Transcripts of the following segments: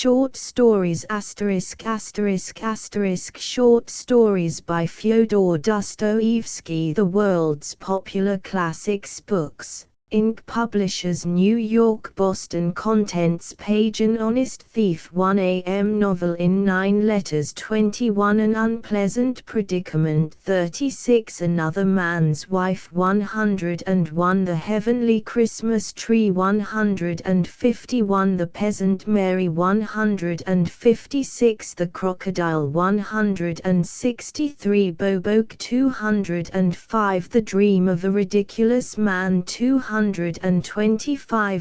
Short stories Short stories by Fyodor Dostoyevsky. The world's popular classics books. Inc. Publishers, New York, Boston. Contents page. An honest thief. 1 a.m. novel in 9 letters. 21 An unpleasant predicament. 36 Another man's wife. 101 The heavenly Christmas tree. 151 The peasant Mary. 156 The crocodile. 163 Bobok. 205 The dream of a ridiculous man. 225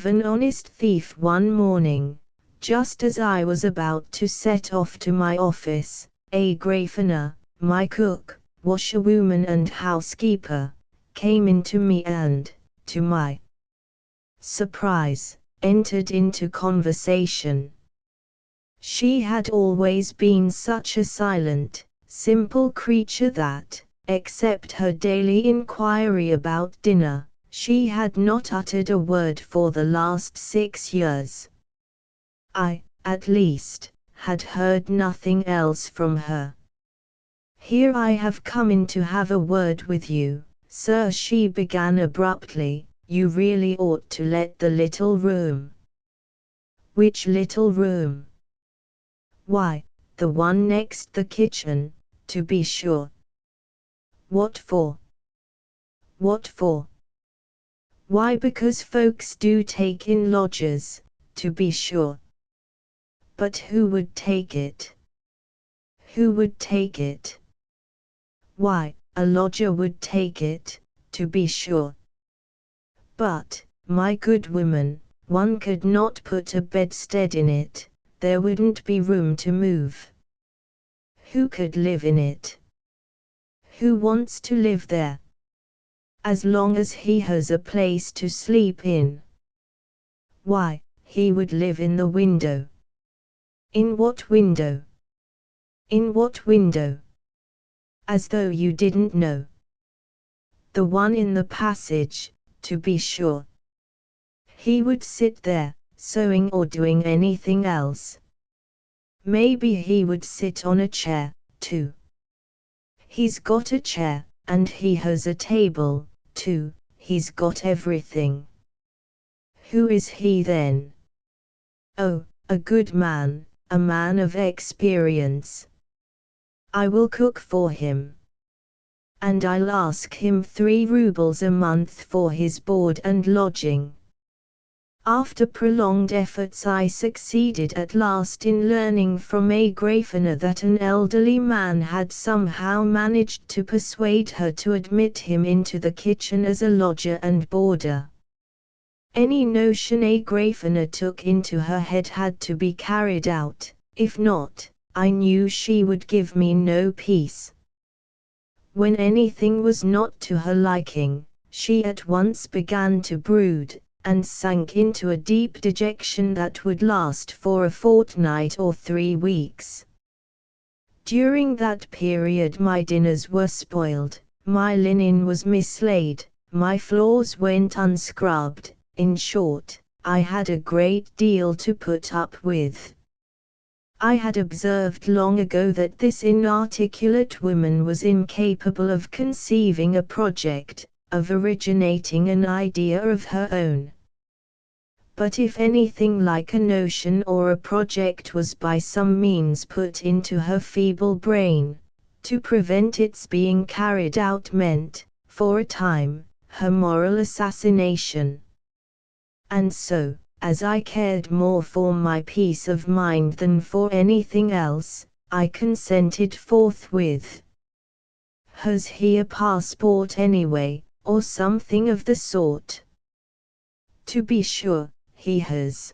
An honest thief. One morning, just as I was about to set off to my office, a Grafiner, my cook, washerwoman and housekeeper, came in to me and, to my surprise, entered into conversation. She had always been such a silent, simple creature that, except her daily inquiry about dinner, she had not uttered a word for the last 6 years. I, at least, had heard nothing else from her. "Here I have come in to have a word with you, sir," she began abruptly. "You really ought to let the little room." "Which little room?" "Why, the one next the kitchen, to be sure." "What for?" "What for?" "Why, because folks do take in lodgers, to be sure." "But who would take it?" "Who would take it?" "Why, a lodger would take it, to be sure." "But, my good woman, one could not put a bedstead in it, there wouldn't be room to move." "Who could live in it?" "Who wants to live there?" "As long as he has a place to sleep in." "Why, he would live in the window." "In what window?" "In what window?" "As though you didn't know." "The one in the passage, to be sure." "He would sit there, sewing or doing anything else." "Maybe he would sit on a chair, too." "He's got a chair, and he has a table, too, he's got everything." "Who is he then?" "Oh, a good man, a man of experience." "I will cook for him. And I'll ask him 3 rubles a month for his board and lodging." After prolonged efforts I succeeded at last in learning from a Grafiner that an elderly man had somehow managed to persuade her to admit him into the kitchen as a lodger and boarder. Any notion a Grafiner took into her head had to be carried out, if not, I knew she would give me no peace. When anything was not to her liking, she at once began to brood, and sank into a deep dejection that would last for a fortnight or 3 weeks. During that period my dinners were spoiled, my linen was mislaid, my floors went unscrubbed. In short, I had a great deal to put up with. I had observed long ago that this inarticulate woman was incapable of conceiving a project, of originating an idea of her own. But if anything like a notion or a project was by some means put into her feeble brain, to prevent its being carried out meant, for a time, her moral assassination. And so, as I cared more for my peace of mind than for anything else, I consented forthwith. "Has he a passport anyway, or something of the sort?" "To be sure, he has."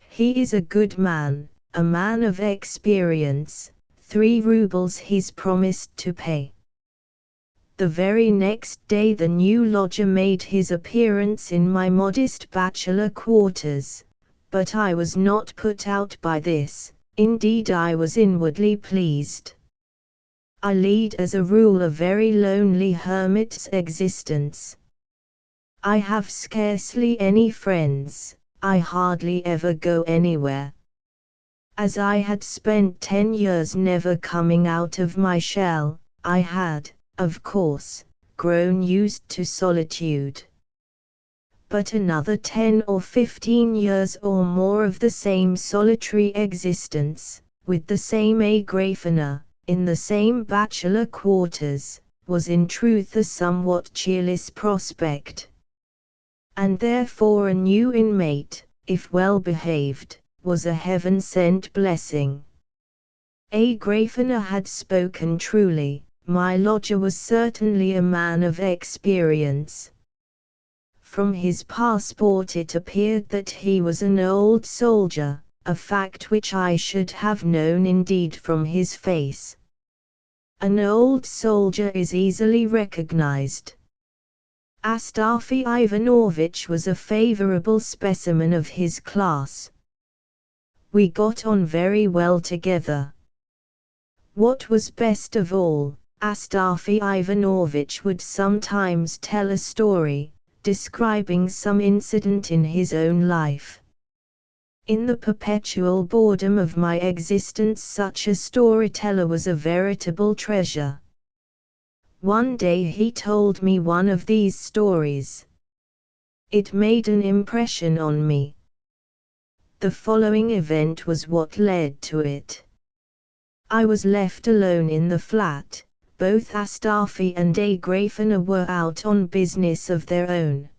"He is a good man, a man of experience. 3 rubles he's promised to pay." The very next day the new lodger made his appearance in my modest bachelor quarters, but I was not put out by this, indeed I was inwardly pleased. I lead as a rule a very lonely hermit's existence. I have scarcely any friends, I hardly ever go anywhere. As I had spent 10 years never coming out of my shell, I had, of course, grown used to solitude. But another 10 or 15 years or more of the same solitary existence, with the same Agrafena, in the same bachelor quarters, was in truth a somewhat cheerless prospect. And therefore a new inmate, if well behaved, was a heaven-sent blessing. Agrafena had spoken truly. My lodger was certainly a man of experience. From his passport it appeared that he was an old soldier, a fact which I should have known indeed from his face. An old soldier is easily recognized. Astafy Ivanovitch was a favorable specimen of his class. We got on very well together. What was best of all, Astafy Ivanovitch would sometimes tell a story, describing some incident in his own life. In the perpetual boredom of my existence such a storyteller was a veritable treasure. One day he told me one of these stories. It made an impression on me. The following event was what led to it. I was left alone in the flat. Both Astafy and Agrafena were out on business of their own.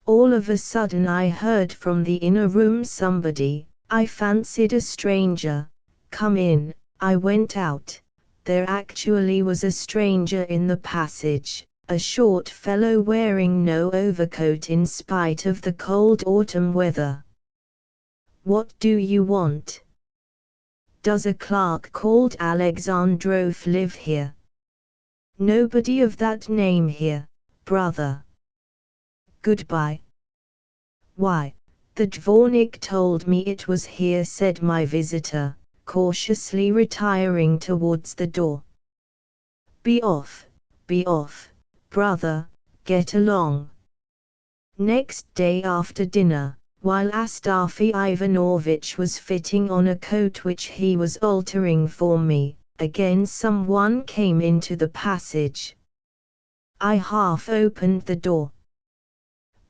All of a sudden I heard from the inner room somebody, I fancied a stranger, come in. I went out. There actually was a stranger in the passage, a short fellow wearing no overcoat in spite of the cold autumn weather. "What do you want? Does a clerk called Alexandrov live here?" "Nobody of that name here, brother." "Goodbye." "Why, the dvornik told me it was here," said my visitor, cautiously retiring towards the door. Be off, brother, get along." Next day after dinner, while Astafy Ivanovitch was fitting on a coat which he was altering for me, again someone came into the passage. I half opened the door.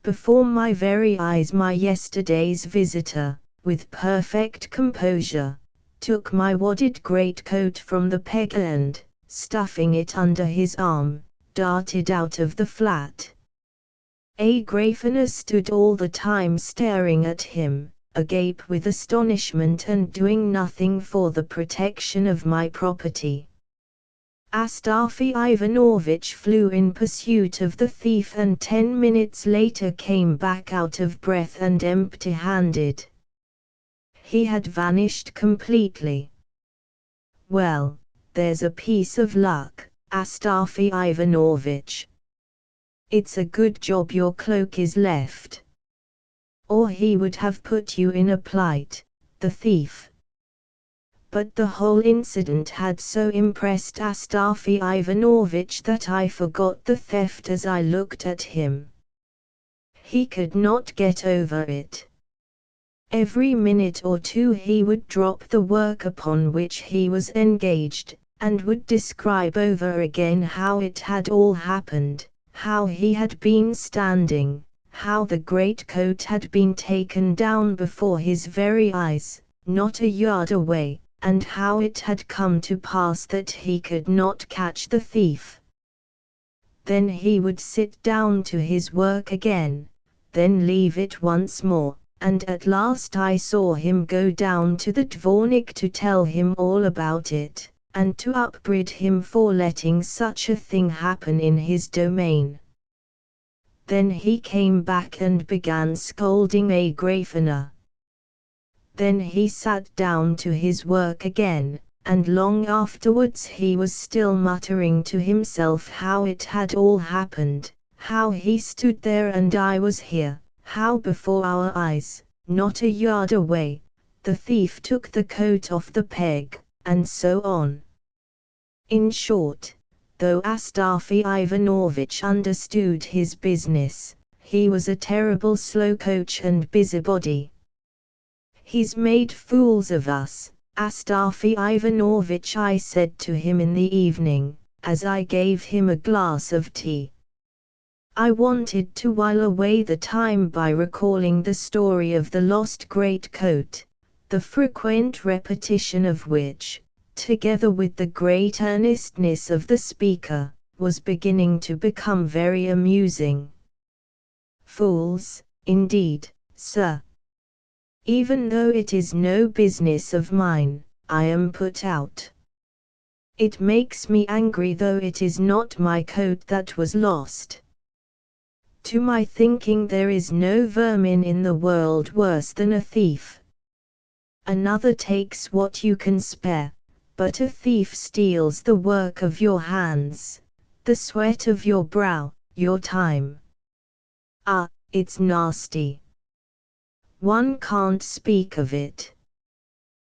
Before my very eyes my yesterday's visitor, with perfect composure, took my wadded greatcoat from the peg and, stuffing it under his arm, darted out of the flat. Agrafena stood all the time staring at him, agape with astonishment and doing nothing for the protection of my property. Astafy Ivanovitch flew in pursuit of the thief and 10 minutes later came back out of breath and empty-handed. He had vanished completely. "Well, there's a piece of luck, Astafy Ivanovitch. It's a good job your cloak is left. Or he would have put you in a plight, the thief." But the whole incident had so impressed Astafy Ivanovitch that I forgot the theft as I looked at him. He could not get over it. Every minute or two he would drop the work upon which he was engaged, and would describe over again how it had all happened, how he had been standing, how the greatcoat had been taken down before his very eyes, not a yard away, and how it had come to pass that he could not catch the thief. Then he would sit down to his work again, then leave it once more, and at last I saw him go down to the dvornik to tell him all about it, and to upbraid him for letting such a thing happen in his domain. Then he came back and began scolding Agrafena. Then he sat down to his work again, and long afterwards he was still muttering to himself how it had all happened, how he stood there and I was here, how before our eyes, not a yard away, the thief took the coat off the peg, and so on. In short, though Astafy Ivanovitch understood his business, he was a terrible slowcoach and busybody. He's made fools of us, Astafy Ivanovitch, I said to him in the evening, as I gave him a glass of tea. I wanted to while away the time by recalling the story of the lost greatcoat, the frequent repetition of which, together with the great earnestness of the speaker, was beginning to become very amusing. Fools, indeed, sir. Even though it is no business of mine, I am put out. It makes me angry though it is not my coat that was lost. To my thinking there is no vermin in the world worse than a thief. Another takes what you can spare, but a thief steals the work of your hands, the sweat of your brow, your time. Ah, it's nasty. One can't speak of it.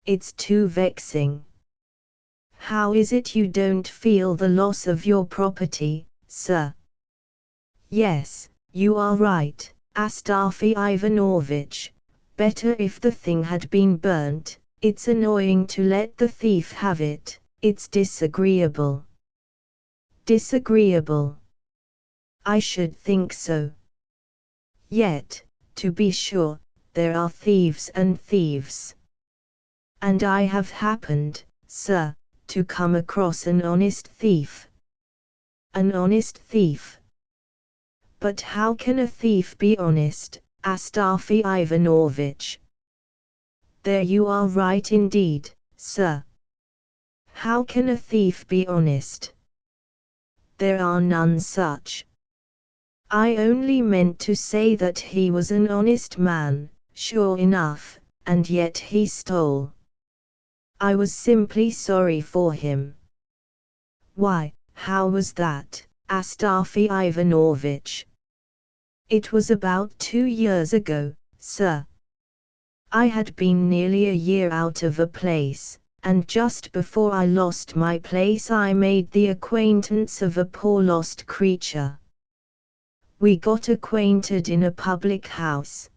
It's too vexing. How is it you don't feel the loss of your property, sir? Yes, you are right, Astafy Ivanovitch. Better if the thing had been burnt. It's annoying to let the thief have it, it's disagreeable. Disagreeable. I should think so. Yet, to be sure, there are thieves and thieves. And I have happened, sir, to come across an honest thief. An honest thief. But how can a thief be honest, Astafy Ivanovitch? There you are right indeed, sir. How can a thief be honest? There are none such. I only meant to say that he was an honest man, sure enough, and yet he stole. I was simply sorry for him. Why, how was that, Astafy Ivanovitch? It was about 2 years ago, sir. I had been nearly a year out of a place, and just before I lost my place I made the acquaintance of a poor lost creature. We got acquainted in a public house.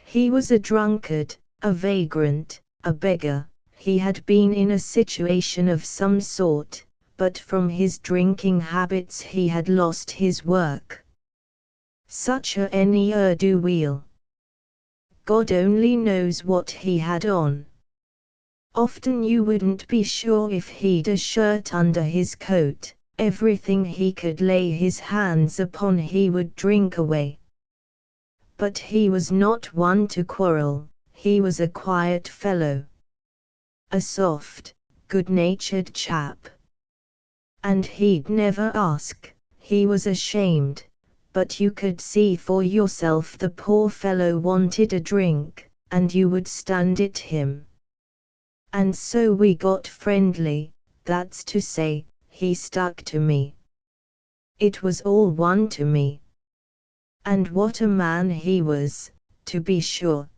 He was a drunkard, a vagrant, a beggar. He had been in a situation of some sort, but from his drinking habits he had lost his work. Such a ne'er-do-weel. God only knows what he had on. Often you wouldn't be sure if he'd a shirt under his coat. Everything he could lay his hands upon he would drink away. But he was not one to quarrel, he was a quiet fellow. A soft, good-natured chap. And he'd never ask, he was ashamed, but you could see for yourself the poor fellow wanted a drink, and you would stand it him. And so we got friendly, that's to say, he stuck to me. It was all one to me. And what a man he was, to be sure.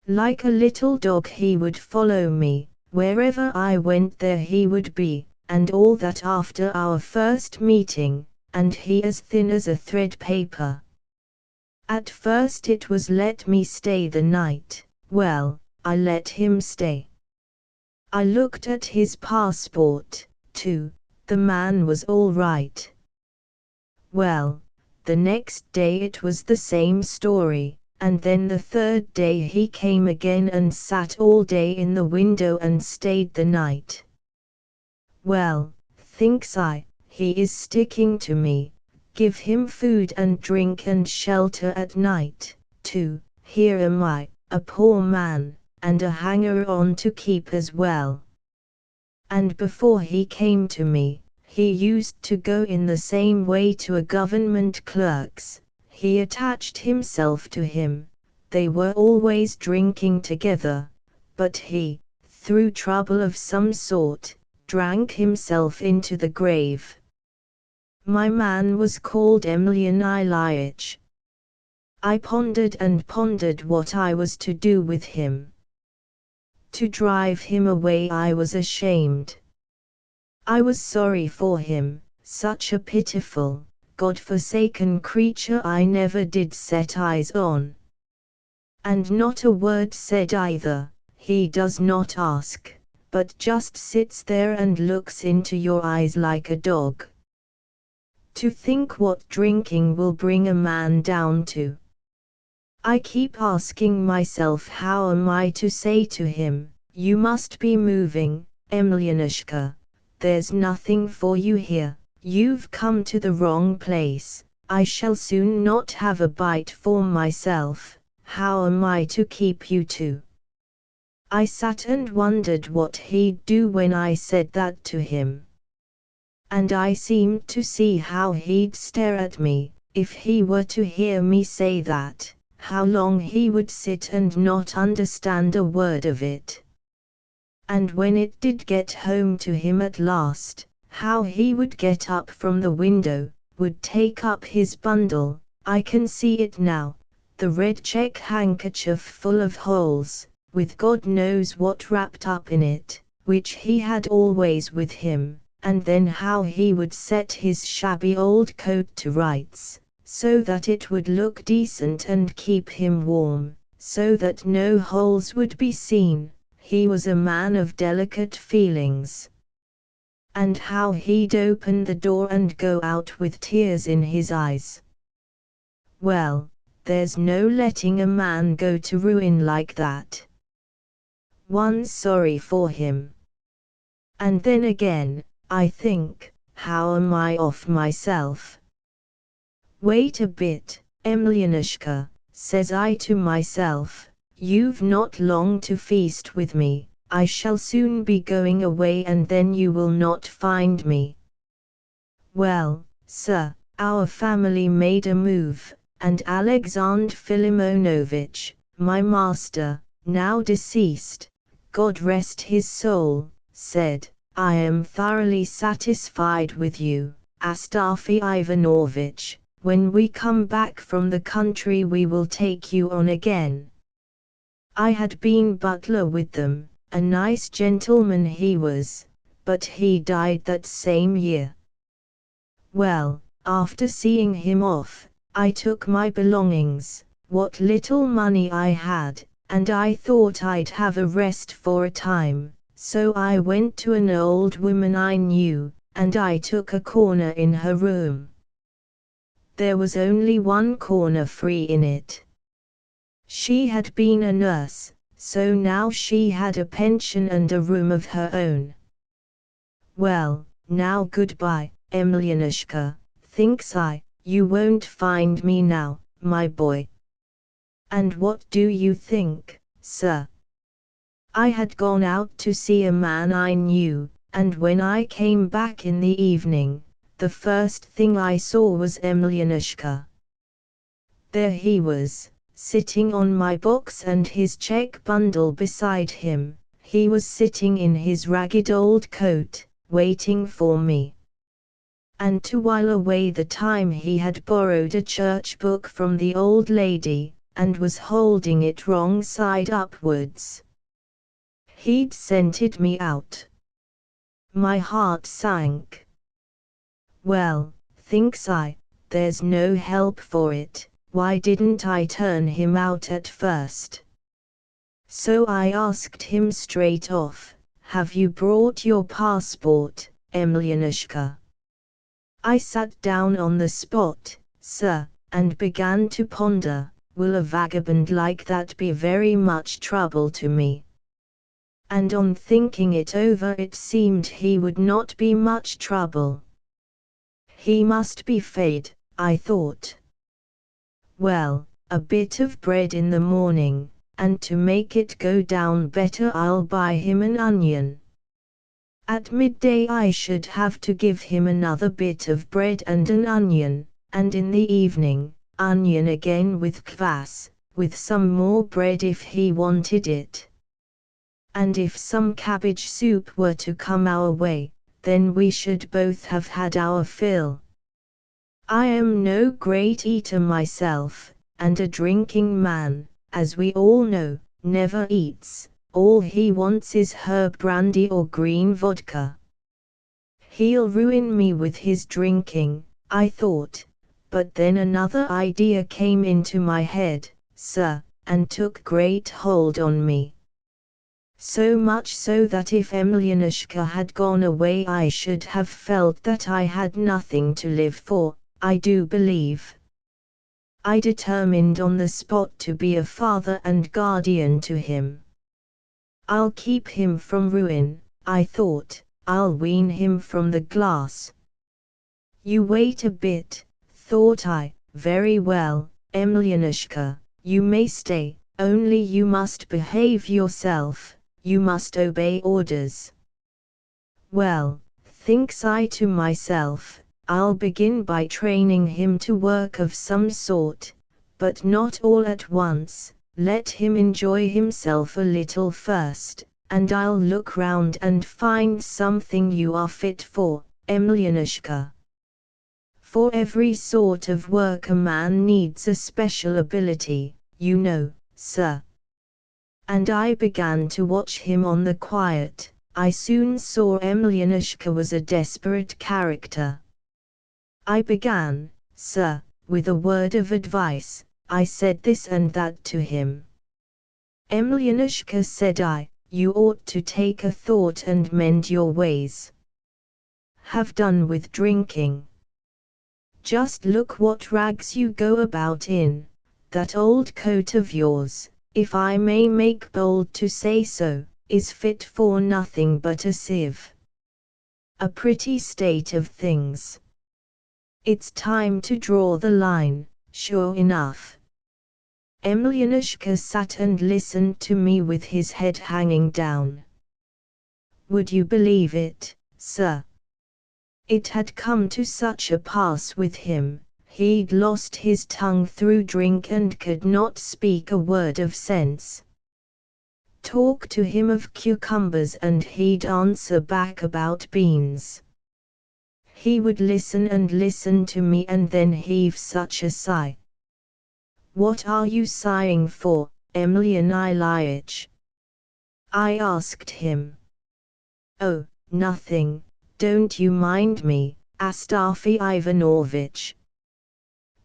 Like a little dog he would follow me, wherever I went there he would be, and all that after our first meeting, and he as thin as a thread paper. At first it was let me stay the night. Well, I let him stay. I looked at his passport, too. The man was all right. Well, the next day it was the same story, and then the third day he came again and sat all day in the window and stayed the night. Well, thinks I, he is sticking to me, give him food and drink and shelter at night, too. Here am I, a poor man, and a hanger-on to keep as well. And before he came to me, he used to go in the same way to a government clerk's. He attached himself to him, they were always drinking together, but he, through trouble of some sort, drank himself into the grave. My man was called Emelian Ilyich. I pondered and pondered what I was to do with him. To drive him away I was ashamed. I was sorry for him, such a pitiful, God-forsaken creature I never did set eyes on. And not a word said either. He does not ask, but just sits there and looks into your eyes like a dog. To think what drinking will bring a man down to. I keep asking myself, how am I to say to him, you must be moving, Emlyanushka, there's nothing for you here, you've come to the wrong place, I shall soon not have a bite for myself, how am I to keep you to? I sat and wondered what he'd do when I said that to him. And I seemed to see how he'd stare at me, if he were to hear me say that. How long he would sit and not understand a word of it. And when it did get home to him at last, how he would get up from the window, would take up his bundle, I can see it now, the red check handkerchief full of holes, with God knows what wrapped up in it, which he had always with him, and then how he would set his shabby old coat to rights, so that it would look decent and keep him warm, so that no holes would be seen. He was a man of delicate feelings. And how he'd open the door and go out with tears in his eyes. Well, there's no letting a man go to ruin like that. One's sorry for him. And then again, I think, how am I off myself? Wait a bit, Emlyanushka, says I to myself, you've not long to feast with me, I shall soon be going away and then you will not find me. Well, sir, our family made a move, and Alexander Filimonovich, my master, now deceased, God rest his soul, said, I am thoroughly satisfied with you, Astafy Ivanovich. When we come back from the country we will take you on again. I had been butler with them, a nice gentleman he was, but he died that same year. Well, after seeing him off, I took my belongings, what little money I had, and I thought I'd have a rest for a time, so I went to an old woman I knew, and I took a corner in her room. There was only one corner free in it. She had been a nurse, so now she had a pension and a room of her own. Well, now goodbye, Emlyanushka, thinks I, you won't find me now, my boy. And what do you think, sir? I had gone out to see a man I knew, and when I came back in the evening, the first thing I saw was Emlyanushka. There he was, sitting on my box and his check bundle beside him. He was sitting in his ragged old coat, waiting for me. And to while away the time he had borrowed a church book from the old lady, and was holding it wrong side upwards. He'd scented me out. My heart sank. Well, thinks I, there's no help for it, why didn't I turn him out at first? So I asked him straight off, have you brought your passport, Emlyanushka? I sat down on the spot, sir, and began to ponder, will a vagabond like that be very much trouble to me? And on thinking it over it seemed he would not be much trouble. He must be fed, I thought. Well, a bit of bread in the morning, and to make it go down better I'll buy him an onion. At midday I should have to give him another bit of bread and an onion, and in the evening, onion again with kvass, with some more bread if he wanted it. And if some cabbage soup were to come our way, then we should both have had our fill. I am no great eater myself, and a drinking man, as we all know, never eats, all he wants is herb brandy or green vodka. He'll ruin me with his drinking, I thought, but then another idea came into my head, sir, and took great hold on me. So much so that if Emelianushka had gone away I should have felt that I had nothing to live for, I do believe. I determined on the spot to be a father and guardian to him. I'll keep him from ruin, I thought, I'll wean him from the glass. You wait a bit, thought I. Very well, Emelianushka, you may stay, only you must behave yourself, you must obey orders. Well, thinks I to myself, I'll begin by training him to work of some sort, but not all at once, let him enjoy himself a little first, and I'll look round and find something you are fit for, Emelianushka. For every sort of work a man needs a special ability, you know, sir. And I began to watch him on the quiet. I soon saw Emelianushka was a desperate character. I began, sir, with a word of advice. I said this and that to him. Emelianushka, said I, you ought to take a thought and mend your ways. Have done with drinking. Just look what rags you go about in, that old coat of yours, if I may make bold to say so, is fit for nothing but a sieve. A pretty state of things. It's time to draw the line, sure enough. Emelianushka sat and listened to me with his head hanging down. Would you believe it, sir? It had come to such a pass with him, he'd lost his tongue through drink and could not speak a word of sense. Talk to him of cucumbers and he'd answer back about beans. He would listen and listen to me and then heave such a sigh. What are you sighing for, Emelian Ilyich? I asked him. Oh, nothing. Don't you mind me, Astafy Ivanovich.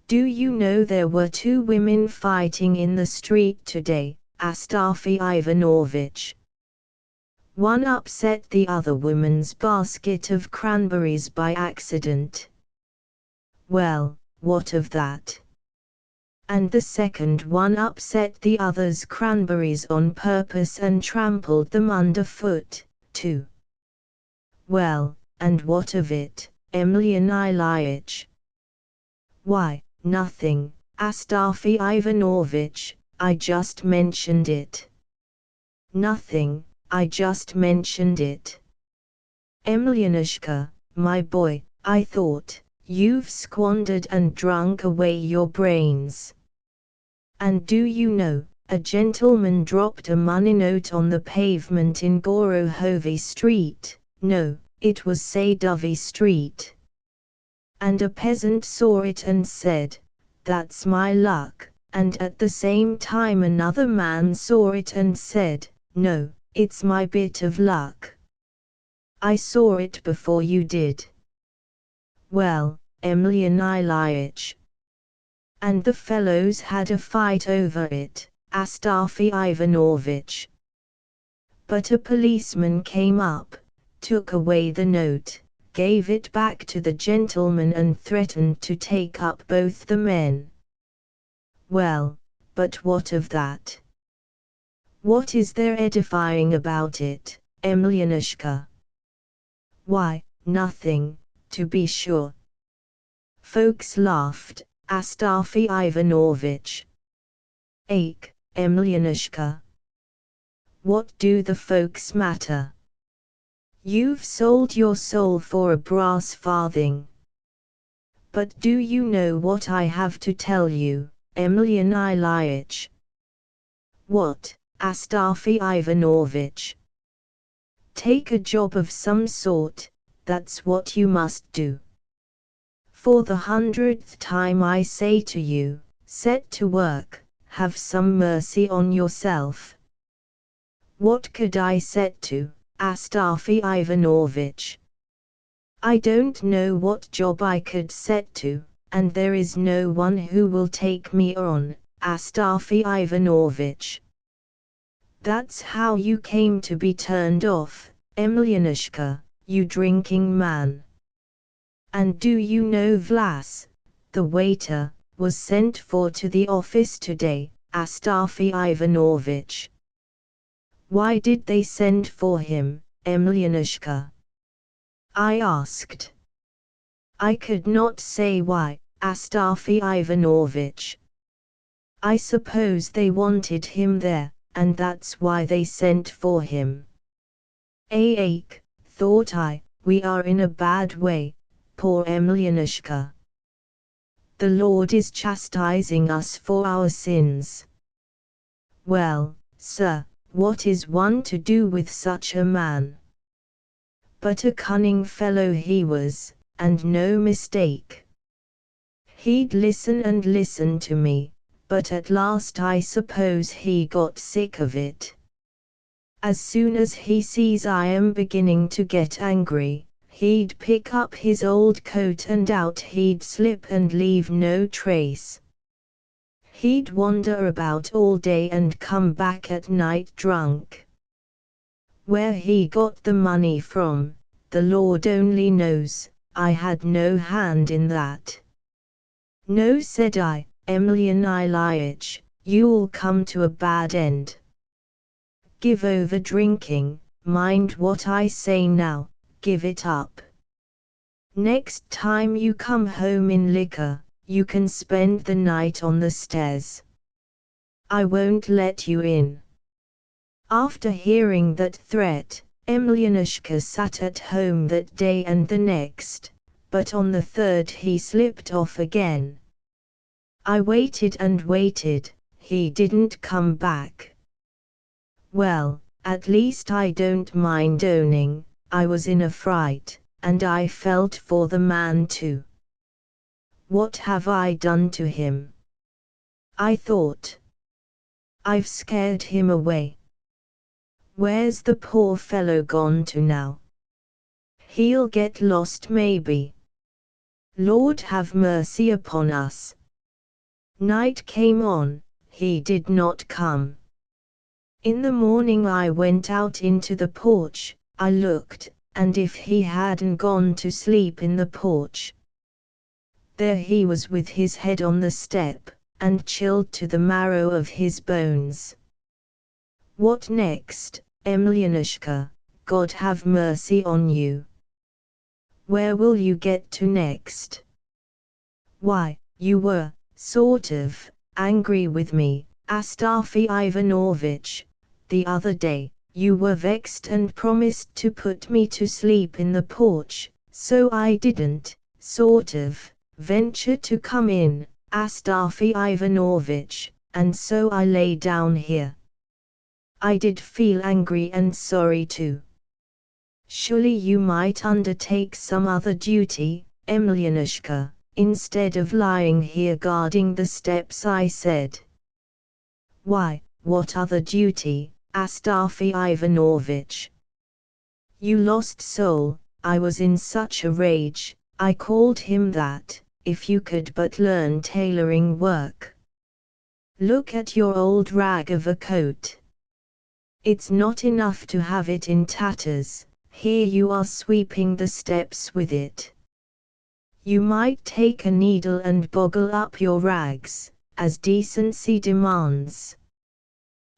Do you know there were 2 women fighting in the street today, Astafy Ivanovich? One upset the other woman's basket of cranberries by accident. Well, what of that? And the second one upset the other's cranberries on purpose and trampled them underfoot, too. Well, and what of it, Emelian Ilyich? Why, nothing, Astafy Ivanovich, I just mentioned it. Nothing, I just mentioned it. Emelianushka, my boy, I thought, you've squandered and drunk away your brains. And do you know, a gentleman dropped a money note on the pavement in Gorohovy Street, no, it was Sadovy Street. And a peasant saw it and said, that's my luck, and at the same time another man saw it and said, no, it's my bit of luck. I saw it before you did. Well, Emelian Ilyich. And the fellows had a fight over it, Astafy Ivanovich. But a policeman came up, took away the note, gave it back to the gentleman and threatened to take up both the men. Well, but what of that? What is there edifying about it, Emelianushka? Why, nothing, to be sure. Folks laughed, Astafy Ivanovich. Ache, Emelianushka. What do the folks matter? You've sold your soul for a brass farthing. But do you know what I have to tell you, Emelian Ilyich? What, Astafy Ivanovich? Take a job of some sort, that's what you must do. For the 100th time I say to you, set to work, have some mercy on yourself. What could I set to, Astafy Ivanovich? I don't know what job I could set to, and there is no one who will take me on, Astafy Ivanovich. That's how you came to be turned off, Emelianushka, you drinking man. And do you know Vlas, the waiter, was sent for to the office today, Astafy Ivanovich. Why did they send for him, Emelianushka? I asked. I could not say why, Astafy Ivanovich. I suppose they wanted him there, and that's why they sent for him. Ache, thought I, we are in a bad way, poor Emelianushka. The Lord is chastising us for our sins. Well, sir, what is one to do with such a man? But a cunning fellow he was, and no mistake. He'd listen and listen to me, but at last I suppose he got sick of it. As soon as he sees I am beginning to get angry, he'd pick up his old coat and out he'd slip and leave no trace. He'd wander about all day and come back at night drunk. Where he got the money from, the Lord only knows. I had no hand in that. No, said I, Emelian Ilyich, you'll come to a bad end. Give over drinking, mind what I say now, give it up. Next time you come home in liquor, you can spend the night on the stairs. I won't let you in. After hearing that threat, Emelianushka sat at home that day and the next, but on the third he slipped off again. I waited and waited, he didn't come back. Well, at least I don't mind owning, I was in a fright, and I felt for the man too. What have I done to him? I thought. I've scared him away. Where's the poor fellow gone to now? He'll get lost maybe. Lord have mercy upon us. Night came on, he did not come. In the morning I went out into the porch, I looked, and if he hadn't gone to sleep in the porch. There he was with his head on the step, and chilled to the marrow of his bones. What next, Emelianushka, God have mercy on you. Where will you get to next? Why, you were, sort of, angry with me, Astafy Ivanovich. The other day, you were vexed and promised to put me to sleep in the porch, so I didn't, sort of, venture to come in, Astafy Ivanovich, and so I lay down here. I did feel angry and sorry too. Surely you might undertake some other duty, Emelianushka, instead of lying here guarding the steps, I said. Why, what other duty, Astafy Ivanovich? You lost soul, I was in such a rage, I called him that, if you could but learn tailoring work. Look at your old rag of a coat. It's not enough to have it in tatters, here you are sweeping the steps with it. You might take a needle and boggle up your rags, as decency demands.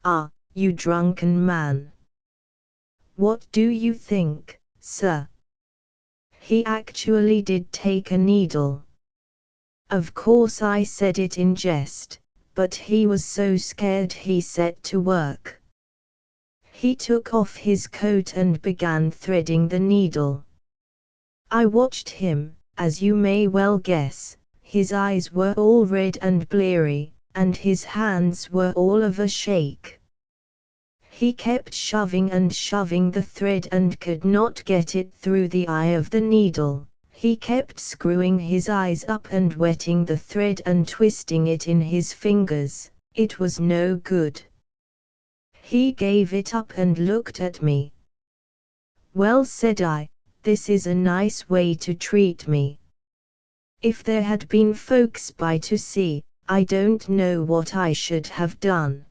Ah, you drunken man. What do you think, sir? He actually did take a needle. Of course I said it in jest, but he was so scared he set to work. He took off his coat and began threading the needle. I watched him, as you may well guess, his eyes were all red and bleary, and his hands were all of a shake. He kept shoving and shoving the thread and could not get it through the eye of the needle. He kept screwing his eyes up and wetting the thread and twisting it in his fingers. It was no good. He gave it up and looked at me. Well, said I, this is a nice way to treat me. If there had been folks by to see, I don't know what I should have done.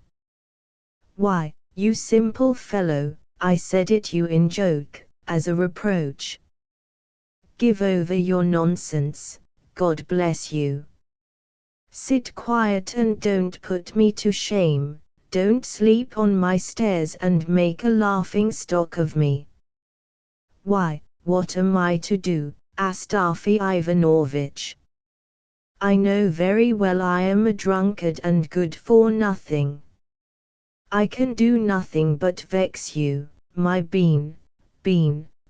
Why, you simple fellow, I said it you in joke, as a reproach. Give over your nonsense, God bless you. Sit quiet and don't put me to shame, don't sleep on my stairs and make a laughing stock of me. Why, what am I to do, Astafy Ivanovitch? I know very well I am a drunkard and good for nothing. I can do nothing but vex you, my bean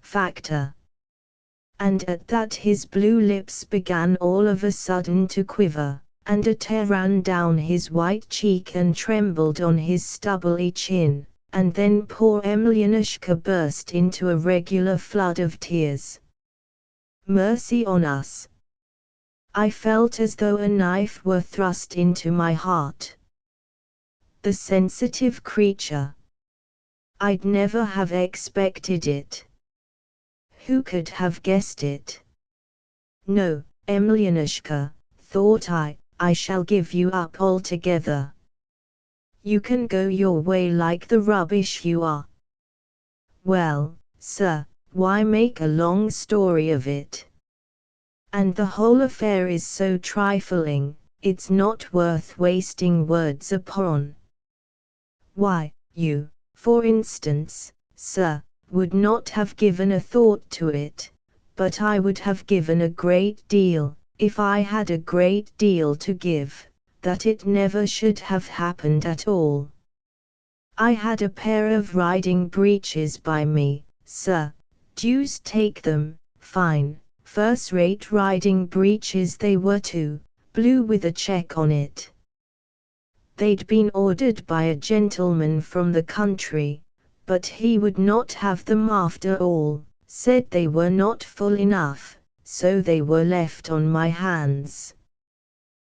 factor. And at that his blue lips began all of a sudden to quiver, and a tear ran down his white cheek and trembled on his stubbly chin, and then poor Emelianushka burst into a regular flood of tears. Mercy on us! I felt as though a knife were thrust into my heart. The sensitive creature! I'd never have expected it. Who could have guessed it? No, Emelianushka, thought I shall give you up altogether. You can go your way like the rubbish you are. Well, sir, why make a long story of it? And the whole affair is so trifling, it's not worth wasting words upon. Why, you, for instance, sir, would not have given a thought to it, but I would have given a great deal, if I had a great deal to give, that it never should have happened at all. I had a pair of riding breeches by me, sir, deuce take them, fine, first-rate riding breeches they were too, blue with a check on it. They'd been ordered by a gentleman from the country, but he would not have them after all, said they were not full enough, so they were left on my hands.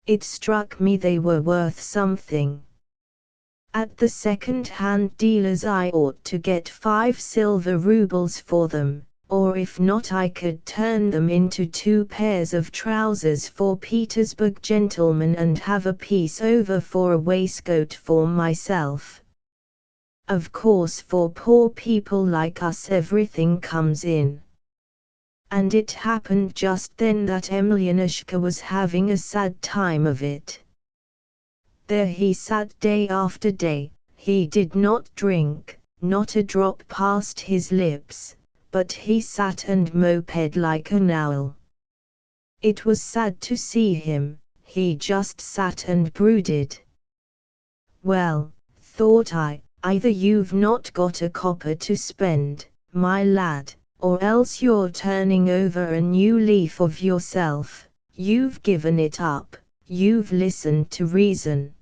It struck me they were worth something. At the second-hand dealer's I ought to get 5 silver rubles for them, or if not I could turn them into 2 pairs of trousers for Petersburg gentlemen and have a piece over for a waistcoat for myself. Of course for poor people like us everything comes in. And it happened just then that Emelianushka was having a sad time of it. There he sat day after day, he did not drink, not a drop passed his lips, but he sat and moped like an owl. It was sad to see him, he just sat and brooded. Well, thought I, either you've not got a copper to spend, my lad, or else you're turning over a new leaf of yourself, you've given it up, you've listened to reason.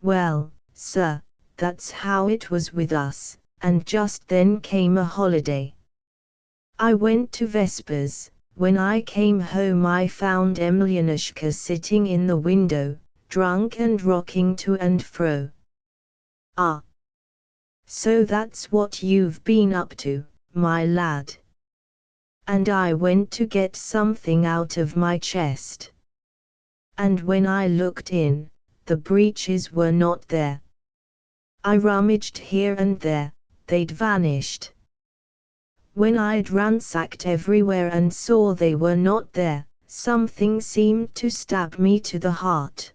Well, sir, that's how it was with us, and just then came a holiday. I went to Vespers. When I came home I found Emelianushka sitting in the window, drunk and rocking to and fro. Ah! So that's what you've been up to, my lad. And I went to get something out of my chest. And when I looked in, the breeches were not there. I rummaged here and there, they'd vanished. When I'd ransacked everywhere and saw they were not there, something seemed to stab me to the heart.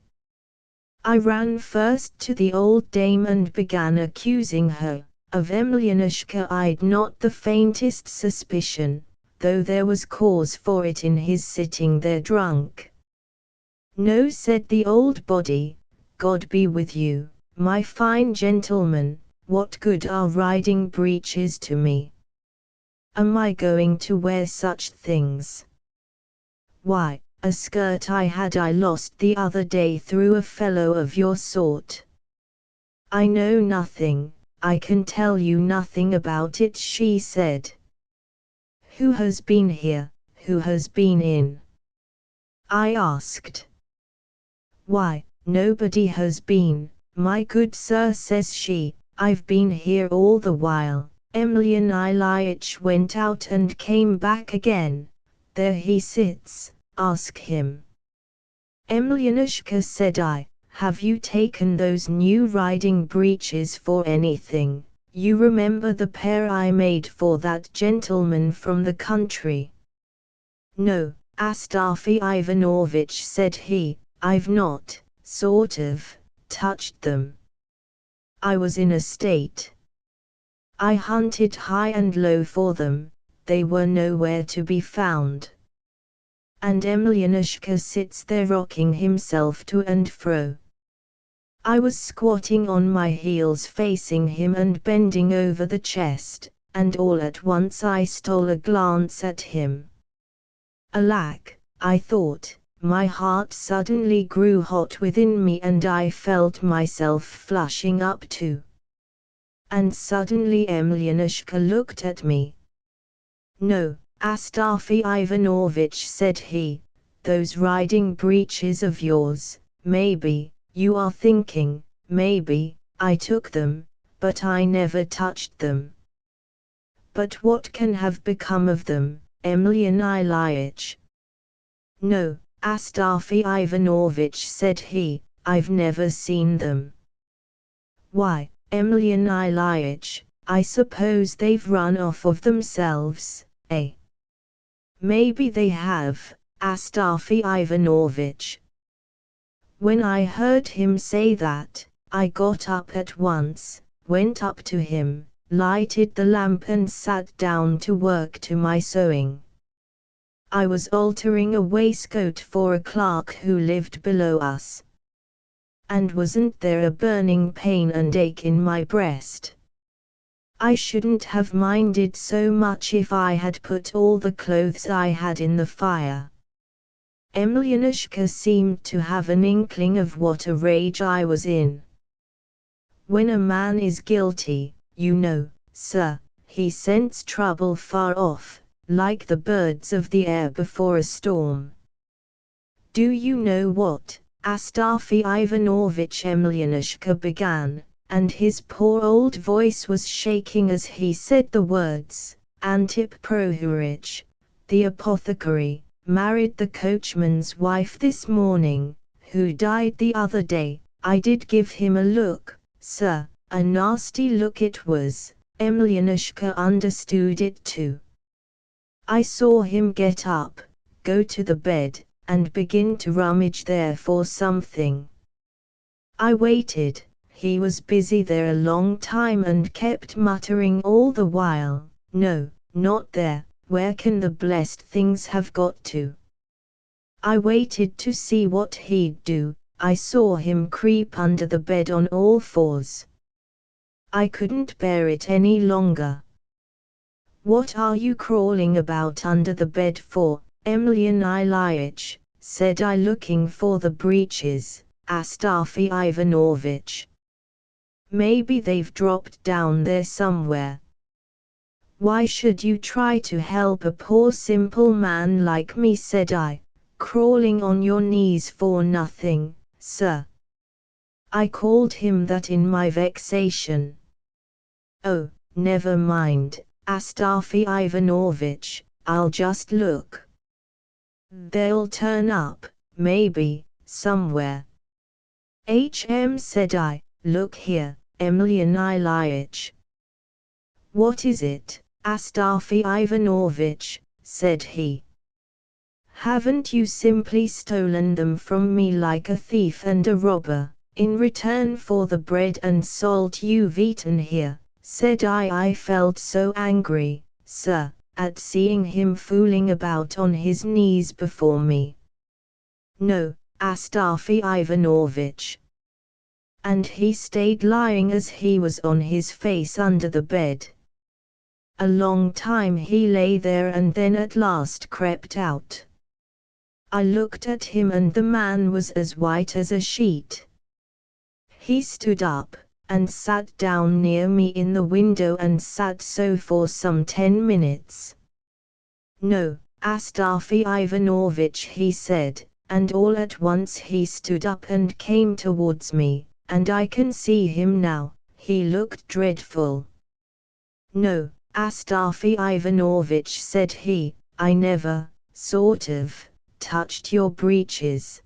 I ran first to the old dame and began accusing her. Of Emelianushka I'd not the faintest suspicion, though there was cause for it in his sitting there drunk. No, said the old body, God be with you, my fine gentleman, what good are riding breeches to me? Am I going to wear such things? Why, a skirt I had I lost the other day through a fellow of your sort. I know nothing, I can tell you nothing about it, she said. Who has been here, who has been in? I asked. Why, nobody has been, my good sir, says she, I've been here all the while. Emelian Ilyich went out and came back again. There he sits, ask him. Emelianushka, said I, have you taken those new riding breeches for anything? You remember the pair I made for that gentleman from the country? No, Astafy Ivanovitch, said he, I've not, sort of, touched them. I was in a state. I hunted high and low for them, they were nowhere to be found. And Emelianushka sits there rocking himself to and fro. I was squatting on my heels facing him and bending over the chest, and all at once I stole a glance at him. Alack, I thought, my heart suddenly grew hot within me and I felt myself flushing up too. And suddenly Emelianushka looked at me. No, Astafy Ivanovitch, said he, those riding breeches of yours, maybe, you are thinking, maybe, I took them, but I never touched them. But what can have become of them, Emelian Ilyich? No, Astafy Ivanovitch, said he, I've never seen them. Why, Emelian Ilyich, I suppose they've run off of themselves, eh? Maybe they have, Astafy Ivanovitch. When I heard him say that, I got up at once, went up to him, lighted the lamp and sat down to work to my sewing. I was altering a waistcoat for a clerk who lived below us. And wasn't there a burning pain and ache in my breast? I shouldn't have minded so much if I had put all the clothes I had in the fire. Emelianushka seemed to have an inkling of what a rage I was in. When a man is guilty, you know, sir, he scents trouble far off, like the birds of the air before a storm. Do you know what, Astafy Ivanovitch, Emelianushka began, and his poor old voice was shaking as he said the words, Antip Prohorich, the apothecary, married the coachman's wife this morning, who died the other day. I did give him a look, sir, a nasty look it was. Emelianushka understood it too. I saw him get up, go to the bed, and begin to rummage there for something. I waited, he was busy there a long time and kept muttering all the while, no, not there. Where can the blessed things have got to? I waited to see what he'd do. I saw him creep under the bed on all fours. I couldn't bear it any longer. What are you crawling about under the bed for, Emelian Ilyich? Said I, looking for the breeches, Astafy Ivanovitch. Maybe they've dropped down there somewhere. Why should you try to help a poor simple man like me, said I, crawling on your knees for nothing, sir. I called him that in my vexation. Oh, never mind, Astafy Ivanovitch, I'll just look. They'll turn up, maybe, somewhere. Said I, look here, Emelian Ilyich. What is it, Astafy Ivanovitch? Said he. Haven't you simply stolen them from me like a thief and a robber, in return for the bread and salt you've eaten here? Said I. I felt so angry, sir, at seeing him fooling about on his knees before me. No, Astafy Ivanovitch. And he stayed lying as he was on his face under the bed. A long time he lay there and then at last crept out. I looked at him and the man was as white as a sheet. He stood up, and sat down near me in the window and sat so for some 10 minutes. No, Astafy Ivanovitch, he said, and all at once he stood up and came towards me, and I can see him now, he looked dreadful. No, Astafy Ivanovitch, said he, I never, sort of, touched your breeches.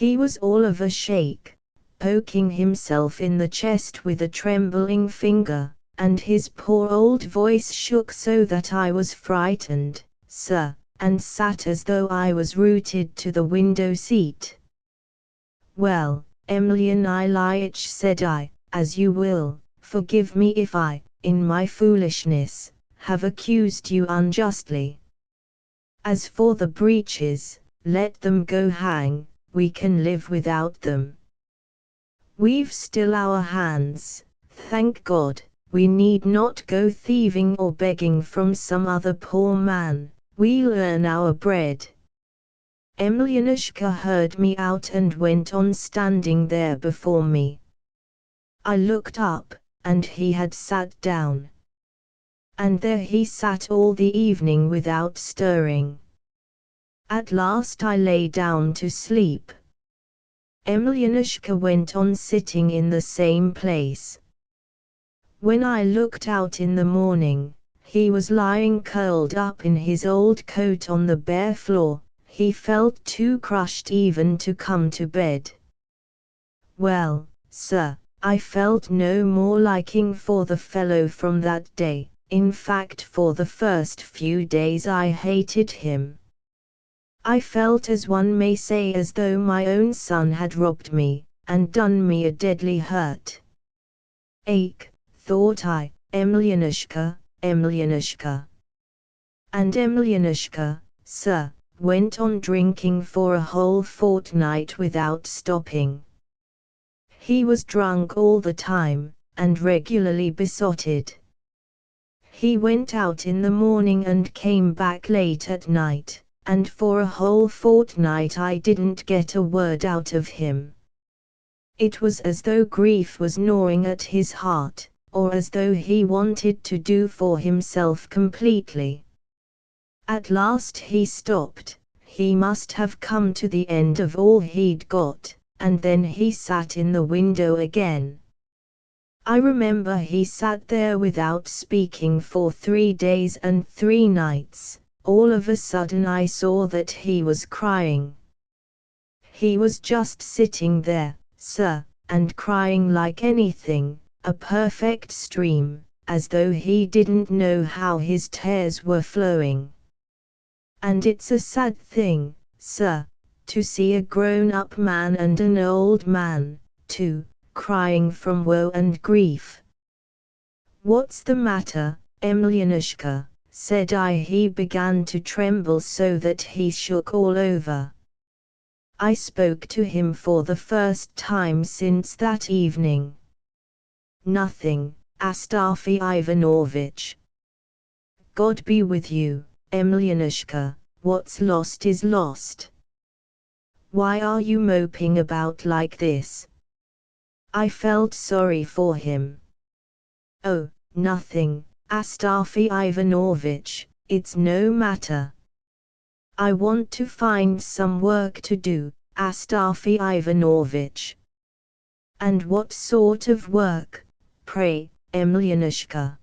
He was all of a shake, poking himself in the chest with a trembling finger, and his poor old voice shook so that I was frightened, sir, and sat as though I was rooted to the window seat. "Well, Emelian Ilyich," said I, "as you will. Forgive me if I, in my foolishness, have accused you unjustly. As for the breeches, let them go hang, we can live without them. We've still our hands, thank God, we need not go thieving or begging from some other poor man, we'll earn our bread." Emelianushka heard me out and went on standing there before me. I looked up, and he had sat down. And there he sat all the evening without stirring. At last I lay down to sleep. Emelianushka went on sitting in the same place. When I looked out in the morning, he was lying curled up in his old coat on the bare floor. He felt too crushed even to come to bed. Well, sir, I felt no more liking for the fellow from that day. In fact, for the first few days I hated him. I felt, as one may say, as though my own son had robbed me, and done me a deadly hurt. Ache, thought I, Emelianushka, Emelianushka. And Emelianushka, sir, went on drinking for a whole fortnight without stopping. He was drunk all the time, and regularly besotted. He went out in the morning and came back late at night, and for a whole fortnight I didn't get a word out of him. It was as though grief was gnawing at his heart, or as though he wanted to do for himself completely. At last he stopped. He must have come to the end of all he'd got, and then he sat in the window again. I remember he sat there without speaking for 3 days and 3 nights. All of a sudden I saw that he was crying. He was just sitting there, sir, and crying like anything, a perfect stream, as though he didn't know how his tears were flowing. And it's a sad thing, sir, to see a grown-up man and an old man, too, crying from woe and grief. "What's the matter, Emelianushka?" said I. He began to tremble so that he shook all over. I spoke to him for the first time since that evening. "Nothing, Astafy Ivanovitch." "God be with you, Emelianushka, what's lost is lost. Why are you moping about like this?" I felt sorry for him. "Oh, nothing, Astafy Ivanovitch, it's no matter. I want to find some work to do, Astafy Ivanovitch." "And what sort of work, pray, Emelianushka?"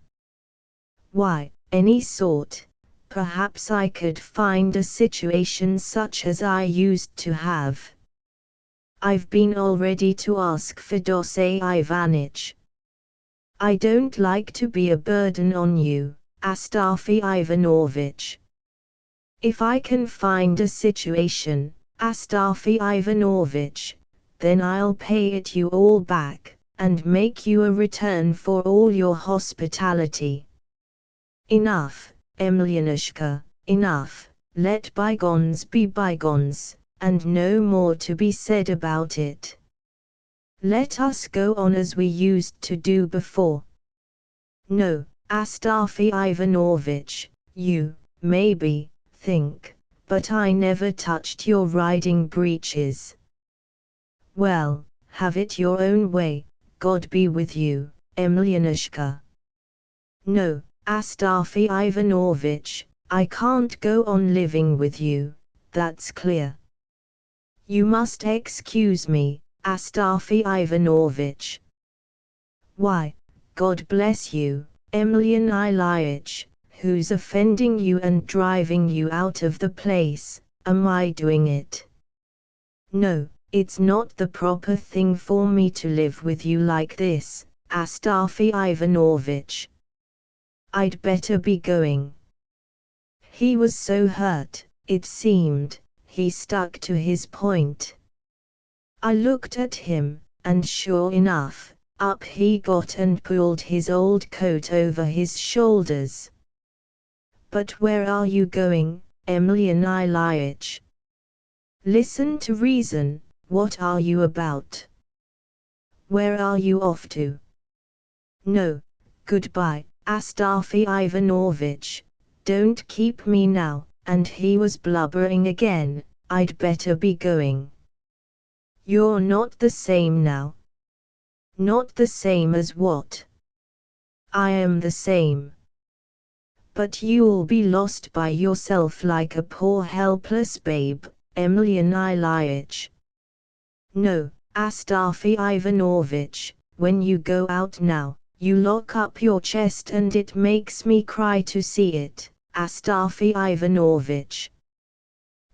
"Why, any sort. Perhaps I could find a situation such as I used to have. I've been all ready to ask Fyodor Ivanitch. I don't like to be a burden on you, Astafy Ivanovitch. If I can find a situation, Astafy Ivanovitch, then I'll pay it you all back, and make you a return for all your hospitality." "Enough, Emelianushka, enough, let bygones be bygones, and no more to be said about it. Let us go on as we used to do before." "No, Astafy Ivanovitch, you, maybe, think, but I never touched your riding breeches." "Well, have it your own way, God be with you, Emelianushka." "No, Astafy Ivanovitch, I can't go on living with you, that's clear. You must excuse me, Astafy Ivanovitch." "Why, God bless you, Emelian Ilyich, who's offending you and driving you out of the place, am I doing it?" "No, it's not the proper thing for me to live with you like this, Astafy Ivanovich. I'd better be going." He was so hurt, it seemed, he stuck to his point. I looked at him, and sure enough, up he got and pulled his old coat over his shoulders. "But where are you going, Emelian Ilyich? Listen to reason, what are you about? Where are you off to?" "No, goodbye, Astafy Ivanovich, don't keep me now," and he was blubbering again, "I'd better be going." "You're not the same now." "Not the same as what?" "I am the same." "But you'll be lost by yourself like a poor helpless babe, Emelian Ilyich." "No, Astafy Ivanovich, when you go out now, you lock up your chest and it makes me cry to see it, Astafy Ivanovich.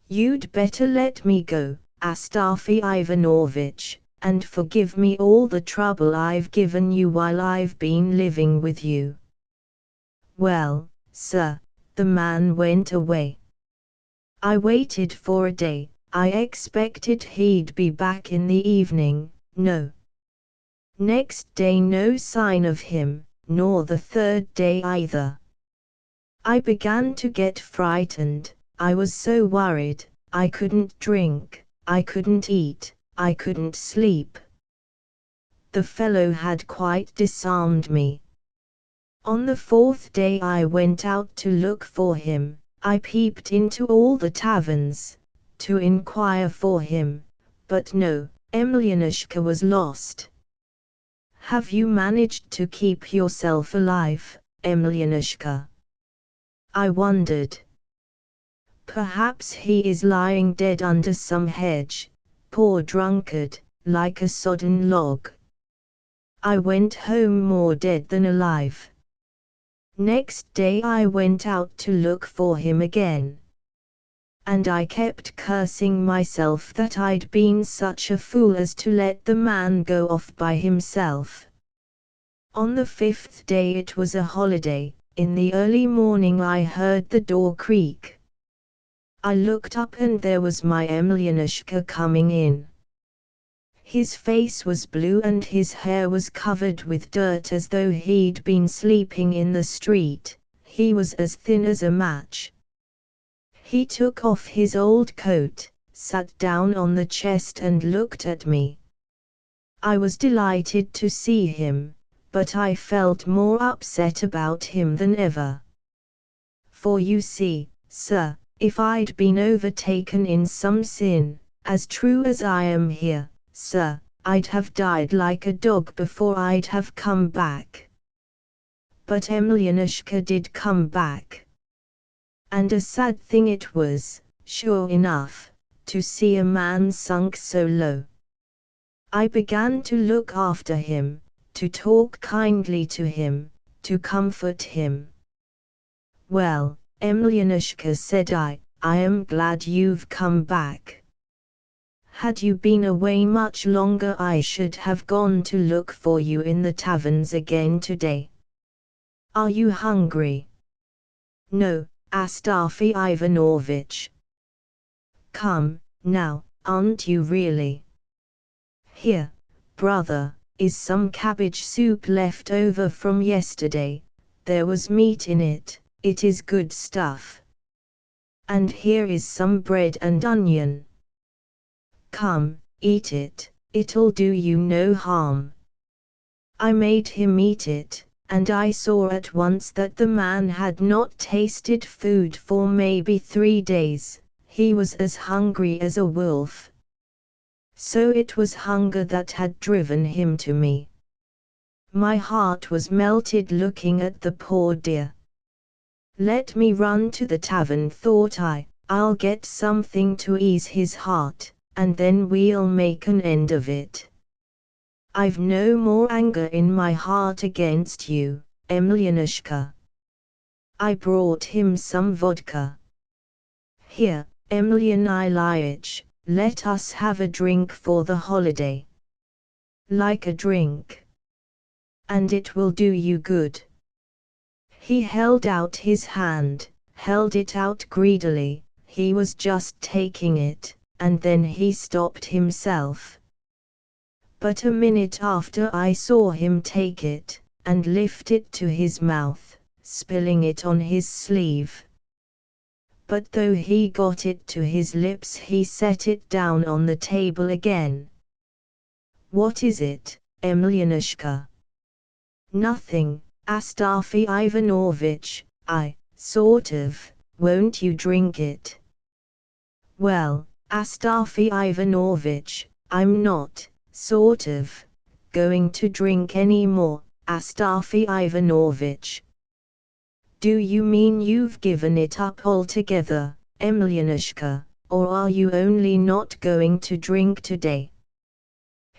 You'd better let me go, Astafy Ivanovich, and forgive me all the trouble I've given you while I've been living with you." Well, sir, the man went away. I waited for a day. I expected he'd be back in the evening. No. Next day no sign of him, nor the third day either. I began to get frightened. I was so worried. I couldn't drink, I couldn't eat, I couldn't sleep. The fellow had quite disarmed me. On the fourth day I went out to look for him. I peeped into all the taverns, to inquire for him, but no, Emelianushka was lost. "Have you managed to keep yourself alive, Emelianushka?" I wondered. "Perhaps he is lying dead under some hedge, poor drunkard, like a sodden log." I went home more dead than alive. Next day I went out to look for him again. And I kept cursing myself that I'd been such a fool as to let the man go off by himself. On the fifth day, it was a holiday, in the early morning I heard the door creak. I looked up and there was my Emelianushka coming in. His face was blue and his hair was covered with dirt as though he'd been sleeping in the street. He was as thin as a match. He took off his old coat, sat down on the chest and looked at me. I was delighted to see him, but I felt more upset about him than ever. For you see, sir, if I'd been overtaken in some sin, as true as I am here, sir, I'd have died like a dog before I'd have come back. But Emelianushka did come back. And a sad thing it was, sure enough, to see a man sunk so low. I began to look after him, to talk kindly to him, to comfort him. "Well, Emelianushka," said I am glad you've come back. Had you been away much longer I should have gone to look for you in the taverns again today. Are you hungry?" "No, Astafy Ivanovich." "Come, now, aren't you really? Here, brother, is some cabbage soup left over from yesterday. There was meat in it, it is good stuff. And here is some bread and onion. Come, eat it, it'll do you no harm." I made him eat it, and I saw at once that the man had not tasted food for maybe 3 days. He was as hungry as a wolf. So it was hunger that had driven him to me. My heart was melted looking at the poor dear. Let me run to the tavern, thought I, I'll get something to ease his heart, and then we'll make an end of it. I've no more anger in my heart against you, Emelianushka. I brought him some vodka. Here, Emelian Ilyich, let us have a drink for the holiday. Like a drink. And it will do you good. He held out his hand, held it out greedily, he was just taking it, and then he stopped himself. But a minute after I saw him take it, and lift it to his mouth, spilling it on his sleeve. But though he got it to his lips, he set it down on the table again. What is it, Emelianushka? Nothing, Astafy Ivanovich, sort of, won't you drink it? Well, Astafy Ivanovich, I'm not, sort of, going to drink any more, Astafy Ivanovich. Do you mean you've given it up altogether, Emelianushka, or are you only not going to drink today?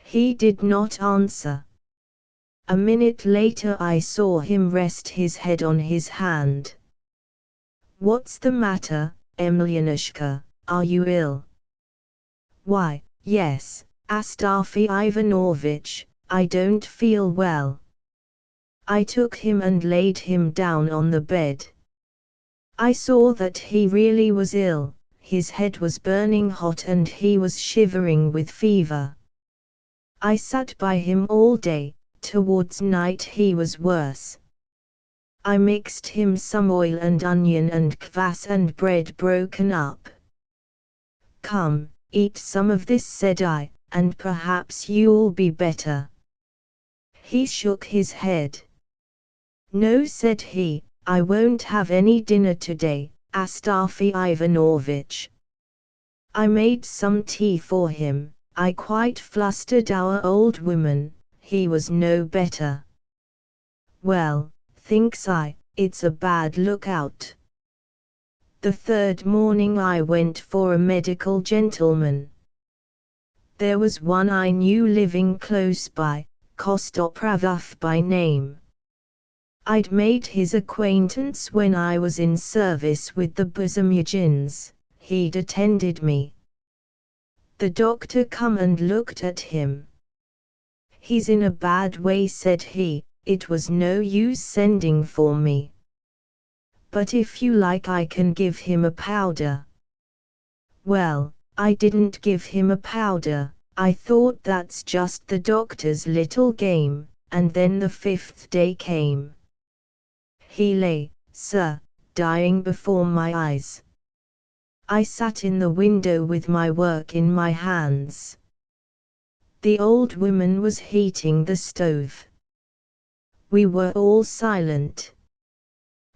He did not answer. A minute later I saw him rest his head on his hand. What's the matter, Emelianushka, are you ill? Why, yes, Astafy Ivanovich, I don't feel well. I took him and laid him down on the bed. I saw that he really was ill, his head was burning hot and he was shivering with fever. I sat by him all day. Towards night he was worse. I mixed him some oil and onion and kvass and bread broken up. Come, eat some of this, said I, and perhaps you'll be better. He shook his head. No, said he, I won't have any dinner today, Astafy Ivanovich. I made some tea for him, I quite flustered our old woman. He was no better. Well, thinks I, it's a bad lookout. The third morning I went for a medical gentleman. There was one I knew living close by, Kostopravov by name. I'd made his acquaintance when I was in service with the Buzumyagins, he'd attended me. The doctor come and looked at him. He's in a bad way, said he, it was no use sending for me. But if you like I can give him a powder. Well, I didn't give him a powder, I thought that's just the doctor's little game, and then the fifth day came. He lay, sir, dying before my eyes. I sat in the window with my work in my hands. The old woman was heating the stove. We were all silent.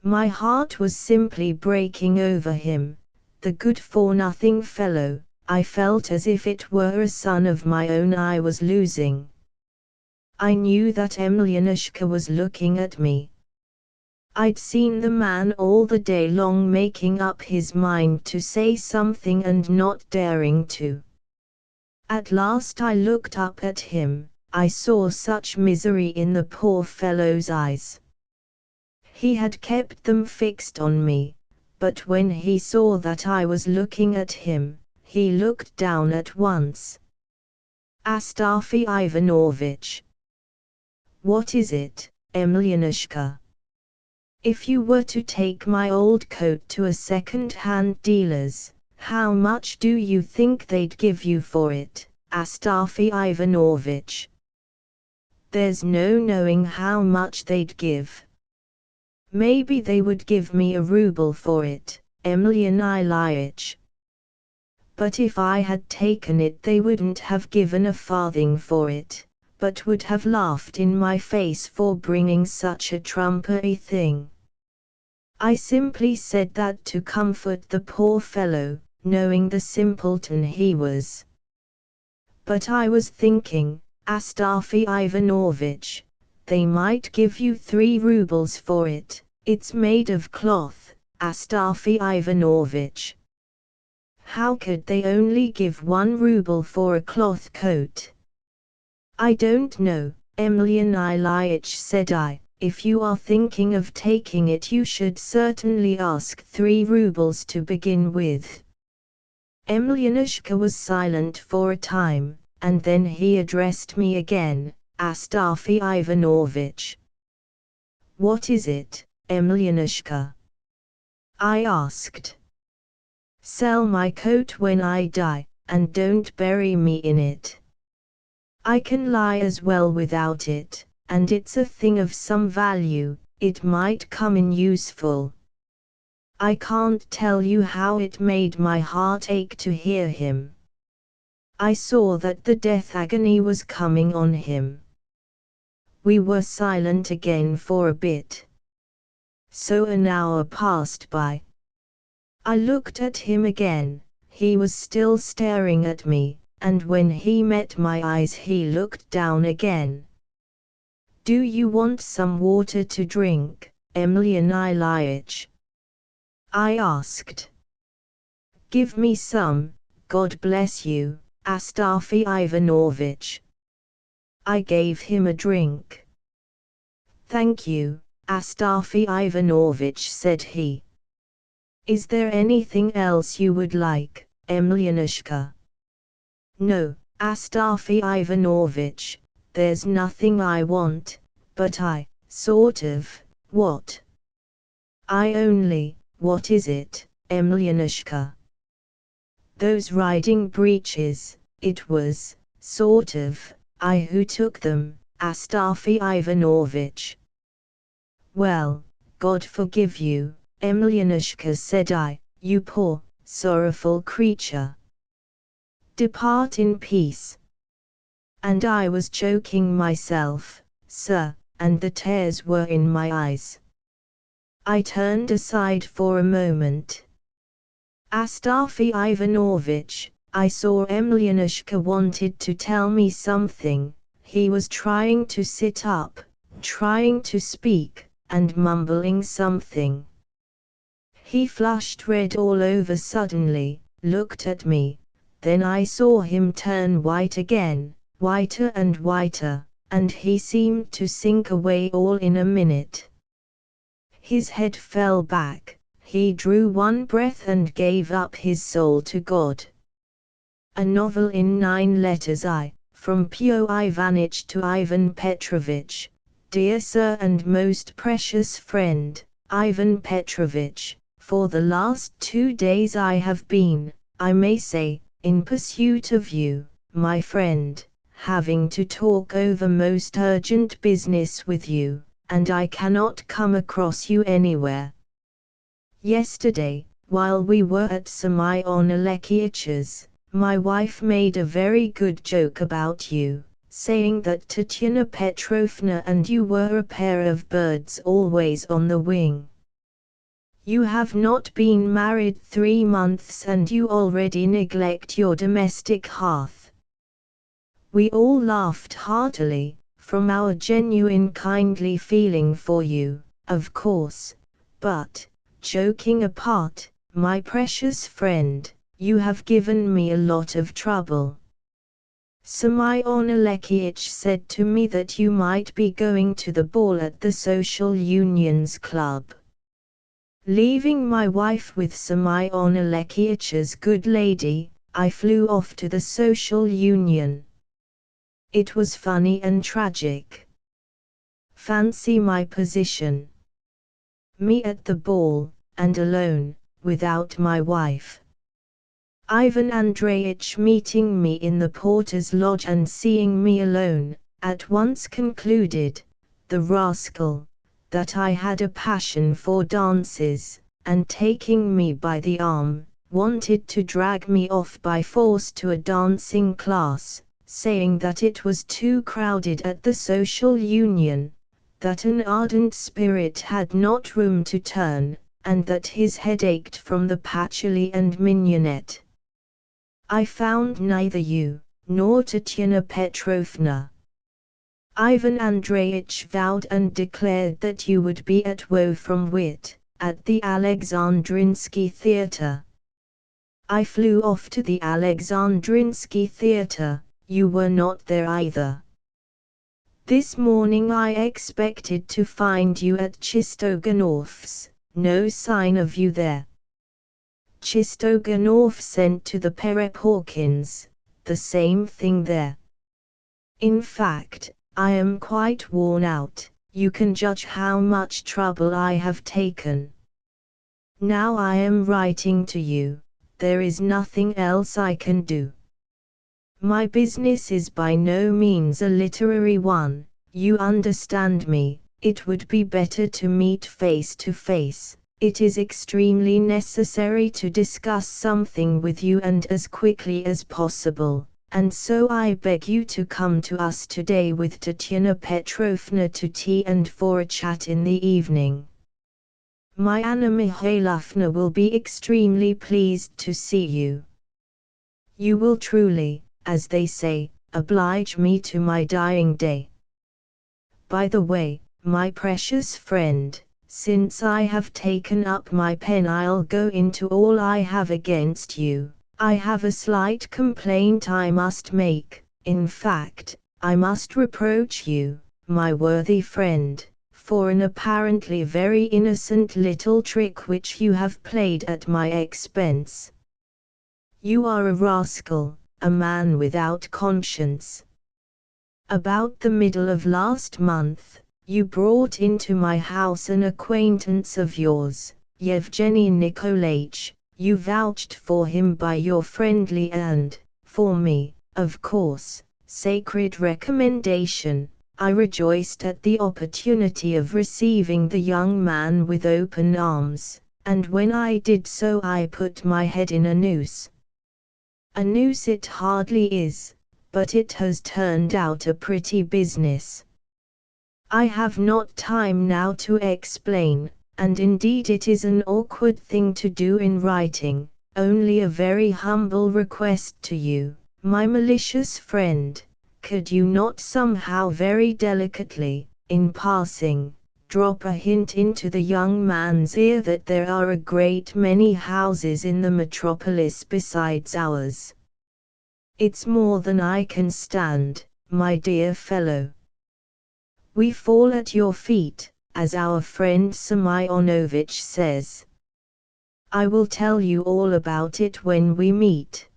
My heart was simply breaking over him, the good-for-nothing fellow. I felt as if it were a son of my own I was losing. I knew that Emelianushka was looking at me. I'd seen the man all the day long making up his mind to say something and not daring to. At last I looked up at him, I saw such misery in the poor fellow's eyes. He had kept them fixed on me, but when he saw that I was looking at him, he looked down at once. Astafy Ivanovich. What is it, Emelianushka? If you were to take my old coat to a second-hand dealer's, how much do you think they'd give you for it, Astafy Ivanovich? There's no knowing how much they'd give. Maybe they would give me a ruble for it, Emelian Ilyich. But if I had taken it they wouldn't have given a farthing for it, but would have laughed in my face for bringing such a trumpery thing. I simply said that to comfort the poor fellow, knowing the simpleton he was. But I was thinking, Astafy Ivanovich, they might give you 3 rubles for it, it's made of cloth, Astafy Ivanovich. How could they only give 1 ruble for a cloth coat? I don't know, Emelian Ilyich, said I. If you are thinking of taking it you should certainly ask 3 rubles to begin with. Emelianushka was silent for a time, and then he addressed me again, Astafy Ivanovich. What is it, Emelianushka? I asked. Sell my coat when I die, and don't bury me in it. I can lie as well without it, and it's a thing of some value, it might come in useful. I can't tell you how it made my heart ache to hear him. I saw that the death agony was coming on him. We were silent again for a bit. So an hour passed by. I looked at him again, he was still staring at me, and when he met my eyes he looked down again. Do you want some water to drink, Emelian Ilyich? I asked. Give me some, God bless you, Astafy Ivanovich. I gave him a drink. Thank you, Astafy Ivanovich, said he. Is there anything else you would like, Emelianushka? No, Astafy Ivanovich, there's nothing I want, but what? What is it, Emelianushka? Those riding breeches, it was, I who took them, Astafy Ivanovich. Well, God forgive you, Emelianushka, said I, you poor, sorrowful creature. Depart in peace. And I was choking myself, sir, and the tears were in my eyes. I turned aside for a moment. Astafy Ivanovich, I saw Emelianushka wanted to tell me something, he was trying to sit up, trying to speak, and mumbling something. He flushed red all over suddenly, looked at me, then I saw him turn white again, whiter and whiter, and he seemed to sink away all in a minute. His head fell back, he drew one breath and gave up his soul to God. A novel in 9 letters. From Pio Ivanich to Ivan Petrovich, dear sir and most precious friend, Ivan Petrovich, for the last 2 days I have been, I may say, in pursuit of you, my friend, having to talk over most urgent business with you, and I cannot come across you anywhere. Yesterday, while we were at Semyon Alekheich's, my wife made a very good joke about you, saying that Tatiana Petrovna and you were a pair of birds always on the wing. You have not been married 3 months and you already neglect your domestic hearth. We all laughed heartily, from our genuine kindly feeling for you, of course, but, joking apart, my precious friend, you have given me a lot of trouble. Semyon Alekheyich said to me that you might be going to the ball at the Social Union's club. Leaving my wife with Semyon Alekheich's good lady, I flew off to the Social Union. It was funny and tragic. Fancy my position. Me at the ball, and alone, without my wife. Ivan Andreitch meeting me in the porter's lodge and seeing me alone, at once concluded, the rascal, that I had a passion for dances, and taking me by the arm, wanted to drag me off by force to a dancing class, saying that it was too crowded at the Social Union, that an ardent spirit had not room to turn, and that his head ached from the patchouli and mignonette. I found neither you, nor Tatiana Petrovna. Ivan Andreitch vowed and declared that you would be at Woe from Wit, at the Alexandrinsky Theatre. I flew off to the Alexandrinsky Theatre, you were not there either. This morning I expected to find you at Chistoganov's, no sign of you there. Chistoganov sent to the Pereporkins, the same thing there. In fact, I am quite worn out, you can judge how much trouble I have taken. Now I am writing to you, there is nothing else I can do. My business is by no means a literary one, you understand me, it would be better to meet face to face. It is extremely necessary to discuss something with you and as quickly as possible, and so I beg you to come to us today with Tatiana Petrovna to tea and for a chat in the evening. My Anna Mikhailovna will be extremely pleased to see you. You will truly, as they say, oblige me to my dying day. By the way, my precious friend, since I have taken up my pen I'll go into all I have against you. I have a slight complaint I must make, in fact, I must reproach you, my worthy friend, for an apparently very innocent little trick which you have played at my expense. You are a rascal, a man without conscience. About the middle of last month, you brought into my house an acquaintance of yours, Yevgeny Nikolaich. You vouched for him by your friendly and, for me, of course, sacred recommendation. I rejoiced at the opportunity of receiving the young man with open arms, and when I did so I put my head in a noose. A noose it hardly is, but it has turned out a pretty business. I have not time now to explain, and indeed it is an awkward thing to do in writing, only a very humble request to you, my malicious friend, could you not somehow very delicately, in passing, drop a hint into the young man's ear that there are a great many houses in the metropolis besides ours? It's more than I can stand, my dear fellow. We fall at your feet, as our friend Semyonovich says. I will tell you all about it when we meet.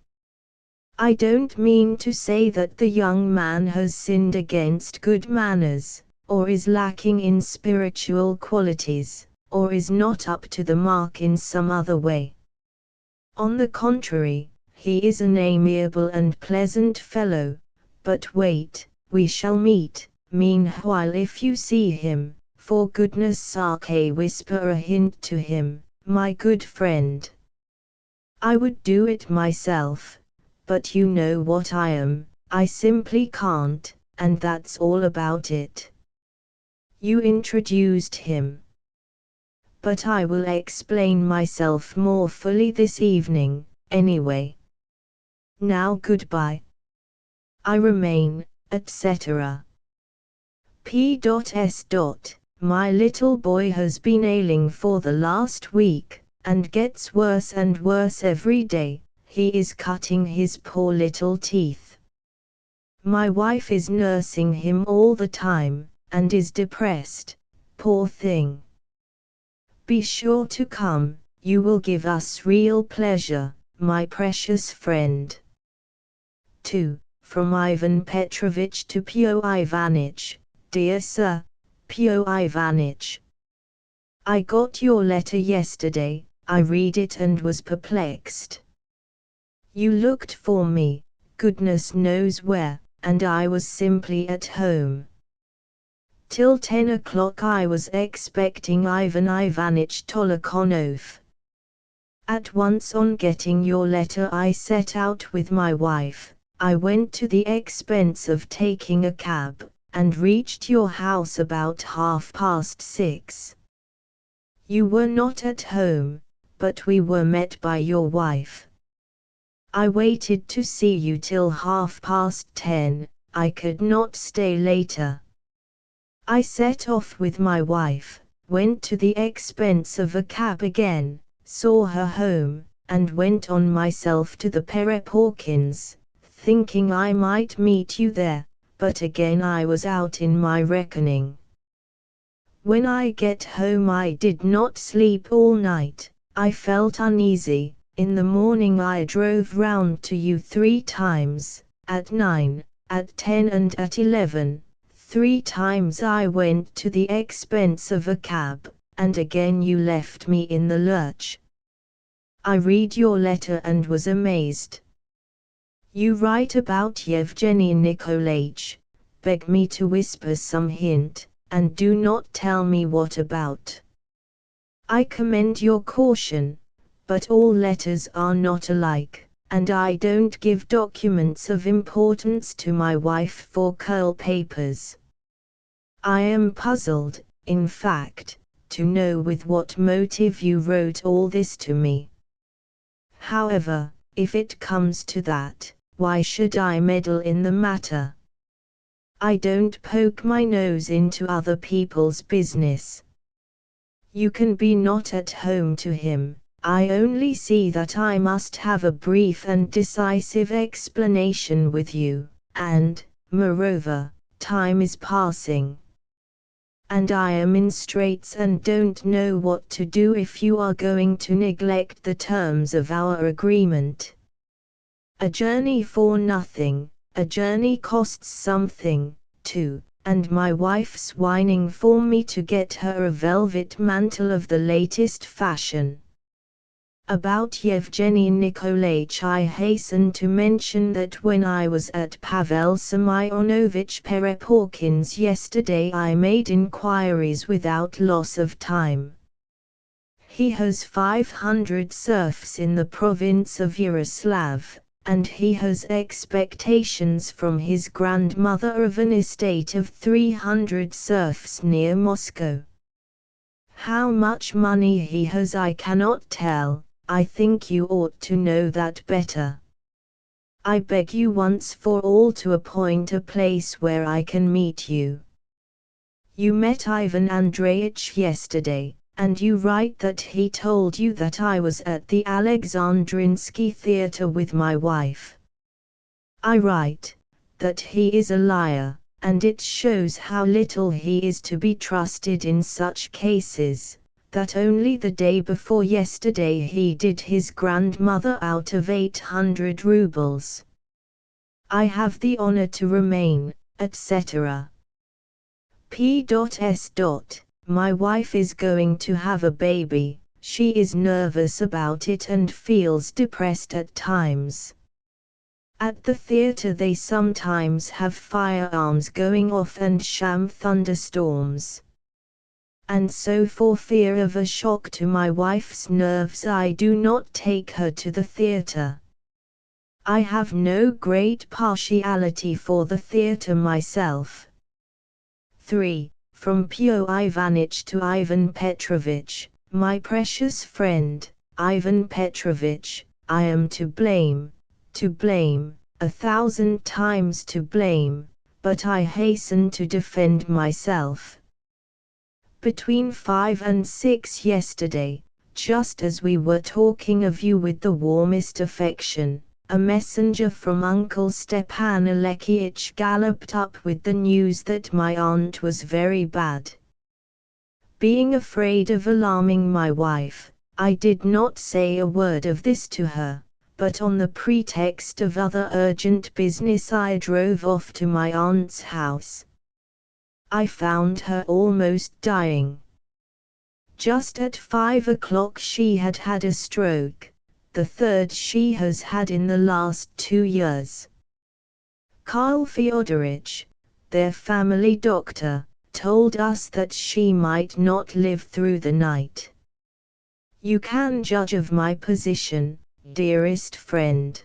I don't mean to say that the young man has sinned against good manners, or is lacking in spiritual qualities, or is not up to the mark in some other way. On the contrary, he is an amiable and pleasant fellow, but wait, we shall meet. Meanwhile if you see him, for goodness sake whisper a hint to him, my good friend. I would do it myself, but you know what I am, I simply can't, and that's all about it. You introduced him. But I will explain myself more fully this evening, anyway. Now goodbye. I remain, etc. P.S. My little boy has been ailing for the last week, and gets worse and worse every day. He is cutting his poor little teeth. My wife is nursing him all the time, and is depressed, poor thing. Be sure to come, you will give us real pleasure, my precious friend. 2. From Ivan Petrovich to Pio Ivanitch. Dear Sir, Pio Ivanitch. I got your letter yesterday, I read it and was perplexed. You looked for me, goodness knows where, and I was simply at home. Till 10 o'clock I was expecting Ivan Ivanitch Tolokonov. At once on getting your letter I set out with my wife. I went to the expense of taking a cab, and reached your house about 6:30. You were not at home, but we were met by your wife. I waited to see you till 10:30, I could not stay later. I set off with my wife, went to the expense of a cab again, saw her home, and went on myself to the Pereporkins, thinking I might meet you there, but again I was out in my reckoning. When I get home I did not sleep all night, I felt uneasy, In the morning I drove round to you 3 times, at 9, at 10 and at 11. 3 times I went to the expense of a cab, and again you left me in the lurch. I read your letter and was amazed. You write about Yevgeny Nikolaich, beg me to whisper some hint, and do not tell me what about. I commend your caution, but all letters are not alike, and I don't give documents of importance to my wife for curl papers. I am puzzled, in fact, to know with what motive you wrote all this to me. However, if it comes to that, why should I meddle in the matter? I don't poke my nose into other people's business. You can be not at home to him. I only see that I must have a brief and decisive explanation with you, and, moreover, time is passing. And I am in straits and don't know what to do if you are going to neglect the terms of our agreement. A journey for nothing, a journey costs something, too, and my wife's whining for me to get her a velvet mantle of the latest fashion. About Yevgeny Nikolaich I hasten to mention that when I was at Pavel Semyonovich Pereporkin's yesterday I made inquiries without loss of time. He has 500 serfs in the province of Yaroslav, and he has expectations from his grandmother of an estate of 300 serfs near Moscow. How much money he has I cannot tell. I think you ought to know that better. I beg you once for all to appoint a place where I can meet you. You met Ivan Andreitch yesterday, and you write that he told you that I was at the Alexandrinsky Theatre with my wife. I write that he is a liar, and it shows how little he is to be trusted in such cases. That only the day before yesterday he did his grandmother out of 800 rubles. I have the honor to remain, etc. P.S. My wife is going to have a baby. She is nervous about it and feels depressed at times. At the theater they sometimes have firearms going off and sham thunderstorms. And so for fear of a shock to my wife's nerves I do not take her to the theatre. I have no great partiality for the theatre myself. 3. From Pyo Ivanitch to Ivan Petrovitch, my precious friend, Ivan Petrovitch, I am to blame, 1,000 times to blame, but I hasten to defend myself. Between 5 and 6 yesterday, just as we were talking of you with the warmest affection, a messenger from Uncle Stepan Alekyich galloped up with the news that my aunt was very bad. Being afraid of alarming my wife, I did not say a word of this to her, but on the pretext of other urgent business I drove off to my aunt's house. I found her almost dying. Just at 5 o'clock she had had a stroke, the third she has had in the last 2 years. Karl Fyodorovich, their family doctor, told us that she might not live through the night. You can judge of my position, dearest friend.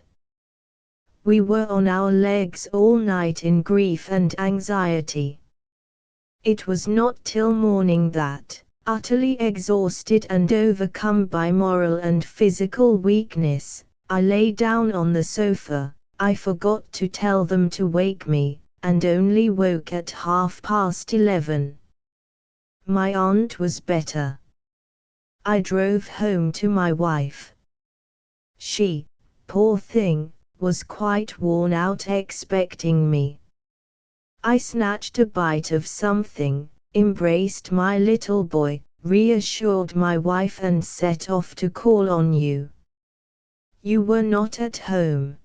We were on our legs all night in grief and anxiety. It was not till morning that, utterly exhausted and overcome by moral and physical weakness, I lay down on the sofa. I forgot to tell them to wake me, and only woke at 11:30. My aunt was better. I drove home to my wife. She, poor thing, was quite worn out expecting me. I snatched a bite of something, embraced my little boy, reassured my wife and set off to call on you. You were not at home.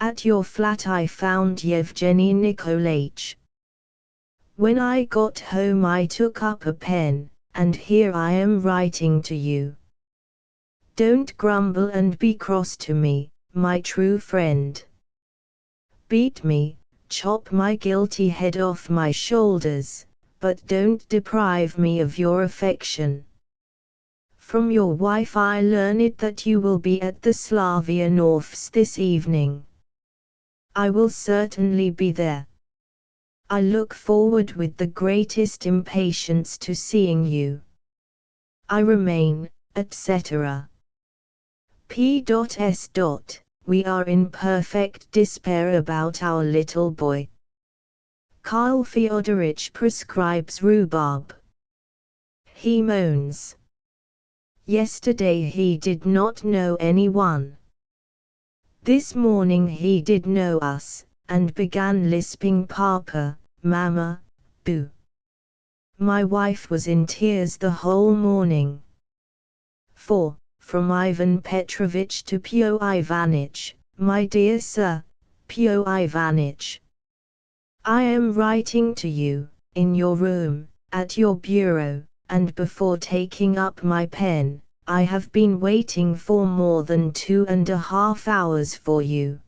At your flat I found Yevgeny Nikolaich. When I got home I took up a pen, and here I am writing to you. Don't grumble and be cross to me, my true friend. Beat me, chop my guilty head off my shoulders, but don't deprive me of your affection. From your wife I learned that you will be at the Slavyanovs this evening. I will certainly be there. I look forward with the greatest impatience to seeing you. I remain, etc. P.S. We are in perfect despair about our little boy. Kyle Fyodorich prescribes rhubarb. He moans. Yesterday he did not know anyone. This morning he did know us, and began lisping Papa, Mama, Boo. My wife was in tears the whole morning. 4. From Ivan Petrovich to Pio Ivanitch, my dear sir, Pio Ivanitch. I am writing to you, in your room, at your bureau, and before taking up my pen, I have been waiting for more than 2.5 hours for you.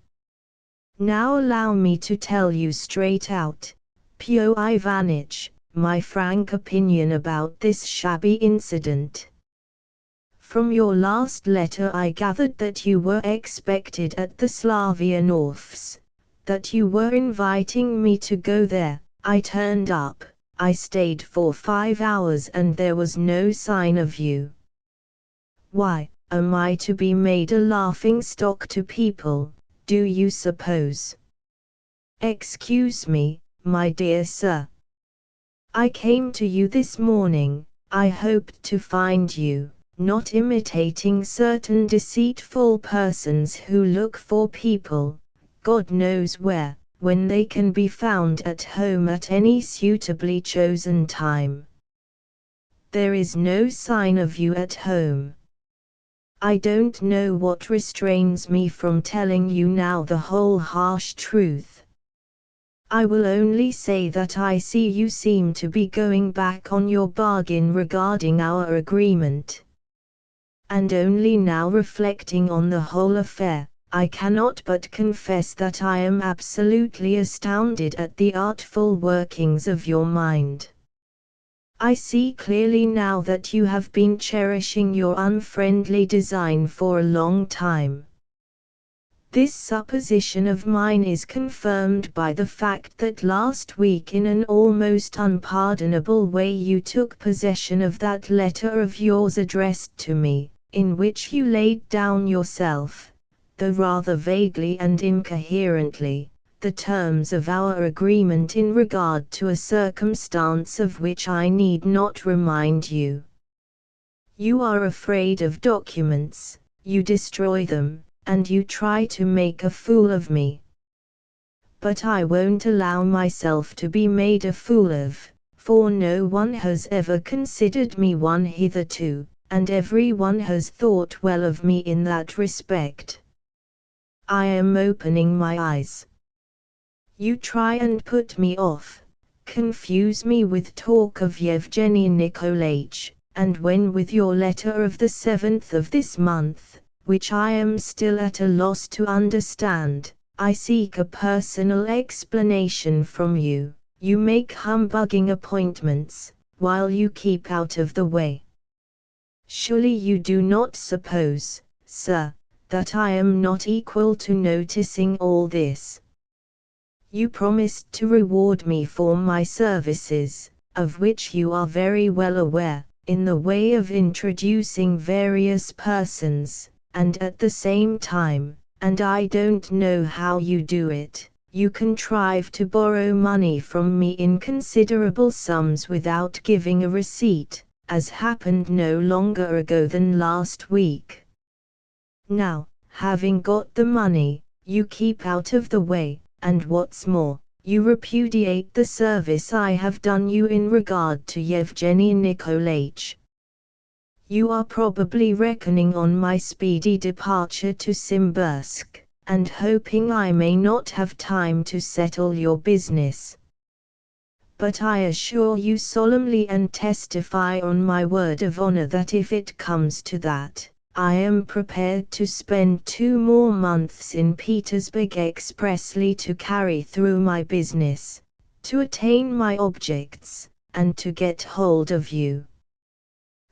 Now allow me to tell you straight out, Pio Ivanitch, my frank opinion about this shabby incident. From your last letter I gathered that you were expected at the Slavyanovs, that you were inviting me to go there. I turned up, I stayed for 5 hours and there was no sign of you. Why, am I to be made a laughing-stock to people, do you suppose? Excuse me, my dear sir. I came to you this morning, I hoped to find you, not imitating certain deceitful persons who look for people, God knows where, when they can be found at home at any suitably chosen time. There is no sign of you at home. I don't know what restrains me from telling you now the whole harsh truth. I will only say that I see you seem to be going back on your bargain regarding our agreement. And only now reflecting on the whole affair, I cannot but confess that I am absolutely astounded at the artful workings of your mind. I see clearly now that you have been cherishing your unfriendly design for a long time. This supposition of mine is confirmed by the fact that last week in an almost unpardonable way you took possession of that letter of yours addressed to me, in which you laid down yourself, though rather vaguely and incoherently, the terms of our agreement in regard to a circumstance of which I need not remind you. You are afraid of documents, you destroy them, and you try to make a fool of me. But I won't allow myself to be made a fool of, for no one has ever considered me one hitherto, and every one has thought well of me in that respect. I am opening my eyes. You try and put me off, confuse me with talk of Yevgeny Nikolaich, and when with your letter of the 7th of this month, which I am still at a loss to understand, I seek a personal explanation from you, you make humbugging appointments, while you keep out of the way. Surely you do not suppose, sir, that I am not equal to noticing all this. You promised to reward me for my services, of which you are very well aware, in the way of introducing various persons, and at the same time, and I don't know how you do it, you contrive to borrow money from me in considerable sums without giving a receipt, as happened no longer ago than last week. Now, having got the money, you keep out of the way, and what's more, you repudiate the service I have done you in regard to Yevgeny Nikolaich. You are probably reckoning on my speedy departure to Simbirsk, and hoping I may not have time to settle your business. But I assure you solemnly and testify on my word of honor that if it comes to that, I am prepared to spend 2 more months in Petersburg expressly to carry through my business, to attain my objects, and to get hold of you.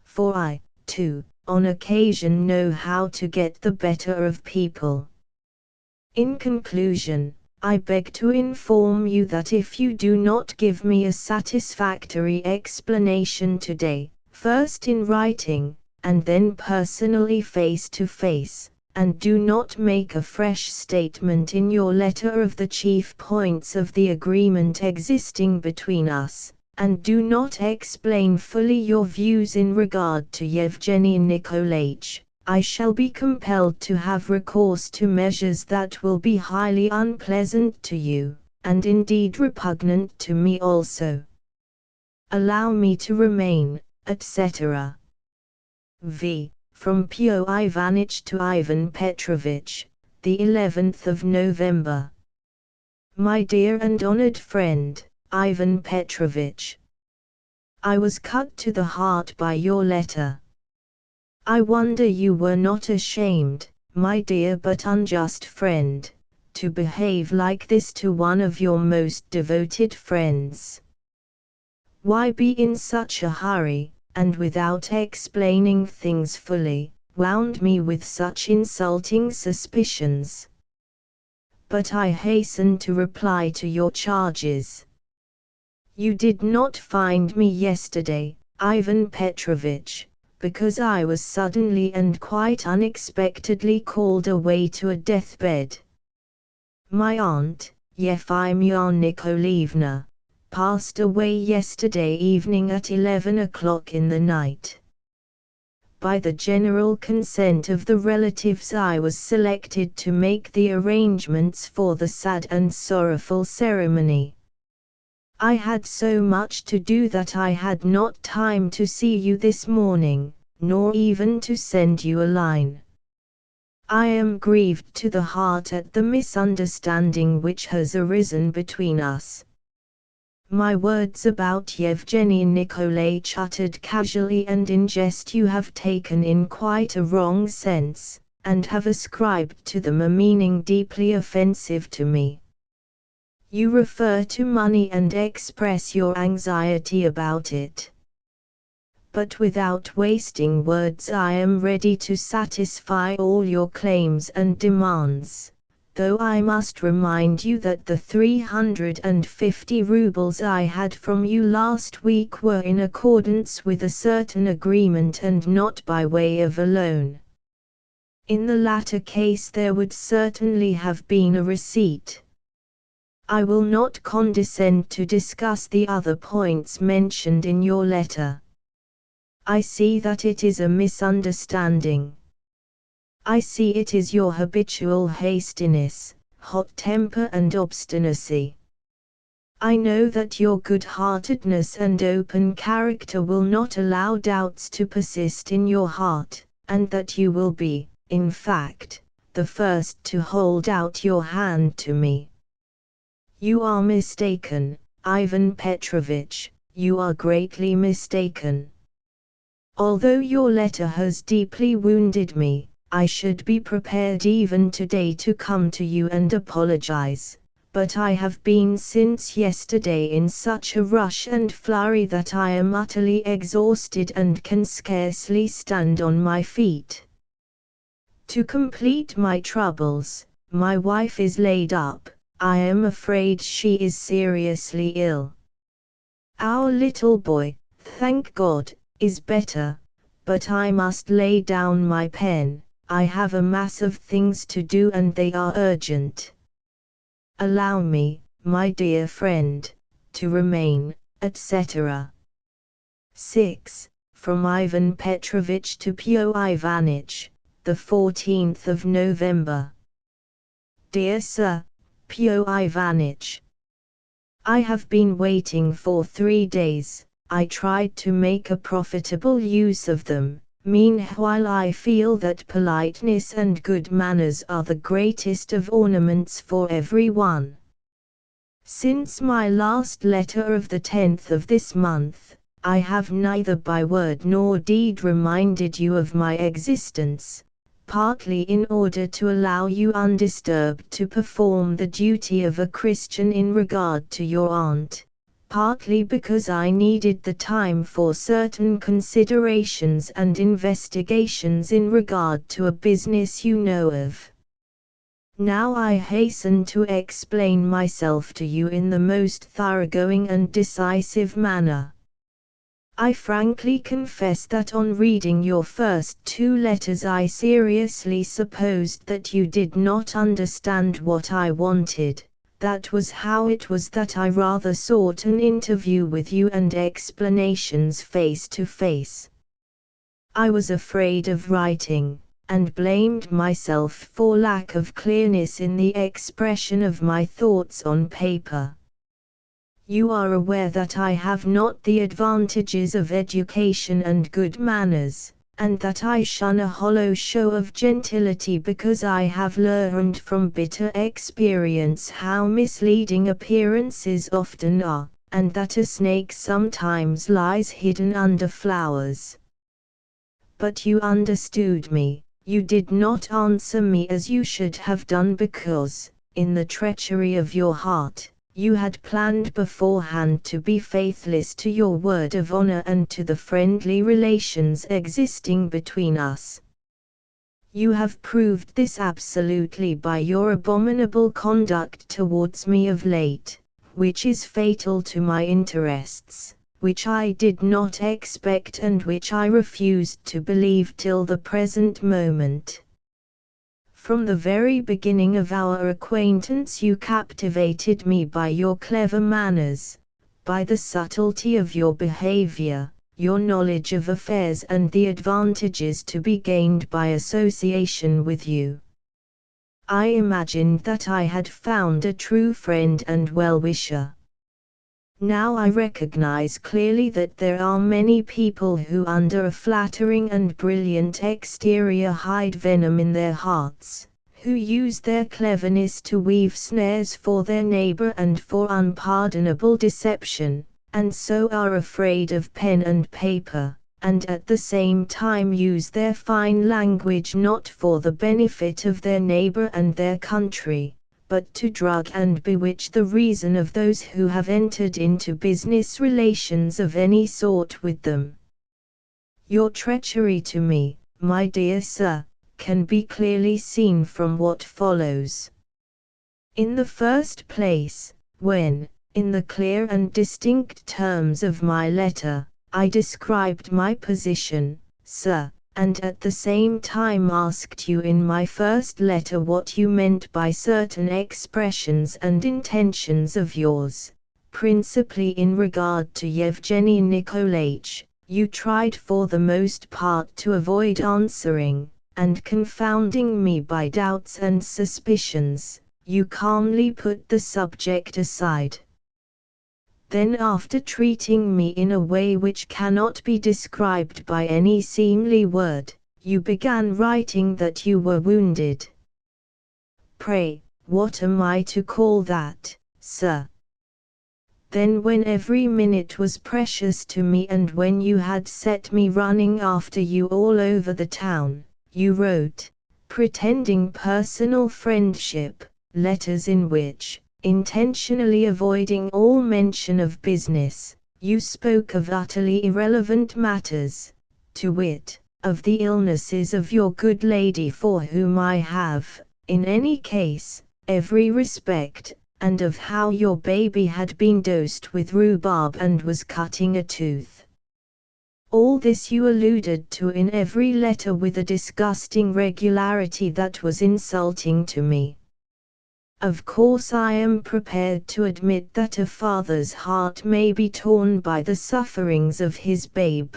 For I, too, on occasion know how to get the better of people. In conclusion, I beg to inform you that if you do not give me a satisfactory explanation today, first in writing, and then personally face to face, and do not make a fresh statement in your letter of the chief points of the agreement existing between us, and do not explain fully your views in regard to Yevgeny Nikolaich, I shall be compelled to have recourse to measures that will be highly unpleasant to you, and indeed repugnant to me also. Allow me to remain, etc. V. From Pio Ivanitch to Ivan Petrovitch, the 11th of November. My dear and honored friend, Ivan Petrovitch, I was cut to the heart by your letter. I wonder you were not ashamed, my dear but unjust friend, to behave like this to one of your most devoted friends. Why be in such a hurry, and without explaining things fully, wound me with such insulting suspicions? But I hasten to reply to your charges. You did not find me yesterday, Ivan Petrovitch, because I was suddenly and quite unexpectedly called away to a deathbed. My aunt, Yefimya Nikolaevna, passed away yesterday evening at 11 o'clock in the night. By the general consent of the relatives I was selected to make the arrangements for the sad and sorrowful ceremony. I had so much to do that I had not time to see you this morning, nor even to send you a line. I am grieved to the heart at the misunderstanding which has arisen between us. My words about Yevgeny Nikolaich uttered casually and in jest you have taken in quite a wrong sense, and have ascribed to them a meaning deeply offensive to me. You refer to money and express your anxiety about it. But without wasting words I am ready to satisfy all your claims and demands, though I must remind you that the 350 rubles I had from you last week were in accordance with a certain agreement and not by way of a loan. In the latter case there would certainly have been a receipt. I will not condescend to discuss the other points mentioned in your letter. I see that it is a misunderstanding. I see it is your habitual hastiness, hot temper and obstinacy. I know that your good-heartedness and open character will not allow doubts to persist in your heart, and that you will be, in fact, the first to hold out your hand to me. You are mistaken, Ivan Petrovitch, you are greatly mistaken. Although your letter has deeply wounded me, I should be prepared even today to come to you and apologize, but I have been since yesterday in such a rush and flurry that I am utterly exhausted and can scarcely stand on my feet. To complete my troubles, my wife is laid up. I am afraid she is seriously ill. Our little boy, thank God, is better, but I must lay down my pen. I have a mass of things to do and they are urgent. Allow me, my dear friend, to remain, etc. 6. From Ivan Petrovitch to Pio Ivanitch, the 14th of November. Dear Sir, Pio Ivanitch, I have been waiting for 3 days. I tried to make a profitable use of them, Meanwhile I feel that politeness and good manners are the greatest of ornaments for everyone. Since my last letter of the 10th of this month, I have neither by word nor deed reminded you of my existence, partly in order to allow you undisturbed to perform the duty of a Christian in regard to your aunt, partly because I needed the time for certain considerations and investigations in regard to a business you know of. Now I hasten to explain myself to you in the most thoroughgoing and decisive manner. I frankly confess that on reading your first 2 letters I seriously supposed that you did not understand what I wanted. That was how it was that I rather sought an interview with you and explanations face to face. I was afraid of writing, and blamed myself for lack of clearness in the expression of my thoughts on paper. You are aware that I have not the advantages of education and good manners, and that I shun a hollow show of gentility because I have learned from bitter experience how misleading appearances often are, and that a snake sometimes lies hidden under flowers. But you understood me. You did not answer me as you should have done because, in the treachery of your heart, you had planned beforehand to be faithless to your word of honor and to the friendly relations existing between us. You have proved this absolutely by your abominable conduct towards me of late, which is fatal to my interests, which I did not expect and which I refused to believe till the present moment. From the very beginning of our acquaintance you captivated me by your clever manners, by the subtlety of your behavior, your knowledge of affairs and the advantages to be gained by association with you. I imagined that I had found a true friend and well-wisher. Now I recognize clearly that there are many people who under a flattering and brilliant exterior hide venom in their hearts, who use their cleverness to weave snares for their neighbor and for unpardonable deception, and so are afraid of pen and paper, and at the same time use their fine language not for the benefit of their neighbor and their country, but to drug and bewitch the reason of those who have entered into business relations of any sort with them. Your treachery to me, my dear sir, can be clearly seen from what follows. In the first place, when, in the clear and distinct terms of my letter, I described my position, sir, and at the same time asked you in my first letter what you meant by certain expressions and intentions of yours, principally in regard to Yevgeny Nikolaich, you tried for the most part to avoid answering, and confounding me by doubts and suspicions, you calmly put the subject aside. Then after treating me in a way which cannot be described by any seemly word, you began writing that you were wounded. Pray, what am I to call that, sir? Then when every minute was precious to me and when you had set me running after you all over the town, you wrote, pretending personal friendship, letters in which, intentionally avoiding all mention of business, you spoke of utterly irrelevant matters, to wit, of the illnesses of your good lady for whom I have, in any case, every respect, and of how your baby had been dosed with rhubarb and was cutting a tooth. All this you alluded to in every letter with a disgusting regularity that was insulting to me. Of course I am prepared to admit that a father's heart may be torn by the sufferings of his babe,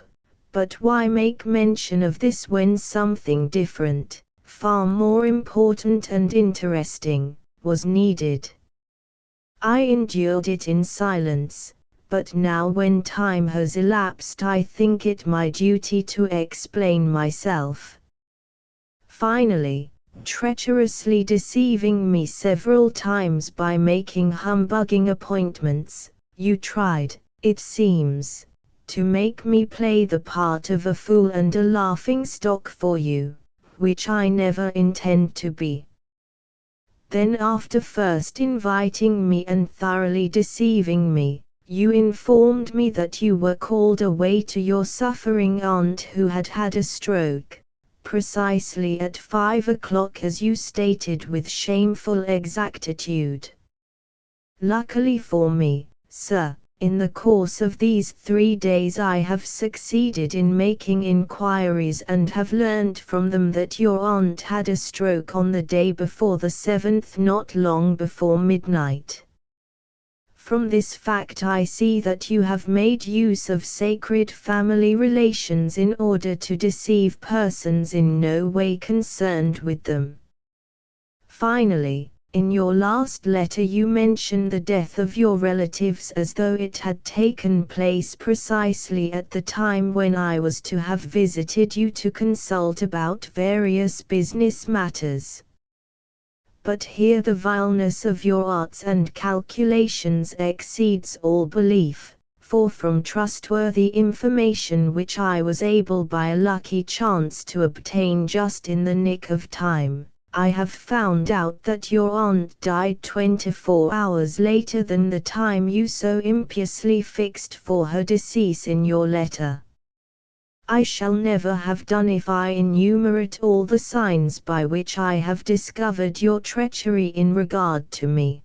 but why make mention of this when something different, far more important and interesting, was needed? I endured it in silence, but now when time has elapsed I think it my duty to explain myself. Finally, treacherously deceiving me several times by making humbugging appointments, you tried, it seems, to make me play the part of a fool and a laughing-stock for you, which I never intend to be. Then after first inviting me and thoroughly deceiving me, you informed me that you were called away to your suffering aunt who had had a stroke, precisely at 5 o'clock as you stated with shameful exactitude. Luckily for me, sir, in the course of these 3 days I have succeeded in making inquiries and have learned from them that your aunt had a stroke on the day before the 7th, not long before midnight. From this fact I see that you have made use of sacred family relations in order to deceive persons in no way concerned with them. Finally, in your last letter you mention the death of your relatives as though it had taken place precisely at the time when I was to have visited you to consult about various business matters. But here the vileness of your arts and calculations exceeds all belief, for from trustworthy information which I was able by a lucky chance to obtain just in the nick of time, I have found out that your aunt died 24 hours later than the time you so impiously fixed for her decease in your letter. I shall never have done if I enumerate all the signs by which I have discovered your treachery in regard to me.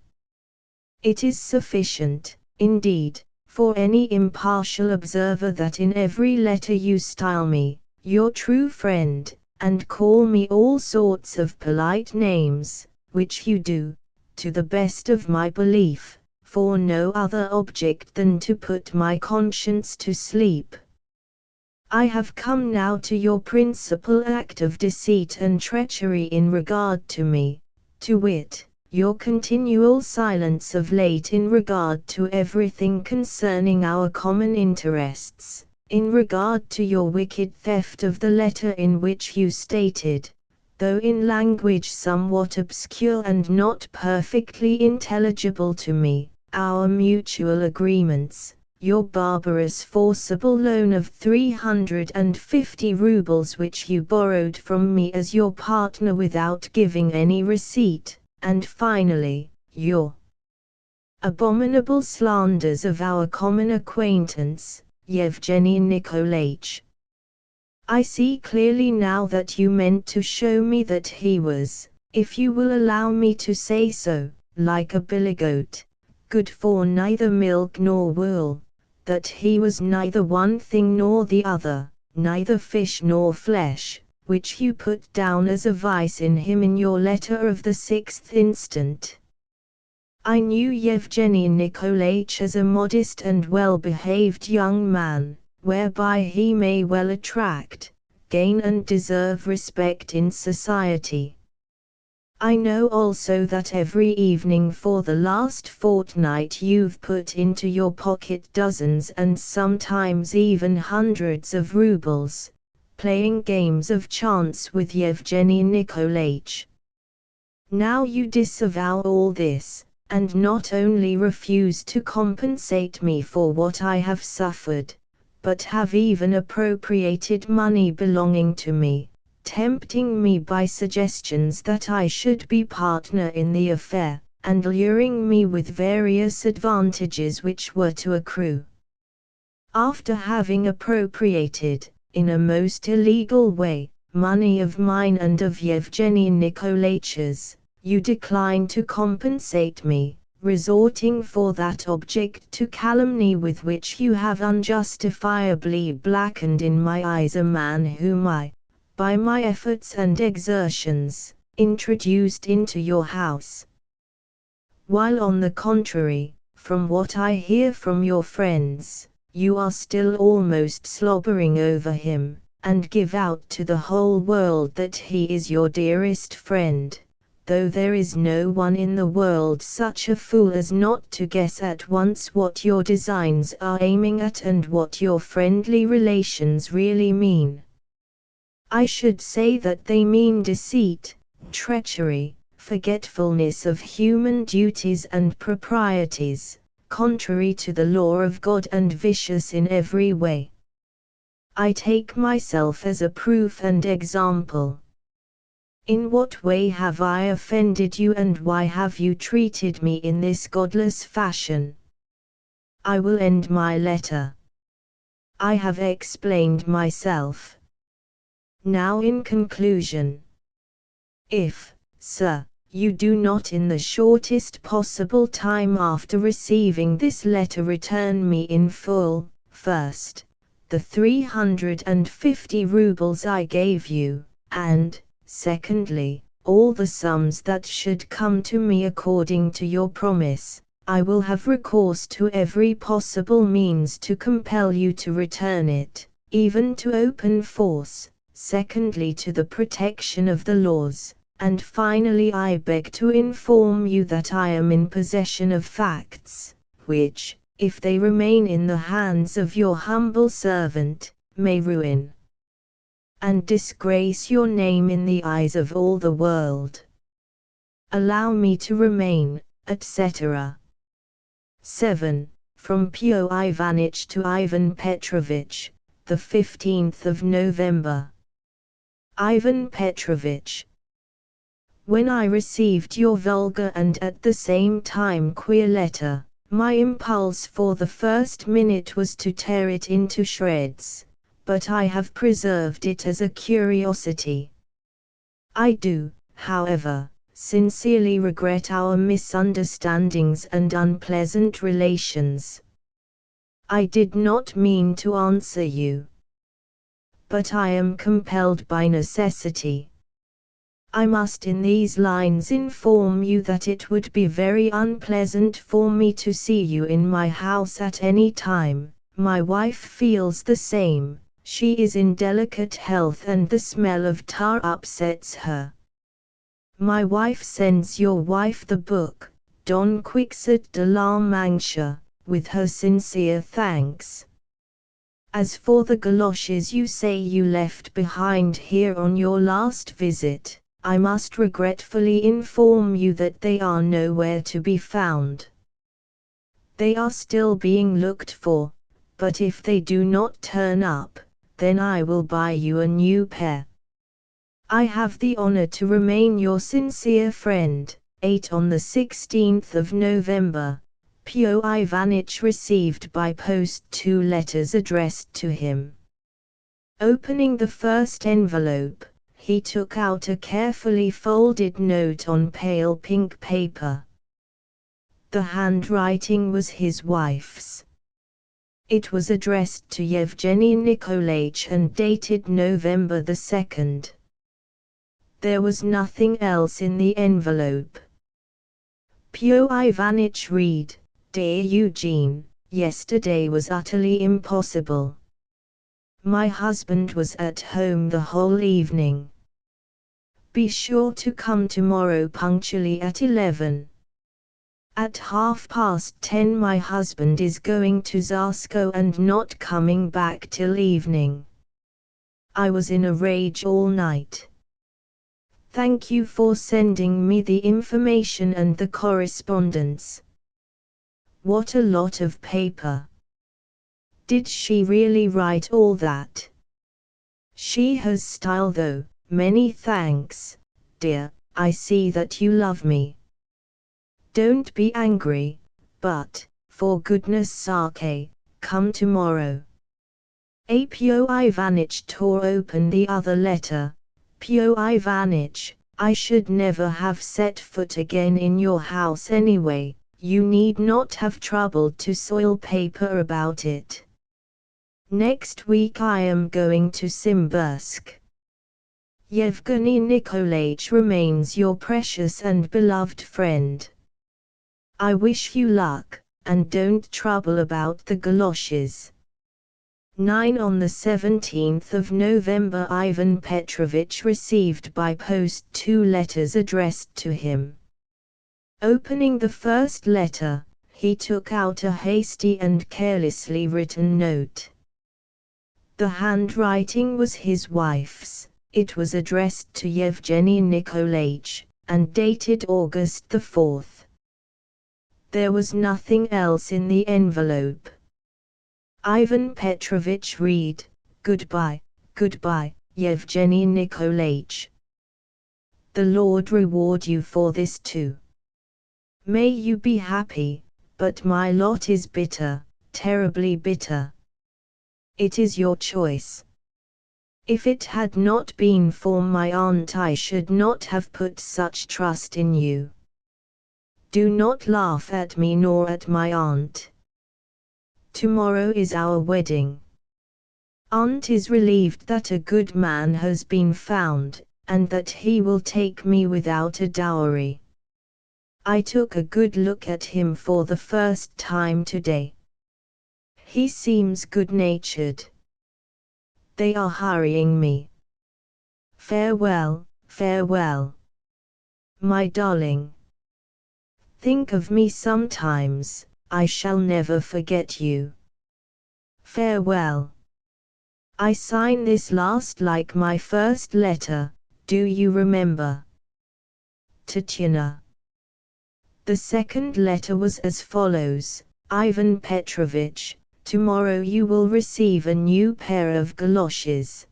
It is sufficient, indeed, for any impartial observer that in every letter you style me, your true friend, and call me all sorts of polite names, which you do, to the best of my belief, for no other object than to put my conscience to sleep. I have come now to your principal act of deceit and treachery in regard to me, to wit, your continual silence of late in regard to everything concerning our common interests, in regard to your wicked theft of the letter in which you stated, though in language somewhat obscure and not perfectly intelligible to me, our mutual agreements, your barbarous forcible loan of 350 rubles which you borrowed from me as your partner without giving any receipt, and finally, your abominable slanders of our common acquaintance, Yevgeny Nikolaich. I see clearly now that you meant to show me that he was, if you will allow me to say so, like a billy goat, good for neither milk nor wool, that he was neither one thing nor the other, neither fish nor flesh, which you put down as a vice in him in your letter of the 6th instant. I knew Yevgeny Nikolaich as a modest and well-behaved young man, whereby he may well attract, gain and deserve respect in society. I know also that every evening for the last fortnight you've put into your pocket dozens and sometimes even hundreds of rubles, playing games of chance with Yevgeny Nikolaich. Now you disavow all this, and not only refuse to compensate me for what I have suffered, but have even appropriated money belonging to me, tempting me by suggestions that I should be partner in the affair, and luring me with various advantages which were to accrue. After having appropriated, in a most illegal way, money of mine and of Yevgeny Nikolaich's, you decline to compensate me, resorting for that object to calumny with which you have unjustifiably blackened in my eyes a man whom I, by my efforts and exertions, introduced into your house. While on the contrary, from what I hear from your friends, you are still almost slobbering over him, and give out to the whole world that he is your dearest friend, though there is no one in the world such a fool as not to guess at once what your designs are aiming at and what your friendly relations really mean. I should say that they mean deceit, treachery, forgetfulness of human duties and proprieties, contrary to the law of God and vicious in every way. I take myself as a proof and example. In what way have I offended you, and why have you treated me in this godless fashion? I will end my letter. I have explained myself. Now in conclusion. If, sir, you do not in the shortest possible time after receiving this letter return me in full, first, the 350 rubles I gave you, and, secondly, all the sums that should come to me according to your promise, I will have recourse to every possible means to compel you to return it, even to open force, secondly to the protection of the laws, and finally I beg to inform you that I am in possession of facts, which, if they remain in the hands of your humble servant, may ruin and disgrace your name in the eyes of all the world. Allow me to remain, etc. 7. From Pyo Ivanitch to Ivan Petrovich, the 15th of November. Ivan Petrovich. When I received your vulgar and at the same time queer letter, my impulse for the first minute was to tear it into shreds, but I have preserved it as a curiosity. I do, however, sincerely regret our misunderstandings and unpleasant relations. I did not mean to answer you, but I am compelled by necessity. I must in these lines inform you that it would be very unpleasant for me to see you in my house at any time. My wife feels the same. She is in delicate health and the smell of tar upsets her. My wife sends your wife the book, Don Quixote de la Mancha, with her sincere thanks. As for the galoshes you say you left behind here on your last visit, I must regretfully inform you that they are nowhere to be found. They are still being looked for, but if they do not turn up, then I will buy you a new pair. I have the honor to remain your sincere friend. 8. On the 16th of November, Pyo Ivanitch received by post 2 letters addressed to him. Opening the first envelope, he took out a carefully folded note on pale pink paper. The handwriting was his wife's. It was addressed to Yevgeny Nikolaich and dated November 2nd. There was nothing else in the envelope. Pyo Ivanitch read, Dear Eugene, yesterday was utterly impossible. My husband was at home the whole evening. Be sure to come tomorrow punctually at 11. At 10:30 my husband is going to Zarsko and not coming back till evening. I was in a rage all night. Thank you for sending me the information and the correspondence. What a lot of paper. Did she really write all that? She has style though. Many thanks, dear. I see that you love me. Don't be angry, but, for goodness sake, come tomorrow. Pyo Ivanitch tore open the other letter. Pyo Ivanitch, I should never have set foot again in your house anyway. You need not have troubled to soil paper about it. Next week I am going to Simbirsk. Yevgeny Nikolaich remains your precious and beloved friend. I wish you luck, and don't trouble about the galoshes. 9 On the 17th of November, Ivan Petrovich received by post 2 letters addressed to him. Opening the first letter, he took out a hasty and carelessly written note. The handwriting was his wife's. It was addressed to Yevgeny Nikolaich, and dated August the 4th. There was nothing else in the envelope. Ivan Petrovich read, "Goodbye, goodbye, Yevgeny Nikolaich. The Lord reward you for this too. May you be happy, but my lot is bitter, terribly bitter. It is your choice. If it had not been for my aunt, I should not have put such trust in you. Do not laugh at me nor at my aunt. Tomorrow is our wedding. Aunt is relieved that a good man has been found, and that he will take me without a dowry. I took a good look at him for the first time today. He seems good-natured. They are hurrying me. Farewell, farewell. My darling. Think of me sometimes, I shall never forget you. Farewell. I sign this last like my first letter, do you remember? Tatiana." The second letter was as follows: "Ivan Petrovich, tomorrow you will receive a new pair of galoshes.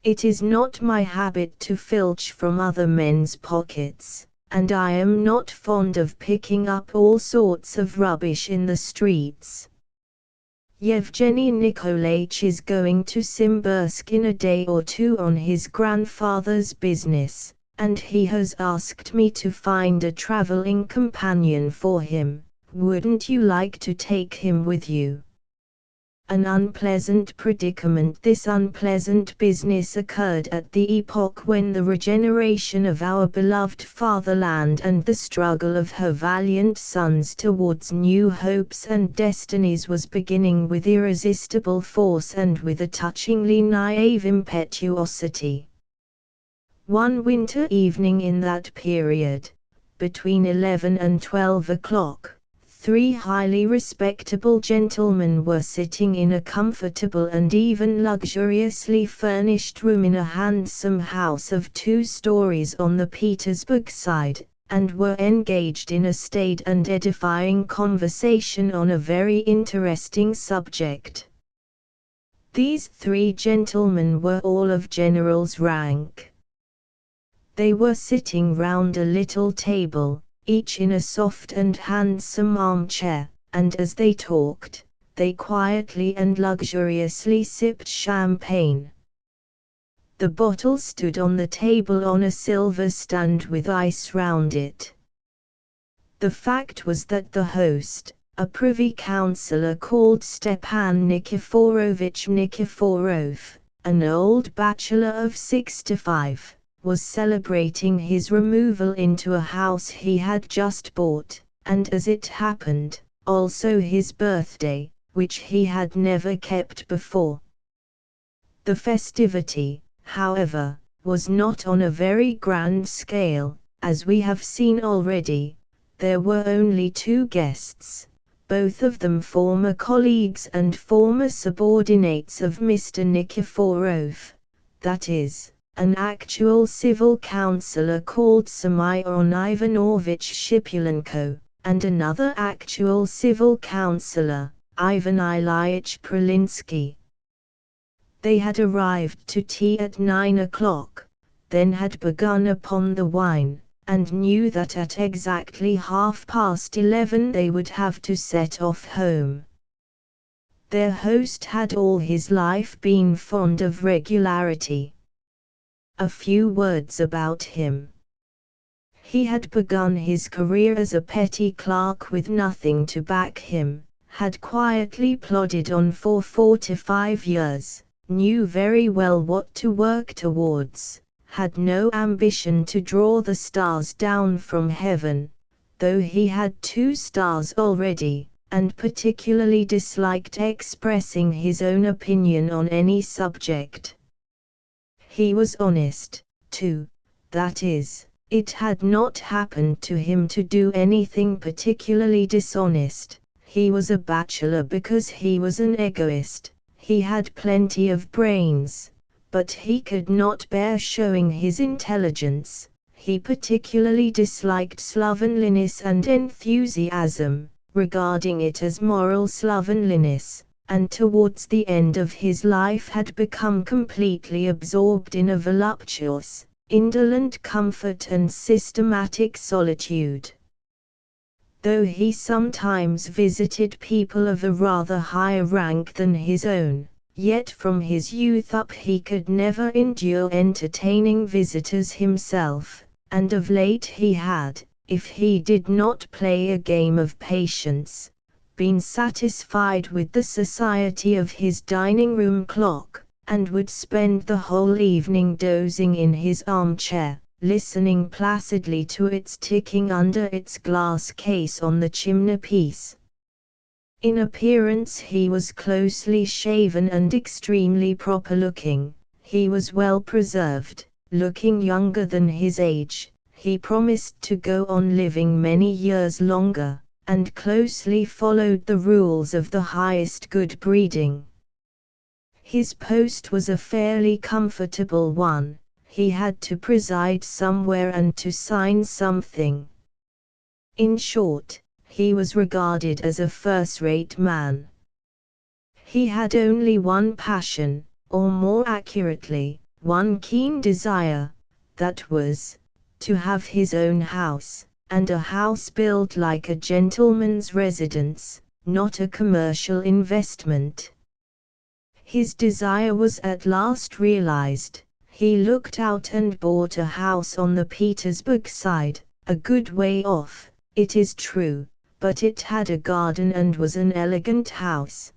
It is not my habit to filch from other men's pockets, and I am not fond of picking up all sorts of rubbish in the streets. Yevgeny Nikolaich is going to Simbirsk in a day or two on his grandfather's business, and he has asked me to find a traveling companion for him. Wouldn't you like to take him with you?" An unpleasant predicament. This unpleasant business occurred at the epoch when the regeneration of our beloved fatherland and the struggle of her valiant sons towards new hopes and destinies was beginning with irresistible force and with a touchingly naive impetuosity. One winter evening in that period, between 11 and 12 o'clock, 3 highly respectable gentlemen were sitting in a comfortable and even luxuriously furnished room in a handsome house of 2 stories on the Petersburg side, and were engaged in a staid and edifying conversation on a very interesting subject. These 3 gentlemen were all of general's rank. They were sitting round a little table, each in a soft and handsome armchair, and as they talked, they quietly and luxuriously sipped champagne. The bottle stood on the table on a silver stand with ice round it. The fact was that the host, a privy councillor called Stepan Nikiforovich Nikiforov, an old bachelor of 65, was celebrating his removal into a house he had just bought, and as it happened, also his birthday, which he had never kept before. The festivity, however, was not on a very grand scale, as we have seen already. There were only 2 guests, both of them former colleagues and former subordinates of Mr. Nikiforov, that is, an actual civil councillor called Semyon Ivanovich Shipulenko, and another actual civil councillor, Ivan Ilyich Pralinsky. They had arrived to tea at 9 o'clock, then had begun upon the wine, and knew that at exactly 11:30 they would have to set off home. Their host had all his life been fond of regularity. A few words about him. He had begun his career as a petty clerk with nothing to back him, had quietly plodded on for 4 to 5 years, knew very well what to work towards, had no ambition to draw the stars down from heaven, though he had 2 stars already, and particularly disliked expressing his own opinion on any subject. He was honest, too, that is, it had not happened to him to do anything particularly dishonest. He was a bachelor because he was an egoist. He had plenty of brains, but he could not bear showing his intelligence. He particularly disliked slovenliness and enthusiasm, regarding it as moral slovenliness, and towards the end of his life had become completely absorbed in a voluptuous, indolent comfort and systematic solitude. Though he sometimes visited people of a rather higher rank than his own, yet from his youth up he could never endure entertaining visitors himself, and of late he had, if he did not play a game of patience, been satisfied with the society of his dining-room clock, and would spend the whole evening dozing in his armchair, listening placidly to its ticking under its glass case on the chimney-piece. In appearance he was closely shaven and extremely proper-looking. He was well preserved, looking younger than his age. He promised to go on living many years longer, and closely followed the rules of the highest good breeding. His post was a fairly comfortable one. He had to preside somewhere and to sign something. In short, he was regarded as a first-rate man. He had only one passion, or more accurately, one keen desire, that was, to have his own house, and a house built like a gentleman's residence, not a commercial investment. His desire was at last realized. He looked out and bought a house on the Petersburg side, a good way off, it is true, but it had a garden and was an elegant house.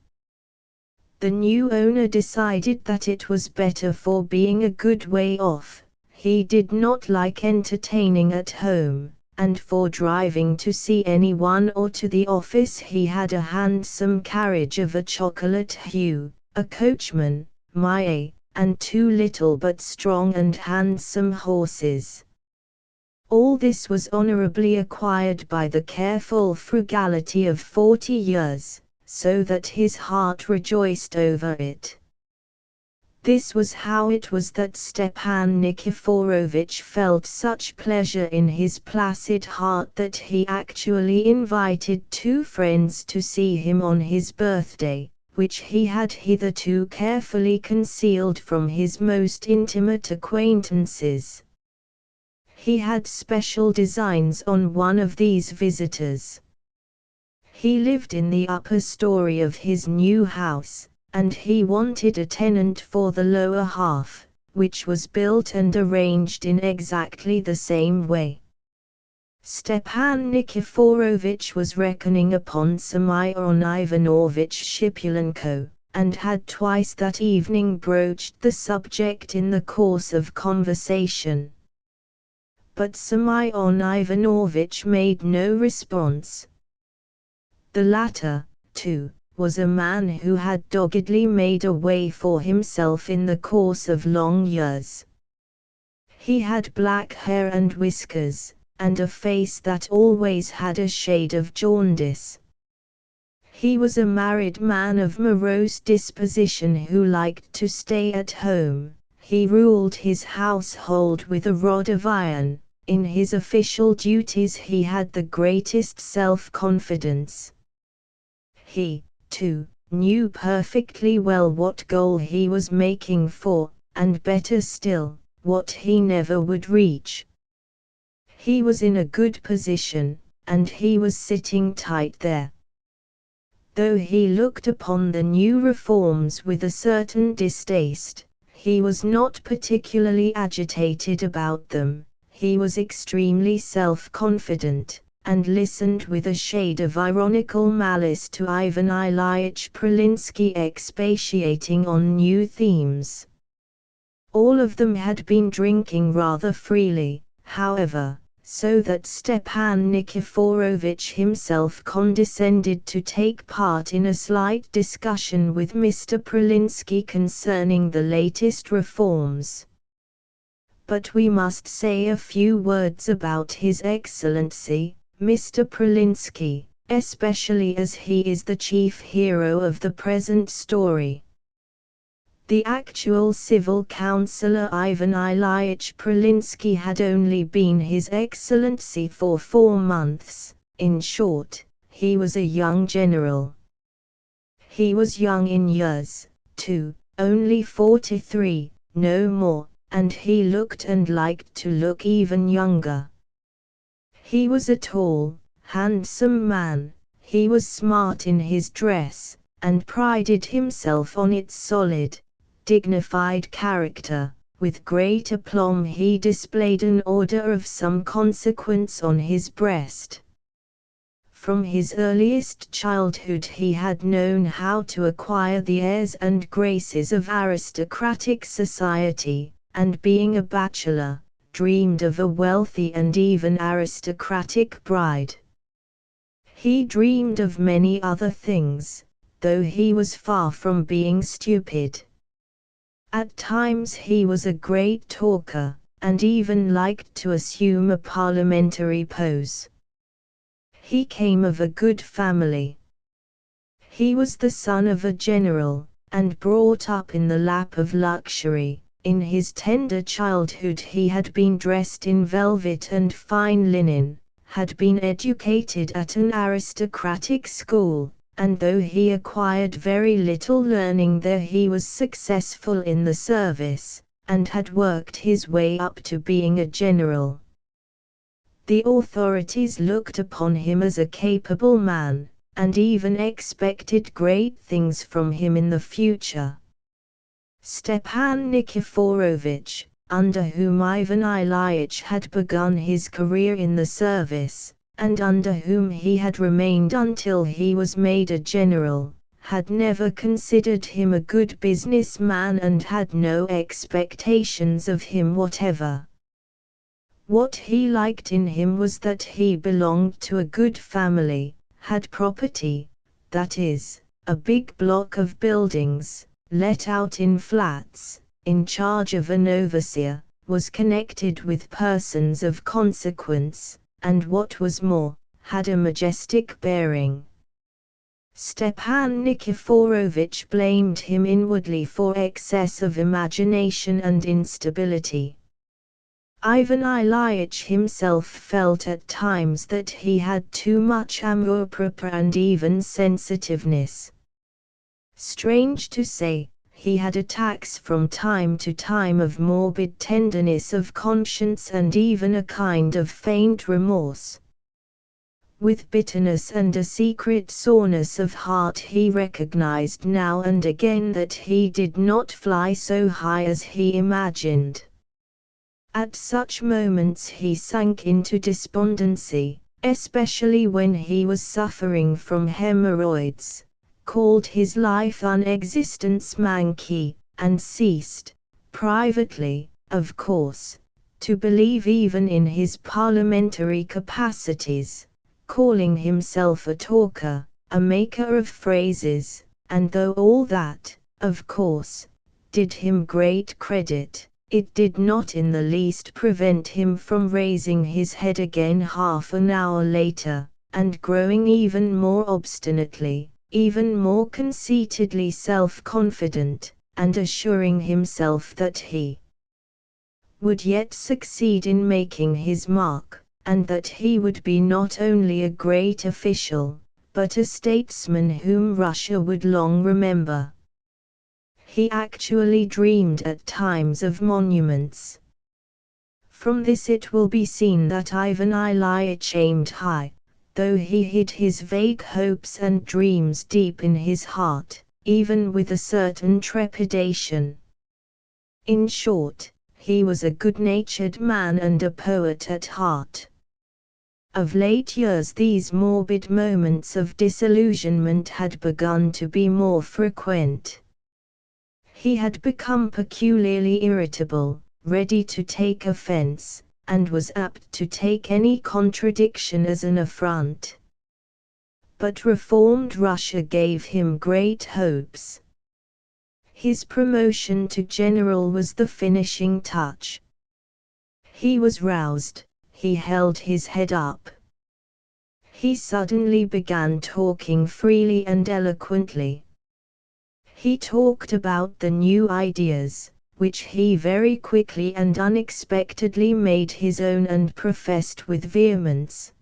The new owner decided that it was better for being a good way off. He did not like entertaining at home, and for driving to see anyone or to the office he had a handsome carriage of a chocolate hue, a coachman, and 2 little but strong and handsome horses. All this was honorably acquired by the careful frugality of 40 years, so that his heart rejoiced over it. This was how it was that Stepan Nikiforovitch felt such pleasure in his placid heart that he actually invited 2 friends to see him on his birthday, which he had hitherto carefully concealed from his most intimate acquaintances. He had special designs on one of these visitors. He lived in the upper story of his new house, and he wanted a tenant for the lower half, which was built and arranged in exactly the same way. Stepan Nikiforovitch was reckoning upon Semyon Ivanovitch Shipulenko, and had twice that evening broached the subject in the course of conversation. But Semyon Ivanovitch made no response. The latter, too, was a man who had doggedly made a way for himself in the course of long years. He had black hair and whiskers, and a face that always had a shade of jaundice. He was a married man of morose disposition who liked to stay at home. He ruled his household with a rod of iron. In his official duties he had the greatest self-confidence. He, too, knew perfectly well what goal he was making for, and better still, what he never would reach. He was in a good position, and he was sitting tight there. Though he looked upon the new reforms with a certain distaste, he was not particularly agitated about them. He was extremely self-confident, and listened with a shade of ironical malice to Ivan Ilyich Pralinsky expatiating on new themes. All of them had been drinking rather freely, however, so that Stepan Nikiforovich himself condescended to take part in a slight discussion with Mr. Pralinsky concerning the latest reforms. But we must say a few words about His Excellency, Mr. Pralinsky, especially as he is the chief hero of the present story. The actual civil councillor Ivan Ilyich Pralinsky had only been His Excellency for 4 months. In short, he was a young general. He was young in years, too, only 43, no more, and he looked and liked to look even younger. He was a tall, handsome man, he was smart in his dress, and prided himself on its solid, dignified character. With great aplomb he displayed an order of some consequence on his breast. From his earliest childhood he had known how to acquire the airs and graces of aristocratic society, and being a bachelor, dreamed of a wealthy and even aristocratic bride. He dreamed of many other things, though he was far from being stupid. At times he was a great talker, and even liked to assume a parliamentary pose. He came of a good family. He was the son of a general, and brought up in the lap of luxury. In his tender childhood he had been dressed in velvet and fine linen, had been educated at an aristocratic school, and though he acquired very little learning there he was successful in the service, and had worked his way up to being a general. The authorities looked upon him as a capable man, and even expected great things from him in the future. Stepan Nikiforovich, under whom Ivan Ilyich had begun his career in the service, and under whom he had remained until he was made a general, had never considered him a good businessman and had no expectations of him whatever. What he liked in him was that he belonged to a good family, had property, that is, a big block of buildings, let out in flats, in charge of an overseer, was connected with persons of consequence, and what was more, had a majestic bearing. Stepan Nikiforovich blamed him inwardly for excess of imagination and instability. Ivan Ilyich himself felt at times that he had too much amour-propre and even sensitiveness. Strange to say, he had attacks from time to time of morbid tenderness of conscience and even a kind of faint remorse. With bitterness and a secret soreness of heart he recognized now and again that he did not fly so high as he imagined. At such moments he sank into despondency, especially when he was suffering from hemorrhoids, called his life unexistence manky, and ceased, privately, of course, to believe even in his parliamentary capacities, calling himself a talker, a maker of phrases, and though all that, of course, did him great credit, it did not in the least prevent him from raising his head again half an hour later, and growing even more obstinately, even more conceitedly self-confident, and assuring himself that he would yet succeed in making his mark, and that he would be not only a great official, but a statesman whom Russia would long remember. He actually dreamed at times of monuments. From this it will be seen that Ivan Ilyich aimed high, though he hid his vague hopes and dreams deep in his heart, even with a certain trepidation. In short, he was a good-natured man and a poet at heart. Of late years these morbid moments of disillusionment had begun to be more frequent. He had become peculiarly irritable, ready to take offense, and was apt to take any contradiction as an affront. But reformed Russia gave him great hopes. His promotion to general was the finishing touch. He was roused, he held his head up. He suddenly began talking freely and eloquently. He talked about the new ideas, which he very quickly and unexpectedly made his own and professed with vehemence.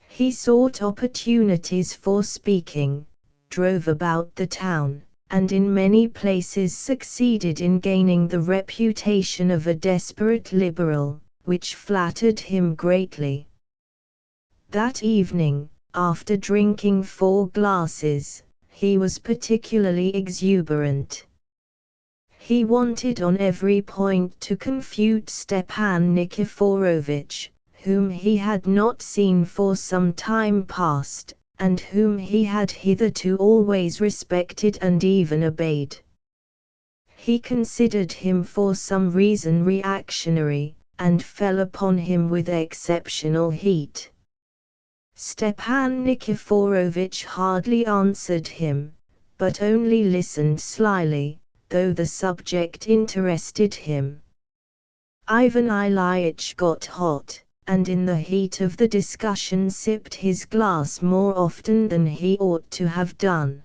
He sought opportunities for speaking, drove about the town, and in many places succeeded in gaining the reputation of a desperate liberal, which flattered him greatly. That evening, after drinking 4 glasses, he was particularly exuberant. He wanted on every point to confute Stepan Nikiforovitch, whom he had not seen for some time past, and whom he had hitherto always respected and even obeyed. He considered him for some reason reactionary, and fell upon him with exceptional heat. Stepan Nikiforovitch hardly answered him, but only listened slyly, though the subject interested him. Ivan Ilyitch got hot, and in the heat of the discussion sipped his glass more often than he ought to have done.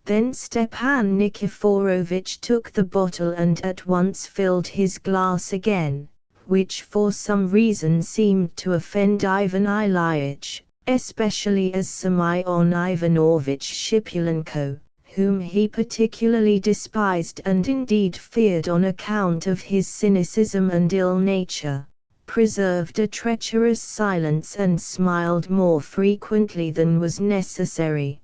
Then Stepan Nikiforovitch took the bottle and at once filled his glass again, which for some reason seemed to offend Ivan Ilyitch, especially as Semyon Ivanovitch Shipulenko, whom he particularly despised and indeed feared on account of his cynicism and ill nature, preserved a treacherous silence and smiled more frequently than was necessary.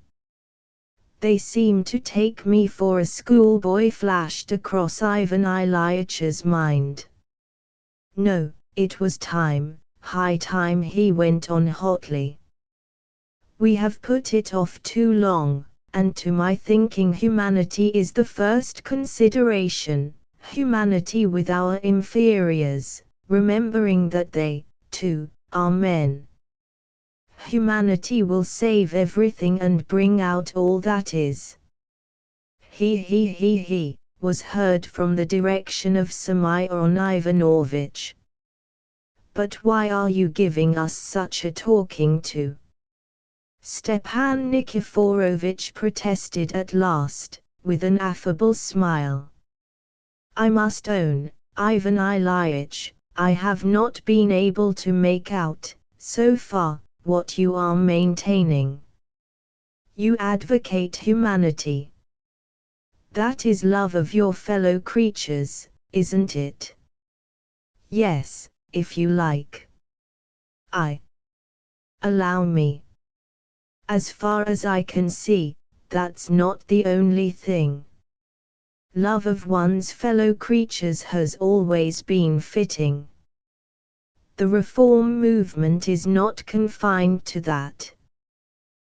"They seem to take me for a schoolboy," flashed across Ivan Ilyitch's mind. "No, it was time, high time," he went on hotly. "We have put it off too long, and to my thinking humanity is the first consideration, humanity with our inferiors, remembering that they, too, are men. Humanity will save everything and bring out all that is." He was heard from the direction of Semyon Ivanovitch. "But why are you giving us such a talking to?" Stepan Nikiforovitch protested at last, with an affable smile. "I must own, Ivan Ilyitch, I have not been able to make out, so far, what you are maintaining. You advocate humanity. That is love of your fellow creatures, isn't it?" "Yes, if you like." Allow me. As far as I can see, that's not the only thing. Love of one's fellow creatures has always been fitting. The reform movement is not confined to that.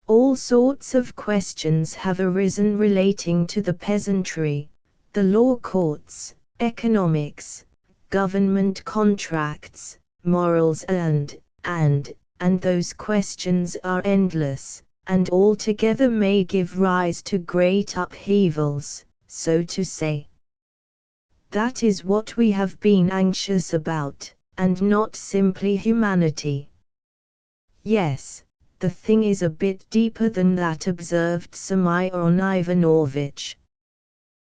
All sorts of questions have arisen relating to the peasantry, the law courts, economics, government contracts, morals and those questions are endless, and altogether may give rise to great upheavals, so to say. That is what we have been anxious about, and not simply humanity. Yes, the thing is a bit deeper than that, observed Semyon Ivanovitch.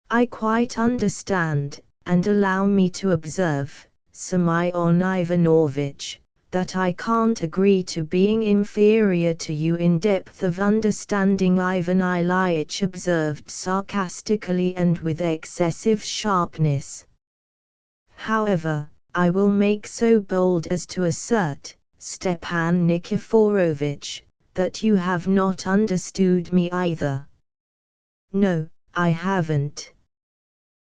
I quite understand, and allow me to observe, Semyon Ivanovitch, that I can't agree to being inferior to you in depth of understanding, Ivan Ilyitch observed sarcastically and with excessive sharpness. However, I will make so bold as to assert, Stepan Nikiforovitch, that you have not understood me either. No, I haven't.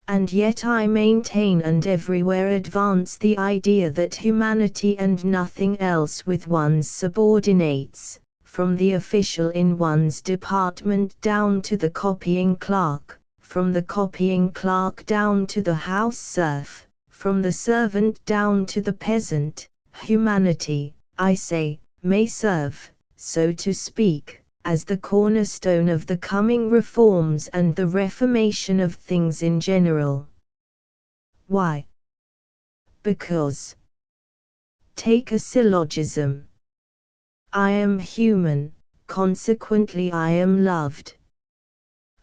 And yet I maintain and everywhere advance the idea that humanity and nothing else with one's subordinates, from the official in one's department down to the copying clerk, from the copying clerk down to the house serf, from the servant down to the peasant, humanity, I say, may serve, so to speak, as the cornerstone of the coming reforms and the reformation of things in general. Why? Because. Take a syllogism. I am human, consequently I am loved.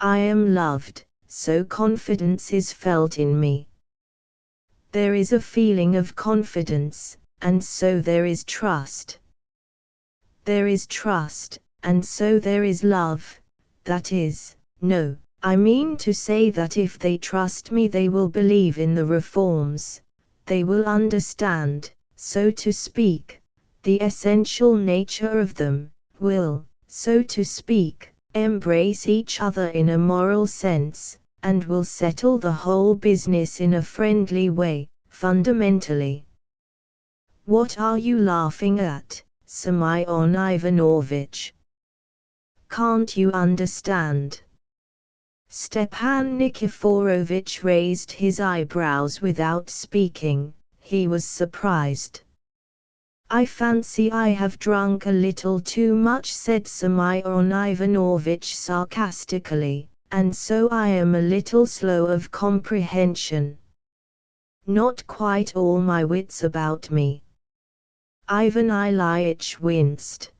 I am loved, so confidence is felt in me. There is a feeling of confidence, and so there is trust. There is trust, and so there is love, that is, no, I mean to say that if they trust me they will believe in the reforms, they will understand, so to speak, the essential nature of them, will, so to speak, embrace each other in a moral sense, and will settle the whole business in a friendly way, fundamentally. What are you laughing at, Semyon Ivanovitch? Can't you understand? Stepan Nikiforovitch raised his eyebrows without speaking. He was surprised. I fancy I have drunk a little too much, said Semyon Ivanovitch sarcastically, and so I am a little slow of comprehension. Not quite all my wits about me. Ivan Ilyitch winced.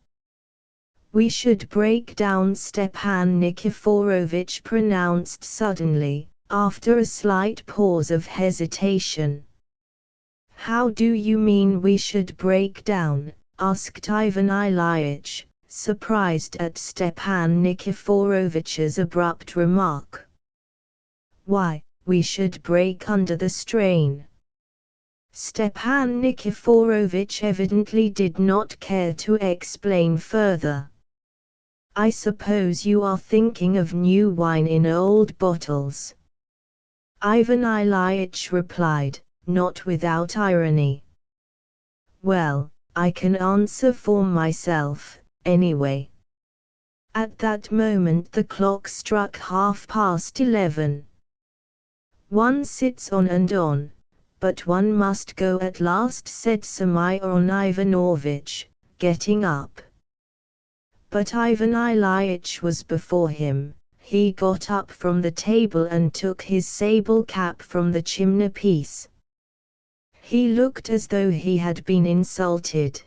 We should break down, Stepan Nikiforovitch pronounced suddenly, after a slight pause of hesitation. How do you mean we should break down? Asked Ivan Ilyitch, surprised at Stepan Nikiforovitch's abrupt remark. Why, we should break under the strain. Stepan Nikiforovitch evidently did not care to explain further. I suppose you are thinking of new wine in old bottles. Ivan Ilyitch replied, not without irony. Well, I can answer for myself, anyway. At that moment the clock struck 11:30. One sits on and on, but one must go at last, said Semyon Ivanovitch, getting up. But Ivan Ilyitch was before him. He got up from the table and took his sable cap from the chimney-piece. He looked as though he had been insulted.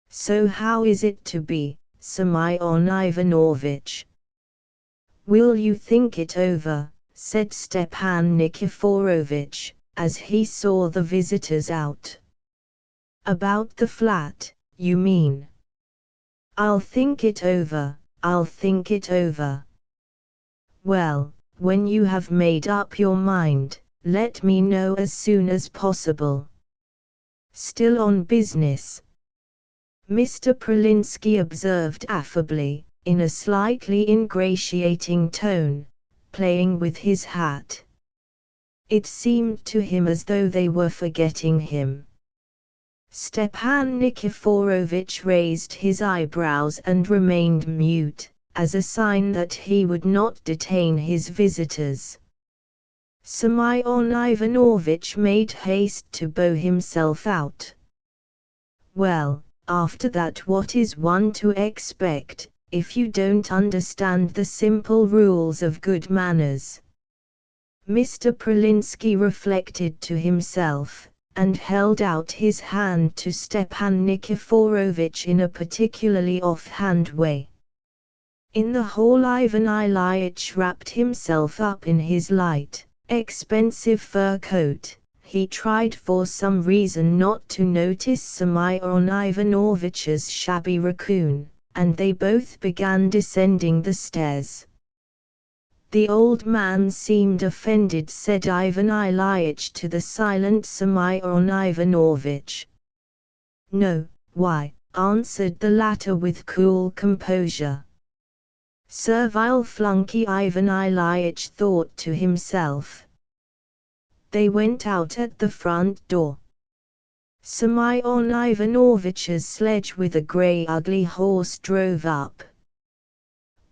So how is it to be, Semyon Ivanovitch? Will you think it over, said Stepan Nikiforovitch, as he saw the visitors out. About the flat, you mean? I'll think it over, I'll think it over. Well, when you have made up your mind, let me know as soon as possible. Still on business? Mr. Pralinsky observed affably, in a slightly ingratiating tone, playing with his hat. It seemed to him as though they were forgetting him. Stepan Nikiforovitch raised his eyebrows and remained mute, as a sign that he would not detain his visitors. Semyon Ivanovitch made haste to bow himself out. Well, after that what is one to expect, if you don't understand the simple rules of good manners? Mr. Pralinsky reflected to himself, and held out his hand to Stepan Nikiforovitch in a particularly off-hand way. In the hall Ivan Ilyitch wrapped himself up in his light, expensive fur coat. He tried for some reason not to notice Semyon Ivanovitch's shabby raccoon, and they both began descending the stairs. The old man seemed offended, said Ivan Ilyitch to the silent Semyon Ivanovitch. No, why, answered the latter with cool composure. Servile flunkey, Ivan Ilyitch thought to himself. They went out at the front door. Semyon Ivanovitch's sledge with a grey ugly horse drove up.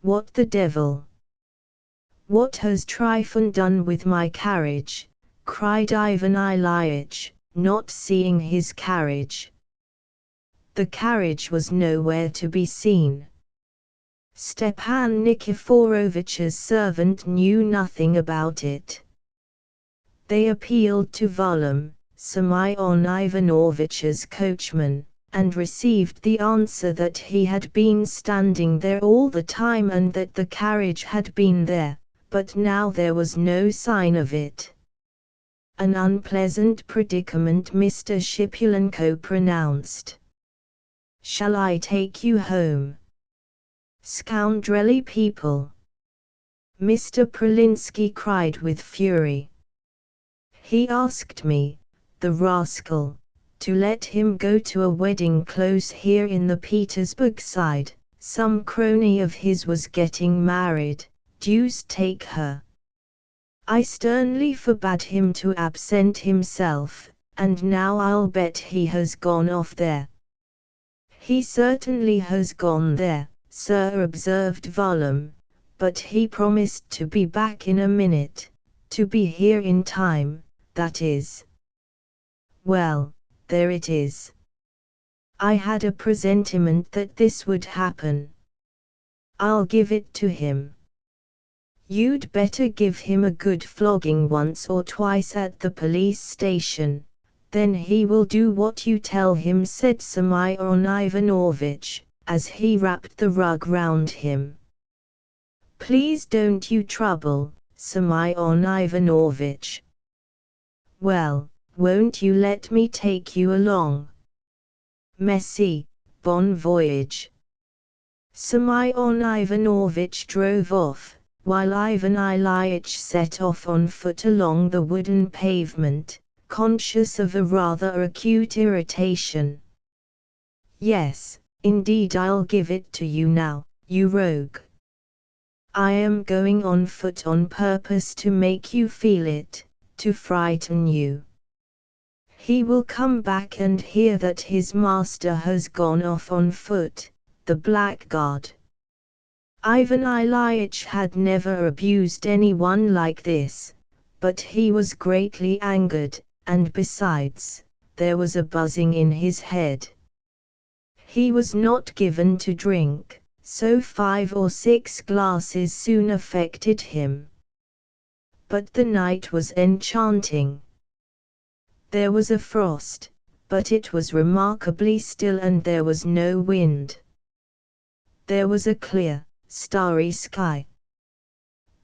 What the devil? What has Trifon done with my carriage? cried Ivan Ilyich, not seeing his carriage. The carriage was nowhere to be seen. Stepan Nikiforovich's servant knew nothing about it. They appealed to Volum, Semyon Ivanovitch's coachman, and received the answer that he had been standing there all the time and that the carriage had been there, but now there was no sign of it. An unpleasant predicament, Mr. Shipulenko pronounced. "Shall I take you home?" "Scoundrelly people!" Mr. Pralinsky cried with fury. "He asked me, the rascal, to let him go to a wedding close here in the Petersburg side. Some crony of his was getting married, deuce take her. I sternly forbade him to absent himself, and now I'll bet he has gone off there." "He certainly has gone there, sir," observed Volum, "but he promised to be back in a minute, to be here in time, that is." "Well, there it is. I had a presentiment that this would happen. I'll give it to him." "You'd better give him a good flogging once or twice at the police station, then he will do what you tell him," said Semyon Ivanovitch, as he wrapped the rug round him. "Please don't you trouble, Semyon Ivanovitch." "Well, won't you let me take you along?" "Merci, bon voyage." Semyon Ivanovitch drove off, while Ivan Ilyich set off on foot along the wooden pavement, conscious of a rather acute irritation. "Yes, indeed, I'll give it to you now, you rogue. I am going on foot on purpose to make you feel it, to frighten you. He will come back and hear that his master has gone off on foot, the blackguard." Ivan Ilyich had never abused anyone like this, but he was greatly angered, and besides, there was a buzzing in his head. He was not given to drink, so 5 or 6 glasses soon affected him. But the night was enchanting. There was a frost, but it was remarkably still and there was no wind. There was a clear, starry sky.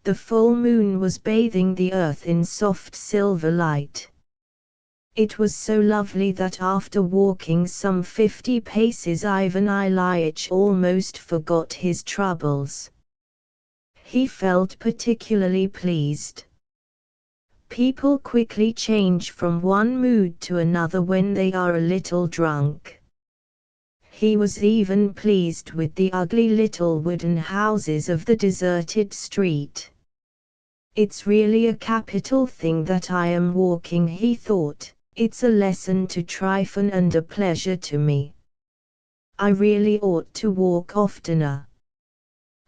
The full moon was bathing the earth in soft silver light. It was so lovely that after walking some 50 paces Ivan Ilyich almost forgot his troubles. He felt particularly pleased. People quickly change from one mood to another when they are a little drunk. He was even pleased with the ugly little wooden houses of the deserted street. "It's really a capital thing that I am walking," he thought. "It's a lesson to Trifon and a pleasure to me. I really ought to walk oftener.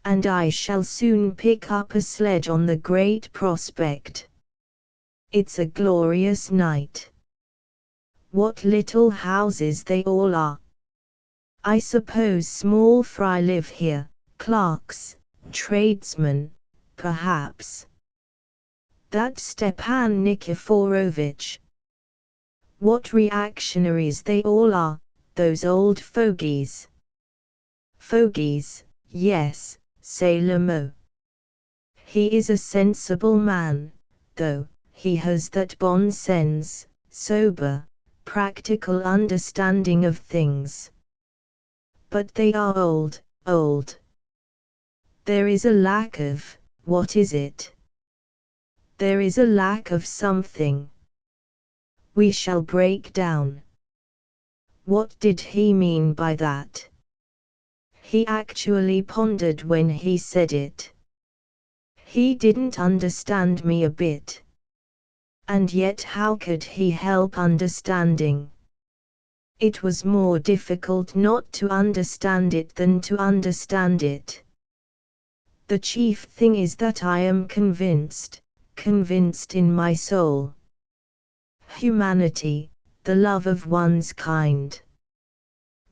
And I shall soon pick up a sledge on the Great Prospect. It's a glorious night. What little houses they all are. I suppose small fry live here, clerks, tradesmen, perhaps. That Stepan Nikiforovitch. What reactionaries they all are, those old fogies." "Fogies, yes, c'est le mot. He is a sensible man, though, he has that bon sense, sober, practical understanding of things. But they are old, old. There is a lack of, what is it? There is a lack of something. We shall break down." What did he mean by that? He actually pondered when he said it. He didn't understand me a bit. And yet how could he help understanding? It was more difficult not to understand it than to understand it. The chief thing is that I am convinced in my soul. Humanity, the love of one's kind.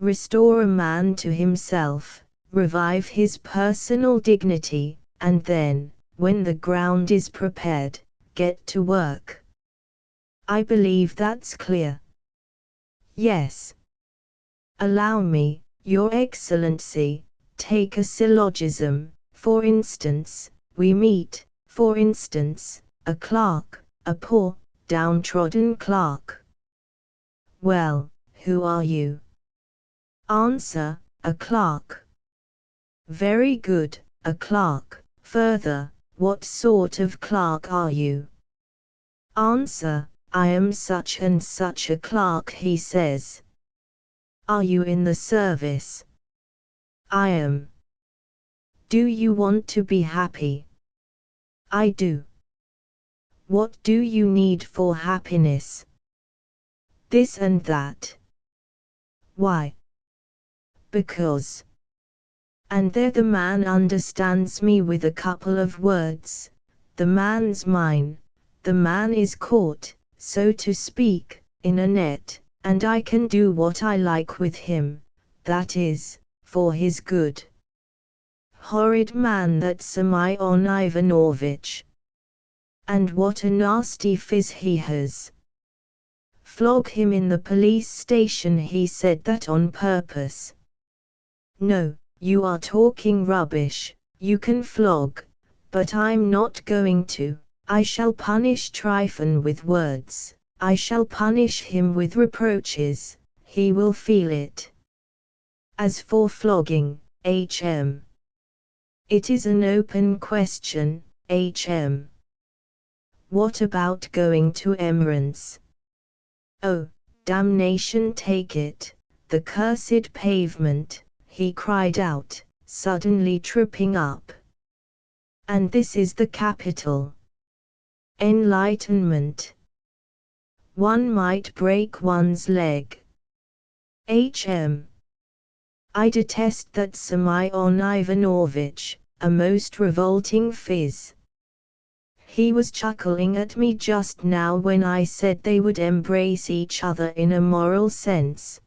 Restore a man to himself, revive his personal dignity, and then, when the ground is prepared, get to work. I believe that's clear. Yes. Allow me, Your Excellency, take a syllogism. For instance, we meet, for instance, a clerk, a poor, downtrodden clerk. Well, who are you? Answer, a clerk. Very good, a clerk. Further, what sort of clerk are you? Answer, I am such and such a clerk, he says. Are you in the service? I am. Do you want to be happy? I do. What do you need for happiness? This and that. Why? Because. And there the man understands me with a couple of words. The man's mine. The man is caught, so to speak, in a net, and I can do what I like with him, that is, for his good. Horrid man that Semyon Ivanovitch. And what a nasty phiz he has. Flog him in the police station, he said that on purpose. No, you are talking rubbish, you can flog, but I'm not going to. I shall punish Trifon with words, I shall punish him with reproaches, he will feel it. As for flogging, H.M. It is an open question, H.M. What about going to Emerance? Oh, damnation take it, the cursed pavement, he cried out, suddenly tripping up. And this is the capital. Enlightenment. One might break one's leg. H.M. I detest that Semyon Ivanovitch, a most revolting phiz. He was chuckling at me just now when I said they would embrace each other in a moral sense.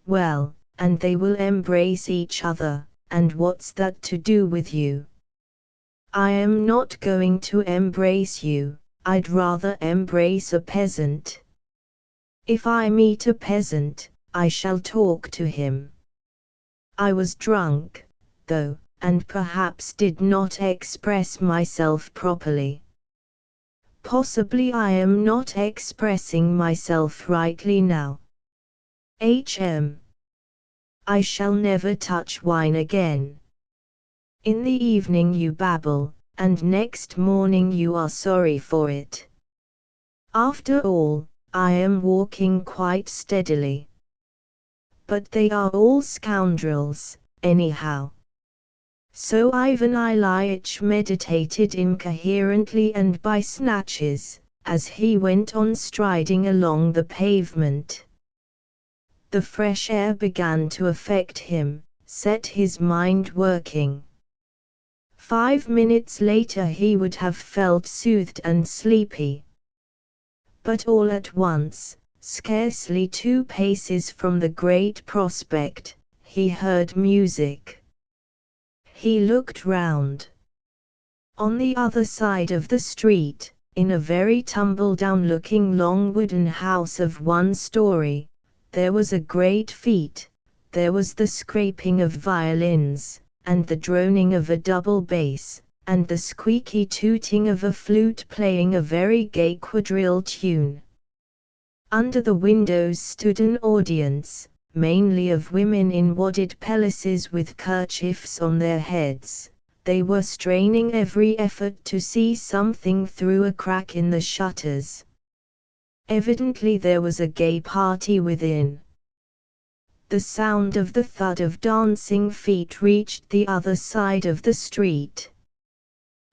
Well, and they will embrace each other, and what's that to do with you? I am not going to embrace you, I'd rather embrace a peasant. If I meet a peasant, I shall talk to him. I was drunk, though, and perhaps did not express myself properly. Possibly I am not expressing myself rightly now. H.M. I shall never touch wine again. In the evening you babble, and next morning you are sorry for it. After all, I am walking quite steadily. But they are all scoundrels, anyhow. So Ivan Ilyich meditated incoherently and by snatches, as he went on striding along the pavement. The fresh air began to affect him, set his mind working. 5 minutes later he would have felt soothed and sleepy. But all at once, scarcely 2 paces from the great prospect, he heard music. He looked round. On the other side of the street, in a very tumble-down-looking long wooden house of 1 story, there was a great fete, there was the scraping of violins, and the droning of a double bass, and the squeaky tooting of a flute playing a very gay quadrille tune. Under the windows stood an audience, mainly of women in wadded pelisses with kerchiefs on their heads. They were straining every effort to see something through a crack in the shutters. Evidently there was a gay party within. The sound of the thud of dancing feet reached the other side of the street.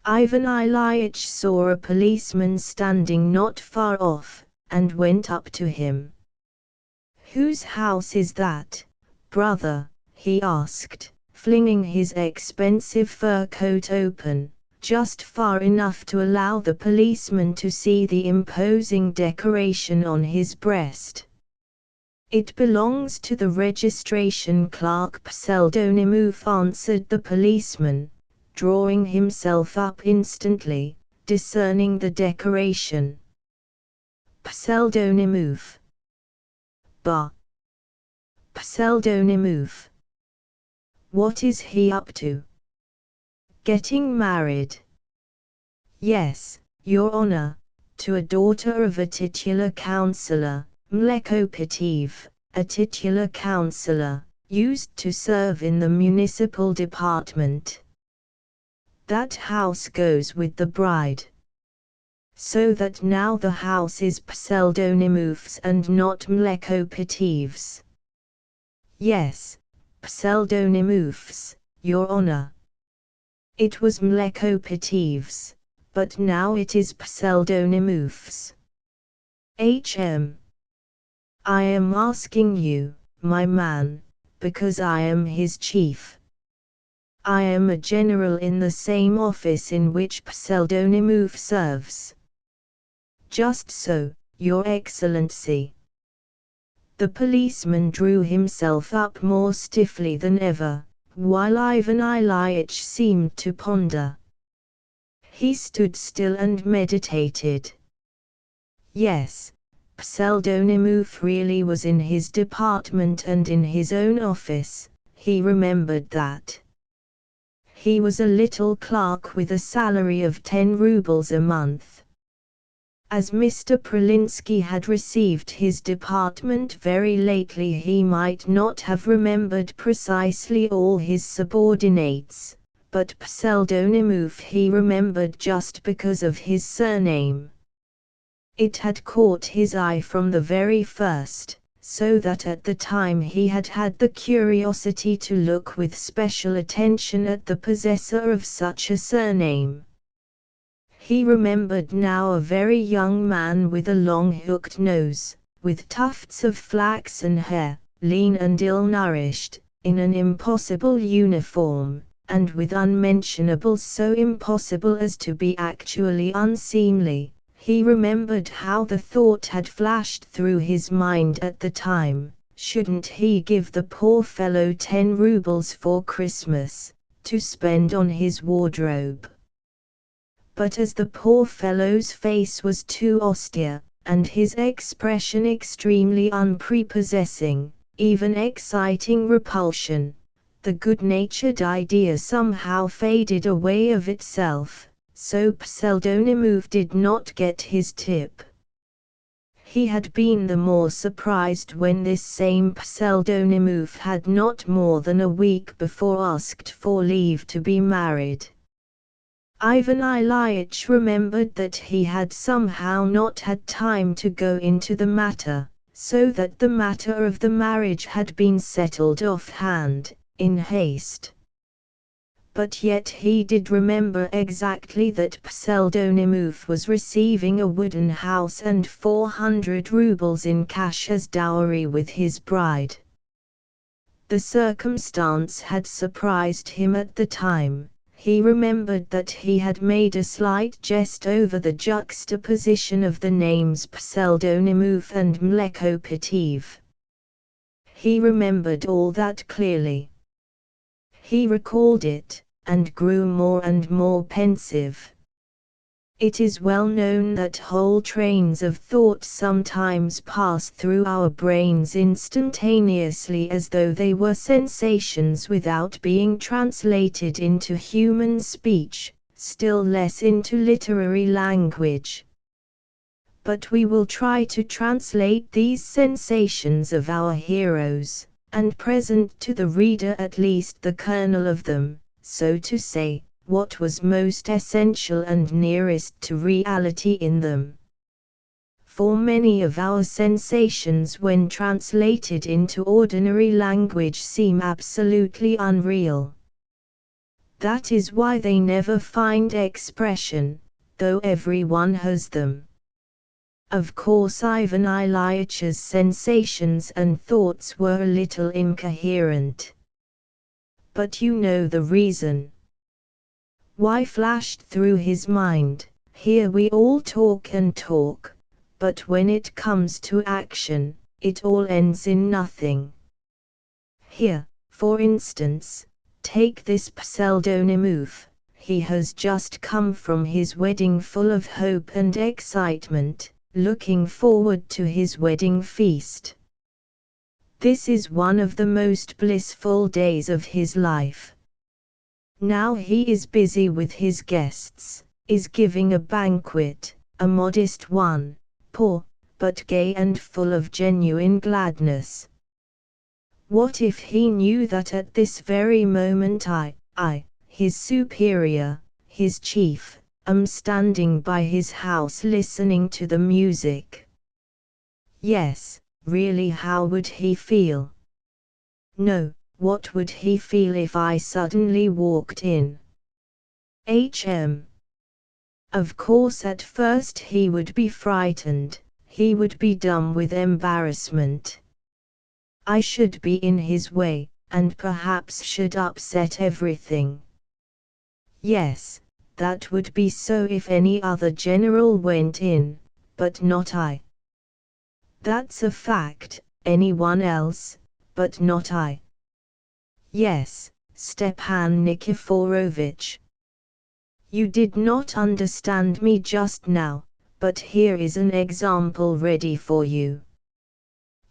Ivan Ilyich saw a policeman standing not far off, and went up to him. "Whose house is that, brother?" he asked, flinging his expensive fur coat open. just far enough to allow the policeman to see the imposing decoration on his breast. "It belongs to the registration clerk Pseldonimov," answered the policeman, drawing himself up instantly, discerning the decoration. "Pseldonimov. Bah! Pseldonimov. What is he up to? Getting married?" "Yes, Your Honor, to a daughter of a titular councillor, Mlekopetiv, a titular councillor, used to serve in the municipal department." "That house goes with the bride. So that now the house is Pseldonimov's and not Mlekopetiv's." "Yes, Pseldonimov's, Your Honor. It was Mlekopetiv's, but now it is Pseldonimov's." "Hm. I am asking you, my man, because I am his chief. I am a general in the same office in which Pseldonimov serves." "Just so, Your Excellency." The policeman drew himself up more stiffly than ever, while Ivan Ilyitch seemed to ponder. He stood still and meditated. Yes, Pseldonimov really was in his department and in his own office, he remembered that. He was a little clerk with a salary of 10 rubles a month. As Mr. Pralinsky had received his department very lately, he might not have remembered precisely all his subordinates, but Pseldonimov he remembered just because of his surname. It had caught his eye from the very first, so that at the time he had had the curiosity to look with special attention at the possessor of such a surname. He remembered now a very young man with a long hooked nose, with tufts of flaxen hair, lean and ill-nourished, in an impossible uniform, and with unmentionables so impossible as to be actually unseemly. He remembered how the thought had flashed through his mind at the time, shouldn't he give the poor fellow 10 rubles for Christmas, to spend on his wardrobe? But as the poor fellow's face was too austere, and his expression extremely unprepossessing, even exciting repulsion, the good-natured idea somehow faded away of itself, so Pseldonimov did not get his tip. He had been the more surprised when this same Pseldonimov had not more than a week before asked for leave to be married. Ivan Ilyitch remembered that he had somehow not had time to go into the matter, so that the matter of the marriage had been settled offhand, in haste. But yet he did remember exactly that Pseldonimov was receiving a wooden house and 400 rubles in cash as dowry with his bride. The circumstance had surprised him at the time. He remembered that he had made a slight jest over the juxtaposition of the names Pseldonimov and Mlekopetiv. He remembered all that clearly. He recalled it, and grew more and more pensive. It is well known that whole trains of thought sometimes pass through our brains instantaneously as though they were sensations without being translated into human speech, still less into literary language. But we will try to translate these sensations of our heroes, and present to the reader at least the kernel of them, so to say, what was most essential and nearest to reality in them. For many of our sensations when translated into ordinary language seem absolutely unreal. That is why they never find expression, though everyone has them. Of course Ivan Ilyitch's sensations and thoughts were a little incoherent. But you know the reason. Why flashed through his mind, here we all talk and talk, but when it comes to action, it all ends in nothing. Here, for instance, take this pseldonymov. He has just come from his wedding full of hope and excitement, looking forward to his wedding feast. This is one of the most blissful days of his life. Now he is busy with his guests, is giving a banquet, a modest one, poor, but gay and full of genuine gladness. What if he knew that at this very moment I, his superior, his chief, am standing by his house listening to the music? Yes, really, how would he feel? No, what would he feel if I suddenly walked in? Of course at first he would be frightened, he would be dumb with embarrassment. I should be in his way, and perhaps should upset everything. Yes, that would be so if any other general went in, but not I. That's a fact, anyone else, but not I. Yes, Stepan Nikiforovich. You did not understand me just now, but here is an example ready for you.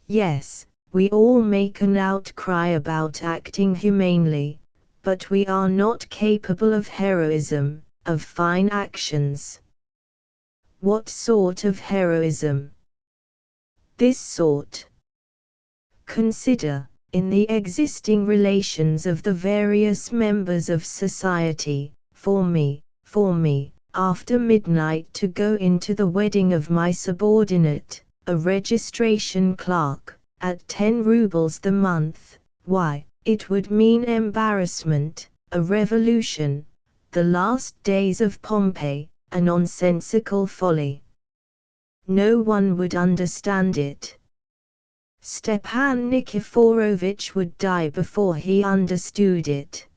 Yes, we all make an outcry about acting humanely, but we are not capable of heroism, of fine actions. What sort of heroism? This sort. Consider, in the existing relations of the various members of society, for me, after midnight to go into the wedding of my subordinate, a registration clerk, at 10 rubles the month, why, it would mean embarrassment, a revolution, the last days of Pompeii, a nonsensical folly. No one would understand it. Stepan Nikiforovich would die before he understood it.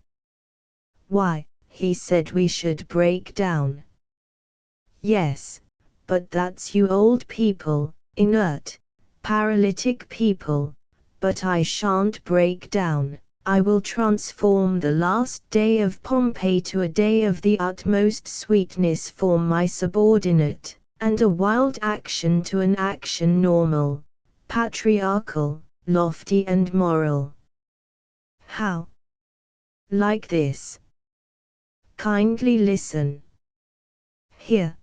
Why, he said we should break down. Yes, but that's you old people, inert, paralytic people, but I shan't break down. I will transform the last day of Pompeii to a day of the utmost sweetness for my subordinate, and a wild action to an action normal, patriarchal, lofty and moral. How? Like this. Kindly listen. Here.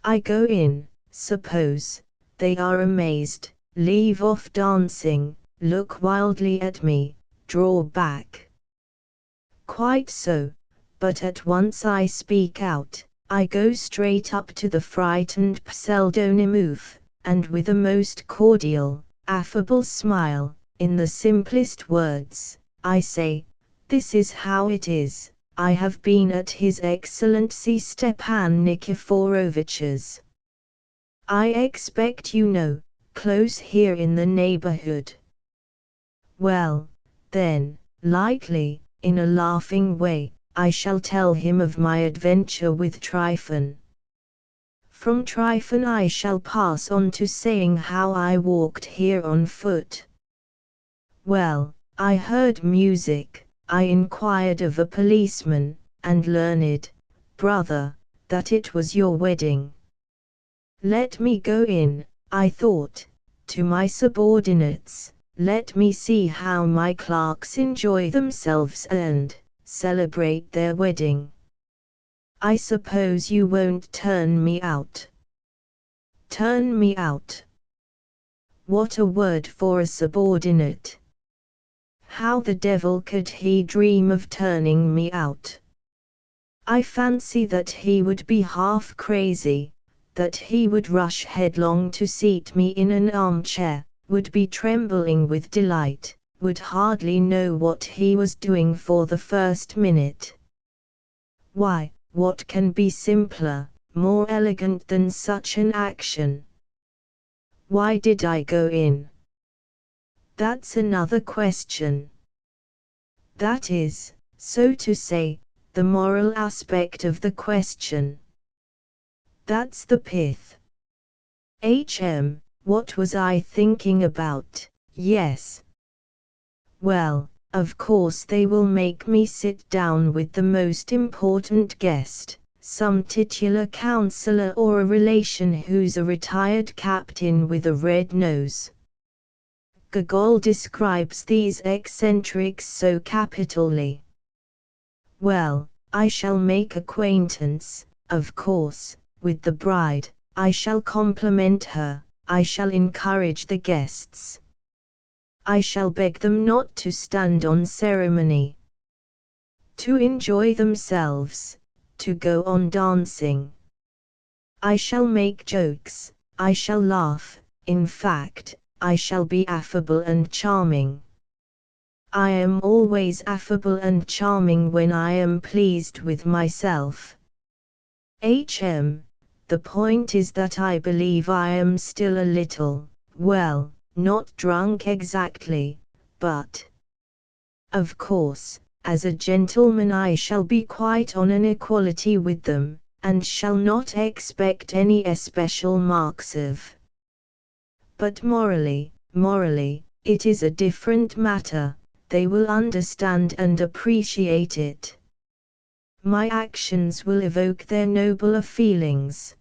I go in, suppose, they are amazed, leave off dancing, look wildly at me, draw back. Quite so, but at once I speak out, I go straight up to the frightened pseldonymov, and with a most cordial, affable smile, in the simplest words, I say, this is how it is, I have been at His Excellency Stepan Nikiforovich's. I expect you know, close here in the neighborhood. Well, then, lightly, in a laughing way, I shall tell him of my adventure with Trifon. From Trifon I shall pass on to saying how I walked here on foot. Well, I heard music, I inquired of a policeman, and learned, brother, that it was your wedding. Let me go in, I thought, to my subordinates, let me see how my clerks enjoy themselves and celebrate their wedding. I suppose you won't turn me out. Turn me out. What a word for a subordinate. How the devil could he dream of turning me out? I fancy that he would be half crazy, that he would rush headlong to seat me in an armchair, would be trembling with delight, would hardly know what he was doing for the first minute. Why, what can be simpler, more elegant than such an action? Why did I go in? That's another question. That is, so to say, the moral aspect of the question. That's the pith. What was I thinking about? Yes. Well, of course they will make me sit down with the most important guest, some titular councillor or a relation who's a retired captain with a red nose. Gogol describes these eccentrics so capitally. Well, I shall make acquaintance, of course, with the bride, I shall compliment her, I shall encourage the guests. I shall beg them not to stand on ceremony, to enjoy themselves, to go on dancing. I shall make jokes, I shall laugh, in fact, I shall be affable and charming. I am always affable and charming when I am pleased with myself. The point is that I believe I am still a little, well, not drunk exactly, but of course, as a gentleman I shall be quite on an equality with them, and shall not expect any especial marks of. But morally, it is a different matter, they will understand and appreciate it. My actions will evoke their nobler feelings.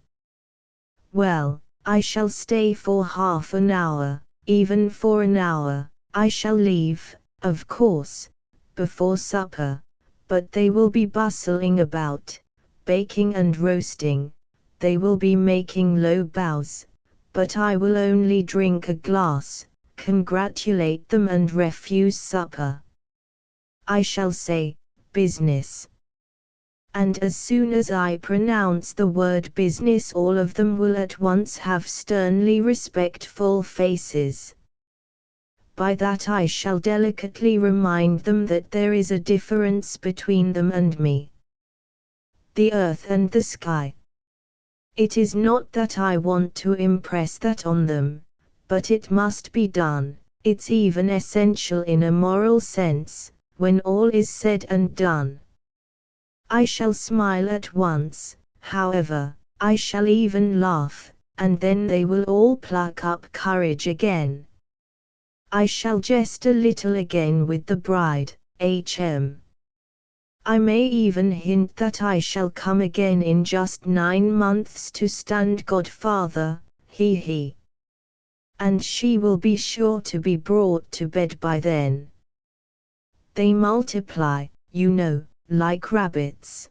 Well, I shall stay for half an hour, even for an hour, I shall leave, of course, before supper, but they will be bustling about, baking and roasting, they will be making low bows, but I will only drink a glass, congratulate them and refuse supper. I shall say, business. And as soon as I pronounce the word business all of them will at once have sternly respectful faces. By that I shall delicately remind them that there is a difference between them and me. The earth and the sky. It is not that I want to impress that on them, but it must be done, it's even essential in a moral sense, when all is said and done. I shall smile at once, however, I shall even laugh, and then they will all pluck up courage again. I shall jest a little again with the bride, I may even hint that I shall come again in just 9 months to stand godfather, he. And she will be sure to be brought to bed by then. They multiply, you know, like rabbits.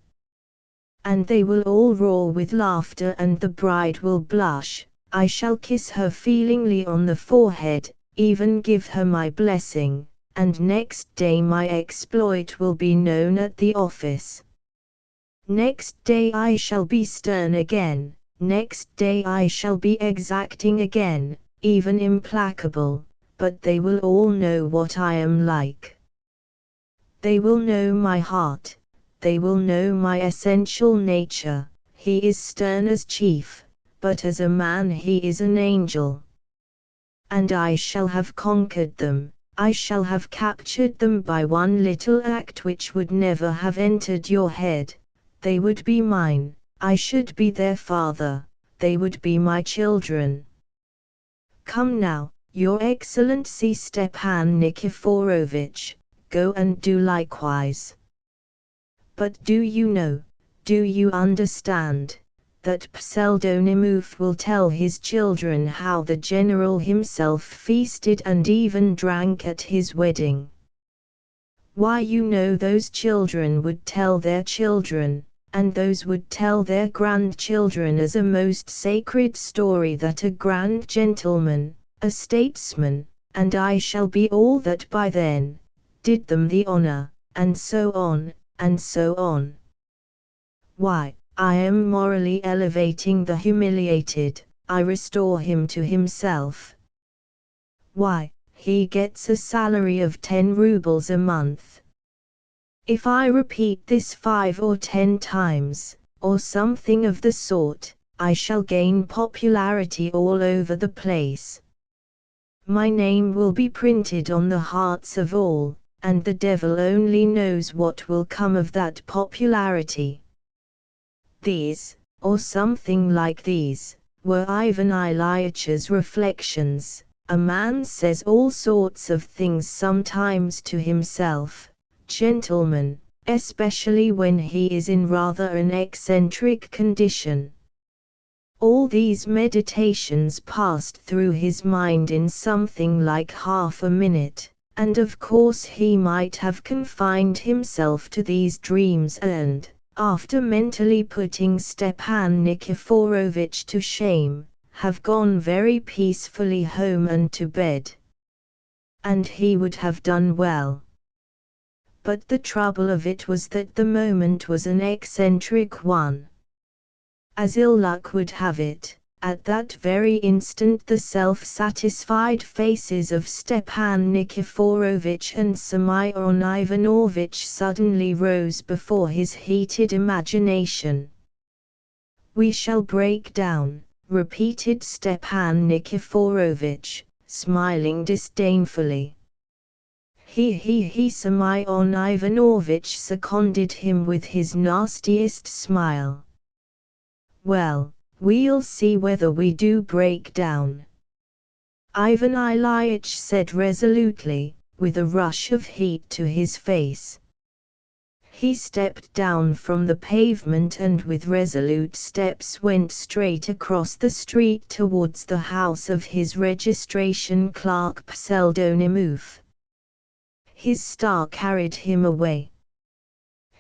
And they will all roar with laughter and the bride will blush, I shall kiss her feelingly on the forehead, even give her my blessing, and next day my exploit will be known at the office. Next day I shall be stern again, next day I shall be exacting again, even implacable, but they will all know what I am like. They will know my heart, they will know my essential nature, he is stern as chief, but as a man he is an angel. And I shall have conquered them, I shall have captured them by one little act which would never have entered your head, they would be mine, I should be their father, they would be my children. Come now, Your Excellency Stepan Nikiforovich, go and do likewise. But do you understand, that Pseldonimov will tell his children how the general himself feasted and even drank at his wedding? Why, those children would tell their children, and those would tell their grandchildren as a most sacred story that a grand gentleman, a statesman, and I shall be all that by then, did them the honor, and so on, and so on. Why, I am morally elevating the humiliated, I restore him to himself. Why, he gets a salary of 10 rubles a month. If I repeat this 5 or 10 times, or something of the sort, I shall gain popularity all over the place. My name will be printed on the hearts of all, and the devil only knows what will come of that popularity. These, or something like these, were Ivan Ilyitch's reflections. A man says all sorts of things sometimes to himself, gentlemen, especially when he is in rather an eccentric condition. All these meditations passed through his mind in something like half a minute, and of course he might have confined himself to these dreams and, after mentally putting Stepan Nikiforovitch to shame, have gone very peacefully home and to bed. And he would have done well. But the trouble of it was that the moment was an eccentric one. As ill luck would have it, at that very instant the self-satisfied faces of Stepan Nikiforovitch and Semyon Ivanovitch suddenly rose before his heated imagination. "We shall break down," repeated Stepan Nikiforovitch, smiling disdainfully. He Semyon Ivanovitch seconded him with his nastiest smile. "Well, we'll see whether we do break down," Ivan Ilyitch said resolutely, with a rush of heat to his face. He stepped down from the pavement and with resolute steps went straight across the street towards the house of his registration clerk Pseldonimov. His star carried him away.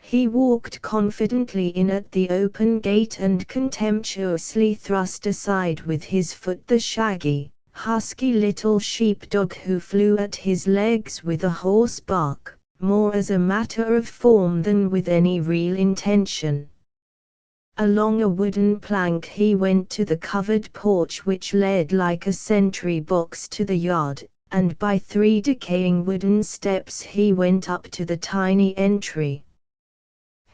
He walked confidently in at the open gate and contemptuously thrust aside with his foot the shaggy, husky little sheepdog who flew at his legs with a hoarse bark, more as a matter of form than with any real intention. Along a wooden plank he went to the covered porch which led like a sentry box to the yard, and by 3 decaying wooden steps he went up to the tiny entry.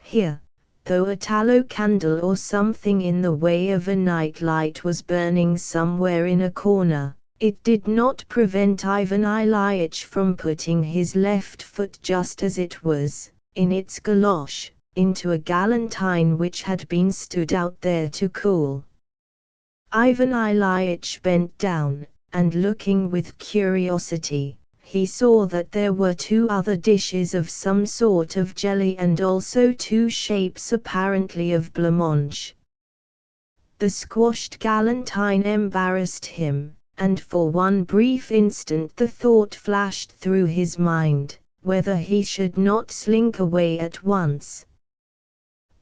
Here, though a tallow candle or something in the way of a night light was burning somewhere in a corner, it did not prevent Ivan Ilyitch from putting his left foot just as it was, in its galosh, into a galantine which had been stood out there to cool. Ivan Ilyitch bent down, and looking with curiosity, he saw that there were 2 other dishes of some sort of jelly and also 2 shapes apparently of blancmange. The squashed galantine embarrassed him, and for one brief instant the thought flashed through his mind, whether he should not slink away at once.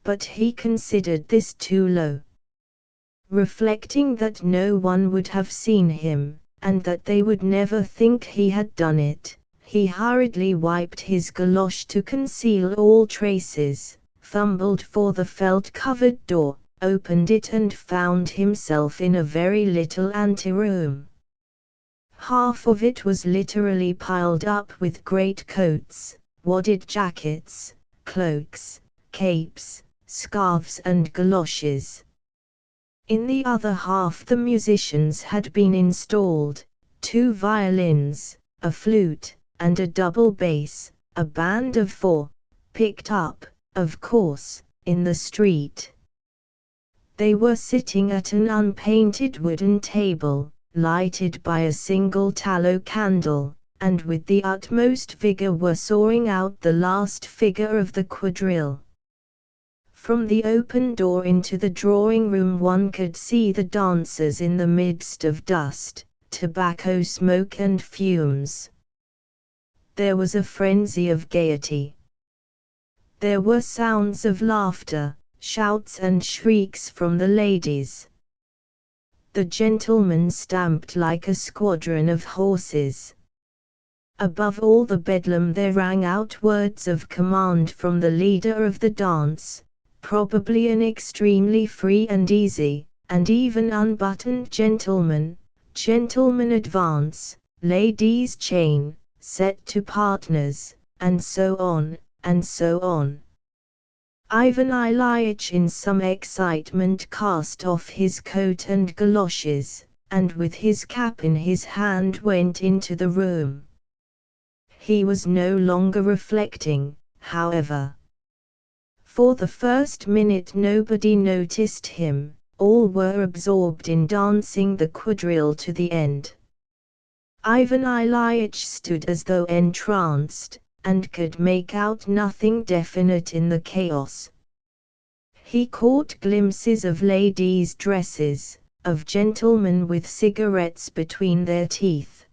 But he considered this too low. Reflecting that no one would have seen him, and that they would never think he had done it, he hurriedly wiped his galosh to conceal all traces, fumbled for the felt-covered door, opened it and found himself in a very little anteroom. Half of it was literally piled up with greatcoats, wadded jackets, cloaks, capes, scarves and galoshes. In the other half the musicians had been installed, 2 violins, a flute, and a double bass, a band of 4, picked up, of course, in the street. They were sitting at an unpainted wooden table, lighted by a single tallow candle, and with the utmost vigor were sawing out the last figure of the quadrille. From the open door into the drawing-room one could see the dancers in the midst of dust, tobacco smoke and fumes. There was a frenzy of gaiety. There were sounds of laughter, shouts and shrieks from the ladies. The gentlemen stamped like a squadron of horses. Above all the bedlam there rang out words of command from the leader of the dance, probably an extremely free and easy, and even unbuttoned gentleman: "Gentlemen advance, ladies chain, set to partners," and so on, and so on. Ivan Ilyitch in some excitement cast off his coat and galoshes, and with his cap in his hand went into the room. He was no longer reflecting, however. For the first minute nobody noticed him, all were absorbed in dancing the quadrille to the end. Ivan Ilyich stood as though entranced, and could make out nothing definite in the chaos. He caught glimpses of ladies' dresses, of gentlemen with cigarettes between their teeth.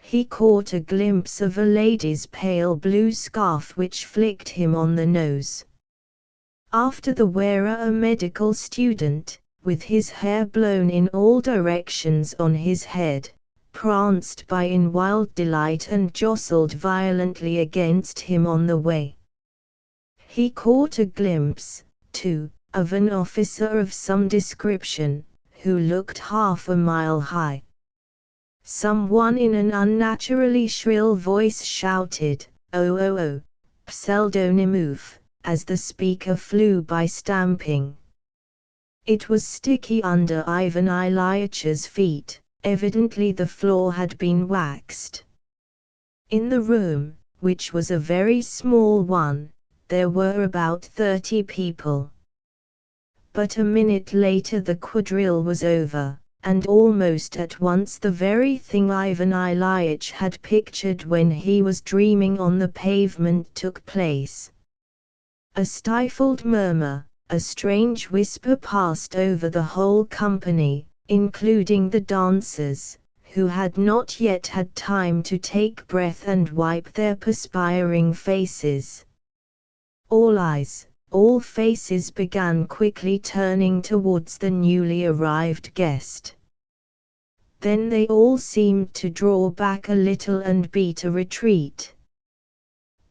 He caught a glimpse of a lady's pale blue scarf which flicked him on the nose. After the wearer a medical student, with his hair blown in all directions on his head, pranced by in wild delight and jostled violently against him on the way. He caught a glimpse, too, of an officer of some description, who looked half a mile high. Someone in an unnaturally shrill voice shouted, "Oh oh oh, Pseldonimov," as the speaker flew by stamping. It was sticky under Ivan Ilyich's feet, evidently the floor had been waxed. In the room, which was a very small one, there were about 30 people. But a minute later the quadrille was over, and almost at once the very thing Ivan Ilyich had pictured when he was dreaming on the pavement took place. A stifled murmur, a strange whisper passed over the whole company, including the dancers, who had not yet had time to take breath and wipe their perspiring faces. All eyes, all faces began quickly turning towards the newly arrived guest. Then they all seemed to draw back a little and beat a retreat.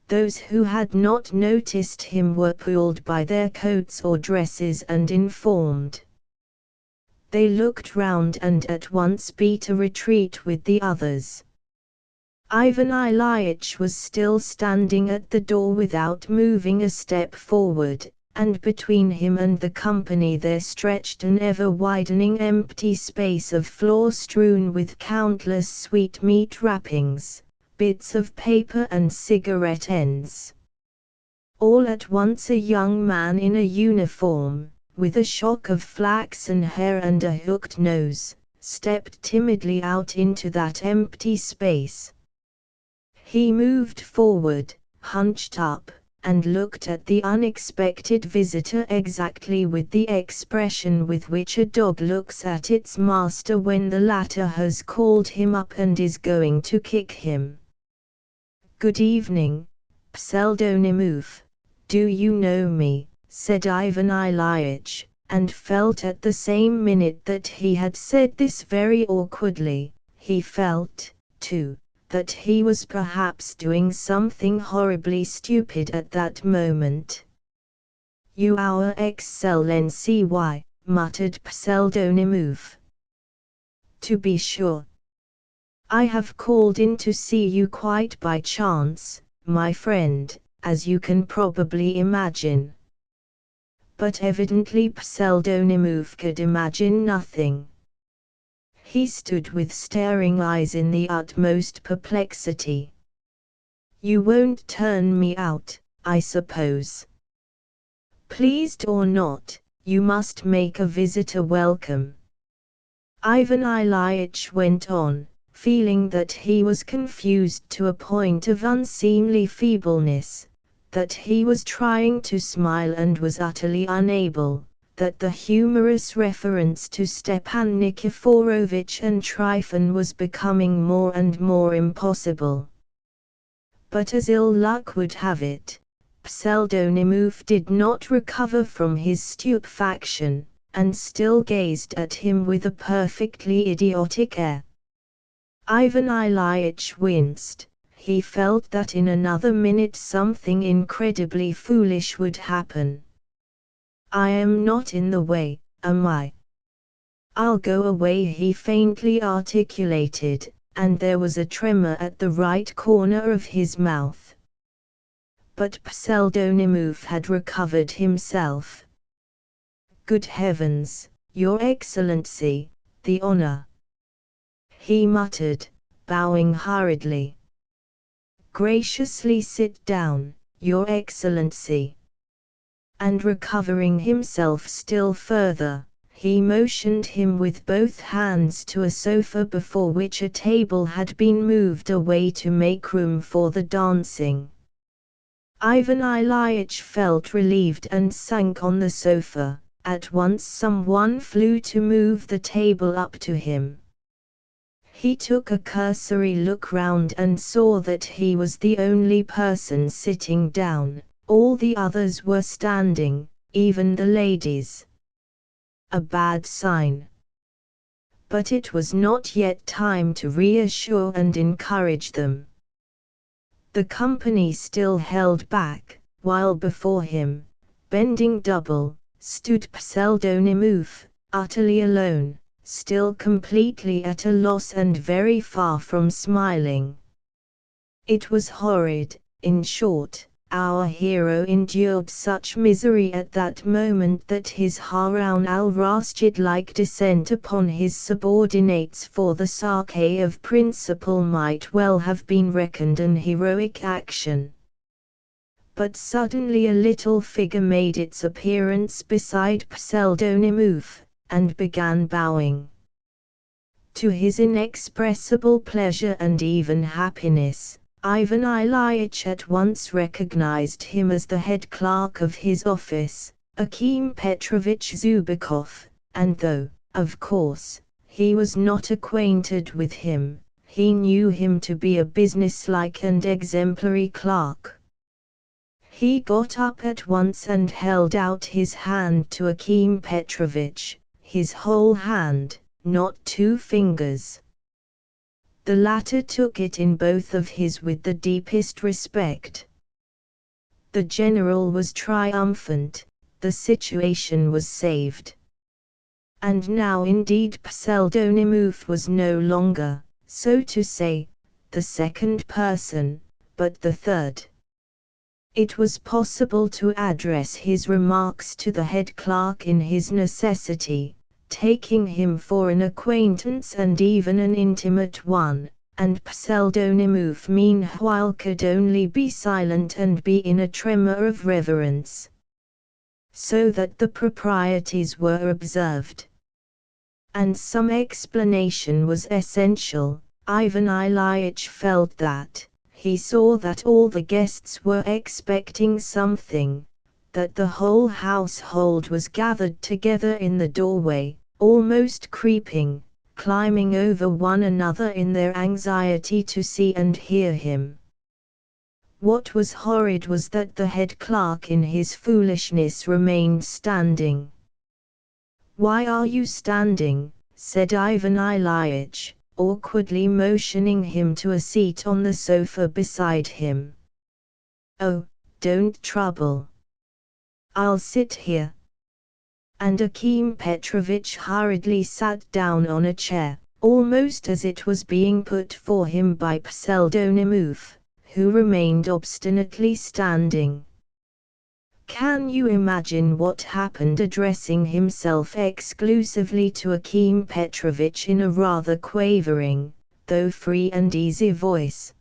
Those who had not noticed him were pulled by their coats or dresses and informed. They looked round and at once beat a retreat with the others. Ivan Ilyich was still standing at the door without moving a step forward, and between him and the company there stretched an ever-widening empty space of floor strewn with countless sweetmeat wrappings, bits of paper and cigarette ends. All at once a young man in a uniform, with a shock of flaxen hair and a hooked nose, stepped timidly out into that empty space. He moved forward, hunched up, and looked at the unexpected visitor exactly with the expression with which a dog looks at its master when the latter has called him up and is going to kick him. "Good evening, Pseldonimov, do you know me?" said Ivan Ilyich, and felt at the same minute that he had said this very awkwardly. He felt, too, that he was perhaps doing something horribly stupid at that moment. "Your Excellency," muttered Pseldonimov. "To be sure. I have called in to see you quite by chance, my friend, as you can probably imagine." But evidently Pseldonimov could imagine nothing. He stood with staring eyes in the utmost perplexity. "You won't turn me out, I suppose? Pleased or not, you must make a visitor welcome." Ivan Ilyich went on, feeling that he was confused to a point of unseemly feebleness, that he was trying to smile and was utterly unable, that the humorous reference to Stepan Nikiforovich and Trifon was becoming more and more impossible. But as ill luck would have it, Pseldonimov did not recover from his stupefaction, and still gazed at him with a perfectly idiotic air. Ivan Ilyich winced. He felt that in another minute something incredibly foolish would happen. "I am not in the way, am I? I'll go away," he faintly articulated, and there was a tremor at the right corner of his mouth. But Pseldonimov had recovered himself. "Good heavens, Your Excellency, the honor," he muttered, bowing hurriedly. "Graciously sit down, Your Excellency." And recovering himself still further, he motioned him with both hands to a sofa before which a table had been moved away to make room for the dancing. Ivan Ilyich felt relieved and sank on the sofa. At once someone flew to move the table up to him. He took a cursory look round and saw that he was the only person sitting down. All the others were standing, even the ladies. A bad sign. But it was not yet time to reassure and encourage them. The company still held back, while before him, bending double, stood Pseldonimov, utterly alone, still completely at a loss and very far from smiling. It was horrid, in short. Our hero endured such misery at that moment that his Harun al-Rashid-like descent upon his subordinates for the sake of principle might well have been reckoned an heroic action. But suddenly a little figure made its appearance beside Pseldonimov, and began bowing. To his inexpressible pleasure and even happiness, Ivan Ilyich at once recognized him as the head clerk of his office, Akim Petrovich Zubikov, and though, of course, he was not acquainted with him, he knew him to be a businesslike and exemplary clerk. He got up at once and held out his hand to Akim Petrovich, his whole hand, not 2 fingers. The latter took it in both of his with the deepest respect. The general was triumphant, the situation was saved. And now indeed Pseldonimov was no longer, so to say, the second person, but the third. It was possible to address his remarks to the head clerk in his necessity, taking him for an acquaintance and even an intimate one, and Pseldonimov meanwhile could only be silent and be in a tremor of reverence. So that the proprieties were observed. And some explanation was essential. Ivan Ilyich felt that, he saw that all the guests were expecting something, that the whole household was gathered together in the doorway, almost creeping, climbing over one another in their anxiety to see and hear him. What was horrid was that the head clerk in his foolishness remained standing. "Why are you standing?" said Ivan Ilyich, awkwardly motioning him to a seat on the sofa beside him. "Oh, don't trouble. I'll sit here." And Akim Petrovich hurriedly sat down on a chair, almost as it was being put for him by Pseldonimov, who remained obstinately standing. Can you imagine what happened addressing himself exclusively to Akim Petrovich in a rather quavering, though free and easy voice?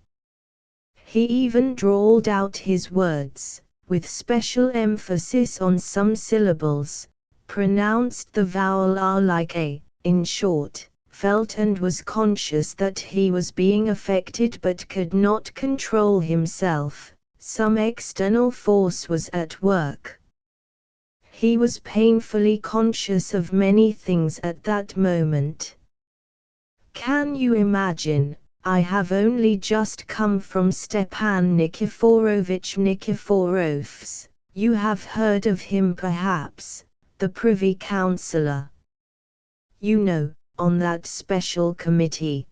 He even drawled out his words, with special emphasis on some syllables, pronounced the vowel R like A, in short, felt and was conscious that he was being affected but could not control himself. Some external force was at work. He was painfully conscious of many things at that moment. Can you imagine? I have only just come from Stepan Nikiforovich Nikiforov's. You have heard of him perhaps, the Privy Councillor. You know, on that special committee.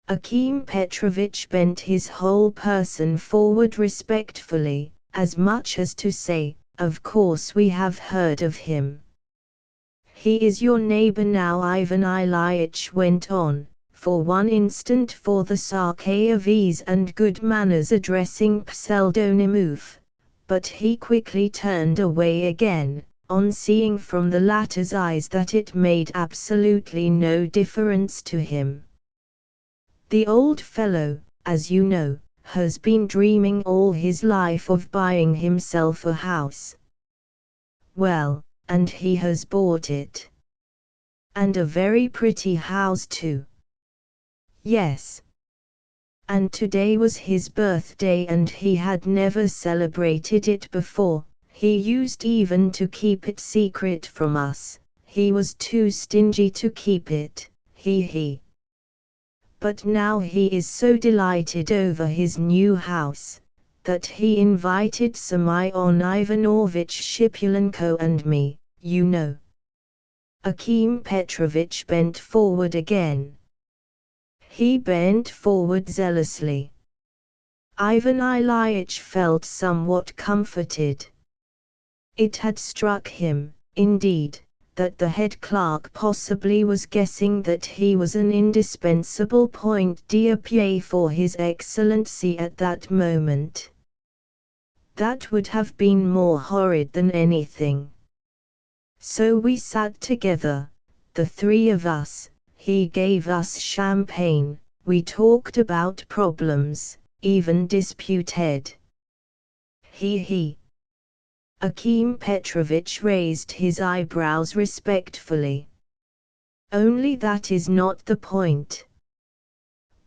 Akim Petrovich bent his whole person forward respectfully, as much as to say, "Of course we have heard of him." "He is your neighbor now," Ivan Ilyich went on, for one instant for the sake of ease and good manners addressing Pseldonimov, but he quickly turned away again, on seeing from the latter's eyes that it made absolutely no difference to him. The old fellow, as you know, has been dreaming all his life of buying himself a house. Well, and he has bought it. And a very pretty house too. Yes. And today was his birthday and he had never celebrated it before. He used even to keep it secret from us. He was too stingy to keep it, he. But now he is so delighted over his new house, that he invited Semyon Ivanovich Shipulenko and me, you know. Akim Petrovich bent forward again. He bent forward zealously. Ivan Ilyich felt somewhat comforted. It had struck him, indeed, that the head clerk possibly was guessing that he was an indispensable point d'appui for His Excellency at that moment. That would have been more horrid than anything. So we sat together, the three of us, he gave us champagne, we talked about problems, even disputed. He. Akim Petrovich raised his eyebrows respectfully. Only that is not the point.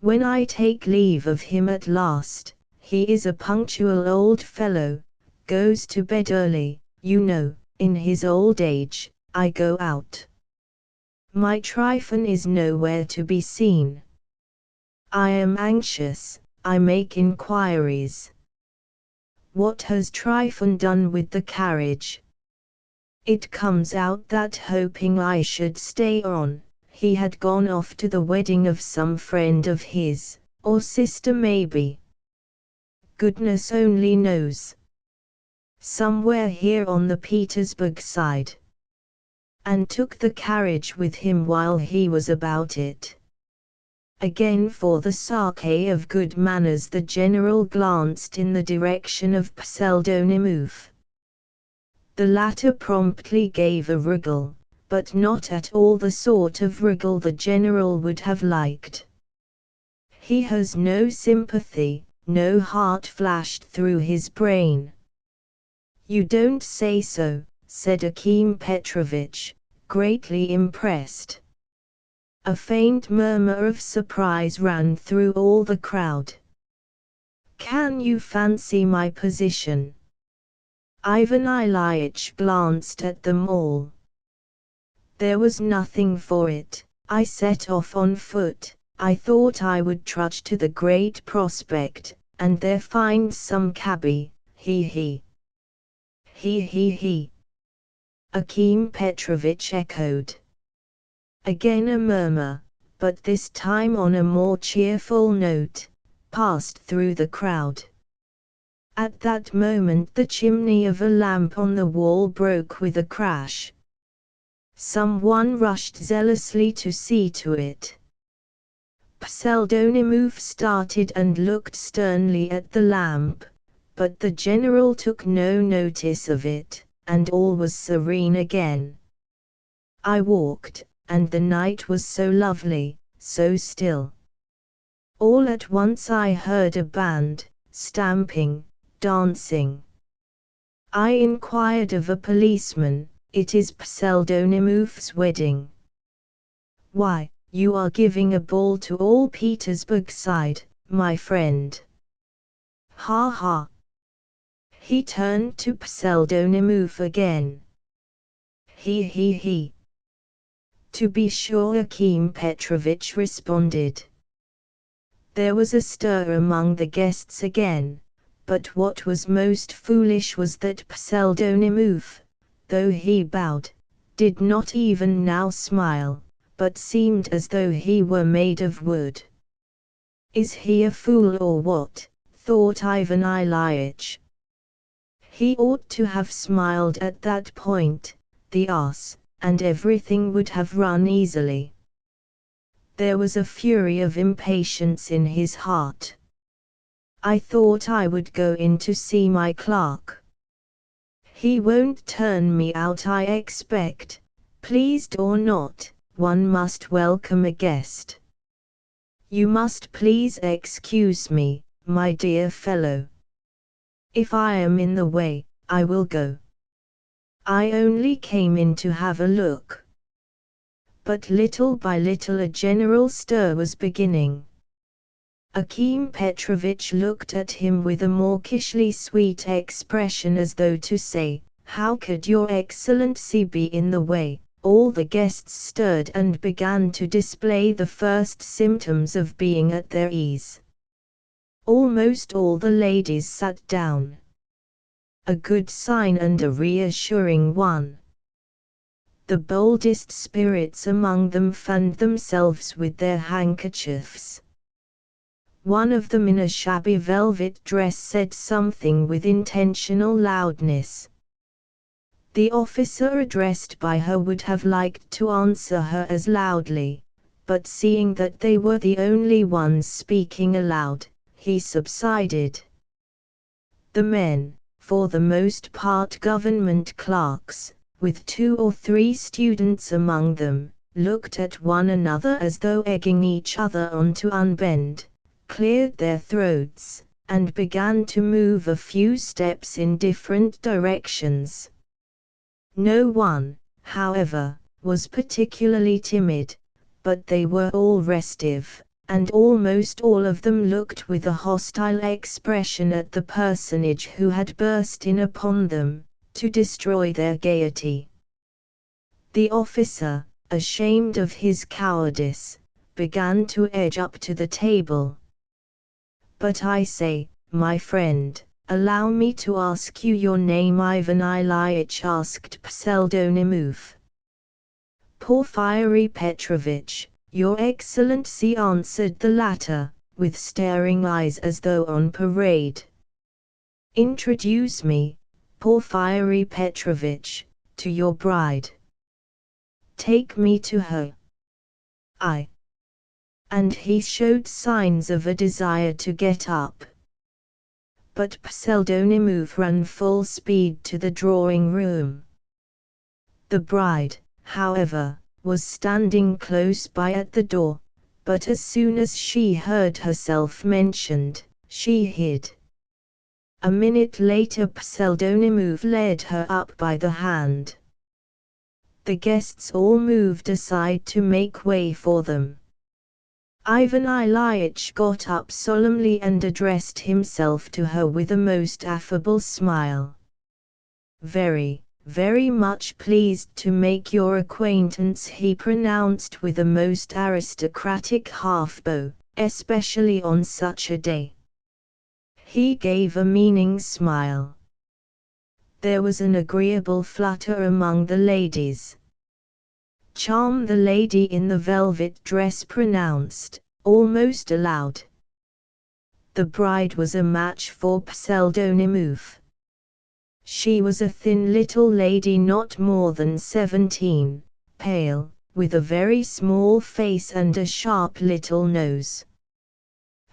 When I take leave of him at last, he is a punctual old fellow, goes to bed early, you know, in his old age, I go out. My Trifon is nowhere to be seen. I am anxious, I make inquiries. What has Trifon done with the carriage? It comes out that hoping I should stay on, he had gone off to the wedding of some friend of his, or sister maybe. Goodness only knows. Somewhere here on the Petersburg side. And took the carriage with him while he was about it. Again for the sake of good manners the general glanced in the direction of Pseldonimov. The latter promptly gave a wriggle, but not at all the sort of wriggle the general would have liked. He has no sympathy, no heart flashed through his brain. You don't say so, said Akim Petrovich, greatly impressed. A faint murmur of surprise ran through all the crowd. Can you fancy my position? Ivan Ilyich glanced at them all. There was nothing for it, I set off on foot. I thought I would trudge to the Great Prospect, and there find some cabby, he. He. Akim Petrovich echoed. Again a murmur, but this time on a more cheerful note, passed through the crowd. At that moment the chimney of a lamp on the wall broke with a crash. Someone rushed zealously to see to it. Pseldonimov started and looked sternly at the lamp, but the general took no notice of it, and all was serene again. I walked, and the night was so lovely, so still. All at once I heard a band, stamping, dancing. I inquired of a policeman, it is Pseldonimov's wedding. Why, you are giving a ball to all Petersburg side, my friend. Ha ha. He turned to Pseldonimov again. He. To be sure, Akim Petrovich responded. There was a stir among the guests again, but what was most foolish was that Pseldonimov, though he bowed, did not even now smile, but seemed as though he were made of wood. Is he a fool or what? Thought Ivan Ilyich. He ought to have smiled at that point, the ass, and everything would have run easily. There was a fury of impatience in his heart. I thought I would go in to see my clerk. He won't turn me out, I expect. Pleased or not, one must welcome a guest. You must please excuse me, my dear fellow. If I am in the way, I will go. I only came in to have a look." But little by little a general stir was beginning. Akim Petrovitch looked at him with a mawkishly sweet expression, as though to say, "How could your Excellency be in the way?" All the guests stirred and began to display the first symptoms of being at their ease. Almost all the ladies sat down. A good sign and a reassuring one. The boldest spirits among them fanned themselves with their handkerchiefs. One of them in a shabby velvet dress said something with intentional loudness. The officer addressed by her would have liked to answer her as loudly, but seeing that they were the only ones speaking aloud, he subsided. The men, for the most part government clerks, with 2 or 3 students among them, looked at one another as though egging each other on to unbend, cleared their throats, and began to move a few steps in different directions. No one, however, was particularly timid, but they were all restive, and almost all of them looked with a hostile expression at the personage who had burst in upon them, to destroy their gaiety. The officer, ashamed of his cowardice, began to edge up to the table. "But I say, my friend, allow me to ask you your name." Ivan Ilyitch asked Pseldonimov. "Porfiry Petrovitch, Your Excellency," answered the latter, with staring eyes as though on parade. "Introduce me, Porfiry Petrovitch, to your bride. Take me to her." And he showed signs of a desire to get up. But Pseldonimov ran full speed to the drawing room. The bride, however, was standing close by at the door, but as soon as she heard herself mentioned, she hid. A minute later Pseldonimov led her up by the hand. The guests all moved aside to make way for them. Ivan Ilyitch got up solemnly and addressed himself to her with a most affable smile. "Very, very much pleased to make your acquaintance," he pronounced with a most aristocratic half-bow, "especially on such a day." He gave a meaning smile. There was an agreeable flutter among the ladies. "Charm," the lady in the velvet dress pronounced, almost aloud. The bride was a match for Pseldonimov. She was a thin little lady not more than 17, pale, with a very small face and a sharp little nose.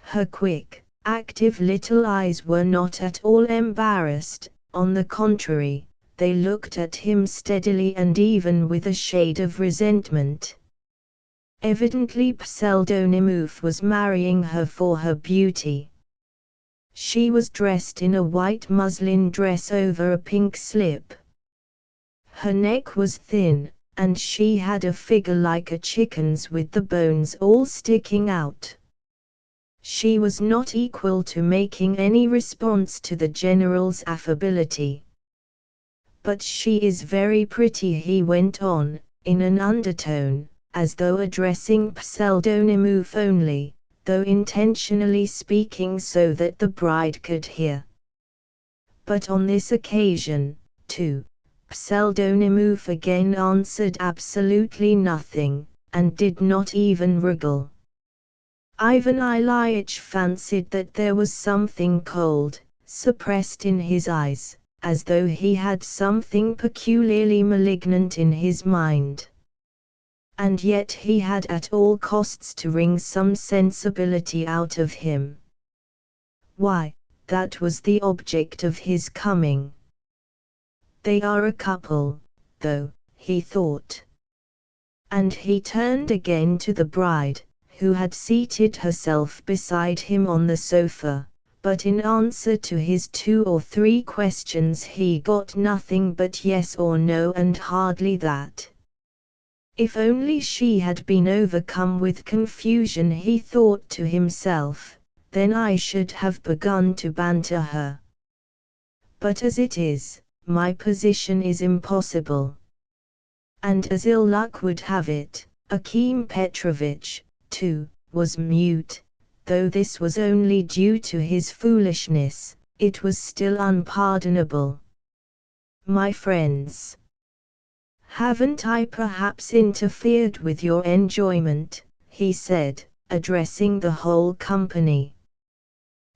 Her quick, active little eyes were not at all embarrassed, on the contrary, they looked at him steadily and even with a shade of resentment. Evidently Pseldonimov was marrying her for her beauty. She was dressed in a white muslin dress over a pink slip. Her neck was thin, and she had a figure like a chicken's with the bones all sticking out. She was not equal to making any response to the general's affability. "But she is very pretty," he went on, in an undertone, as though addressing Pseldonimov only, though intentionally speaking so that the bride could hear. But on this occasion, too, Pseldonimov again answered absolutely nothing, and did not even wriggle. Ivan Ilyitch fancied that there was something cold, suppressed in his eyes, as though he had something peculiarly malignant in his mind. And yet he had at all costs to wring some sensibility out of him. Why, that was the object of his coming. They are a couple, though, he thought. And he turned again to the bride, who had seated herself beside him on the sofa, but in answer to his 2 or 3 questions he got nothing but yes or no, and hardly that. If only she had been overcome with confusion, he thought to himself, then I should have begun to banter her. But as it is, my position is impossible. And as ill luck would have it, Akim Petrovich, too, was mute. Though this was only due to his foolishness, it was still unpardonable. My friends, haven't I perhaps interfered with your enjoyment? He said, addressing the whole company.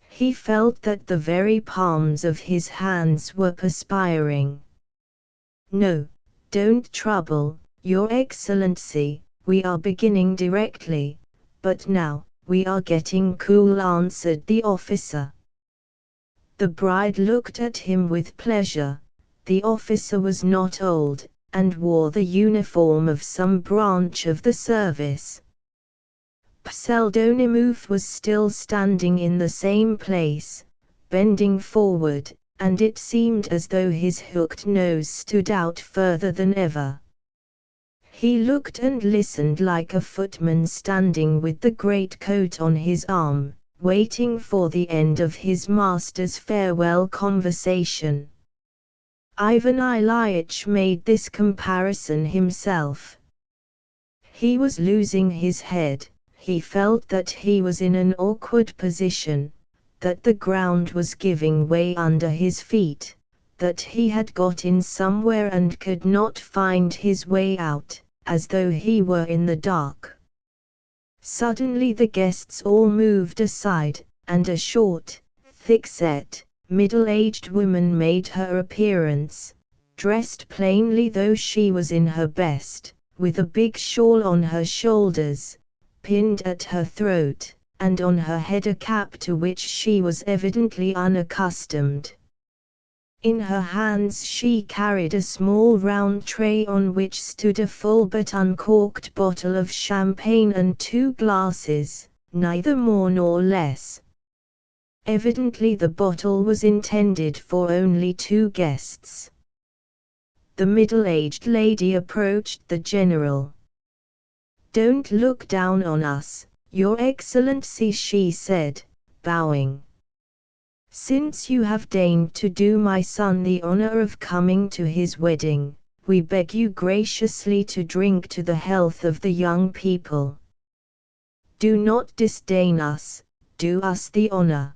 He felt that the very palms of his hands were perspiring. No, don't trouble, Your Excellency, we are beginning directly, but now, we are getting cool, answered the officer. The bride looked at him with pleasure. The officer was not old, and wore the uniform of some branch of the service. Pseldonimov was still standing in the same place, bending forward, and it seemed as though his hooked nose stood out further than ever. He looked and listened like a footman standing with the greatcoat on his arm, waiting for the end of his master's farewell conversation. Ivan Ilyich made this comparison himself. He was losing his head. He felt that he was in an awkward position, that the ground was giving way under his feet, that he had got in somewhere and could not find his way out, as though he were in the dark. Suddenly the guests all moved aside, and a short, thick-set, middle-aged woman made her appearance, dressed plainly though she was in her best, with a big shawl on her shoulders, pinned at her throat, and on her head a cap to which she was evidently unaccustomed. In her hands she carried a small round tray on which stood a full but uncorked bottle of champagne and 2 glasses, neither more nor less. Evidently the bottle was intended for only 2 guests. The middle-aged lady approached the general. "Don't look down on us, Your Excellency," she said, bowing. "Since you have deigned to do my son the honor of coming to his wedding, we beg you graciously to drink to the health of the young people. Do not disdain us, do us the honor."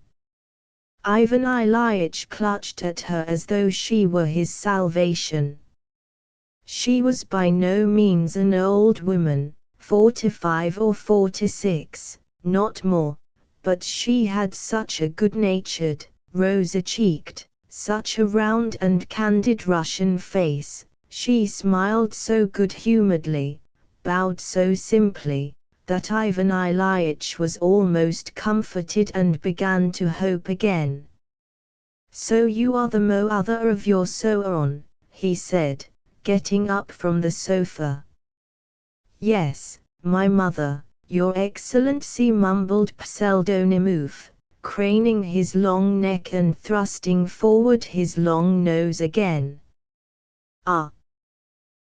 Ivan Ilyich clutched at her as though she were his salvation. She was by no means an old woman, 45 or 46, not more, but she had such a good-natured, rosy-cheeked, such a round and candid Russian face, she smiled so good-humoredly, bowed so simply, that Ivan Ilyich was almost comforted and began to hope again. "So you are the mother of your son," he said, getting up from the sofa. "Yes, my mother, Your Excellency," mumbled Pseldonimov, craning his long neck and thrusting forward his long nose again. "Ah!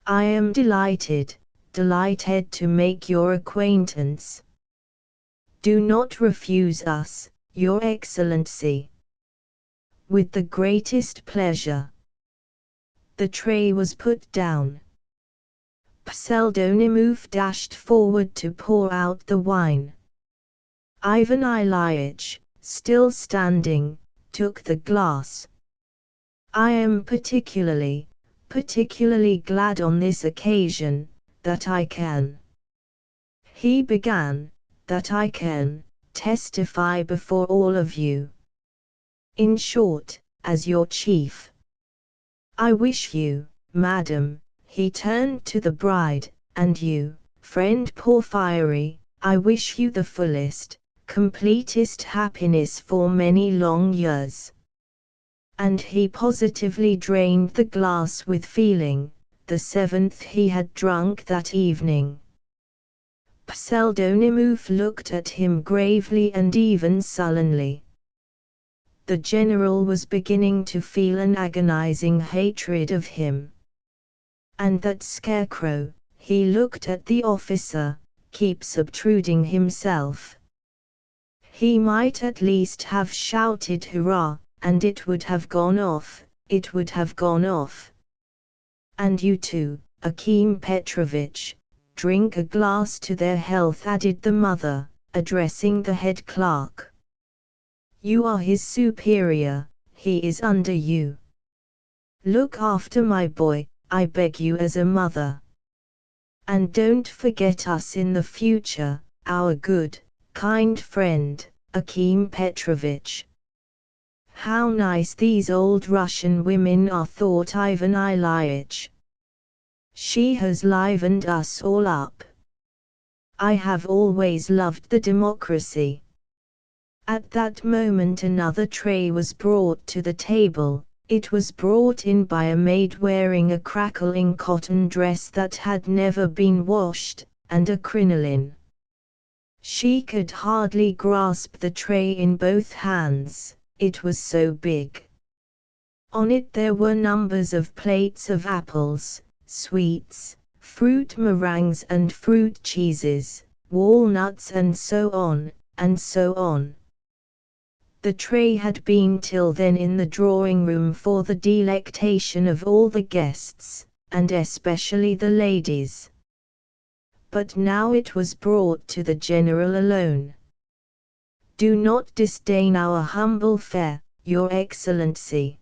I am delighted to make your acquaintance. Do not refuse us, Your Excellency." "With the greatest pleasure." The tray was put down. Pseldonimov dashed forward to pour out the wine. Ivan Ilyich, still standing, took the glass. "I am particularly glad on this occasion, that I can," he began, "that I can testify before all of you. In short, as your chief. I wish you, madam," he turned to the bride, "and you, friend Porfiry, I wish you the fullest, completest happiness for many long years." And he positively drained the glass with feeling, the 7th he had drunk that evening. Pseldonimov looked at him gravely and even sullenly. The general was beginning to feel an agonizing hatred of him. And that scarecrow, he looked at the officer, keeps obtruding himself. He might at least have shouted hurrah, and it would have gone off, it would have gone off. And you too, Akim Petrovich, drink a glass to their health, added the mother, addressing the head clerk. You are his superior, he is under you. Look after my boy, I beg you as a mother. And don't forget us in the future, our good, kind friend, Akim Petrovich. How nice these old Russian women are, thought Ivan Ilyich. She has livened us all up. I have always loved the democracy. At that moment another tray was brought to the table. It was brought in by a maid wearing a crackling cotton dress that had never been washed, and a crinoline. She could hardly grasp the tray in both hands, it was so big. On it there were numbers of plates of apples, sweets, fruit meringues and fruit cheeses, walnuts and so on, and so on. The tray had been till then in the drawing-room for the delectation of all the guests, and especially the ladies. But now it was brought to the general alone. Do not disdain our humble fare, Your Excellency.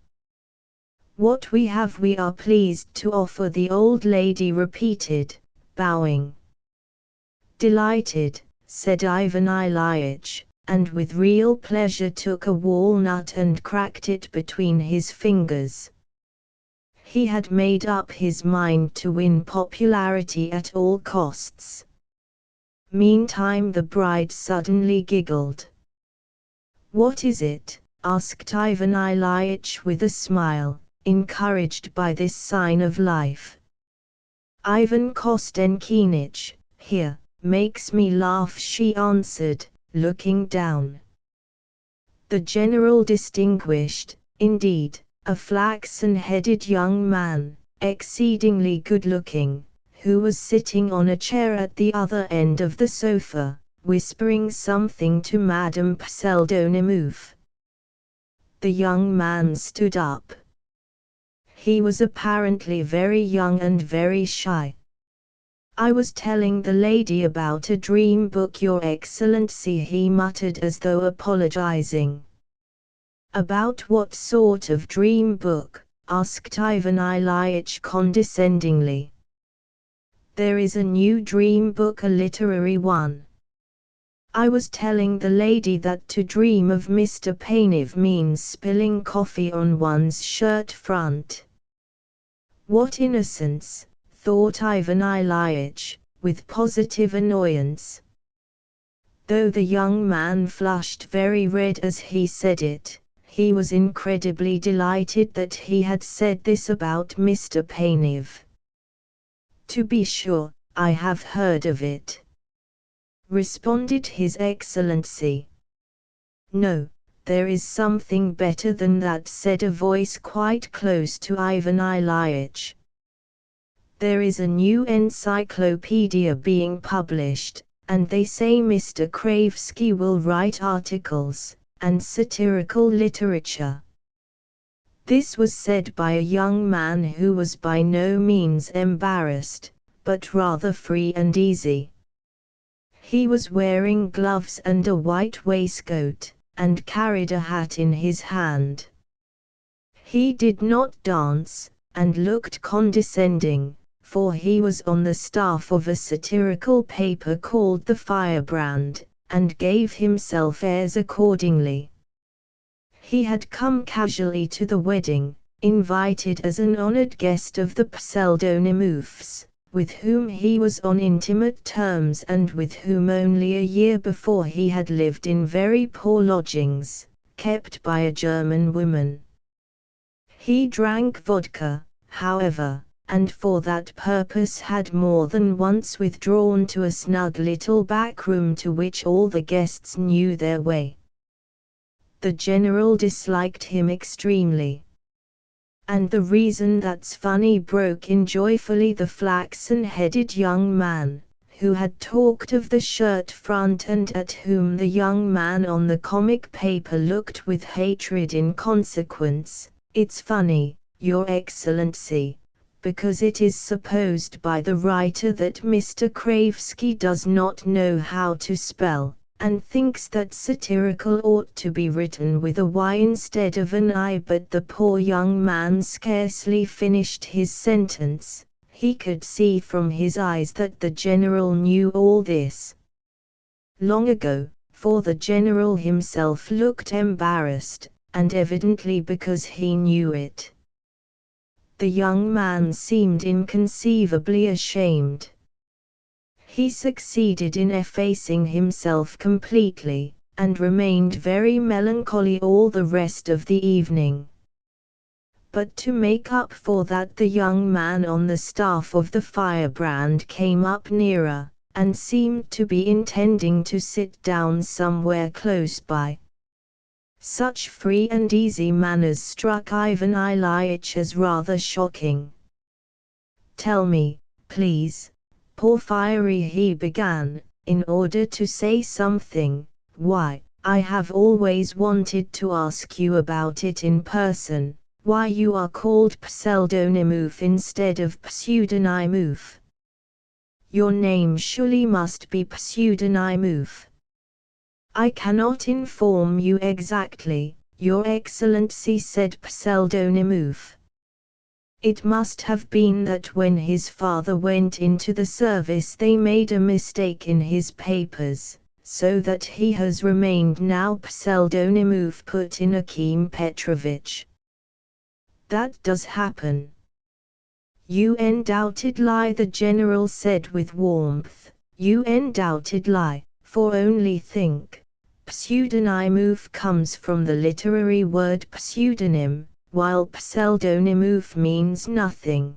What we have we are pleased to offer, the old lady repeated, bowing. Delighted, said Ivan Ilyich, and with real pleasure took a walnut and cracked it between his fingers. He had made up his mind to win popularity at all costs. Meantime the bride suddenly giggled. What is it? Asked Ivan Ilyich with a smile, encouraged by this sign of life. Ivan Kostenkinich, here, makes me laugh, she answered, looking down. The general distinguished, indeed, a flaxen-headed young man, exceedingly good-looking, who was sitting on a chair at the other end of the sofa, whispering something to Madame Pseldonimov. The young man stood up. He was apparently very young and very shy. I was telling the lady about a dream book, Your Excellency, he muttered as though apologizing. About what sort of dream book? Asked Ivan Ilyich condescendingly. There is a new dream book, a literary one. I was telling the lady that to dream of Mr. Panev means spilling coffee on one's shirt front. What innocence, thought Ivan Ilyich, with positive annoyance. Though the young man flushed very red as he said it, he was incredibly delighted that he had said this about Mr. Panev. To be sure, I have heard of it, responded His Excellency. No, there is something better than that, said a voice quite close to Ivan Ilyich. There is a new encyclopedia being published, and they say Mr. Kravsky will write articles, and satirical literature. This was said by a young man who was by no means embarrassed, but rather free and easy. He was wearing gloves and a white waistcoat, and carried a hat in his hand. He did not dance, and looked condescending, for he was on the staff of a satirical paper called The Firebrand, and gave himself airs accordingly. He had come casually to the wedding, invited as an honored guest of the Pseldonimovs, with whom he was on intimate terms and with whom only a year before he had lived in very poor lodgings, kept by a German woman. He drank vodka, however, and for that purpose had more than once withdrawn to a snug little back room to which all the guests knew their way. the general disliked him extremely. "And the reason that's funny," broke in joyfully the flaxen-headed young man, who had talked of the shirt front and at whom the young man on the comic paper looked with hatred in consequence. "It's funny, Your Excellency, because it is supposed by the writer that Mr. Kravsky does not know how to spell, and thinks that satirical ought to be written with a Y instead of an I." But the poor young man scarcely finished his sentence. He could see from his eyes that the general knew all this long ago, for the general himself looked embarrassed, and evidently because he knew it. The young man seemed inconceivably ashamed. He succeeded in effacing himself completely, and remained very melancholy all the rest of the evening. But to make up for that, the young man on the staff of the firebrand came up nearer, and seemed to be intending to sit down somewhere close by. Such free and easy manners struck Ivan Ilyitch as rather shocking. "Tell me, please, Porfiry," he began, in order to say something. "Why, I have always wanted to ask you about it in person, why you are called Pseldonimov instead of Pseudonimov. Your name surely must be Pseudonimov." "I cannot inform you exactly, Your Excellency," said Pseldonimov. "It must have been that when his father went into the service they made a mistake in his papers, so that he has remained now Pseldonimov," put in Akim Petrovich. "That does happen." "You undoubtedly," the general said with warmth, "you undoubtedly, for only think. Pseudonimov comes from the literary word pseudonym, while Pseldonimov means nothing."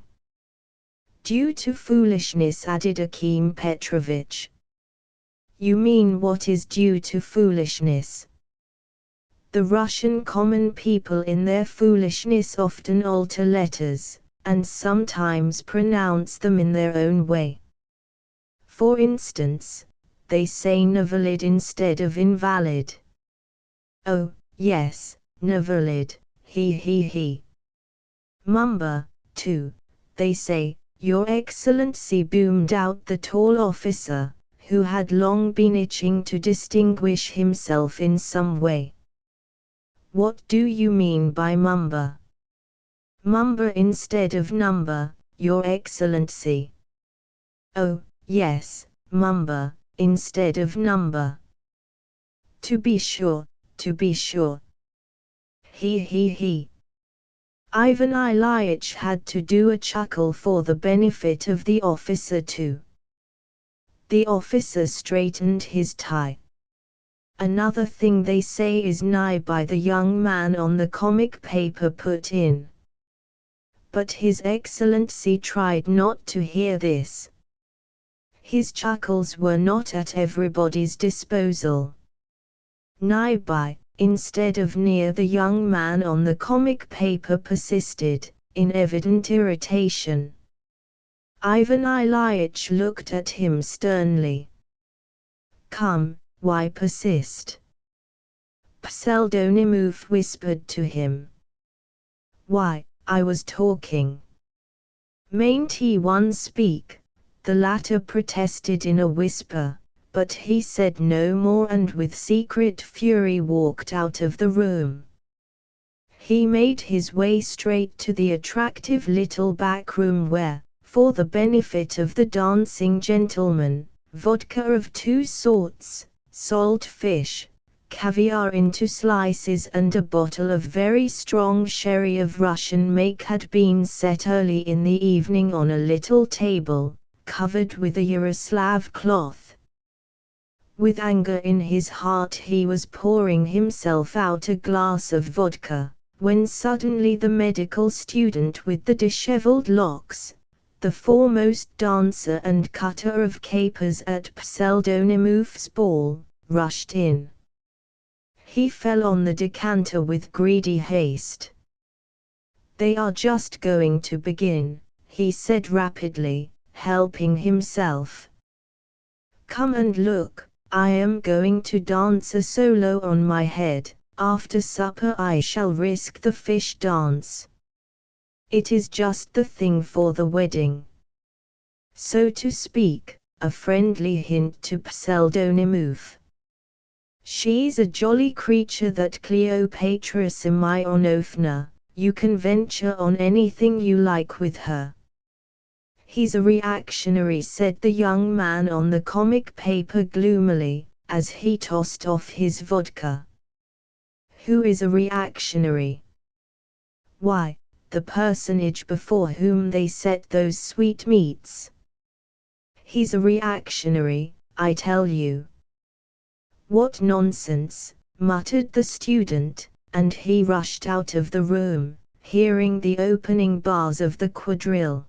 "Due to foolishness," added Akim Petrovich. "You mean what is due to foolishness?" "The Russian common people in their foolishness often alter letters, and sometimes pronounce them in their own way. For instance, they say invalid instead of invalid." "Oh, yes, invalid, he. Mumber, too, they say," Your Excellency boomed out the tall officer, who had long been itching to distinguish himself in some way. "What do you mean by mumber?" "Mumber instead of number, Your Excellency." "Oh, yes, mumber instead of number. To be sure, to be sure. He. Ivan Ilyitch had to do a chuckle for the benefit of the officer too. The officer straightened his tie. "Another thing they say is nigh by," the young man on the comic paper put in. But His Excellency tried not to hear this. His chuckles were not at everybody's disposal. "Nigh by, instead of near," the young man on the comic paper persisted, in evident irritation. Ivan Ilyitch looked at him sternly. "Come, why persist?" Pseldonimov whispered to him. "Why, I was talking." "Mayn't he one speak?" the latter protested in a whisper, but he said no more and with secret fury walked out of the room. He made his way straight to the attractive little back room where, for the benefit of the dancing gentlemen, vodka of two sorts, salt fish, caviar into slices and a bottle of very strong sherry of Russian make had been set early in the evening on a little table, covered with a Yaroslav cloth. With anger in his heart he was pouring himself out a glass of vodka, when suddenly the medical student with the disheveled locks, the foremost dancer and cutter of capers at Pseldonimov's ball, rushed in. He fell on the decanter with greedy haste. "They are just going to begin," he said rapidly, helping himself. "Come and look, I am going to dance a solo on my head. After supper I shall risk the fish dance. It is just the thing for the wedding." So to speak, a friendly hint to Pseldonimov. "She's a jolly creature, that Cleopatra Semyonovna. You can venture on anything you like with her." "He's a reactionary," said the young man on the comic paper gloomily, as he tossed off his vodka. "Who is a reactionary?" "Why, the personage before whom they set those sweetmeats. He's a reactionary, I tell you." "What nonsense," muttered the student, and he rushed out of the room, hearing the opening bars of the quadrille.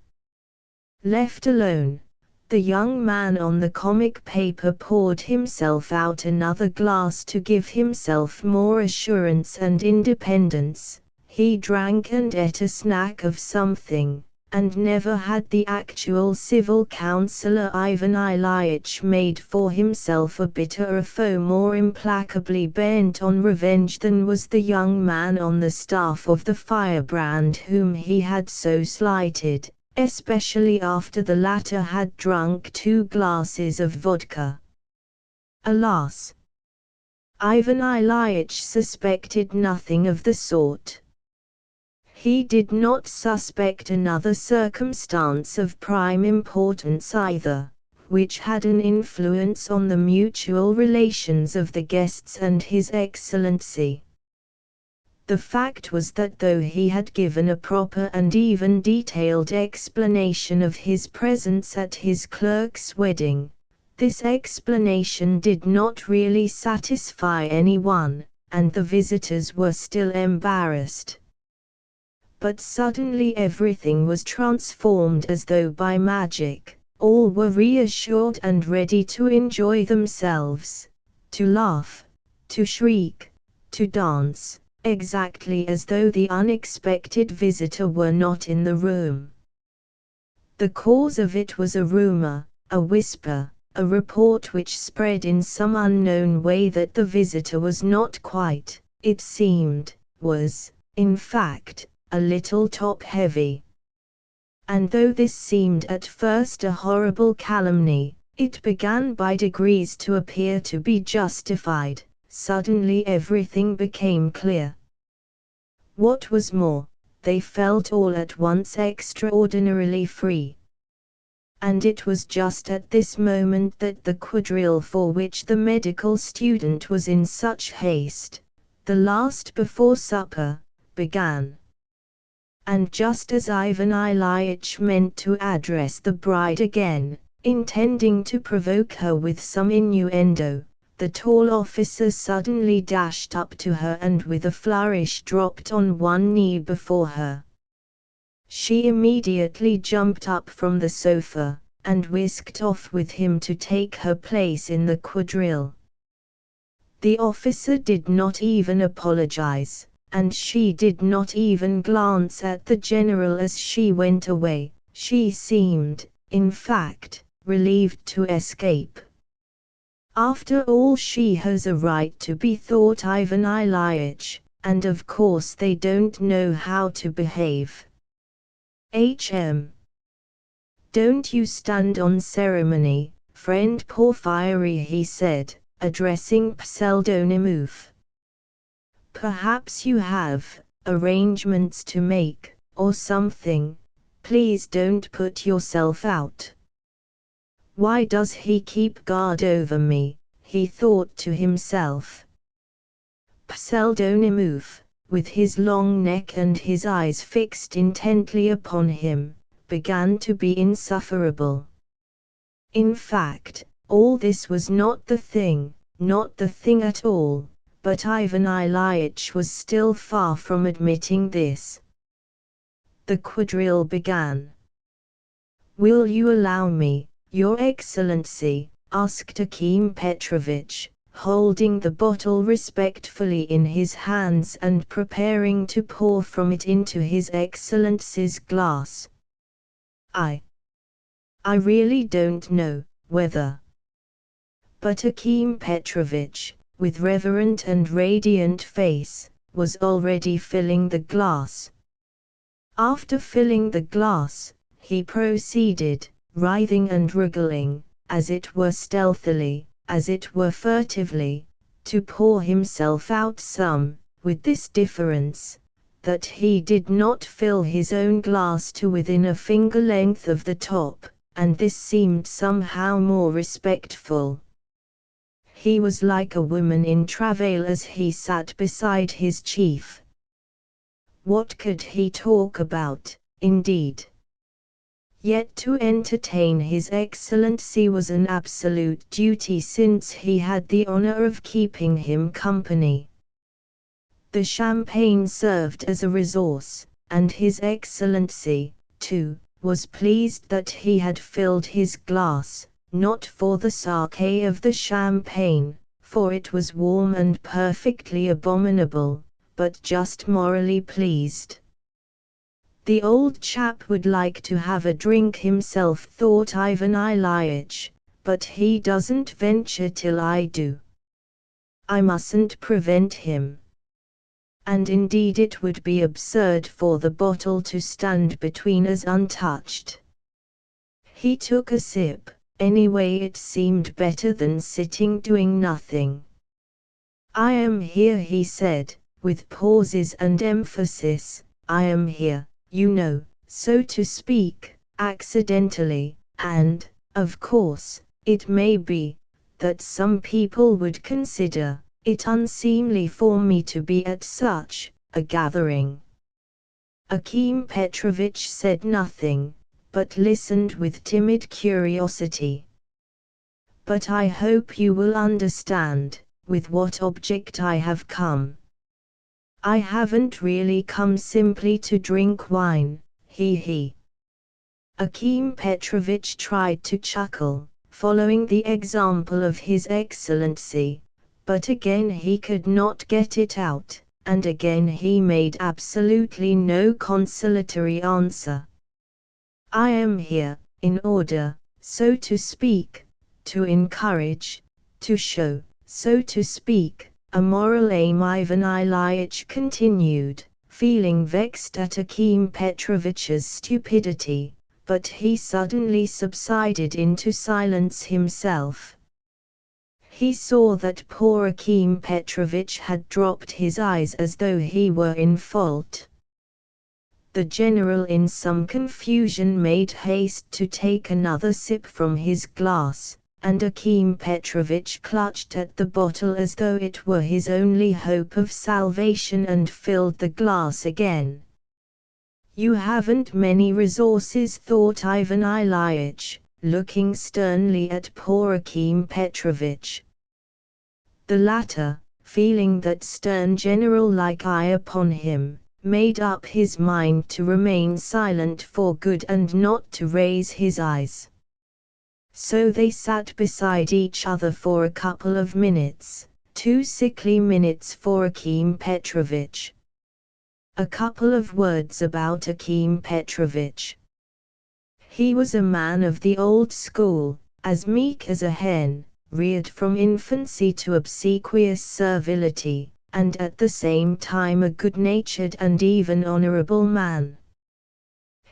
Left alone, the young man on the comic paper poured himself out another glass to give himself more assurance and independence. He drank and ate a snack of something, and never had the actual civil councillor Ivan Ilyich made for himself a bitterer foe more implacably bent on revenge than was the young man on the staff of the Firebrand whom he had so slighted, especially after the latter had drunk 2 glasses of vodka. Alas! Ivan Ilyich suspected nothing of the sort. He did not suspect another circumstance of prime importance either, which had an influence on the mutual relations of the guests and His Excellency. The fact was that though he had given a proper and even detailed explanation of his presence at his clerk's wedding, this explanation did not really satisfy anyone, and the visitors were still embarrassed. But suddenly everything was transformed as though by magic. All were reassured and ready to enjoy themselves, to laugh, to shriek, to dance, exactly as though the unexpected visitor were not in the room. The cause of it was a rumor, a whisper, a report which spread in some unknown way that the visitor was not quite, it seemed, was, in fact, a little top-heavy. And though this seemed at first a horrible calumny, it began by degrees to appear to be justified. Suddenly everything became clear. What was more, they felt all at once extraordinarily free. And it was just at this moment that the quadrille for which the medical student was in such haste, the last before supper, began. And just as Ivan Ilyich meant to address the bride again, intending to provoke her with some innuendo, the tall officer suddenly dashed up to her and with a flourish dropped on one knee before her. She immediately jumped up from the sofa, and whisked off with him to take her place in the quadrille. The officer did not even apologize, and she did not even glance at the general as she went away. She seemed, in fact, relieved to escape. After all, she has a right to be, thought Ivan Ilyich, and of course they don't know how to behave. Don't you stand on ceremony, friend Porfiry, he said, addressing Pseldonimov. Perhaps you have arrangements to make, or something. Please don't put yourself out. Why does he keep guard over me, he thought to himself. Pseldonimov, with his long neck and his eyes fixed intently upon him, began to be insufferable. In fact, all this was not the thing at all. But Ivan Ilyich was still far from admitting this. The quadrille began. "Will you allow me, Your Excellency?" asked Akim Petrovich, holding the bottle respectfully in his hands and preparing to pour from it into His Excellency's glass. I really don't know whether. But Akim Petrovich, with reverent and radiant face, was already filling the glass. After filling the glass, he proceeded, writhing and wriggling, as it were stealthily, as it were furtively, to pour himself out some, with this difference, that he did not fill his own glass to within a finger length of the top, and this seemed somehow more respectful. He was like a woman in travail as he sat beside his chief. What could he talk about, indeed? Yet to entertain His Excellency was an absolute duty since he had the honor of keeping him company. The champagne served as a resource, and His Excellency, too, was pleased that he had filled his glass, not for the sake of the champagne, for it was warm and perfectly abominable, but just morally pleased. The old chap would like to have a drink himself, thought Ivan Ilyich, but he doesn't venture till I do. I mustn't prevent him. And indeed it would be absurd for the bottle to stand between us untouched. He took a sip. Anyway, it seemed better than sitting doing nothing. I am here, he said, with pauses and emphasis. I am here, you know, so to speak, accidentally, and, of course, it may be that some people would consider it unseemly for me to be at such a gathering. Akim Petrovich said nothing, but listened with timid curiosity. But I hope you will understand with what object I have come. I haven't really come simply to drink wine, he. Akim Petrovich tried to chuckle, following the example of His Excellency, but again he could not get it out, and again he made absolutely no consolatory answer. I am here, in order, so to speak, to encourage, to show, so to speak, a moral aim, Ivan Ilyich continued, feeling vexed at Akim Petrovich's stupidity, but he suddenly subsided into silence himself. He saw that poor Akim Petrovich had dropped his eyes as though he were in fault. The general in some confusion made haste to take another sip from his glass, and Akim Petrovich clutched at the bottle as though it were his only hope of salvation and filled the glass again. You haven't many resources, thought Ivan Ilyich, looking sternly at poor Akim Petrovich. The latter, feeling that stern general-like eye upon him, made up his mind to remain silent for good and not to raise his eyes. So they sat beside each other for a couple of minutes, 2 sickly minutes for Akim Petrovich. A couple of words about Akim Petrovich. He was a man of the old school, as meek as a hen, reared from infancy to obsequious servility, and at the same time a good-natured and even honorable man.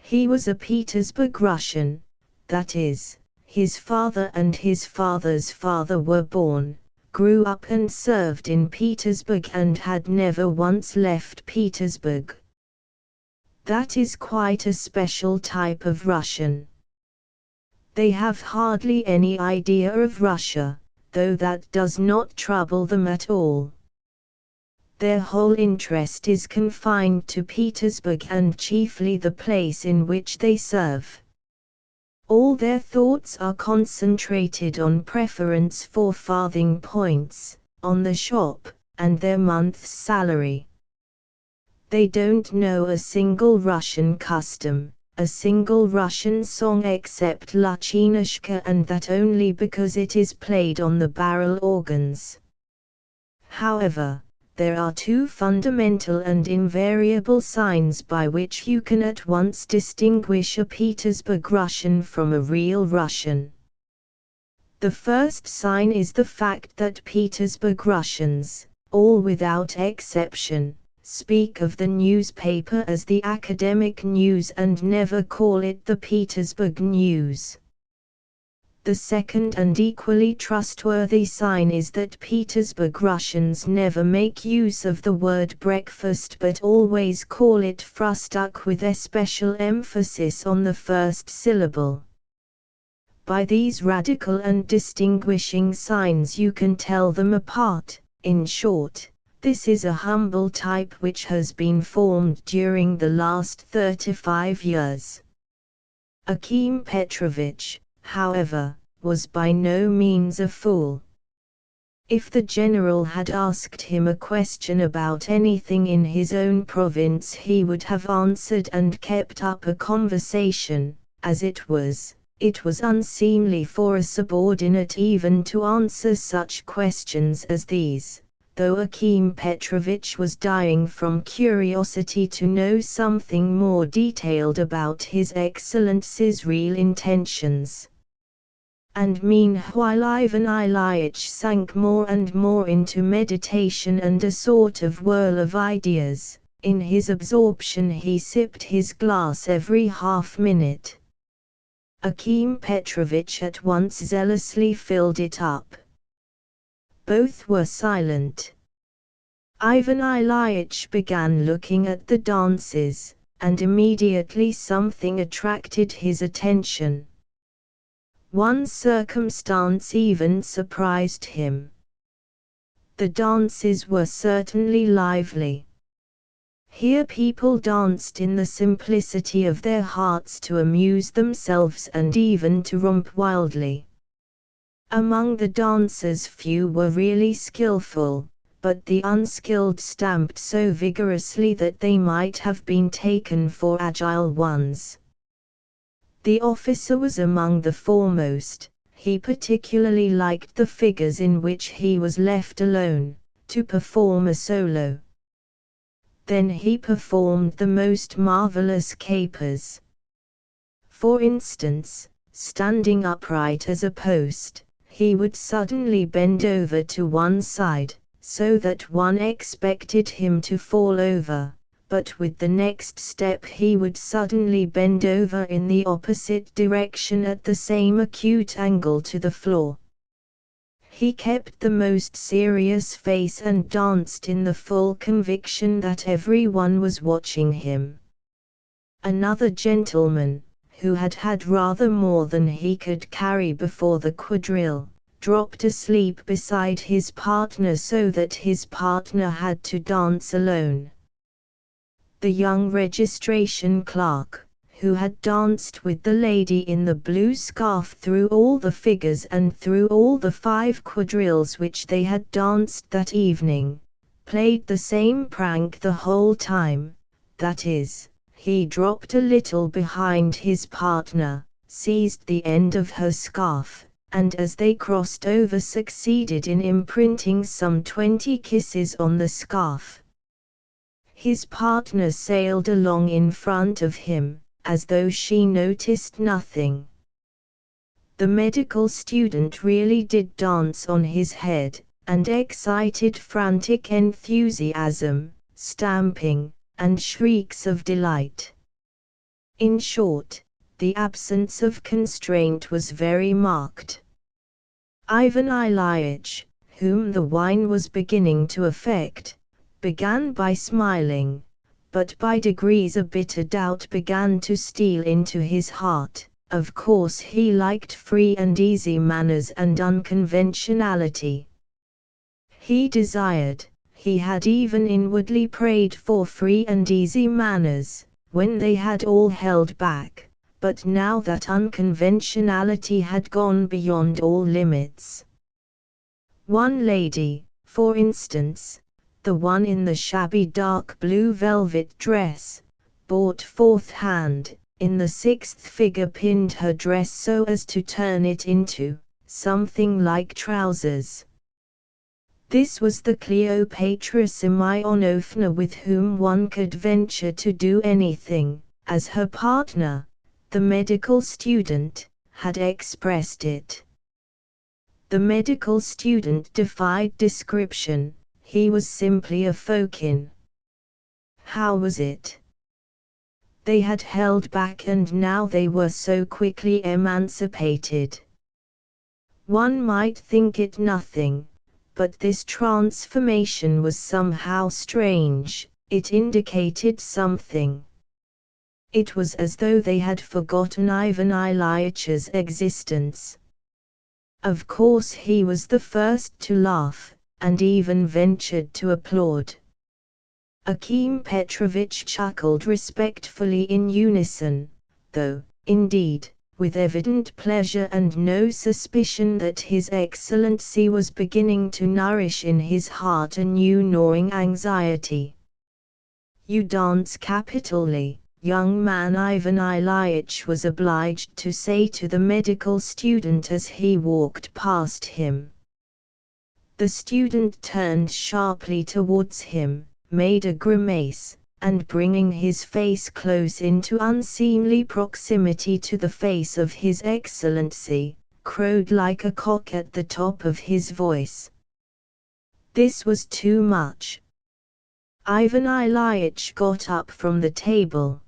He was a Petersburg Russian, that is, his father and his father's father were born, grew up and served in Petersburg and had never once left Petersburg. That is quite a special type of Russian. They have hardly any idea of Russia, though that does not trouble them at all. Their whole interest is confined to Petersburg and chiefly the place in which they serve. All their thoughts are concentrated on preference for farthing points, on the shop, and their month's salary. They don't know a single Russian custom, a single Russian song except Lachinashka, and that only because it is played on the barrel organs. However, there are two fundamental and invariable signs by which you can at once distinguish a Petersburg Russian from a real Russian. The first sign is the fact that Petersburg Russians, all without exception, speak of the newspaper as the academic news and never call it the Petersburg News. The second and equally trustworthy sign is that Petersburg Russians never make use of the word breakfast but always call it frühstück with a special emphasis on the first syllable. By these radical and distinguishing signs you can tell them apart. In short, this is a humble type which has been formed during the last 35 years. Akim Petrovich, however, was by no means a fool. If the general had asked him a question about anything in his own province he would have answered and kept up a conversation. As it was unseemly for a subordinate even to answer such questions as these, though Akim Petrovich was dying from curiosity to know something more detailed about His Excellency's real intentions. And meanwhile Ivan Ilyich sank more and more into meditation and a sort of whirl of ideas. In his absorption he sipped his glass every half-minute. Akim Petrovich at once zealously filled it up. Both were silent. Ivan Ilyich began looking at the dances, and immediately something attracted his attention. One circumstance even surprised him. The dances were certainly lively. Here people danced in the simplicity of their hearts to amuse themselves and even to romp wildly. Among the dancers few were really skillful, but the unskilled stamped so vigorously that they might have been taken for agile ones. The officer was among the foremost. He particularly liked the figures in which he was left alone, to perform a solo. Then he performed the most marvelous capers. For instance, standing upright as a post, he would suddenly bend over to one side, so that one expected him to fall over, but with the next step he would suddenly bend over in the opposite direction at the same acute angle to the floor. He kept the most serious face and danced in the full conviction that everyone was watching him. Another gentleman, who had had rather more than he could carry before the quadrille, dropped asleep beside his partner so that his partner had to dance alone. The young registration clerk, who had danced with the lady in the blue scarf through all the figures and through all the 5 quadrilles which they had danced that evening, played the same prank the whole time, that is, he dropped a little behind his partner, seized the end of her scarf, and as they crossed over succeeded in imprinting some 20 kisses on the scarf. His partner sailed along in front of him, as though she noticed nothing. The medical student really did dance on his head, and excited frantic enthusiasm, stamping, and shrieks of delight. In short, the absence of constraint was very marked. Ivan Ilyich, whom the wine was beginning to affect, began by smiling, but by degrees a bitter doubt began to steal into his heart. Of course he liked free and easy manners and unconventionality. He had even inwardly prayed for free and easy manners, when they had all held back, but now that unconventionality had gone beyond all limits. One lady, for instance, the one in the shabby dark blue velvet dress, bought 4th hand, in the 6th figure pinned her dress so as to turn it into something like trousers. This was the Cleopatra Semyonovna with whom one could venture to do anything, as her partner, the medical student, had expressed it. The medical student defied description, he was simply a Fokin. How was it? They had held back and now they were so quickly emancipated. One might think it nothing, but this transformation was somehow strange, it indicated something. It was as though they had forgotten Ivan Ilyitch's existence. Of course he was the first to laugh, and even ventured to applaud. Akim Petrovich chuckled respectfully in unison, though, indeed, with evident pleasure and no suspicion that His Excellency was beginning to nourish in his heart a new gnawing anxiety. "You dance capitally, young man," Ivan Ilyitch was obliged to say to the medical student as he walked past him. The student turned sharply towards him, made a grimace, and bringing his face close into unseemly proximity to the face of His Excellency, crowed like a cock at the top of his voice. This was too much. Ivan Ilyitch got up from the table.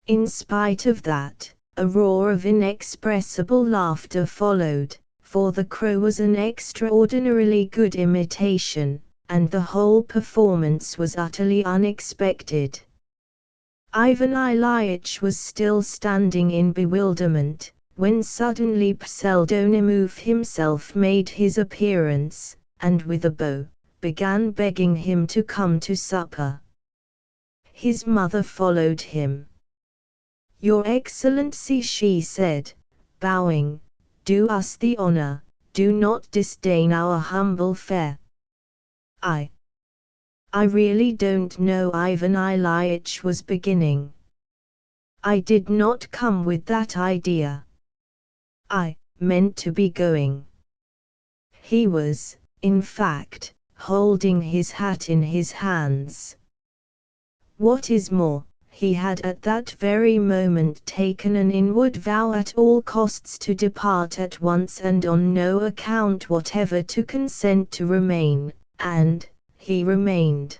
In spite of that, a roar of inexpressible laughter followed, for the crow was an extraordinarily good imitation, and the whole performance was utterly unexpected. Ivan Ilyitch was still standing in bewilderment, when suddenly Pseldonimov himself made his appearance, and with a bow, began begging him to come to supper. His mother followed him. "Your Excellency," she said, bowing, "do us the honor, do not disdain our humble fare." I really don't know," Ivan Ilyitch was beginning. "I did not come with that idea. I meant to be going." He was, in fact, holding his hat in his hands. What is more, he had at that very moment taken an inward vow at all costs to depart at once and on no account whatever to consent to remain, and he remained.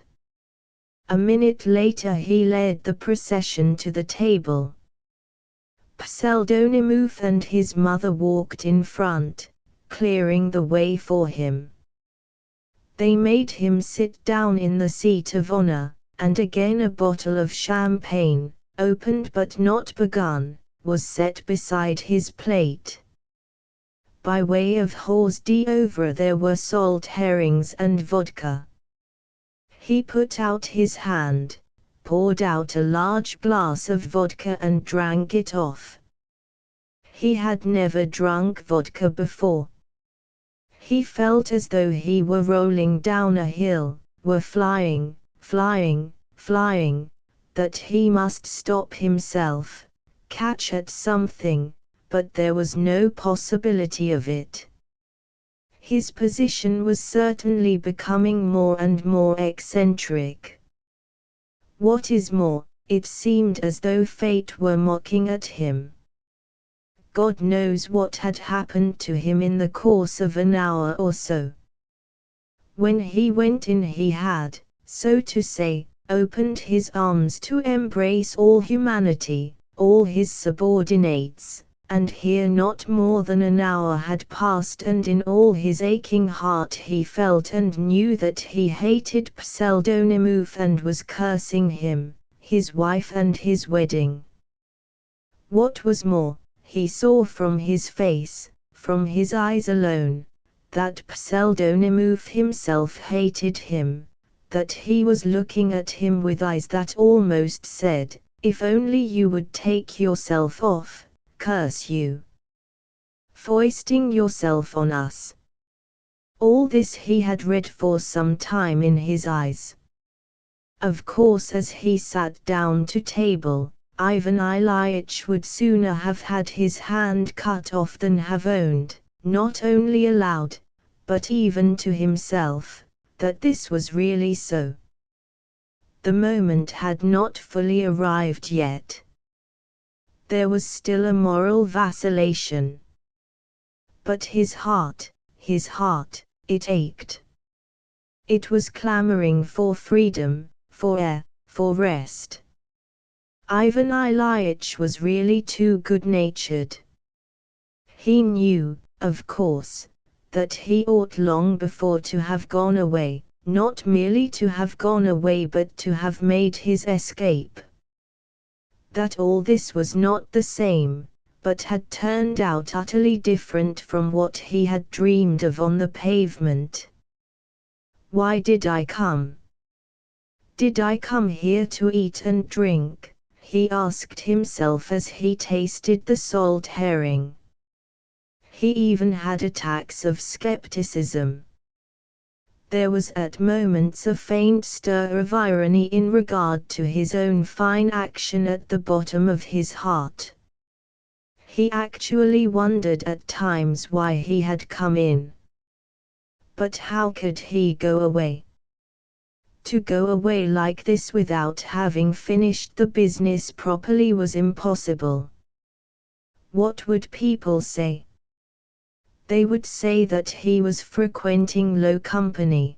A minute later he led the procession to the table. Pseldonimov and his mother walked in front, clearing the way for him. They made him sit down in the seat of honor, and again a bottle of champagne, opened but not begun, was set beside his plate. By way of hors d'oeuvre there were salt herrings and vodka. He put out his hand, poured out a large glass of vodka and drank it off. He had never drunk vodka before. He felt as though he were rolling down a hill, were flying, that he must stop himself, catch at something, but there was no possibility of it. His position was certainly becoming more and more eccentric. What is more, it seemed as though fate were mocking at him. God knows what had happened to him in the course of an hour or so. When he went in he had, so to say, opened his arms to embrace all humanity, all his subordinates, and here not more than an hour had passed and in all his aching heart he felt and knew that he hated Pseldonimov and was cursing him, his wife and his wedding. What was more, he saw from his face, from his eyes alone, that Pseldonimov himself hated him, that he was looking at him with eyes that almost said, "If only you would take yourself off, curse you. Foisting yourself on us." All this he had read for some time in his eyes. Of course as he sat down to table, Ivan Ilyitch would sooner have had his hand cut off than have owned, not only aloud, but even to himself, that this was really so. The moment had not fully arrived yet. There was still a moral vacillation. But his heart, it ached. It was clamoring for freedom, for air, for rest. Ivan Ilyich was really too good-natured. He knew, of course, that he ought long before to have gone away, not merely to have gone away but to have made his escape. That all this was not the same, but had turned out utterly different from what he had dreamed of on the pavement. Why did I come? Did I come here to eat and drink? He asked himself as he tasted the salt herring. He even had attacks of skepticism. There was at moments a faint stir of irony in regard to his own fine action at the bottom of his heart. He actually wondered at times why he had come in. But how could he go away? To go away like this without having finished the business properly was impossible. What would people say? They would say that he was frequenting low company.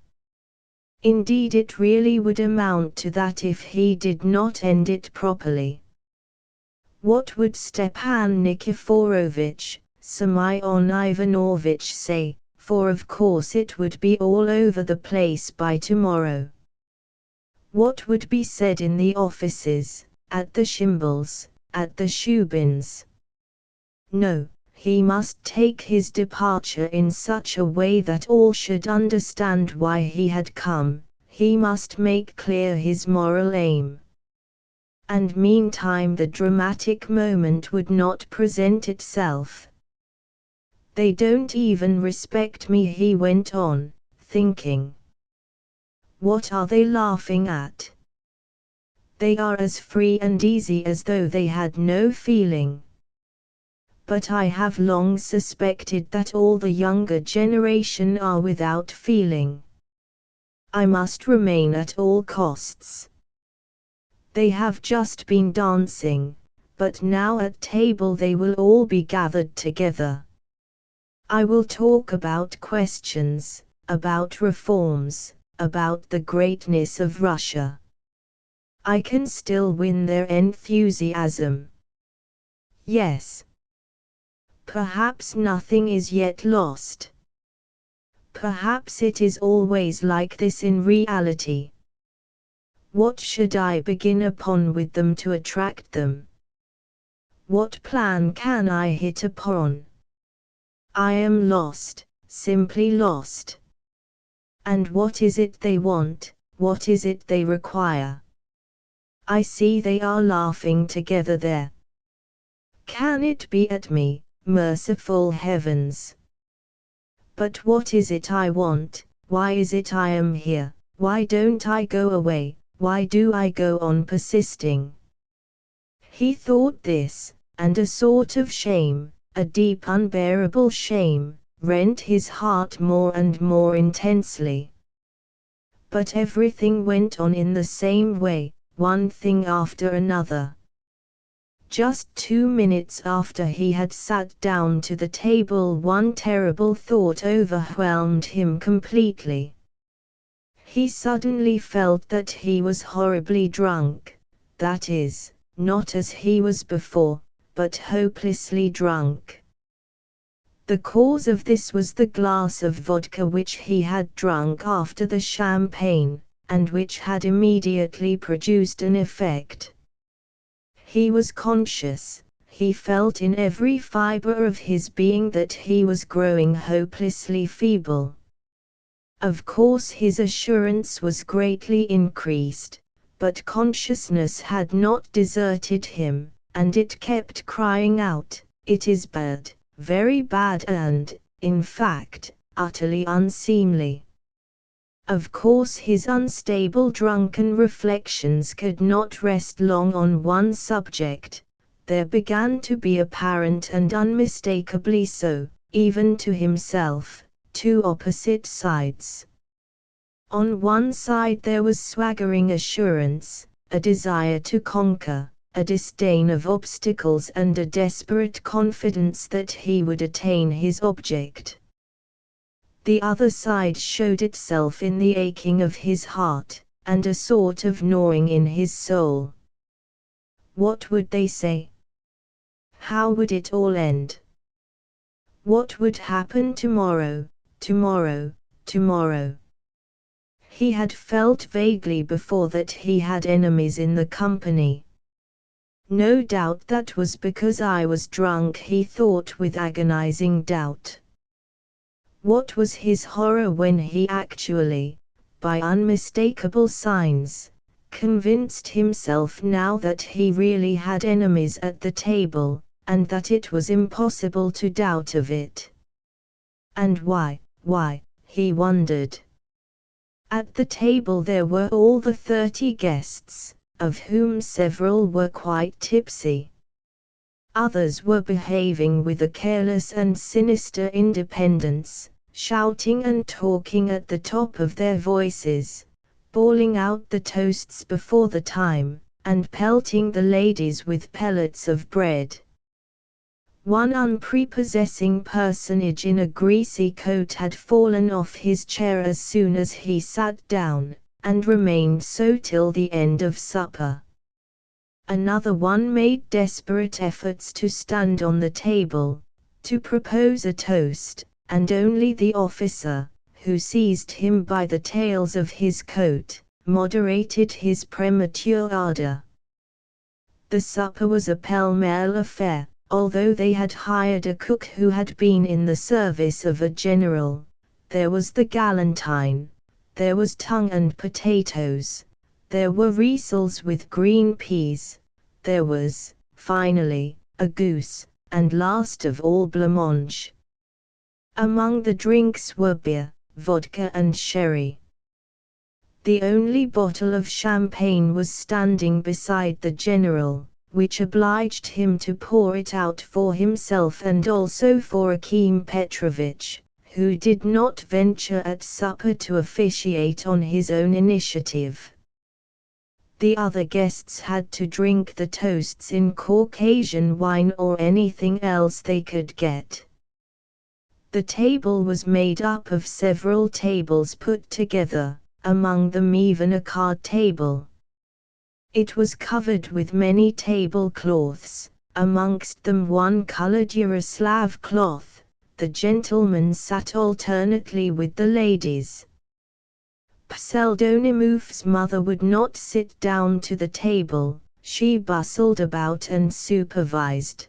Indeed, it really would amount to that if he did not end it properly. What would Stepan Nikiforovich, Semyon Ivanovich say, for of course it would be all over the place by tomorrow. What would be said in the offices, at the Shimbles, at the Shubins? No, he must take his departure in such a way that all should understand why he had come. He must make clear his moral aim. And meantime the dramatic moment would not present itself. They don't even respect me, he went on, thinking. What are they laughing at? They are as free and easy as though they had no feeling. But I have long suspected that all the younger generation are without feeling. I must remain at all costs. They have just been dancing, but now at table they will all be gathered together. I will talk about questions, about reforms, about the greatness of Russia. I can still win their enthusiasm. Yes. Perhaps nothing is yet lost. Perhaps it is always like this in reality. What should I begin upon with them to attract them? What plan can I hit upon? I am lost, simply lost. And what is it they want, what is it they require? I see they are laughing together there. Can it be at me, merciful heavens? But what is it I want? Why is it I am here? Why don't I go away? Why do I go on persisting? He thought this, and a sort of shame, a deep unbearable shame, rent his heart more and more intensely. But everything went on in the same way, one thing after another. Just 2 minutes after he had sat down to the table, one terrible thought overwhelmed him completely. He suddenly felt that he was horribly drunk, that is, not as he was before, but hopelessly drunk. The cause of this was the glass of vodka which he had drunk after the champagne, and which had immediately produced an effect. He was conscious, he felt in every fiber of his being that he was growing hopelessly feeble. Of course his assurance was greatly increased, but consciousness had not deserted him, and it kept crying out, "It is bad, very bad and, in fact, utterly unseemly." Of course his unstable drunken reflections could not rest long on one subject. There began to be apparent and unmistakably so, even to himself, two opposite sides. On one side there was swaggering assurance, a desire to conquer, a disdain of obstacles and a desperate confidence that he would attain his object. The other side showed itself in the aching of his heart, and a sort of gnawing in his soul. What would they say? How would it all end? What would happen tomorrow, tomorrow, tomorrow? He had felt vaguely before that he had enemies in the company. No doubt that was because I was drunk, he thought with agonizing doubt. What was his horror when he actually, by unmistakable signs, convinced himself now that he really had enemies at the table, and that it was impossible to doubt of it. And why, he wondered. At the table there were all the 30 guests, of whom several were quite tipsy. Others were behaving with a careless and sinister independence, shouting and talking at the top of their voices, bawling out the toasts before the time, and pelting the ladies with pellets of bread. One unprepossessing personage in a greasy coat had fallen off his chair as soon as he sat down, and remained so till the end of supper. Another one made desperate efforts to stand on the table, to propose a toast, and only the officer, who seized him by the tails of his coat, moderated his premature ardor. The supper was a pell-mell affair. Although they had hired a cook who had been in the service of a general, there was the galantine, there was tongue and potatoes, there were rissoles with green peas, there was, finally, a goose, and last of all blancmange. Among the drinks were beer, vodka and sherry. The only bottle of champagne was standing beside the general, which obliged him to pour it out for himself and also for Akim Petrovitch, who did not venture at supper to officiate on his own initiative. The other guests had to drink the toasts in Caucasian wine or anything else they could get. The table was made up of several tables put together, among them even a card table. It was covered with many tablecloths, amongst them one colored Yugoslav cloth. The gentlemen sat alternately with the ladies. Pseldonimov's mother would not sit down to the table, she bustled about and supervised.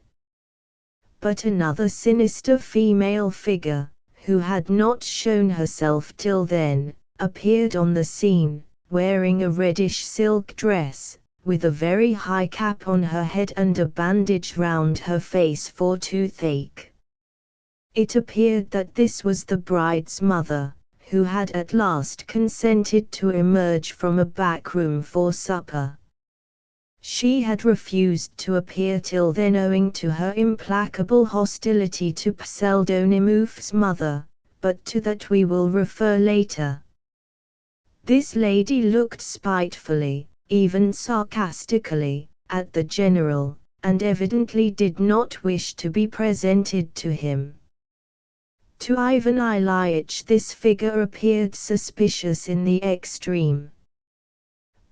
But another sinister female figure, who had not shown herself till then, appeared on the scene, wearing a reddish silk dress, with a very high cap on her head and a bandage round her face for toothache. It appeared that this was the bride's mother, who had at last consented to emerge from a back room for supper. She had refused to appear till then owing to her implacable hostility to Pseldonimov's mother, but to that we will refer later. This lady looked spitefully, even sarcastically, at the general, and evidently did not wish to be presented to him. To Ivan Ilyich this figure appeared suspicious in the extreme.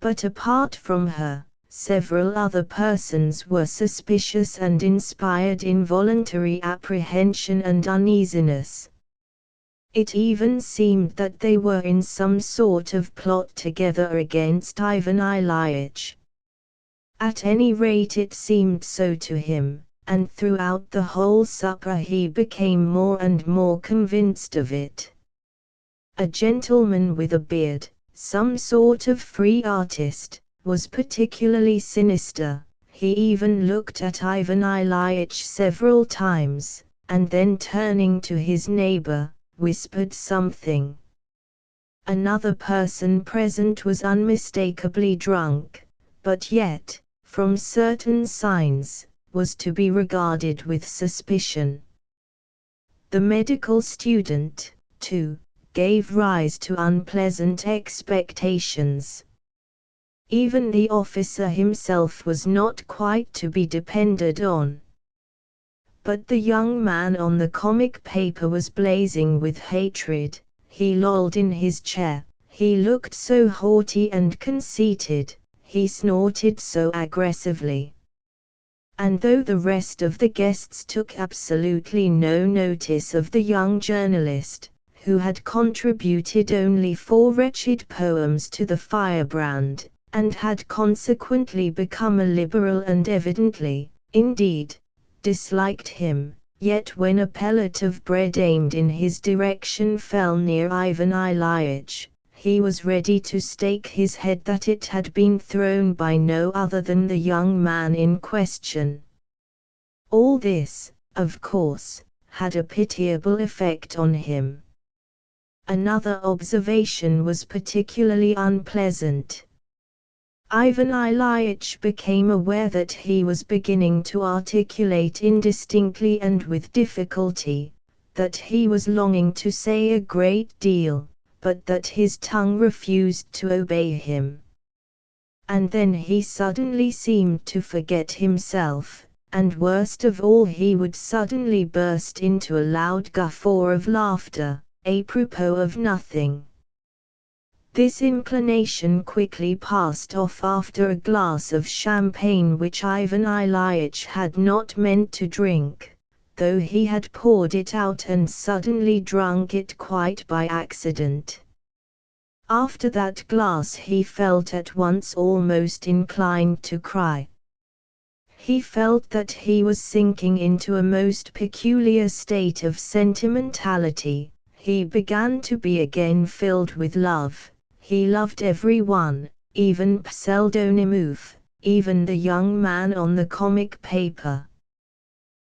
But apart from her, several other persons were suspicious and inspired involuntary apprehension and uneasiness. It even seemed that they were in some sort of plot together against Ivan Ilyich. At any rate it seemed so to him, and throughout the whole supper he became more and more convinced of it. A gentleman with a beard, some sort of free artist, was particularly sinister. He even looked at Ivan Ilyich several times, and then turning to his neighbor, whispered something. Another person present was unmistakably drunk, but yet, from certain signs, was to be regarded with suspicion. The medical student, too, gave rise to unpleasant expectations. Even the officer himself was not quite to be depended on. But the young man on the comic paper was blazing with hatred. He lolled in his chair, he looked so haughty and conceited, he snorted so aggressively. And though the rest of the guests took absolutely no notice of the young journalist, who had contributed only 4 wretched poems to the firebrand, and had consequently become a liberal and evidently, indeed, disliked him, yet when a pellet of bread aimed in his direction fell near Ivan Ilyitch, he was ready to stake his head that it had been thrown by no other than the young man in question. All this, of course, had a pitiable effect on him. Another observation was particularly unpleasant. Ivan Ilyitch became aware that he was beginning to articulate indistinctly and with difficulty, that he was longing to say a great deal, but that his tongue refused to obey him. And then he suddenly seemed to forget himself, and worst of all he would suddenly burst into a loud guffaw of laughter, apropos of nothing. This inclination quickly passed off after a glass of champagne which Ivan Ilyitch had not meant to drink, though he had poured it out and suddenly drunk it quite by accident. After that glass he felt at once almost inclined to cry. He felt that he was sinking into a most peculiar state of sentimentality. He began to be again filled with love. He loved everyone, even Pseldonimov, even the young man on the comic paper.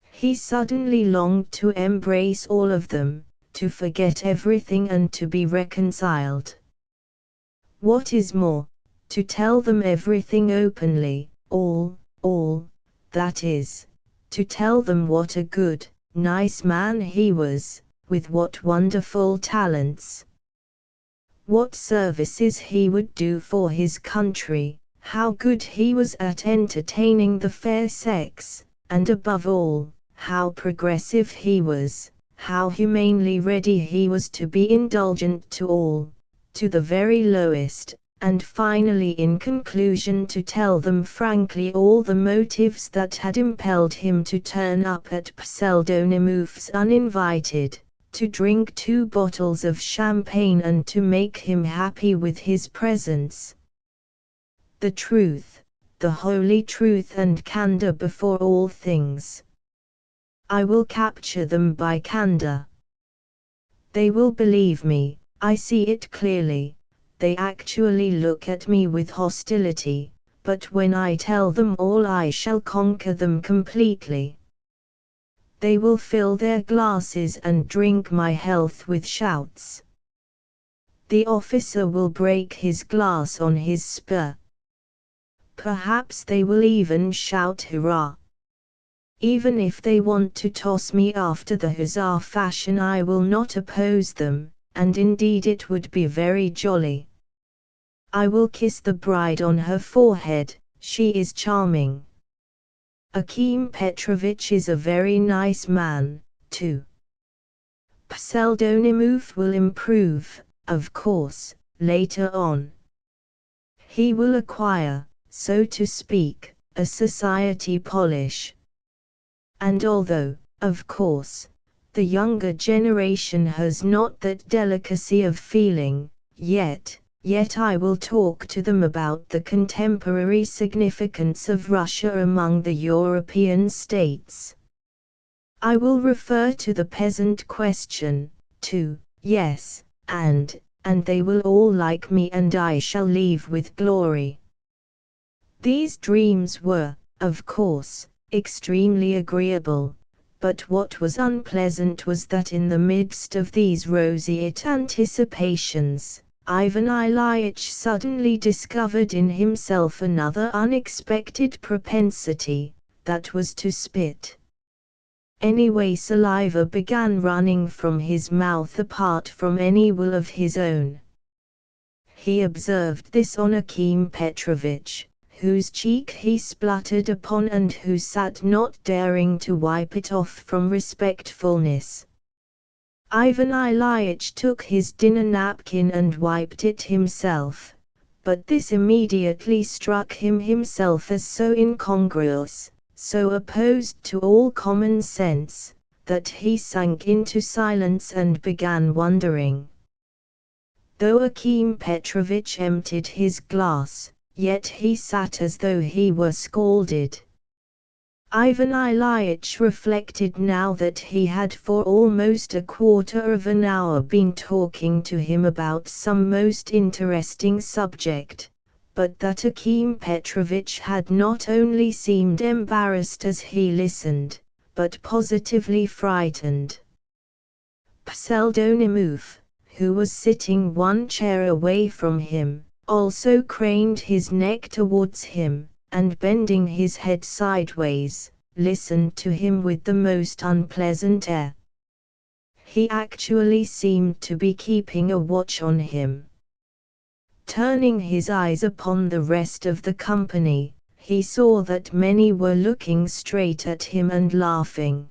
He suddenly longed to embrace all of them, to forget everything and to be reconciled. What is more, to tell them everything openly, all, that is, to tell them what a good, nice man he was, with what wonderful talents. What services he would do for his country, how good he was at entertaining the fair sex, and above all, how progressive he was, how humanely ready he was to be indulgent to all, to the very lowest, and finally in conclusion to tell them frankly all the motives that had impelled him to turn up at Pseldonimov's uninvited, to drink 2 bottles of champagne and to make him happy with his presence. The truth, the holy truth and candor before all things. I will capture them by candor. They will believe me, I see it clearly. They actually look at me with hostility, but when I tell them all I shall conquer them completely. They will fill their glasses and drink my health with shouts. The officer will break his glass on his spur. Perhaps they will even shout hurrah. Even if they want to toss me after the hussar fashion I will not oppose them, and indeed it would be very jolly. I will kiss the bride on her forehead, she is charming. Akim Petrovich is a very nice man, too. Pseldonimov will improve, of course, later on. He will acquire, so to speak, a society polish. And although, of course, the younger generation has not that delicacy of feeling, yet I will talk to them about the contemporary significance of Russia among the European states. I will refer to the peasant question, too, yes, and they will all like me and I shall leave with glory. These dreams were, of course, extremely agreeable, but what was unpleasant was that in the midst of these roseate anticipations, Ivan Ilyitch suddenly discovered in himself another unexpected propensity, that was to spit. Anyway, saliva began running from his mouth apart from any will of his own. He observed this on Akim Petrovitch, whose cheek he spluttered upon and who sat not daring to wipe it off from respectfulness. Ivan Ilyitch took his dinner napkin and wiped it himself, but this immediately struck him himself as so incongruous, so opposed to all common sense, that he sank into silence and began wondering. Though Akim Petrovitch emptied his glass, yet he sat as though he were scalded. Ivan Ilyitch reflected now that he had for almost a quarter of an hour been talking to him about some most interesting subject, but that Akim Petrovitch had not only seemed embarrassed as he listened, but positively frightened. Pseldonimov, who was sitting one chair away from him, also craned his neck towards him, and bending his head sideways, listened to him with the most unpleasant air. He actually seemed to be keeping a watch on him. Turning his eyes upon the rest of the company, he saw that many were looking straight at him and laughing.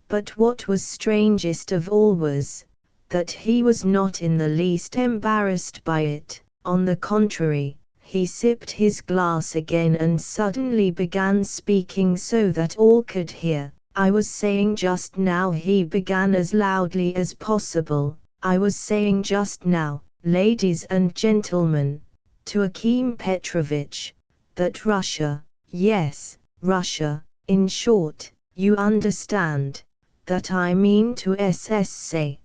But what was strangest of all was, that he was not in the least embarrassed by it. On the contrary, he sipped his glass again and suddenly began speaking so that all could hear. "I was saying just now," he began as loudly as possible, "I was saying just now, ladies and gentlemen, to Akim Petrovitch, that Russia, yes, Russia, in short, you understand, that I mean to say.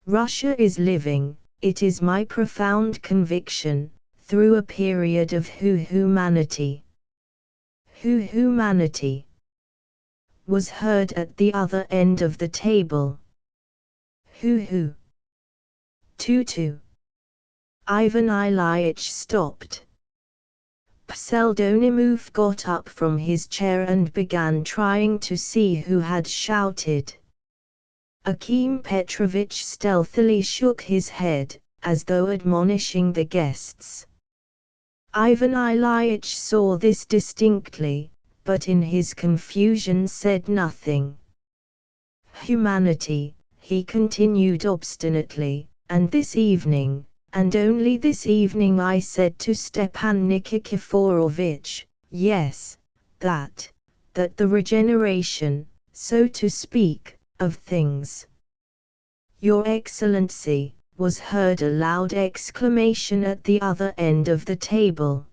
Russia is living, it is my profound conviction, through a period of humanity. Humanity was heard at the other end of the table. Tutu. Ivan Ilyitch stopped. Pseldonimov got up from his chair and began trying to see who had shouted. Akim Petrovitch stealthily shook his head, as though admonishing the guests. Ivan Ilyitch saw this distinctly, but in his confusion said nothing. Humanity, he continued obstinately, and this evening, and only this evening, I said to Stepan Nikiforovitch, yes, that the regeneration, so to speak, of things. Your Excellency, was heard a loud exclamation at the other end of the table.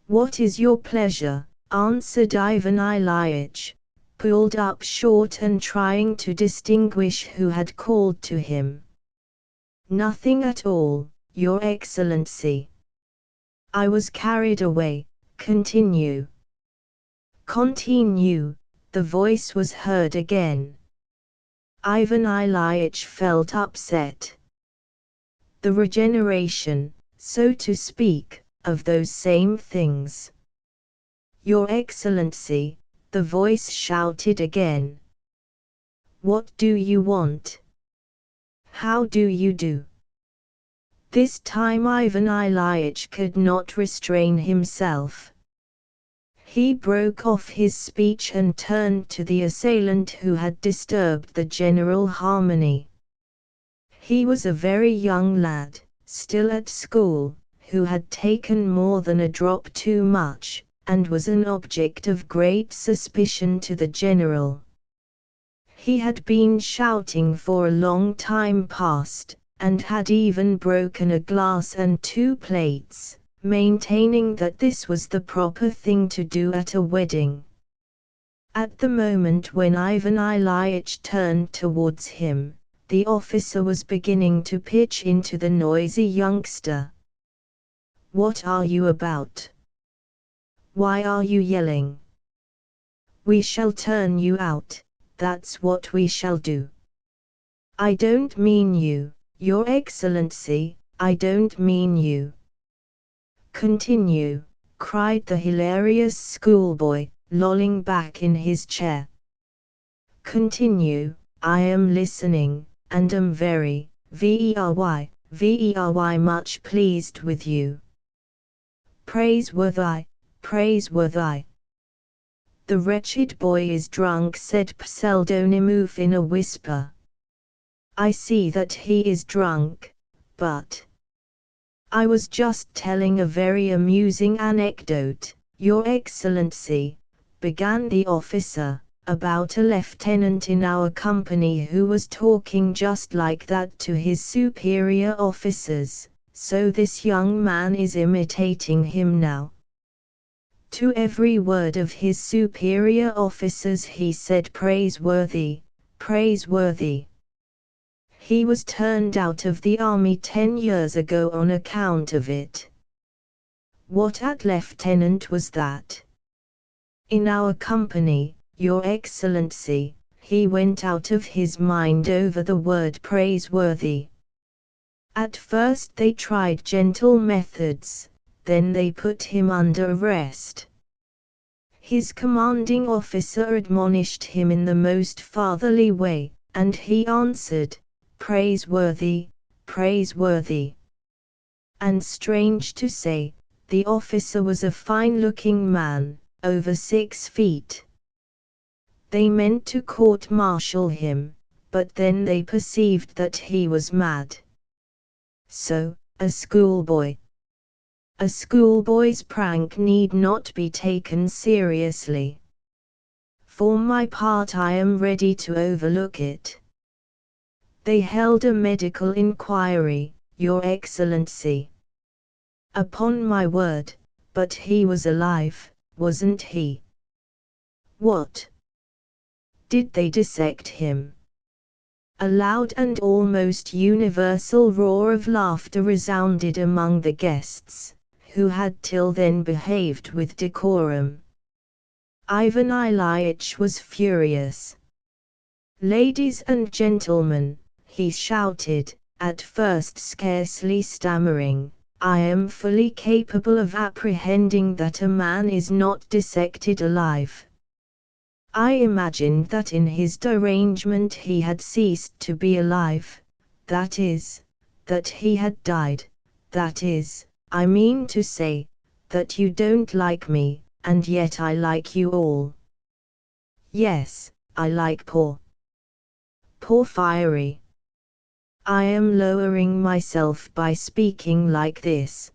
What is your pleasure? Answered Ivan Ilyitch, pulled up short and trying to distinguish who had called to him. Nothing at all, Your Excellency. I was carried away. Continue. Continue, the voice was heard again. Ivan Ilyitch felt upset. The regeneration, so to speak, of those same things. Your Excellency, the voice shouted again. What do you want? How do you do? This time Ivan Ilyitch could not restrain himself. He broke off his speech and turned to the assailant who had disturbed the general harmony. He was a very young lad, still at school, who had taken more than a drop too much, and was an object of great suspicion to the general. He had been shouting for a long time past, and had even broken a glass and 2 plates, maintaining that this was the proper thing to do at a wedding. At the moment when Ivan Ilyitch turned towards him, the officer was beginning to pitch into the noisy youngster. What are you about? Why are you yelling? We shall turn you out, that's what we shall do. I don't mean you, Your Excellency, I don't mean you. Continue, cried the hilarious schoolboy, lolling back in his chair. Continue, I am listening, and am very, very much pleased with you. Praiseworthy, praiseworthy. The wretched boy is drunk, said Pseldonimov in a whisper. I see that he is drunk, but I was just telling a very amusing anecdote, Your Excellency, began the officer, about a lieutenant in our company who was talking just like that to his superior officers, so this young man is imitating him now. To every word of his superior officers he said praiseworthy, praiseworthy. He was turned out of the army 10 years ago on account of it. What at lieutenant was that? In our company, Your Excellency, he went out of his mind over the word praiseworthy. At first they tried gentle methods, then they put him under arrest. His commanding officer admonished him in the most fatherly way, and he answered, praiseworthy, praiseworthy. And strange to say, the officer was a fine-looking man, over 6 feet. They meant to court-martial him, but then they perceived that he was mad. So, a schoolboy. A schoolboy's prank need not be taken seriously. For my part I am ready to overlook it. They held a medical inquiry, Your Excellency. Upon my word, but he was alive, wasn't he? What? Did they dissect him? A loud and almost universal roar of laughter resounded among the guests, who had till then behaved with decorum. Ivan Ilyitch was furious. Ladies and gentlemen, he shouted, at first scarcely stammering, I am fully capable of apprehending that a man is not dissected alive. I imagined that in his derangement he had ceased to be alive, that is, that he had died, that is, I mean to say, that you don't like me, and yet I like you all. Yes, I like Porfiry. I am lowering myself by speaking like this.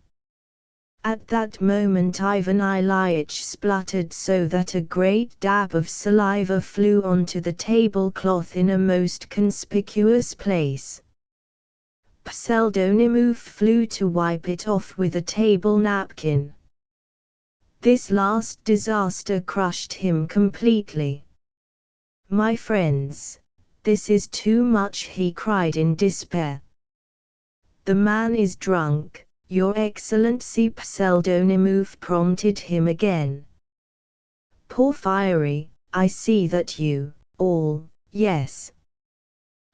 At that moment Ivan Ilyitch spluttered so that a great dab of saliva flew onto the tablecloth in a most conspicuous place. Pseldonimov flew to wipe it off with a table napkin. This last disaster crushed him completely. My friends, this is too much, he cried in despair. The man is drunk, Your Excellency. Pseldonimov prompted him again. Porfiry, I see that you, all, yes.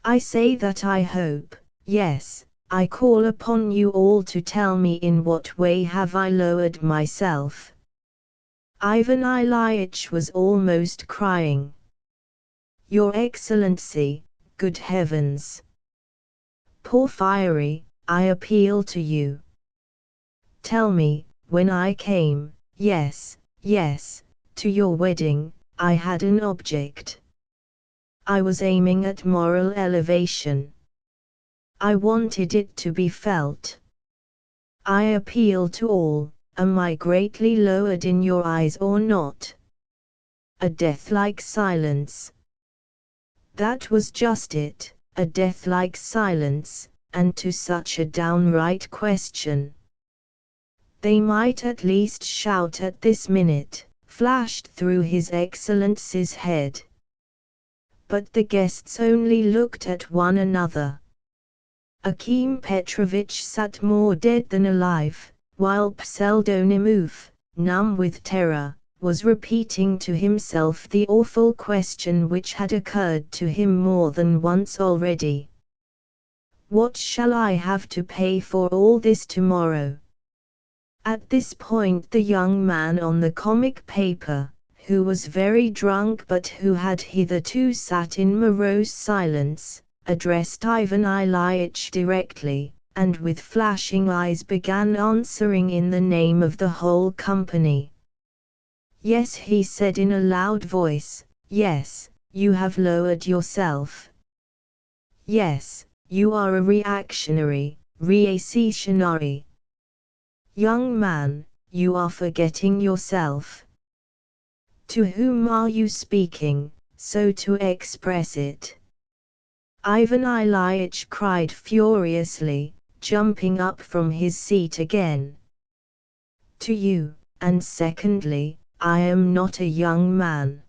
I say that I hope, yes, I call upon you all to tell me in what way have I lowered myself. Ivan Ilyitch was almost crying. Your Excellency, good heavens! Porfiry, I appeal to you. Tell me, when I came, yes, to your wedding, I had an object. I was aiming at moral elevation. I wanted it to be felt. I appeal to all, am I greatly lowered in your eyes or not? A death-like silence. That was just it, a death-like silence, and to such a downright question. They might at least shout at this minute, flashed through His Excellency's head. But the guests only looked at one another. Akim Petrovich sat more dead than alive, while Pseldonimov, numb with terror, was repeating to himself the awful question which had occurred to him more than once already. What shall I have to pay for all this tomorrow? At this point the young man on the comic paper, who was very drunk but who had hitherto sat in morose silence, addressed Ivan Ilyich directly, and with flashing eyes began answering in the name of the whole company. "Yes," he said in a loud voice, "yes, you have lowered yourself. Yes, you are a reactionary. Young man, you are forgetting yourself. To whom are you speaking, so to express it?" Ivan Ilyich cried furiously, jumping up from his seat again. "To you, and secondly, I am not a young man.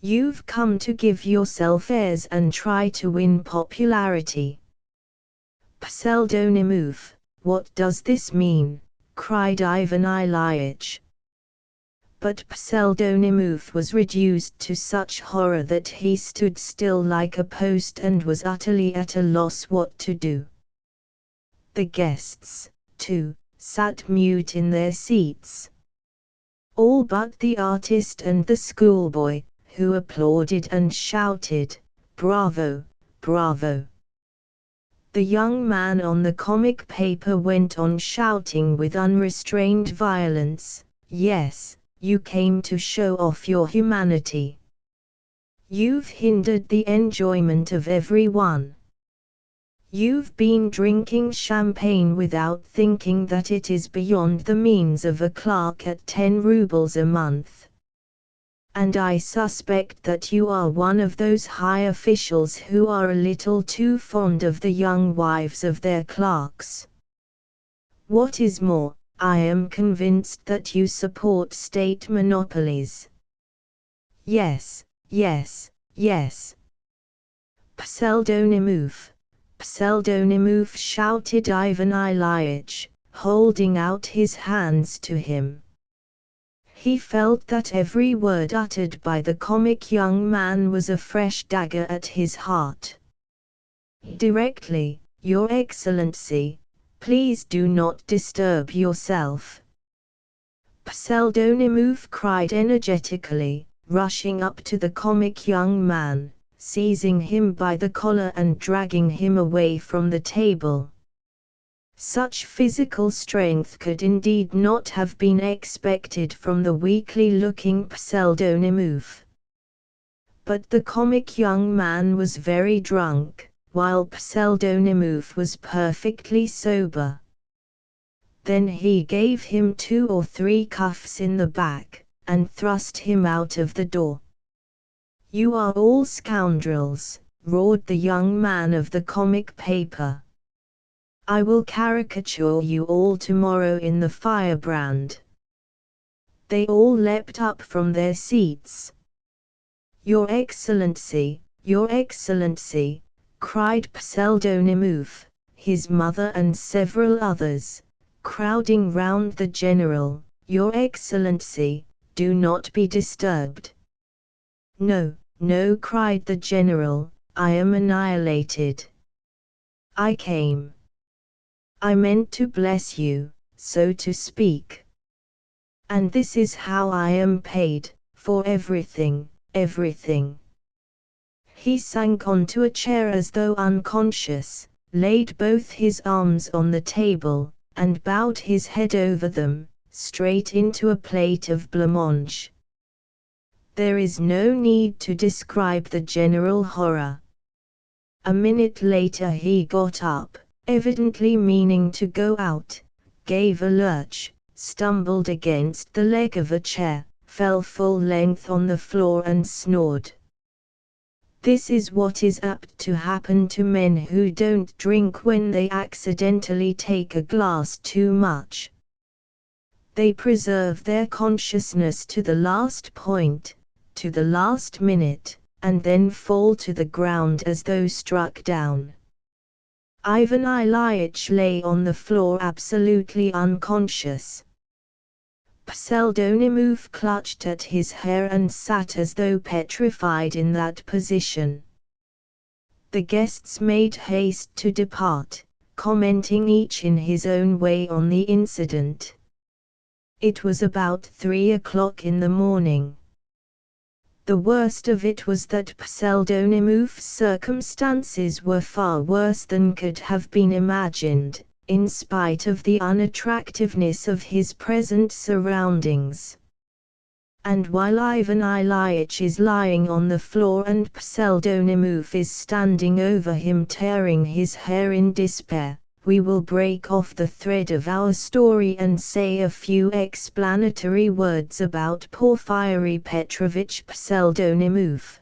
You've come to give yourself airs and try to win popularity." "Pseldonymov, what does this mean?" cried Ivan Ilyich. But Pseldonymov was reduced to such horror that he stood still like a post and was utterly at a loss what to do. The guests, too, sat mute in their seats. All but the artist and the schoolboy, who applauded and shouted, "Bravo, bravo!" The young man on the comic paper went on shouting with unrestrained violence, "Yes, you came to show off your humanity. You've hindered the enjoyment of everyone. You've been drinking champagne without thinking that it is beyond the means of a clerk at 10 rubles a month. And I suspect that you are one of those high officials who are a little too fond of the young wives of their clerks. What is more, I am convinced that you support state monopolies. Yes, yes, yes. Pseldonymov, Pseldonymov," shouted Ivan Ilyich, holding out his hands to him. He felt that every word uttered by the comic young man was a fresh dagger at his heart. "Directly, Your Excellency. Please do not disturb yourself," Pseldonymov cried energetically, rushing up to the comic young man, seizing him by the collar and dragging him away from the table. Such physical strength could indeed not have been expected from the weakly-looking Pseldonymov. But the comic young man was very drunk, while Pseldonymov was perfectly sober. Then he gave him 2 or 3 cuffs in the back, and thrust him out of the door. "You are all scoundrels," roared the young man of the comic paper. "I will caricature you all tomorrow in the firebrand." They all leapt up from their seats. "Your Excellency, Your Excellency," cried Pseldonymov, his mother and several others, crowding round the general, "Your Excellency, do not be disturbed." "No, no," cried the general, "I am annihilated. I meant to bless you, so to speak. And this is how I am paid, for everything, everything." He sank onto a chair as though unconscious, laid both his arms on the table, and bowed his head over them, straight into a plate of blancmange. There is no need to describe the general horror. A minute later he got up, evidently meaning to go out, gave a lurch, stumbled against the leg of a chair, fell full length on the floor and snored. This is what is apt to happen to men who don't drink when they accidentally take a glass too much. They preserve their consciousness to the last point, to the last minute, and then fall to the ground as though struck down. Ivan Ilyich lay on the floor absolutely unconscious. Pseldonymov clutched at his hair and sat as though petrified in that position. The guests made haste to depart, commenting each in his own way on the incident. It was about 3 o'clock in the morning. The worst of it was that Pseldonimov's circumstances were far worse than could have been imagined, in spite of the unattractiveness of his present surroundings. And while Ivan Ilyich is lying on the floor and Pseldonimov is standing over him tearing his hair in despair, we will break off the thread of our story and say a few explanatory words about Porfiry Petrovich Pseldonimov.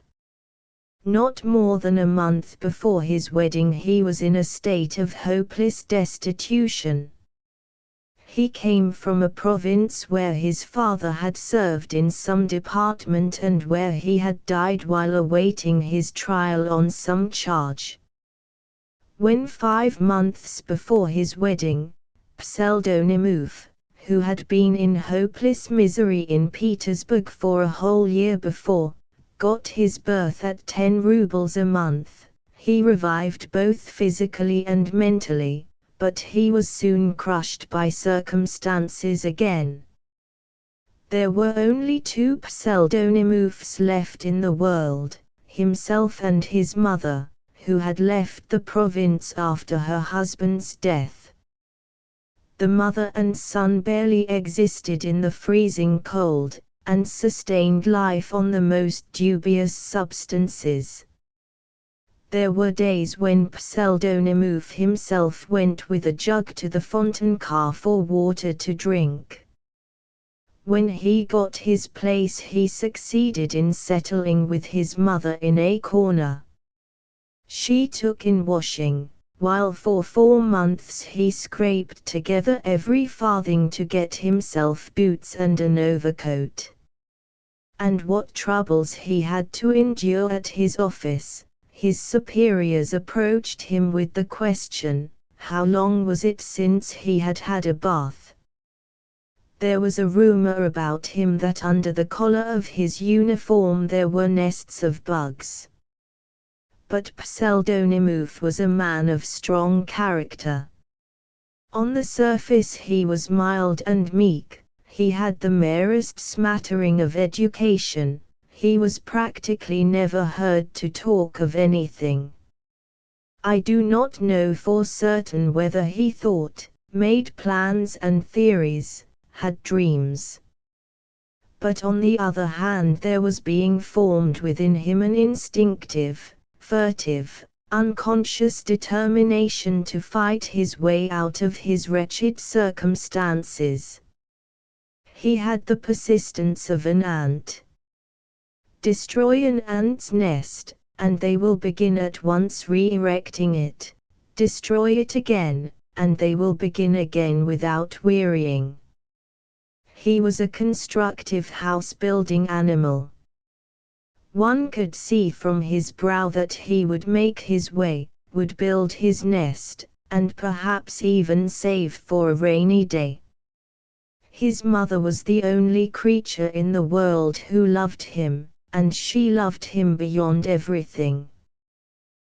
Not more than a month before his wedding he was in a state of hopeless destitution. He came from a province where his father had served in some department and where he had died while awaiting his trial on some charge. When 5 months before his wedding, Pseldonimov, who had been in hopeless misery in Petersburg for a whole year before, got his berth at 10 rubles a month, he revived both physically and mentally, but he was soon crushed by circumstances again. There were only 2 Pseldonimovs left in the world, himself and his mother, who had left the province after her husband's death. The mother and son barely existed in the freezing cold, and sustained life on the most dubious substances. There were days when Pseldonimov himself went with a jug to the fountain car for water to drink. When he got his place he succeeded in settling with his mother in a corner. She took in washing, while for 4 months he scraped together every farthing to get himself boots and an overcoat. And what troubles he had to endure at his office! His superiors approached him with the question, how long was it since he had had a bath? There was a rumor about him that under the collar of his uniform there were nests of bugs. But Pseldonimov was a man of strong character. On the surface he was mild and meek, he had the merest smattering of education, he was practically never heard to talk of anything. I do not know for certain whether he thought, made plans and theories, had dreams. But on the other hand there was being formed within him an instinctive, furtive, unconscious determination to fight his way out of his wretched circumstances. He had the persistence of an ant. Destroy an ant's nest, and they will begin at once re-erecting it. Destroy it again, and they will begin again without wearying. He was a constructive house-building animal. One could see from his brow that he would make his way, would build his nest, and perhaps even save for a rainy day. His mother was the only creature in the world who loved him, and she loved him beyond everything.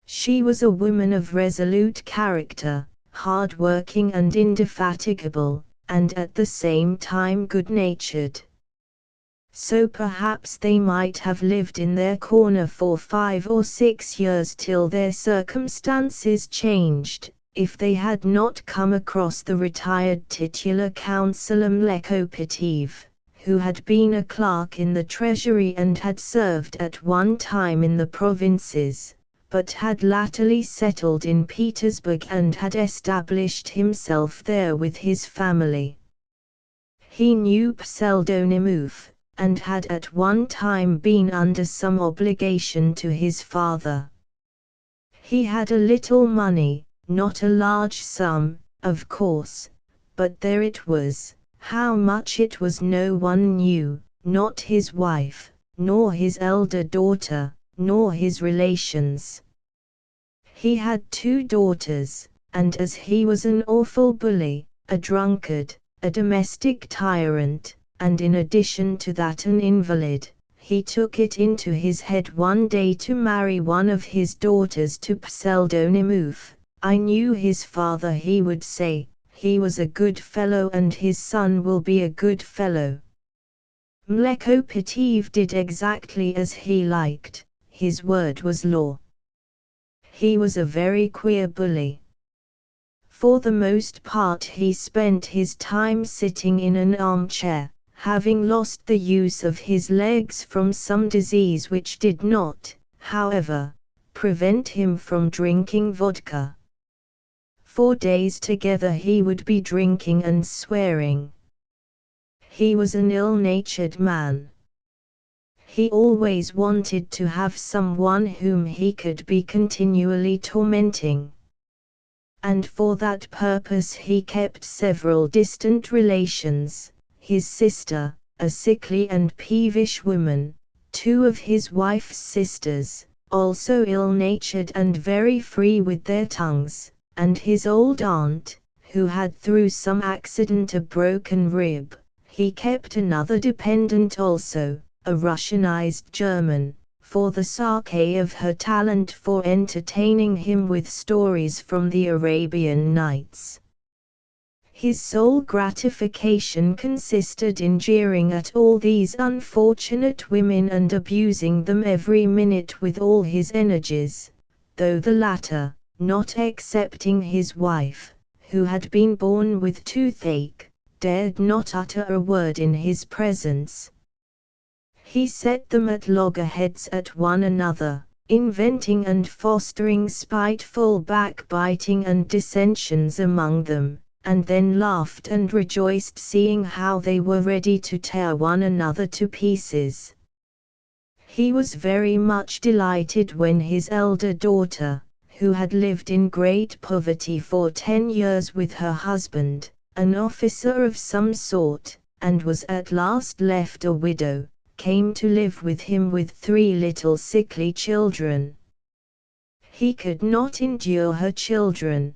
She was a woman of resolute character, hard-working and indefatigable, and at the same time good-natured. So perhaps they might have lived in their corner for 5 or 6 years till their circumstances changed, if they had not come across the retired titular councillor Mlekopitiev, who had been a clerk in the treasury and had served at one time in the provinces, but had latterly settled in Petersburg and had established himself there with his family. He knew Pseldonimov, and had at one time been under some obligation to his father. He had a little money, not a large sum, of course, but there it was. How much it was no one knew, not his wife, nor his elder daughter, nor his relations. He had 2 daughters, and as he was an awful bully, a drunkard, a domestic tyrant, and in addition to that an invalid, he took it into his head one day to marry one of his daughters to Pseldonimov. I knew his father, he would say, he was a good fellow and his son will be a good fellow. Mlekopitiev did exactly as he liked, his word was law. He was a very queer bully. For the most part he spent his time sitting in an armchair, having lost the use of his legs from some disease which did not, however, prevent him from drinking vodka. For days together he would be drinking and swearing. He was an ill-natured man. He always wanted to have someone whom he could be continually tormenting. And for that purpose he kept several distant relations, his sister, a sickly and peevish woman, two of his wife's sisters, also ill-natured and very free with their tongues, and his old aunt, who had through some accident a broken rib. He kept another dependent also, a Russianized German, for the sake of her talent for entertaining him with stories from the Arabian Nights. His sole gratification consisted in jeering at all these unfortunate women and abusing them every minute with all his energies, though the latter, not excepting his wife, who had been born with toothache, dared not utter a word in his presence. He set them at loggerheads at one another, inventing and fostering spiteful backbiting and dissensions among them, and then laughed and rejoiced seeing how they were ready to tear one another to pieces. He was very much delighted when his elder daughter, who had lived in great poverty for 10 years with her husband, an officer of some sort, and was at last left a widow, came to live with him with 3 little sickly children. He could not endure her children,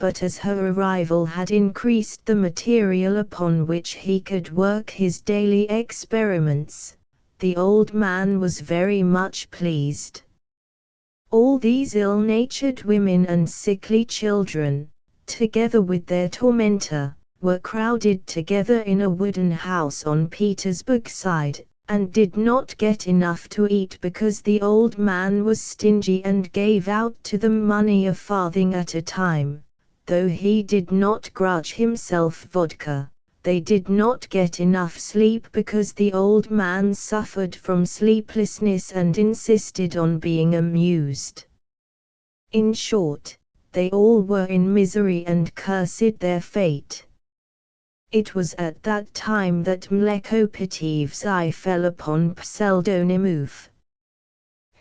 but as her arrival had increased the material upon which he could work his daily experiments, the old man was very much pleased. All these ill-natured women and sickly children, together with their tormentor, were crowded together in a wooden house on Petersburg side, and did not get enough to eat because the old man was stingy and gave out to them money a farthing at a time. Though he did not grudge himself vodka, they did not get enough sleep because the old man suffered from sleeplessness and insisted on being amused. In short, they all were in misery and cursed their fate. It was at that time that Mlekopitiev's eye fell upon Pseldonimov.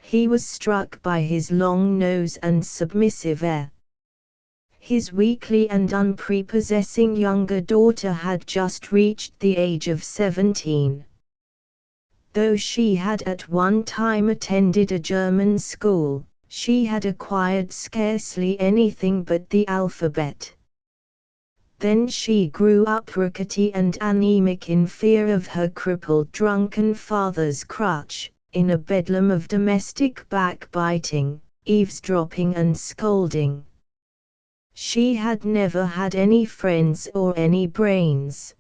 He was struck by his long nose and submissive air. His weakly and unprepossessing younger daughter had just reached the age of 17. Though she had at one time attended a German school, she had acquired scarcely anything but the alphabet. Then she grew up rickety and anemic in fear of her crippled drunken father's crutch, in a bedlam of domestic backbiting, eavesdropping and scolding. She had never had any friends or any brains.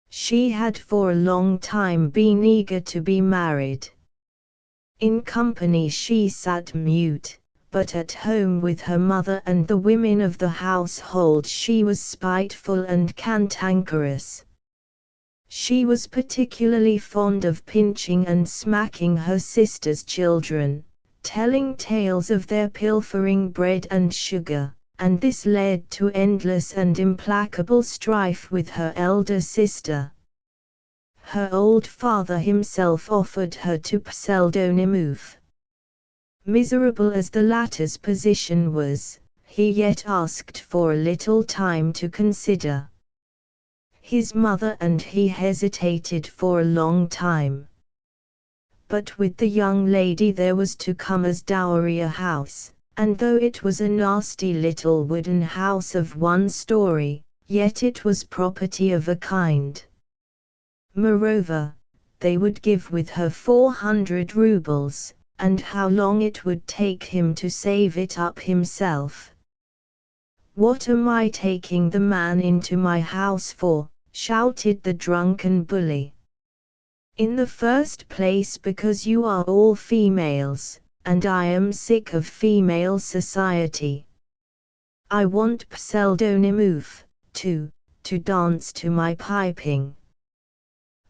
She had for a long time been eager to be married. In company she sat mute, but at home with her mother and the women of the household she was spiteful and cantankerous. She was particularly fond of pinching and smacking her sister's children, telling tales of their pilfering bread and sugar, and this led to endless and implacable strife with her elder sister. Her old father himself offered her to Pseldonimov. Miserable as the latter's position was, he yet asked for a little time to consider. His mother and he hesitated for a long time. But with the young lady there was to come as dowry a house, and though it was a nasty little wooden house of 1 story, yet it was property of a kind. Moreover, they would give with her 400 rubles, and how long it would take him to save it up himself. "What am I taking the man into my house for?" shouted the drunken bully. In the first place because you are all females, and I am sick of female society. I want Pseldonimov to dance to my piping.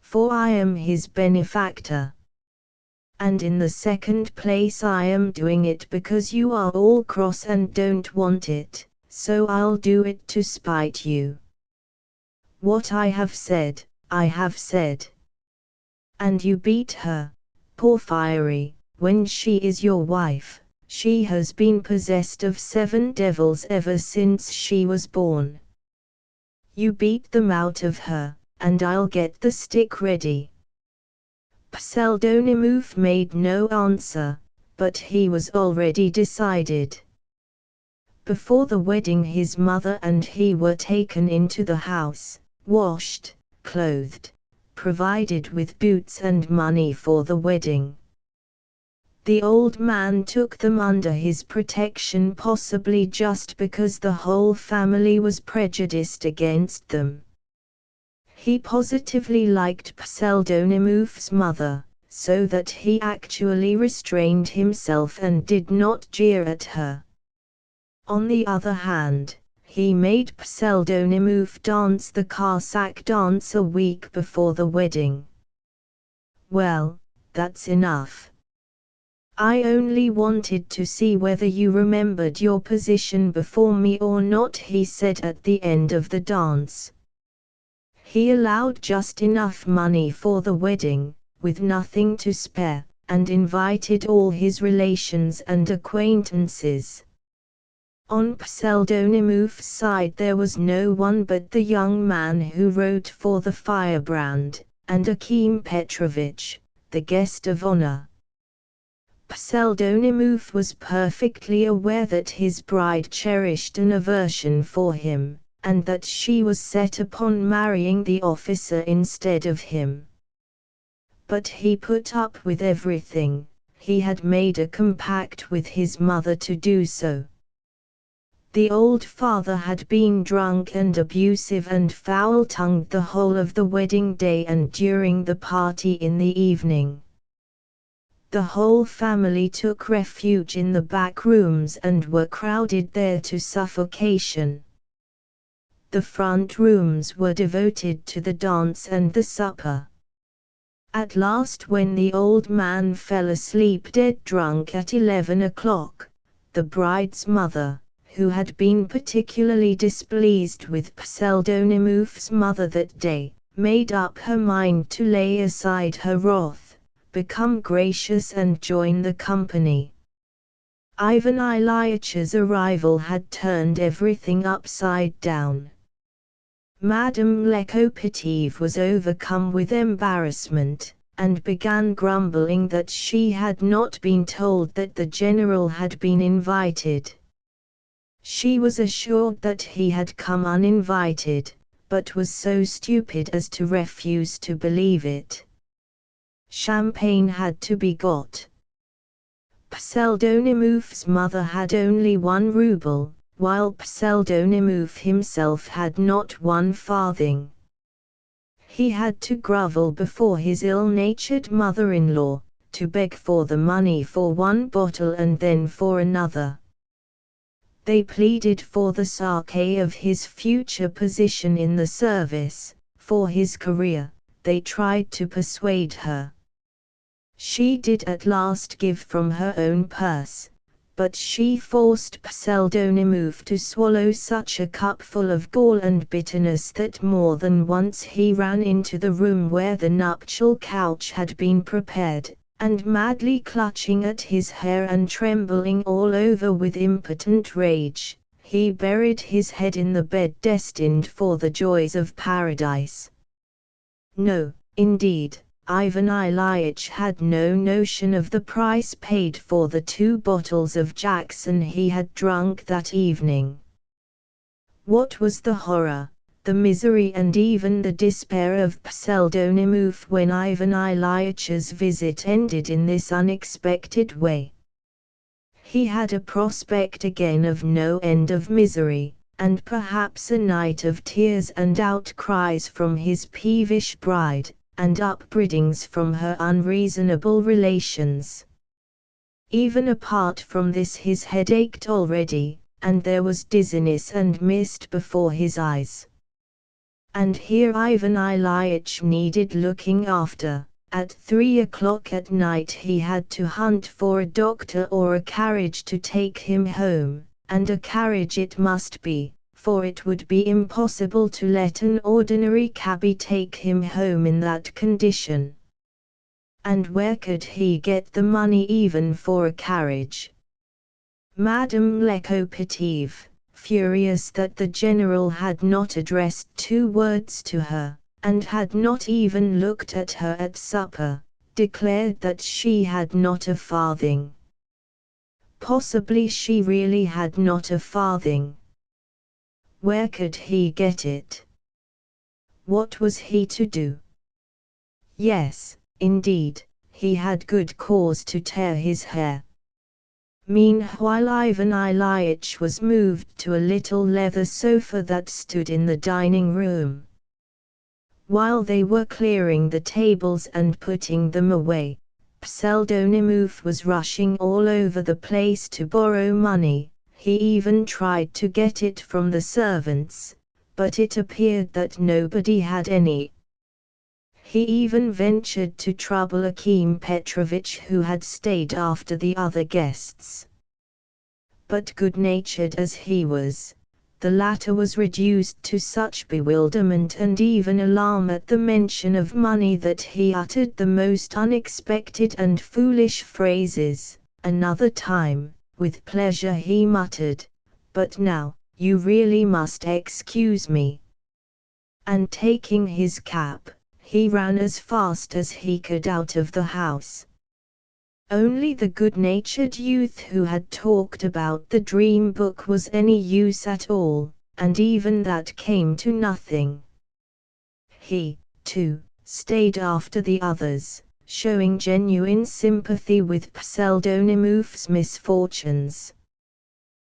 For I am his benefactor. And in the second place I am doing it because you are all cross and don't want it, so I'll do it to spite you. What I have said, I have said. And you beat her, Porphyry, when she is your wife. She has been possessed of 7 devils ever since she was born. You beat them out of her, and I'll get the stick ready. Pseldonimov made no answer, but he was already decided. Before the wedding his mother and he were taken into the house, washed, clothed, provided with boots and money for the wedding. The old man took them under his protection, possibly just because the whole family was prejudiced against them. He positively liked Pseldonimov's mother, so that he actually restrained himself and did not jeer at her. On the other hand, he made Pseldonimov dance the Cossack dance a week before the wedding. Well, that's enough. I only wanted to see whether you remembered your position before me or not, he said at the end of the dance. He allowed just enough money for the wedding, with nothing to spare, and invited all his relations and acquaintances. On Pseldonimov's side there was no one but the young man who wrote for the Firebrand, and Akim Petrovich, the guest of honor. Pseldonimov was perfectly aware that his bride cherished an aversion for him, and that she was set upon marrying the officer instead of him. But he put up with everything. He had made a compact with his mother to do so. The old father had been drunk and abusive and foul-tongued the whole of the wedding day and during the party in the evening. The whole family took refuge in the back rooms and were crowded there to suffocation. The front rooms were devoted to the dance and the supper. At last, when the old man fell asleep dead drunk at 11 o'clock, the bride's mother, who had been particularly displeased with Pseldonimov's mother that day, made up her mind to lay aside her wrath, become gracious and join the company. Ivan Ilyitch's arrival had turned everything upside down. Madame Lekopetiev was overcome with embarrassment, and began grumbling that she had not been told that the general had been invited. She was assured that he had come uninvited, but was so stupid as to refuse to believe it. Champagne had to be got. Pseldonimov's mother had only 1 ruble, while Pseldonimov himself had not 1 farthing. He had to grovel before his ill-natured mother-in-law, to beg for the money for 1 bottle and then for another. They pleaded for the sake of his future position in the service, for his career. They tried to persuade her. She did at last give from her own purse, but she forced Pseldonimov to swallow such a cupful of gall and bitterness that more than once he ran into the room where the nuptial couch had been prepared, and madly clutching at his hair and trembling all over with impotent rage, he buried his head in the bed destined for the joys of paradise. No, indeed, Ivan Ilyitch had no notion of the price paid for the 2 bottles of Jackson he had drunk that evening. What was the horror, the misery and even the despair of Pseldonimov when Ivan Ilyitch's visit ended in this unexpected way. He had a prospect again of no end of misery, and perhaps a night of tears and outcries from his peevish bride, and upbraidings from her unreasonable relations. Even apart from this, his head ached already, and there was dizziness and mist before his eyes. And here Ivan Ilyitch needed looking after. At 3 o'clock at night he had to hunt for a doctor or a carriage to take him home, and a carriage it must be, for it would be impossible to let an ordinary cabby take him home in that condition. And where could he get the money even for a carriage? Madame Lekopetiev, furious that the general had not addressed 2 words to her, and had not even looked at her at supper, declared that she had not a farthing. Possibly she really had not a farthing. Where could he get it? What was he to do? Yes, indeed, he had good cause to tear his hair. Meanwhile Ivan Ilyitch was moved to a little leather sofa that stood in the dining room. While they were clearing the tables and putting them away, Pseldonimov was rushing all over the place to borrow money. He even tried to get it from the servants, but it appeared that nobody had any. He even ventured to trouble Akim Petrovitch, who had stayed after the other guests. But good-natured as he was, the latter was reduced to such bewilderment and even alarm at the mention of money that he uttered the most unexpected and foolish phrases. Another time, with pleasure he muttered, "But now, you really must excuse me." And taking his cap, he ran as fast as he could out of the house. Only the good-natured youth who had talked about the dream book was any use at all, and even that came to nothing. He, too, stayed after the others, showing genuine sympathy with Pseldonimov's misfortunes.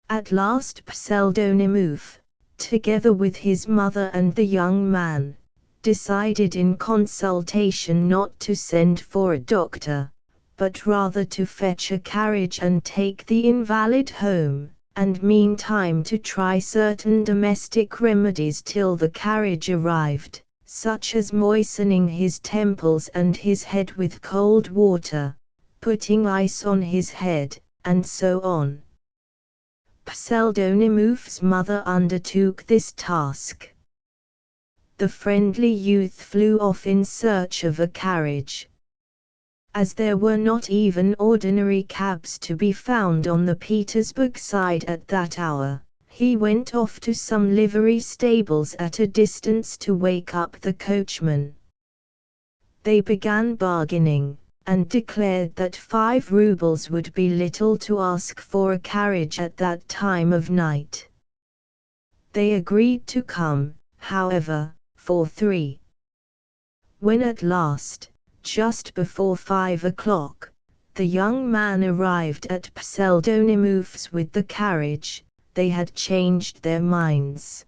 At last Pseldonimov, together with his mother and the young man, decided in consultation not to send for a doctor, but rather to fetch a carriage and take the invalid home, and meantime to try certain domestic remedies till the carriage arrived, such as moistening his temples and his head with cold water, putting ice on his head, and so on. Pseldonimov's mother undertook this task. The friendly youth flew off in search of a carriage. As there were not even ordinary cabs to be found on the Petersburg side at that hour, he went off to some livery stables at a distance to wake up the coachman. They began bargaining, and declared that 5 rubles would be little to ask for a carriage at that time of night. They agreed to come, however, for 3. When at last, just before 5 o'clock, the young man arrived at Pseldonimov's with the carriage, they had changed their minds.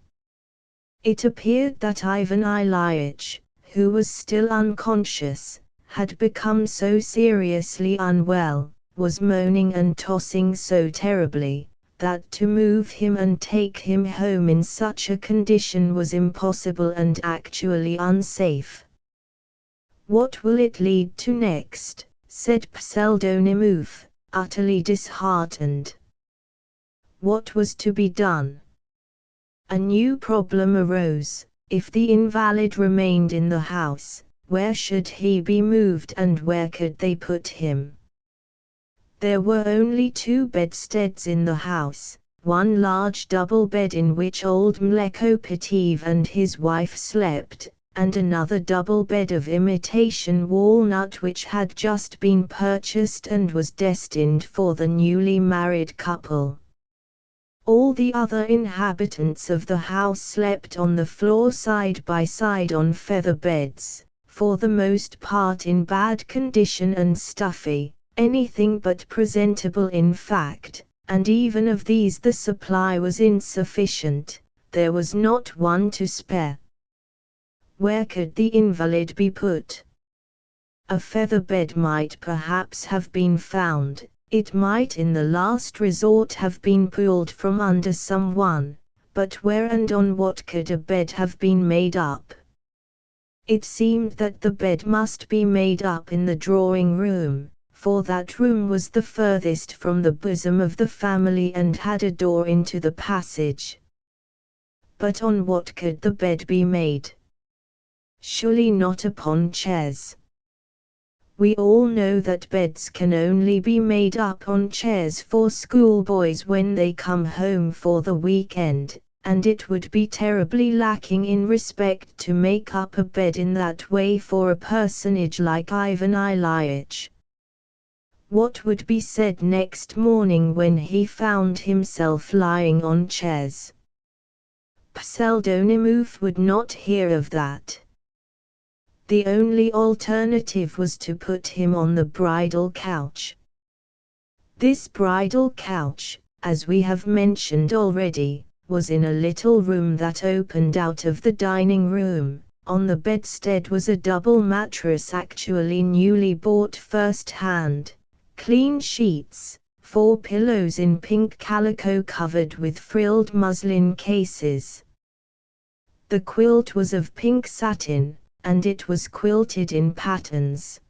It appeared that Ivan Ilyitch, who was still unconscious, had become so seriously unwell, was moaning and tossing so terribly, that to move him and take him home in such a condition was impossible and actually unsafe. "What will it lead to next?" said Pseldonimov, utterly disheartened. What was to be done? A new problem arose. If the invalid remained in the house, where should he be moved and where could they put him? There were only 2 bedsteads in the house, one large double bed in which old Mlekopetiev and his wife slept, and another double bed of imitation walnut which had just been purchased and was destined for the newly married couple. All the other inhabitants of the house slept on the floor side by side on feather beds, for the most part in bad condition and stuffy, anything but presentable in fact, and even of these the supply was insufficient, there was not one to spare. Where could the invalid be put? A feather bed might perhaps have been found, it might in the last resort have been pulled from under someone, but where and on what could a bed have been made up? It seemed that the bed must be made up in the drawing room, for that room was the furthest from the bosom of the family and had a door into the passage. But on what could the bed be made? Surely not upon chairs. We all know that beds can only be made up on chairs for schoolboys when they come home for the weekend, and it would be terribly lacking in respect to make up a bed in that way for a personage like Ivan Ilyich. What would be said next morning when he found himself lying on chairs? Pseldonimov would not hear of that. The only alternative was to put him on the bridal couch. This bridal couch, as we have mentioned already, was in a little room that opened out of the dining room. On the bedstead was a double mattress actually newly bought first-hand, clean sheets, 4 pillows in pink calico covered with frilled muslin cases. The quilt was of pink satin, and it was quilted in patterns.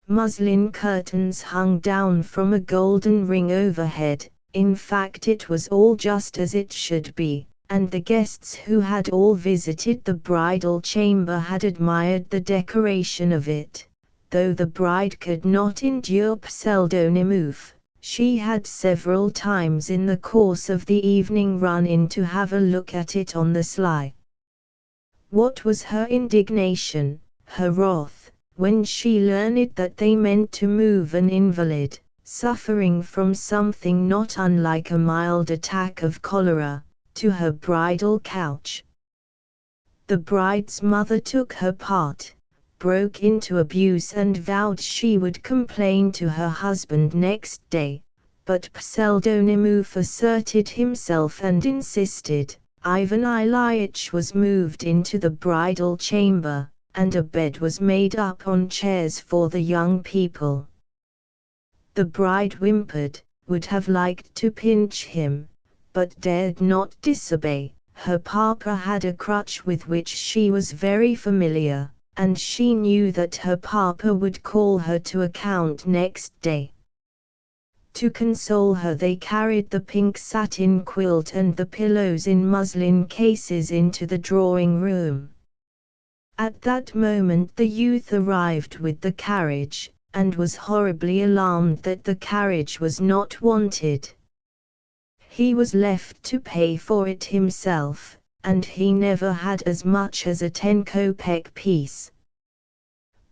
Muslin curtains hung down from a golden ring overhead. In fact, it was all just as it should be, and the guests who had all visited the bridal chamber had admired the decoration of it. Though the bride could not endure Pseldonimov, she had several times in the course of the evening run in to have a look at it on the sly. What was her indignation, her wrath, when she learned that they meant to move an invalid, suffering from something not unlike a mild attack of cholera, to her bridal couch. The bride's mother took her part, broke into abuse and vowed she would complain to her husband next day, but Pseldonimov asserted himself and insisted. Ivan Ilyich was moved into the bridal chamber, and a bed was made up on chairs for the young people. The bride whimpered, would have liked to pinch him, but dared not disobey. Her papa had a crutch with which she was very familiar, and she knew that her papa would call her to account next day. To console her, they carried the pink satin quilt and the pillows in muslin cases into the drawing room. At that moment the youth arrived with the carriage, and was horribly alarmed that the carriage was not wanted. He was left to pay for it himself, and he never had as much as a 10-kopeck piece.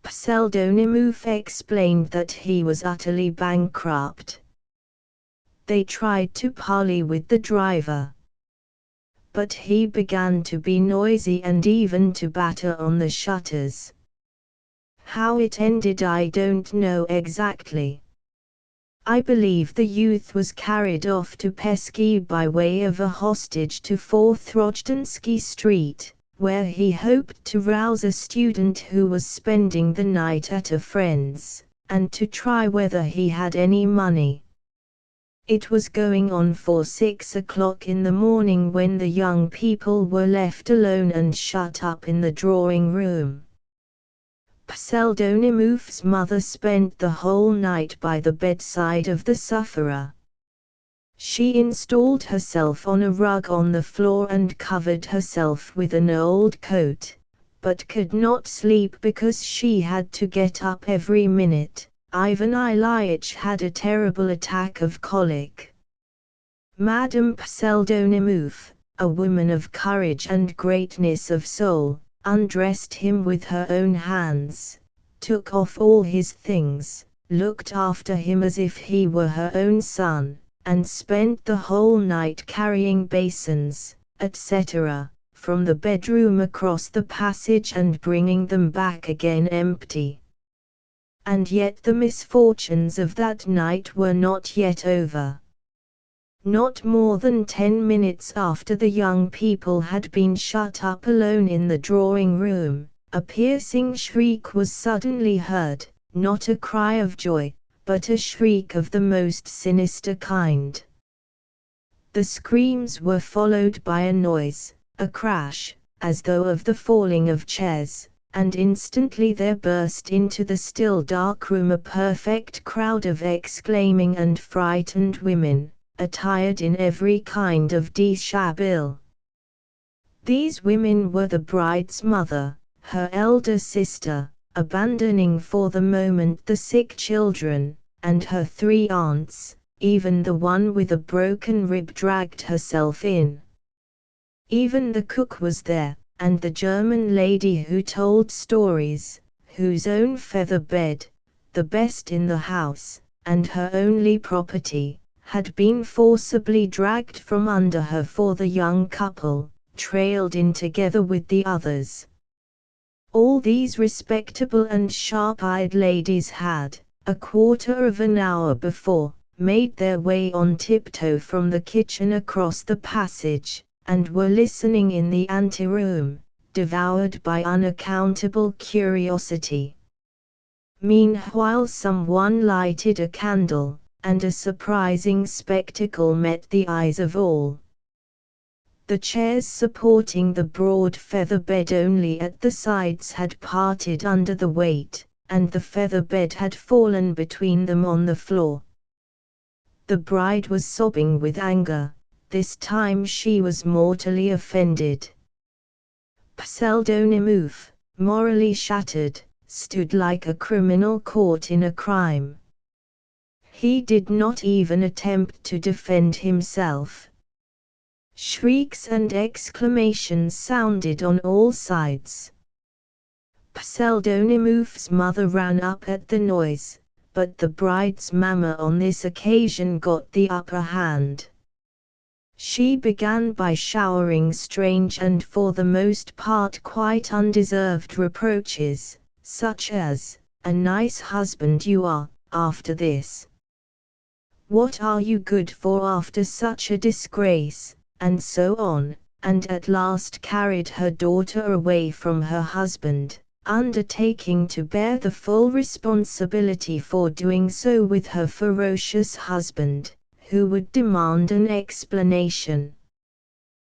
Pseldonimov explained that he was utterly bankrupt. They tried to parley with the driver, but he began to be noisy and even to batter on the shutters. How it ended I don't know exactly. I believe the youth was carried off to Pesky by way of a hostage to 4 Throjdansky Street, where he hoped to rouse a student who was spending the night at a friend's, and to try whether he had any money. It was going on for 6 o'clock in the morning when the young people were left alone and shut up in the drawing room. Pseldonimov's mother spent the whole night by the bedside of the sufferer. She installed herself on a rug on the floor and covered herself with an old coat, but could not sleep because she had to get up every minute. Ivan Ilyich had a terrible attack of colic. Madame Pseldonimov, a woman of courage and greatness of soul, undressed him with her own hands, took off all his things, looked after him as if he were her own son, and spent the whole night carrying basins, etc., from the bedroom across the passage and bringing them back again empty. And yet the misfortunes of that night were not yet over. Not more than 10 minutes after the young people had been shut up alone in the drawing room, A piercing shriek was suddenly heard, not a cry of joy, but a shriek of the most sinister kind. The screams were followed by a noise, a crash, as though of the falling of chairs, and instantly there burst into the still dark room a perfect crowd of exclaiming and frightened women, attired in every kind of dishabille. These women were the bride's mother, her elder sister, abandoning for the moment the sick children, and her 3 aunts. Even the one with a broken rib dragged herself in. Even the cook was there, and the German lady who told stories, whose own feather bed, the best in the house, and her only property, had been forcibly dragged from under her, for the young couple trailed in together with the others. All these respectable and sharp-eyed ladies had, a quarter of an hour before, made their way on tiptoe from the kitchen across the passage, and were listening in the anteroom, devoured by unaccountable curiosity. Meanwhile someone lighted a candle, and a surprising spectacle met the eyes of all. The chairs supporting the broad feather bed only at the sides had parted under the weight, and the feather bed had fallen between them on the floor. The bride was sobbing with anger. This time she was mortally offended. Pseldonimov, morally shattered, stood like a criminal caught in a crime. He did not even attempt to defend himself. Shrieks and exclamations sounded on all sides. Pseldonimov's mother ran up at the noise, but the bride's mamma on this occasion got the upper hand. She began by showering strange and for the most part quite undeserved reproaches, such as, "A nice husband you are, after this. What are you good for after such a disgrace?" and so on, and at last carried her daughter away from her husband, undertaking to bear the full responsibility for doing so with her ferocious husband, who would demand an explanation.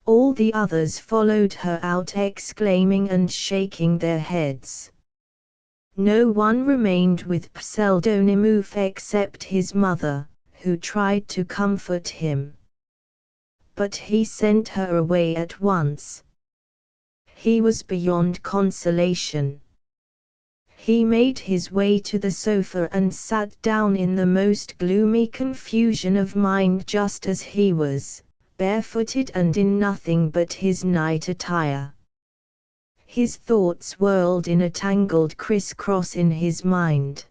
All the others followed her out exclaiming and shaking their heads. No one remained with Pseldonimov except his mother, who tried to comfort him. But he sent her away at once. He was beyond consolation. He made his way to the sofa and sat down in the most gloomy confusion of mind, just as he was, barefooted and in nothing but his night attire. His thoughts whirled in a tangled criss-cross in his mind.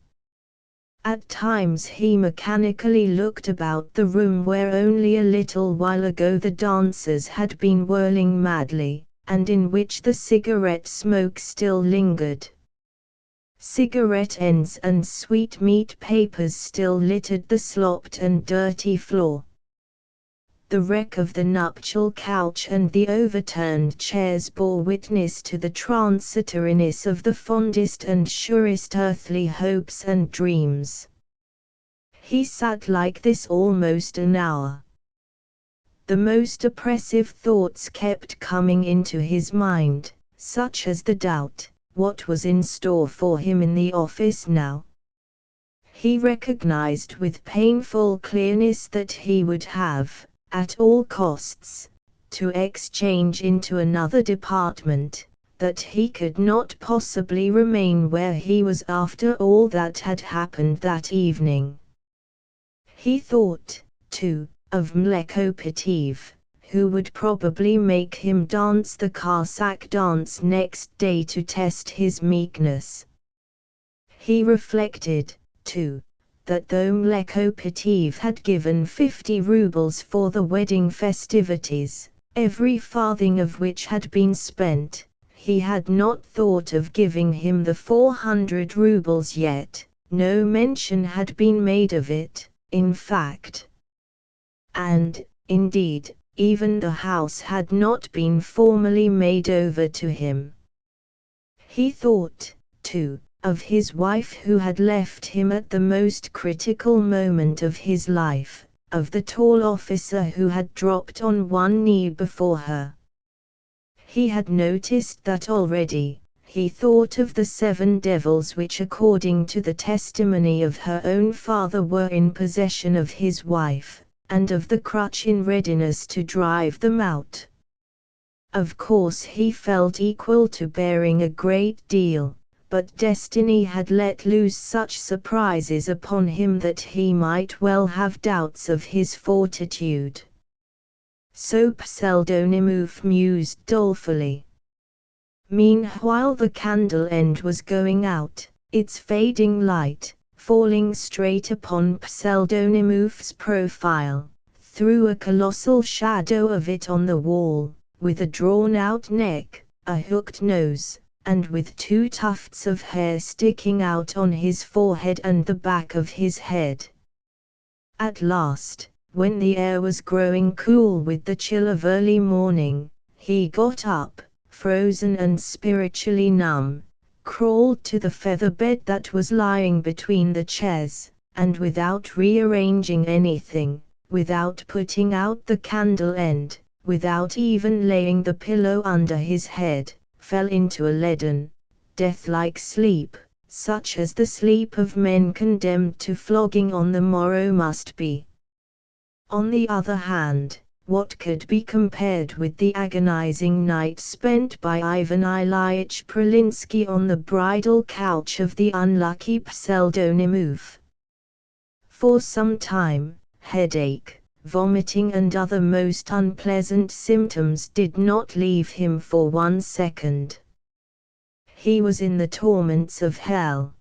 At times he mechanically looked about the room where only a little while ago the dancers had been whirling madly, and in which the cigarette smoke still lingered. Cigarette ends and sweetmeat papers still littered the slopped and dirty floor. The wreck of the nuptial couch and the overturned chairs bore witness to the transitoriness of the fondest and surest earthly hopes and dreams. He sat like this almost an hour. The most oppressive thoughts kept coming into his mind, such as the doubt, what was in store for him in the office now? He recognized with painful clearness that he would have, at all costs, to exchange into another department, that he could not possibly remain where he was after all that had happened that evening. He thought, too, of Mlekopitiev, who would probably make him dance the Cossack dance next day to test his meekness. He reflected, too, that though Mlekopitiev had given 50 rubles for the wedding festivities, every farthing of which had been spent, he had not thought of giving him the 400 rubles yet. No mention had been made of it, in fact. And, indeed, even the house had not been formally made over to him. He thought, too, of his wife who had left him at the most critical moment of his life, of the tall officer who had dropped on one knee before her. He had noticed that already. He thought of the 7 devils which, according to the testimony of her own father, were in possession of his wife, and of the crutch in readiness to drive them out. Of course he felt equal to bearing a great deal, but destiny had let loose such surprises upon him that he might well have doubts of his fortitude. So Pseldonimov mused dolefully. Meanwhile the candle end was going out, its fading light, falling straight upon Pseldonimov's profile, threw a colossal shadow of it on the wall, with a drawn-out neck, a hooked nose, and with 2 tufts of hair sticking out on his forehead and the back of his head. At last, when the air was growing cool with the chill of early morning, he got up, frozen and spiritually numb, crawled to the feather bed that was lying between the chairs, and without rearranging anything, without putting out the candle end, without even laying the pillow under his head, fell into a leaden, death-like sleep, such as the sleep of men condemned to flogging on the morrow must be. On the other hand, what could be compared with the agonizing night spent by Ivan Ilyich Pralinsky on the bridal couch of the unlucky Pseldonimov? For some time, headache, vomiting and other most unpleasant symptoms did not leave him for 1 second. He was in the torments of hell.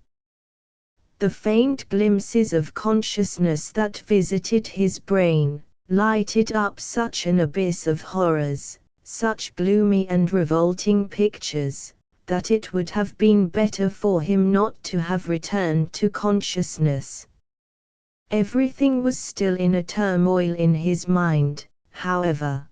The faint glimpses of consciousness that visited his brain lighted up such an abyss of horrors, such gloomy and revolting pictures, that it would have been better for him not to have returned to consciousness. Everything was still in a turmoil in his mind, however.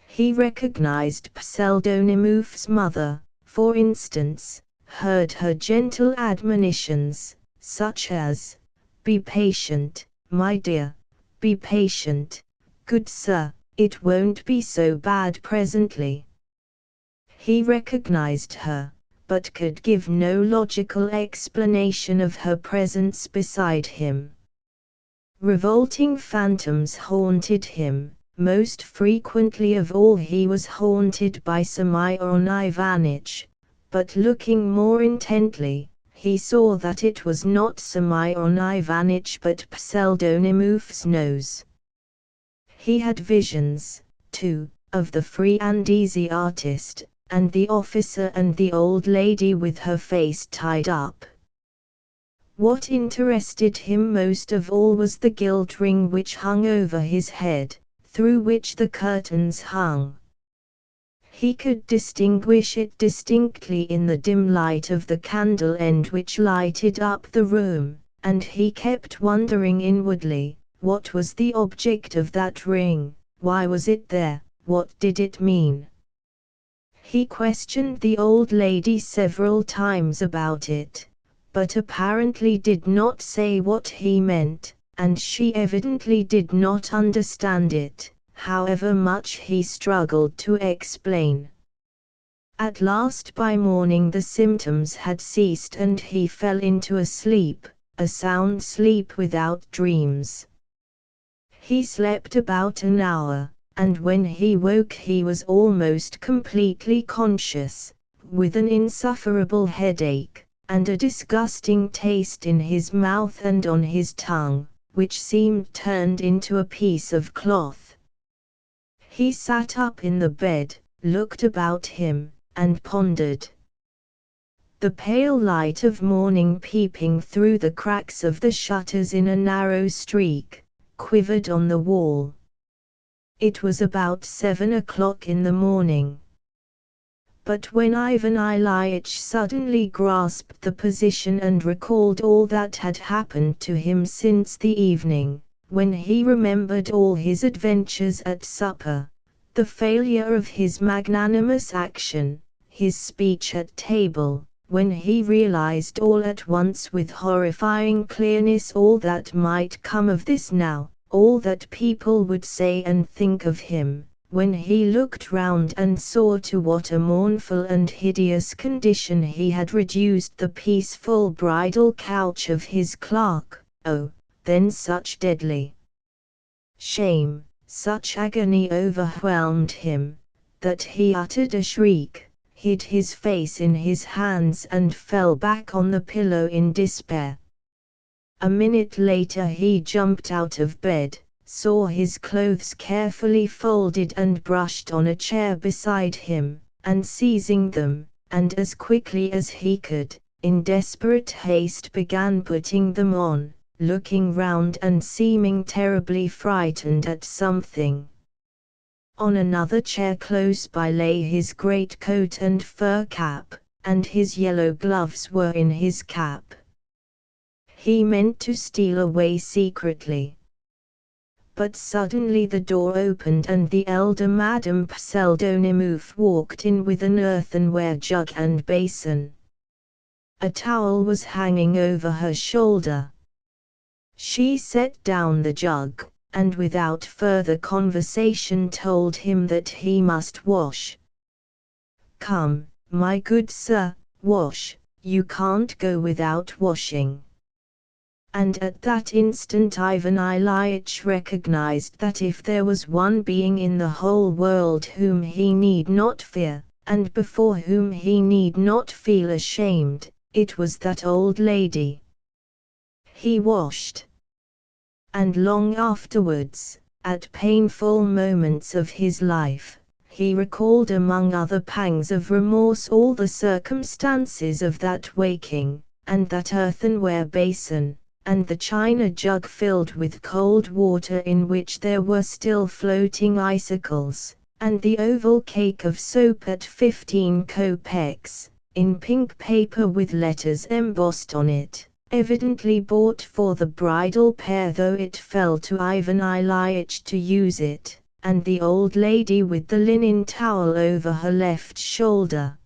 He recognized Pseldonimov's mother, for instance, heard her gentle admonitions, such as, "Be patient, my dear, be patient, good sir, it won't be so bad presently." He recognized her, but could give no logical explanation of her presence beside him. Revolting phantoms haunted him. Most frequently of all he was haunted by Semyon Ivanitch, but looking more intently, he saw that it was not Semyon Ivanitch but Pseldonimov's nose. He had visions, too, of the free and easy artist, and the officer and the old lady with her face tied up. What interested him most of all was the gilt ring which hung over his head, through which the curtains hung. He could distinguish it distinctly in the dim light of the candle end which lighted up the room, and he kept wondering inwardly, what was the object of that ring, why was it there, what did it mean? He questioned the old lady several times about it, but apparently did not say what he meant, and she evidently did not understand it, however much he struggled to explain. At last by morning the symptoms had ceased and he fell into a sleep, a sound sleep without dreams. He slept about an hour, and when he woke he was almost completely conscious, with an insufferable headache, and a disgusting taste in his mouth and on his tongue, which seemed turned into a piece of cloth. He sat up in the bed, looked about him, and pondered. The pale light of morning peeping through the cracks of the shutters in a narrow streak, quivered on the wall. It was about 7 o'clock in the morning. But when Ivan Ilyich suddenly grasped the position and recalled all that had happened to him since the evening, when he remembered all his adventures at supper, the failure of his magnanimous action, his speech at table, when he realized all at once with horrifying clearness all that might come of this now, all that people would say and think of him, when he looked round and saw to what a mournful and hideous condition he had reduced the peaceful bridal couch of his clerk. Oh, then such deadly shame, such agony overwhelmed him, that he uttered a shriek, hid his face in his hands and fell back on the pillow in despair. A minute later he jumped out of bed, saw his clothes carefully folded and brushed on a chair beside him, and seizing them, and as quickly as he could, in desperate haste began putting them on, looking round and seeming terribly frightened at something. On another chair close by lay his great coat and fur cap, and his yellow gloves were in his cap. He meant to steal away secretly. But suddenly the door opened and the elder Madame Pseldonimov walked in with an earthenware jug and basin. A towel was hanging over her shoulder. She set down the jug, and without further conversation told him that he must wash. "Come, my good sir, wash, you can't go without washing." And at that instant Ivan Ilyitch recognized that if there was one being in the whole world whom he need not fear, and before whom he need not feel ashamed, it was that old lady. He washed. And long afterwards, at painful moments of his life, he recalled among other pangs of remorse all the circumstances of that waking, and that earthenware basin, and the china jug filled with cold water in which there were still floating icicles, and the oval cake of soap at 15 kopecks, in pink paper with letters embossed on it, evidently bought for the bridal pair though it fell to Ivan Ilyitch to use it, and the old lady with the linen towel over her left shoulder.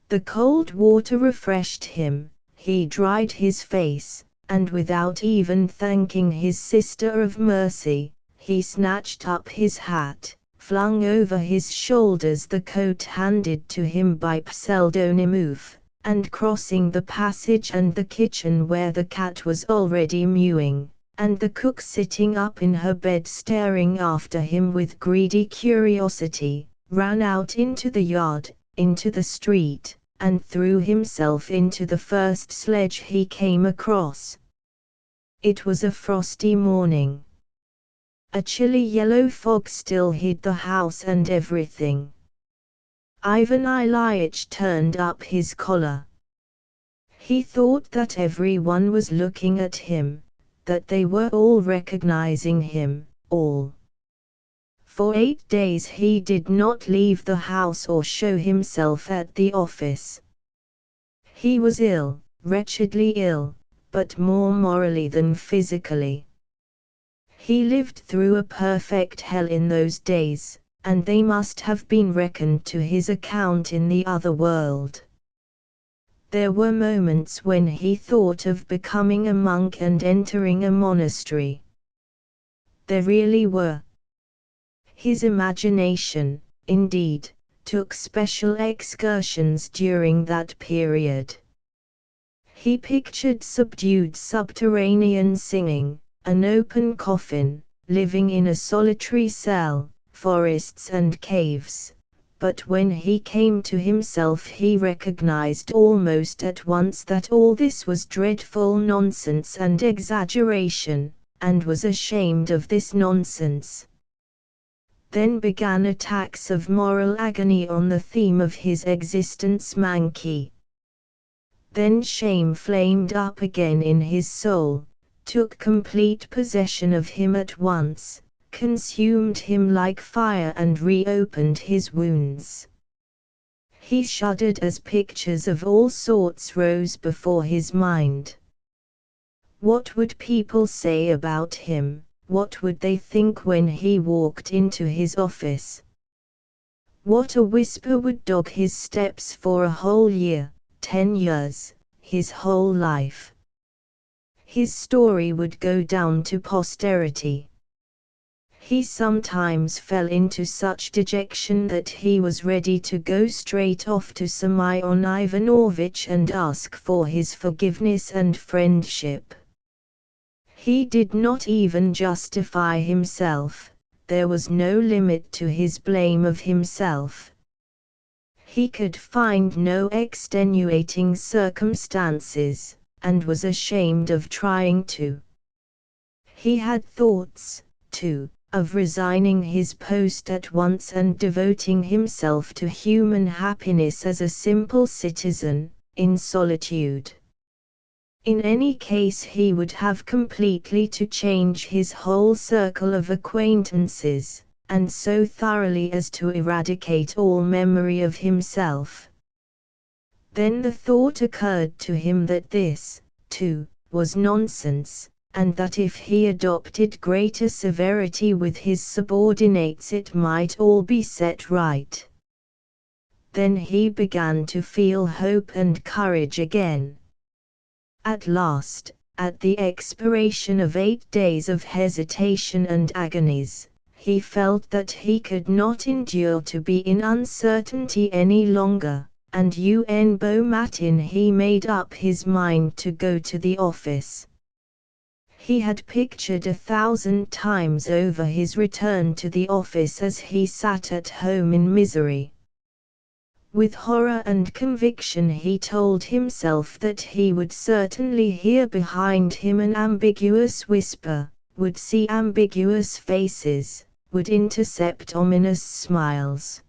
The cold water refreshed him, he dried his face, and without even thanking his sister of mercy, he snatched up his hat, flung over his shoulders the coat handed to him by Pseldonimov, and crossing the passage and the kitchen where the cat was already mewing, and the cook sitting up in her bed staring after him with greedy curiosity, ran out into the yard, into the street, and threw himself into the first sledge he came across. It was a frosty morning. A chilly yellow fog still hid the house and everything. Ivan Ilyitch turned up his collar. He thought that everyone was looking at him, that they were all recognizing him, all. For 8 days he did not leave the house or show himself at the office. He was ill, wretchedly ill, but more morally than physically. He lived through a perfect hell in those days, and they must have been reckoned to his account in the other world. There were moments when he thought of becoming a monk and entering a monastery. There really were. His imagination, indeed, took special excursions during that period. He pictured subdued subterranean singing, an open coffin, living in a solitary cell, forests and caves, but when he came to himself he recognized almost at once that all this was dreadful nonsense and exaggeration, and was ashamed of this nonsense. Then began attacks of moral agony on the theme of his existence manky. Then shame flamed up again in his soul, took complete possession of him at once, consumed him like fire and reopened his wounds. He shuddered as pictures of all sorts rose before his mind. What would people say about him? What would they think when he walked into his office? What a whisper would dog his steps for a whole year, 10 years, his whole life. His story would go down to posterity. He sometimes fell into such dejection that he was ready to go straight off to Semyon Ivanovich and ask for his forgiveness and friendship. He did not even justify himself, there was no limit to his blame of himself. He could find no extenuating circumstances, and was ashamed of trying to. He had thoughts, too, of resigning his post at once and devoting himself to human happiness as a simple citizen, in solitude. In any case he would have completely to change his whole circle of acquaintances, and so thoroughly as to eradicate all memory of himself. Then the thought occurred to him that this, too, was nonsense, and that if he adopted greater severity with his subordinates it might all be set right. Then he began to feel hope and courage again. At last, at the expiration of 8 days of hesitation and agonies, he felt that he could not endure to be in uncertainty any longer, and bo matin he made up his mind to go to the office. He had pictured 1,000 times over his return to the office as he sat at home in misery. With horror and conviction he told himself that he would certainly hear behind him an ambiguous whisper, would see ambiguous faces, would intercept ominous smiles.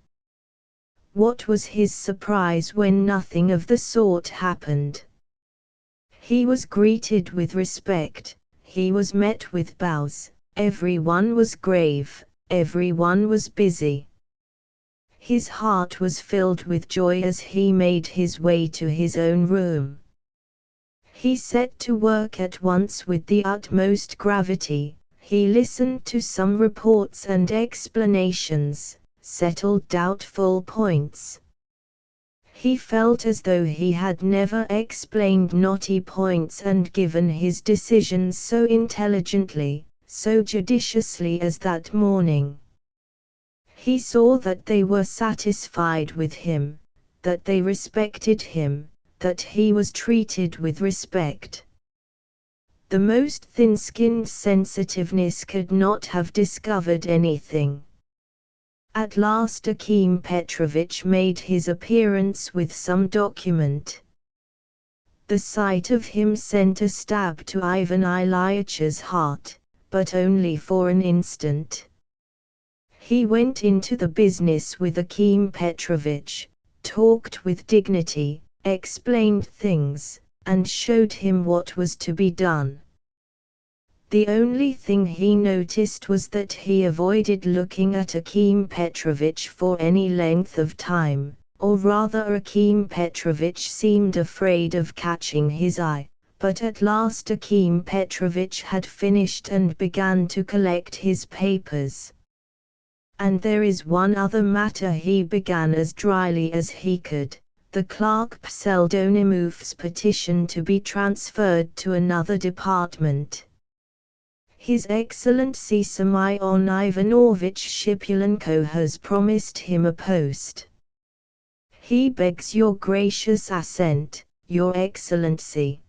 What was his surprise when nothing of the sort happened? He was greeted with respect, he was met with bows, everyone was grave, everyone was busy. His heart was filled with joy as he made his way to his own room. He set to work at once with the utmost gravity, he listened to some reports and explanations, settled doubtful points. He felt as though he had never explained knotty points and given his decisions so intelligently, so judiciously as that morning. He saw that they were satisfied with him, that they respected him, that he was treated with respect. The most thin-skinned sensitiveness could not have discovered anything. At last Akim Petrovich made his appearance with some document. The sight of him sent a stab to Ivan Ilyitch's heart, but only for an instant. He went into the business with Akim Petrovich, talked with dignity, explained things, and showed him what was to be done. The only thing he noticed was that he avoided looking at Akim Petrovich for any length of time, or rather Akim Petrovich seemed afraid of catching his eye, but at last Akim Petrovich had finished and began to collect his papers. And there is one other matter, he began as dryly as he could, the clerk Pseldonimov's petition to be transferred to another department. His Excellency Semyon Ivanovich Shipulenko has promised him a post. He begs your gracious assent, Your Excellency.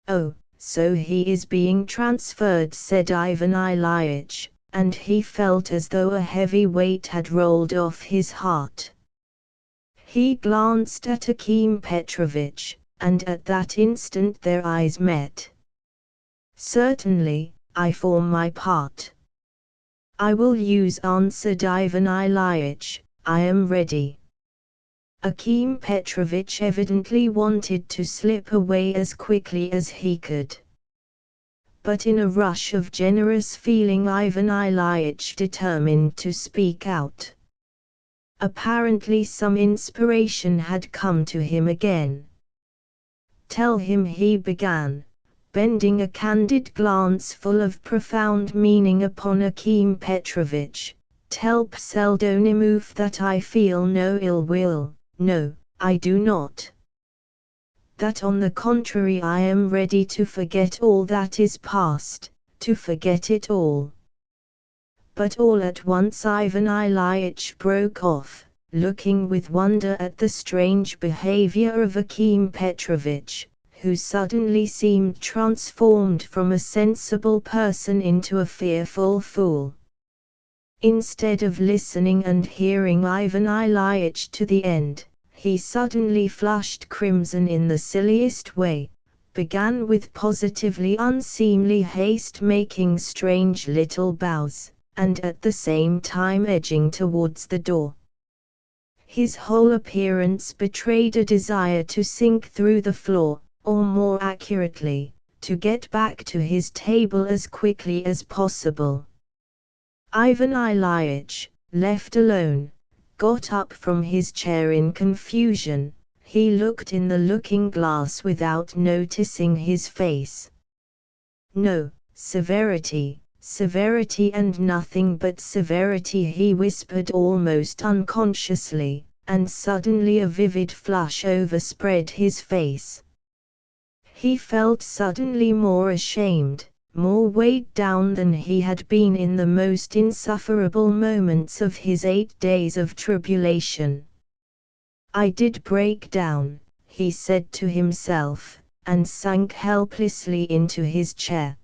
Oh, so he is being transferred, said Ivan Ilyitch, and he felt as though a heavy weight had rolled off his heart. He glanced at Akim Petrovich, and at that instant their eyes met. Certainly, for my part. I will use, answered Ivan Ilyitch, I am ready. Akim Petrovich evidently wanted to slip away as quickly as he could. But in a rush of generous feeling Ivan Ilyitch determined to speak out. Apparently some inspiration had come to him again. Tell him, he began, bending a candid glance full of profound meaning upon Akim Petrovich, tell Pseldonimov that I feel no ill will, no, I do not. That on the contrary I am ready to forget all that is past, to forget it all. But all at once Ivan Ilyich broke off, looking with wonder at the strange behavior of Akim Petrovich, who suddenly seemed transformed from a sensible person into a fearful fool. Instead of listening and hearing Ivan Ilyich to the end, he suddenly flushed crimson in the silliest way, began with positively unseemly haste making strange little bows, and at the same time edging towards the door. His whole appearance betrayed a desire to sink through the floor, or more accurately, to get back to his table as quickly as possible. Ivan Ilyich, left alone, got up from his chair in confusion. He looked in the looking-glass without noticing his face. No, severity, severity and nothing but severity, he whispered almost unconsciously, and suddenly a vivid flush overspread his face. He felt suddenly more ashamed, more weighed down than he had been in the most insufferable moments of his 8 days of tribulation. I did break down, he said to himself, and sank helplessly into his chair.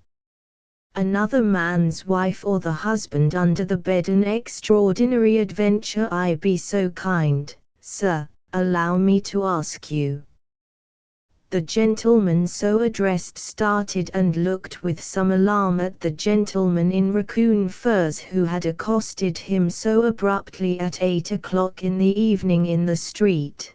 Another man's wife or the husband under the bed, an extraordinary adventure. I be so kind, sir, allow me to ask you. The gentleman so addressed started and looked with some alarm at the gentleman in raccoon furs who had accosted him so abruptly at 8 o'clock in the evening in the street.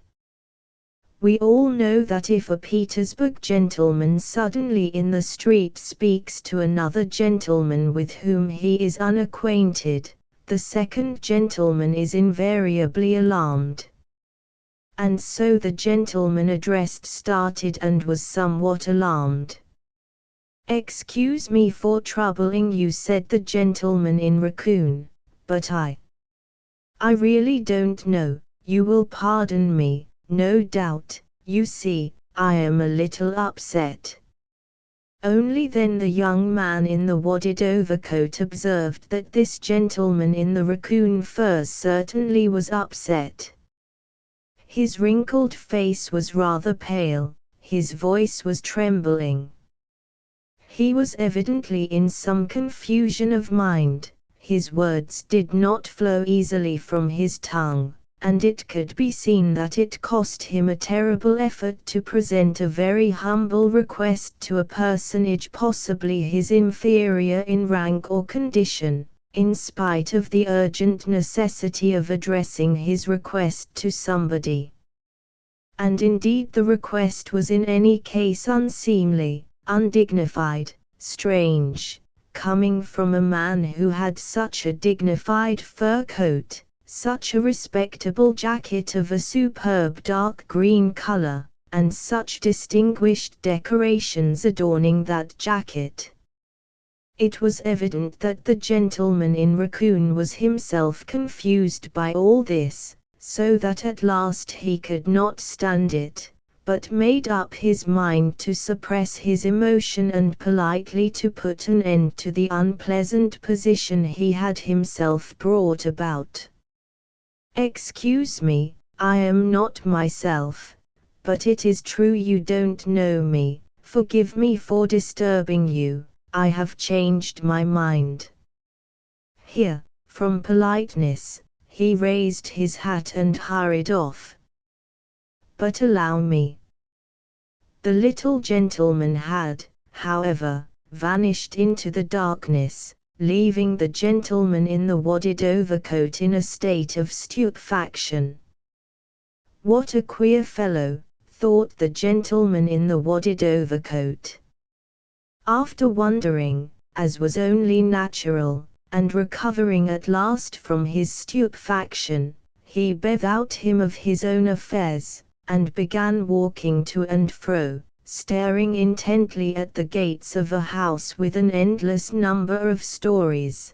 We all know that if a Petersburg gentleman suddenly in the street speaks to another gentleman with whom he is unacquainted, the second gentleman is invariably alarmed. And so the gentleman addressed started and was somewhat alarmed. "Excuse me for troubling you," said the gentleman in raccoon, "but I really don't know, you will pardon me, no doubt, you see, I am a little upset." Only then the young man in the wadded overcoat observed that this gentleman in the raccoon furs certainly was upset. His wrinkled face was rather pale, his voice was trembling. He was evidently in some confusion of mind, his words did not flow easily from his tongue, and it could be seen that it cost him a terrible effort to present a very humble request to a personage possibly his inferior in rank or condition, in spite of the urgent necessity of addressing his request to somebody. And indeed the request was in any case unseemly, undignified, strange, coming from a man who had such a dignified fur coat, such a respectable jacket of a superb dark green color, and such distinguished decorations adorning that jacket. It was evident that the gentleman in raccoon was himself confused by all this, so that at last he could not stand it, but made up his mind to suppress his emotion and politely to put an end to the unpleasant position he had himself brought about. "Excuse me, I am not myself, but it is true you don't know me, forgive me for disturbing you. I have changed my mind." Here, from politeness, he raised his hat and hurried off. "But allow me." The little gentleman had, however, vanished into the darkness, leaving the gentleman in the wadded overcoat in a state of stupefaction. "What a queer fellow," thought the gentleman in the wadded overcoat. After wondering, as was only natural, and recovering at last from his stupefaction, he bethought him of his own affairs, and began walking to and fro, staring intently at the gates of a house with an endless number of stories.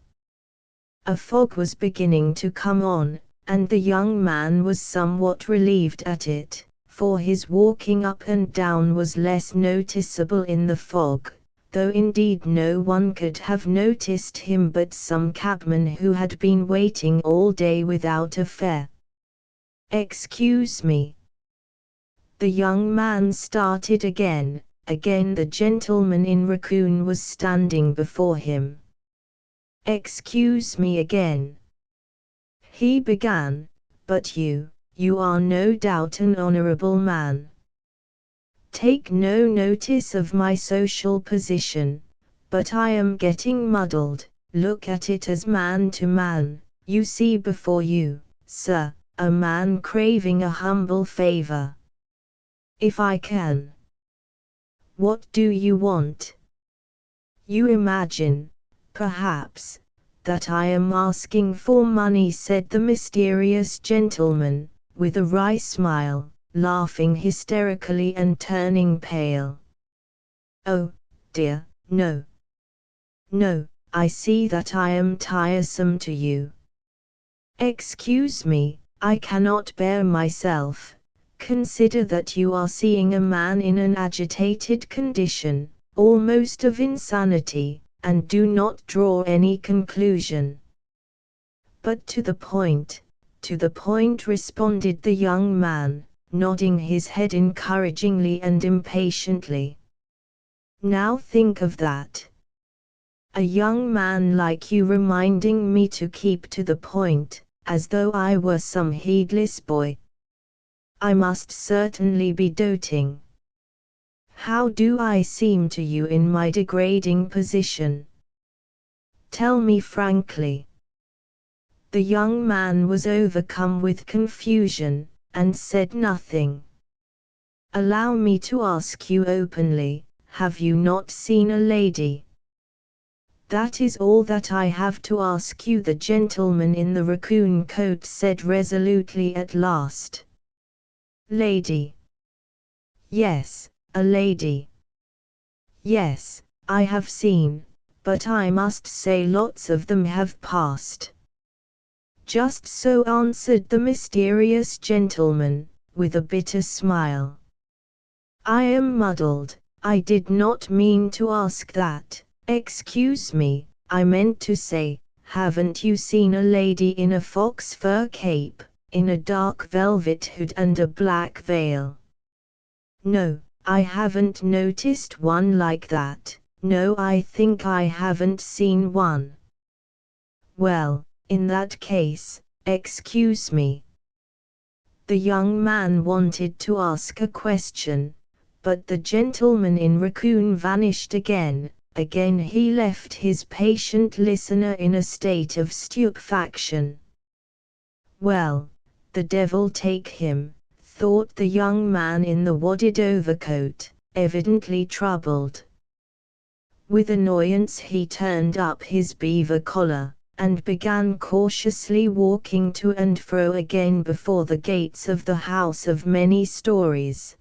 A fog was beginning to come on, and the young man was somewhat relieved at it, for his walking up and down was less noticeable in the fog, though indeed no one could have noticed him but some cabman who had been waiting all day without a fare. "Excuse me." The young man started again. Again the gentleman in raccoon was standing before him. "Excuse me again," he began, "but you are no doubt an honorable man. Take no notice of my social position, but I am getting muddled. Look at it as man to man. You see before you, sir, a man craving a humble favor. If I can." "What do you want?" "You imagine, perhaps, that I am asking for money," said the mysterious gentleman, with a wry smile, laughing hysterically and turning pale. "Oh, dear, no. No, I see that I am tiresome to you. Excuse me, I cannot bear myself. Consider that you are seeing a man in an agitated condition, almost of insanity, and do not draw any conclusion." "But to the point, responded the young man, nodding his head encouragingly and impatiently. "Now think of that. A young man like you reminding me to keep to the point, as though I were some heedless boy. I must certainly be doting. How do I seem to you in my degrading position? Tell me frankly." The young man was overcome with confusion, and said nothing. "Allow me to ask you openly, have you not seen a lady?" "That is all that I have to ask you," the gentleman in the raccoon coat said resolutely at last. "Lady?" "Yes, a lady. Yes, I have seen, but I must say lots of them have passed." "Just so," answered the mysterious gentleman, with a bitter smile. "I am muddled. I did not mean to ask that. Excuse me, I meant to say, haven't you seen a lady in a fox fur cape, in a dark velvet hood and a black veil?" "No, I haven't noticed one like that. No, I think I haven't seen one." "Well, in that case, excuse me." The young man wanted to ask a question, but the gentleman in raccoon vanished again. Again he left his patient listener in a state of stupefaction. "Well, the devil take him," thought the young man in the wadded overcoat, evidently troubled. With annoyance he turned up his beaver collar, and began cautiously walking to and fro again before the gates of the house of many stories.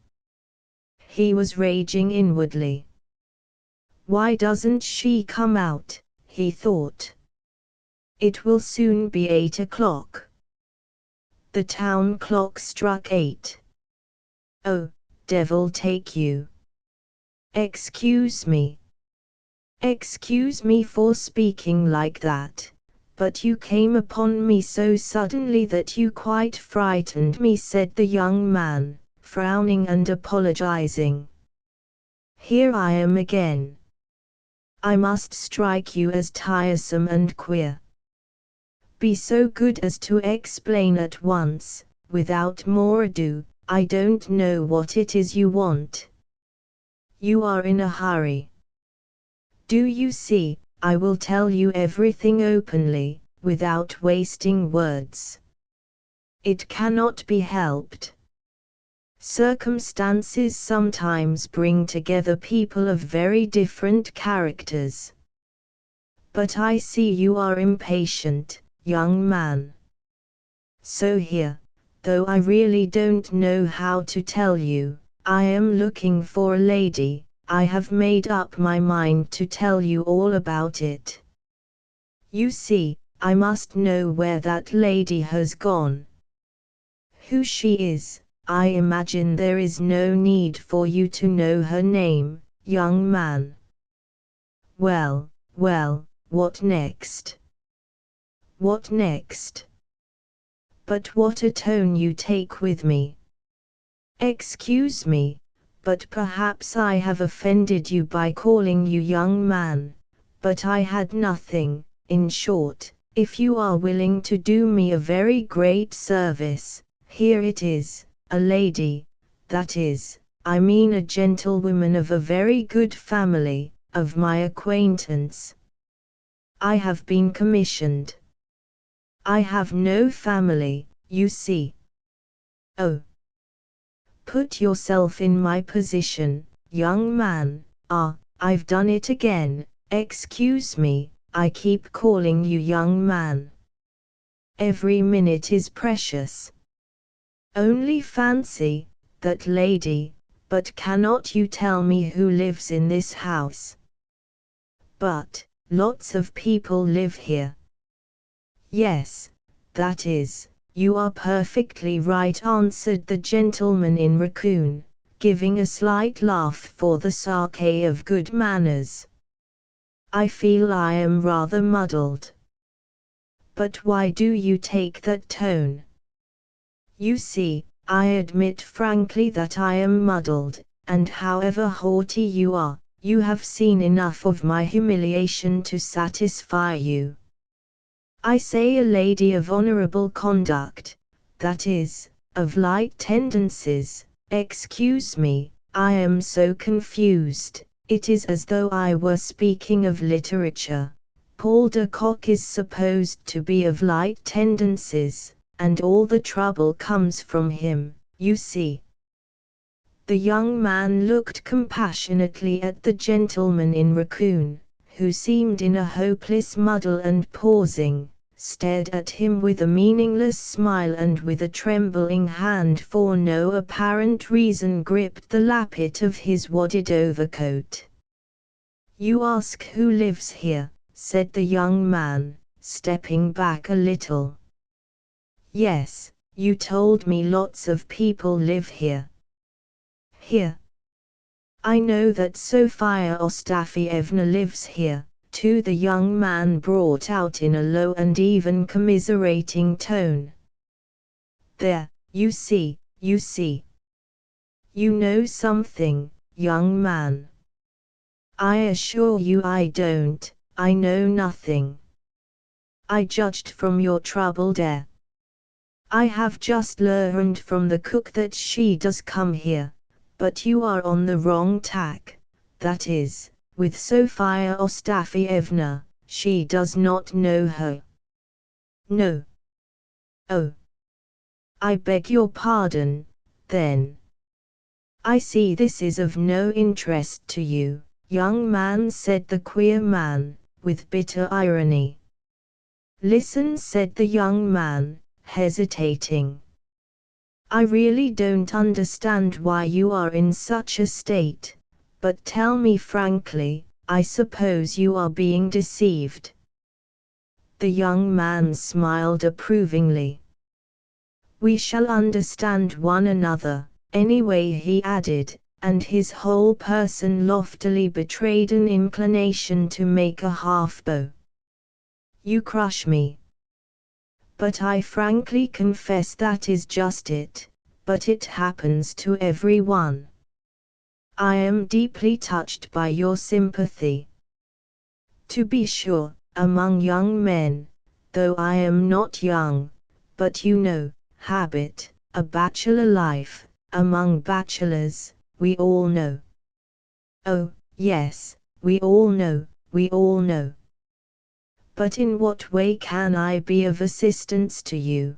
He was raging inwardly. "Why doesn't she come out?" he thought. "It will soon be 8 o'clock. The town clock struck 8. Oh, devil take you! Excuse me. Excuse me for speaking like that, but you came upon me so suddenly that you quite frightened me," said the young man, frowning and apologizing. "Here I am again. I must strike you as tiresome and queer. Be so good as to explain at once, without more ado. I don't know what it is you want. You are in a hurry. Do you see, I will tell you everything openly, without wasting words. It cannot be helped. Circumstances sometimes bring together people of very different characters. But I see you are impatient, young man. So here, though I really don't know how to tell you, I am looking for a lady. I have made up my mind to tell you all about it. You see, I must know where that lady has gone. Who she is. I imagine there is no need for you to know her name, young man. Well, what next? What next? But what a tone you take with me. Excuse me, but perhaps I have offended you by calling you young man, but I had nothing. In short, if you are willing to do me a very great service, here it is, a lady, that is, I mean a gentlewoman of a very good family, of my acquaintance. I have been commissioned. I have no family, you see. Oh. Put yourself in my position, young man. I've done it again. Excuse me, I keep calling you young man. Every minute is precious. Only fancy, that lady, but cannot you tell me who lives in this house? But, lots of people live here. Yes, that is, you are perfectly right, answered the gentleman in raccoon, giving a slight laugh for the sake of good manners. I feel I am rather muddled. But why do you take that tone? You see, I admit frankly that I am muddled, and however haughty you are, you have seen enough of my humiliation to satisfy you. I say a lady of honorable conduct, that is, of light tendencies. Excuse me, I am so confused, it is as though I were speaking of literature. Paul de Kock is supposed to be of light tendencies, and all the trouble comes from him, you see. The young man looked compassionately at the gentleman in raccoon, who seemed in a hopeless muddle, and pausing, stared at him with a meaningless smile, and with a trembling hand for no apparent reason gripped the lappet of his wadded overcoat. You ask who lives here, said the young man, stepping back a little. Yes, you told me lots of people live here. Here. I know that Sofia Ostafievna lives here, too, the young man brought out in a low and even commiserating tone. There, you see. You know something, young man. I assure you I don't. I know nothing. I judged from your troubled air. I have just learned from the cook that she does come here, but you are on the wrong tack, that is, with Sofia Ostafievna, she does not know her. No. Oh. I beg your pardon, then. I see this is of no interest to you, young man, said the queer man, with bitter irony. Listen, said the young man, hesitating. I really don't understand why you are in such a state, but tell me frankly, I suppose you are being deceived. The young man smiled approvingly. We shall understand one another, anyway, he added, and his whole person loftily betrayed an inclination to make a half-bow. You crush me. But I frankly confess that is just it, but it happens to everyone. I am deeply touched by your sympathy. To be sure, among young men, though I am not young, but you know, habit, a bachelor life, among bachelors, we all know. Oh, yes, we all know. But in what way can I be of assistance to you?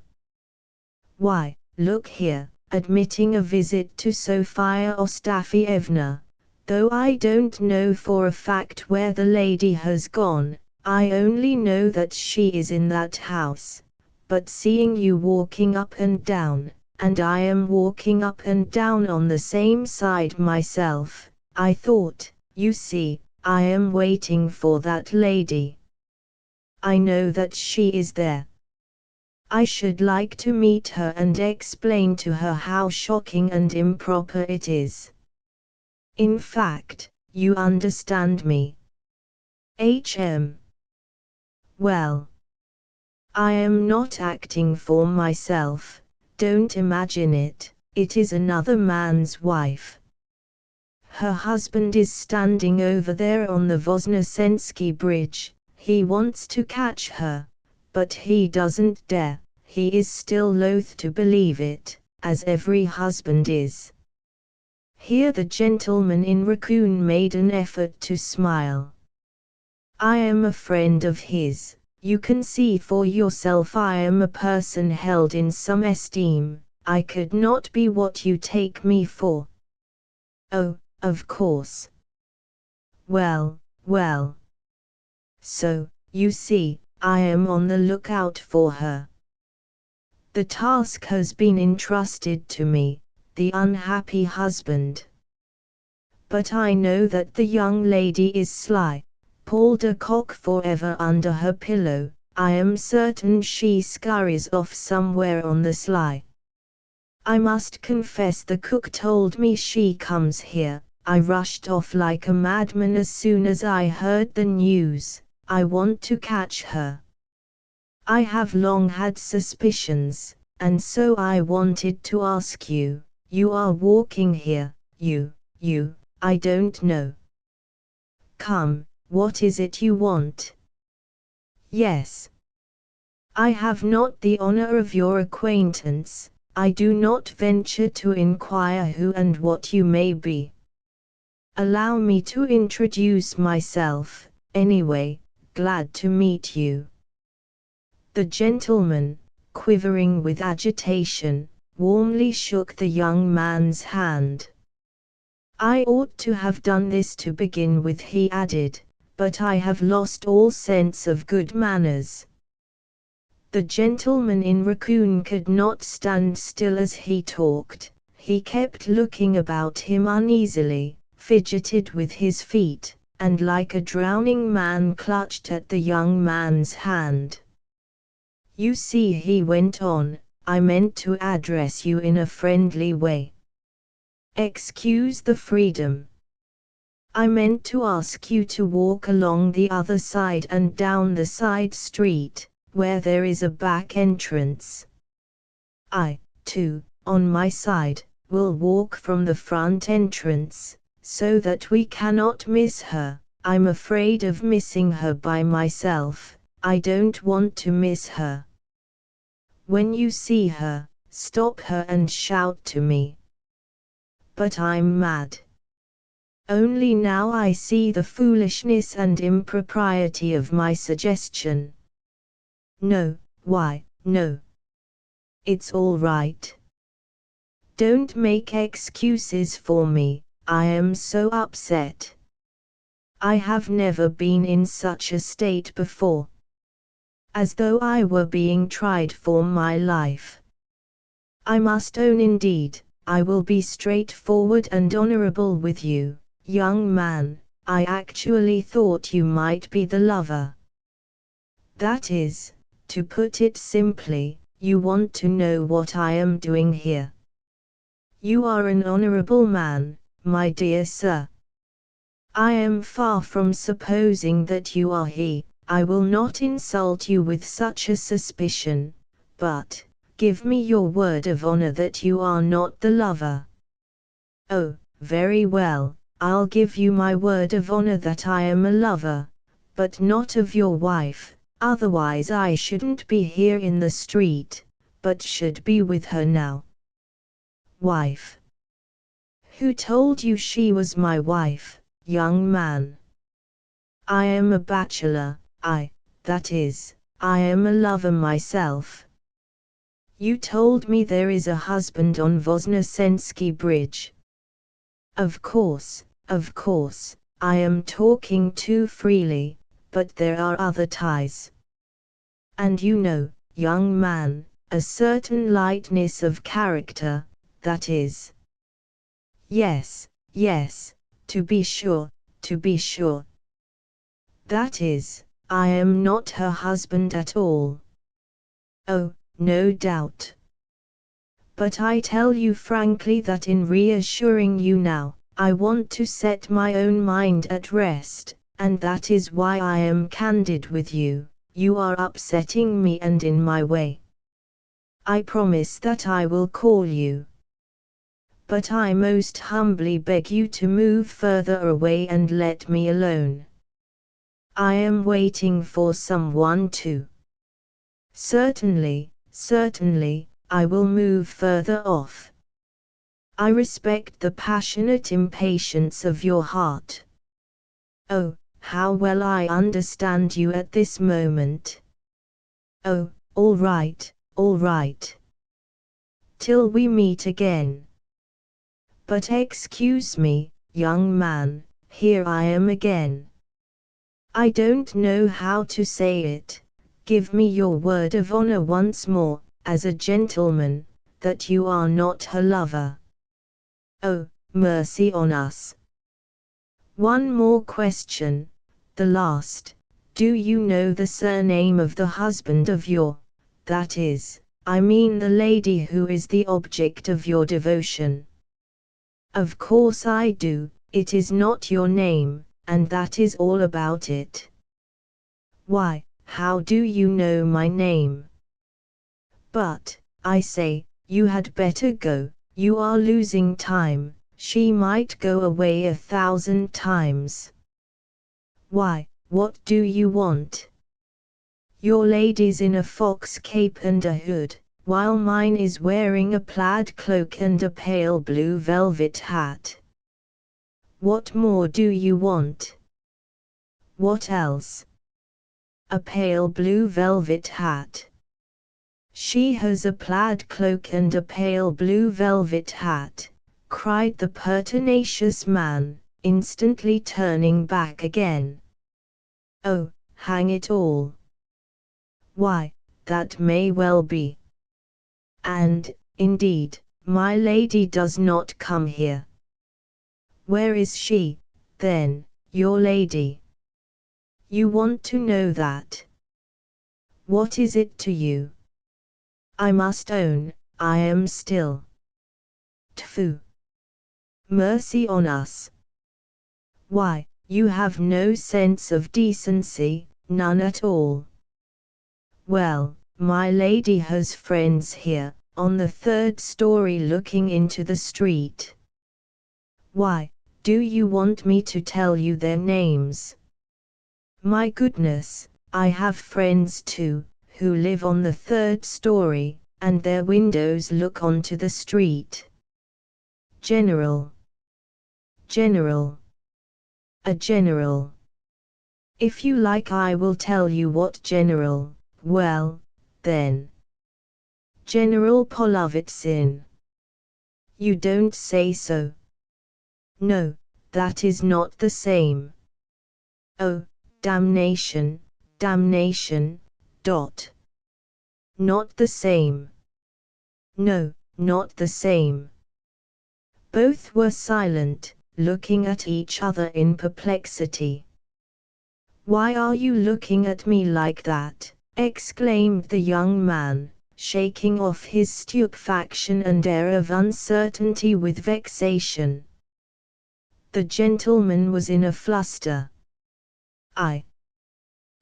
Why, look here, admitting a visit to Sofia Ostafievna, though I don't know for a fact where the lady has gone, I only know that she is in that house, but seeing you walking up and down, and I am walking up and down on the same side myself, I thought, you see, I am waiting for that lady. I know that she is there. I should like to meet her and explain to her how shocking and improper it is. In fact, you understand me. Well, I am not acting for myself, don't imagine it, it is another man's wife. Her husband is standing over there on the Voznesensky Bridge, he wants to catch her, but he doesn't dare, he is still loath to believe it, as every husband is. Here the gentleman in raccoon made an effort to smile. I am a friend of his, you can see for yourself I am a person held in some esteem, I could not be what you take me for. Oh, of course. Well. So, you see, I am on the lookout for her. The task has been entrusted to me, the unhappy husband. But I know that the young lady is sly, pulled a cock forever under her pillow, I am certain she scurries off somewhere on the sly. I must confess the cook told me she comes here, I rushed off like a madman as soon as I heard the news, I want to catch her. I have long had suspicions, and so I wanted to ask you, you are walking here, you, I don't know. Come, what is it you want? Yes. I have not the honor of your acquaintance, I do not venture to inquire who and what you may be. Allow me to introduce myself, anyway, glad to meet you. The gentleman, quivering with agitation, warmly shook the young man's hand. I ought to have done this to begin with, he added, but I have lost all sense of good manners. The gentleman in raccoon could not stand still as he talked, he kept looking about him uneasily, fidgeted with his feet, and like a drowning man clutched at the young man's hand. You see, he went on, I meant to address you in a friendly way. Excuse the freedom. I meant to ask you to walk along the other side and down the side street, where there is a back entrance. I, too, on my side, will walk from the front entrance, so that we cannot miss her. I'm afraid of missing her by myself, I don't want to miss her. When you see her, stop her and shout to me. But I'm mad. Only now I see the foolishness and impropriety of my suggestion. No, why, no. It's all right. Don't make excuses for me, I am so upset. I have never been in such a state before. As though I were being tried for my life. I must own indeed, I will be straightforward and honorable with you, young man, I actually thought you might be the lover. That is, to put it simply, you want to know what I am doing here. You are an honorable man, my dear sir. I am far from supposing that you are he, I will not insult you with such a suspicion, but, give me your word of honor that you are not the lover. Oh, very well, I'll give you my word of honor that I am a lover, but not of your wife, otherwise I shouldn't be here in the street, but should be with her now. Wife? Who told you she was my wife, young man? I am a bachelor, that is, I am a lover myself. You told me there is a husband on Voznesensky Bridge. Of course, I am talking too freely, but there are other ties. And you know, young man, a certain lightness of character, that is. Yes, to be sure. That is, I am not her husband at all. Oh, no doubt. But I tell you frankly that in reassuring you now, I want to set my own mind at rest, and that is why I am candid with you. You are upsetting me and in my way. I promise that I will call you. But I most humbly beg you to move further away and let me alone. I am waiting for someone to. Certainly, certainly, I will move further off. I respect the passionate impatience of your heart. Oh, how well I understand you at this moment. Oh, all right, all right. Till we meet again. But excuse me, young man, here I am again. I don't know how to say it. Give me your word of honor once more, as a gentleman, that you are not her lover. Oh, mercy on us. One more question, the last. Do you know the surname of the husband of your, that is, I mean the lady who is the object of your devotion? Of course I do, it is not your name, and that is all about it. Why, how do you know my name? But, I say, you had better go, you are losing time, she might go away 1,000 times. Why, what do you want? Your lady's in a fox cape and a hood, while mine is wearing a plaid cloak and a pale blue velvet hat. What more do you want? What else? A pale blue velvet hat. She has a plaid cloak and a pale blue velvet hat, cried the pertinacious man, instantly turning back again. Oh, hang it all! Why, that may well be. And, indeed, my lady does not come here. Where is she, then, your lady? You want to know that? What is it to you? I must own, I am still. Tfu! Mercy on us! Why, you have no sense of decency, none at all. Well, my lady has friends here, on the 3rd story looking into the street. Why, do you want me to tell you their names? My goodness, I have friends too, who live on the 3rd story, and their windows look onto the street. General. General. A general. If you like I will tell you what general, well, then. General Polovitsyn. You don't say so. No, that is not the same. Oh, damnation, damnation, dot. Not the same. No, not the same. Both were silent, looking at each other in perplexity. Why are you looking at me like that? Exclaimed the young man, shaking off his stupefaction and air of uncertainty with vexation. The gentleman was in a fluster. I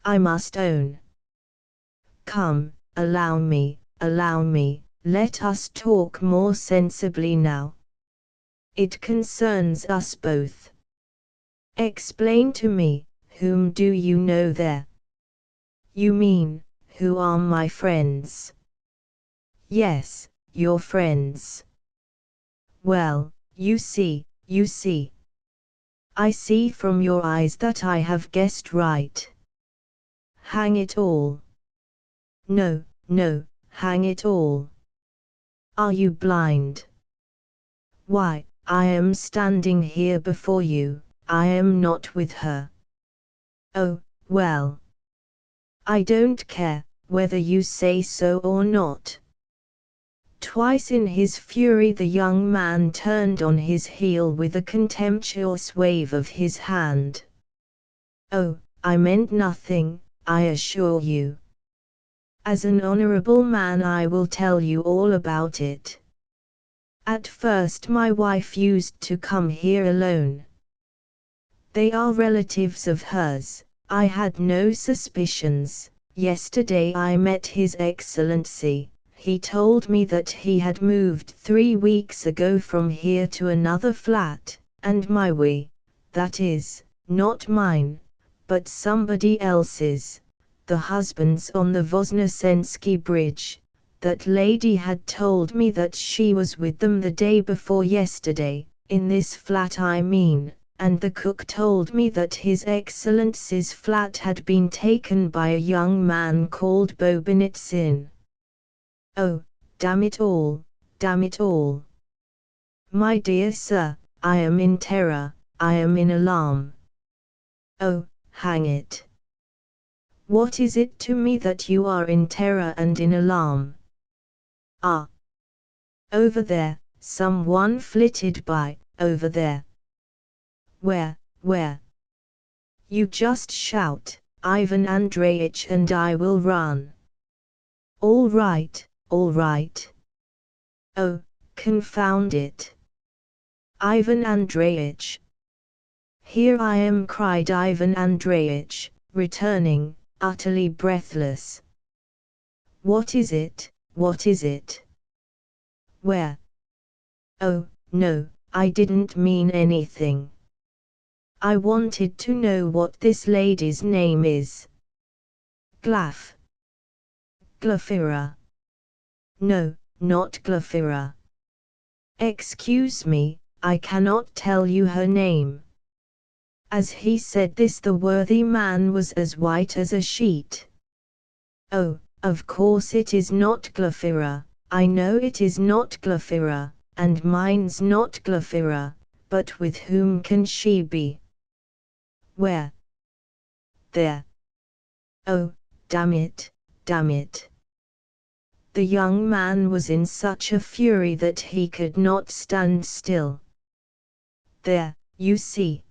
must own. Come, allow me, let us talk more sensibly now. It concerns us both. Explain to me, whom do you know there? You mean, who are my friends? Yes, your friends. Well, you see. I see from your eyes that I have guessed right. Hang it all. No, hang it all. Are you blind? Why, I am standing here before you, I am not with her. Oh, well. I don't care, whether you say so or not. Twice in his fury the young man turned on his heel with a contemptuous wave of his hand. Oh, I meant nothing, I assure you. As an honorable man I will tell you all about it. At first my wife used to come here alone. They are relatives of hers. I had no suspicions. Yesterday I met His Excellency. He told me that he had moved 3 weeks ago from here to another flat, and that is, not mine, but somebody else's, the husband's on the Voznesensky Bridge. That lady had told me that she was with them the day before yesterday, in this flat I mean, and the cook told me that His Excellency's flat had been taken by a young man called Bobinitsin. Oh, damn it all, damn it all. My dear sir, I am in terror, I am in alarm. Oh, hang it. What is it to me that you are in terror and in alarm? Ah! Over there, someone flitted by, over there. Where? You just shout, Ivan Andreyich, and I will run. All right. Oh, confound it. Ivan Andreyich. Here I am, cried Ivan Andreyich, returning, utterly breathless. What is it? Where? Oh, no, I didn't mean anything. I wanted to know what this lady's name is. Glafira. No, not Glafira. Excuse me, I cannot tell you her name. As he said this the worthy man was as white as a sheet. Oh, of course it is not Glafira, I know it is not Glafira, and mine's not Glafira, but with whom can she be? Where? There. Oh, damn it. The young man was in such a fury that he could not stand still. There, you see.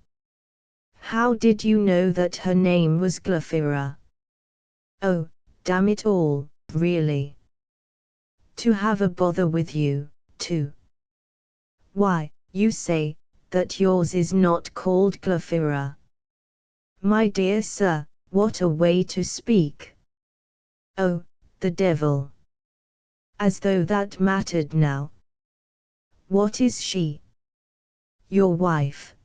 How did you know that her name was Glafira? Oh, damn it all, really. To have a bother with you, too. Why, you say, that yours is not called Glafira. My dear sir, what a way to speak. Oh, the devil. As though that mattered now. What is she? Your wife?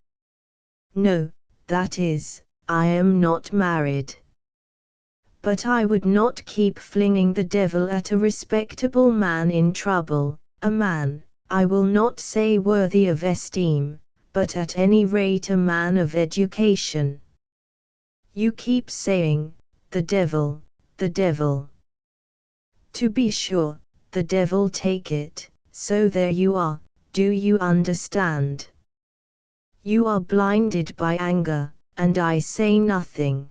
No, that is, I am not married. But I would not keep flinging the devil at a respectable man in trouble, a man, I will not say worthy of esteem, but at any rate a man of education. You keep saying, the devil. To be sure, the devil take it, so there you are, do you understand? You are blinded by anger, and I say nothing.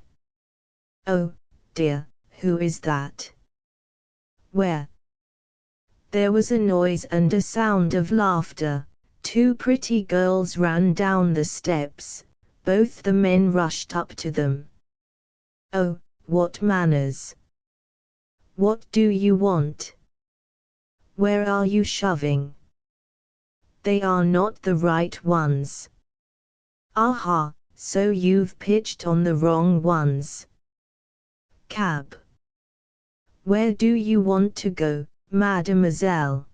Oh, dear, who is that? Where? There was a noise and a sound of laughter. 2 pretty girls ran down the steps, both the men rushed up to them. Oh, what manners! What do you want? Where are you shoving? They are not the right ones. Aha, so you've pitched on the wrong ones. Cab. Where do you want to go, mademoiselle?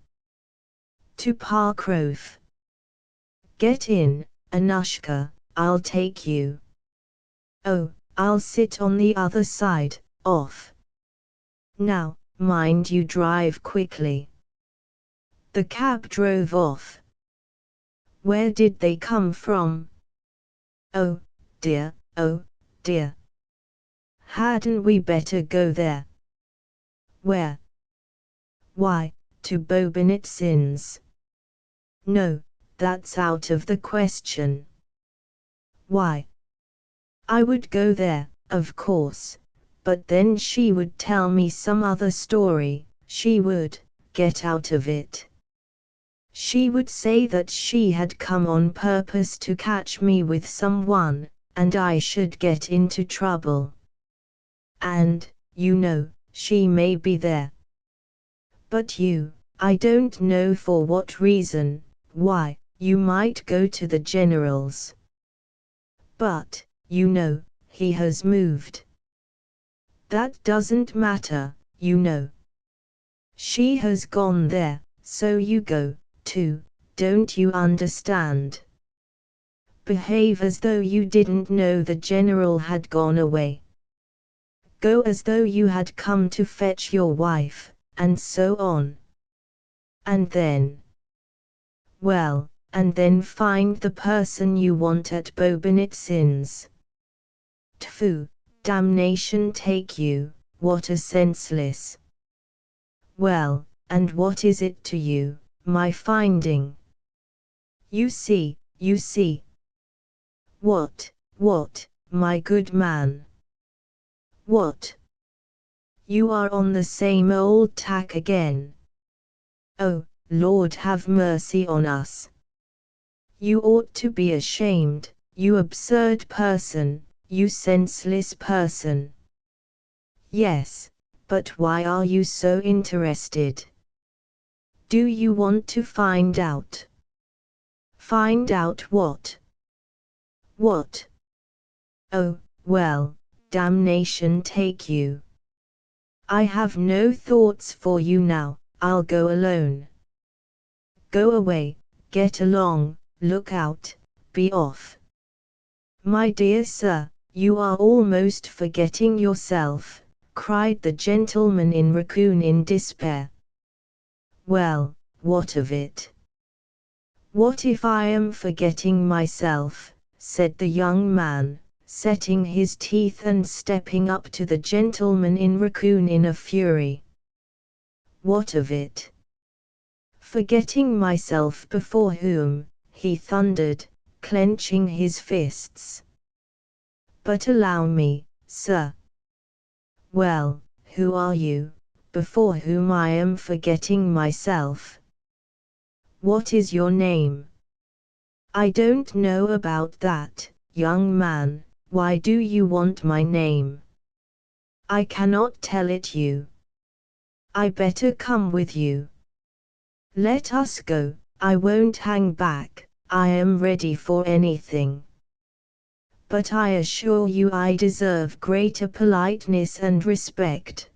To Parkrove. Get in, Anushka, I'll take you. Oh, I'll sit on the other side, off. Now, mind you drive quickly. The cab drove off. Where did they come from? Oh, dear. Hadn't we better go there? Where? Why, to Bobinitsin's. No, that's out of the question. Why? I would go there, of course, but then she would tell me some other story, she would, get out of it. She would say that she had come on purpose to catch me with someone, and I should get into trouble. and, she may be there. But I don't know for what reason, why, you might go to the general's. But, he has moved. That doesn't matter, She has gone there, so you go, too, don't you understand? Behave as though you didn't know the general had gone away. Go as though you had come to fetch your wife, and so on. And then? Well, and then find the person you want at Bobinitsyn's. Tfu, damnation take you, what a senseless. Well, and what is it to you, my finding? You see. What, my good man? What? You are on the same old tack again. Oh, Lord have mercy on us. You ought to be ashamed, you absurd person, you senseless person. Yes, but why are you so interested? Do you want to find out? Find out what? What? Oh, well, damnation take you. I have no thoughts for you now, I'll go alone. Go away, get along, look out, be off. My dear sir, you are almost forgetting yourself, cried the gentleman in raccoon in despair. Well, what of it? What if I am forgetting myself, said the young man, setting his teeth and stepping up to the gentleman in raccoon in a fury. What of it? Forgetting myself before whom? He thundered, clenching his fists. But allow me, sir. Well, who are you, before whom I am forgetting myself? What is your name? I don't know about that, young man, why do you want my name? I cannot tell it you. I better come with you. Let us go, I won't hang back, I am ready for anything. But I assure you I deserve greater politeness and respect.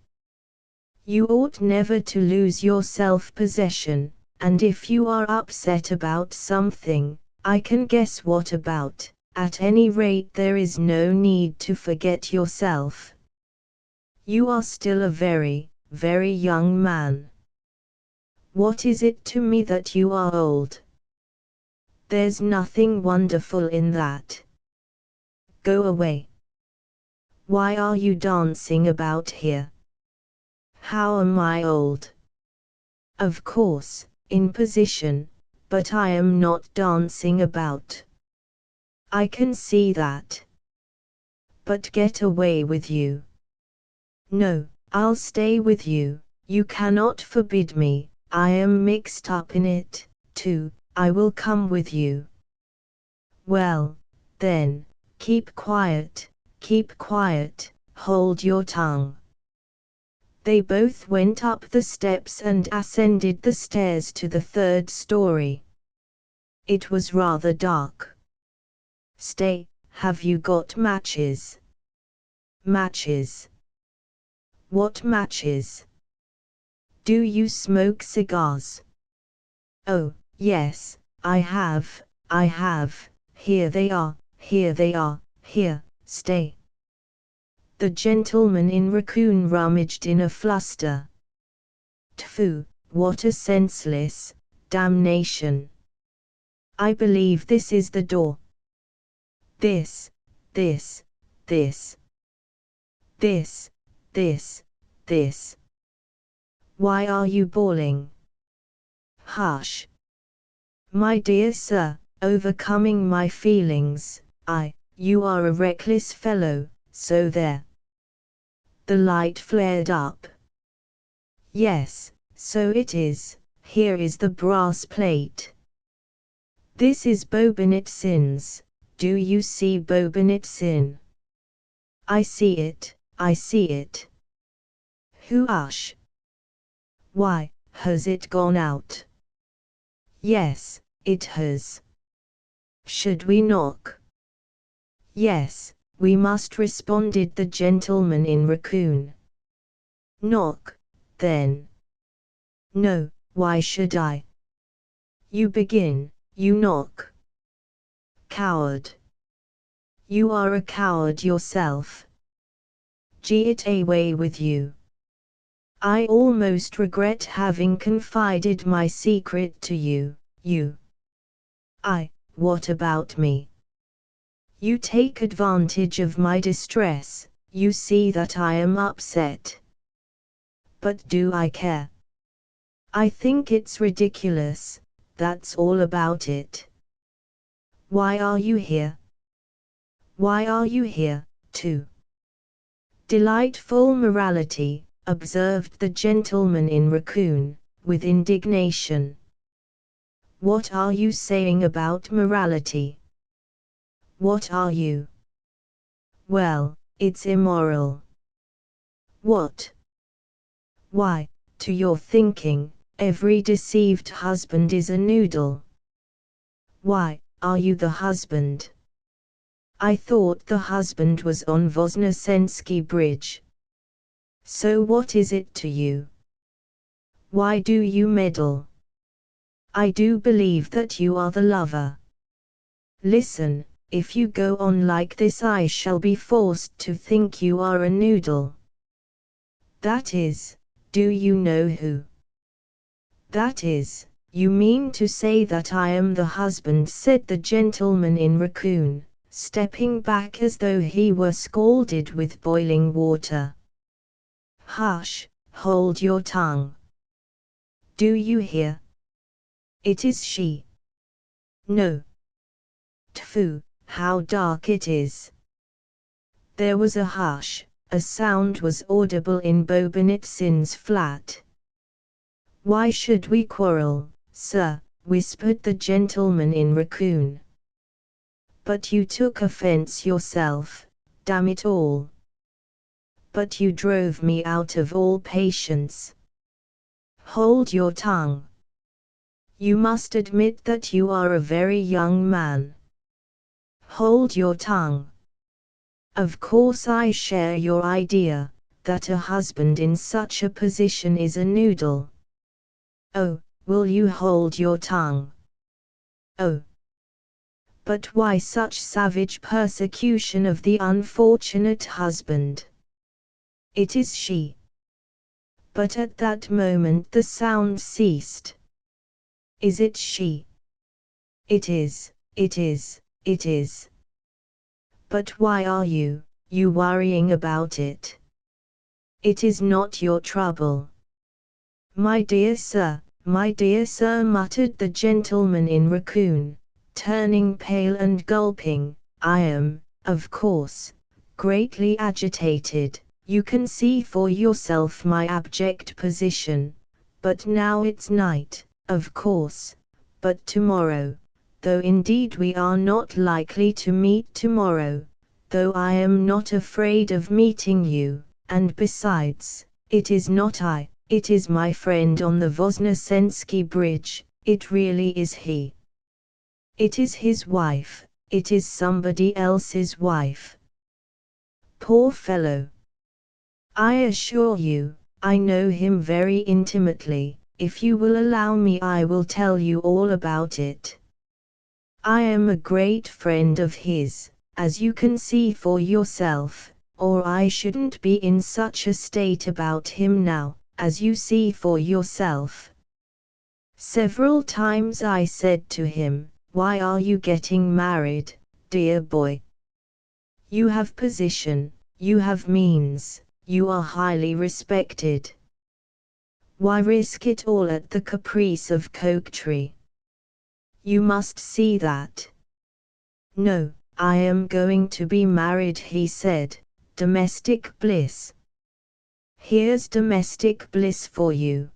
You ought never to lose your self-possession, and if you are upset about something, I can guess what about. At any rate there is no need to forget yourself. You are still a very, very young man. What is it to me that you are old? There's nothing wonderful in that. Go away. Why are you dancing about here? How am I old? Of course, in position, but I am not dancing about. I can see that. But get away with you. No, I'll stay with you, you cannot forbid me, I am mixed up in it, too, I will come with you. Well, then, keep quiet, hold your tongue. They both went up the steps and ascended the stairs to the third story. It was rather dark. Stay, have you got matches? Matches? What matches? Do you smoke cigars? Oh, yes, I have, here they are, here, stay. The gentleman in raccoon rummaged in a fluster. Tfu, what a senseless, damnation. I believe this is the door. This. Why are you bawling? Hush. My dear sir, overcoming my feelings, you are a reckless fellow, so there. The light flared up. Yes, so it is, here is the brass plate. This is Bobinitsyn's, do you see Bobinitsyn? I see it, I see it. Hush. Why, has it gone out? Yes, it has. Should we knock? Yes, we must, responded the gentleman in raccoon. Knock, then. No, why should I? You begin, you knock. Coward. You are a coward yourself. Get away with you. I almost regret having confided my secret to you, you. What about me? You take advantage of my distress, you see that I am upset. But do I care? I think it's ridiculous, that's all about it. Why are you here? Why are you here, too? Delightful morality, observed the gentleman in raccoon, with indignation. What are you saying about morality? What are you? Well, it's immoral. What? Why, to your thinking, every deceived husband is a noodle. Why, are you the husband? I thought the husband was on Voznesensky Bridge. So what is it to you? Why do you meddle? I do believe that you are the lover. Listen, if you go on like this I shall be forced to think you are a noodle. That is, do you know who? That is, you mean to say that I am the husband, said the gentleman in raccoon, stepping back as though he were scalded with boiling water. Hush, hold your tongue. Do you hear? It is she. No. Tfu, how dark it is. There was a hush, a sound was audible in Bobinitzin's flat. Why should we quarrel, sir? Whispered the gentleman in raccoon. But you took offense yourself, damn it all. But you drove me out of all patience. Hold your tongue. You must admit that you are a very young man. Hold your tongue. Of course I share your idea, that a husband in such a position is a noodle. Oh, will you hold your tongue? Oh. But why such savage persecution of the unfortunate husband? It is she. But at that moment the sound ceased. Is it she? It is, it is, it is. But why are you worrying about it? It is not your trouble. My dear sir, muttered the gentleman in raccoon, turning pale and gulping. I am, of course, greatly agitated. You can see for yourself my abject position. But now it's night, of course. But tomorrow, though indeed we are not likely to meet tomorrow, though I am not afraid of meeting you, and besides, it is not I, it is my friend on the Voznesensky Bridge, it really is he. It is his wife, it is somebody else's wife. Poor fellow. I assure you, I know him very intimately. If you will allow me I will tell you all about it. I am a great friend of his, as you can see for yourself, or I shouldn't be in such a state about him now, as you see for yourself. Several times I said to him, why are you getting married, dear boy? You have position, you have means, you are highly respected. Why risk it all at the caprice of coquetry? You must see that. No, I am going to be married, he said. Domestic bliss. Here's domestic bliss for you.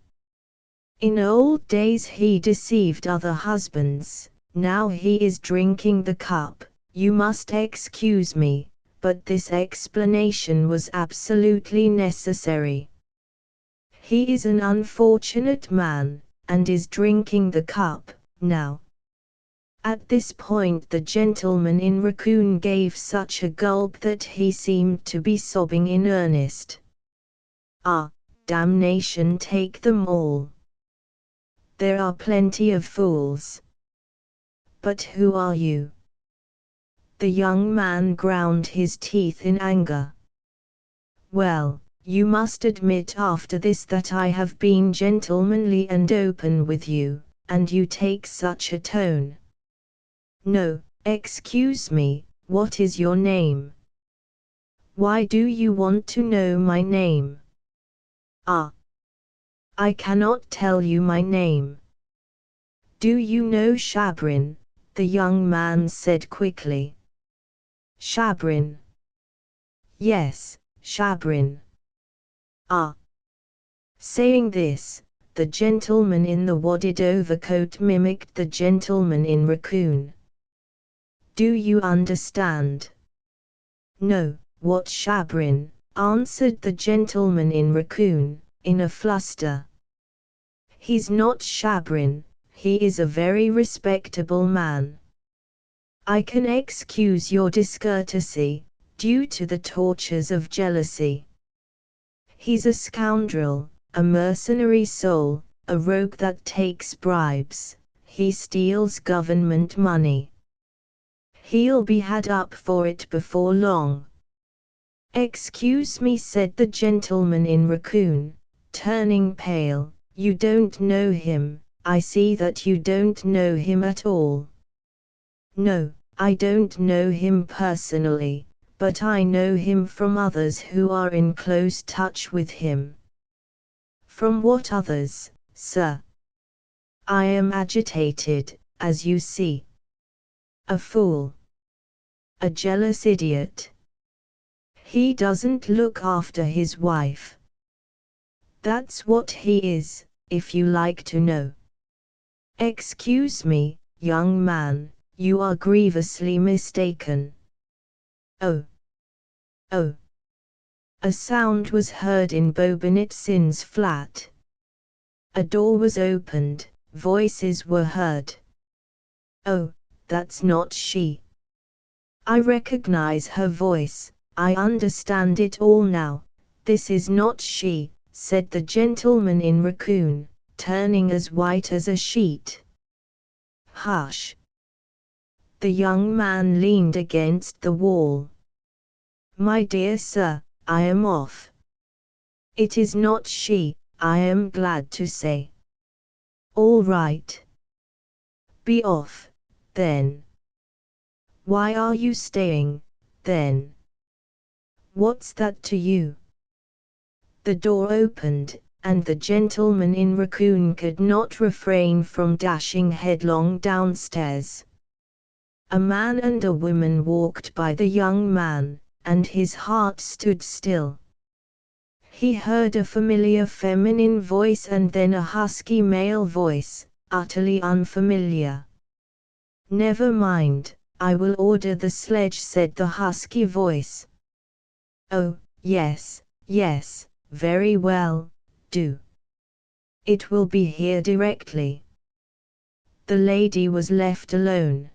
In old days he deceived other husbands, now he is drinking the cup. You must excuse me, but this explanation was absolutely necessary. He is an unfortunate man, and is drinking the cup, now. At this point the gentleman in raccoon gave such a gulp that he seemed to be sobbing in earnest. Ah, damnation take them all. There are plenty of fools. But who are you? The young man ground his teeth in anger. Well, you must admit after this that I have been gentlemanly and open with you, and you take such a tone. No, excuse me, what is your name? Why do you want to know my name? Ah, I cannot tell you my name. Do you know Shabrin? The young man said quickly. Shabrin. Yes, Shabrin. Ah. Saying this, the gentleman in the wadded overcoat mimicked the gentleman in raccoon. Do you understand? No, what Shabrin? Answered the gentleman in raccoon, in a fluster. He's not Shabrin, he is a very respectable man. I can excuse your discourtesy, due to the tortures of jealousy. He's a scoundrel, a mercenary soul, a rogue that takes bribes, he steals government money. He'll be had up for it before long. Excuse me, said the gentleman in raccoon, turning pale, you don't know him, I see that you don't know him at all. No, I don't know him personally, but I know him from others who are in close touch with him. From what others, sir? I am agitated, as you see. A fool. A jealous idiot. He doesn't look after his wife. That's what he is, if you like to know. Excuse me, young man, you are grievously mistaken. Oh. Oh. A sound was heard in Bobinitzin's flat. A door was opened, voices were heard. Oh, that's not she. I recognize her voice, I understand it all now, this is not she, said the gentleman in raccoon, turning as white as a sheet. Hush. The young man leaned against the wall. My dear sir, I am off. It is not she, I am glad to say. All right. Be off, then. Why are you staying, then? What's that to you? The door opened, and the gentleman in raccoon could not refrain from dashing headlong downstairs. A man and a woman walked by the young man, and his heart stood still. He heard a familiar feminine voice and then a husky male voice, utterly unfamiliar. Never mind, I will order the sledge, said the husky voice. Oh, yes, yes, very well, do. It will be here directly. The lady was left alone.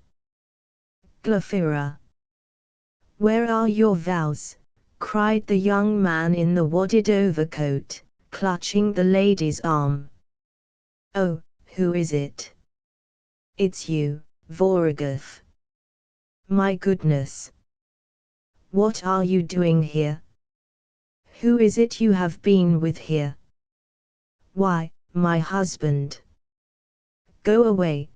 Glafira. Where are your vows? Cried the young man in the wadded overcoat, clutching the lady's arm. Oh, who is it? It's you, Vorogov. My goodness. What are you doing here? Who is it you have been with here? Why, my husband. Go away,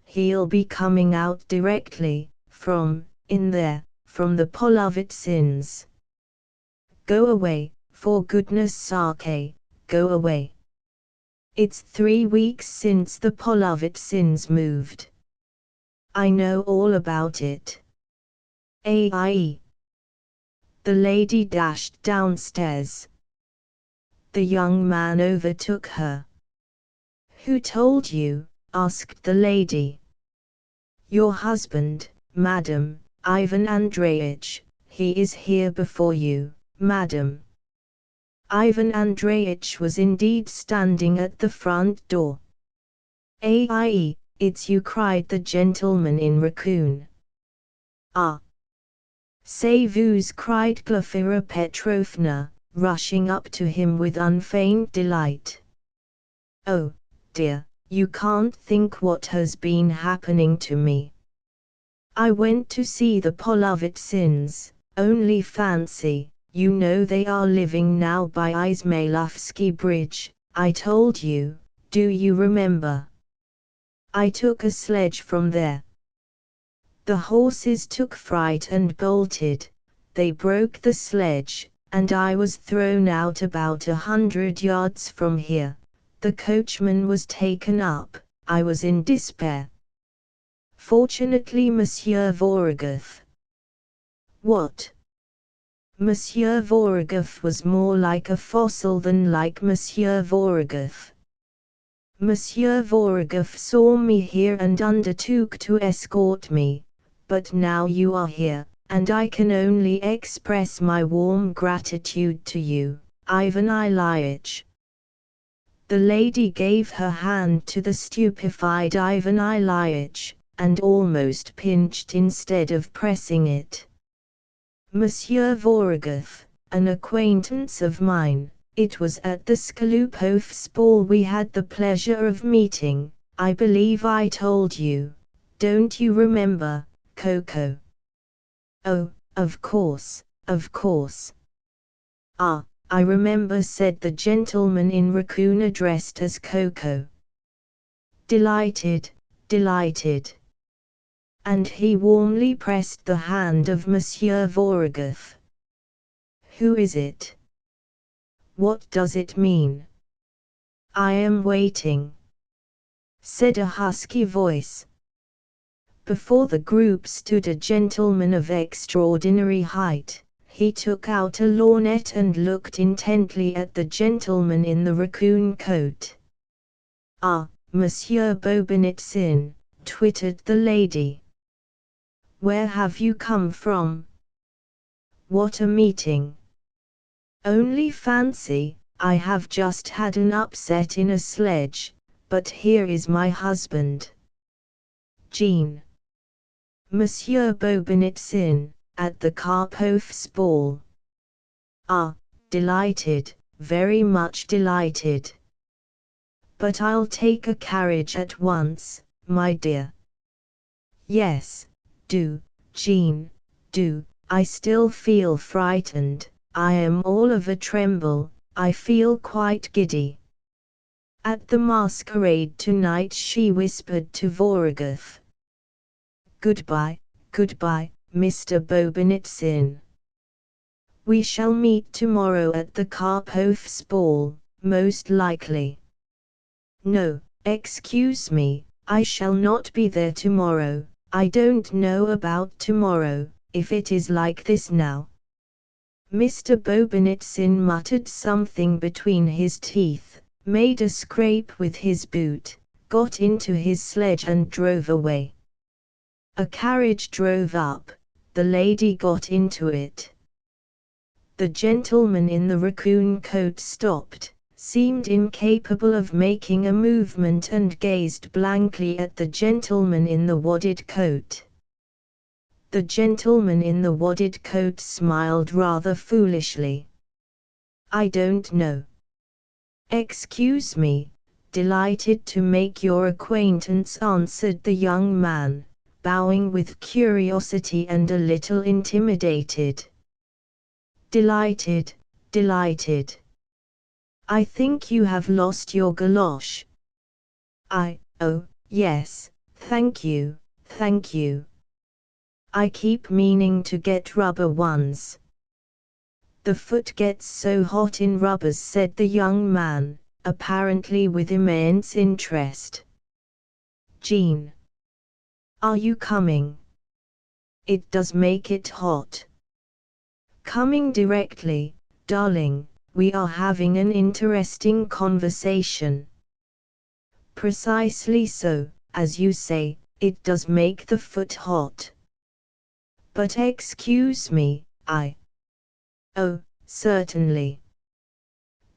he'll be coming out directly, from, in there, from the Polovitsins. Go away, for goodness sake, go away. It's 3 weeks since the Polovitsins moved. I know all about it. Aye. The lady dashed downstairs. The young man overtook her. Who told you? Asked the lady. Your husband, madam, Ivan Andreevich, he is here before you, madam." Ivan Andreevich was indeed standing at the front door. "Aye, it's you," cried the gentleman in raccoon. "Ah! C'est vous," cried Glafira Petrovna, rushing up to him with unfeigned delight. "Oh, dear, you can't think what has been happening to me. I went to see the Polovitsins, only fancy, you know they are living now by Izmaylovsky Bridge, I told you, do you remember? I took a sledge from there. The horses took fright and bolted, they broke the sledge, and I was thrown out about 100 yards from here. The coachman was taken up, I was in despair. Fortunately Monsieur Vorogov." "What?" "Monsieur Vorogov was more like a fossil than like Monsieur Vorogov. Monsieur Vorogov saw me here and undertook to escort me, but now you are here, and I can only express my warm gratitude to you, Ivan Ilyich." The lady gave her hand to the stupefied Ivan Ilyich, and almost pinched instead of pressing it. "Monsieur Vorogov, an acquaintance of mine, it was at the Skulupovs' ball we had the pleasure of meeting, I believe I told you, don't you remember, Coco?" "Oh, of course, of course. Ah, I remember," said the gentleman in raccoon addressed as Coco. "Delighted, delighted." And he warmly pressed the hand of Monsieur Vorogov. "Who is it? What does it mean?" "I am waiting," said a husky voice. Before the group stood a gentleman of extraordinary height. He took out a lorgnette and looked intently at the gentleman in the raccoon coat. "Ah, Monsieur Bobynitsyn," twittered the lady. "Where have you come from? What a meeting! Only fancy, I have just had an upset in a sledge, but here is my husband. Jean. Monsieur Bobynitsyn, at the Karpov's ball." "Ah, delighted, very much delighted. But I'll take a carriage at once, my dear." "Yes, do, Jean, do. I still feel frightened, I am all of a tremble, I feel quite giddy." "At the masquerade tonight," she whispered to Vorogov. "Goodbye, goodbye, Mr. Bobynitsyn. We shall meet tomorrow at the Karpov's ball, most likely." "No, excuse me, I shall not be there tomorrow. I don't know about tomorrow, if it is like this now." Mr. Bobynitsyn muttered something between his teeth, made a scrape with his boot, got into his sledge and drove away. A carriage drove up, the lady got into it. The gentleman in the raccoon coat stopped, seemed incapable of making a movement and gazed blankly at the gentleman in the wadded coat. The gentleman in the wadded coat smiled rather foolishly. "I don't know." "Excuse me, delighted to make your acquaintance," answered the young man, bowing with curiosity and a little intimidated. "Delighted, delighted. I think you have lost your galosh." Oh, yes, thank you, thank you. I keep meaning to get rubber ones." "The foot gets so hot in rubbers," said the young man, apparently with immense interest. "Jean. Are you coming? It does make it hot." "Coming directly, darling, we are having an interesting conversation." "Precisely so, as you say, it does make the foot hot. But excuse me, Oh, certainly.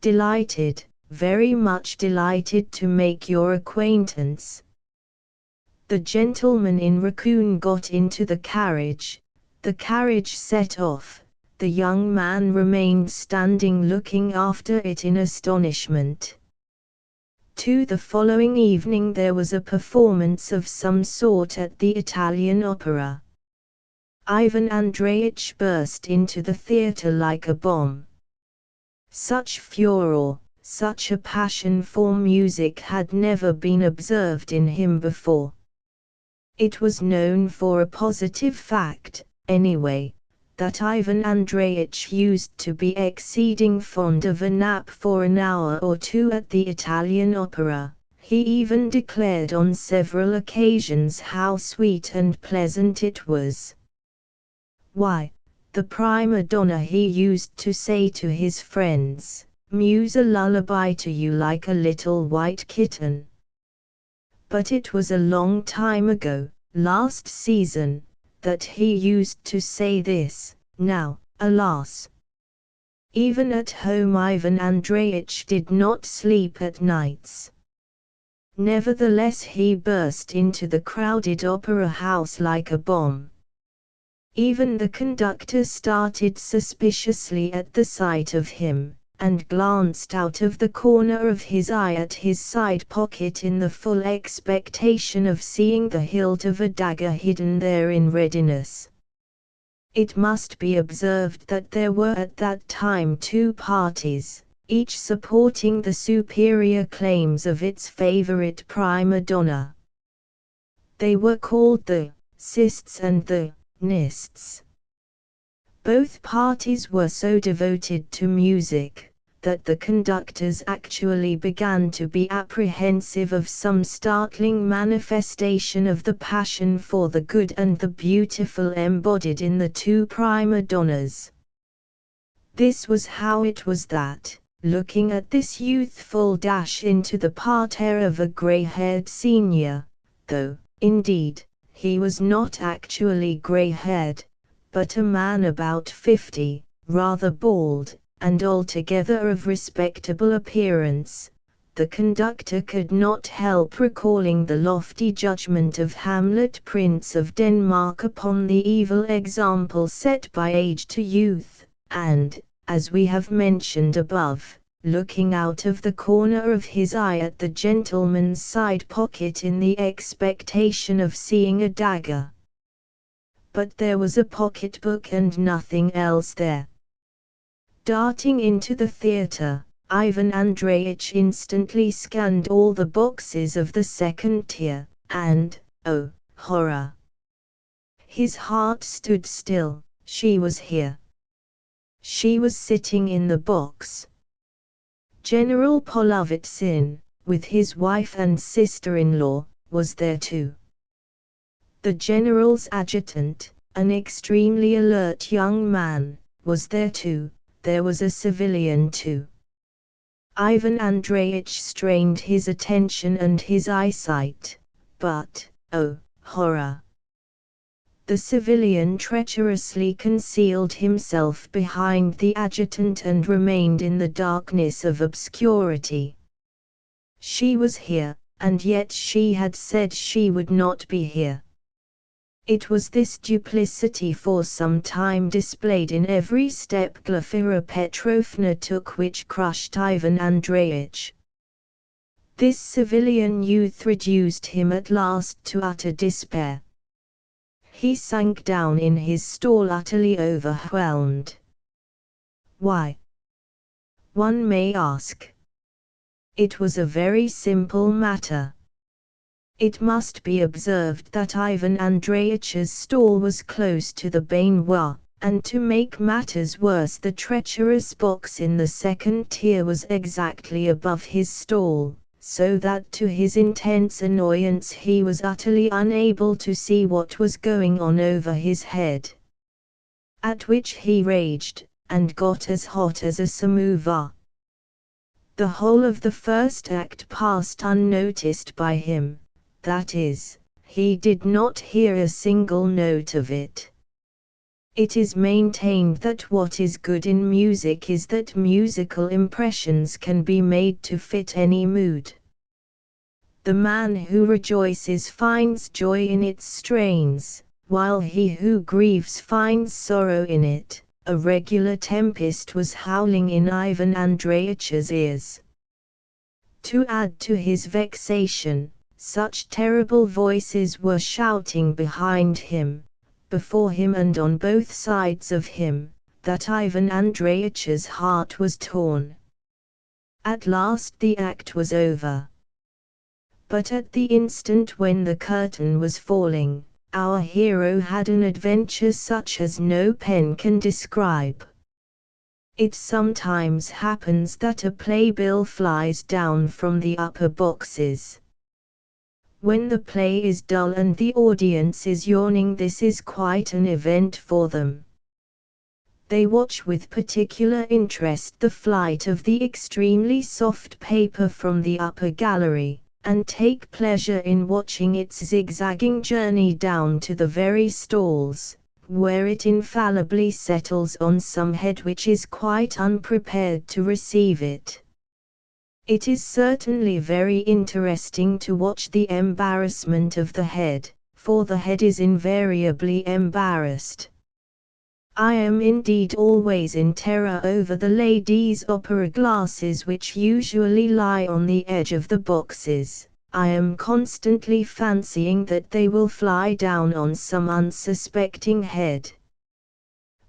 Delighted, very much delighted to make your acquaintance. The gentleman in raccoon got into the carriage set off, the young man remained standing looking after it in astonishment. The following evening there was a performance of some sort at the Italian opera. Ivan Andreyitch burst into the theatre like a bomb. Such furor, such a passion for music had never been observed in him before. It was known for a positive fact, anyway, that Ivan Andreyitch used to be exceeding fond of a nap for an hour or two at the Italian opera. He even declared on several occasions how sweet and pleasant it was. Why, the prima donna, he used to say to his friends, muse a lullaby to you like a little white kitten. But it was a long time ago, last season, that he used to say this. Now, alas! Even at home Ivan Andreyitch did not sleep at nights. Nevertheless he burst into the crowded opera house like a bomb. Even the conductor started suspiciously at the sight of him, and glanced out of the corner of his eye at his side pocket in the full expectation of seeing the hilt of a dagger hidden there in readiness. It must be observed that there were at that time two parties, each supporting the superior claims of its favorite prima donna. They were called the Sists and the Nists. Both parties were so devoted to music, that the conductors actually began to be apprehensive of some startling manifestation of the passion for the good and the beautiful embodied in the two prima donnas. This was how it was that, looking at this youthful dash into the parterre of a grey-haired senior, though, indeed, he was not actually grey-haired, but a man about 50, rather bald, and altogether of respectable appearance, the conductor could not help recalling the lofty judgment of Hamlet, Prince of Denmark, upon the evil example set by age to youth, and, as we have mentioned above, looking out of the corner of his eye at the gentleman's side pocket in the expectation of seeing a dagger. But there was a pocketbook and nothing else there. Darting into the theatre, Ivan Andreyitch instantly scanned all the boxes of the second tier, and, oh, horror! His heart stood still. She was here. She was sitting in the box. General Polovitsyn, with his wife and sister-in-law, was there too. The general's adjutant, an extremely alert young man, was there too. There was a civilian too. Ivan Andreyitch strained his attention and his eyesight, but, oh, horror! The civilian treacherously concealed himself behind the adjutant and remained in the darkness of obscurity. She was here, and yet she had said she would not be here. It was this duplicity for some time displayed in every step Glafira Petrovna took which crushed Ivan Andreyitch. This civilian youth reduced him at last to utter despair. He sank down in his stall utterly overwhelmed. Why? One may ask. It was a very simple matter. It must be observed that Ivan Andreyitch's stall was close to the baignoire, and to make matters worse the treacherous box in the second tier was exactly above his stall, so that to his intense annoyance he was utterly unable to see what was going on over his head. At which he raged, and got as hot as a samovar. The whole of the first act passed unnoticed by him. That is, he did not hear a single note of it. It is maintained that what is good in music is that musical impressions can be made to fit any mood. The man who rejoices finds joy in its strains, while he who grieves finds sorrow in it. A regular tempest was howling in Ivan Andreyitch's ears. To add to his vexation, such terrible voices were shouting behind him, before him and on both sides of him, that Ivan Andreyitch's heart was torn. At last the act was over. But at the instant when the curtain was falling, our hero had an adventure such as no pen can describe. It sometimes happens that a playbill flies down from the upper boxes. When the play is dull and the audience is yawning, this is quite an event for them. They watch with particular interest the flight of the extremely soft paper from the upper gallery, and take pleasure in watching its zigzagging journey down to the very stalls, where it infallibly settles on some head which is quite unprepared to receive it. It is certainly very interesting to watch the embarrassment of the head, for the head is invariably embarrassed. I am indeed always in terror over the ladies' opera glasses which usually lie on the edge of the boxes. I am constantly fancying that they will fly down on some unsuspecting head.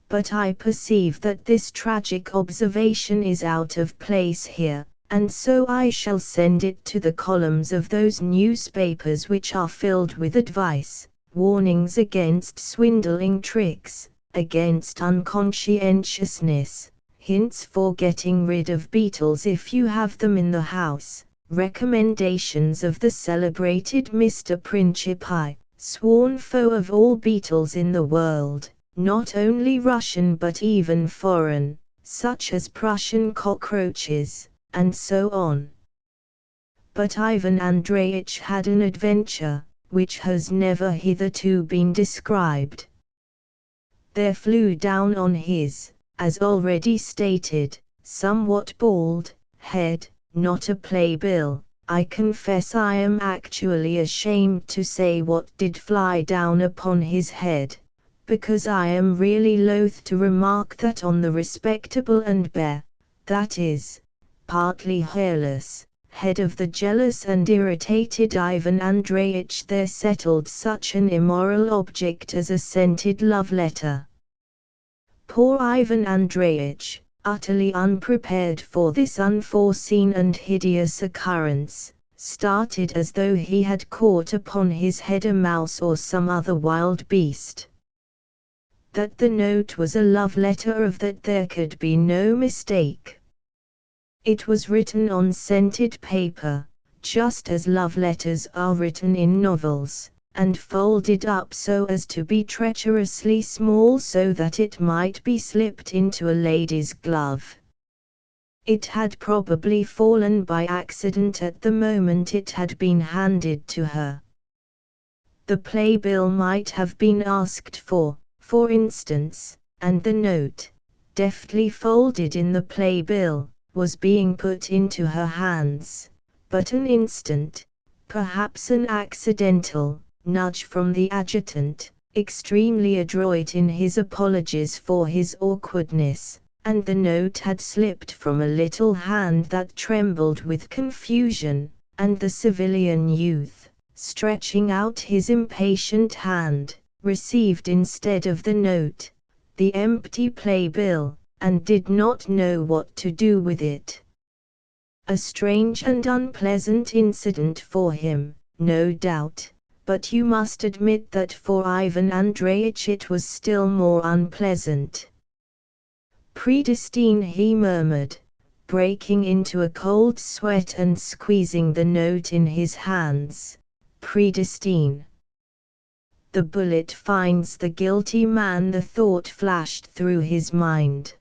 But I perceive that this tragic observation is out of place here, and so I shall send it to the columns of those newspapers which are filled with advice, warnings against swindling tricks, against unconscientiousness, hints for getting rid of beetles if you have them in the house, recommendations of the celebrated Mr. Principi, sworn foe of all beetles in the world, not only Russian but even foreign, such as Prussian cockroaches, and so on. But Ivan Andreyitch had an adventure, which has never hitherto been described. There flew down on his, as already stated, somewhat bald head, not a playbill. I confess I am actually ashamed to say what did fly down upon his head, because I am really loath to remark that on the respectable and bare, that is, partly hairless, head of the jealous and irritated Ivan Andreyitch there settled such an immoral object as a scented love letter. Poor Ivan Andreyitch, utterly unprepared for this unforeseen and hideous occurrence, started as though he had caught upon his head a mouse or some other wild beast. That the note was a love letter, of that there could be no mistake. It was written on scented paper, just as love letters are written in novels, and folded up so as to be treacherously small so that it might be slipped into a lady's glove. It had probably fallen by accident at the moment it had been handed to her. The playbill might have been asked for instance, and the note, deftly folded in the playbill, was being put into her hands, but an instant, perhaps an accidental, nudge from the adjutant, extremely adroit in his apologies for his awkwardness, and the note had slipped from a little hand that trembled with confusion, and the civilian youth, stretching out his impatient hand, received instead of the note, the empty playbill, and did not know what to do with it. A strange and unpleasant incident for him, no doubt, but you must admit that for Ivan Andreyitch it was still more unpleasant. Predestine, he murmured, breaking into a cold sweat and squeezing the note in his hands. Predestine. The bullet finds the guilty man, the thought flashed through his mind.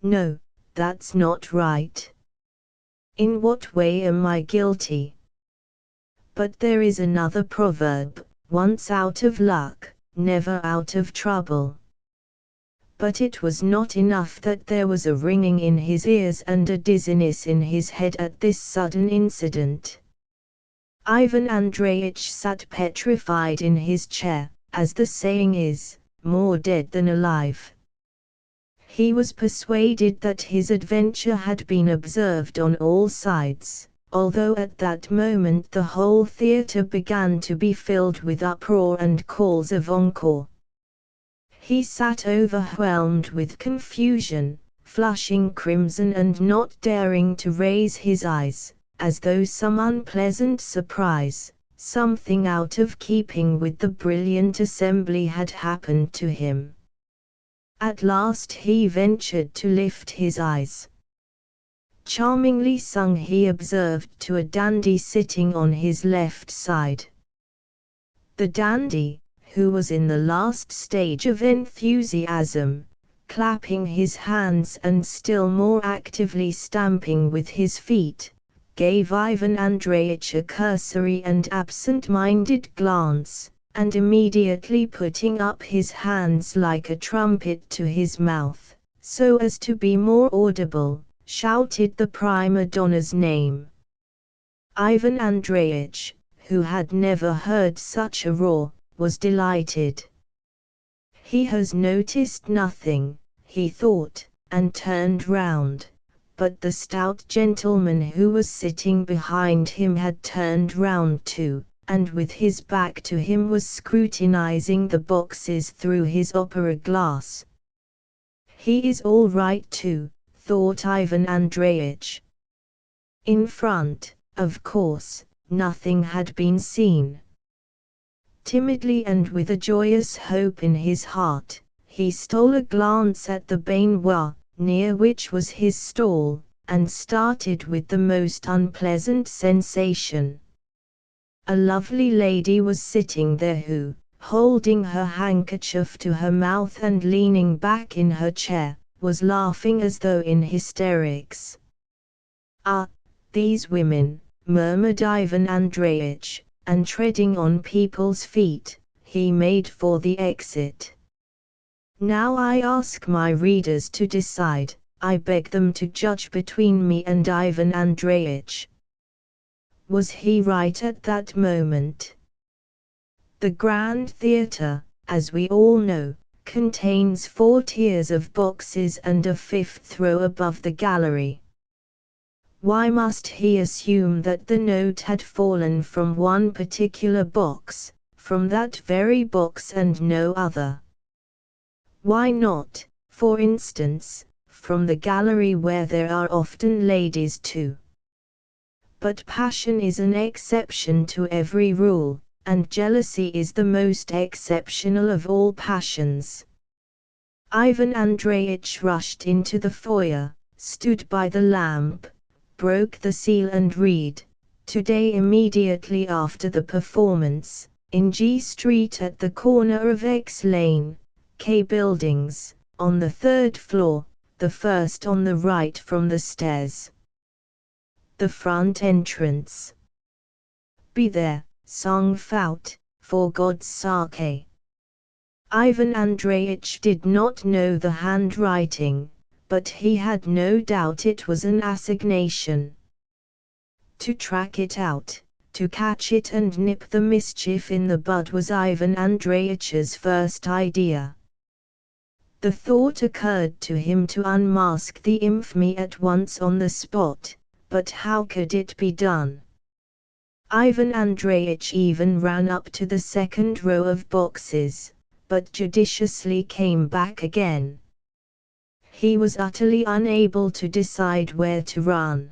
No, that's not right. In what way am I guilty? But there is another proverb, once out of luck, never out of trouble. but it was not enough that there was a ringing in his ears and a dizziness in his head at this sudden incident. Ivan Andreyitch sat petrified in his chair, as the saying is, more dead than alive. He was persuaded that his adventure had been observed on all sides, although at that moment the whole theatre began to be filled with uproar and calls of encore. He sat overwhelmed with confusion, flushing crimson and not daring to raise his eyes, as though some unpleasant surprise, something out of keeping with the brilliant assembly had happened to him. At last he ventured to lift his eyes. Charmingly sung, he observed, to a dandy sitting on his left side. The dandy, who was in the last stage of enthusiasm, clapping his hands and still more actively stamping with his feet, gave Ivan Andreyitch a cursory and absent-minded glance, and immediately putting up his hands like a trumpet to his mouth, so as to be more audible, shouted the prima donna's name. Ivan Andreyitch, who had never heard such a roar, was delighted. He has noticed nothing, he thought, and turned round, but the stout gentleman who was sitting behind him had turned round too, and with his back to him was scrutinizing the boxes through his opera glass. He is all right too, thought Ivan Andreyitch. In front, of course, nothing had been seen. Timidly and with a joyous hope in his heart, he stole a glance at the baignoire, near which was his stall, and started with the most unpleasant sensation. A lovely lady was sitting there who, holding her handkerchief to her mouth and leaning back in her chair, was laughing as though in hysterics. "Ah, these women," murmured Ivan Andreyitch, and treading on people's feet, he made for the exit. "Now I ask my readers to decide, I beg them to judge between me and Ivan Andreyitch. Was he right at that moment? The Grand Theatre, as we all know, contains 4 tiers of boxes and a 5th row above the gallery. Why must he assume that the note had fallen from one particular box, from that very box and no other? Why not, for instance, from the gallery where there are often ladies too? But passion is an exception to every rule, and jealousy is the most exceptional of all passions. Ivan Andreyitch rushed into the foyer, stood by the lamp, broke the seal and read, "Today immediately after the performance, in G Street at the corner of X Lane, K Buildings, on the 3rd floor, the first on the right from the stairs. The front entrance. Be there, sang Faut, for God's sake." Ivan Andreyitch did not know the handwriting, but he had no doubt it was an assignation. To track it out, to catch it and nip the mischief in the bud was Ivan Andreyitch's first idea. The thought occurred to him to unmask the infamy at once on the spot, but how could it be done? Ivan Andreyitch even ran up to the 2nd row of boxes, but judiciously came back again. He was utterly unable to decide where to run.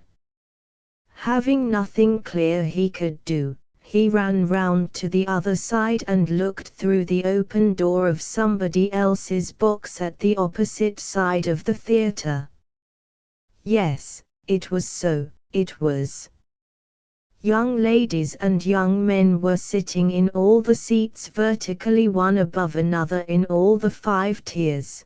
Having nothing clear he could do, he ran round to the other side and looked through the open door of somebody else's box at the opposite side of the theatre. Yes, it was so, it was. Young ladies and young men were sitting in all the seats vertically one above another in all the 5 tiers.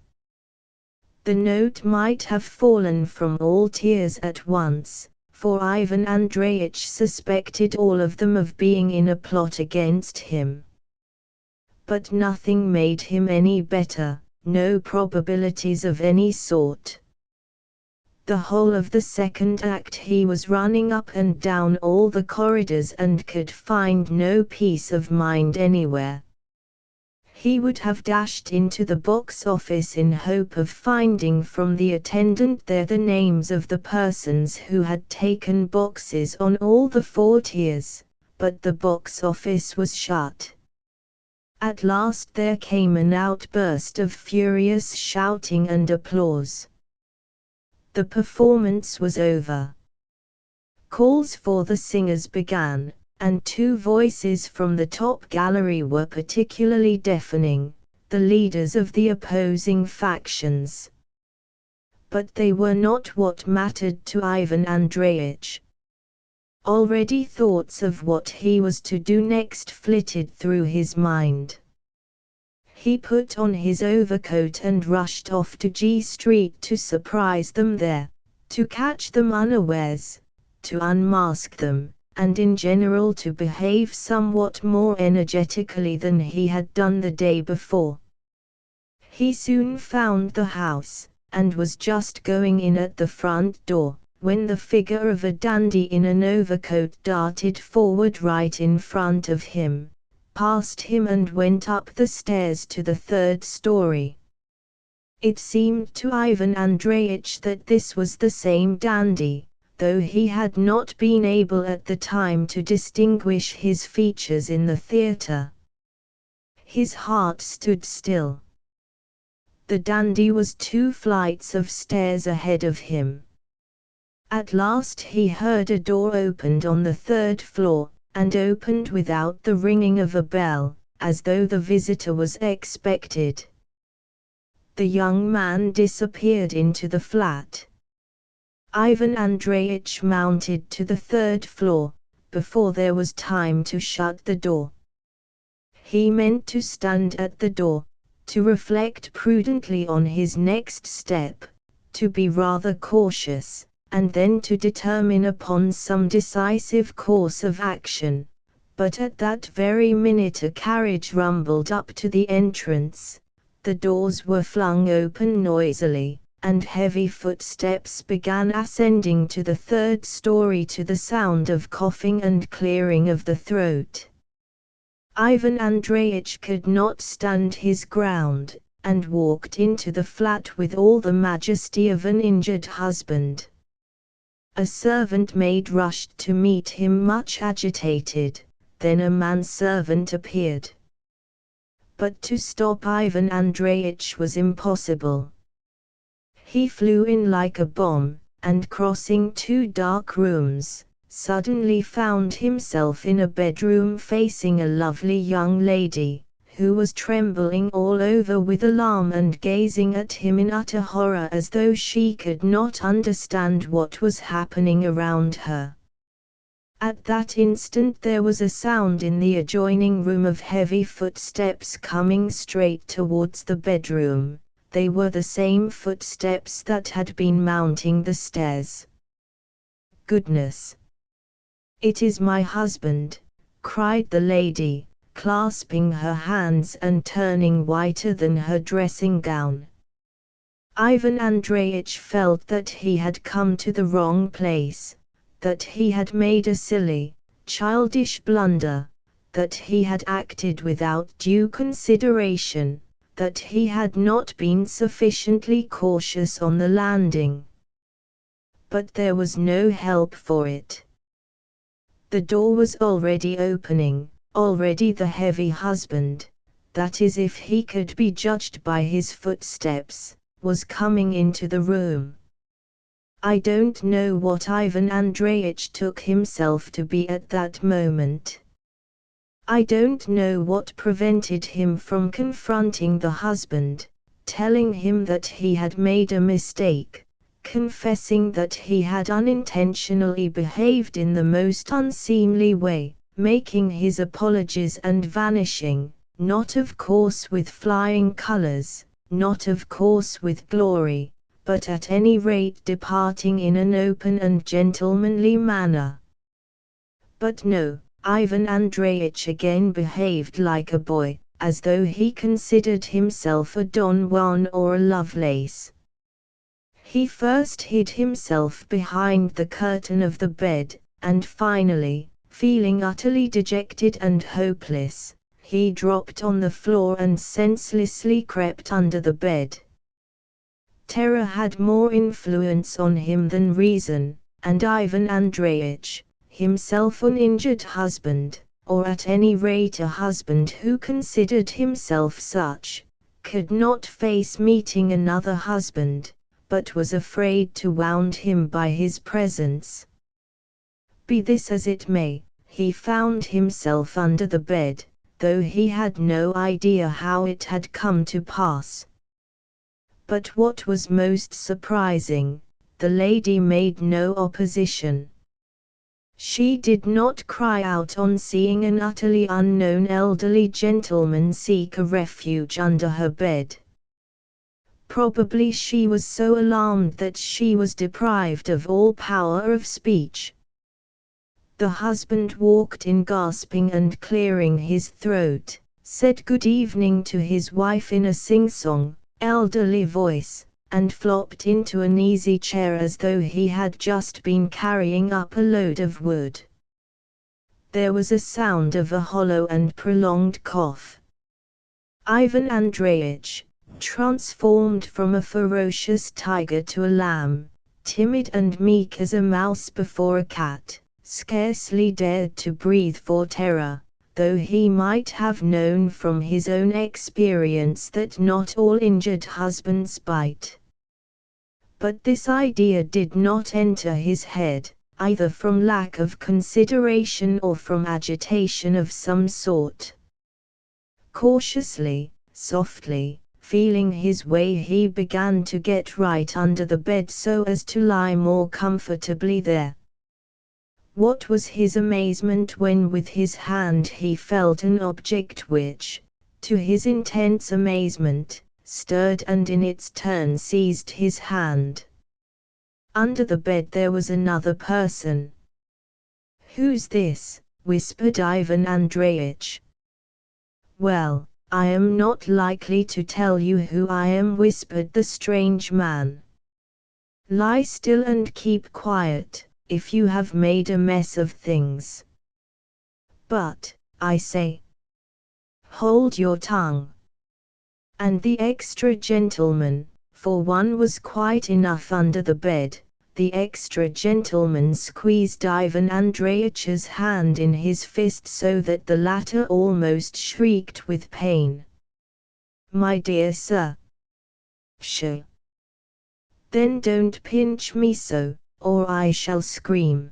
The note might have fallen from all tiers at once, for Ivan Andreyitch suspected all of them of being in a plot against him. But nothing made him any better, no probabilities of any sort. The whole of the second act he was running up and down all the corridors and could find no peace of mind anywhere. He would have dashed into the box office in hope of finding from the attendant there the names of the persons who had taken boxes on all the 4 tiers, but the box office was shut. At last there came an outburst of furious shouting and applause. The performance was over. Calls for the singers began, and 2 voices from the top gallery were particularly deafening, the leaders of the opposing factions. But they were not what mattered to Ivan Andreyitch. Already thoughts of what he was to do next flitted through his mind. He put on his overcoat and rushed off to G Street to surprise them there, to catch them unawares, to unmask them, and in general to behave somewhat more energetically than he had done the day before. He soon found the house, and was just going in at the front door, when the figure of a dandy in an overcoat darted forward right in front of him, passed him and went up the stairs to the 3rd story. It seemed to Ivan Andreyitch that this was the same dandy, though he had not been able at the time to distinguish his features in the theatre. His heart stood still. The dandy was 2 flights of stairs ahead of him. At last he heard a door opened on the 3rd floor, and opened without the ringing of a bell, as though the visitor was expected. The young man disappeared into the flat. Ivan Andreyitch mounted to the 3rd floor, before there was time to shut the door. He meant to stand at the door, to reflect prudently on his next step, to be rather cautious, and then to determine upon some decisive course of action, but at that very minute a carriage rumbled up to the entrance, the doors were flung open noisily, and heavy footsteps began ascending to the 3rd story to the sound of coughing and clearing of the throat. Ivan Andreyitch could not stand his ground, and walked into the flat with all the majesty of an injured husband. A servant maid rushed to meet him much agitated, then a manservant appeared. But to stop Ivan Andreyitch was impossible. He flew in like a bomb, and crossing 2 dark rooms, suddenly found himself in a bedroom facing a lovely young lady, who was trembling all over with alarm and gazing at him in utter horror as though she could not understand what was happening around her. At that instant there was a sound in the adjoining room of heavy footsteps coming straight towards the bedroom. They were the same footsteps that had been mounting the stairs. "Goodness! It is my husband," cried the lady, clasping her hands and turning whiter than her dressing gown. Ivan Andreyitch felt that he had come to the wrong place, that he had made a silly, childish blunder, that he had acted without due consideration, that he had not been sufficiently cautious on the landing. But there was no help for it. The door was already opening. Already the heavy husband, that is if he could be judged by his footsteps, was coming into the room. I don't know what Ivan Andreyitch took himself to be at that moment. I don't know what prevented him from confronting the husband, telling him that he had made a mistake, confessing that he had unintentionally behaved in the most unseemly way, making his apologies and vanishing, not of course with flying colors, not of course with glory, but at any rate departing in an open and gentlemanly manner. But no, Ivan Andreyitch again behaved like a boy, as though he considered himself a Don Juan or a Lovelace. He first hid himself behind the curtain of the bed, and finally, feeling utterly dejected and hopeless, he dropped on the floor and senselessly crept under the bed. Terror had more influence on him than reason, and Ivan Andreyitch, himself an injured husband, or at any rate a husband who considered himself such, could not face meeting another husband, but was afraid to wound him by his presence. Be this as it may, he found himself under the bed, though he had no idea how it had come to pass. But what was most surprising, the lady made no opposition. She did not cry out on seeing an utterly unknown elderly gentleman seek a refuge under her bed. Probably she was so alarmed that she was deprived of all power of speech. The husband walked in gasping and clearing his throat, said good evening to his wife in a sing-song, elderly voice, and flopped into an easy chair as though he had just been carrying up a load of wood. There was a sound of a hollow and prolonged cough. Ivan Andreyitch, transformed from a ferocious tiger to a lamb, timid and meek as a mouse before a cat, scarcely dared to breathe for terror, though he might have known from his own experience that not all injured husbands bite. But this idea did not enter his head, either from lack of consideration or from agitation of some sort. Cautiously, softly, feeling his way, he began to get right under the bed so as to lie more comfortably there. What was his amazement when with his hand he felt an object which, to his intense amazement, stirred and in its turn seized his hand. Under the bed there was another person. "Who's this?" whispered Ivan Andreyitch. "Well, I am not likely to tell you who I am," whispered the strange man. "Lie still and keep quiet, if you have made a mess of things. But, I say, hold your tongue." And the extra gentleman, for one was quite enough under the bed, the extra gentleman squeezed Ivan Andreyitch's hand in his fist so that the latter almost shrieked with pain. "My dear sir." "Pshaw! Then don't pinch me so, or I shall scream."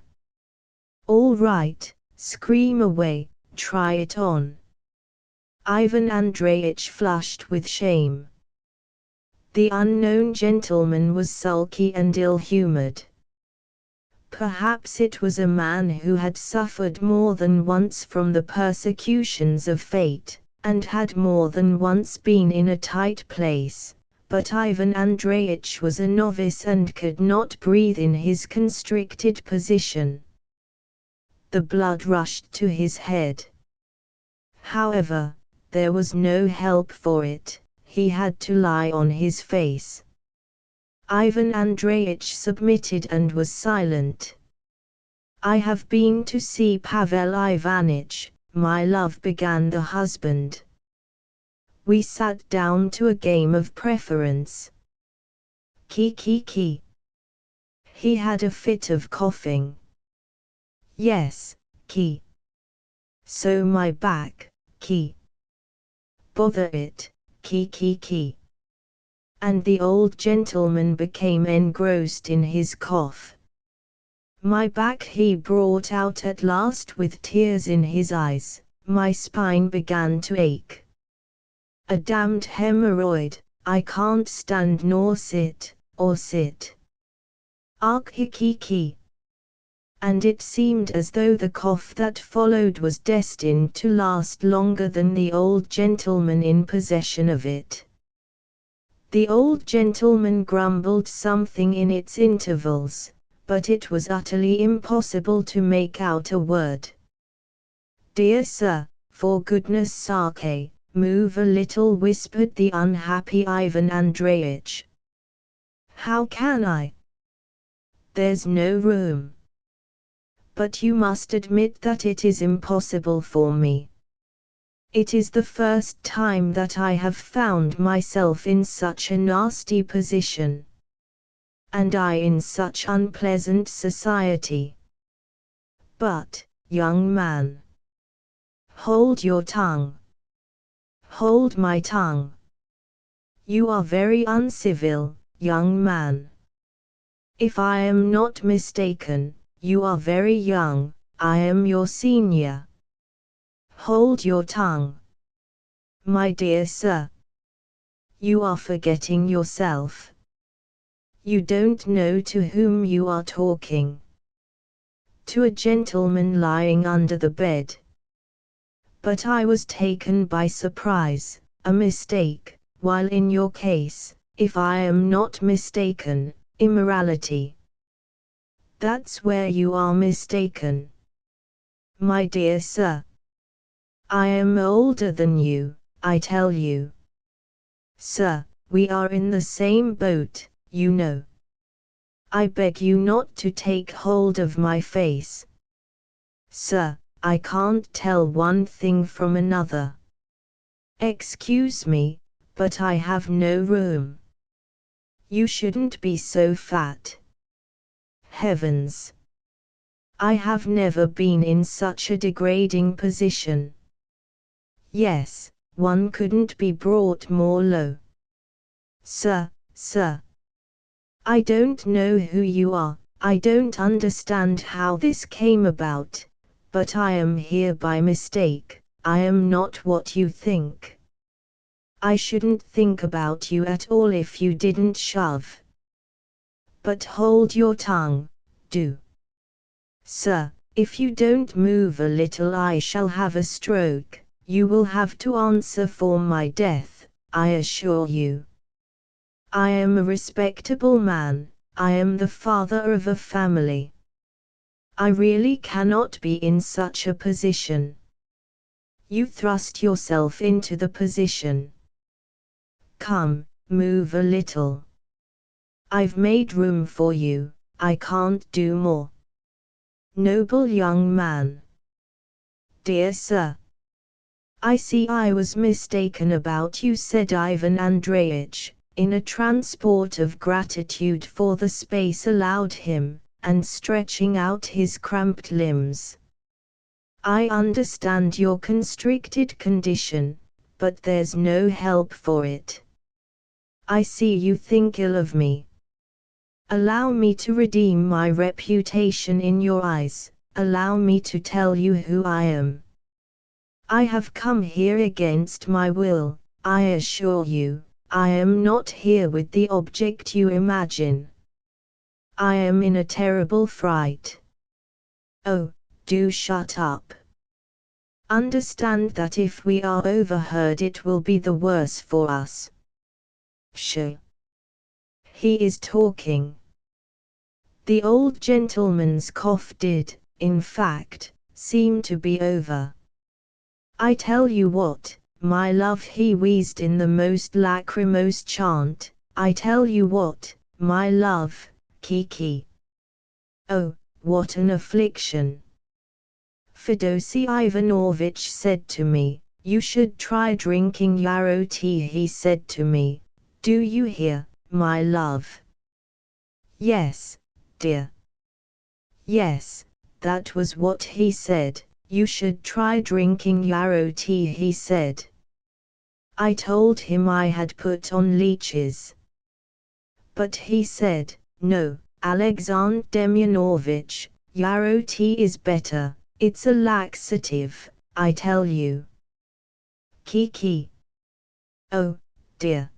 "All right, scream away, try it on." Ivan Andreyitch flushed with shame. The unknown gentleman was sulky and ill-humored. Perhaps it was a man who had suffered more than once from the persecutions of fate, and had more than once been in a tight place, but Ivan Andreyitch was a novice and could not breathe in his constricted position. The blood rushed to his head. However, there was no help for it. He had to lie on his face. Ivan Andreyitch submitted and was silent. "I have been to see Pavel Ivanitch, my love," began the husband. "We sat down to a game of preference. Ki. He had a fit of coughing." "Yes, Ki. So my back, Ki. Bother it, Ki. And the old gentleman became engrossed in his cough. "My back," he brought out at last with tears in his eyes, "my spine began to ache. A damned hemorrhoid, I can't stand nor sit, or sit. Ark Ki. And it seemed as though the cough that followed was destined to last longer than the old gentleman in possession of it. The old gentleman grumbled something in its intervals, but it was utterly impossible to make out a word. "Dear sir, for goodness sake, move a little, whispered the unhappy Ivan Andreitch. How can I? There's no room. But you must admit that it is impossible for me. It is the first time that I have found myself in such a nasty position. And I in such unpleasant society. But, young man, hold your tongue. Hold my tongue. You are very uncivil, young man. If I am not mistaken, you are very young, I am your senior. Hold your tongue. My dear sir. You are forgetting yourself. You don't know to whom you are talking. To a gentleman lying under the bed. But I was taken by surprise, a mistake, while in your case, if I am not mistaken, immorality. That's where you are mistaken. My dear sir. I am older than you, I tell you. Sir, we are in the same boat, you know. I beg you not to take hold of my face. Sir, I can't tell one thing from another. Excuse me, but I have no room. You shouldn't be so fat. Heavens! I have never been in such a degrading position. Yes, one couldn't be brought more low. Sir, sir. I don't know who you are, I don't understand how this came about, but I am here by mistake, I am not what you think. I shouldn't think about you at all if you didn't shove. But hold your tongue, do. Sir, if you don't move a little I shall have a stroke, you will have to answer for my death, I assure you. I am a respectable man, I am the father of a family. I really cannot be in such a position. You thrust yourself into the position. Come, move a little. I've made room for you, I can't do more. Noble young man. Dear sir. I see I was mistaken about you, said Ivan Andreitch, in a transport of gratitude for the space allowed him, and stretching out his cramped limbs. I understand your constricted condition, but there's no help for it. I see you think ill of me. Allow me to redeem my reputation in your eyes, allow me to tell you who I am. I have come here against my will, I assure you. I am not here with the object you imagine. I am in a terrible fright. Oh, do shut up. Understand that if we are overheard it will be the worse for us. Shh. He is talking. The old gentleman's cough did, in fact, seem to be over. I tell you what, my love, he wheezed in the most lachrymose chant, I tell you what, my love, Kiki. Oh, what an affliction. Fedosey Ivanovich said to me, you should try drinking yarrow tea, he said to me, do you hear, my love? Yes, dear. Yes, that was what he said, you should try drinking yarrow tea, he said. I told him I had put on leeches. But he said, no, Alexander Demyanovich, yarrow tea is better, it's a laxative, I tell you. Kiki. Oh, dear.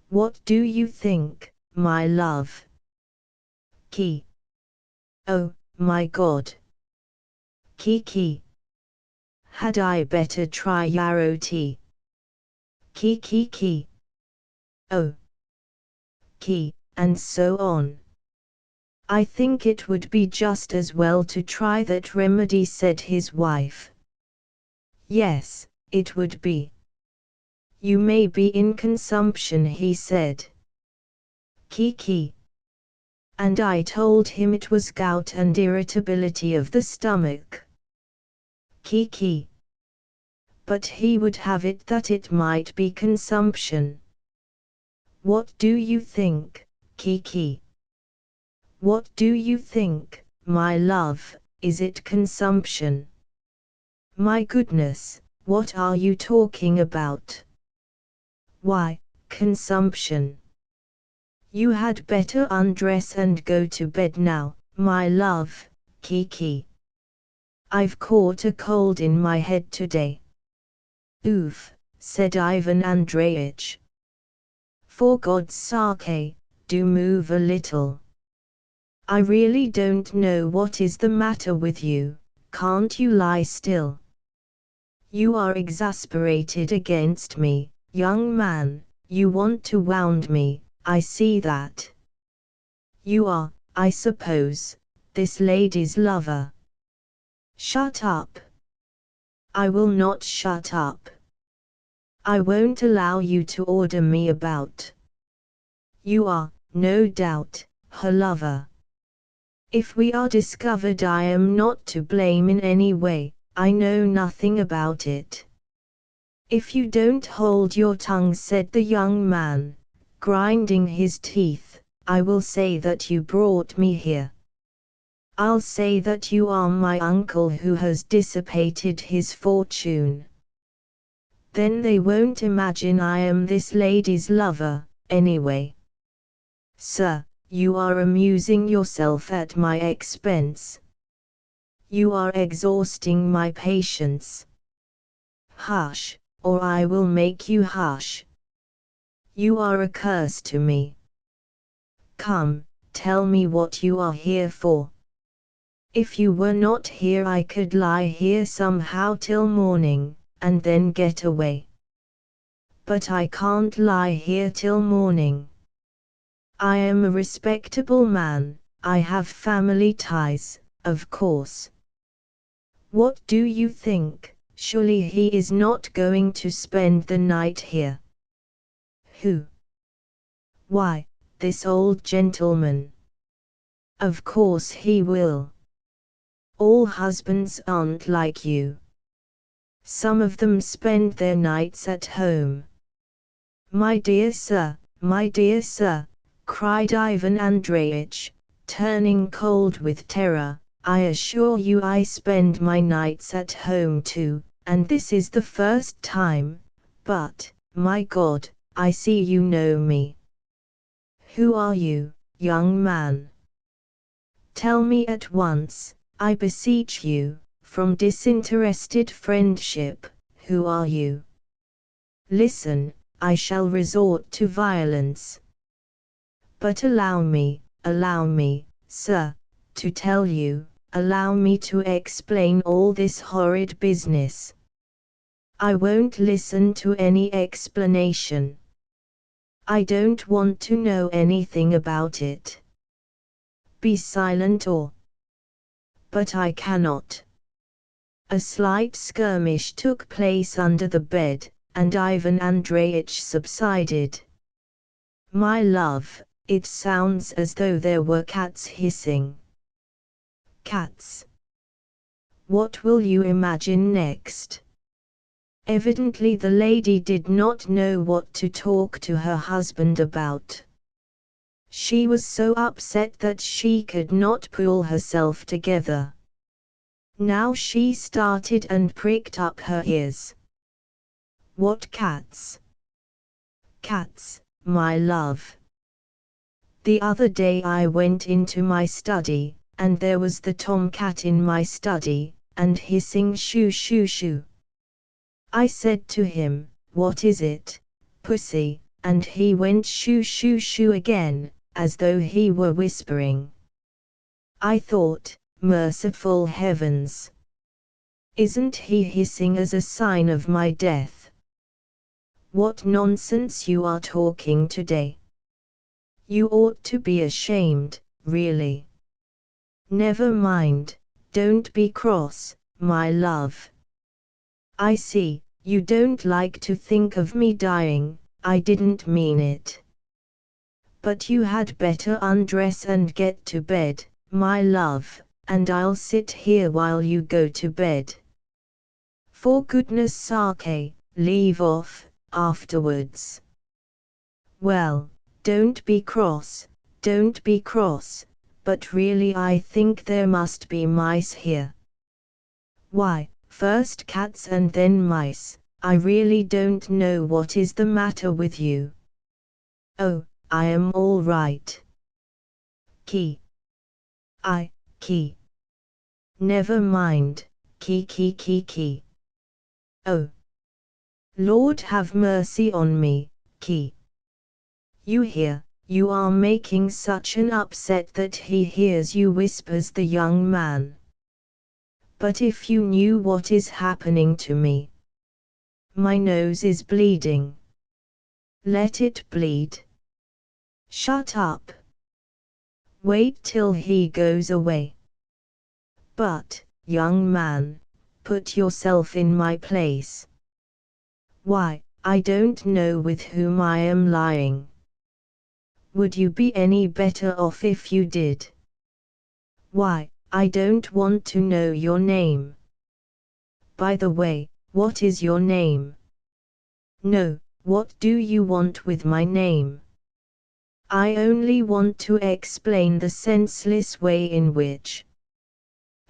What do you think, my love? Ki. Oh, my God. Kiki. Had I better try yarrow tea? Ki. Oh. Ki, and so on. I think it would be just as well to try that remedy, said his wife. Yes, it would be. You may be in consumption, he said. Kiki. And I told him it was gout and irritability of the stomach. Kiki. But he would have it that it might be consumption. What do you think, Kiki? What do you think, my love, is it consumption? My goodness, what are you talking about? Why, consumption. You had better undress and go to bed now, my love, Kiki. I've caught a cold in my head today. Oof, said Ivan Andreitch. For God's sake, do move a little. I really don't know what is the matter with you, can't you lie still? You are exasperated against me, young man, you want to wound me, I see that. You are, I suppose, this lady's lover. Shut up. I will not shut up. I won't allow you to order me about. You are, no doubt, her lover. If we are discovered, I am not to blame in any way, I know nothing about it. If you don't hold your tongue, said the young man, grinding his teeth, I will say that you brought me here. I'll say that you are my uncle who has dissipated his fortune. Then they won't imagine I am this lady's lover, anyway. Sir, you are amusing yourself at my expense. You are exhausting my patience. Hush, or I will make you hush. You are a curse to me. Come, tell me what you are here for. If you were not here, I could lie here somehow till morning, and then get away. But I can't lie here till morning. I am a respectable man, I have family ties, of course. What do you think? Surely he is not going to spend the night here. Who? Why, this old gentleman. Of course he will. All husbands aren't like you. Some of them spend their nights at home. My dear sir, cried Ivan Andreitch, turning cold with terror, I assure you I spend my nights at home too, and this is the first time, but, my God, I see you know me. Who are you, young man? Tell me at once, I beseech you, from disinterested friendship, who are you? Listen, I shall resort to violence. But allow me, sir, to tell you, allow me to explain all this horrid business. I won't listen to any explanation. I don't want to know anything about it. Be silent or... But I cannot. A slight skirmish took place under the bed, and Ivan Andreitch subsided. My love, it sounds as though there were cats hissing. Cats. What will you imagine next? Evidently the lady did not know what to talk to her husband about. She was so upset that she could not pull herself together. Now she started and pricked up her ears. What cats? Cats, my love. The other day I went into my study, and there was the tomcat in my study, and hissing shoo shoo shoo. I said to him, what is it, pussy, and he went shoo shoo shoo again, as though he were whispering. I thought, merciful heavens! Isn't he hissing as a sign of my death? What nonsense you are talking today! You ought to be ashamed, really. Never mind, don't be cross, my love. I see, You don't like to think of me dying, I didn't mean it. But you had better undress and get to bed, my love, and I'll sit here while you go to bed. For goodness sake, leave off, afterwards. Well, don't be cross, but really I think there must be mice here. Why, first cats and then mice, I really don't know what is the matter with you. Oh, I am all right. Key. Key. Never mind, key. Oh. Lord have mercy on me, key. You hear, you are making such an upset that he hears you, whispers the young man. But if you knew what is happening to me. My nose is bleeding. Let it bleed. Shut up. Wait till he goes away. But, young man, put yourself in my place. Why, I don't know with whom I am lying. Would you be any better off if you did? Why, I don't want to know your name. By the way, what is your name? No, what do you want with my name? I only want to explain the senseless way in which.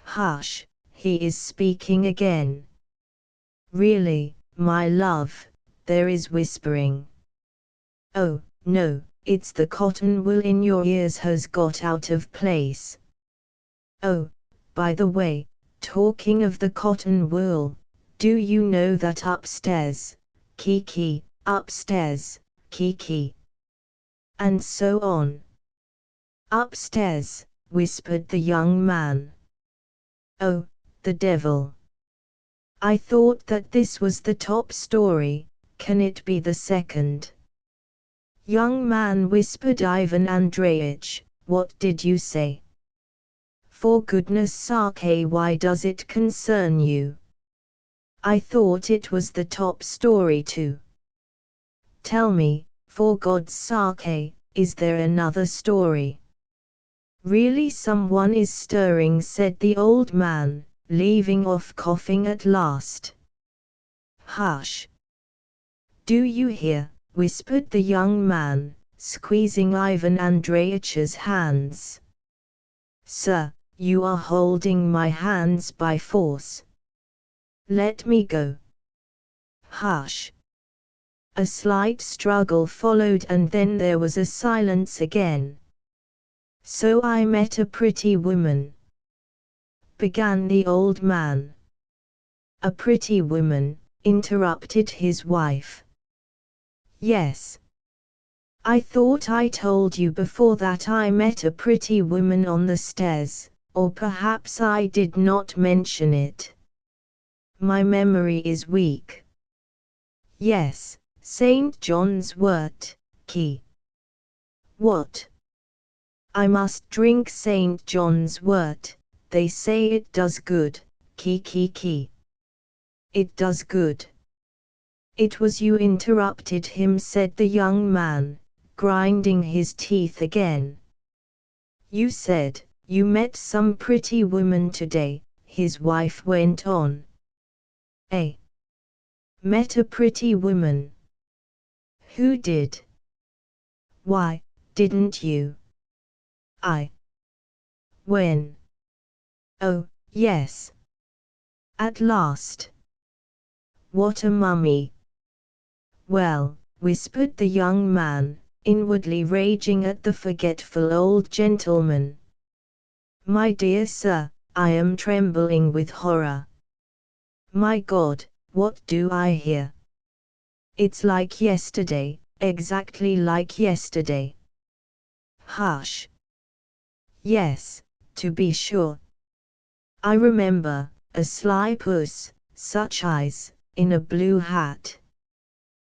Hush, he is speaking again. Really, my love, there is whispering. Oh, no, it's the cotton wool in your ears has got out of place. Oh, by the way, talking of the cotton wool, do you know that upstairs, key, upstairs, key. And so on. Upstairs, whispered the young man. Oh, the devil. I thought that this was the top story, can it be the second? Young man, whispered Ivan Andreevich, what did you say? For goodness sake, why does it concern you? I thought it was the top story too. Tell me, for God's sake, is there another story? Really, someone is stirring, said the old man, leaving off coughing at last. Hush! Do you hear? Whispered the young man, squeezing Ivan Andreevich's hands. Sir, you are holding my hands by force. Let me go. Hush! A slight struggle followed, and then there was a silence again. So I met a pretty woman, began the old man. A pretty woman, interrupted his wife. Yes. I thought I told you before that I met a pretty woman on the stairs, or perhaps I did not mention it. My memory is weak. Yes, St. John's wort, key. What? I must drink St. John's wort, they say it does good, key. It does good. It was you interrupted him, said the young man, grinding his teeth again. You said, you met some pretty woman today, his wife went on. Met a pretty woman. Who did? Why, didn't you? When? Oh, yes. At last. What a mummy. Well, whispered the young man, inwardly raging at the forgetful old gentleman. My dear sir, I am trembling with horror. My God, what do I hear? It's like yesterday, exactly like yesterday. Hush. Yes, to be sure. I remember, a sly puss, such eyes, in a blue hat.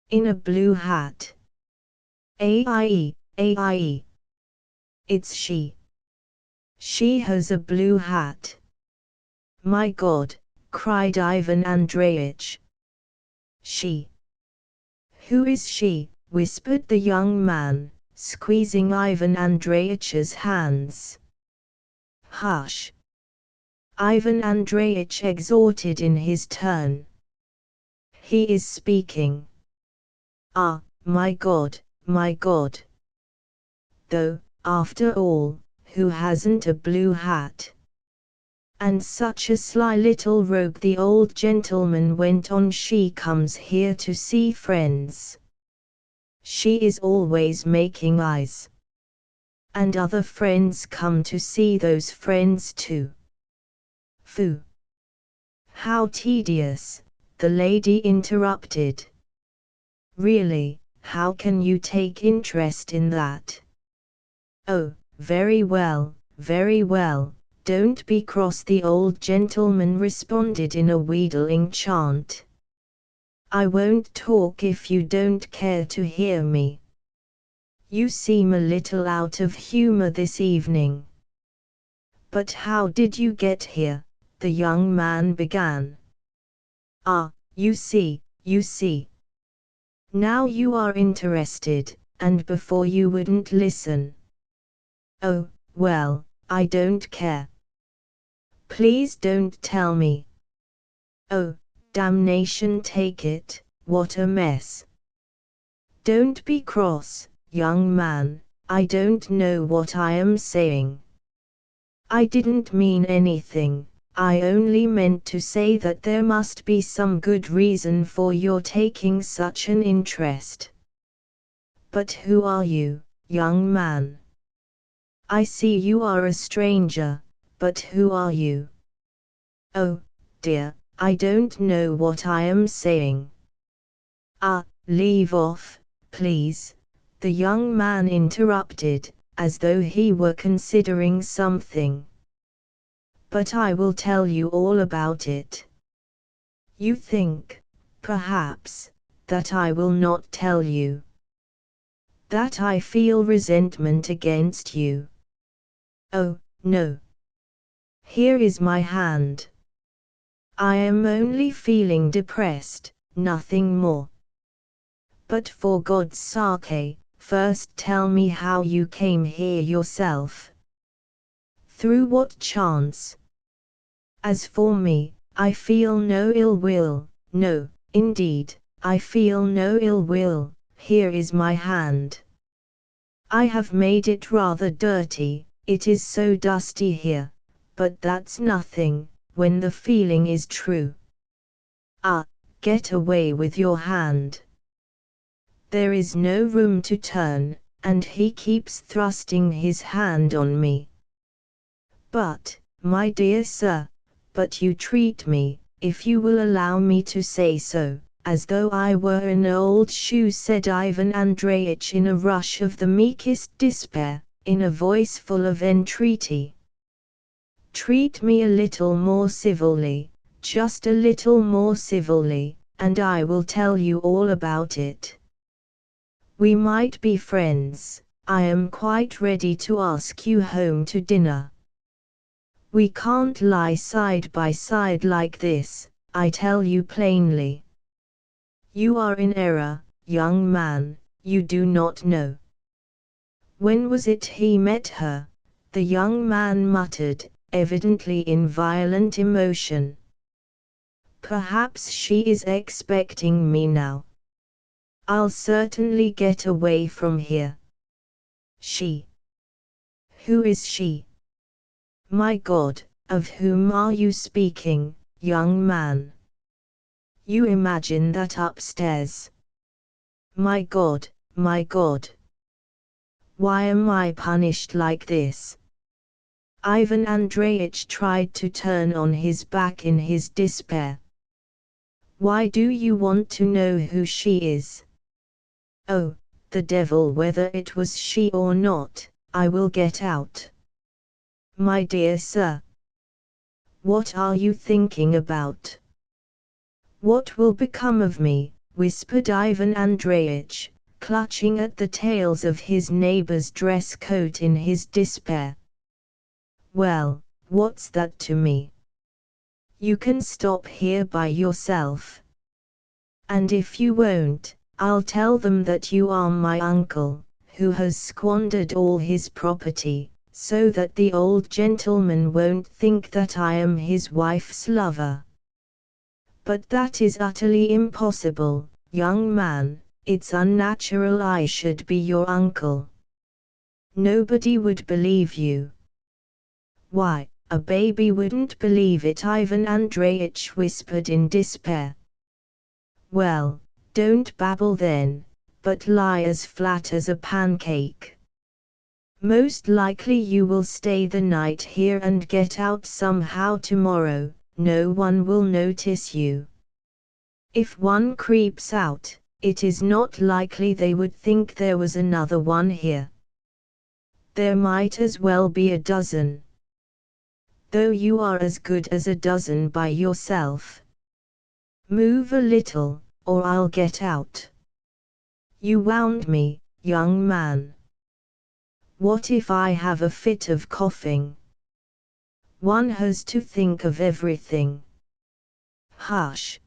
In a blue hat. Aie. It's she. She has a blue hat. My God, cried Ivan Andreevich. She. Who is she? Whispered the young man, squeezing Ivan Andreyitch's hands. Hush! Ivan Andreyitch exhorted in his turn. He is speaking. Ah, my God, my God! Though, after all, who hasn't a blue hat? And such a sly little rogue, the old gentleman went on. She comes here to see friends. She is always making eyes. And other friends come to see those friends too. Phoo! How tedious, the lady interrupted. Really, how can you take interest in that? Oh, very well, very well. Don't be cross, the old gentleman responded in a wheedling chant. I won't talk if you don't care to hear me. You seem a little out of humor this evening. But how did you get here? The young man began. Ah, you see. Now you are interested, and before you wouldn't listen. Oh, well, I don't care. Please don't tell me. Oh, damnation take it, what a mess. Don't be cross, young man, I don't know what I am saying. I didn't mean anything, I only meant to say that there must be some good reason for your taking such an interest. But who are you, young man? I see you are a stranger, but who are you? Oh, dear, I don't know what I am saying. Ah, leave off, please, the young man interrupted, as though he were considering something. But I will tell you all about it. You think, perhaps, that I will not tell you. That I feel resentment against you. Oh, no. Here is my hand. I am only feeling depressed, nothing more. But for God's sake, first tell me how you came here yourself. Through what chance? As for me, I feel no ill will, no, indeed, I feel no ill will. Here is my hand. I have made it rather dirty, it is so dusty here, but that's nothing, when the feeling is true. Ah, get away with your hand. There is no room to turn, and he keeps thrusting his hand on me. But, my dear sir, but you treat me, if you will allow me to say so, as though I were an old shoe, said Ivan Andreyitch in a rush of the meekest despair, in a voice full of entreaty. Treat me a little more civilly, just a little more civilly, and I will tell you all about it. We might be friends. I am quite ready to ask you home to dinner. We can't lie side by side like this, I tell you plainly. You are in error, young man, you do not know. When was it he met her? The young man muttered, evidently in violent emotion. Perhaps she is expecting me now. I'll certainly get away from here. She. Who is she? My God, of whom are you speaking, young man? You imagine that upstairs. My God, my God. Why am I punished like this? Ivan Andreyitch tried to turn on his back in his despair. Why do you want to know who she is? Oh, the devil, whether it was she or not, I will get out. My dear sir. What are you thinking about? What will become of me? Whispered Ivan Andreyitch, clutching at the tails of his neighbor's dress coat in his despair. Well, what's that to me? You can stop here by yourself. And if you won't, I'll tell them that you are my uncle, who has squandered all his property, so that the old gentleman won't think that I am his wife's lover. But that is utterly impossible, young man. It's unnatural I should be your uncle. Nobody would believe you. Why, a baby wouldn't believe it, Ivan Andreitch whispered in despair. Well, don't babble then, but lie as flat as a pancake. Most likely you will stay the night here and get out somehow tomorrow. No one will notice you. If one creeps out, it is not likely they would think there was another one here. There might as well be a dozen. Though you are as good as a dozen by yourself. Move a little, or I'll get out. You wound me, young man. What if I have a fit of coughing? One has to think of everything. Hush.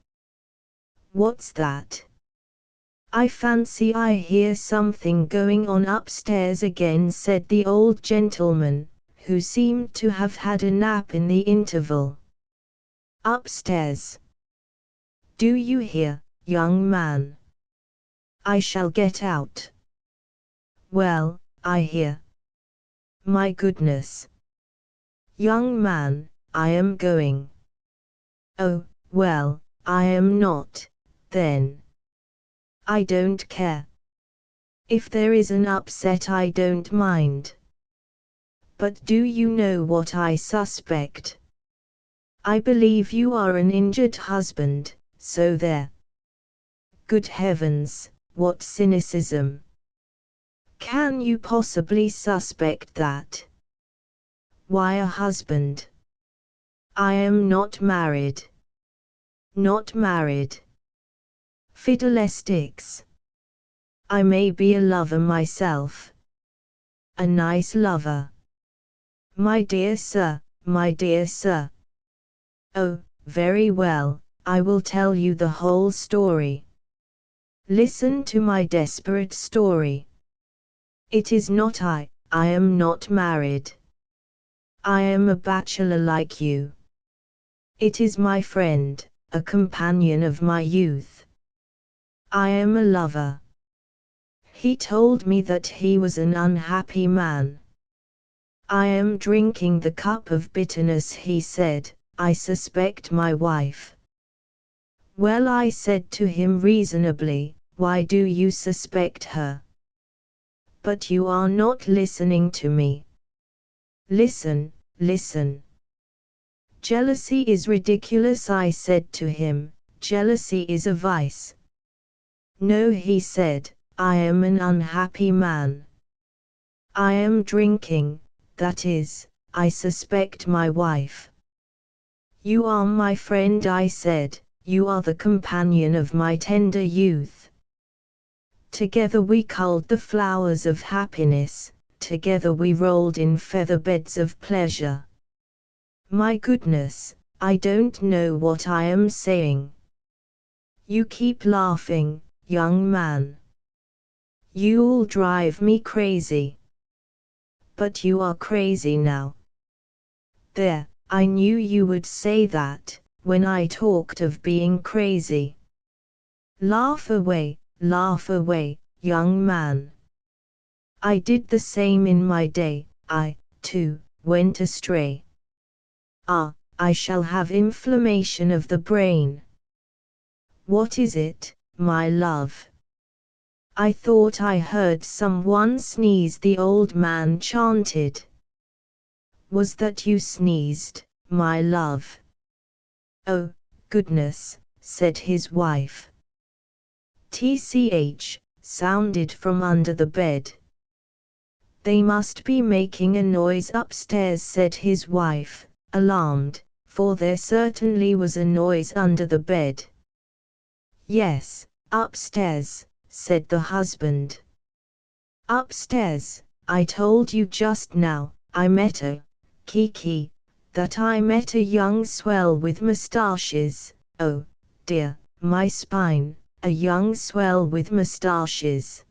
What's that? I fancy I hear something going on upstairs again, said the old gentleman, who seemed to have had a nap in the interval. Upstairs. Do you hear, young man? I shall get out. Well, I hear. My goodness. Young man, I am going. Oh, well, I am not, then. I don't care. If there is an upset I don't mind. But do you know what I suspect? I believe you are an injured husband, so there. Good heavens, what cynicism! Can you possibly suspect that? Why a husband? I am not married. Not married. Fiddlesticks. I may be a lover myself. A nice lover. My dear sir, my dear sir. Oh, very well, I will tell you the whole story. Listen to my desperate story. It is not I am not married. I am a bachelor like you. It is my friend, a companion of my youth. I am a lover. He told me that he was an unhappy man. I am drinking the cup of bitterness, he said. I suspect my wife. Well, I said to him reasonably, why do you suspect her? But you are not listening to me. Listen, listen. Jealousy is ridiculous, I said to him. Jealousy is a vice. No, he said, I am an unhappy man. I am drinking, that is, I suspect my wife. You are my friend, I said, you are the companion of my tender youth. Together we culled the flowers of happiness, together we rolled in feather beds of pleasure. My goodness, I don't know what I am saying. You keep laughing, young man. You'll drive me crazy. But you are crazy now. There, I knew you would say that, when I talked of being crazy. Laugh away, young man. I did the same in my day, I, too, went astray. Ah, I shall have inflammation of the brain. What is it, my love? I thought I heard someone sneeze, the old man chanted. Was that you sneezed, my love? Oh, goodness, said his wife. TCH, sounded from under the bed. They must be making a noise upstairs, said his wife, alarmed, for there certainly was a noise under the bed. Yes, upstairs, said the husband. Upstairs, I told you just now, I met a, Kiki, that I met a young swell with moustaches. Oh, dear, my spine, a young swell with moustaches.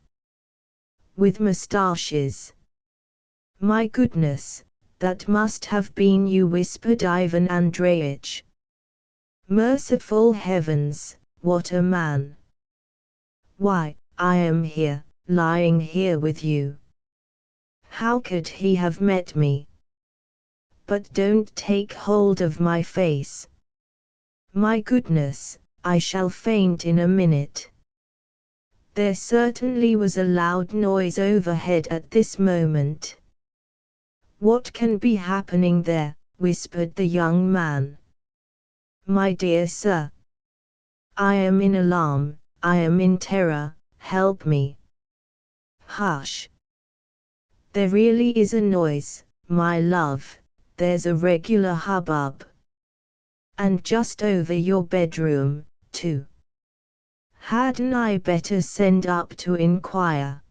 With moustaches. My goodness, that must have been you, whispered Ivan Andreitch. Merciful heavens, what a man! Why, I am here, lying here with you. How could he have met me? But don't take hold of my face. My goodness, I shall faint in a minute. There certainly was a loud noise overhead at this moment. What can be happening there? Whispered the young man. My dear sir, I am in alarm, I am in terror, help me. Hush. There really is a noise, my love, there's a regular hubbub. And just over your bedroom, too. Hadn't I better send up to inquire?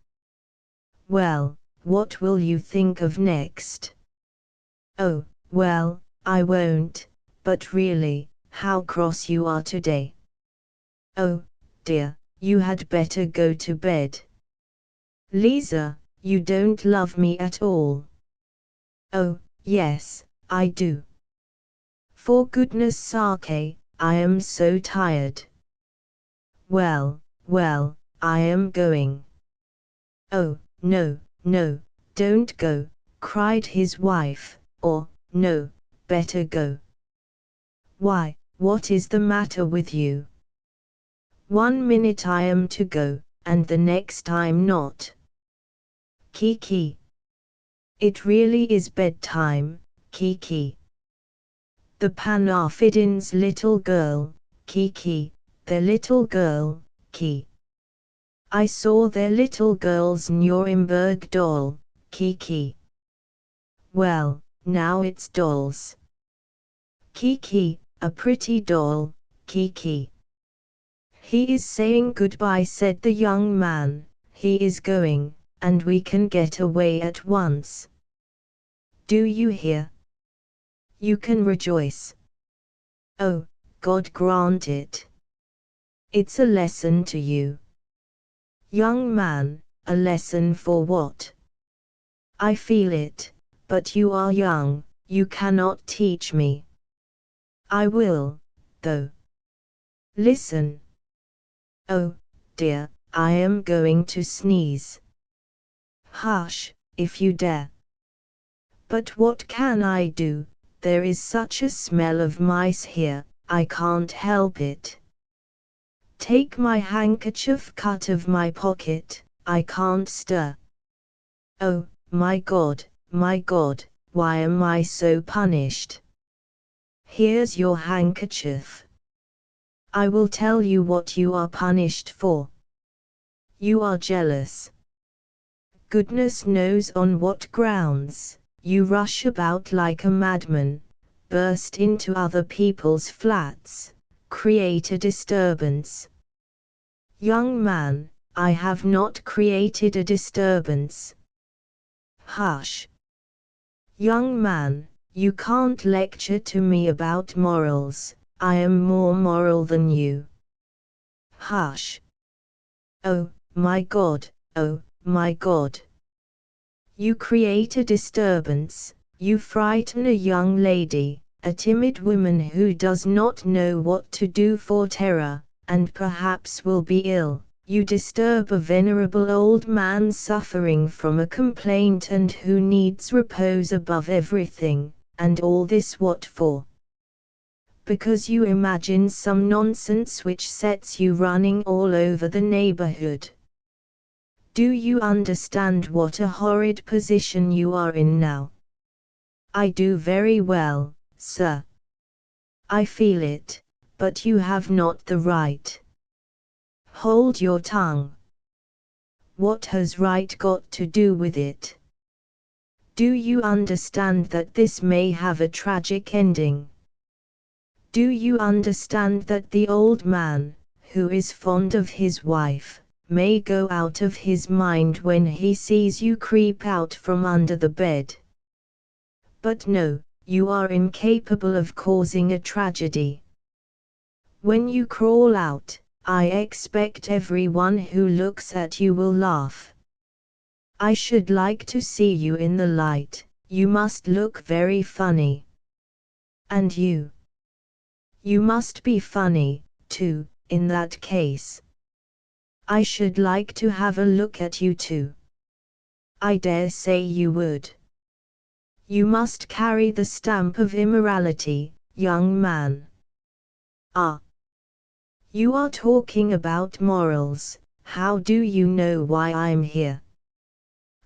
Well, what will you think of next? Oh, well, I won't, but really, how cross you are today. Oh, dear, you had better go to bed. Lisa, you don't love me at all. Oh, yes, I do. For goodness sake, I am so tired. Well, well, I am going. Oh, no, no, don't go, cried his wife, or, no, better go. Why, what is the matter with you? 1 minute I am to go, and the next I'm not. Kiki. It really is bedtime, Kiki. The Panafidin's little girl, Kiki, their little girl, Ki. I saw their little girl's Nuremberg doll, Kiki. Well, now it's dolls. Kiki, a pretty doll, Kiki. He is saying goodbye, said the young man, he is going, and we can get away at once. Do you hear? You can rejoice. Oh, God grant it. It's a lesson to you. Young man, a lesson for what? I feel it, but you are young, you cannot teach me. I will, though. Listen. Oh, dear, I am going to sneeze. Hush, if you dare. But what can I do? There is such a smell of mice here, I can't help it. Take my handkerchief cut of my pocket, I can't stir. Oh, my God, why am I so punished? Here's your handkerchief. I will tell you what you are punished for. You are jealous. Goodness knows on what grounds. You rush about like a madman, burst into other people's flats, create a disturbance. Young man, I have not created a disturbance. Hush. Young man, you can't lecture to me about morals, I am more moral than you. Hush. Oh, my God, oh, my God. You create a disturbance, you frighten a young lady, a timid woman who does not know what to do for terror, and perhaps will be ill. You disturb a venerable old man suffering from a complaint and who needs repose above everything, and all this what for? Because you imagine some nonsense which sets you running all over the neighborhood. Do you understand what a horrid position you are in now? I do very well, sir. I feel it, but you have not the right. Hold your tongue. What has right got to do with it? Do you understand that this may have a tragic ending? Do you understand that the old man, who is fond of his wife, may go out of his mind when he sees you creep out from under the bed? But no, you are incapable of causing a tragedy. When you crawl out, I expect everyone who looks at you will laugh. I should like to see you in the light, you must look very funny. And you? You must be funny, too, in that case. I should like to have a look at you too. I dare say you would. You must carry the stamp of immorality, young man. Ah. You are talking about morals, how do you know why I'm here?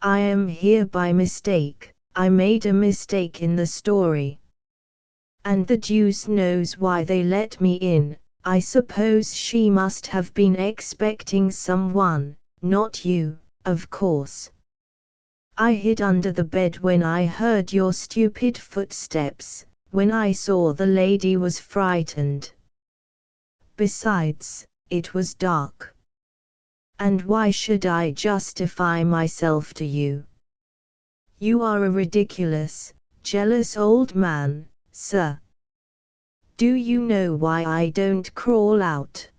I am here by mistake, I made a mistake in the story. And the deuce knows why they let me in. I suppose she must have been expecting someone, not you, of course. I hid under the bed when I heard your stupid footsteps, when I saw the lady was frightened. Besides, it was dark. And why should I justify myself to you? You are a ridiculous, jealous old man, sir. Do you know why I don't crawl out?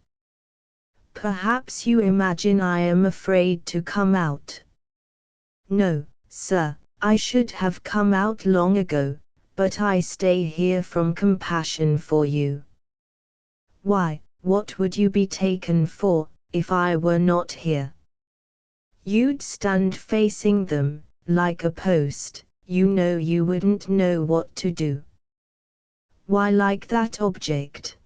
Perhaps you imagine I am afraid to come out. No, sir, I should have come out long ago, but I stay here from compassion for you. Why, what would you be taken for, if I were not here? You'd stand facing them, like a post, you know you wouldn't know what to do. Why like that object?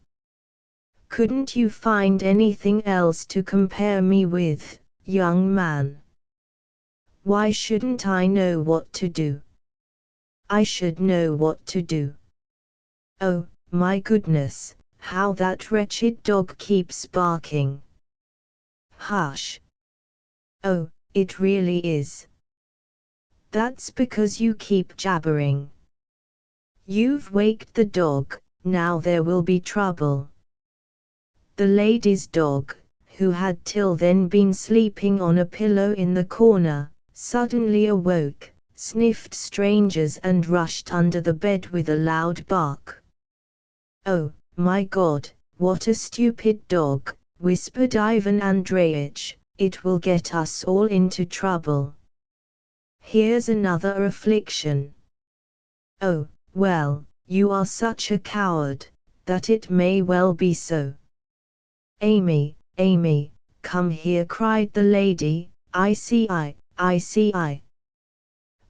Couldn't you find anything else to compare me with, young man? Why shouldn't I know what to do? I should know what to do. Oh, my goodness, how that wretched dog keeps barking. Hush. Oh, it really is. That's because you keep jabbering. You've waked the dog, now there will be trouble. The lady's dog, who had till then been sleeping on a pillow in the corner, suddenly awoke, sniffed strangers and rushed under the bed with a loud bark. Oh, my God, what a stupid dog, whispered Ivan Andreyitch, it will get us all into trouble. Here's another affliction. Oh, well, you are such a coward, that it may well be so. Amy, Amy, come here, cried the lady, I see.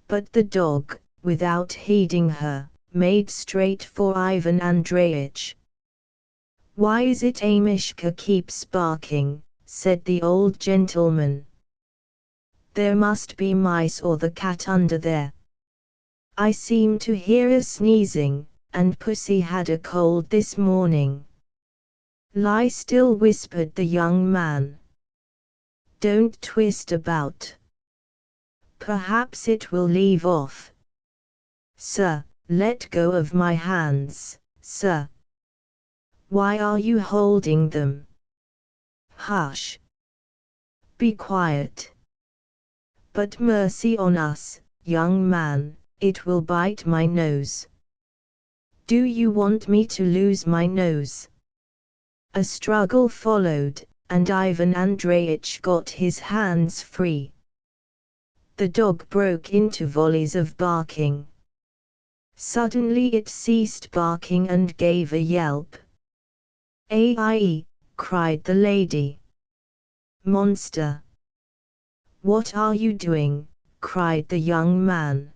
But the dog, without heeding her, made straight for Ivan Andreyitch. Why is it Amishka keeps barking, said the old gentleman. There must be mice or the cat under there. I seem to hear a sneezing, and Pussy had a cold this morning. Lie still, whispered the young man. Don't twist about. Perhaps it will leave off. Sir, let go of my hands, sir. Why are you holding them? Hush. Be quiet. But mercy on us, young man, it will bite my nose. Do you want me to lose my nose? A struggle followed, and Ivan Andreyitch got his hands free. The dog broke into volleys of barking. Suddenly it ceased barking and gave a yelp. "Aie!" cried the lady. "Monster! What are you doing?" cried the young man.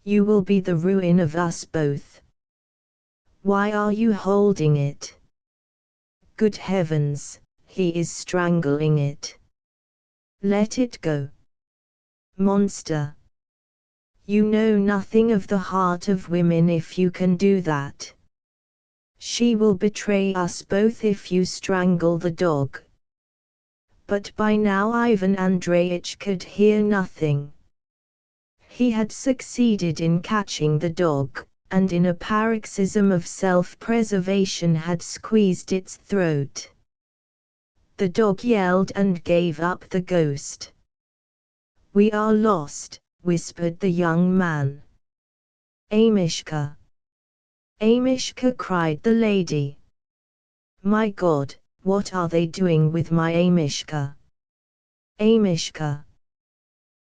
"You will be the ruin of us both. Why are you holding it? Good heavens, he is strangling it. Let it go. Monster! You know nothing of the heart of women if you can do that. She will betray us both if you strangle the dog." But by now Ivan Andreyitch could hear nothing. He had succeeded in catching the dog, and in a paroxysm of self-preservation had squeezed its throat. The dog yelled and gave up the ghost. "We are lost," whispered the young man. "Amishka! Amishka!" cried the lady. "My God, what are they doing with my Amishka? Amishka.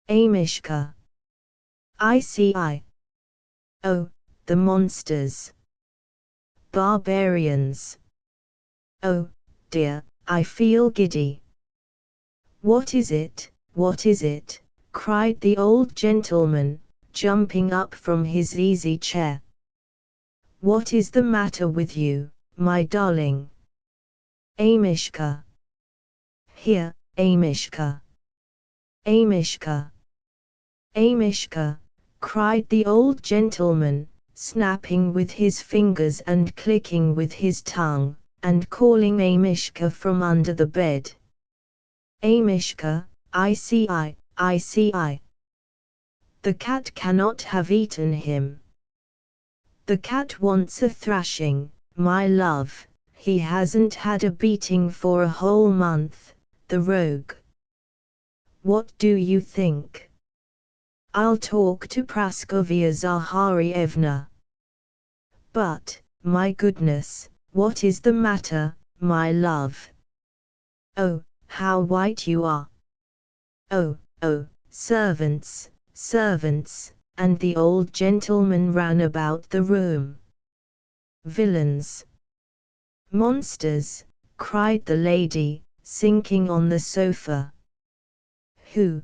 Amishka. I see. Oh, the monsters. Barbarians. Oh, dear, I feel giddy. What is it? What is it? Cried the old gentleman, jumping up from his easy chair. What is the matter with you, my darling? Amishka. Here, Amishka. Amishka. Amishka, cried the old gentleman, snapping with his fingers and clicking with his tongue, and calling Amishka from under the bed. Amishka, I see. The cat cannot have eaten him. The cat wants a thrashing, my love, he hasn't had a beating for a whole month, the rogue. What do you think? I'll talk to Praskovia Zaharyevna. But, my goodness, what is the matter, my love? Oh, how white you are! Oh, servants, servants, and the old gentleman ran about the room. Villains! Monsters! Cried the lady, sinking on the sofa. Who?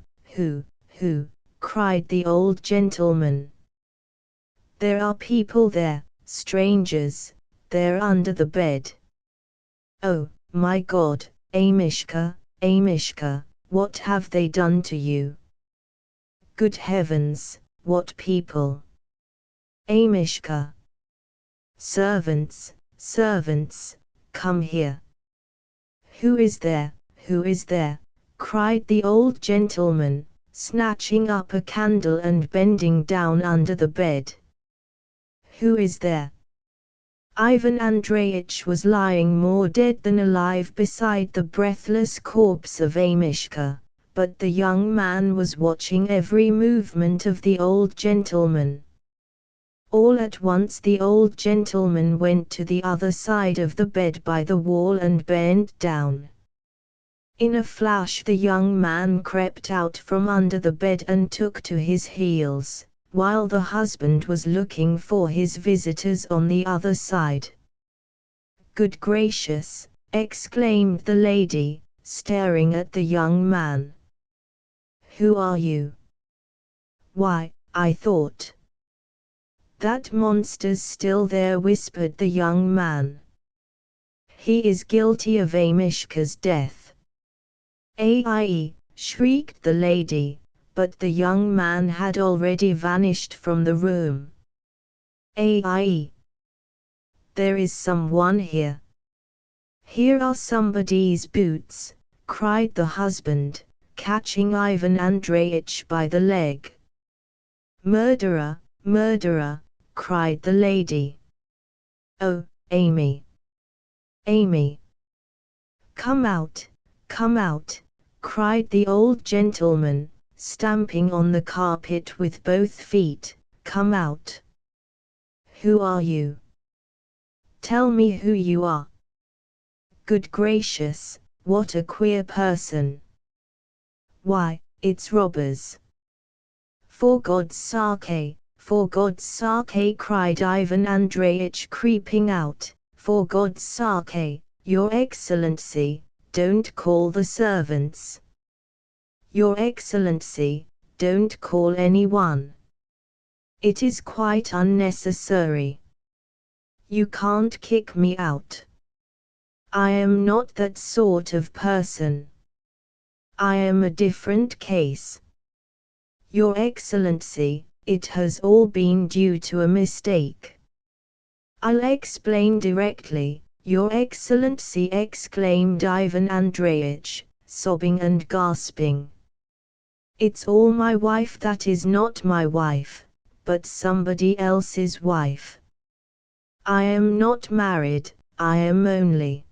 Cried the old gentleman. There are people there, strangers, they're under the bed. Oh, my God, Amishka, Amishka, what have they done to you? Good heavens, what people! Amishka! Servants, servants, come here! Who is there? Who is there? Cried the old gentleman, snatching up a candle and bending down under the bed. Who is there? Ivan Andreyitch was lying more dead than alive beside the breathless corpse of Amishka, but the young man was watching every movement of the old gentleman. All at once the old gentleman went to the other side of the bed by the wall and bent down. In a flash the young man crept out from under the bed and took to his heels, while the husband was looking for his visitors on the other side. Good gracious! Exclaimed the lady, staring at the young man. Who are you? Why, I thought. That monster's still there, whispered the young man. He is guilty of Amishka's death. Aye, shrieked the lady, but the young man had already vanished from the room. Aye. There is someone here. Here are somebody's boots, cried the husband, catching Ivan Andreyitch by the leg. Murderer, murderer, cried the lady. Oh, Amy. Amy. Come out, cried the old gentleman, stamping on the carpet with both feet, come out. Who are you? Tell me who you are. Good gracious, what a queer person. Why, it's robbers. For God's sake, cried Ivan Andreyitch, creeping out, for God's sake, Your Excellency, don't call the servants. Your Excellency, don't call anyone. It is quite unnecessary. You can't kick me out. I am not that sort of person. I am a different case. Your Excellency, it has all been due to a mistake. I'll explain directly, Your Excellency, exclaimed Ivan Andreyitch, sobbing and gasping. It's all my wife that is not my wife, but somebody else's wife. I am not married, I am only.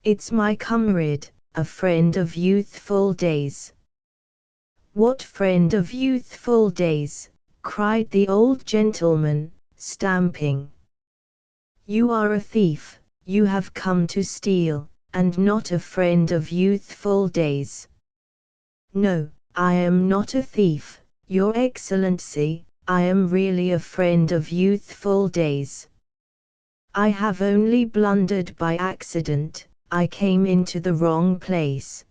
It's my comrade, a friend of youthful days. What friend of youthful days? Cried the old gentleman, stamping. You are a thief, you have come to steal, and not a friend of youthful days. No, I am not a thief, Your Excellency, I am really a friend of youthful days. I have only blundered by accident, I came into the wrong place.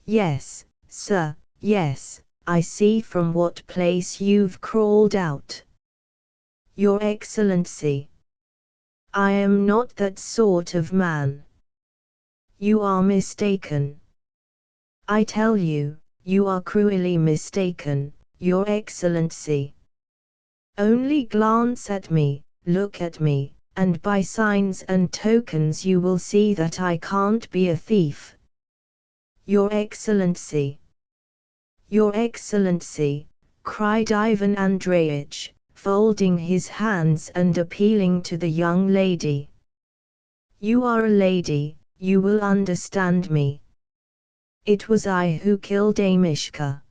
Yes, sir, yes, I see from what place you've crawled out. Your Excellency, I am not that sort of man. You are mistaken. I tell you, you are cruelly mistaken, Your Excellency. Only glance at me, look at me, and by signs and tokens you will see that I can't be a thief. Your Excellency. Your Excellency, cried Ivan Andreyitch, folding his hands and appealing to the young lady. You are a lady, you will understand me. It was I who killed Amishka.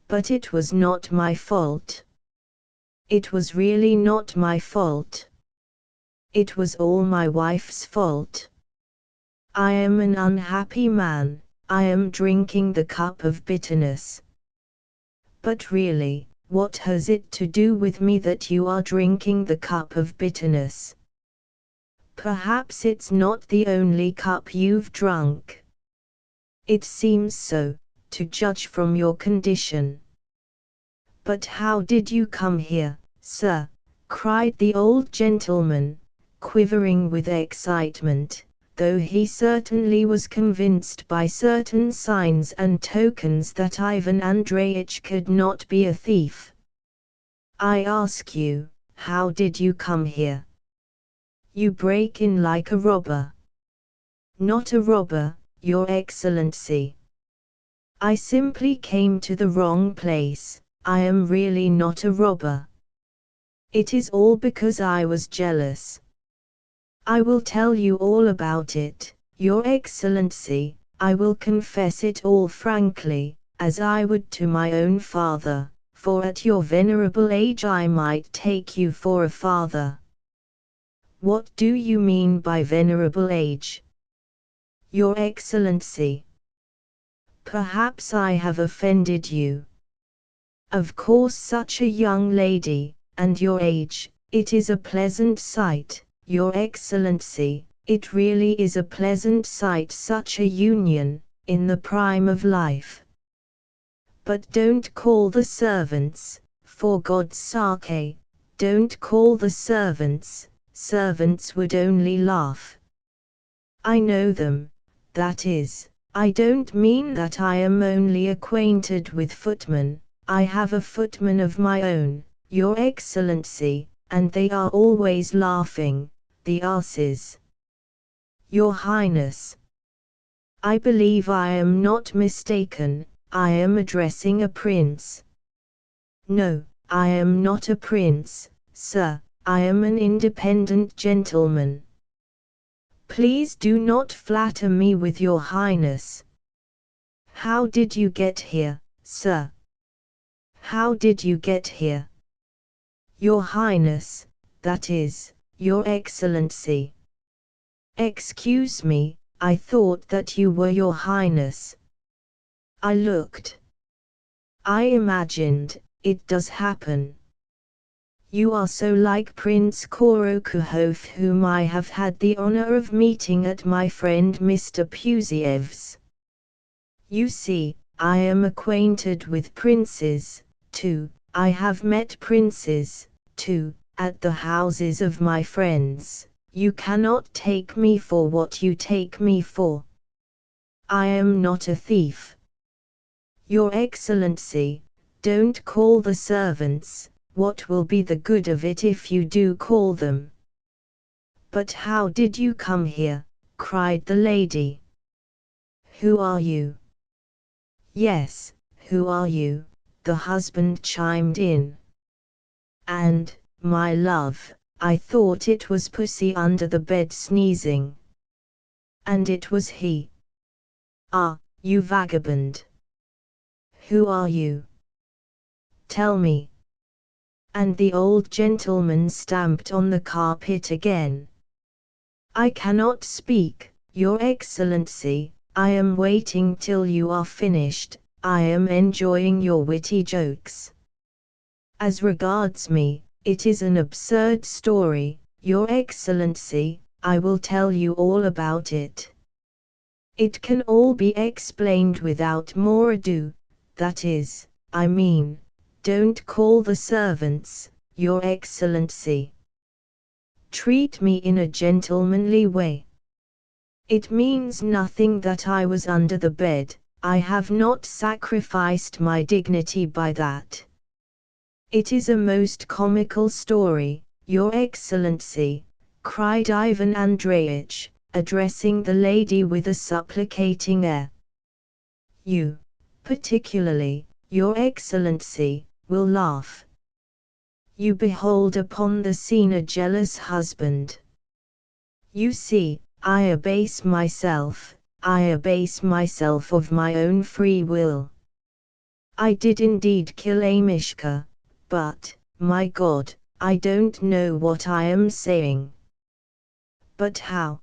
But it was not my fault. It was really not my fault. It was all my wife's fault. I am an unhappy man, I am drinking the cup of bitterness. But really, what has it to do with me that you are drinking the cup of bitterness? Perhaps it's not the only cup you've drunk. It seems so, to judge from your condition. But how did you come here, sir? Cried the old gentleman, quivering with excitement, though he certainly was convinced by certain signs and tokens that Ivan Andreyitch could not be a thief. I ask you, how did you come here? You break in like a robber. Not a robber, Your Excellency. I simply came to the wrong place, I am really not a robber. It is all because I was jealous. I will tell you all about it, Your Excellency, I will confess it all frankly, as I would to my own father, for at your venerable age I might take you for a father. What do you mean by venerable age? Your Excellency. Perhaps I have offended you. Of course such a young lady, and your age, it is a pleasant sight, Your Excellency, it really is a pleasant sight, such a union, in the prime of life. But don't call the servants, for God's sake, don't call the servants, servants would only laugh. I know them, that is, I don't mean that I am only acquainted with footmen, I have a footman of my own, Your Excellency, and they are always laughing, the asses. Your Highness. I believe I am not mistaken, I am addressing a prince. No, I am not a prince, sir, I am an independent gentleman. Please do not flatter me with Your Highness. How did you get here, sir? How did you get here? Your Highness, that is, Your Excellency. Excuse me, I thought that you were Your Highness. I looked. I imagined, it does happen. You are so like Prince Korokuhov, whom I have had the honor of meeting at my friend Mr. Puziev's. You see, I am acquainted with princes, too, I have met princes, too, at the houses of my friends. You cannot take me for what you take me for. I am not a thief. Your Excellency, don't call the servants, what will be the good of it if you do call them? But how did you come here? Cried the lady. Who are you? Yes, who are you? The husband chimed in. And, my love, I thought it was Pussy under the bed sneezing. And it was he. Ah, you vagabond. Who are you? Tell me. And the old gentleman stamped on the carpet again. I cannot speak, Your Excellency, I am waiting till you are finished. I am enjoying your witty jokes. As regards me, it is an absurd story, Your Excellency. I will tell you all about it. It can all be explained without more ado, that is, I mean, don't call the servants, Your Excellency. Treat me in a gentlemanly way. It means nothing that I was under the bed. I have not sacrificed my dignity by that. It is a most comical story, Your Excellency, cried Ivan Andreyitch, addressing the lady with a supplicating air. You, particularly, Your Excellency, will laugh. You behold upon the scene a jealous husband. You see, I abase myself of my own free will. I did indeed kill Amishka, but, my God, I don't know what I am saying. But how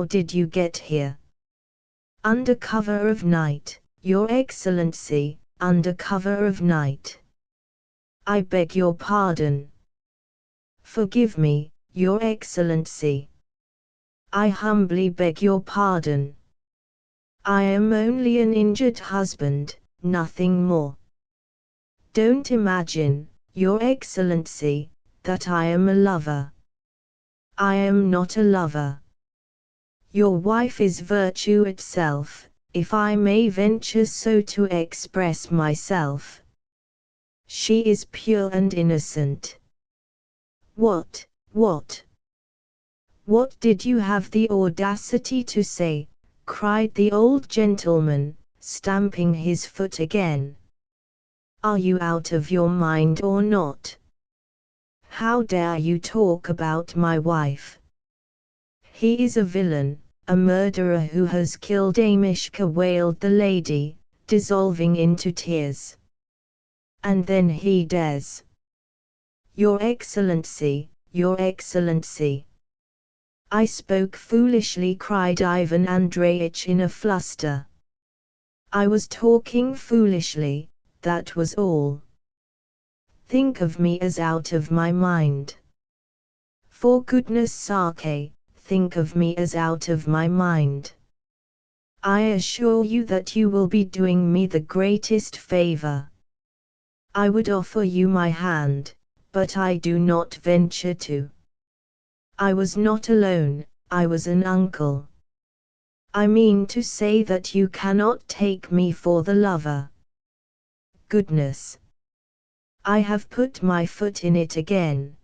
did you get here? Under cover of night, Your Excellency, under cover of night. I beg your pardon. Forgive me, Your Excellency. I humbly beg your pardon. I am only an injured husband, nothing more. Don't imagine, Your Excellency, that I am a lover. I am not a lover. Your wife is virtue itself, if I may venture so to express myself. She is pure and innocent. What did you have the audacity to say? Cried the old gentleman, stamping his foot again. Are you out of your mind or not? How dare you talk about my wife? He is a villain, a murderer who has killed Amishka, wailed the lady, dissolving into tears. And then he dares. Your Excellency, Your Excellency. I spoke foolishly, cried Ivan Andreyitch in a fluster. I was talking foolishly, that was all. Think of me as out of my mind. For goodness sake, think of me as out of my mind. I assure you that you will be doing me the greatest favor. I would offer you my hand, but I do not venture to. I was not alone, I was an uncle. I mean to say that you cannot take me for the lover. Goodness! I have put my foot in it again.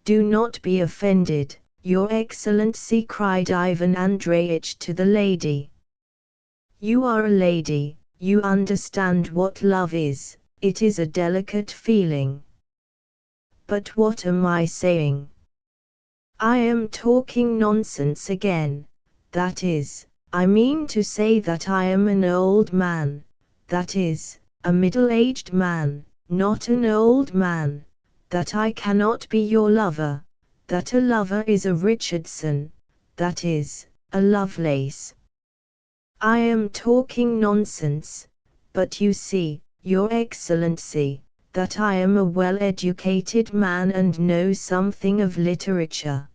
Do not be offended, Your Excellency, cried Ivan Andreyitch to the lady. You are a lady, you understand what love is, it is a delicate feeling. But what am I saying? I am talking nonsense again, that is, I mean to say that I am an old man, that is, a middle-aged man, not an old man, that I cannot be your lover, that a lover is a Richardson, that is, a Lovelace. I am talking nonsense, but you see, Your Excellency, that I am a well-educated man and know something of literature.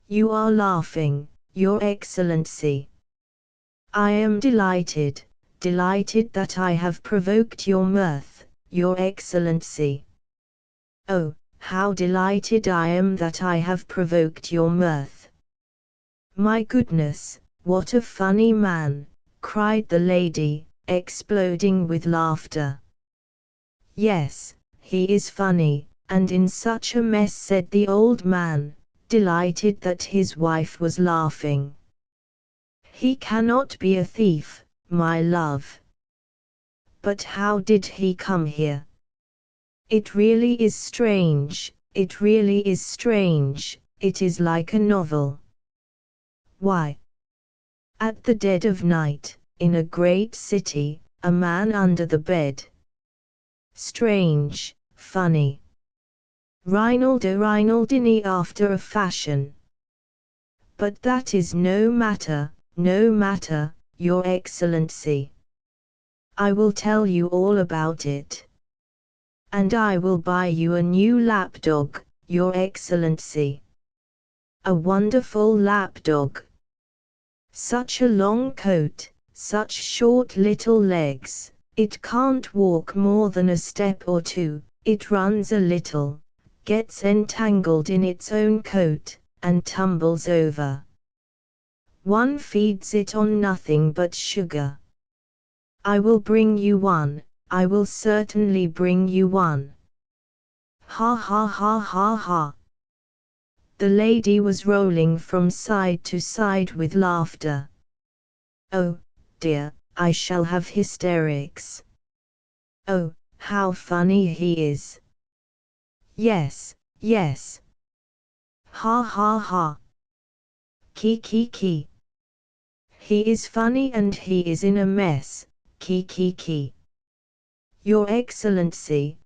You are laughing, Your Excellency. I am delighted that I have provoked your mirth, Your Excellency. Oh, how delighted I am that I have provoked your mirth. My goodness, what a funny man, cried the lady, exploding with laughter. Yes, he is funny, and in such a mess, said the old man, delighted that his wife was laughing. He cannot be a thief, my love. But how did he come here? It really is strange, it really is strange, it is like a novel. Why? At the dead of night, in a great city, a man under the bed. Strange, funny. Rinaldo Rinaldini after a fashion. But that is no matter, Your Excellency. I will tell you all about it. And I will buy you a new lapdog, Your Excellency. A wonderful lapdog. Such a long coat, such short little legs, it can't walk more than a step or two, it runs a little, gets entangled in its own coat, and tumbles over. One feeds it on nothing but sugar. I will bring you one, I will certainly bring you one. Ha ha ha ha ha. The lady was rolling from side to side with laughter. Oh, dear, I shall have hysterics. Oh, how funny he is. Yes, yes. Ha ha ha. Ki ki ki. He is funny and he is in a mess, ki ki ki. Your Excellency,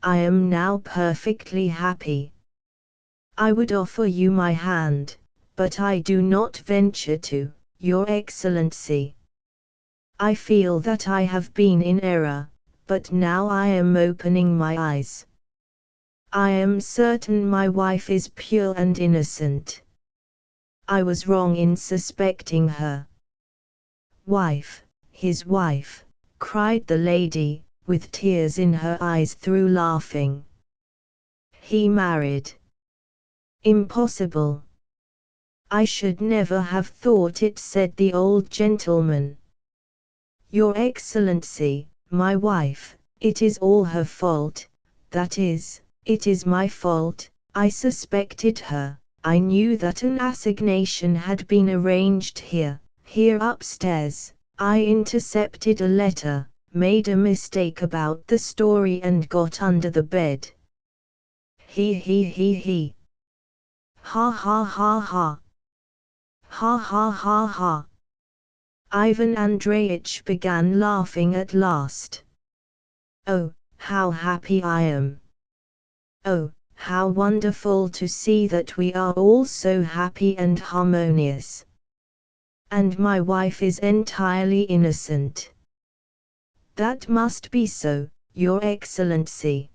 I am now perfectly happy. I would offer you my hand, but I do not venture to, Your Excellency. I feel that I have been in error, but now I am opening my eyes. I am certain my wife is pure and innocent. I was wrong in suspecting her. Wife, his wife, cried the lady, with tears in her eyes through laughing. He married. Impossible. I should never have thought it, said the old gentleman. Your Excellency, my wife, it is all her fault, that is, it is my fault. I suspected her, I knew that an assignation had been arranged here upstairs. I intercepted a letter, made a mistake about the story and got under the bed. He. Ha ha ha ha. Ha ha ha ha. Ivan Andreyitch began laughing at last. Oh, how happy I am! Oh, how wonderful to see that we are all so happy and harmonious. And my wife is entirely innocent. That must be so, Your Excellency.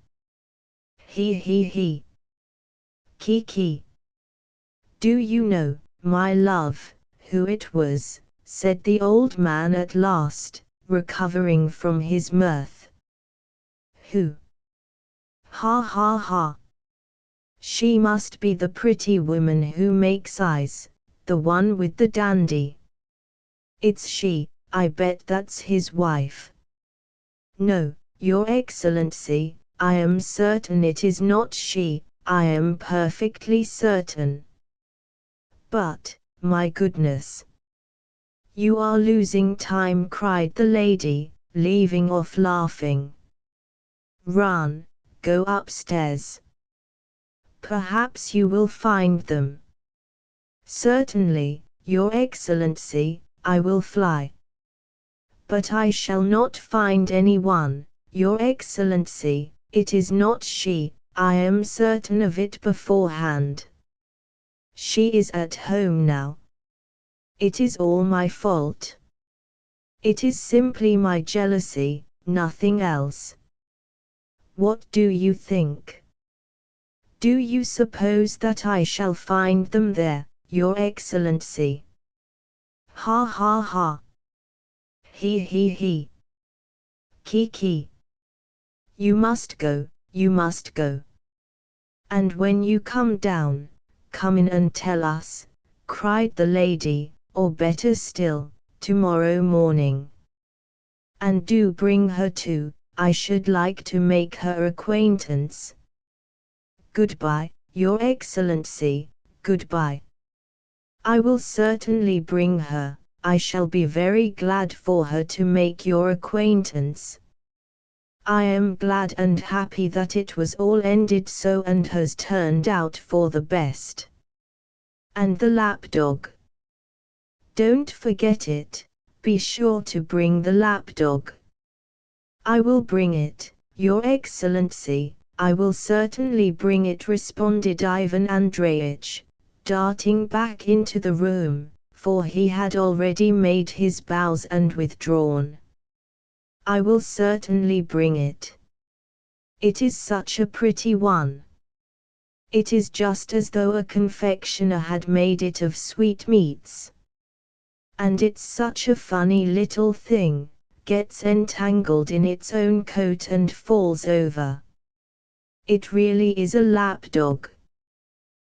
He. Ki. Do you know, my love, who it was, said the old man at last, recovering from his mirth. Who? Ha ha ha. She must be the pretty woman who makes eyes, the one with the dandy. It's she, I bet that's his wife. No, Your Excellency, I am certain it is not she, I am perfectly certain. But, my goodness! You are losing time, cried the lady, leaving off laughing. Run, go upstairs. Perhaps you will find them. Certainly, Your Excellency, I will fly. But I shall not find anyone, Your Excellency, it is not she, I am certain of it beforehand. She is at home now. It is all my fault. It is simply my jealousy, nothing else. What do you think? Do you suppose that I shall find them there, Your Excellency? Ha ha ha. He. Ki. You must go, you must go. And when you come down, come in and tell us, cried the lady, or better still, tomorrow morning. And do bring her too, I should like to make her acquaintance. Goodbye, Your Excellency, goodbye. I will certainly bring her, I shall be very glad for her to make your acquaintance. I am glad and happy that it was all ended so and has turned out for the best. And the lapdog. Don't forget it, be sure to bring the lapdog. I will bring it, Your Excellency, I will certainly bring it, responded Ivan Andreyitch, darting back into the room, for he had already made his bows and withdrawn. "I will certainly bring it. It is such a pretty one. It is just as though a confectioner had made it of sweetmeats. And it's such a funny little thing, gets entangled in its own coat and falls over. It really is a lapdog."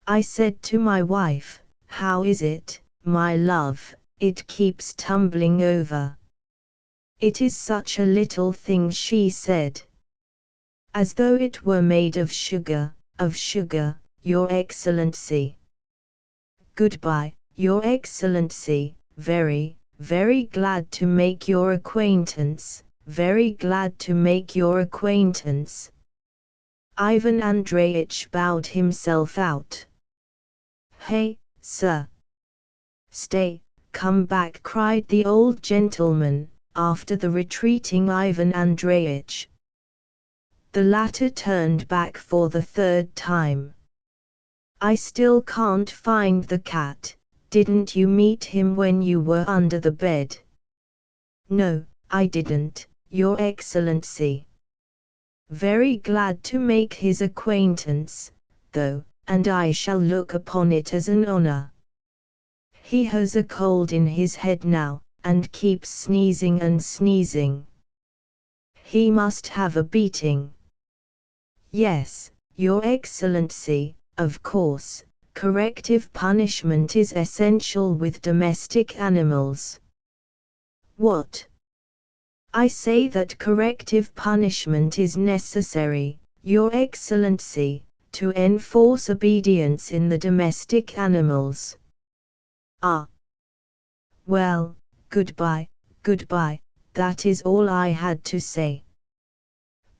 I said to my wife, "How is it, my love, it keeps tumbling over?" "It is such a little thing," she said. "As though it were made of sugar, Your Excellency." "Goodbye, Your Excellency, very, very glad to make your acquaintance, very glad to make your acquaintance." Ivan Andreyitch bowed himself out. "Hey, sir! Stay, come back!" cried the old gentleman, after the retreating Ivan Andreyitch. The latter turned back for the third time. "I still can't find the cat. Didn't you meet him when you were under the bed?" "No, I didn't, Your Excellency." "Very glad to make his acquaintance, though, and I shall look upon it as an honor. He has a cold in his head now, and keeps sneezing and sneezing. He must have a beating." "Yes, Your Excellency, of course, corrective punishment is essential with domestic animals." "What?" "I say that corrective punishment is necessary, Your Excellency, to enforce obedience in the domestic animals." "Ah. Well, goodbye, goodbye, that is all I had to say."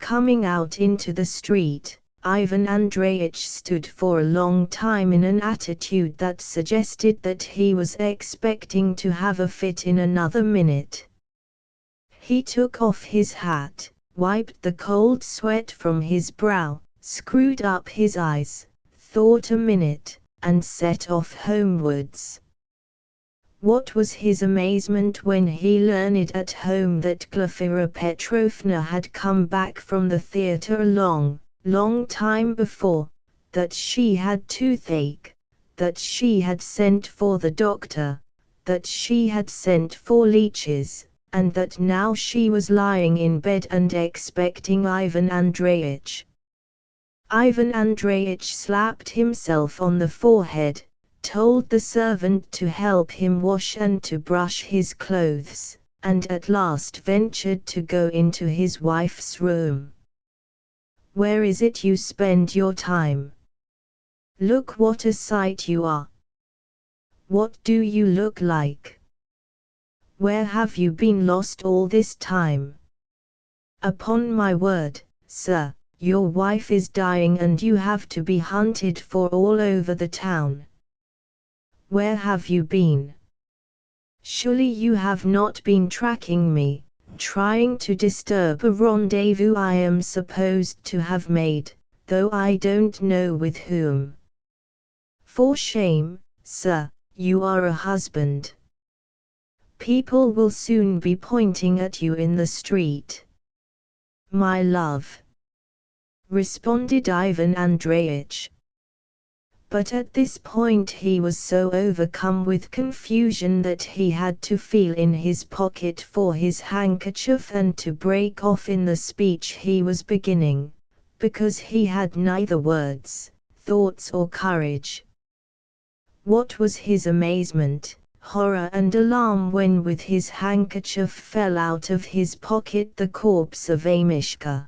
Coming out into the street, Ivan Andreyitch stood for a long time in an attitude that suggested that he was expecting to have a fit in another minute. He took off his hat, wiped the cold sweat from his brow, screwed up his eyes, thought a minute, and set off homewards. What was his amazement when he learned at home that Glafira Petrovna had come back from the theatre a long time before, that she had toothache, that she had sent for the doctor, that she had sent for leeches, and that now she was lying in bed and expecting Ivan Andreyitch. Ivan Andreyitch slapped himself on the forehead, told the servant to help him wash and to brush his clothes, and at last ventured to go into his wife's room. "Where is it you spend your time? Look what a sight you are! What do you look like? Where have you been lost all this time? Upon my word, sir, your wife is dying and you have to be hunted for all over the town. Where have you been? Surely you have not been tracking me, trying to disturb a rendezvous I am supposed to have made, though I don't know with whom. For shame, sir, you are a husband. People will soon be pointing at you in the street." "My love," responded Ivan Andreyitch. But at this point he was so overcome with confusion that he had to feel in his pocket for his handkerchief and to break off in the speech he was beginning, because he had neither words, thoughts or courage. What was his amazement, horror and alarm when with his handkerchief fell out of his pocket the corpse of Amishka.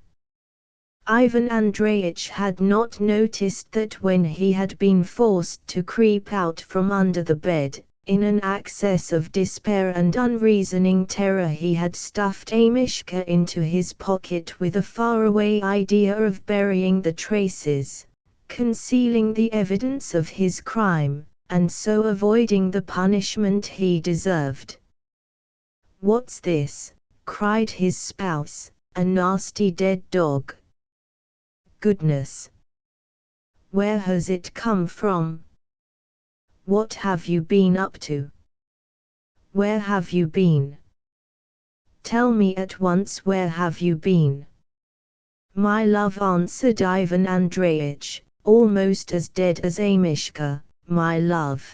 Ivan Andreyitch had not noticed that when he had been forced to creep out from under the bed, in an access of despair and unreasoning terror he had stuffed Amishka into his pocket with a faraway idea of burying the traces, concealing the evidence of his crime, and so avoiding the punishment he deserved. "What's this?" cried his spouse, "a nasty dead dog. Goodness! Where has it come from?" What have you been up to? Where have you been? Tell me at once, where have you been? My love, answered Ivan Andreyitch, almost as dead as Amishka, my love.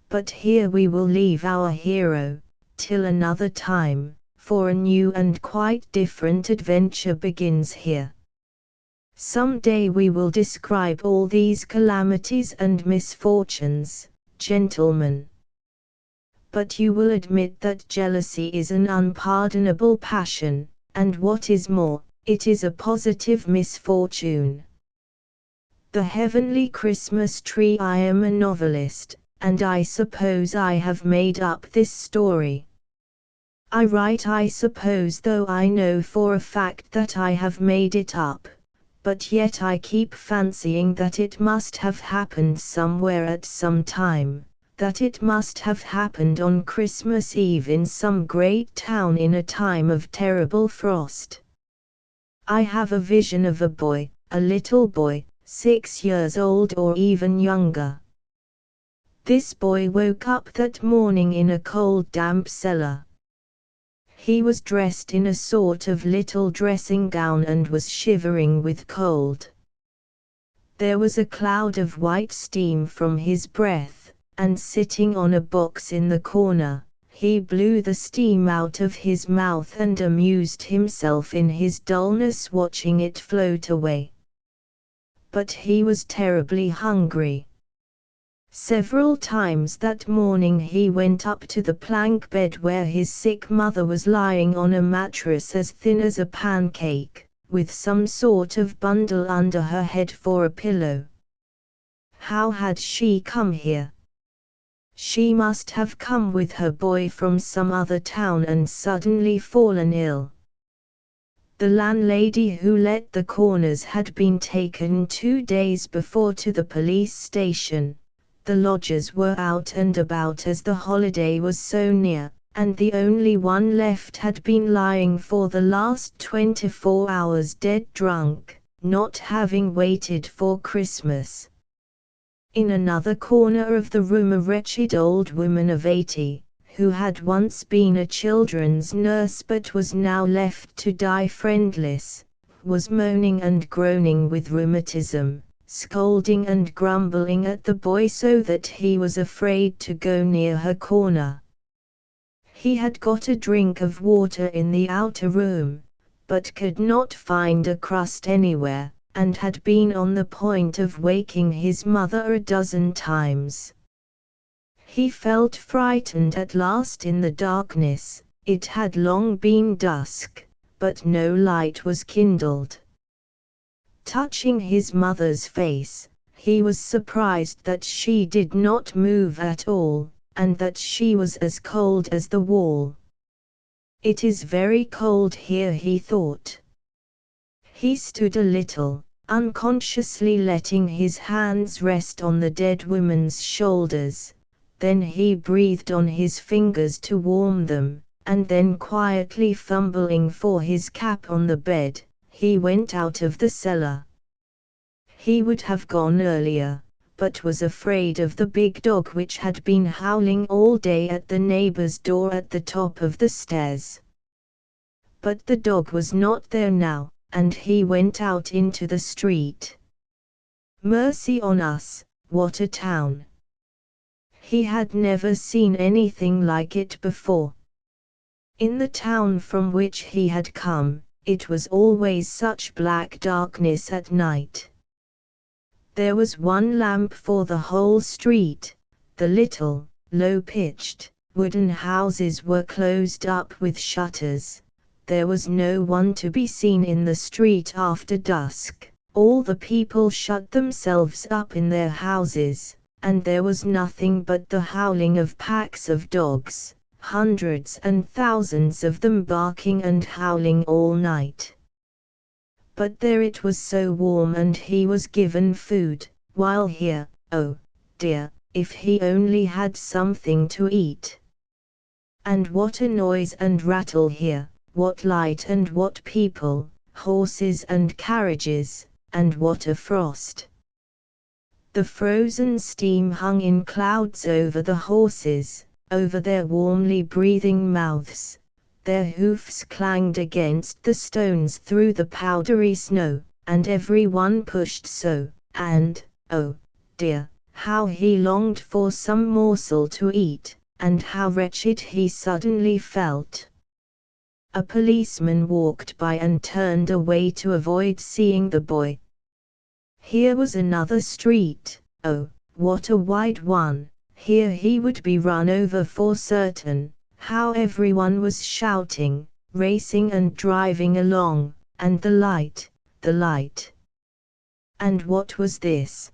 But here we will leave our hero, till another time, for a new and quite different adventure begins here. Some day we will describe all these calamities and misfortunes, gentlemen. But you will admit that jealousy is an unpardonable passion, and what is more, it is a positive misfortune. The heavenly Christmas tree. I am a novelist, and I suppose I have made up this story. I write I suppose, though I know for a fact that I have made it up, but yet I keep fancying that it must have happened somewhere at some time, that it must have happened on Christmas Eve in some great town in a time of terrible frost. I have a vision of a boy, a little boy, 6 years old or even younger. This boy woke up that morning in a cold, damp cellar. He was dressed in a sort of little dressing gown and was shivering with cold. There was a cloud of white steam from his breath, and sitting on a box in the corner, he blew the steam out of his mouth and amused himself in his dullness watching it float away. But he was terribly hungry. Several times that morning he went up to the plank bed where his sick mother was lying on a mattress as thin as a pancake, with some sort of bundle under her head for a pillow. How had she come here? She must have come with her boy from some other town and suddenly fallen ill. The landlady who let the corners had been taken 2 days before to the police station. The lodgers were out and about as the holiday was so near, and the only one left had been lying for the last 24 hours dead drunk, not having waited for Christmas. In another corner of the room a wretched old woman of 80, who had once been a children's nurse but was now left to die friendless, was moaning and groaning with rheumatism, scolding and grumbling at the boy so that he was afraid to go near her corner. He had got a drink of water in the outer room, but could not find a crust anywhere, and had been on the point of waking his mother a dozen times. He felt frightened at last in the darkness. It had long been dusk, but no light was kindled. Touching his mother's face, he was surprised that she did not move at all, and that she was as cold as the wall. It is very cold here, he thought. He stood a little, unconsciously letting his hands rest on the dead woman's shoulders. Then he breathed on his fingers to warm them, and then quietly fumbling for his cap on the bed, he went out of the cellar. He would have gone earlier, but was afraid of the big dog which had been howling all day at the neighbor's door at the top of the stairs. But the dog was not there now, and he went out into the street. Mercy on us, what a town! He had never seen anything like it before. In the town from which he had come, it was always such black darkness at night. There was one lamp for the whole street. The little, low-pitched, wooden houses were closed up with shutters. There was no one to be seen in the street after dusk. All the people shut themselves up in their houses, and there was nothing but the howling of packs of dogs, hundreds and thousands of them barking and howling all night. But there it was so warm and he was given food, while here, oh dear, if he only had something to eat. And what a noise and rattle here, what light and what people, horses and carriages, and what a frost. The frozen steam hung in clouds over the horses, over their warmly breathing mouths. Their hoofs clanged against the stones through the powdery snow, and every one pushed so, and, oh dear, how he longed for some morsel to eat, and how wretched he suddenly felt. A policeman walked by and turned away to avoid seeing the boy. Here was another street, oh, what a wide one! Here he would be run over for certain. How everyone was shouting, racing and driving along, and the light, the light. And what was this?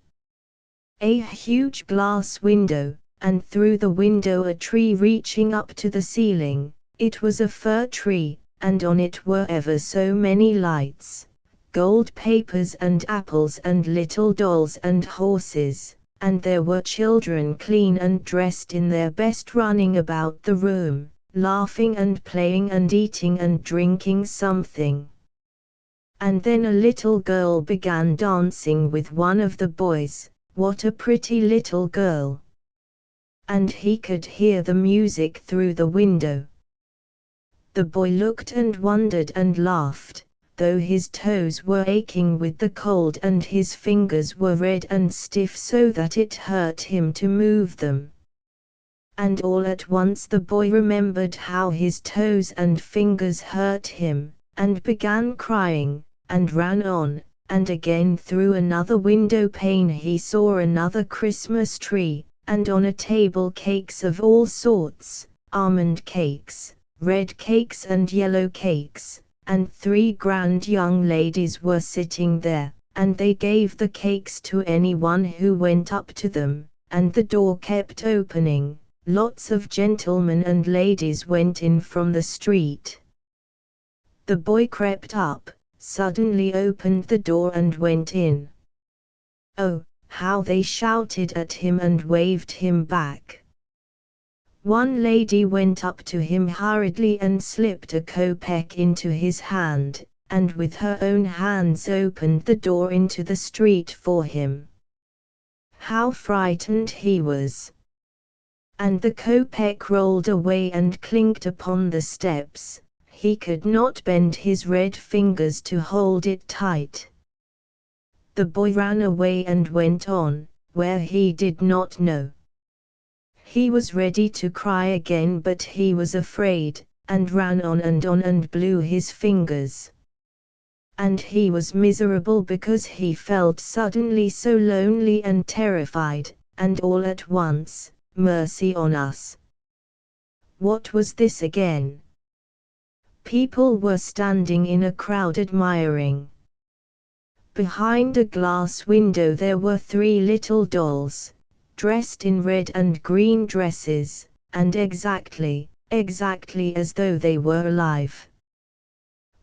A huge glass window, and through the window a tree reaching up to the ceiling. It was a fir tree, and on it were ever so many lights, gold papers and apples and little dolls and horses. And there were children clean and dressed in their best running about the room, laughing and playing and eating and drinking something. And then a little girl began dancing with one of the boys. What a pretty little girl! And he could hear the music through the window. The boy looked and wondered and laughed, though his toes were aching with the cold and his fingers were red and stiff so that it hurt him to move them. And all at once the boy remembered how his toes and fingers hurt him, and began crying, and ran on, and again through another window pane he saw another Christmas tree, and on a table cakes of all sorts, almond cakes, red cakes and yellow cakes. And 3 grand young ladies were sitting there, and they gave the cakes to anyone who went up to them, and the door kept opening. Lots of gentlemen and ladies went in from the street. The boy crept up, suddenly opened the door and went in. Oh, how they shouted at him and waved him back. One lady went up to him hurriedly and slipped a kopeck into his hand, and with her own hands opened the door into the street for him. How frightened he was! And the kopeck rolled away and clinked upon the steps. He could not bend his red fingers to hold it tight. The boy ran away and went on, where he did not know. He was ready to cry again, but he was afraid, and ran on and blew his fingers. And he was miserable because he felt suddenly so lonely and terrified, and all at once, mercy on us! What was this again? People were standing in a crowd admiring. Behind a glass window there were 3 little dolls, dressed in red and green dresses, and exactly as though they were alive.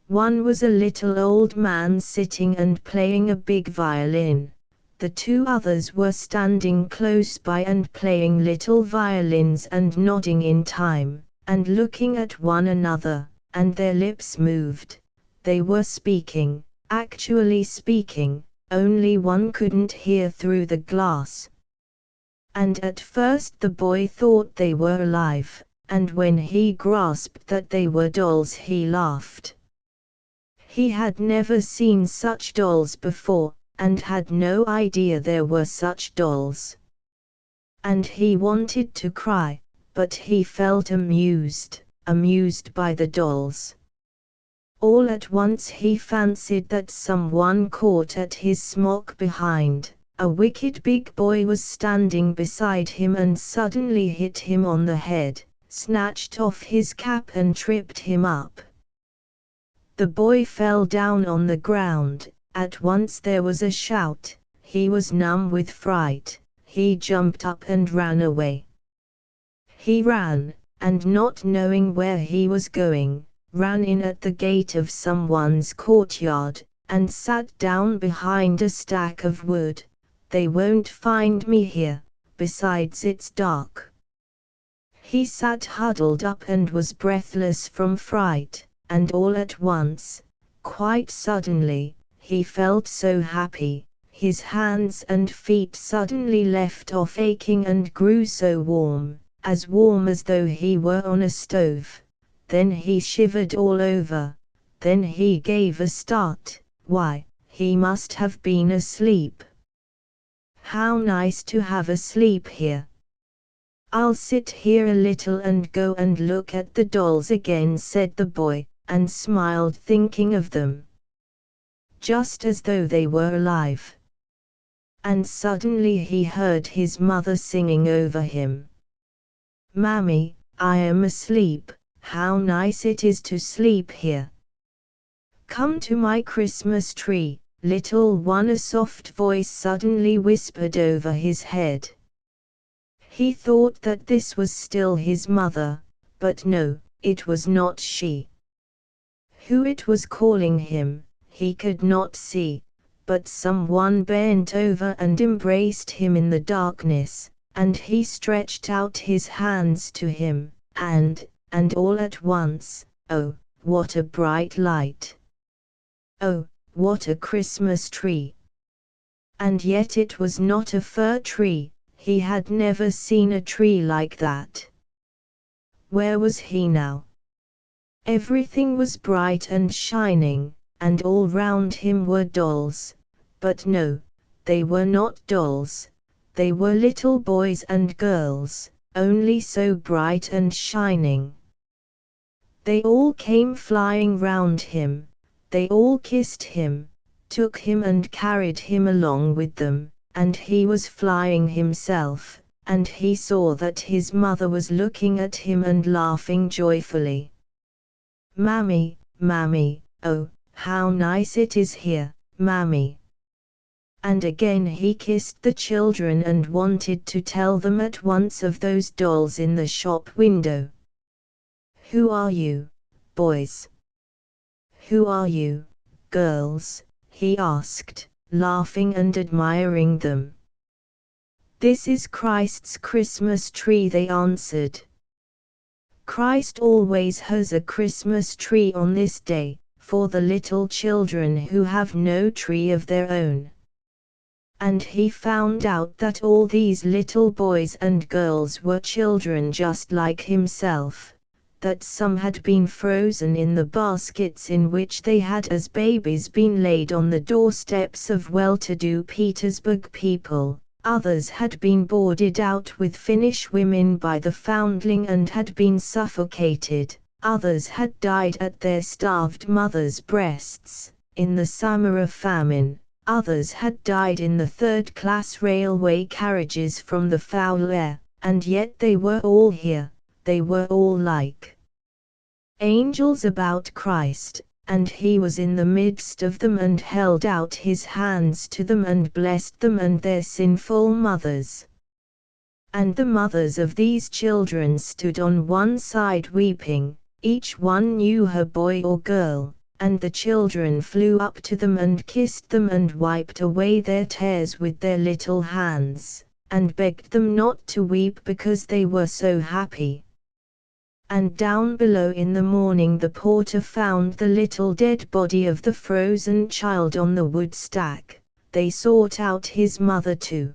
One was a little old man sitting and playing a big violin. The 2 others were standing close by and playing little violins and nodding in time, and looking at one another, and their lips moved. They were speaking, actually speaking, only one couldn't hear through the glass. And at first the boy thought they were alive, and when he grasped that they were dolls he laughed. He had never seen such dolls before, and had no idea there were such dolls. And he wanted to cry, but he felt amused by the dolls. All at once he fancied that someone caught at his smock behind. A wicked big boy was standing beside him and suddenly hit him on the head, snatched off his cap and tripped him up. The boy fell down on the ground. At once there was a shout. He was numb with fright. He jumped up and ran away. He ran, and not knowing where he was going, ran in at the gate of someone's courtyard, and sat down behind a stack of wood. They won't find me here, besides it's dark. He sat huddled up and was breathless from fright, and all at once, quite suddenly, he felt so happy. His hands and feet suddenly left off aching and grew so warm as though he were on a stove. Then he shivered all over. Then he gave a start. Why, he must have been asleep. How nice to have a sleep here. I'll sit here a little and go and look at the dolls again, said the boy, and smiled thinking of them. Just as though they were alive. And suddenly he heard his mother singing over him. "Mammy, I am asleep, how nice it is to sleep here. Come to my Christmas tree, little one," a soft voice suddenly whispered over his head. He thought that this was still his mother, but no, it was not she. Who it was calling him, he could not see, but someone bent over and embraced him in the darkness, and he stretched out his hands to him, and all at once, oh, what a bright light! Oh, what a Christmas tree! And yet it was not a fir tree, he had never seen a tree like that. Where was he now? Everything was bright and shining, and all round him were dolls. But no, they were not dolls. They were little boys and girls, only so bright and shining. They all came flying round him. They all kissed him, took him and carried him along with them, and he was flying himself, and he saw that his mother was looking at him and laughing joyfully. "Mammy, Mammy, oh, how nice it is here, Mammy." And again he kissed the children and wanted to tell them at once of those dolls in the shop window. "Who are you, boys? Who are you, girls?" he asked, laughing and admiring them. "This is Christ's Christmas tree," they answered. Christ always has a Christmas tree on this day, for the little children who have no tree of their own. And he found out that all these little boys and girls were children just like himself, that some had been frozen in the baskets in which they had as babies been laid on the doorsteps of well-to-do Petersburg people. Others had been boarded out with Finnish women by the foundling and had been suffocated. Others had died at their starved mothers' breasts, in the summer of famine. Others had died in the third-class railway carriages from the foul air, and yet they were all here, they were all like angels about Christ, and he was in the midst of them and held out his hands to them and blessed them and their sinful mothers. And the mothers of these children stood on one side weeping, each one knew her boy or girl, and the children flew up to them and kissed them and wiped away their tears with their little hands, and begged them not to weep because they were so happy. And down below in the morning the porter found the little dead body of the frozen child on the wood stack. They sought out his mother too.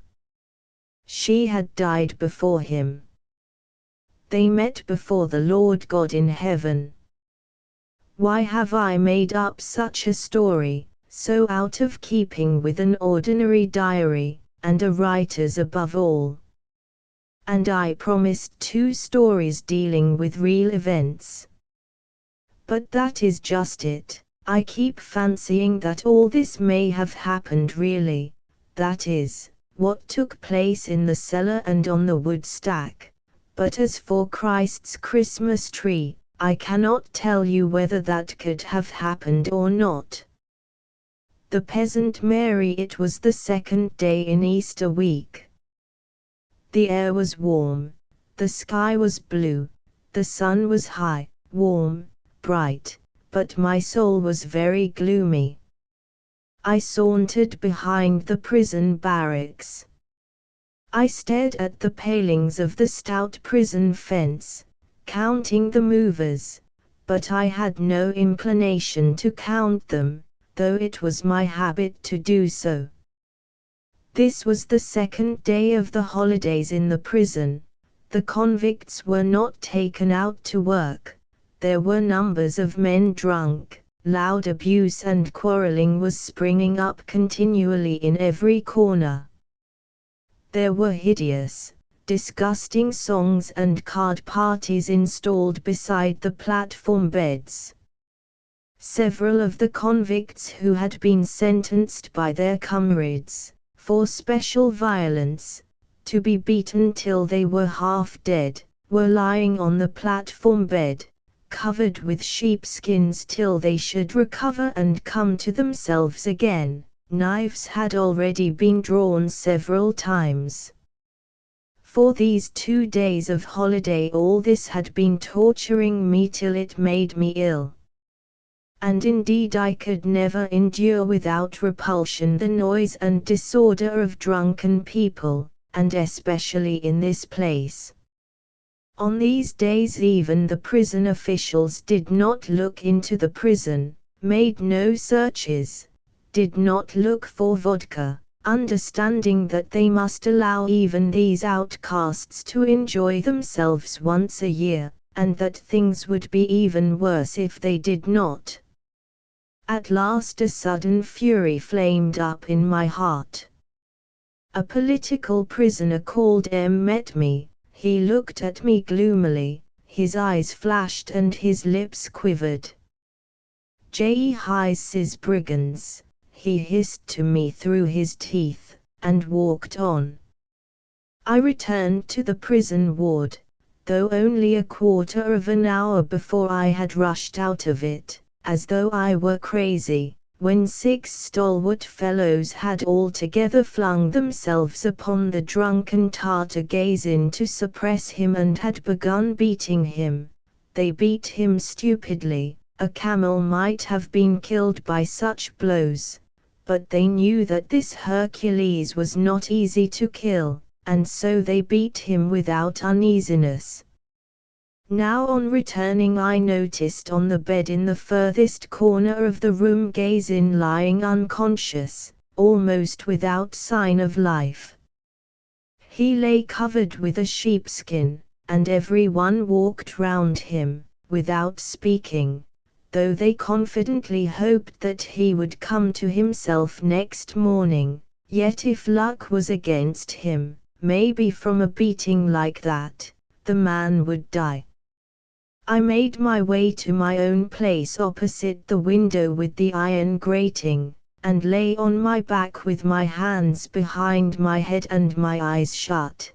She had died before him. They met before the Lord God in heaven. Why have I made up such a story, so out of keeping with an ordinary diary, and a writer's above all? And I promised 2 stories dealing with real events. But that is just it, I keep fancying that all this may have happened really, that is, what took place in the cellar and on the wood stack. But as for Christ's Christmas tree, I cannot tell you whether that could have happened or not. The peasant Mary. It was the 2nd day in Easter week. The air was warm, the sky was blue, the sun was high, warm, bright, but my soul was very gloomy. I sauntered behind the prison barracks. I stared at the palings of the stout prison fence, counting the movers, but I had no inclination to count them, though it was my habit to do so. This was the second day of the holidays in the prison. The convicts were not taken out to work. There were numbers of men drunk. Loud abuse and quarreling was springing up continually in every corner. There were hideous, disgusting songs and card parties installed beside the platform beds. Several of the convicts who had been sentenced by their comrades, for special violence, to be beaten till they were half dead, were lying on the platform bed, covered with sheepskins till they should recover and come to themselves again. Knives had already been drawn several times. For these 2 days of holiday all this had been torturing me till it made me ill. And indeed I could never endure without repulsion the noise and disorder of drunken people, and especially in this place. On these days even the prison officials did not look into the prison, made no searches, did not look for vodka, understanding that they must allow even these outcasts to enjoy themselves once a year, and that things would be even worse if they did not. At last a sudden fury flamed up in my heart. A political prisoner called M met me. He looked at me gloomily, his eyes flashed and his lips quivered. "J.E.'s brigands," he hissed to me through his teeth, and walked on. I returned to the prison ward, though only a quarter of an hour before I had rushed out of it, as though I were crazy, when 6 stalwart fellows had all together flung themselves upon the drunken Tartar Gazin to suppress him and had begun beating him. They beat him stupidly. A camel might have been killed by such blows, but they knew that this Hercules was not easy to kill, and so they beat him without uneasiness. Now on returning I noticed on the bed in the furthest corner of the room Gazin lying unconscious, almost without sign of life. He lay covered with a sheepskin, and every one walked round him, without speaking, though they confidently hoped that he would come to himself next morning, yet if luck was against him, maybe from a beating like that, the man would die. I made my way to my own place opposite the window with the iron grating, and lay on my back with my hands behind my head and my eyes shut.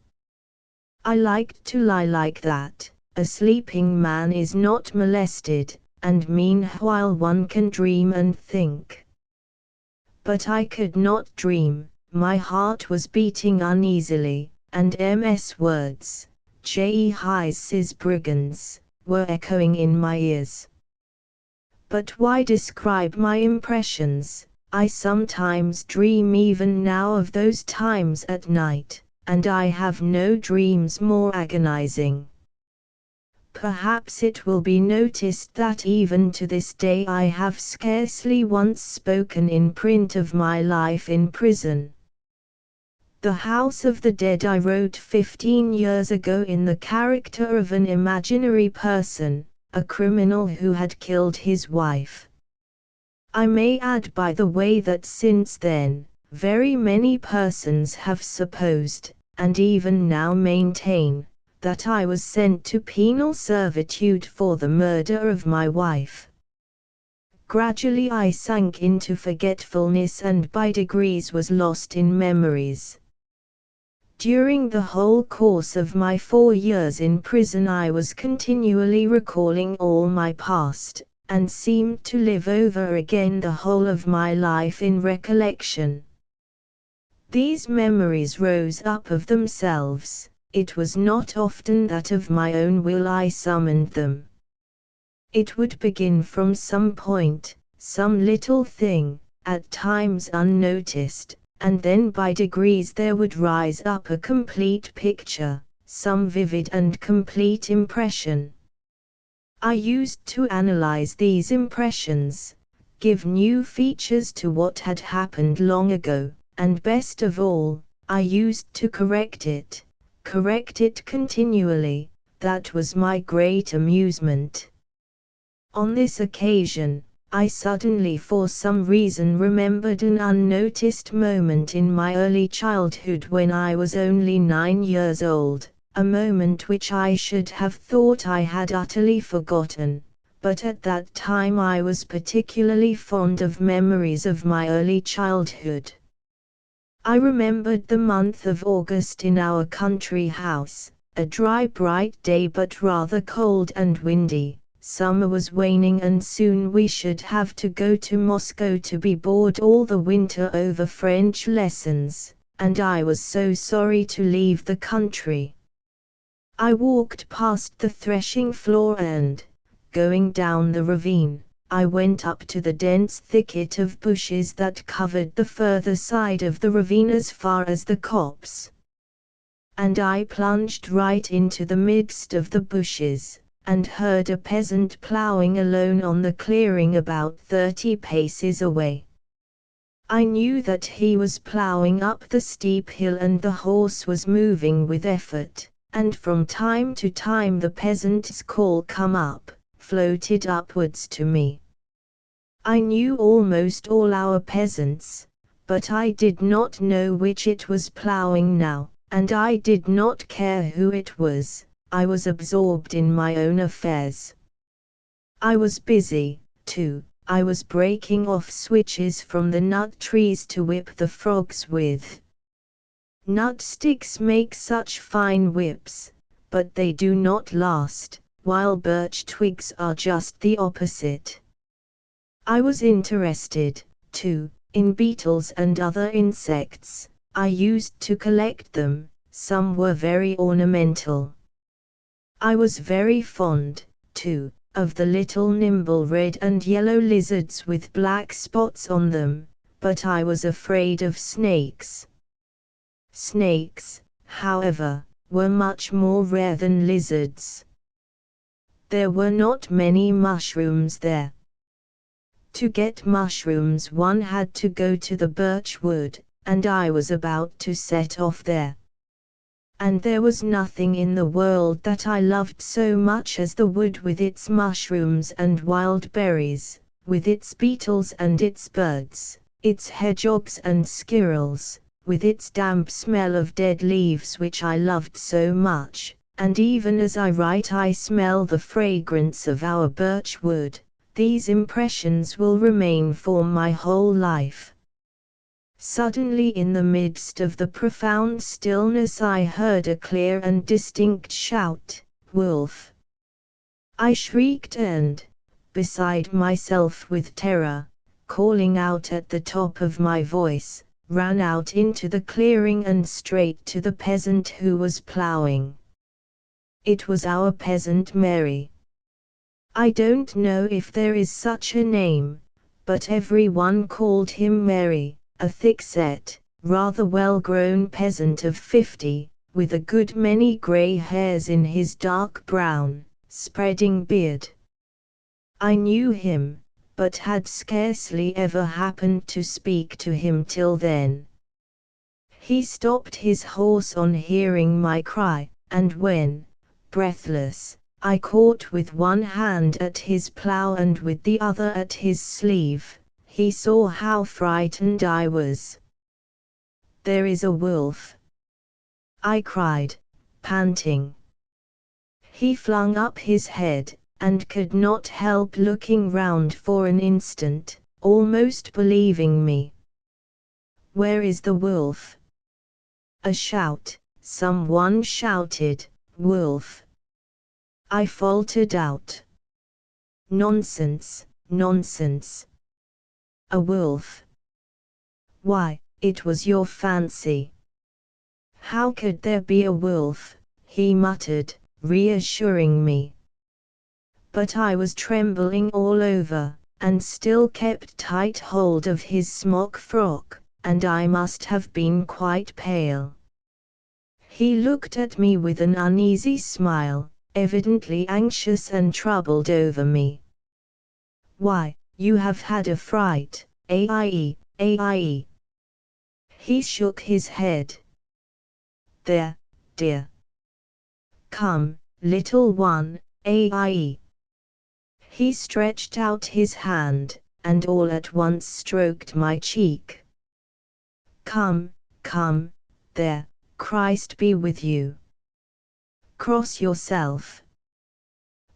I liked to lie like that. A sleeping man is not molested, and meanwhile one can dream and think. But I could not dream, my heart was beating uneasily, and Ms. words, "J.E.'s brigands," were echoing in my ears. But why describe my impressions? I sometimes dream even now of those times at night, and I have no dreams more agonizing. Perhaps it will be noticed that even to this day I have scarcely once spoken in print of my life in prison. The House of the Dead I wrote 15 years ago in the character of an imaginary person, a criminal who had killed his wife. I may add by the way that since then, very many persons have supposed, and even now maintain, that I was sent to penal servitude for the murder of my wife. Gradually I sank into forgetfulness and by degrees was lost in memories. During the whole course of my 4 years in prison I was continually recalling all my past, and seemed to live over again the whole of my life in recollection. These memories rose up of themselves. It was not often that of my own will I summoned them. It would begin from some point, some little thing, at times unnoticed, and then by degrees there would rise up a complete picture, some vivid and complete impression. I used to analyze these impressions, give new features to what had happened long ago, and best of all, I used to correct it continually. That was my great amusement. On this occasion, I suddenly for some reason remembered an unnoticed moment in my early childhood when I was only 9 years old, a moment which I should have thought I had utterly forgotten, but at that time I was particularly fond of memories of my early childhood. I remembered the month of August in our country house, a dry bright day but rather cold and windy. Summer was waning and soon we should have to go to Moscow to be bored all the winter over French lessons, and I was so sorry to leave the country. I walked past the threshing floor and, going down the ravine, I went up to the dense thicket of bushes that covered the further side of the ravine as far as the copse. And I plunged right into the midst of the bushes, and heard a peasant ploughing alone on the clearing about 30 paces away. I knew that he was ploughing up the steep hill and the horse was moving with effort, and from time to time the peasant's call "come up" floated upwards to me. I knew almost all our peasants, but I did not know which it was ploughing now, and I did not care who it was. I was absorbed in my own affairs. I was busy, too. I was breaking off switches from the nut trees to whip the frogs with. Nut sticks make such fine whips, but they do not last, while birch twigs are just the opposite. I was interested, too, in beetles and other insects. I used to collect them, some were very ornamental. I was very fond, too, of the little nimble red and yellow lizards with black spots on them, but I was afraid of snakes. Snakes, however, were much more rare than lizards. There were not many mushrooms there. To get mushrooms one had to go to the birch wood, and I was about to set off there. And there was nothing in the world that I loved so much as the wood with its mushrooms and wild berries, with its beetles and its birds, its hedgehogs and squirrels, with its damp smell of dead leaves which I loved so much, and even as I write I smell the fragrance of our birch wood. These impressions will remain for my whole life. Suddenly in the midst of the profound stillness I heard a clear and distinct shout, "Wolf!" I shrieked and, beside myself with terror, calling out at the top of my voice, ran out into the clearing and straight to the peasant who was ploughing. It was our peasant Mary. I don't know if there is such a name, but everyone called him Mary, a thick-set, rather well-grown peasant of 50, with a good many grey hairs in his dark brown, spreading beard. I knew him, but had scarcely ever happened to speak to him till then. He stopped his horse on hearing my cry, and when, breathless, I caught with one hand at his plough and with the other at his sleeve, he saw how frightened I was. "There is a wolf!" I cried, panting. He flung up his head, and could not help looking round for an instant, almost believing me. "Where is the wolf?" A shout, someone shouted, "Wolf!" I faltered out. "Nonsense, nonsense. A wolf? Why, it was your fancy." "How could there be a wolf?" he muttered, reassuring me. But I was trembling all over, and still kept tight hold of his smock frock, and I must have been quite pale. He looked at me with an uneasy smile, evidently anxious and troubled over me. "Why, you have had a fright, aie, aie." He shook his head. There, dear. Come, little one, Aie. He stretched out his hand, and all at once stroked my cheek. Come, come, there, Christ be with you. Cross yourself.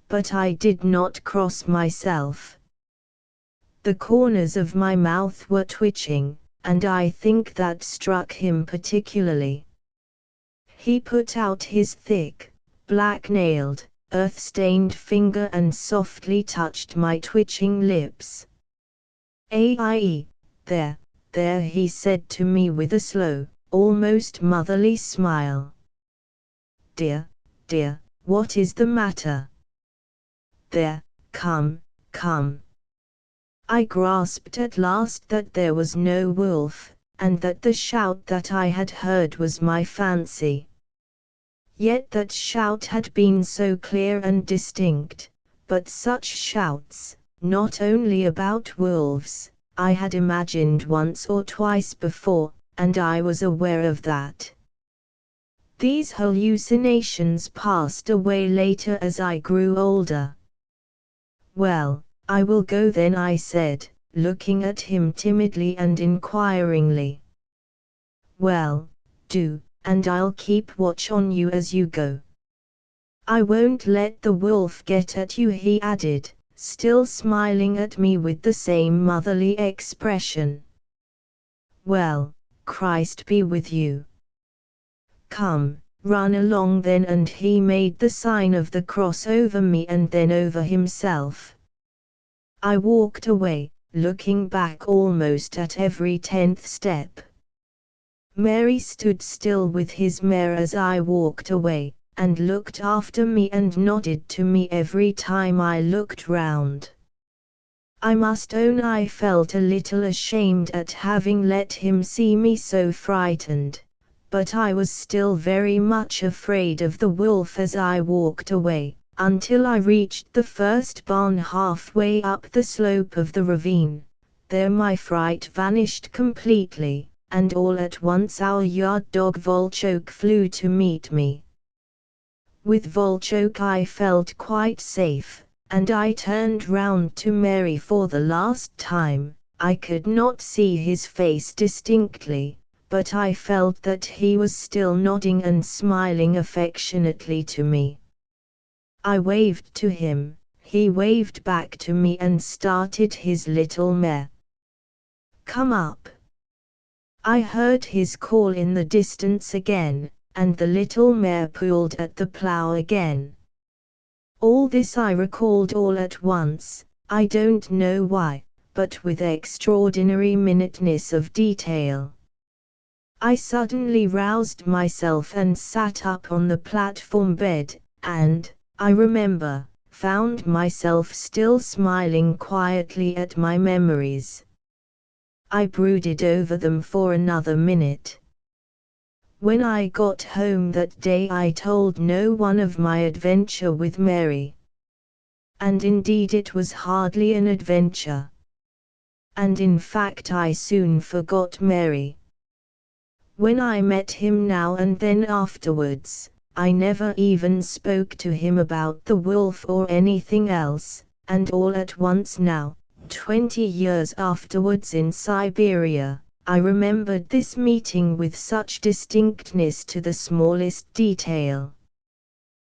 But I did not cross myself. The corners of my mouth were twitching, and I think that struck him particularly. He put out his thick, black-nailed, earth-stained finger and softly touched my twitching lips. Aie, there, he said to me with a slow, almost motherly smile. Dear, dear, what is the matter? There, come, come. I grasped at last that there was no wolf, and that the shout that I had heard was my fancy. Yet that shout had been so clear and distinct, but such shouts, not only about wolves, I had imagined once or twice before, and I was aware of that. These hallucinations passed away later as I grew older. Well, I will go then, I said, looking at him timidly and inquiringly. Well, do, and I'll keep watch on you as you go. I won't let the wolf get at you, he added, still smiling at me with the same motherly expression. Well, Christ be with you. Come, run along then, and he made the sign of the cross over me and then over himself. I walked away, looking back almost at every 10th step. Mary stood still with his mare as I walked away, and looked after me and nodded to me every time I looked round. I must own I felt a little ashamed at having let him see me so frightened, but I was still very much afraid of the wolf as I walked away, until I reached the first barn halfway up the slope of the ravine. There my fright vanished completely, and all at once our yard dog Volchok flew to meet me. With Volchok I felt quite safe, and I turned round to Mary for the last time. I could not see his face distinctly, but I felt that he was still nodding and smiling affectionately to me. I waved to him, he waved back to me and started his little mare. Come up. I heard his call in the distance again, and the little mare pulled at the plough again. All this I recalled all at once, I don't know why, but with extraordinary minuteness of detail. I suddenly roused myself and sat up on the platform bed, and, I remember, found myself still smiling quietly at my memories. I brooded over them for another minute. When I got home that day I told no one of my adventure with Mary. And indeed it was hardly an adventure. And in fact I soon forgot Mary. When I met him now and then afterwards, I never even spoke to him about the wolf or anything else, and all at once now, 20 years afterwards in Siberia, I remembered this meeting with such distinctness to the smallest detail.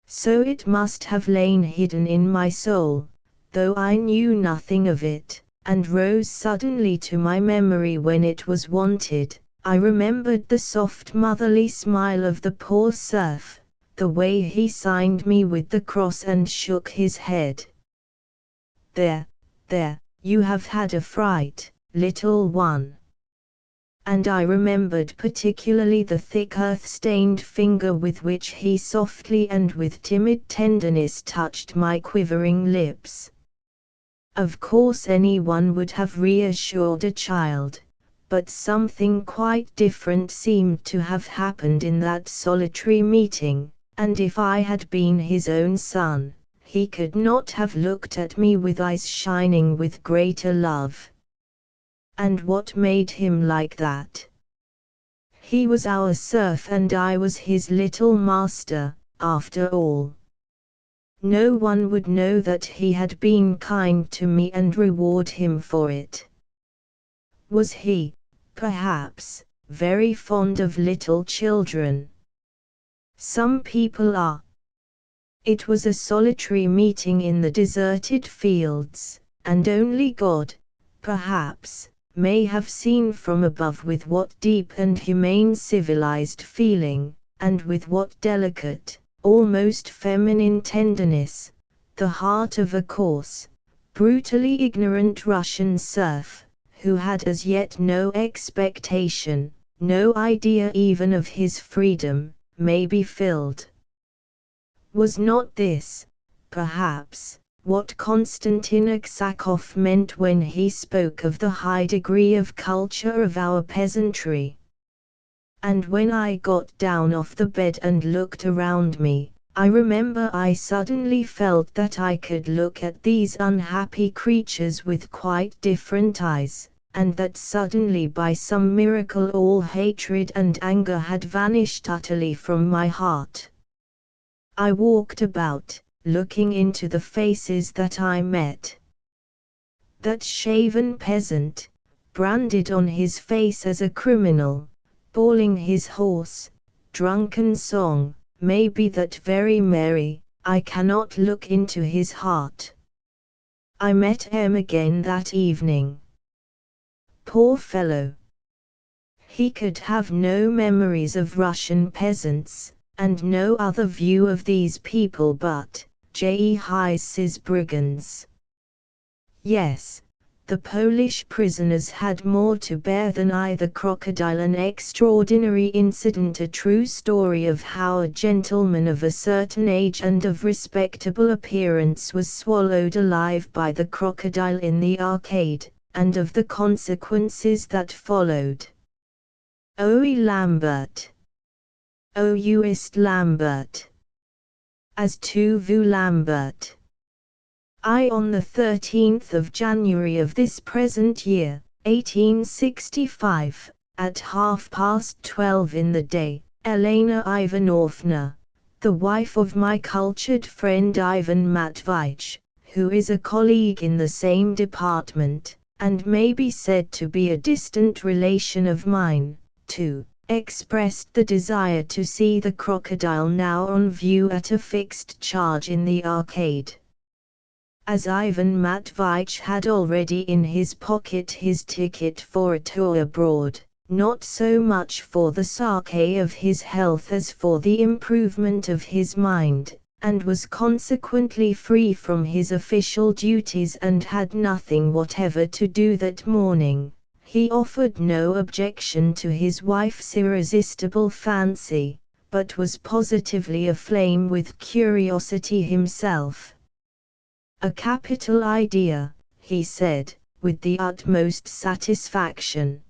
So it must have lain hidden in my soul, though I knew nothing of it, and rose suddenly to my memory when it was wanted. I remembered the soft motherly smile of the poor serf, the way he signed me with the cross and shook his head. There, you have had a fright, little one. And I remembered particularly the thick earth-stained finger with which he softly and with timid tenderness touched my quivering lips. Of course anyone would have reassured a child, but something quite different seemed to have happened in that solitary meeting, and if I had been his own son, he could not have looked at me with eyes shining with greater love. And what made him like that? He was our serf and I was his little master, after all. No one would know that he had been kind to me and reward him for it. Was he, perhaps, very fond of little children? Some people are. It was a solitary meeting in the deserted fields, and only God, perhaps, may have seen from above with what deep and humane civilized feeling, and with what delicate, almost feminine tenderness, the heart of a coarse, brutally ignorant Russian serf, who had as yet no expectation, no idea even of his freedom, may be filled. Was not this, perhaps, what Konstantin Aksakov meant when he spoke of the high degree of culture of our peasantry? And when I got down off the bed and looked around me, I remember I suddenly felt that I could look at these unhappy creatures with quite different eyes, and that suddenly by some miracle all hatred and anger had vanished utterly from my heart. I walked about, looking into the faces that I met. That shaven peasant, branded on his face as a criminal, bawling his hoarse, drunken song, may be that very merry, I cannot look into his heart. I met him again that evening. Poor fellow! He could have no memories of Russian peasants, and no other view of these people but His brigands. Yes, the Polish prisoners had more to bear than I. The crocodile, an extraordinary incident, a true story of how a gentleman of a certain age and of respectable appearance was swallowed alive by the crocodile in the arcade, and of the consequences that followed. O Lambert! O Uist Lambert! As to vous Lambert! I on the 13th of January of this present year, 1865, at 12:30 in the day, Elena Ivanovna, the wife of my cultured friend Ivan Matveyevich, who is a colleague in the same department, and may be said to be a distant relation of mine, too, expressed the desire to see the crocodile now on view at a fixed charge in the arcade. As Ivan Matveyevich had already in his pocket his ticket for a tour abroad, not so much for the sake of his health as for the improvement of his mind, and was consequently free from his official duties and had nothing whatever to do that morning, he offered no objection to his wife's irresistible fancy, but was positively aflame with curiosity himself. "A capital idea," he said, with the utmost satisfaction.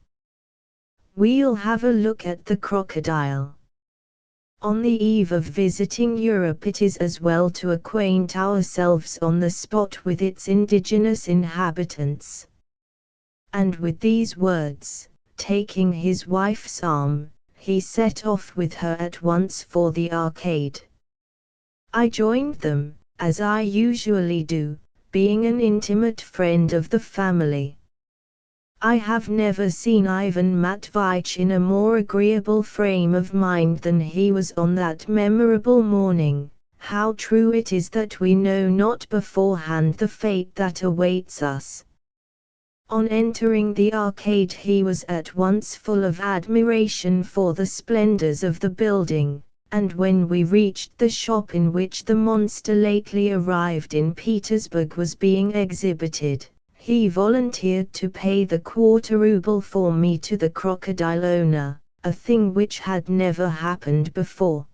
"We'll have a look at the crocodile. On the eve of visiting Europe it is as well to acquaint ourselves on the spot with its indigenous inhabitants." And with these words, taking his wife's arm, he set off with her at once for the arcade. I joined them, as I usually do, being an intimate friend of the family. I have never seen Ivan Matveyevich in a more agreeable frame of mind than he was on that memorable morning. How true it is that we know not beforehand the fate that awaits us. On entering the arcade he was at once full of admiration for the splendors of the building, and when we reached the shop in which the monster lately arrived in Petersburg was being exhibited, he volunteered to pay the quarter-ruble for me to the crocodile owner, a thing which had never happened before.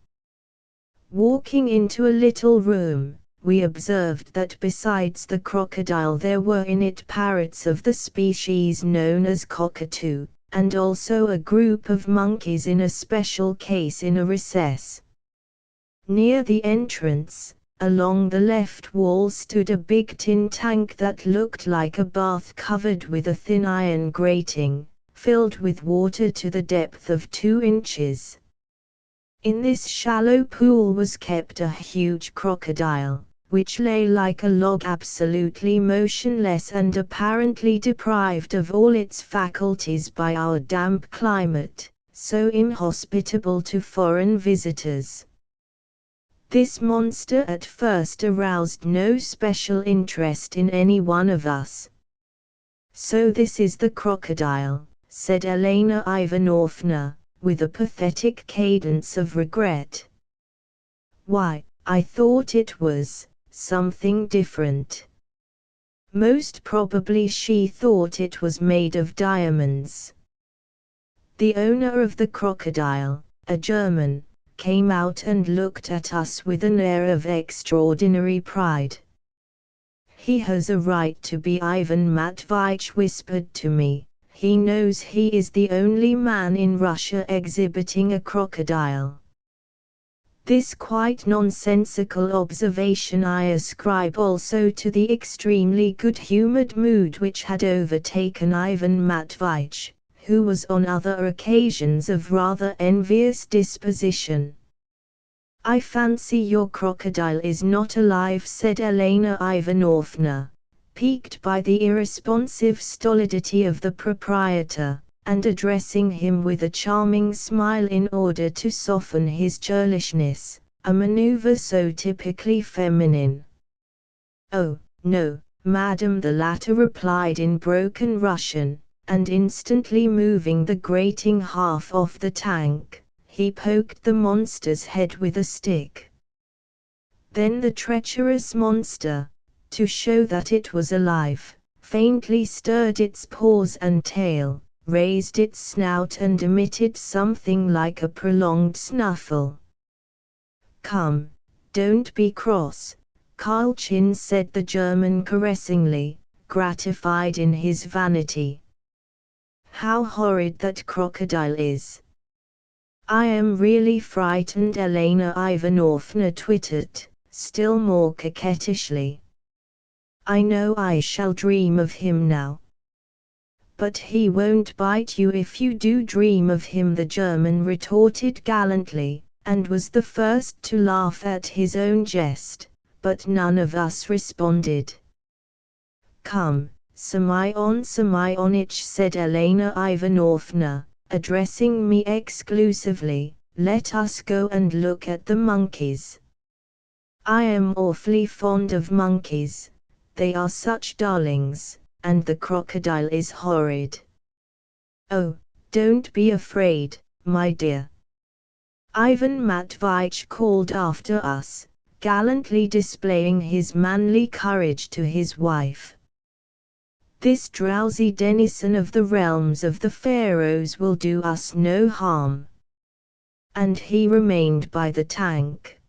Walking into a little room, we observed that besides the crocodile there were in it parrots of the species known as cockatoo, and also a group of monkeys in a special case in a recess. Near the entrance, along the left wall stood a big tin tank that looked like a bath covered with a thin iron grating, filled with water to the depth of 2 inches. In this shallow pool was kept a huge crocodile, which lay like a log absolutely motionless and apparently deprived of all its faculties by our damp climate, so inhospitable to foreign visitors. This monster at first aroused no special interest in any one of us. "So this is the crocodile," said Elena Ivanovna, with a pathetic cadence of regret. "Why, I thought it was something different." Most probably she thought it was made of diamonds. The owner of the crocodile, a German, came out and looked at us with an air of extraordinary pride. "He has a right to be," Ivan Matveyevich whispered to me. "He knows he is the only man in Russia exhibiting a crocodile." This quite nonsensical observation I ascribe also to the extremely good-humored mood which had overtaken Ivan Matveyevich, who was on other occasions of rather envious disposition. "I fancy your crocodile is not alive," said Elena Ivanovna, piqued by the irresponsive stolidity of the proprietor, and addressing him with a charming smile in order to soften his churlishness, a maneuver so typically feminine. "Oh, no, madam," the latter replied in broken Russian, and instantly moving the grating half off the tank, he poked the monster's head with a stick. Then the treacherous monster, to show that it was alive, faintly stirred its paws and tail, raised its snout and emitted something like a prolonged snuffle. "Come, don't be cross, Karlchin," said the German caressingly, gratified in his vanity. "How horrid that crocodile is!" "I am really frightened," Elena Ivanovna twittered, still more coquettishly. "I know I shall dream of him now." "But he won't bite you if you do dream of him," the German retorted gallantly, and was the first to laugh at his own jest, but none of us responded. "Come, Semyonich," said Elena Ivanovna, addressing me exclusively, "let us go and look at the monkeys. I am awfully fond of monkeys, they are such darlings, and the crocodile is horrid." "Oh, don't be afraid, my dear," Ivan Matveyevich called after us, gallantly displaying his manly courage to his wife. "This drowsy denizen of the realms of the Pharaohs will do us no harm." And he remained by the tank.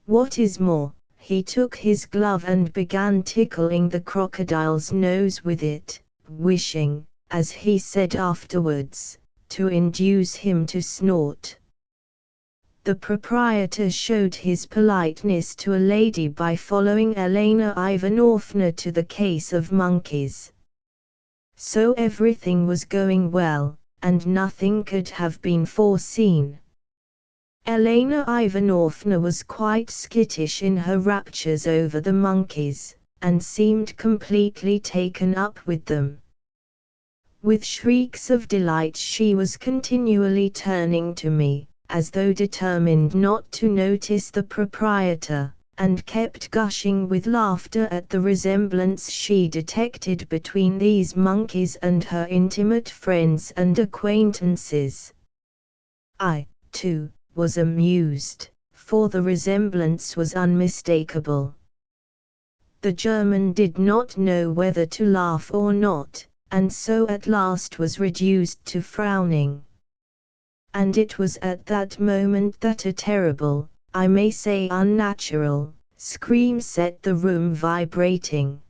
What is more, he took his glove and began tickling the crocodile's nose with it, wishing, as he said afterwards, to induce him to snort. The proprietor showed his politeness to a lady by following Elena Ivanovna to the case of monkeys. So everything was going well, and nothing could have been foreseen. Elena Ivanovna was quite skittish in her raptures over the monkeys, and seemed completely taken up with them. With shrieks of delight she was continually turning to me, as though determined not to notice the proprietor, and kept gushing with laughter at the resemblance she detected between these monkeys and her intimate friends and acquaintances. I, too, was amused, for the resemblance was unmistakable. The German did not know whether to laugh or not, and so at last was reduced to frowning. And it was at that moment that a terrible, I may say unnatural, scream set the room vibrating.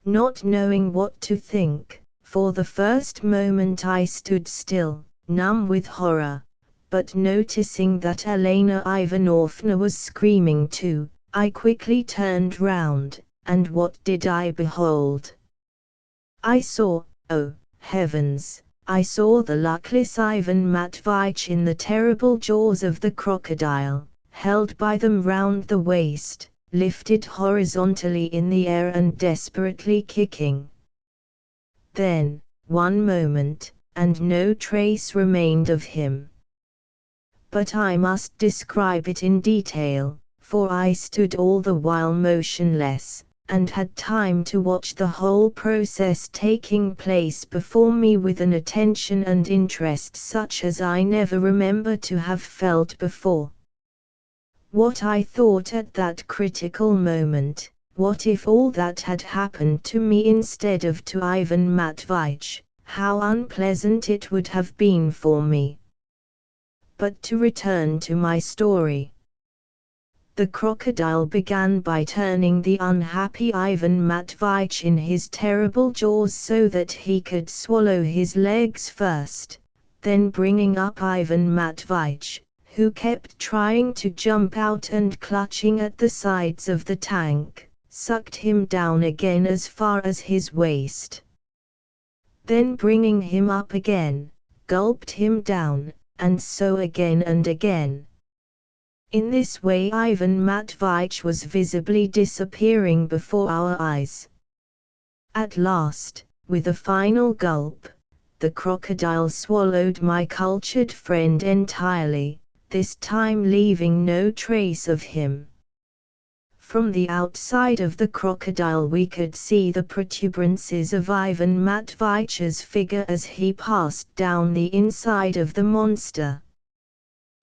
Not knowing what to think, for the first moment I stood still, numb with horror, but noticing that Elena Ivanovna was screaming too, I quickly turned round, and what did I behold? I saw, oh, Heavens! I saw the luckless Ivan Matveitch in the terrible jaws of the crocodile, held by them round the waist, lifted horizontally in the air and desperately kicking. Then, one moment, and no trace remained of him. But I must describe it in detail, for I stood all the while motionless, and had time to watch the whole process taking place before me with an attention and interest such as I never remember to have felt before. What I thought at that critical moment, what if all that had happened to me instead of to Ivan Matveitch, how unpleasant it would have been for me. But to return to my story. The crocodile began by turning the unhappy Ivan Matveitch in his terrible jaws so that he could swallow his legs first, then bringing up Ivan Matveitch, who kept trying to jump out and clutching at the sides of the tank, sucked him down again as far as his waist. Then bringing him up again, gulped him down, and so again and again. In this way Ivan Matveitch was visibly disappearing before our eyes. At last, with a final gulp, the crocodile swallowed my cultured friend entirely, this time leaving no trace of him. From the outside of the crocodile we could see the protuberances of Ivan Matveitch's figure as he passed down the inside of the monster.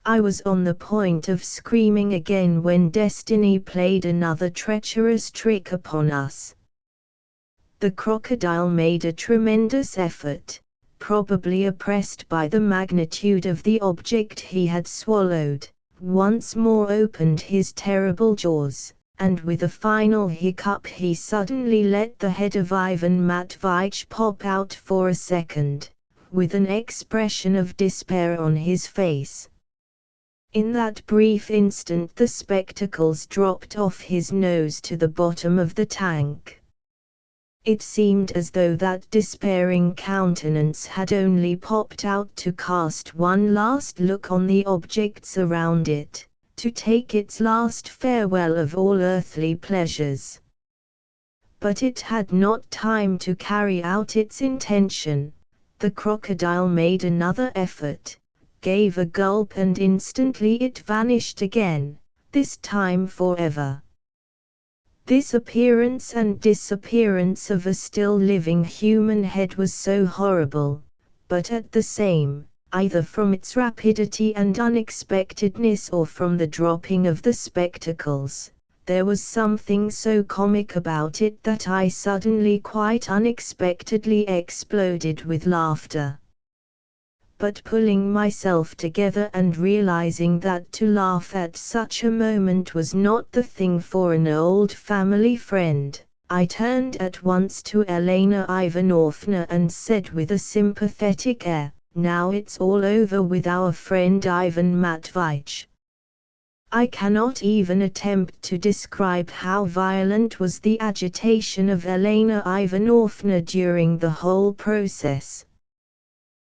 I was on the point of screaming again when destiny played another treacherous trick upon us. The crocodile made a tremendous effort, probably oppressed by the magnitude of the object he had swallowed, once more opened his terrible jaws, and with a final hiccup he suddenly let the head of Ivan Matveitch pop out for a second, with an expression of despair on his face. In that brief instant the spectacles dropped off his nose to the bottom of the tank. It seemed as though that despairing countenance had only popped out to cast one last look on the objects around it, to take its last farewell of all earthly pleasures. But it had not time to carry out its intention. The crocodile made another effort, gave a gulp and instantly it vanished again, this time forever. This appearance and disappearance of a still living human head was so horrible, but at the same, either from its rapidity and unexpectedness or from the dropping of the spectacles, there was something so comic about it that I suddenly quite unexpectedly exploded with laughter. But pulling myself together and realizing that to laugh at such a moment was not the thing for an old family friend, I turned at once to Elena Ivanovna and said with a sympathetic air, "Now it's all over with our friend Ivan Matveitch." I cannot even attempt to describe how violent was the agitation of Elena Ivanovna during the whole process.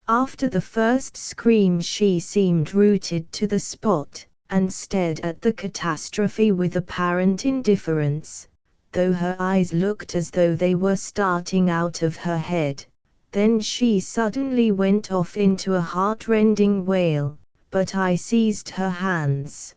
After the first scream she seemed rooted to the spot, and stared at the catastrophe with apparent indifference, though her eyes looked as though they were starting out of her head. Then she suddenly went off into a heart-rending wail, but I seized her hands.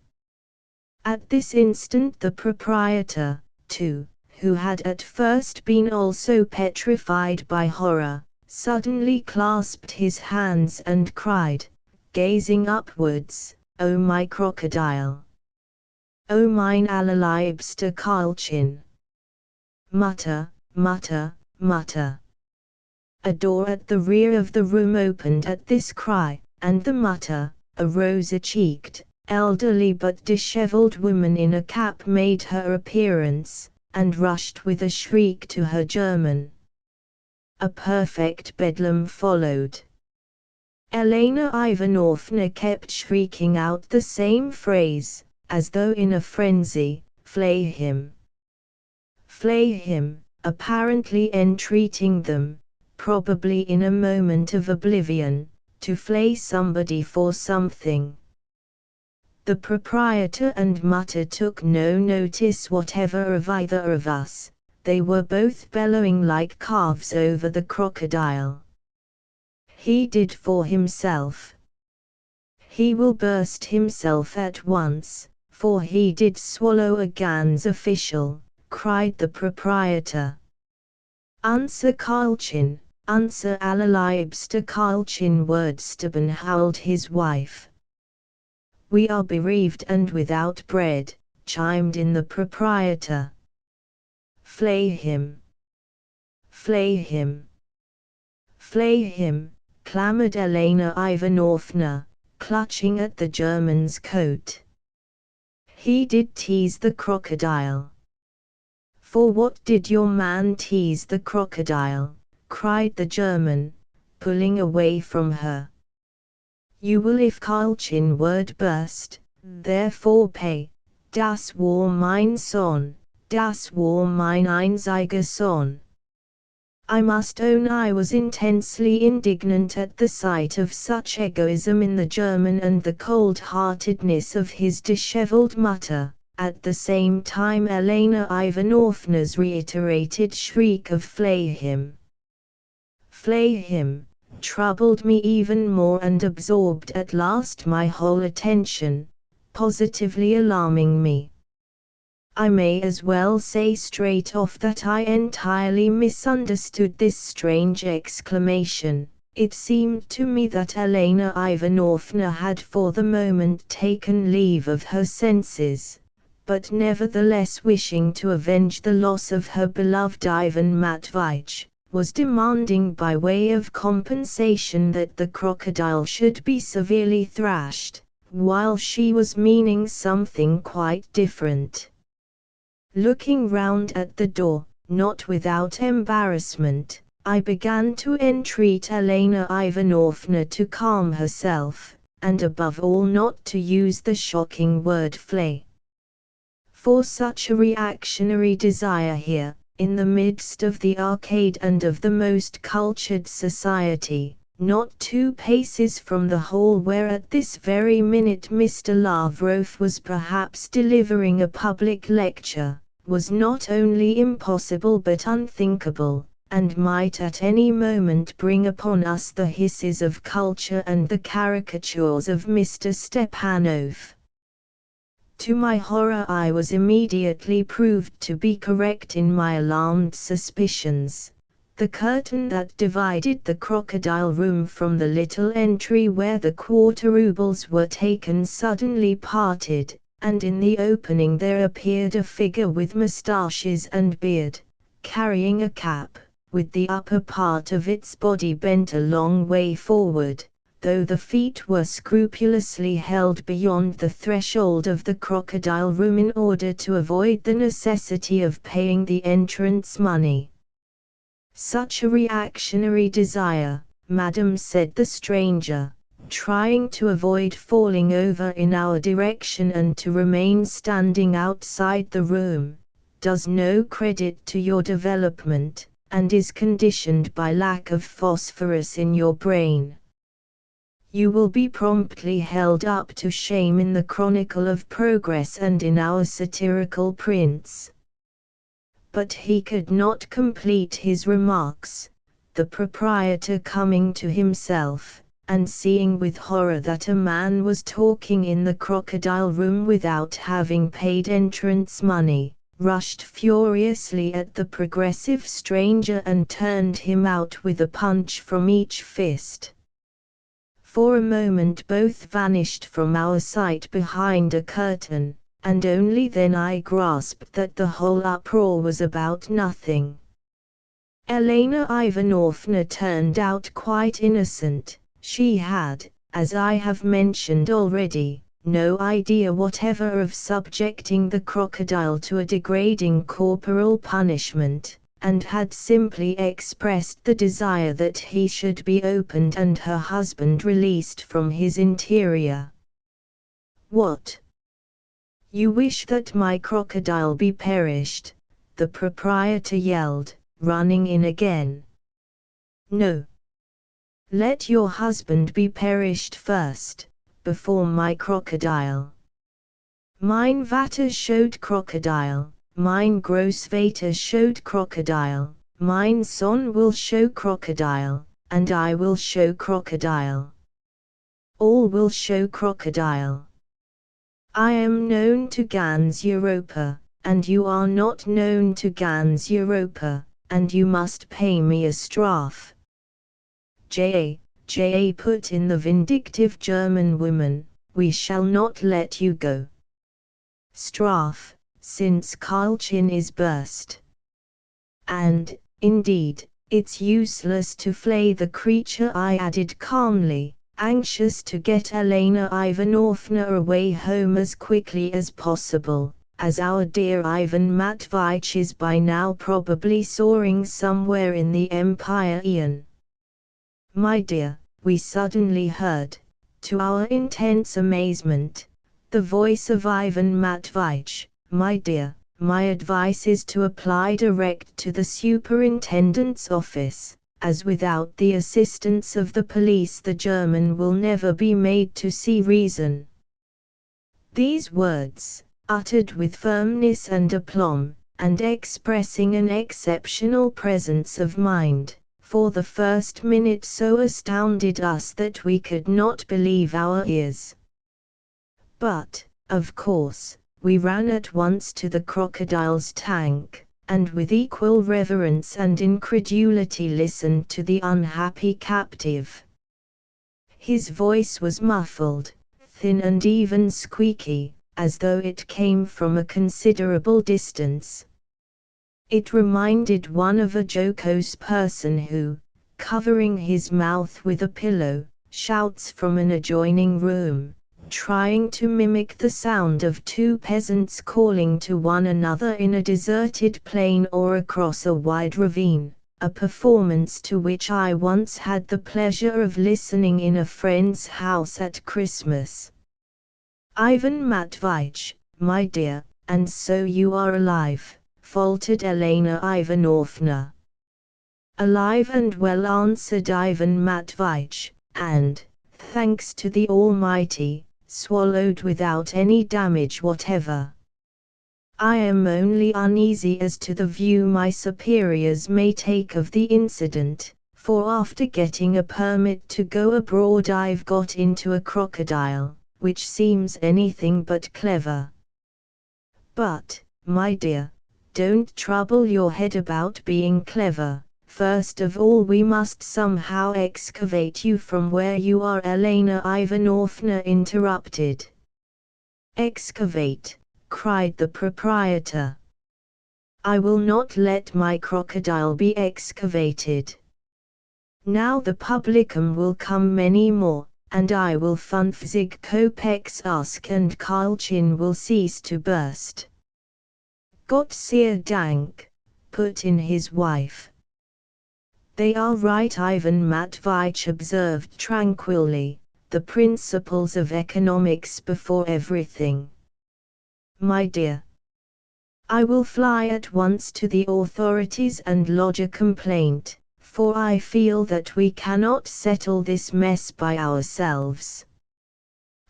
At this instant the proprietor, too, who had at first been also petrified by horror, suddenly clasped his hands and cried, gazing upwards, "O my crocodile! O mine allerliebster Karlchen!" Mutter, mutter, mutter. A door at the rear of the room opened at this cry, and the mutter, a rosy-cheeked, elderly but dishevelled woman in a cap made her appearance, and rushed with a shriek to her German. A perfect bedlam followed. Elena Ivanovna kept shrieking out the same phrase, as though in a frenzy, "Flay him! Flay him!" apparently entreating them, probably in a moment of oblivion, to flay somebody for something. The proprietor and mutter took no notice whatever of either of us. They were both bellowing like calves over the crocodile. He did for himself. He will burst himself at once, for he did swallow a ganz official, cried the proprietor. Unser Karlchen, unser allerliebster Karlchen Wordsteben, howled his wife. We are bereaved and without bread, chimed in the proprietor. Flay him! Flay him! Flay him! Clamored Elena Ivanovna, clutching at the German's coat. He did tease the crocodile. For what did your man tease the crocodile? Cried the German, pulling away from her. You will if Karlchen word burst, therefore pay. Das war mein Sohn, das war mein einziger Sohn. I must own I was intensely indignant at the sight of such egoism in the German and the cold-heartedness of his dishevelled mutter. At the same time Elena Ivanovna's reiterated shriek of flay him, troubled me even more and absorbed at last my whole attention, positively alarming me. I may as well say straight off that I entirely misunderstood this strange exclamation. It seemed to me that Elena Ivanovna had for the moment taken leave of her senses, but nevertheless wishing to avenge the loss of her beloved Ivan Matveyich, was demanding by way of compensation that the crocodile should be severely thrashed, while she was meaning something quite different. Looking round at the door, not without embarrassment, I began to entreat Elena Ivanovna to calm herself, and above all not to use the shocking word flay. For such a reactionary desire here, in the midst of the arcade and of the most cultured society, not 2 paces from the hall where at this very minute Mr. Lavrov was perhaps delivering a public lecture, was not only impossible but unthinkable, and might at any moment bring upon us the hisses of culture and the caricatures of Mr. Stepanov. To my horror I was immediately proved to be correct in my alarmed suspicions. The curtain that divided the crocodile room from the little entry where the quarter rubles were taken suddenly parted, and in the opening there appeared a figure with moustaches and beard, carrying a cap, with the upper part of its body bent a long way forward, though the feet were scrupulously held beyond the threshold of the crocodile room in order to avoid the necessity of paying the entrance money. Such a reactionary desire, madam, said the stranger, trying to avoid falling over in our direction and to remain standing outside the room, does no credit to your development, and is conditioned by lack of phosphorus in your brain. You will be promptly held up to shame in the Chronicle of Progress and in our satirical prints. But he could not complete his remarks. The proprietor, coming to himself, and seeing with horror that a man was talking in the crocodile room without having paid entrance money, rushed furiously at the progressive stranger and turned him out with a punch from each fist. For a moment both vanished from our sight behind a curtain, and only then I grasped that the whole uproar was about nothing. Elena Ivanovna turned out quite innocent. She had, as I have mentioned already, no idea whatever of subjecting the crocodile to a degrading corporal punishment, and had simply expressed the desire that he should be opened and her husband released from his interior. What? You wish that my crocodile be perished? The proprietor yelled, running in again. No. Let your husband be perished first, before my crocodile. Mein Vater showed crocodile, mein Großvater showed crocodile, mein Sohn will show crocodile, and I will show crocodile. All will show crocodile. I am known to ganz Europa, and you are not known to ganz Europa, and you must pay me a strafe. J.A. put in the vindictive German woman, we shall not let you go. Strafe, since Karlchen is burst. And, indeed, it's useless to flay the creature, I added calmly, anxious to get Elena Ivanovna away home as quickly as possible, as our dear Ivan Matveyevich is by now probably soaring somewhere in the Empire Aeon. My dear, we suddenly heard, to our intense amazement, the voice of Ivan Matveyevich. My dear, my advice is to apply direct to the superintendent's office, as without the assistance of the police the German will never be made to see reason. These words, uttered with firmness and aplomb, and expressing an exceptional presence of mind, for the first minute so astounded us that we could not believe our ears. But, of course, we ran at once to the crocodile's tank, and with equal reverence and incredulity listened to the unhappy captive. His voice was muffled, thin and even squeaky, as though it came from a considerable distance. It reminded one of a jocose person who, covering his mouth with a pillow, shouts from an adjoining room, trying to mimic the sound of two peasants calling to one another in a deserted plain or across a wide ravine, a performance to which I once had the pleasure of listening in a friend's house at Christmas. Ivan Matveyevich, my dear, and so you are alive, faltered Elena Ivanovna. Alive and well, answered Ivan Matveyevich, and, thanks to the Almighty, swallowed without any damage whatever. I am only uneasy as to the view my superiors may take of the incident, for after getting a permit to go abroad I've got into a crocodile, which seems anything but clever. But, my dear, don't trouble your head about being clever. First of all we must somehow excavate you from where you are, Elena Ivanovna interrupted. Excavate, cried the proprietor. I will not let my crocodile be excavated. Now the publicum will come many more, and I will 50 kopecks ask and Karlchen will cease to burst. Gott sei Dank, put in his wife. They are right, Ivan Matveyevich observed tranquilly, the principles of economics before everything. My dear, I will fly at once to the authorities and lodge a complaint, for I feel that we cannot settle this mess by ourselves.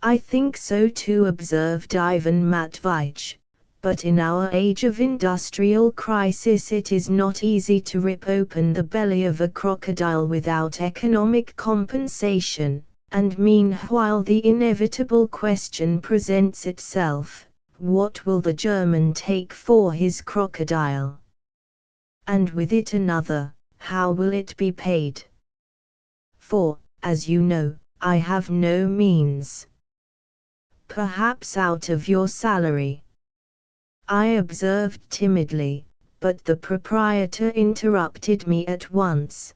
I think so too, observed Ivan Matveyevich. But in our age of industrial crisis it is not easy to rip open the belly of a crocodile without economic compensation, and meanwhile the inevitable question presents itself, what will the German take for his crocodile? And with it another, how will it be paid? For, as you know, I have no means. Perhaps out of your salary, I observed timidly, but the proprietor interrupted me at once.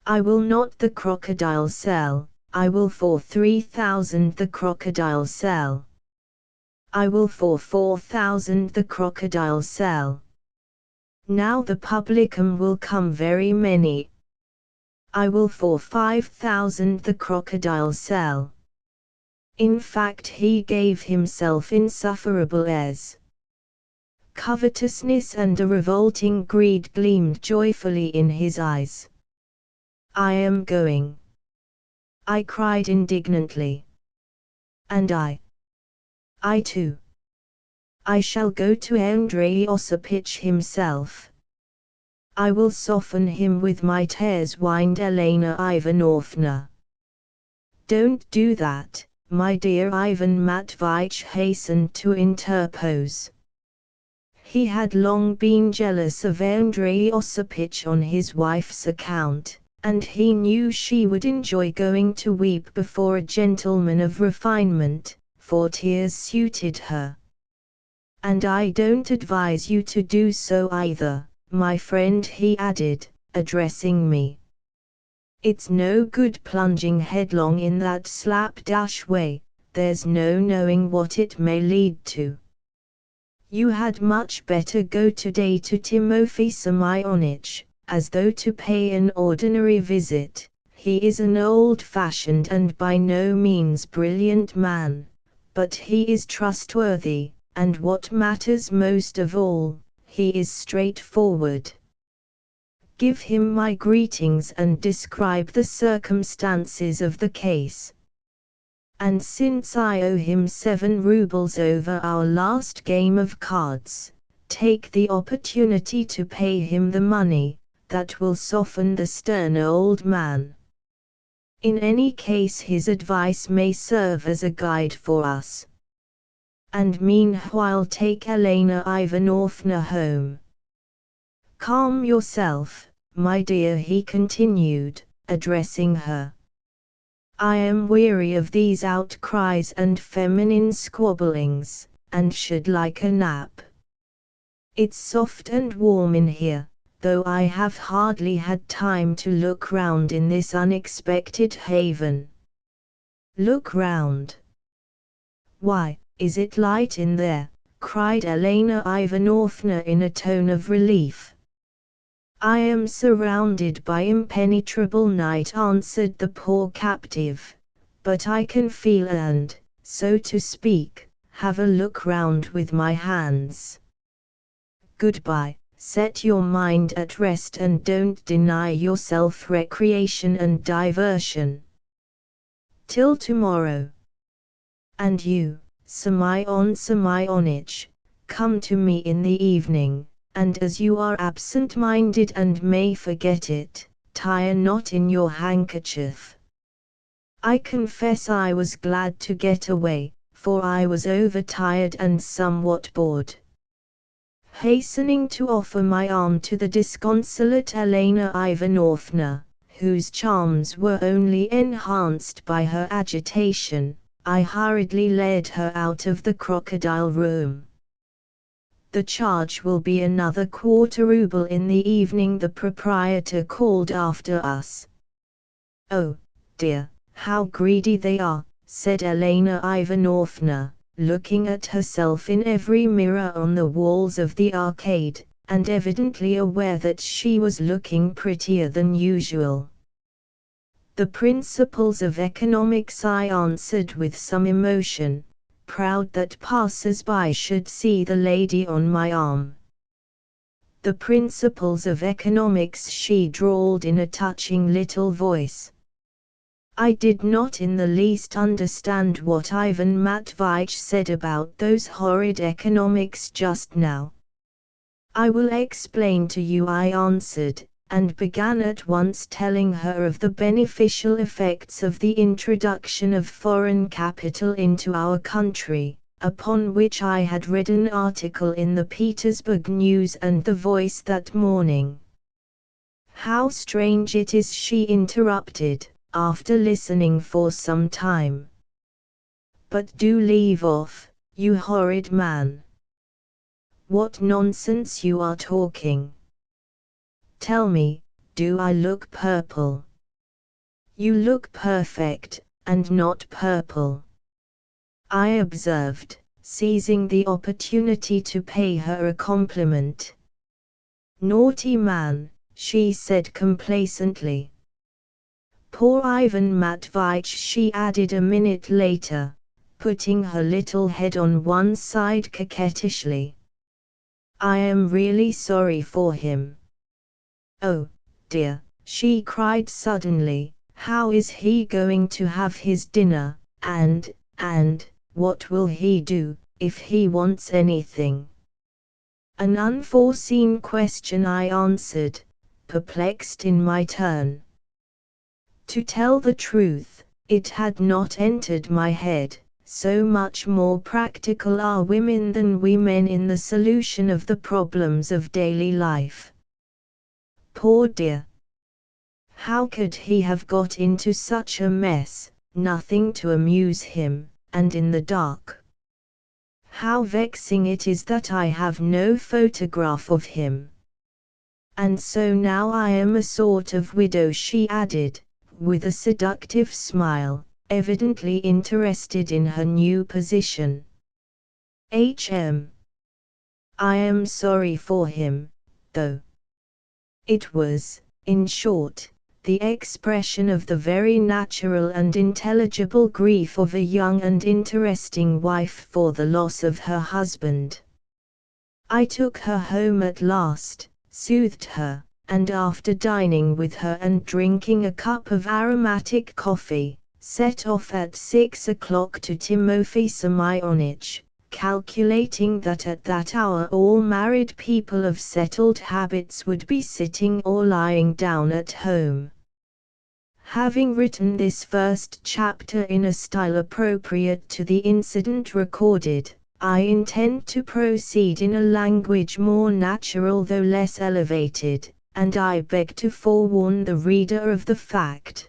I will not the crocodile sell, I will for 3,000 the crocodile sell. I will for 4,000 the crocodile sell. Now the publicum will come very many. I will for 5,000 the crocodile sell. In fact he gave himself insufferable airs. Covetousness and a revolting greed gleamed joyfully in his eyes. I am going," I cried indignantly. "And I too. I shall go to Andrei Osipich himself. I will soften him with my tears," whined Elena Ivanovna. "Don't do that, my dear," Ivan Matveyevich hastened to interpose. He had long been jealous of Andrei Osipich on his wife's account, and he knew she would enjoy going to weep before a gentleman of refinement, for tears suited her. "And I don't advise you to do so either, my friend," he added, addressing me. "It's no good plunging headlong in that slapdash way, there's no knowing what it may lead to. You had much better go today to Timofey Semyonich, as though to pay an ordinary visit. He is an old-fashioned and by no means brilliant man, but he is trustworthy, and what matters most of all, he is straightforward. Give him my greetings and describe the circumstances of the case. And since I owe him 7 rubles over our last game of cards, take the opportunity to pay him the money, that will soften the stern old man. In any case his advice may serve as a guide for us. And meanwhile take Elena Ivanovna home. Calm yourself, my dear," he continued, addressing her. "I am weary of these outcries and feminine squabblings, and should like a nap. It's soft and warm in here, though I have hardly had time to look round in this unexpected haven." "Look round? Why, is it light in there?" cried Elena Ivanovna in a tone of relief. "I am surrounded by impenetrable night," answered the poor captive, "but I can feel and, so to speak, have a look round with my hands. Goodbye, set your mind at rest and don't deny yourself recreation and diversion. Till tomorrow. And you, Semyonich, come to me in the evening, and as you are absent-minded and may forget it, tie a knot in your handkerchief." I confess I was glad to get away, for I was overtired and somewhat bored. Hastening to offer my arm to the disconsolate Elena Ivanovna, whose charms were only enhanced by her agitation, I hurriedly led her out of the crocodile room. "The charge will be another quarter ruble in the evening," the proprietor called after us. "Oh, dear, how greedy they are," said Elena Ivanovna, looking at herself in every mirror on the walls of the arcade, and evidently aware that she was looking prettier than usual. "The principles of economics," I answered with some emotion, proud that passers-by should see the lady on my arm. "The principles of economics," she drawled in a touching little voice. I did not in the least understand what Ivan Matveyevich said about those horrid economics just now. "I will explain to you," I answered, and began at once telling her of the beneficial effects of the introduction of foreign capital into our country, upon which I had read an article in the Petersburg News and the Voice that morning. "How strange it is," she interrupted, after listening for some time. "But do leave off, you horrid man. What nonsense you are talking. Tell me, do I look purple?" "You look perfect, and not purple," I observed, seizing the opportunity to pay her a compliment. "Naughty man," she said complacently. "Poor Ivan Matveyevich," she added a minute later, putting her little head on one side coquettishly. "I am really sorry for him. Oh, dear, she cried suddenly. How is he going to have his dinner, and what will he do, if he wants anything? An unforeseen question, I answered, perplexed in my turn. To tell the truth, it had not entered my head. So much more practical are women than we men in the solution of the problems of daily life. Poor dear! How could he have got into such a mess, nothing to amuse him, and in the dark? How vexing it is that I have no photograph of him. And so now I am a sort of widow, she added, with a seductive smile, evidently interested in her new position. I am sorry for him, though. It was, in short, the expression of the very natural and intelligible grief of a young and interesting wife for the loss of her husband. I took her home at last, soothed her, and after dining with her and drinking a cup of aromatic coffee, set off at 6 o'clock to Timofey Semyonich, calculating that at that hour all married people of settled habits would be sitting or lying down at home. Having written this first chapter in a style appropriate to the incident recorded, I intend to proceed in a language more natural though less elevated, and I beg to forewarn the reader of the fact.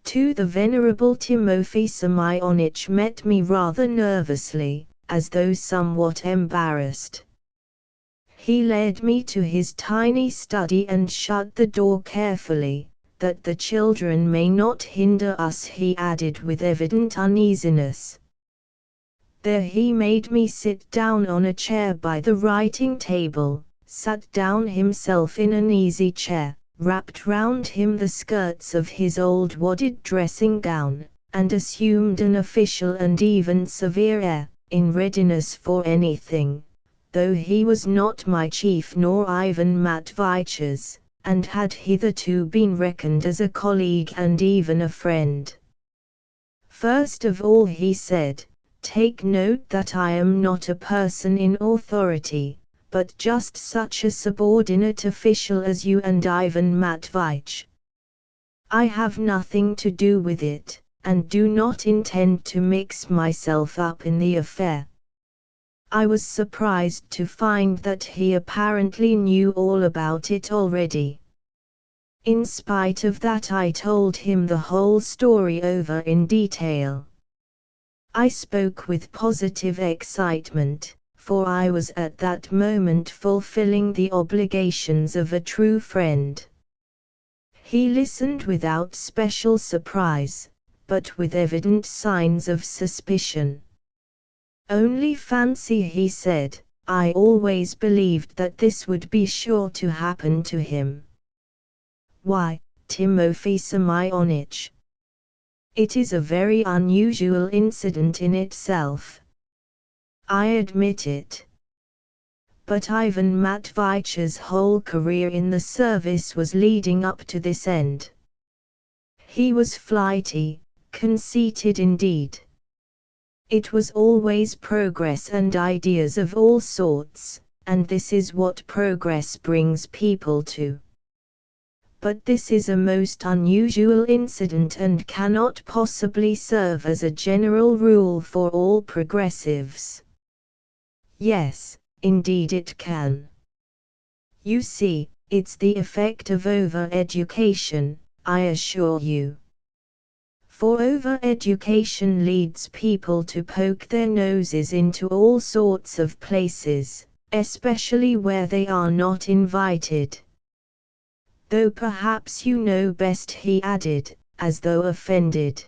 To the Venerable Timofey Semyonich met me rather nervously, as though somewhat embarrassed. He led me to his tiny study and shut the door carefully, that the children may not hinder us, he added with evident uneasiness. There he made me sit down on a chair by the writing table, sat down himself in an easy chair, wrapped round him the skirts of his old wadded dressing gown, and assumed an official and even severe air, in readiness for anything, though he was not my chief nor Ivan Matveitch's, and had hitherto been reckoned as a colleague and even a friend. First of all he said, "Take note that I am not a person in authority, but just such a subordinate official as you and Ivan Matveitch. I have nothing to do with it, and do not intend to mix myself up in the affair." I was surprised to find that he apparently knew all about it already. In spite of that, I told him the whole story over in detail. I spoke with positive excitement, for I was at that moment fulfilling the obligations of a true friend. He listened without special surprise, but with evident signs of suspicion. "Only fancy," he said, "I always believed that this would be sure to happen to him." "Why, Timofey Semyonich, it is a very unusual incident in itself. I admit it. But Ivan Matveitch's whole career in the service was leading up to this end. He was flighty, conceited indeed. It was always progress and ideas of all sorts, and this is what progress brings people to. But this is a most unusual incident and cannot possibly serve as a general rule for all progressives." "Yes, indeed it can. You see, it's the effect of over-education, I assure you. For over-education leads people to poke their noses into all sorts of places, especially where they are not invited. Though perhaps you know best," he added, as though offended.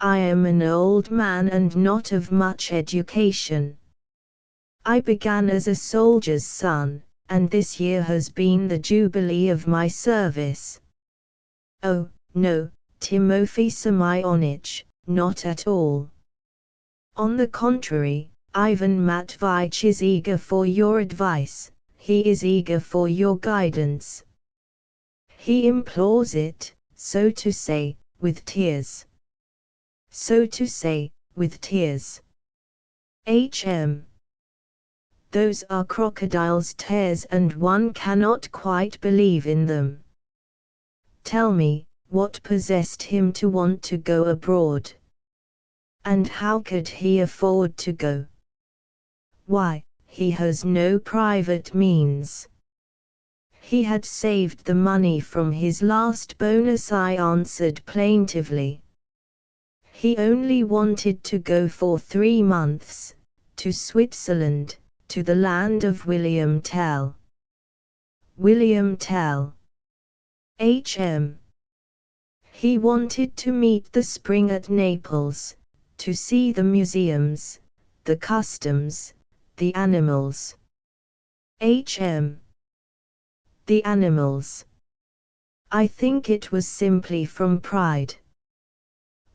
"I am an old man and not of much education. I began as a soldier's son, and this year has been the jubilee of my service." "Oh, no, Timofey Semyonich, not at all. On the contrary, Ivan Matveitch is eager for your advice, he is eager for your guidance. He implores it, so to say, with tears. So to say, with tears. Those are crocodile's tears, and one cannot quite believe in them. Tell me, what possessed him to want to go abroad? And how could he afford to go? Why, he has no private means. He had saved the money from his last bonus, I answered plaintively. He only wanted to go for 3 months, to Switzerland, to the land of William Tell. William Tell. He wanted to meet the spring at Naples, to see the museums, the customs, the animals. The animals. I think it was simply from pride.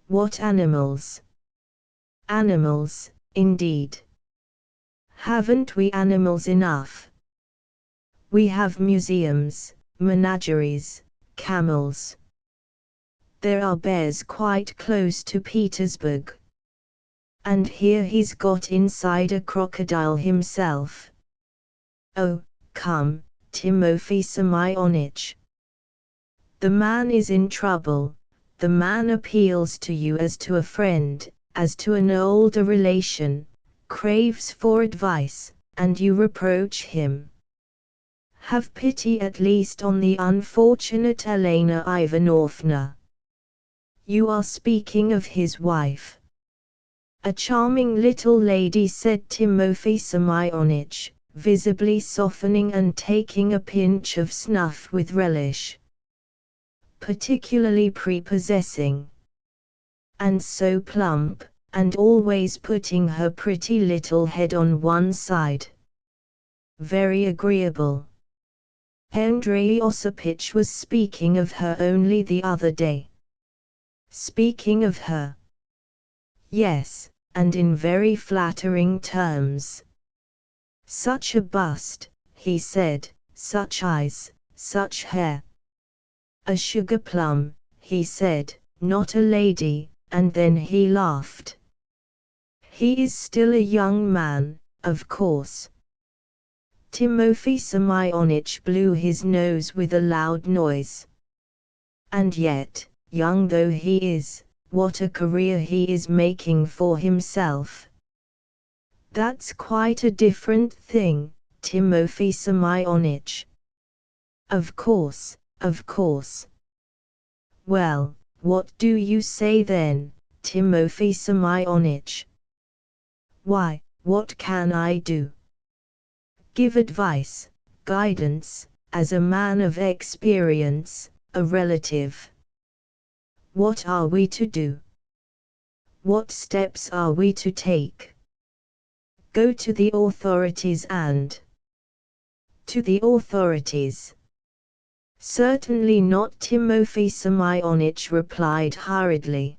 What animals? Animals, indeed. Haven't we animals enough? We have museums, menageries, camels. There are bears quite close to Petersburg. And here he's got inside a crocodile himself. Oh, come, Timofey Semyonich. The man is in trouble, the man appeals to you as to a friend, as to an older relation, craves for advice, and you reproach him. Have pity at least on the unfortunate Elena Ivanovna. You are speaking of his wife. A charming little lady, said Timofey Semyonich, visibly softening and taking a pinch of snuff with relish. Particularly prepossessing. And so plump, and always putting her pretty little head on one side. Very agreeable. Andrei Osipich was speaking of her only the other day. Speaking of her? Yes, and in very flattering terms. Such a bust, he said, such eyes, such hair. A sugar plum, he said, not a lady, and then he laughed. He is still a young man, of course. Timofey Semyonich blew his nose with a loud noise. And yet, young though he is, what a career he is making for himself. That's quite a different thing, Timofey Semyonich. Of course, of course. Well, what do you say then, Timofey Semyonich? Why, what can I do? Give advice, guidance, as a man of experience, a relative. What are we to do? What steps are we to take? Go to the authorities and... To the authorities. Certainly not, Timofey Semyonich replied hurriedly.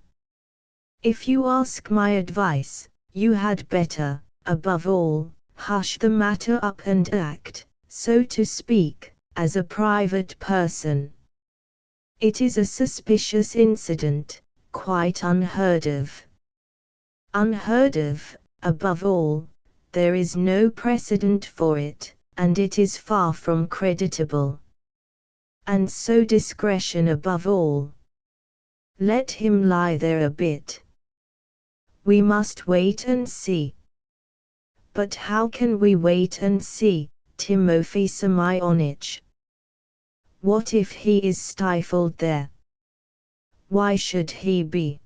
If you ask my advice, you had better, above all, hush the matter up and act, so to speak, as a private person. It is a suspicious incident, quite unheard of. Unheard of, above all, there is no precedent for it, and it is far from creditable. And so discretion above all. Let him lie there a bit. We must wait and see. But how can we wait and see, Timofey Semyonich? What if he is stifled there? Why should he be?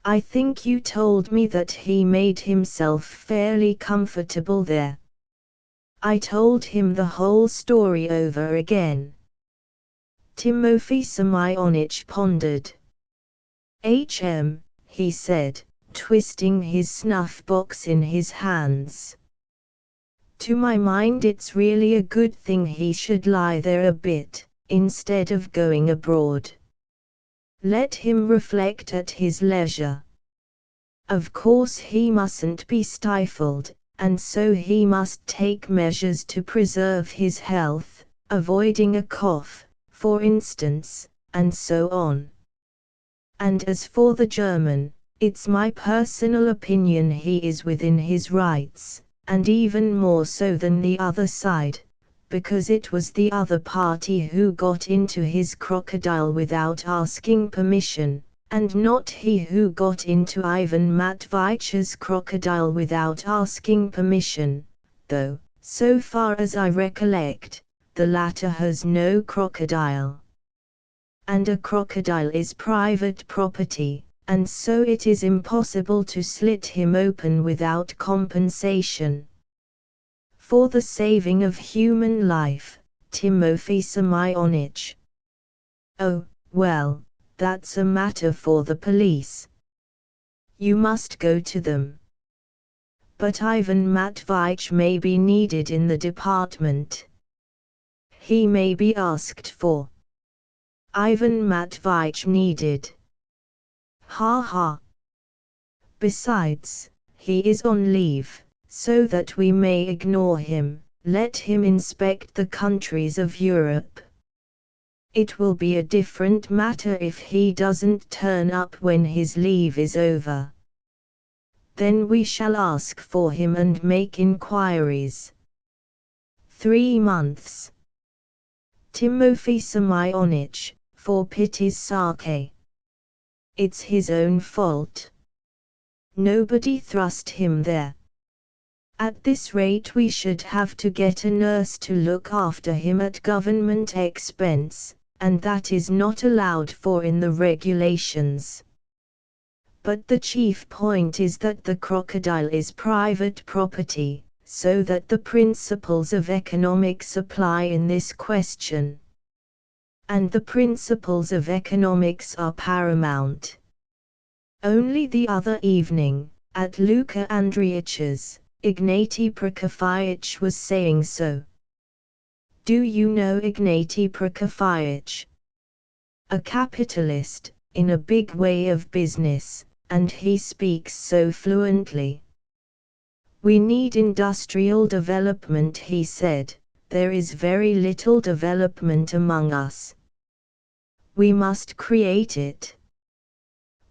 I think you told me that he made himself fairly comfortable there. I told him the whole story over again. Timofey Semyonich pondered. He said, twisting his snuff box in his hands. To my mind it's really a good thing he should lie there a bit, instead of going abroad. Let him reflect at his leisure. Of course he mustn't be stifled, and so he must take measures to preserve his health, avoiding a cough, for instance, and so on. And as for the German, it's my personal opinion he is within his rights, and even more so than the other side, because it was the other party who got into his crocodile without asking permission, and not he who got into Ivan Matveitch's crocodile without asking permission, though, so far as I recollect, the latter has no crocodile. And a crocodile is private property, and so it is impossible to slit him open without compensation. For the saving of human life, Timofey Semyonich. Oh, well, that's a matter for the police. You must go to them. But Ivan Matveitch may be needed in the department. He may be asked for. Ivan Matveitch needed. Ha ha. Besides, he is on leave, so that we may ignore him, let him inspect the countries of Europe. It will be a different matter if he doesn't turn up when his leave is over. Then we shall ask for him and make inquiries. 3 months. Timofey Semyonich, for pity's sake. It's his own fault. Nobody thrust him there. At this rate we should have to get a nurse to look after him at government expense, and that is not allowed for in the regulations. But the chief point is that the crocodile is private property, so that the principles of economics apply in this question. And the principles of economics are paramount. Only the other evening, at Luka Andreyich's, Ignatiy Prokofyevich was saying so. Do you know Ignatiy Prokofyevich? A capitalist, in a big way of business, and he speaks so fluently. We need industrial development, he said. There is very little development among us. We must create it.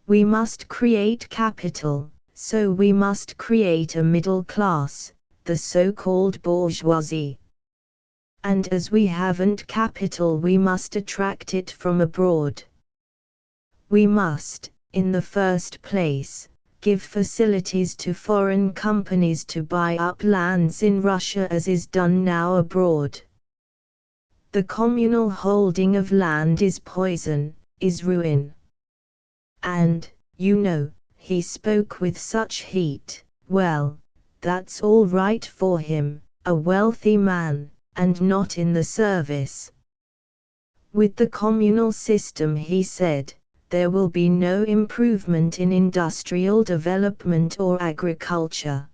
We must create capital, so we must create a middle class, the so-called bourgeoisie. And as we haven't capital, we must attract it from abroad. We must, in the first place, give facilities to foreign companies to buy up lands in Russia as is done now abroad. The communal holding of land is poison, is ruin. And, you know, he spoke with such heat. Well, that's all right for him, a wealthy man, and not in the service. With the communal system, he said, there will be no improvement in industrial development or agriculture.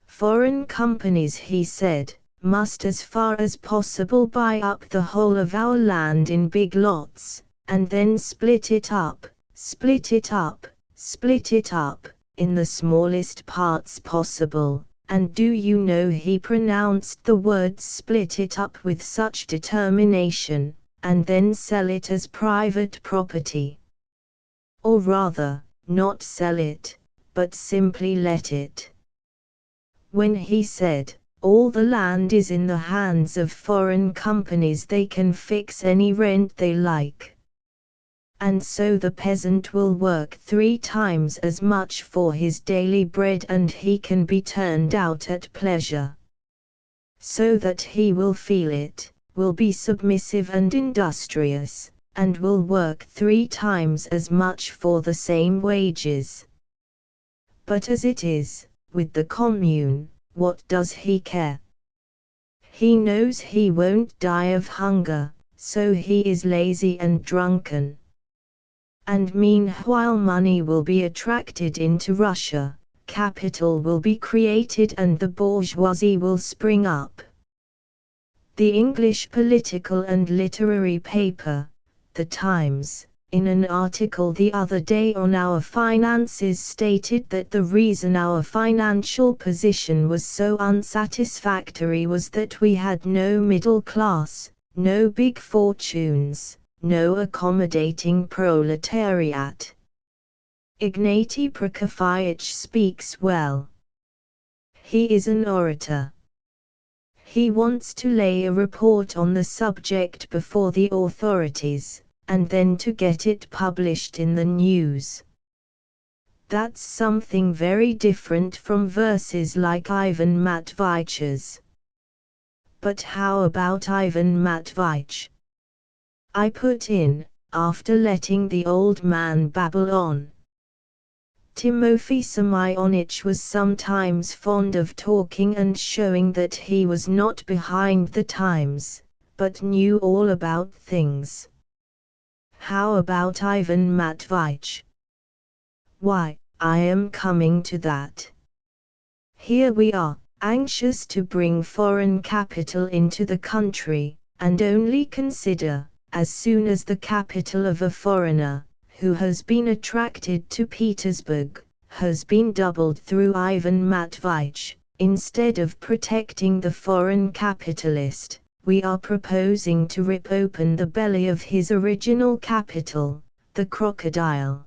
Foreign companies, he said, must as far as possible buy up the whole of our land in big lots, and then split it up, in the smallest parts possible. And do you know he pronounced the word split it up with such determination, and then sell it as private property. Or rather, not sell it, but simply let it. When he said, all the land is in the hands of foreign companies, they can fix any rent they like. And so the peasant will work 3 times as much for his daily bread, and he can be turned out at pleasure. So that he will feel it, will be submissive and industrious, and will work 3 times as much for the same wages. But as it is, with the commune, what does he care? He knows he won't die of hunger, so he is lazy and drunken. And meanwhile money will be attracted into Russia, capital will be created, and the bourgeoisie will spring up. The English political and literary paper, The Times, in an article the other day on our finances, stated that the reason our financial position was so unsatisfactory was that we had no middle class, no big fortunes, no accommodating proletariat. Ignatiy Prokofyevich speaks well. He is an orator. He wants to lay a report on the subject before the authorities, and then to get it published in the news. That's something very different from verses like Ivan Matveitch's. But how about Ivan Matveitch? I put in, after letting the old man babble on. Timofey Semyonich was sometimes fond of talking and showing that he was not behind the times, but knew all about things. How about Ivan Matveitch? Why, I am coming to that. Here we are, anxious to bring foreign capital into the country, and only consider, as soon as the capital of a foreigner, who has been attracted to Petersburg, has been doubled through Ivan Matveitch, instead of protecting the foreign capitalist, we are proposing to rip open the belly of his original capital, the crocodile.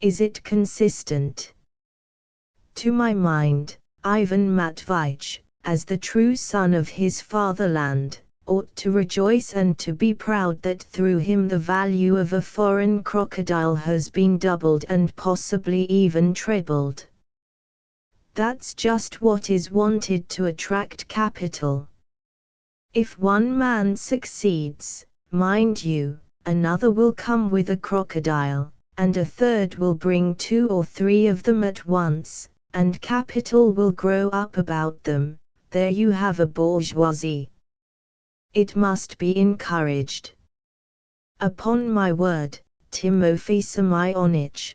Is it consistent? To my mind, Ivan Matveitch, as the true son of his fatherland, ought to rejoice and to be proud that through him the value of a foreign crocodile has been doubled and possibly even trebled. That's just what is wanted to attract capital. If one man succeeds, mind you, another will come with a crocodile, and a third will bring 2 or 3 of them at once, and capital will grow up about them. There you have a bourgeoisie. It must be encouraged. Upon my word, Timofey Semyonich,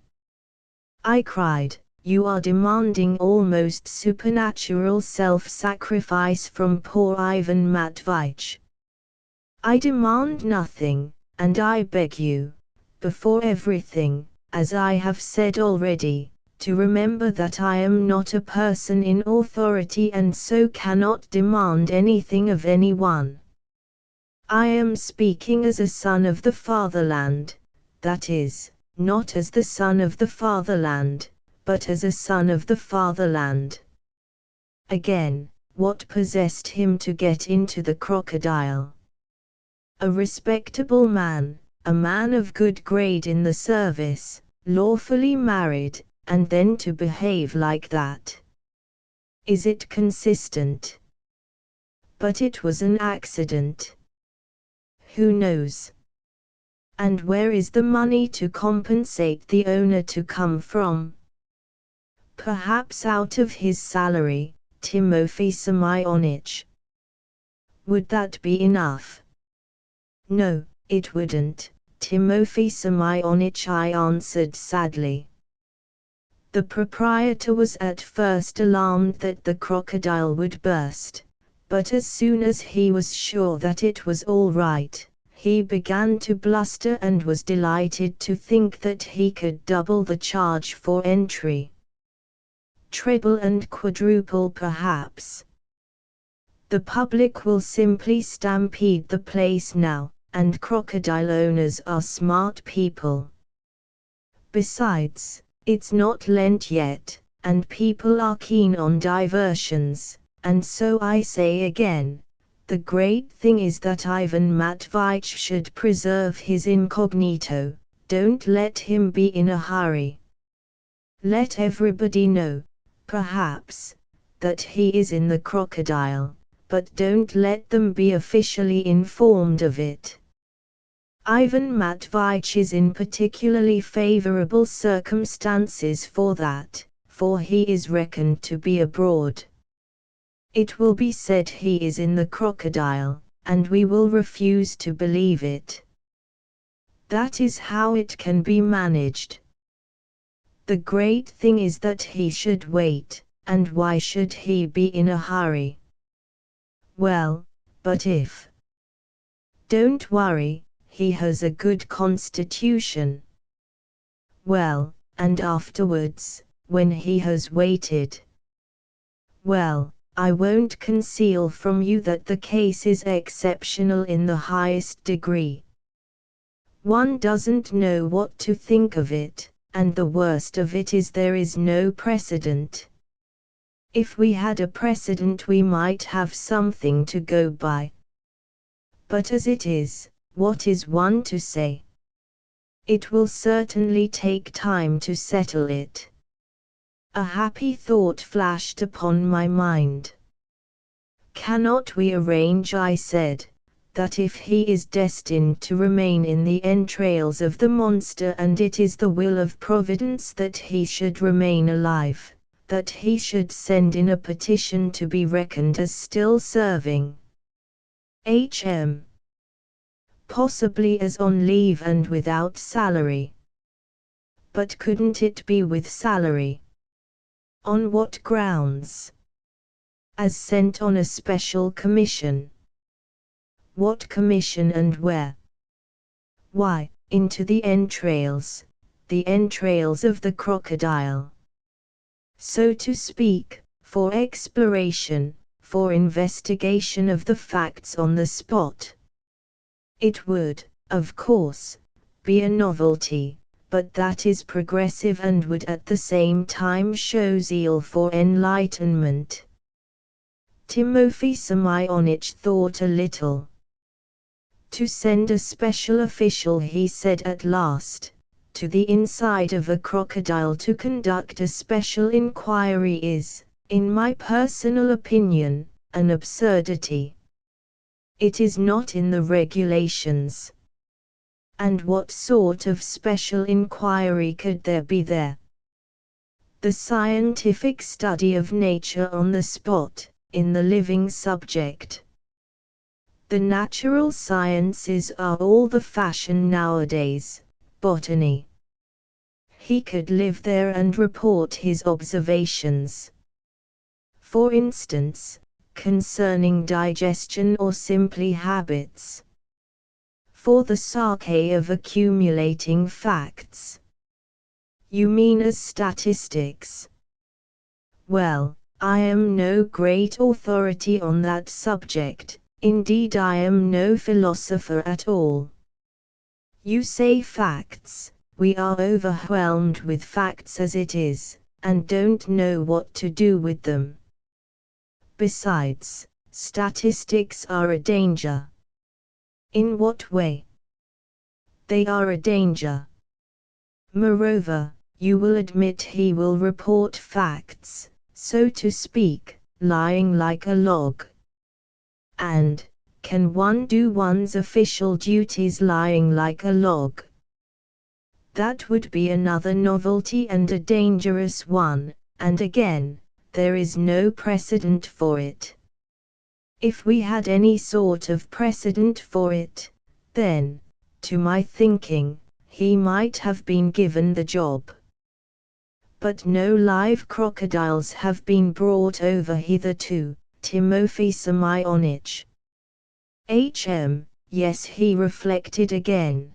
I cried, you are demanding almost supernatural self-sacrifice from poor Ivan Matveitch. I demand nothing, and I beg you, before everything, as I have said already, to remember that I am not a person in authority and so cannot demand anything of anyone. I am speaking as a son of the fatherland, that is, not as the son of the fatherland, but as a son of the fatherland. Again, what possessed him to get into the crocodile? A respectable man, a man of good grade in the service, lawfully married, and then to behave like that. Is it consistent? But it was an accident. Who knows? And where is the money to compensate the owner to come from? Perhaps out of his salary, Timofey Semyonich. Would that be enough? No, it wouldn't, Timofey Semyonich, I answered sadly. The proprietor was at first alarmed that the crocodile would burst, but as soon as he was sure that it was all right, he began to bluster and was delighted to think that he could double the charge for entry. Treble and quadruple perhaps. The public will simply stampede the place now, and crocodile owners are smart people. Besides, it's not Lent yet, and people are keen on diversions, and so I say again, the great thing is that Ivan Matveitch should preserve his incognito, don't let him be in a hurry. Let everybody know, perhaps, that he is in the crocodile, but don't let them be officially informed of it. Ivan Matveitch is in particularly favorable circumstances for that, for he is reckoned to be abroad. It will be said he is in the crocodile, and we will refuse to believe it. That is how it can be managed. The great thing is that he should wait, and why should he be in a hurry? Well, but if. Don't worry, he has a good constitution. Well, and afterwards, when he has waited. Well, I won't conceal from you that the case is exceptional in the highest degree. One doesn't know what to think of it, and the worst of it is there is no precedent. If we had a precedent we might have something to go by. But as it is, what is one to say? It will certainly take time to settle it. A happy thought flashed upon my mind. Cannot we arrange, I said, that if he is destined to remain in the entrails of the monster and it is the will of Providence that he should remain alive, that he should send in a petition to be reckoned as still serving H.M. Possibly as on leave and without salary. But couldn't it be with salary? On what grounds? As sent on a special commission. What commission and where? Why, into the entrails of the crocodile. So to speak, for exploration, for investigation of the facts on the spot. It would, of course, be a novelty, but that is progressive and would at the same time show zeal for enlightenment. Timofey Semyonich thought a little. To send a special official, he said at last, to the inside of a crocodile to conduct a special inquiry is, in my personal opinion, an absurdity. It is not in the regulations. And what sort of special inquiry could there be there? The scientific study of nature on the spot, in the living subject. The natural sciences are all the fashion nowadays, botany. He could live there and report his observations. For instance, concerning digestion or simply habits. For the sake of accumulating facts. You mean as statistics? Well, I am no great authority on that subject, indeed I am no philosopher at all. You say facts, we are overwhelmed with facts as it is, and don't know what to do with them. Besides, statistics are a danger. In what way? They are a danger. Moreover, you will admit he will report facts, so to speak, lying like a log. And, can one do one's official duties lying like a log? That would be another novelty and a dangerous one, and again, there is no precedent for it. If we had any sort of precedent for it, then, to my thinking, he might have been given the job. But no live crocodiles have been brought over hitherto, Timofey Semyonich. H.M., yes, he reflected again.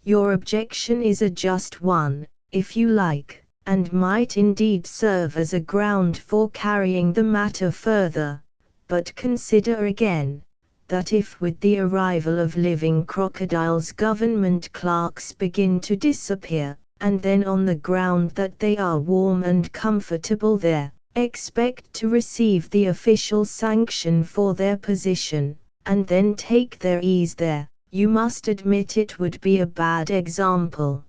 Your objection is a just one, if you like, and might indeed serve as a ground for carrying the matter further. But consider again, that if with the arrival of living crocodiles government clerks begin to disappear, and then on the ground that they are warm and comfortable there, expect to receive the official sanction for their position, and then take their ease there, you must admit it would be a bad example.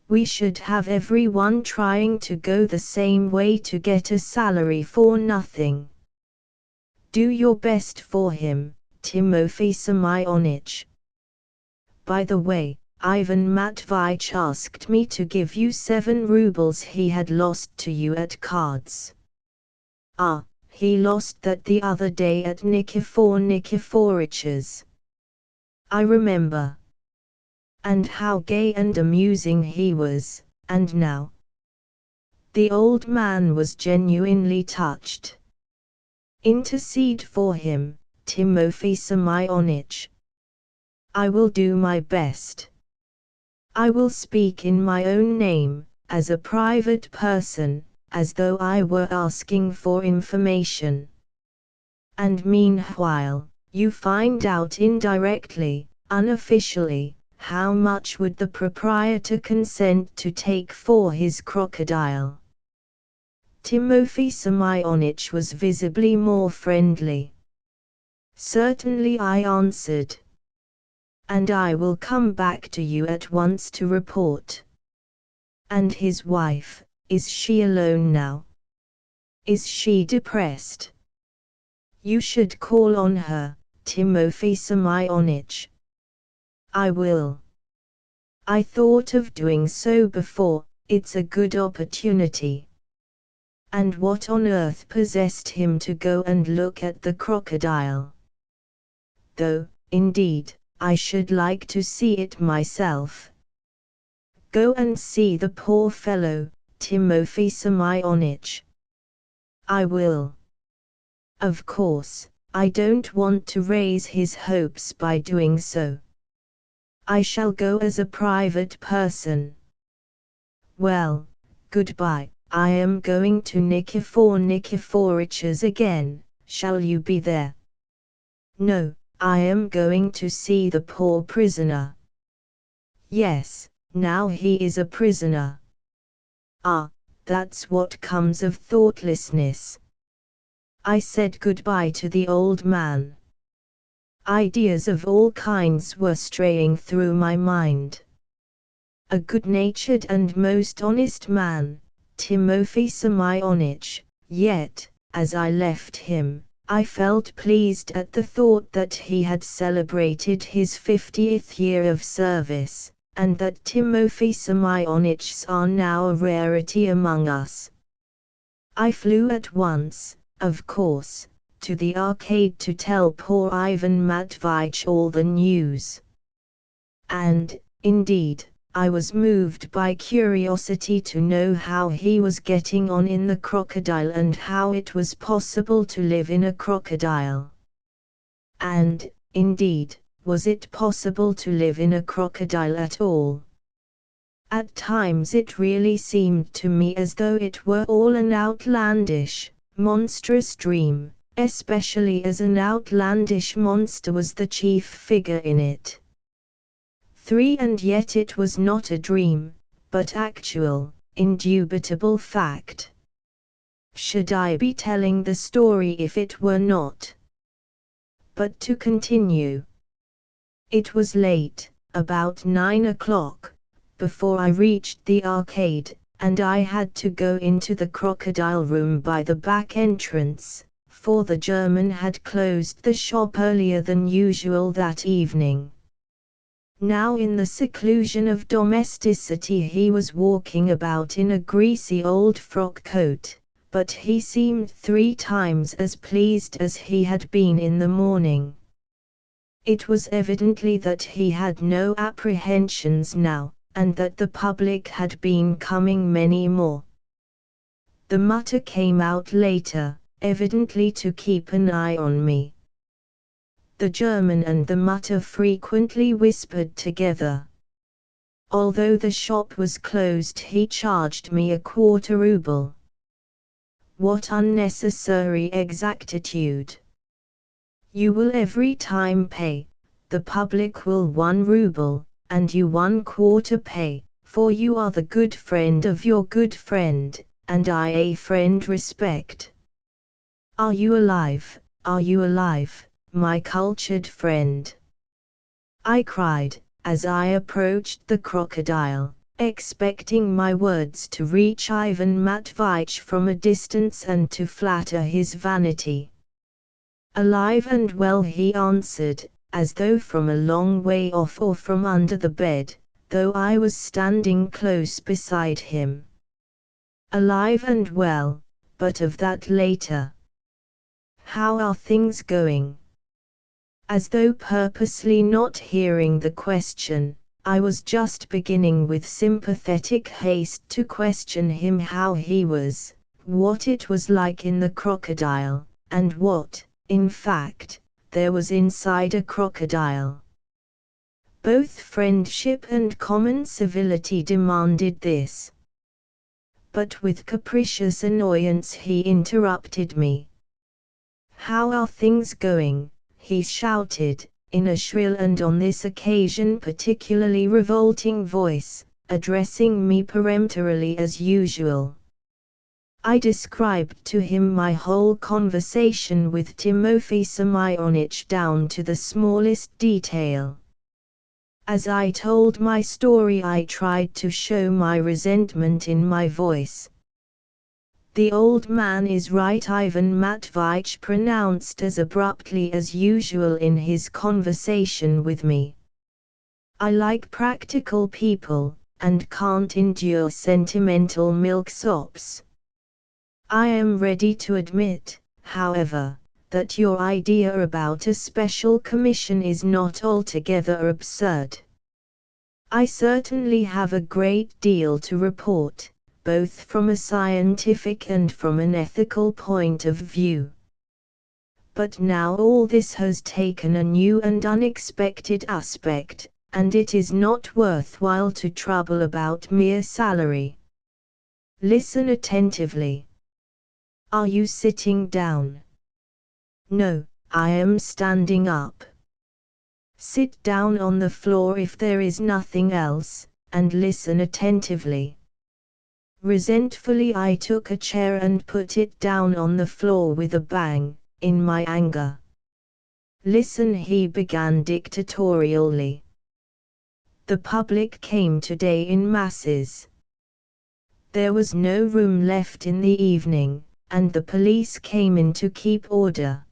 We should have everyone trying to go the same way to get a salary for nothing. Do your best for him, Timofey Semyonich. By the way, Ivan Matveyevich asked me to give you 7 rubles he had lost to you at cards. Ah, he lost that the other day at Nikifor Nikiforich's. I remember. And how gay and amusing he was, and now. The old man was genuinely touched. Intercede for him, Timofey Semyonich. I will do my best. I will speak in my own name, as a private person, as though I were asking for information. And meanwhile, you find out indirectly, unofficially, how much would the proprietor consent to take for his crocodile. Timofey Semyonich was visibly more friendly. Certainly, I answered. And I will come back to you at once to report. And his wife, is she alone now? Is she depressed? You should call on her, Timofey Semyonich. I will. I thought of doing so before, it's a good opportunity. And what on earth possessed him to go and look at the crocodile? Though, indeed, I should like to see it myself. Go and see the poor fellow, Timofey Semyonich. I will. Of course, I don't want to raise his hopes by doing so. I shall go as a private person. Well, goodbye, I am going to Nikifor Nikiforich's again, shall you be there? No, I am going to see the poor prisoner. Yes, now he is a prisoner. Ah, that's what comes of thoughtlessness. I said goodbye to the old man. Ideas of all kinds were straying through my mind. A good-natured and most honest man, Timofey Semyonich, yet, as I left him, I felt pleased at the thought that he had celebrated his 50th year of service, and that Timofey Semyonichs are now a rarity among us. I flew at once, of course, to the arcade to tell poor Ivan Matveyich all the news. And, indeed, I was moved by curiosity to know how he was getting on in the crocodile and how it was possible to live in a crocodile. And, indeed, was it possible to live in a crocodile at all? At times it really seemed to me as though it were all an outlandish, monstrous dream, especially as an outlandish monster was the chief figure in it. And yet it was not a dream, but actual, indubitable fact. Should I be telling the story if it were not? But to continue. It was late, about 9 o'clock, before I reached the arcade, and I had to go into the crocodile room by the back entrance, for the German had closed the shop earlier than usual that evening. Now in the seclusion of domesticity he was walking about in a greasy old frock coat, but he seemed 3 times as pleased as he had been in the morning. It was evidently that he had no apprehensions now, and that the public had been coming many more. The mutter came out later, evidently to keep an eye on me. The German and the mutter frequently whispered together. Although the shop was closed, he charged me a 1/4 ruble. What unnecessary exactitude! You will every time pay, the public will 1 ruble, and you 1/4 pay, for you are the good friend of your good friend, and I a friend respect. Are you alive, my cultured friend? I cried, as I approached the crocodile, expecting my words to reach Ivan Matveyich from a distance and to flatter his vanity. Alive and well, he answered, as though from a long way off or from under the bed, though I was standing close beside him. Alive and well, but of that later. How are things going? As though purposely not hearing the question, I was just beginning with sympathetic haste to question him how he was, what it was like in the crocodile, and what, in fact, there was inside a crocodile. Both friendship and common civility demanded this. but with capricious annoyance he interrupted me. "How are things going?" he shouted, in a shrill and on this occasion particularly revolting voice, addressing me peremptorily as usual. I described to him my whole conversation with Timofey Semyonich down to the smallest detail. As I told my story I tried to show my resentment in my voice. "The old man is right," Ivan Matveyich pronounced as abruptly as usual in his conversation with me. "I like practical people, and can't endure sentimental milksops. I am ready to admit, however, that your idea about a special commission is not altogether absurd. I certainly have a great deal to report, both from a scientific and from an ethical point of view. But now all this has taken a new and unexpected aspect, and it is not worthwhile to trouble about mere salary. Listen attentively. Are you sitting down? No, I am standing up. Sit down on the floor if there is nothing else, and listen attentively." Resentfully I took a chair and put it down on the floor with a bang, in my anger. "Listen," he began dictatorially. "The public came today in masses. There was no room left in the evening, and the police came in to keep order.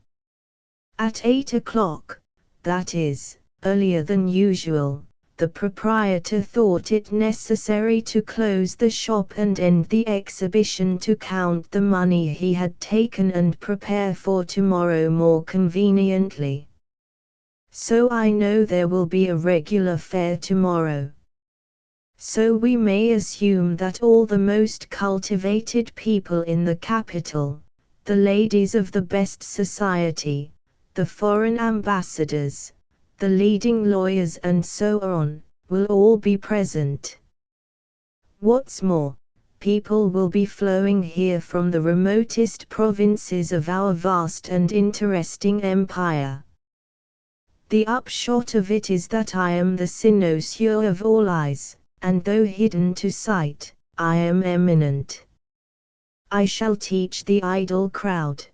At 8 o'clock, that is, earlier than usual, the proprietor thought it necessary to close the shop and end the exhibition to count the money he had taken and prepare for tomorrow more conveniently. So I know there will be a regular fair tomorrow. So we may assume that all the most cultivated people in the capital, the ladies of the best society, the foreign ambassadors, the leading lawyers and so on, will all be present. What's more, people will be flowing here from the remotest provinces of our vast and interesting empire. The upshot of it is that I am the cynosure of all eyes, and though hidden to sight, I am eminent. I shall teach the idle crowd.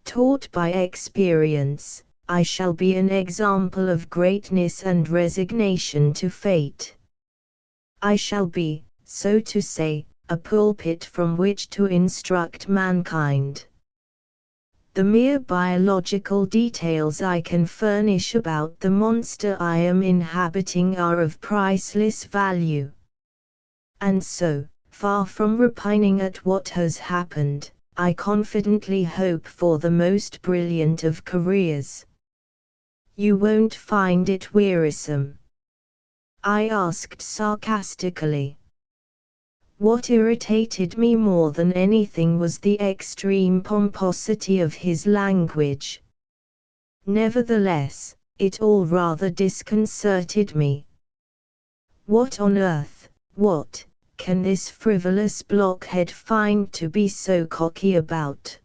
Taught by experience, I shall be an example of greatness and resignation to fate. I shall be, so to say, a pulpit from which to instruct mankind. The mere biological details I can furnish about the monster I am inhabiting are of priceless value. And so, far from repining at what has happened, I confidently hope for the most brilliant of careers. You won't find it wearisome?" I asked sarcastically. What irritated me more than anything was the extreme pomposity of his language. Nevertheless, it all rather disconcerted me. What on earth, what, can this frivolous blockhead find to be so cocky about?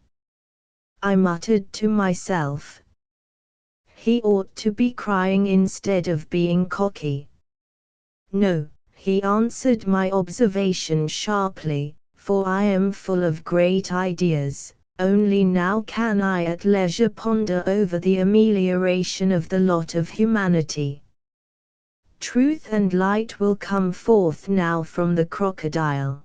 I muttered to myself. He ought to be crying instead of being cocky. No, he answered my observation sharply, for I am full of great ideas, only now can I at leisure ponder over the amelioration of the lot of humanity. Truth and light will come forth now from the crocodile.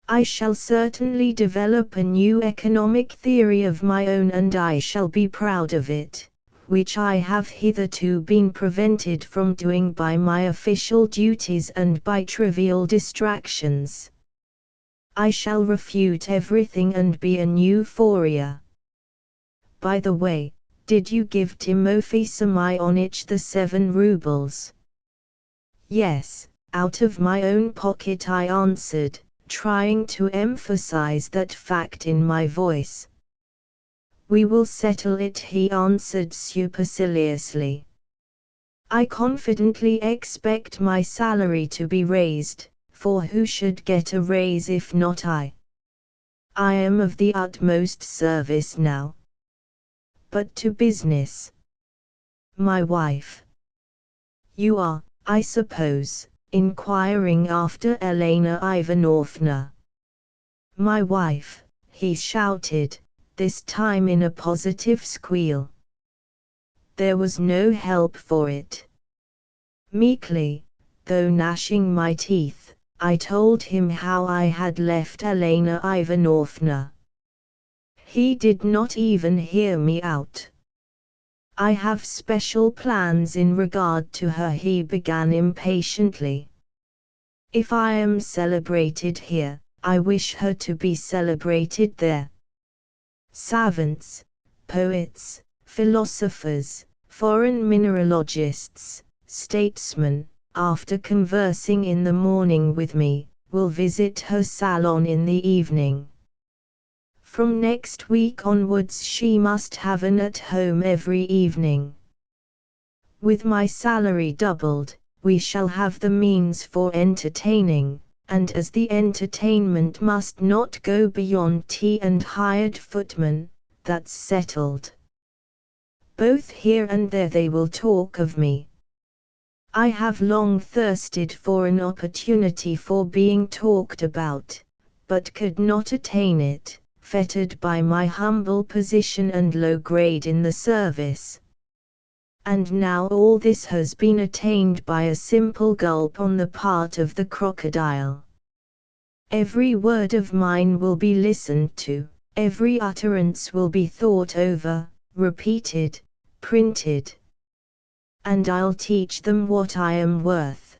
I shall certainly develop a new economic theory of my own and I shall be proud of it, which I have hitherto been prevented from doing by my official duties and by trivial distractions. I shall refute everything and be a new Fourier. By the way, did you give Timofey Semyonich the 7 rubles? Yes, out of my own pocket, I answered, trying to emphasize that fact in my voice. We will settle it, he answered superciliously. I confidently expect my salary to be raised, for who should get a raise if not I? I am of the utmost service now. But to business. My wife. You are, I suppose, inquiring after Elena Ivanovna. My wife, he shouted, this time in a positive squeal. There was no help for it. Meekly, though gnashing my teeth, I told him how I had left Elena Ivanovna. He did not even hear me out. I have special plans in regard to her, he began impatiently. If I am celebrated here, I wish her to be celebrated there. Savants, poets, philosophers, foreign mineralogists, statesmen, after conversing in the morning with me, will visit her salon in the evening. From next week onwards she must have an at-home every evening. With my salary doubled, we shall have the means for entertaining, and as the entertainment must not go beyond tea and hired footmen, that's settled. Both here and there they will talk of me. I have long thirsted for an opportunity for being talked about, but could not attain it, fettered by my humble position and low grade in the service. And now all this has been attained by a simple gulp on the part of the crocodile. Every word of mine will be listened to, every utterance will be thought over, repeated, printed. And I'll teach them what I am worth.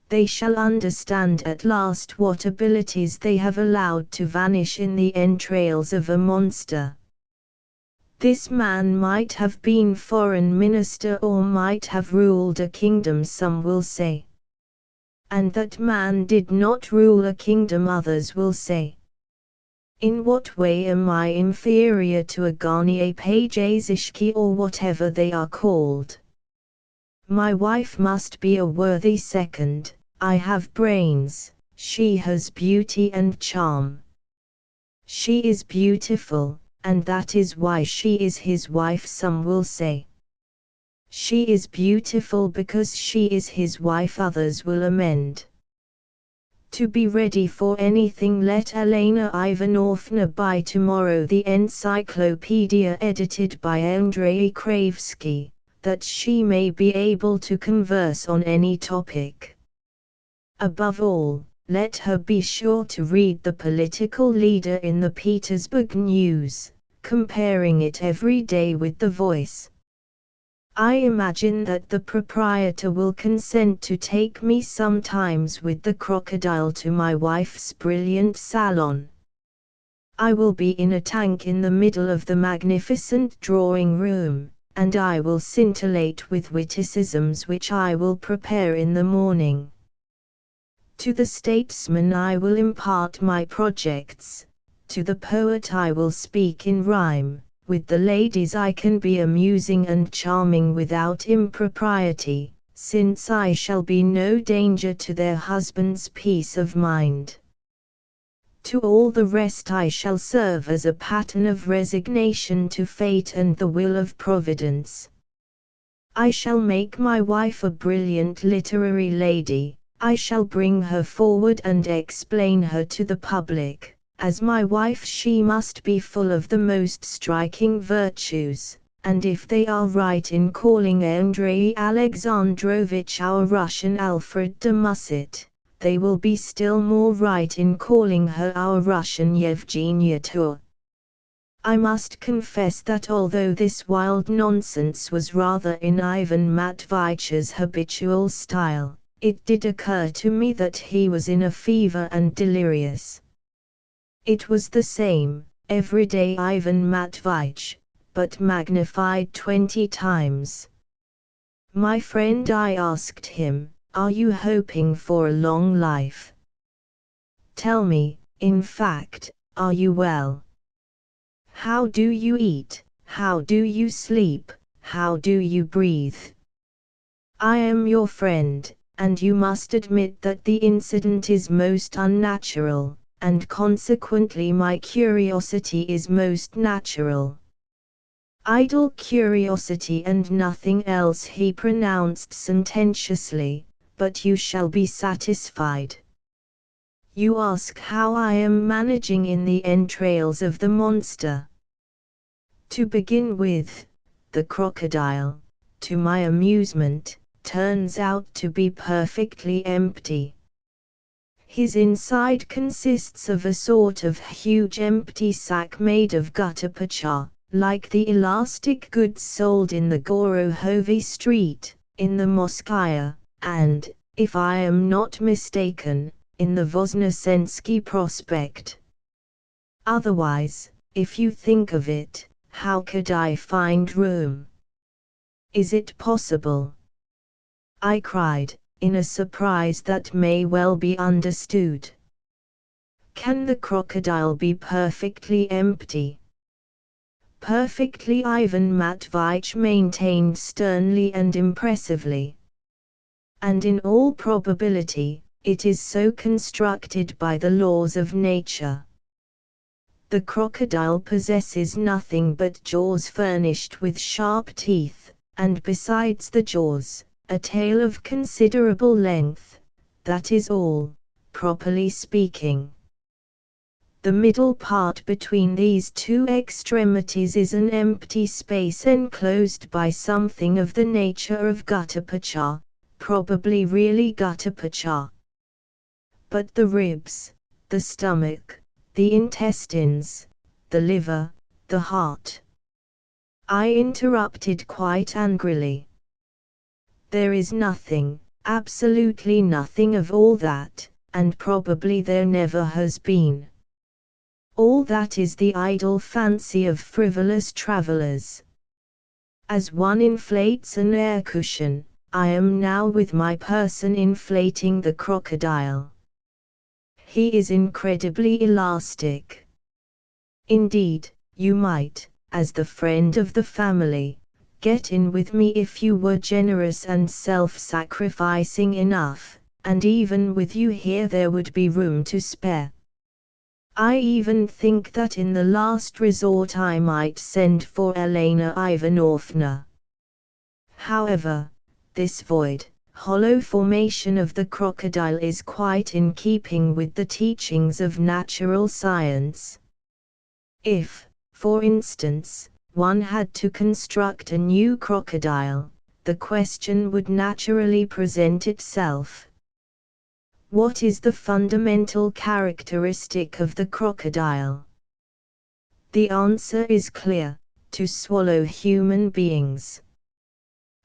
They shall understand at last what abilities they have allowed to vanish in the entrails of a monster. This man might have been foreign minister or might have ruled a kingdom, some will say. And that man did not rule a kingdom, others will say. In what way am I inferior to a Garnier Pagesishki or whatever they are called? My wife must be a worthy second. I have brains, she has beauty and charm. She is beautiful, and that is why she is his wife, some will say. She is beautiful because she is his wife, others will amend. To be ready for anything, let Elena Ivanovna buy tomorrow the encyclopedia edited by Andrei Kravsky, that she may be able to converse on any topic. Above all, let her be sure to read the political leader in the Petersburg News, comparing it every day with the Voice. I imagine that the proprietor will consent to take me sometimes with the crocodile to my wife's brilliant salon. I will be in a tank in the middle of the magnificent drawing room, and I will scintillate with witticisms which I will prepare in the morning. To the statesman I will impart my projects, to the poet I will speak in rhyme, with the ladies I can be amusing and charming without impropriety, since I shall be no danger to their husband's peace of mind. To all the rest I shall serve as a pattern of resignation to fate and the will of Providence. I shall make my wife a brilliant literary lady. I shall bring her forward and explain her to the public. As my wife she must be full of the most striking virtues, and if they are right in calling Andrei Alexandrovich our Russian Alfred de Musset, they will be still more right in calling her our Russian Yevgenia Tur. I must confess that although this wild nonsense was rather in Ivan Matveitch's habitual style, it did occur to me that he was in a fever and delirious. It was the same, everyday Ivan Matveitch, but magnified 20 times. My friend, I asked him, are you hoping for a long life? Tell me, in fact, are you well? How do you eat, how do you sleep, how do you breathe? I am your friend, and you must admit that the incident is most unnatural, and consequently my curiosity is most natural. Idle curiosity and nothing else, he pronounced sententiously, but you shall be satisfied. You ask how I am managing in the entrails of the monster. To begin with, the crocodile, to my amusement, turns out to be perfectly empty. His inside consists of a sort of huge empty sack made of gutta percha, like the elastic goods sold in the Gorohovy street, in the Moskaya, and, if I am not mistaken, in the Voznesensky Prospect. Otherwise, if you think of it, how could I find room? Is it possible? I cried, in a surprise that may well be understood. Can the crocodile be perfectly empty? Perfectly, Ivan Matveyevich maintained sternly and impressively. And in all probability, it is so constructed by the laws of nature. The crocodile possesses nothing but jaws furnished with sharp teeth, and besides the jaws, a tail of considerable length. That is all, properly speaking. The middle part between these two extremities is an empty space enclosed by something of the nature of gutta percha, probably really gutta percha. But the ribs, the stomach, the intestines, the liver, the heart. I interrupted quite angrily. There is nothing, absolutely nothing of all that, and probably there never has been. All that is the idle fancy of frivolous travelers. As one inflates an air cushion, I am now with my person inflating the crocodile. He is incredibly elastic. Indeed, you might, as the friend of the family, get in with me if you were generous and self-sacrificing enough, and even with you here there would be room to spare. I even think that in the last resort I might send for Elena Ivanovna. However, this void, hollow formation of the crocodile is quite in keeping with the teachings of natural science. If, for instance, one had to construct a new crocodile, the question would naturally present itself. What is the fundamental characteristic of the crocodile? The answer is clear: to swallow human beings.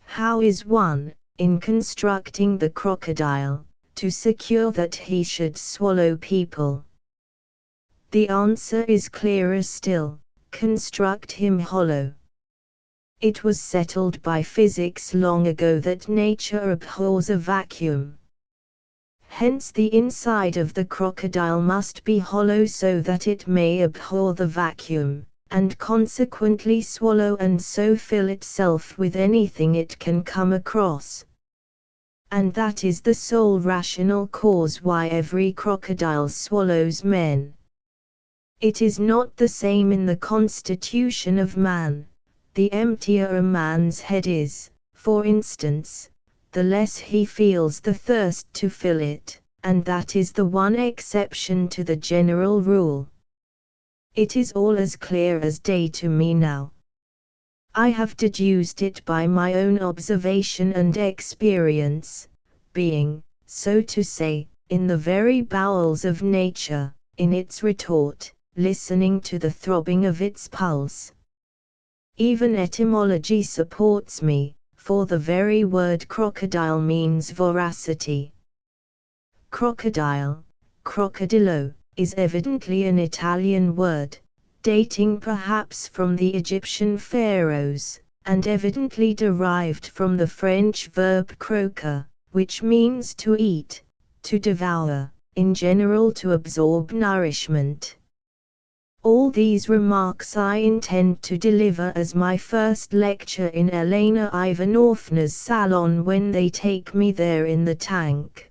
How is one, in constructing the crocodile, to secure that he should swallow people? The answer is clearer still: construct him hollow. It was settled by physics long ago that nature abhors a vacuum. Hence the inside of the crocodile must be hollow so that it may abhor the vacuum, and consequently swallow and so fill itself with anything it can come across. And that is the sole rational cause why every crocodile swallows men. It is not the same in the constitution of man. The emptier a man's head is, for instance, the less he feels the thirst to fill it, and that is the one exception to the general rule. It is all as clear as day to me now. I have deduced it by my own observation and experience, being, so to say, in the very bowels of nature, in its retort, listening to the throbbing of its pulse. Even etymology supports me, for the very word crocodile means voracity. Crocodile, crocodilo, is evidently an Italian word, dating perhaps from the Egyptian pharaohs, and evidently derived from the French verb croquer, which means to eat, to devour, in general to absorb nourishment. All these remarks I intend to deliver as my first lecture in Elena Ivanovna's salon when they take me there in the tank.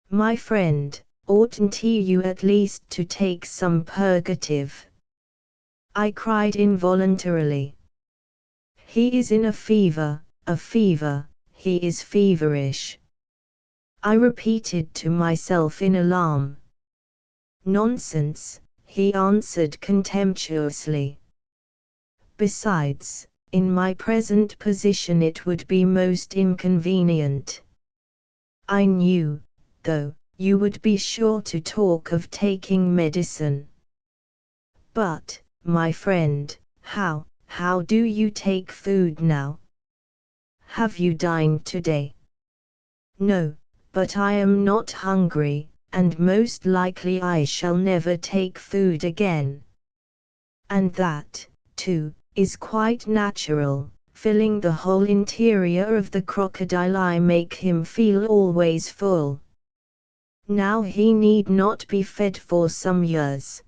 My friend, oughtn't you at least to take some purgative? I cried involuntarily. He is in a fever, he is feverish. I repeated to myself in alarm. Nonsense, he answered contemptuously. Besides, in my present position it would be most inconvenient. I knew, though, you would be sure to talk of taking medicine. But, my friend, how do you take food now? Have you dined today? No, but I am not hungry, and most likely I shall never take food again. And that, too, is quite natural. Filling the whole interior of the crocodile I make him feel always full. Now he need not be fed for some years.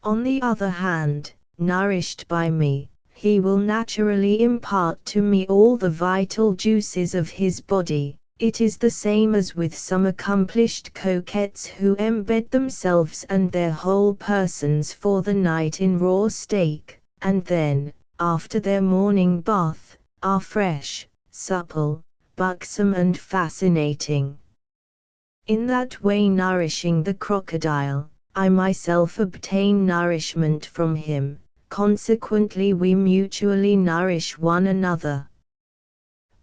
On the other hand, nourished by me, he will naturally impart to me all the vital juices of his body. It is the same as with some accomplished coquettes who embed themselves and their whole persons for the night in raw steak, and then, after their morning bath, are fresh, supple, buxom and fascinating. In that way, nourishing the crocodile, I myself obtain nourishment from him, consequently we mutually nourish one another.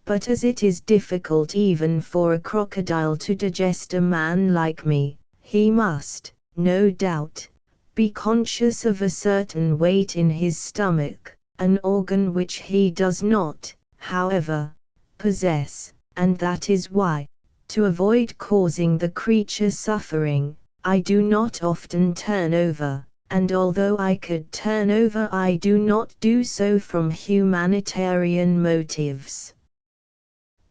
But as it is difficult even for a crocodile to digest a man like me, he must, no doubt, be conscious of a certain weight in his stomach, an organ which he does not, however, possess, and that is why, to avoid causing the creature suffering, I do not often turn over, and although I could turn over I do not do so from humanitarian motives.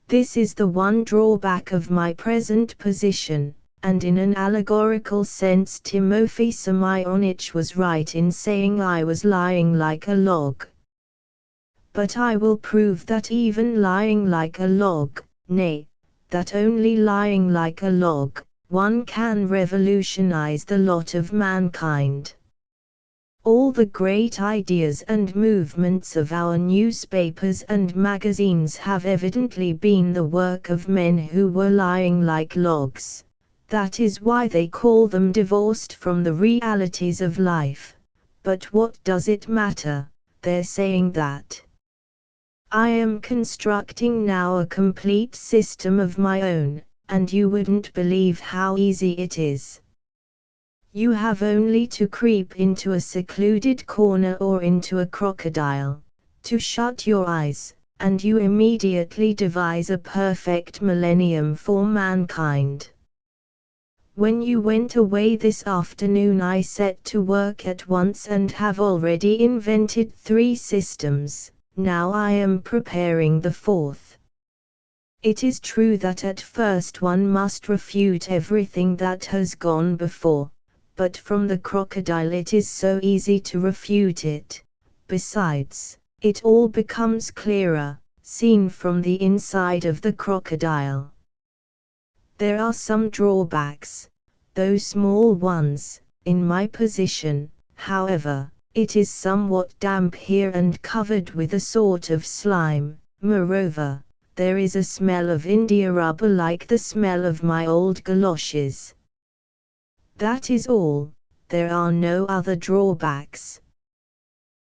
This is the one drawback of my present position, and in an allegorical sense Timofey Semyonich was right in saying I was lying like a log. But I will prove that even lying like a log, nay, that only lying like a log, one can revolutionize the lot of mankind. All the great ideas and movements of our newspapers and magazines have evidently been the work of men who were lying like logs. That is why they call them divorced from the realities of life. But what does it matter? They're saying that. I am constructing now a complete system of my own, and you wouldn't believe how easy it is. You have only to creep into a secluded corner or into a crocodile, to shut your eyes, and you immediately devise a perfect millennium for mankind. When you went away this afternoon I set to work at once and have already invented 3 systems, now I am preparing the 4th. It is true that at first one must refute everything that has gone before. But from the crocodile it is so easy to refute it. Besides, it all becomes clearer, seen from the inside of the crocodile. There are some drawbacks, though small ones. In my position, however, it is somewhat damp here and covered with a sort of slime. Moreover, there is a smell of India rubber like the smell of my old galoshes. That is all, there are no other drawbacks.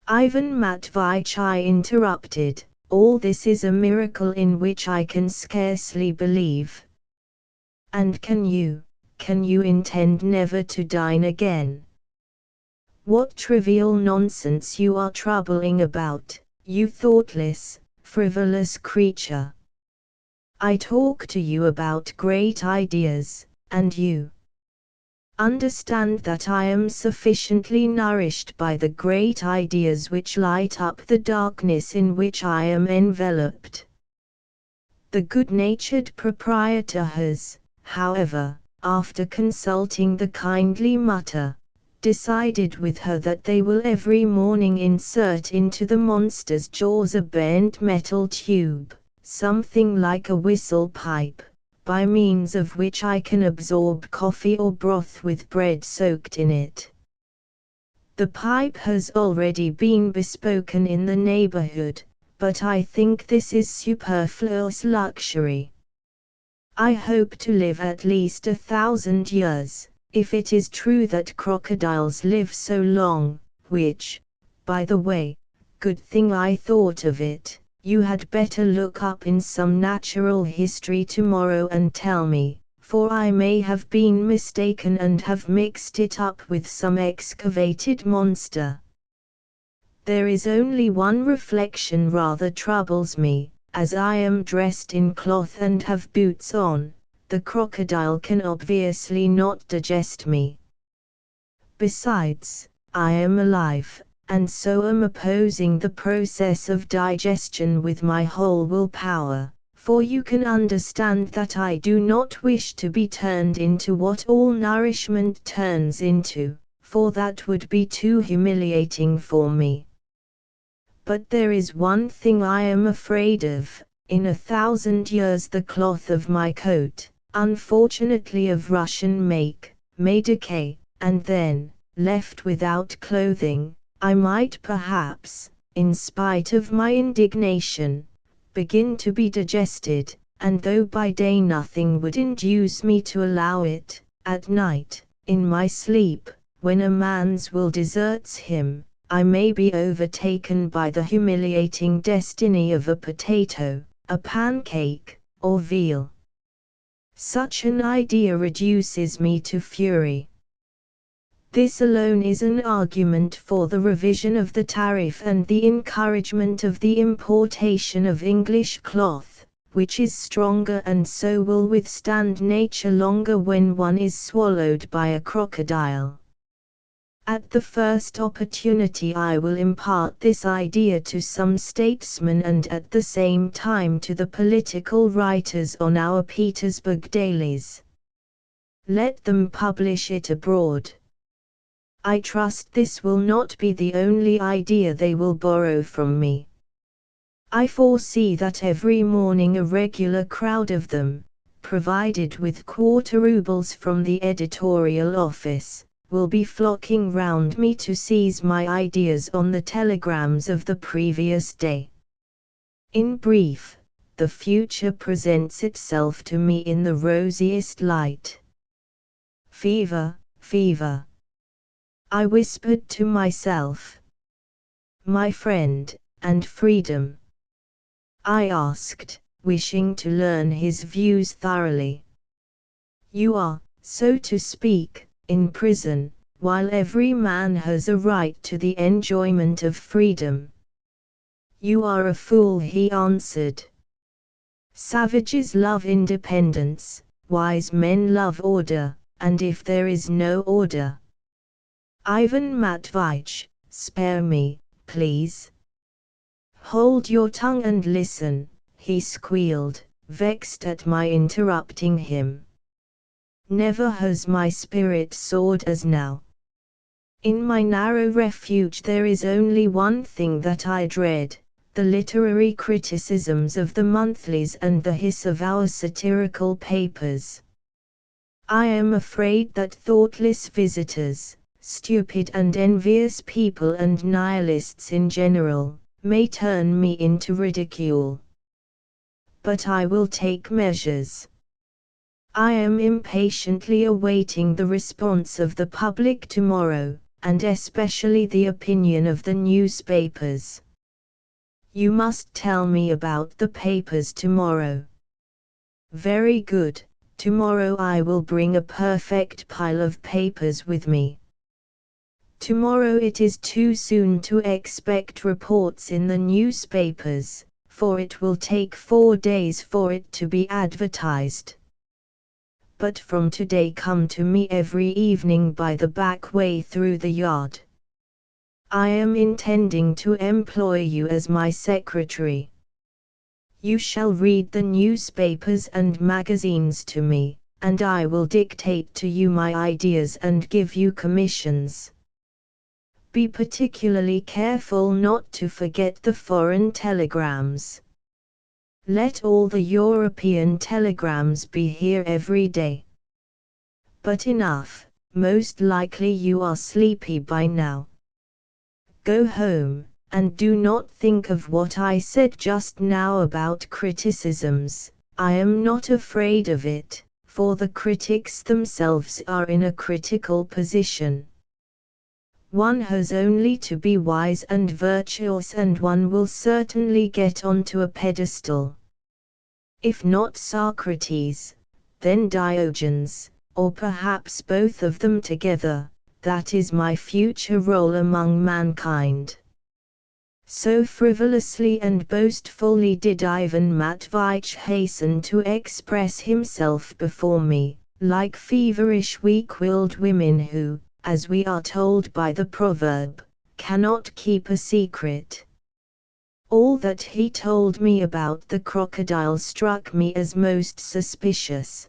Ivan Matveyevich interrupted, all this is a miracle in which I can scarcely believe. And can you intend never to dine again? What trivial nonsense you are troubling about, you thoughtless, frivolous creature. I talk to you about great ideas, and you understand that I am sufficiently nourished by the great ideas which light up the darkness in which I am enveloped. The good-natured proprietor has, however, after consulting the kindly mutter, decided with her that they will every morning insert into the monster's jaws a bent metal tube, something like a whistle pipe, by means of which I can absorb coffee or broth with bread soaked in it. The pipe has already been bespoken in the neighborhood, but I think this is superfluous luxury. I hope to live at least 1,000 years, if it is true that crocodiles live so long, which, by the way, good thing I thought of it. You had better look up in some natural history tomorrow and tell me, for I may have been mistaken and have mixed it up with some excavated monster. There is only one reflection rather troubles me. As I am dressed in cloth and have boots on, the crocodile can obviously not digest me. Besides, I am alive, and so am opposing the process of digestion with my whole willpower, for you can understand that I do not wish to be turned into what all nourishment turns into, for that would be too humiliating for me. But there is one thing I am afraid of. In 1,000 years the cloth of my coat, unfortunately of Russian make, may decay, and then, left without clothing, I might perhaps, in spite of my indignation, begin to be digested, and though by day nothing would induce me to allow it, at night, in my sleep, when a man's will deserts him, I may be overtaken by the humiliating destiny of a potato, a pancake, or veal. Such an idea reduces me to fury. This alone is an argument for the revision of the tariff and the encouragement of the importation of English cloth, which is stronger and so will withstand nature longer when one is swallowed by a crocodile. At the first opportunity I will impart this idea to some statesman and at the same time to the political writers on our Petersburg dailies. Let them publish it abroad. I trust this will not be the only idea they will borrow from me. I foresee that every morning a regular crowd of them, provided with quarter rubles from the editorial office, will be flocking round me to seize my ideas on the telegrams of the previous day. In brief, the future presents itself to me in the rosiest light. Fever, fever. I whispered to myself. My friend, and freedom? I asked, wishing to learn his views thoroughly. You are, so to speak, in prison, while every man has a right to the enjoyment of freedom. You are a fool, he answered. Savages love independence, wise men love order, and if there is no order. Ivan Matveyevich, spare me, please. Hold your tongue and listen, he squealed, vexed at my interrupting him. Never has my spirit soared as now. In my narrow refuge there is only one thing that I dread, the literary criticisms of the monthlies and the hiss of our satirical papers. I am afraid that thoughtless visitors, stupid and envious people and nihilists in general, may turn me into ridicule. But I will take measures. I am impatiently awaiting the response of the public tomorrow, and especially the opinion of the newspapers. You must tell me about the papers tomorrow. Very good, tomorrow I will bring a perfect pile of papers with me. Tomorrow it is too soon to expect reports in the newspapers, for it will take 4 days for it to be advertised. But from today come to me every evening by the back way through the yard. I am intending to employ you as my secretary. You shall read the newspapers and magazines to me, and I will dictate to you my ideas and give you commissions. Be particularly careful not to forget the foreign telegrams. Let all the European telegrams be here every day. But enough, most likely you are sleepy by now. Go home, and do not think of what I said just now about criticisms. I am not afraid of it, for the critics themselves are in a critical position. One has only to be wise and virtuous, and one will certainly get onto a pedestal. If not Socrates, then Diogenes, or perhaps both of them together. That is my future role among mankind. So frivolously and boastfully did Ivan Matveitch hasten to express himself before me, like feverish weak-willed women who, as we are told by the proverb, cannot keep a secret. All that he told me about the crocodile struck me as most suspicious.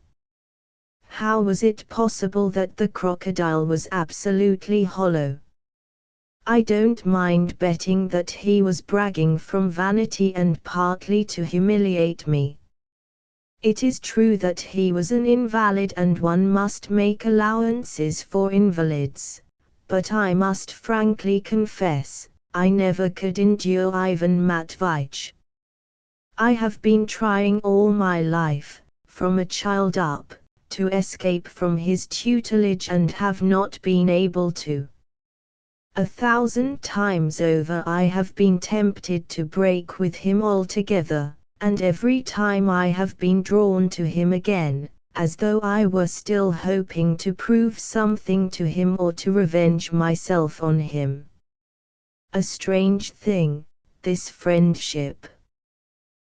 How was it possible that the crocodile was absolutely hollow? I don't mind betting that he was bragging from vanity and partly to humiliate me. It is true that he was an invalid and one must make allowances for invalids, but I must frankly confess, I never could endure Ivan Matveitch. I have been trying all my life, from a child up, to escape from his tutelage and have not been able to. 1,000 times over I have been tempted to break with him altogether, and every time I have been drawn to him again, as though I were still hoping to prove something to him or to revenge myself on him. A strange thing, this friendship.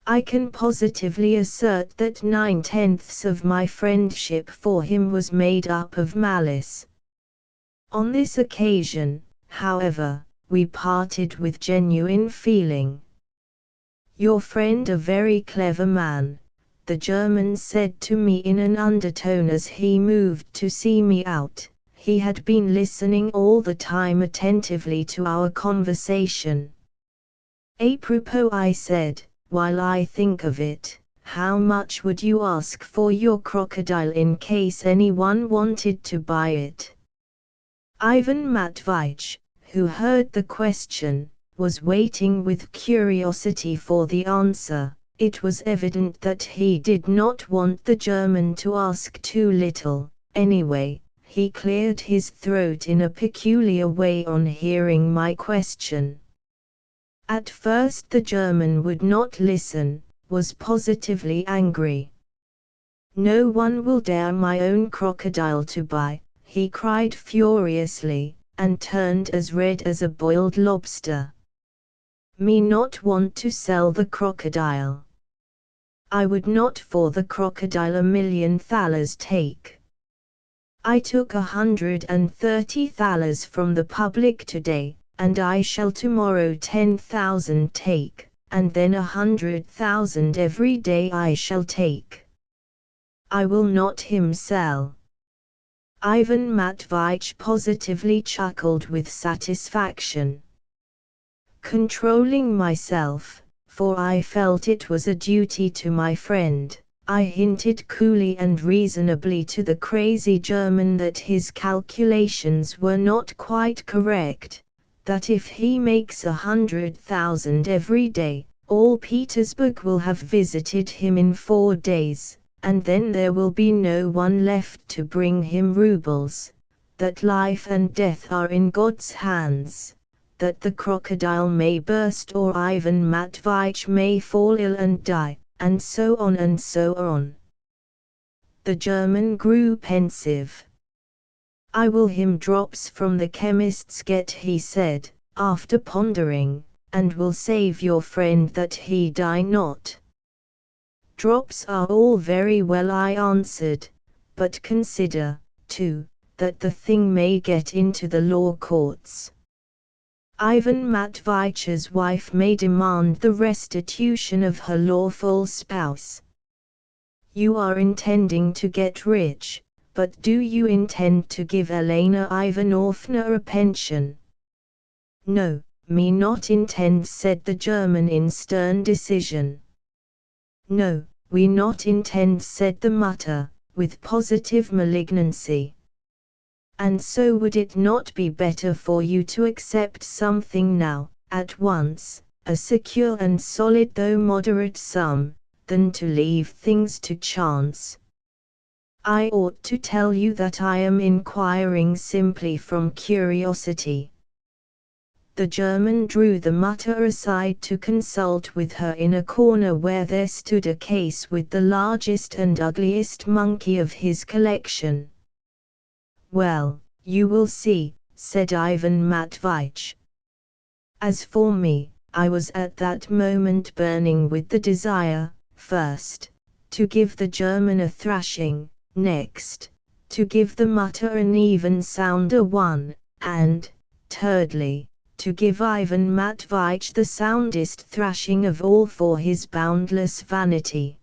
I can positively assert that 9/10 of my friendship for him was made up of malice. On this occasion, however, we parted with genuine feeling. Your friend a very clever man, the German said to me in an undertone as he moved to see me out. He had been listening all the time attentively to our conversation. Apropos, I said, while I think of it, how much would you ask for your crocodile in case anyone wanted to buy it? Ivan Matveitch, who heard the question, was waiting with curiosity for the answer. It was evident that he did not want the German to ask too little. Anyway, he cleared his throat in a peculiar way on hearing my question. At first the German would not listen, was positively angry. No one will dare my own crocodile to buy, he cried furiously, and turned as red as a boiled lobster. Me not want to sell the crocodile. I would not for the crocodile 1,000,000 thalers take. I took 130 thalers from the public today, and I shall tomorrow 10,000 take, and then 100,000 every day I shall take. I will not him sell. Ivan Matveitch positively chuckled with satisfaction. Controlling myself, for I felt it was a duty to my friend, I hinted coolly and reasonably to the crazy German that his calculations were not quite correct, that if he makes 100,000 every day, all Petersburg will have visited him in 4 days, and then there will be no one left to bring him rubles, that life and death are in God's hands, that the crocodile may burst or Ivan Matveitch may fall ill and die, and so on and so on. The German grew pensive. I will him drops from the chemist's get, he said, after pondering, and will save your friend that he die not. Drops are all very well, I answered, but consider, too, that the thing may get into the law courts. Ivan Matveitch's wife may demand the restitution of her lawful spouse. You are intending to get rich, but do you intend to give Elena Ivanovna a pension? No, me not intend, said the German in stern decision. No, we not intend, said the mutter, with positive malignancy. And so would it not be better for you to accept something now, at once, a secure and solid though moderate sum, than to leave things to chance? I ought to tell you that I am inquiring simply from curiosity. The German drew the mutter aside to consult with her in a corner where there stood a case with the largest and ugliest monkey of his collection. Well, you will see, said Ivan Matveitch. As for me, I was at that moment burning with the desire, first, to give the German a thrashing, next, to give the mutter an even sounder one, and, thirdly, to give Ivan Matveitch the soundest thrashing of all for his boundless vanity.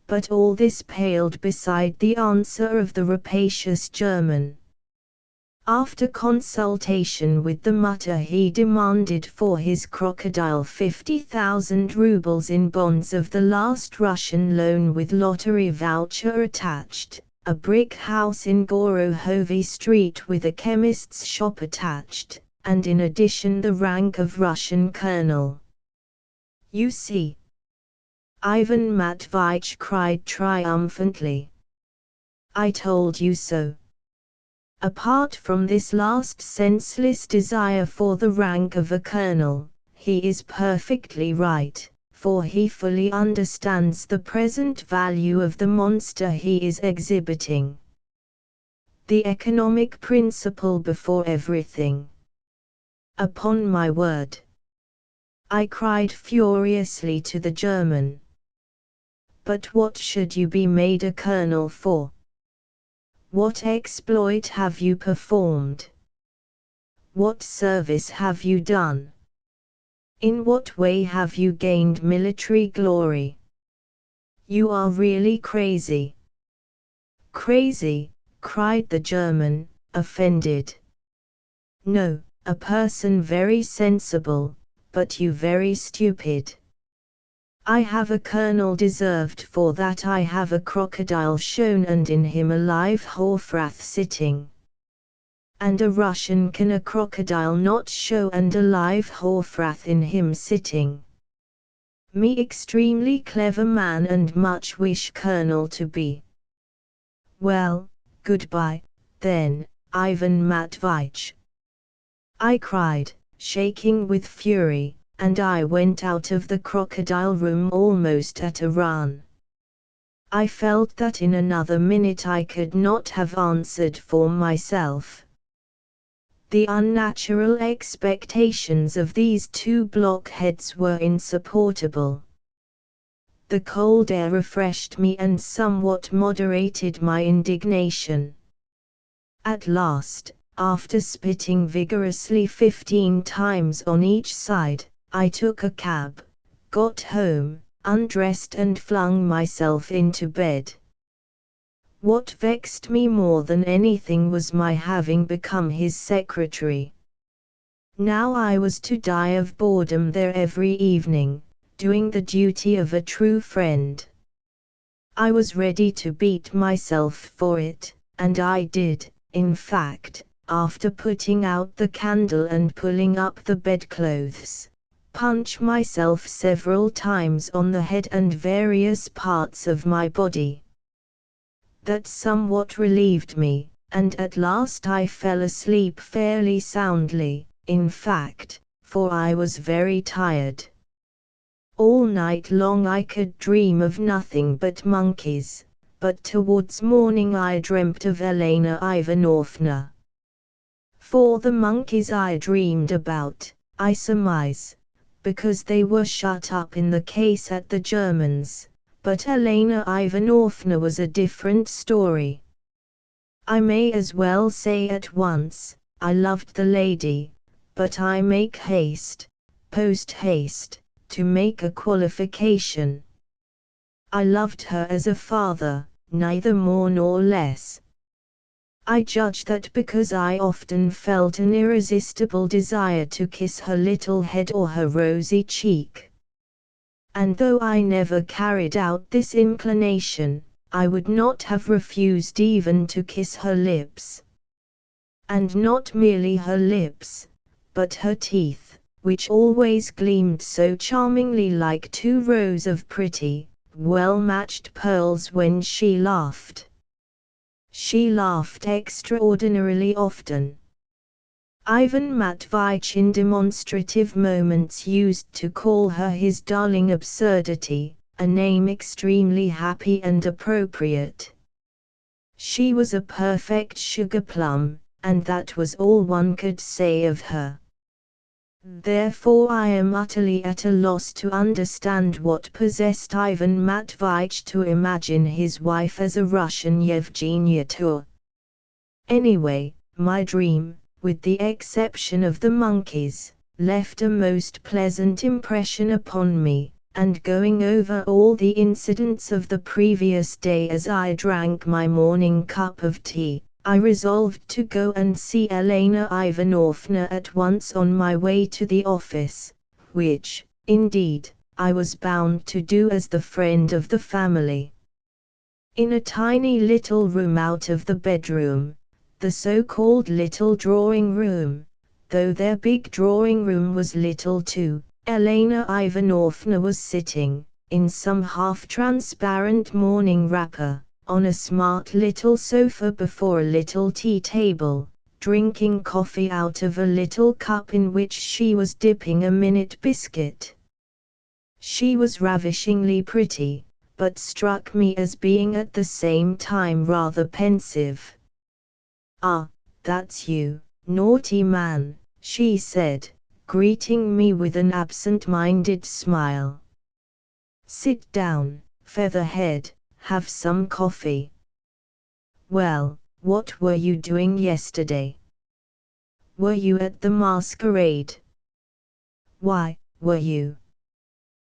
But all this paled beside the answer of the rapacious German. After consultation with the mutter, he demanded for his crocodile 50,000 rubles in bonds of the last Russian loan with lottery voucher attached, a brick house in Gorohovy Street with a chemist's shop attached, and in addition the rank of Russian colonel. You see, Ivan Matveitch cried triumphantly. I told you so. Apart from this last senseless desire for the rank of a colonel, he is perfectly right, for he fully understands the present value of the monster he is exhibiting. The economic principle before everything. Upon my word! I cried furiously to the German. But what should you be made a colonel for? What exploit have you performed? What service have you done? In what way have you gained military glory? You are really crazy. Crazy, cried the German, offended. No, a person very sensible, but you very stupid. I have a colonel deserved for that. I have a crocodile shown and in him a live Horfrath sitting. And a Russian can a crocodile not show and a live Horfrath in him sitting. Me extremely clever man and much wish colonel to be. Well, goodbye, then, Ivan Matveitch. I cried, shaking with fury, and I went out of the crocodile room almost at a run. I felt that in another minute I could not have answered for myself. The unnatural expectations of these two blockheads were insupportable. The cold air refreshed me and somewhat moderated my indignation. At last, after spitting vigorously 15 times on each side, I took a cab, got home, undressed and flung myself into bed. What vexed me more than anything was my having become his secretary. Now I was to die of boredom there every evening, doing the duty of a true friend. I was ready to beat myself for it, and I did, in fact, after putting out the candle and pulling up the bedclothes, punch myself several times on the head and various parts of my body. That somewhat relieved me, and at last I fell asleep fairly soundly, in fact, for I was very tired. All night long I could dream of nothing but monkeys, but towards morning I dreamt of Elena Ivanovna. For the monkeys I dreamed about, I surmise, because they were shut up in the case at the Germans, but Elena Ivanovna was a different story. I may as well say at once, I loved the lady, but I make haste, post haste, to make a qualification. I loved her as a father, neither more nor less. I judge that because I often felt an irresistible desire to kiss her little head or her rosy cheek. And though I never carried out this inclination, I would not have refused even to kiss her lips. And not merely her lips, but her teeth, which always gleamed so charmingly like two rows of pretty, well-matched pearls when she laughed. She laughed extraordinarily often. Ivan Matveyevich in demonstrative moments used to call her his darling absurdity, a name extremely happy and appropriate. She was a perfect sugar plum, and that was all one could say of her. Therefore I am utterly at a loss to understand what possessed Ivan Matveyevich to imagine his wife as a Russian Yevgenia Tur. Anyway, my dream, with the exception of the monkeys, left a most pleasant impression upon me, and going over all the incidents of the previous day as I drank my morning cup of tea, I resolved to go and see Elena Ivanovna at once on my way to the office, which, indeed, I was bound to do as the friend of the family. In a tiny little room out of the bedroom, the so-called little drawing room, though their big drawing room was little too, Elena Ivanovna was sitting, in some half-transparent morning wrapper, on a smart little sofa before a little tea table, drinking coffee out of a little cup in which she was dipping a minute biscuit. She was ravishingly pretty, but struck me as being at the same time rather pensive. "Ah, that's you, naughty man," she said, greeting me with an absent-minded smile. "Sit down, Featherhead, have some coffee. Well, what were you doing yesterday? Were you at the masquerade?" "Why, were you?"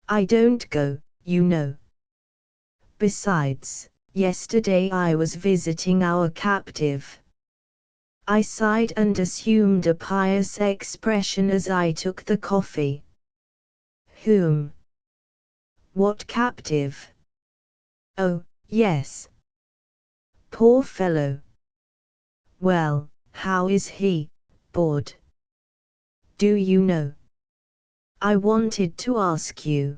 "I don't go, you know. Besides, yesterday I was visiting our captive." I sighed and assumed a pious expression as I took the coffee. "Whom? What captive?" "Oh, yes. Poor fellow." "Well, how is he, bored?" "Do you know? I wanted to ask you.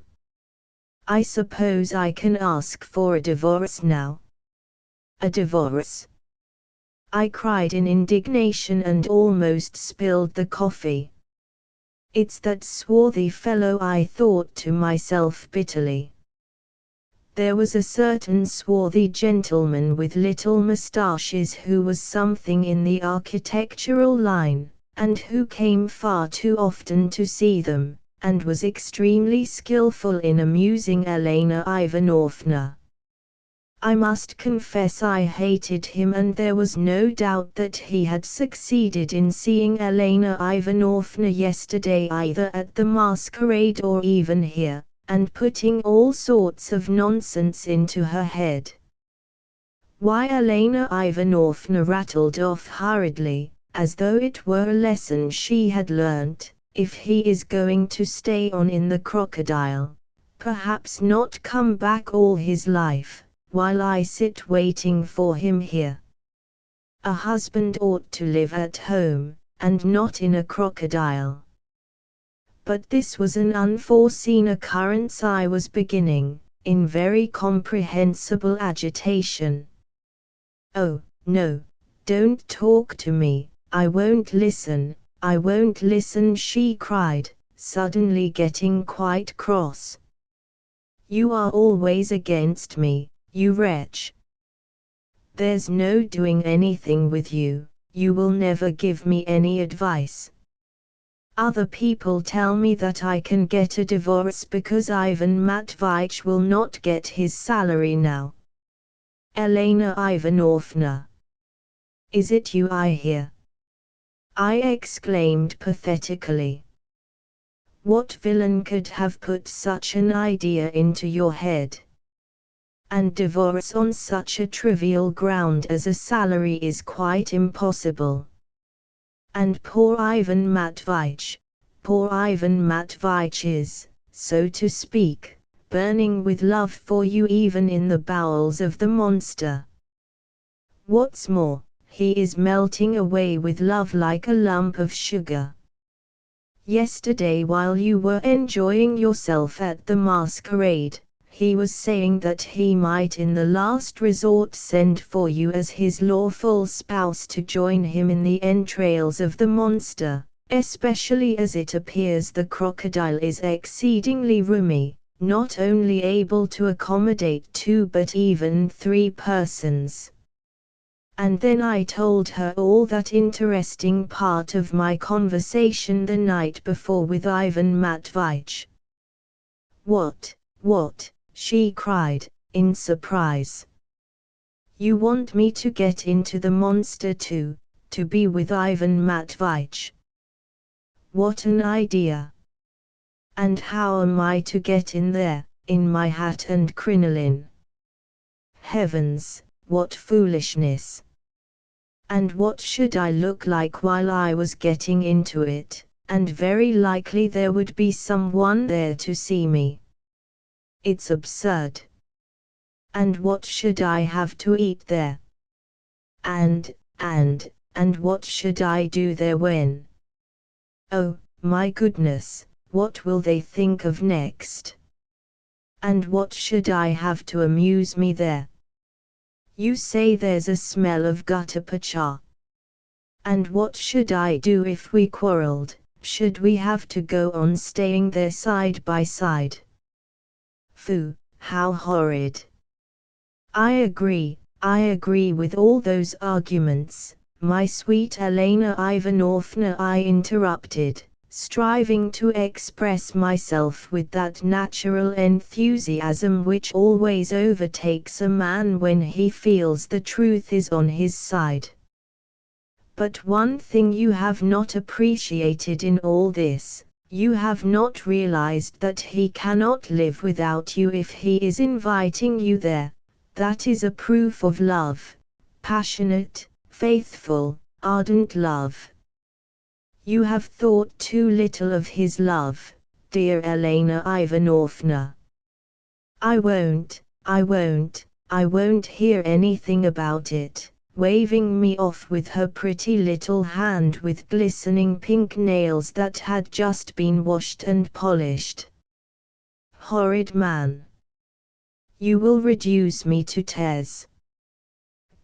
I suppose I can ask for a divorce now?" "A divorce?" I cried in indignation and almost spilled the coffee. "It's that swarthy fellow," I thought to myself bitterly. There was a certain swarthy gentleman with little moustaches who was something in the architectural line, and who came far too often to see them, and was extremely skillful in amusing Elena Ivanovna. I must confess I hated him, and there was no doubt that he had succeeded in seeing Elena Ivanovna yesterday either at the masquerade or even here, and putting all sorts of nonsense into her head. Why, Elena Ivanovna rattled off hurriedly, as though it were a lesson she had learnt, "If he is going to stay on in the crocodile, perhaps not come back all his life, while I sit waiting for him here. A husband ought to live at home, and not in a crocodile." But this was an unforeseen occurrence. I was beginning, in very comprehensible agitation. "Oh, no, don't talk to me, I won't listen, I won't listen," she cried, suddenly getting quite cross. "You are always against me, you wretch. There's no doing anything with you, you will never give me any advice. Other people tell me that I can get a divorce because Ivan Matveyevich will not get his salary now. Elena Ivanovna, is it you I hear?" I exclaimed pathetically. "What villain could have put such an idea into your head?" and divorce on such a trivial ground as a salary is quite impossible. And poor Ivan Matveyich is, so to speak, burning with love for you even in the bowels of the monster. What's more, he is melting away with love like a lump of sugar. Yesterday, while you were enjoying yourself at the masquerade, he was saying that he might in the last resort send for you as his lawful spouse to join him in the entrails of the monster, especially as it appears the crocodile is exceedingly roomy, not only able to accommodate 2 but even 3 persons. And then I told her all that interesting part of my conversation the night before with Ivan Matveyich. What, she cried, in surprise. You want me to get into the monster too, to be with Ivan Matveyich? What an idea! And how am I to get in there, in my hat and crinoline? Heavens, what foolishness! And what should I look like while I was getting into it, and very likely there would be someone there to see me. It's absurd. And what should I have to eat there? And what should I do there when? Oh, my goodness, what will they think of next? And what should I have to amuse me there? You say there's a smell of gutta percha. And what should I do if we quarreled? Should we have to go on staying there side by side? Phew, how horrid! I agree with all those arguments, my sweet Elena Ivanovna, I interrupted, striving to express myself with that natural enthusiasm which always overtakes a man when he feels the truth is on his side. But one thing you have not appreciated in all this, you have not realized that he cannot live without you if he is inviting you there. That is a proof of love, passionate, faithful, ardent love. You have thought too little of his love, dear Elena Ivanovna. I won't hear anything about it, waving me off with her pretty little hand with glistening pink nails that had just been washed and polished. Horrid man! You will reduce me to tears.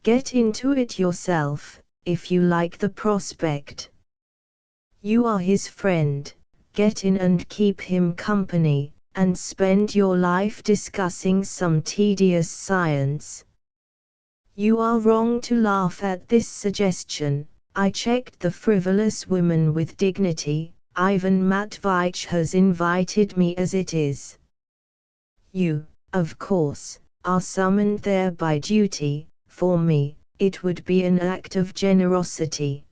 Get into it yourself, if you like the prospect. You are his friend, get in and keep him company, and spend your life discussing some tedious science. You are wrong to laugh at this suggestion. I checked the frivolous woman with dignity. Ivan Matveyich has invited me as it is. You, of course, are summoned there by duty. For me, it would be an act of generosity.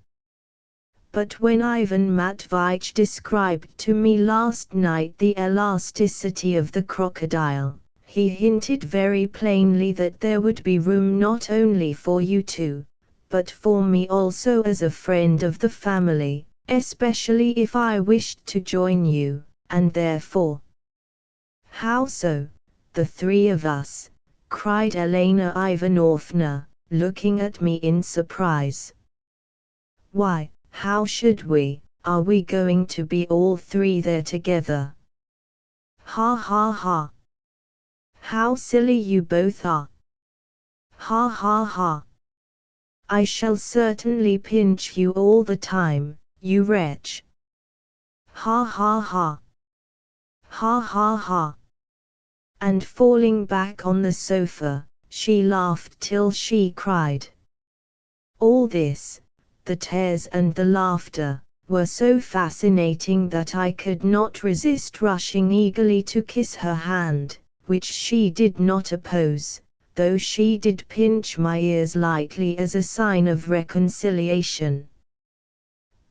But when Ivan Matveyich described to me last night the elasticity of the crocodile, he hinted very plainly that there would be room not only for you two, but for me also as a friend of the family, especially if I wished to join you, and therefore... How so, the 3 of us? Cried Elena Ivanovna, looking at me in surprise. Why, how should we? Are we going to be all 3 there together? Ha ha ha! How silly you both are! Ha ha ha! I shall certainly pinch you all the time, you wretch! Ha ha ha! Ha ha ha! And falling back on the sofa, she laughed till she cried. All this, the tears and the laughter, were so fascinating that I could not resist rushing eagerly to kiss her hand, which she did not oppose, though she did pinch my ears lightly as a sign of reconciliation.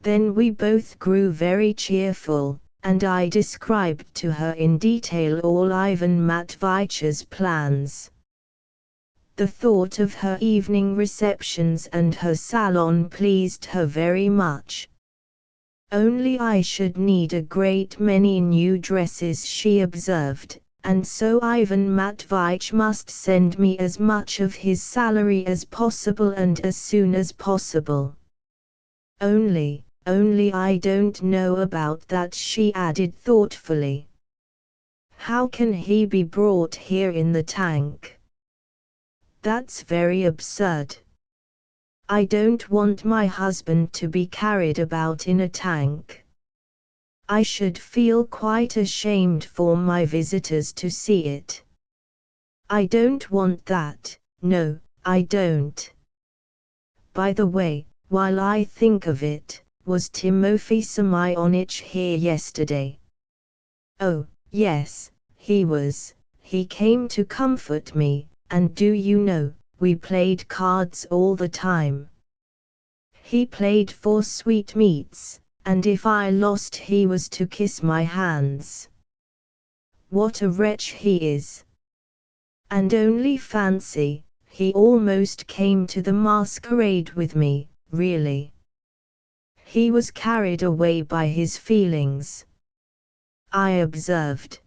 Then we both grew very cheerful, and I described to her in detail all Ivan Matveyich's plans. The thought of her evening receptions and her salon pleased her very much. Only I should need a great many new dresses, she observed, and so Ivan Matveyevich must send me as much of his salary as possible and as soon as possible. Only I don't know about that, she added thoughtfully. How can he be brought here in the tank? That's very absurd. I don't want my husband to be carried about in a tank. I should feel quite ashamed for my visitors to see it. I don't want that, no, I don't. By the way, while I think of it, was Timofey Semyonich here yesterday? Oh, yes, he was. He came to comfort me. And do you know, we played cards all the time. He played for sweetmeats, and if I lost he was to kiss my hands. What a wretch he is! And only fancy, he almost came to the masquerade with me, really. He was carried away by his feelings, I observed.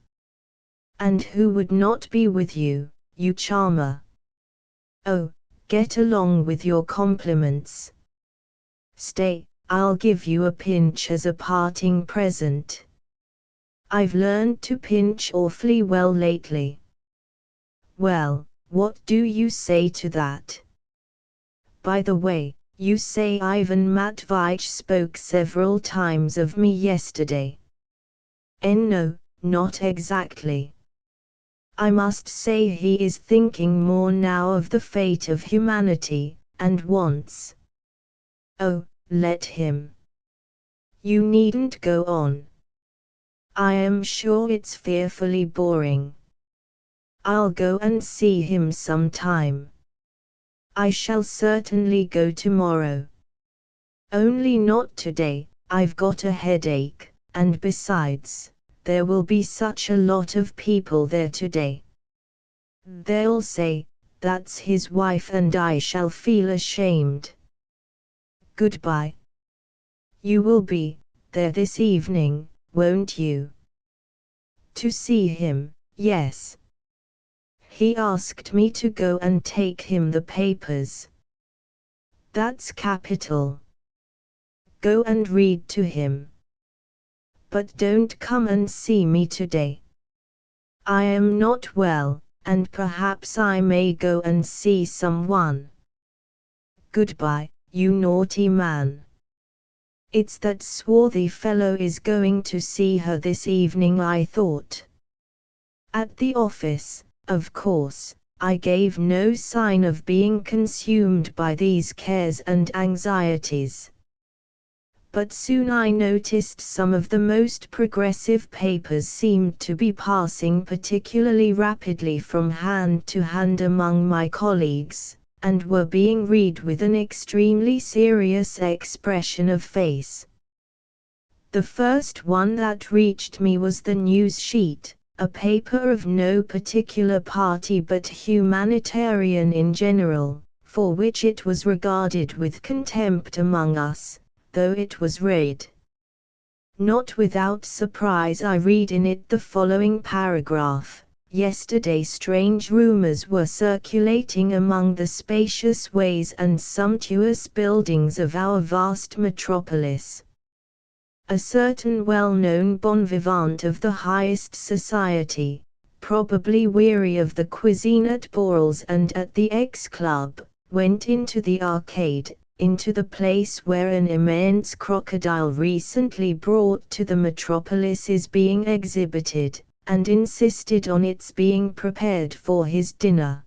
And who would not be with you? You charmer. Oh, get along with your compliments. Stay, I'll give you a pinch as a parting present. I've learned to pinch awfully well lately. Well, what do you say to that? By the way, you say Ivan Matveyevich spoke several times of me yesterday. No, not exactly. I must say he is thinking more now of the fate of humanity, and wants. Oh, let him. You needn't go on. I am sure it's fearfully boring. I'll go and see him sometime. I shall certainly go tomorrow. Only not today, I've got a headache, and besides, there will be such a lot of people there today. They'll say, that's his wife, and I shall feel ashamed. Goodbye. You will be there this evening, won't you? To see him, yes. He asked me to go and take him the papers. That's capital. Go and read to him. But don't come and see me today. I am not well, and perhaps I may go and see someone. Goodbye, you naughty man. It's that swarthy fellow is going to see her this evening, I thought. At the office, of course, I gave no sign of being consumed by these cares and anxieties. But soon I noticed some of the most progressive papers seemed to be passing particularly rapidly from hand to hand among my colleagues, and were being read with an extremely serious expression of face. The first one that reached me was the news sheet, a paper of no particular party but humanitarian in general, for which it was regarded with contempt among us, though it was read. Not without surprise I read in it the following paragraph. Yesterday strange rumors were circulating among the spacious ways and sumptuous buildings of our vast metropolis. A certain well-known bon vivant of the highest society, probably weary of the cuisine at Borel's and at the X-Club, went into the arcade, into the place where an immense crocodile recently brought to the metropolis is being exhibited, and insisted on its being prepared for his dinner.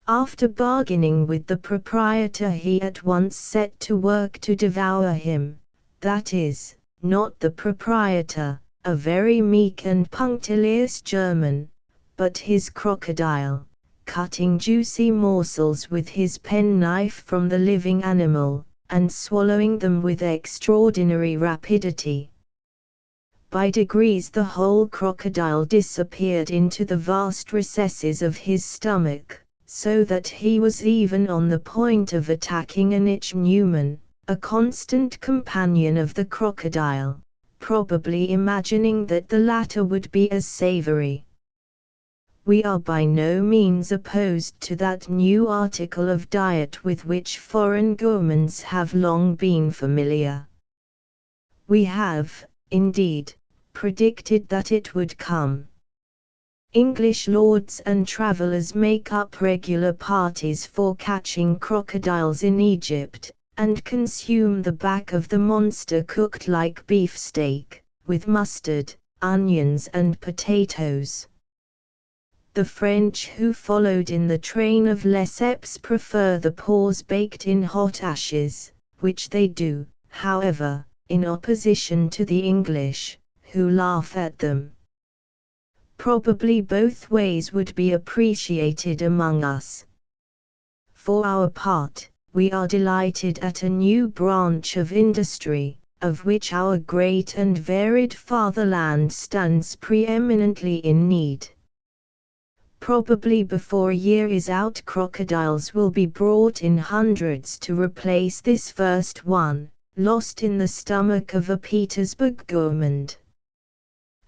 After bargaining with the proprietor, he at once set to work to devour him, that is, not the proprietor, a very meek and punctilious German, but his crocodile, cutting juicy morsels with his penknife from the living animal, and swallowing them with extraordinary rapidity. By degrees the whole crocodile disappeared into the vast recesses of his stomach, so that he was even on the point of attacking an ichneumon, a constant companion of the crocodile, probably imagining that the latter would be as savory. We are by no means opposed to that new article of diet with which foreign gourmands have long been familiar. We have, indeed, predicted that it would come. English lords and travellers make up regular parties for catching crocodiles in Egypt, and consume the back of the monster cooked like beefsteak, with mustard, onions and potatoes. The French who followed in the train of Lesseps prefer the paws baked in hot ashes, which they do, however, in opposition to the English, who laugh at them. Probably both ways would be appreciated among us. For our part, we are delighted at a new branch of industry, of which our great and varied fatherland stands preeminently in need. Probably before a year is out, crocodiles will be brought in hundreds to replace this first one, lost in the stomach of a Petersburg gourmand.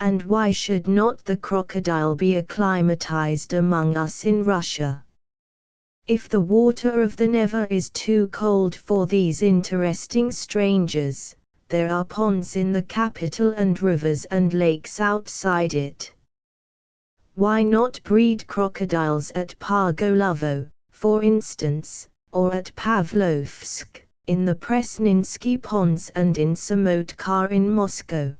And why should not the crocodile be acclimatized among us in Russia? If the water of the Neva is too cold for these interesting strangers, there are ponds in the capital and rivers and lakes outside it. Why not breed crocodiles at Pargolovo, for instance, or at Pavlovsk, in the Presninsky ponds and in Samotkar in Moscow?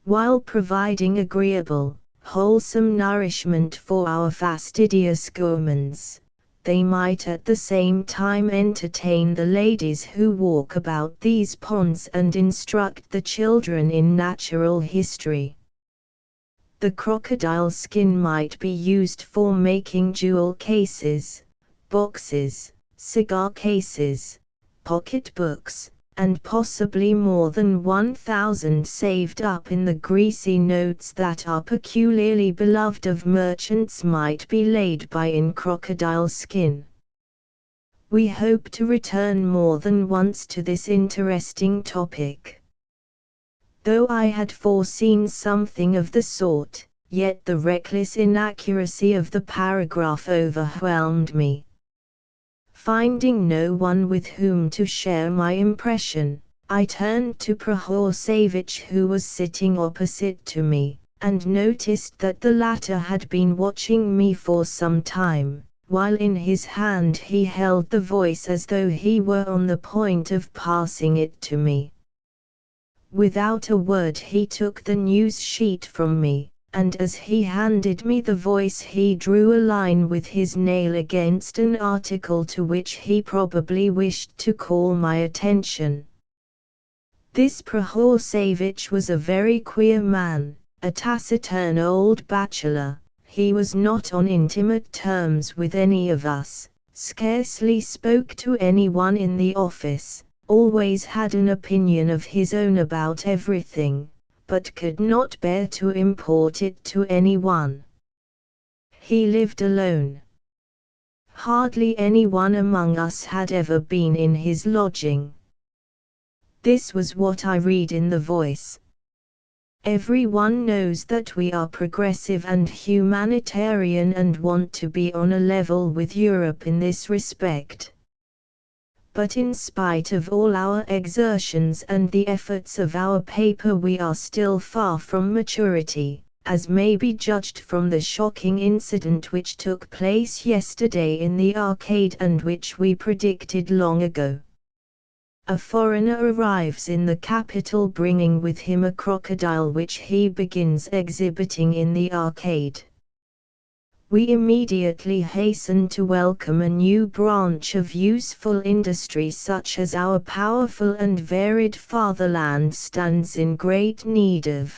While providing agreeable, wholesome nourishment for our fastidious gourmands, they might at the same time entertain the ladies who walk about these ponds and instruct the children in natural history. The crocodile skin might be used for making jewel cases, boxes, cigar cases, pocket books, and possibly more than 1,000 saved up in the greasy notes that are peculiarly beloved of merchants might be laid by in crocodile skin. We hope to return more than once to this interesting topic. Though I had foreseen something of the sort, yet the reckless inaccuracy of the paragraph overwhelmed me. Finding no one with whom to share my impression, I turned to Prohorevich, who was sitting opposite to me, and noticed that the latter had been watching me for some time, while in his hand he held the voice as though he were on the point of passing it to me. Without a word he took the news sheet from me, and as he handed me the voice he drew a line with his nail against an article to which he probably wished to call my attention. This Prohorevich was a very queer man, a taciturn old bachelor. He was not on intimate terms with any of us, scarcely spoke to anyone in the office, always had an opinion of his own about everything, but could not bear to impart it to anyone. He lived alone. Hardly anyone among us had ever been in his lodging. This was what I read in the voice. Everyone knows that we are progressive and humanitarian and want to be on a level with Europe in this respect. But in spite of all our exertions and the efforts of our paper, we are still far from maturity, as may be judged from the shocking incident which took place yesterday in the arcade and which we predicted long ago. A foreigner arrives in the capital bringing with him a crocodile which he begins exhibiting in the arcade. We immediately hasten to welcome a new branch of useful industry such as our powerful and varied fatherland stands in great need of.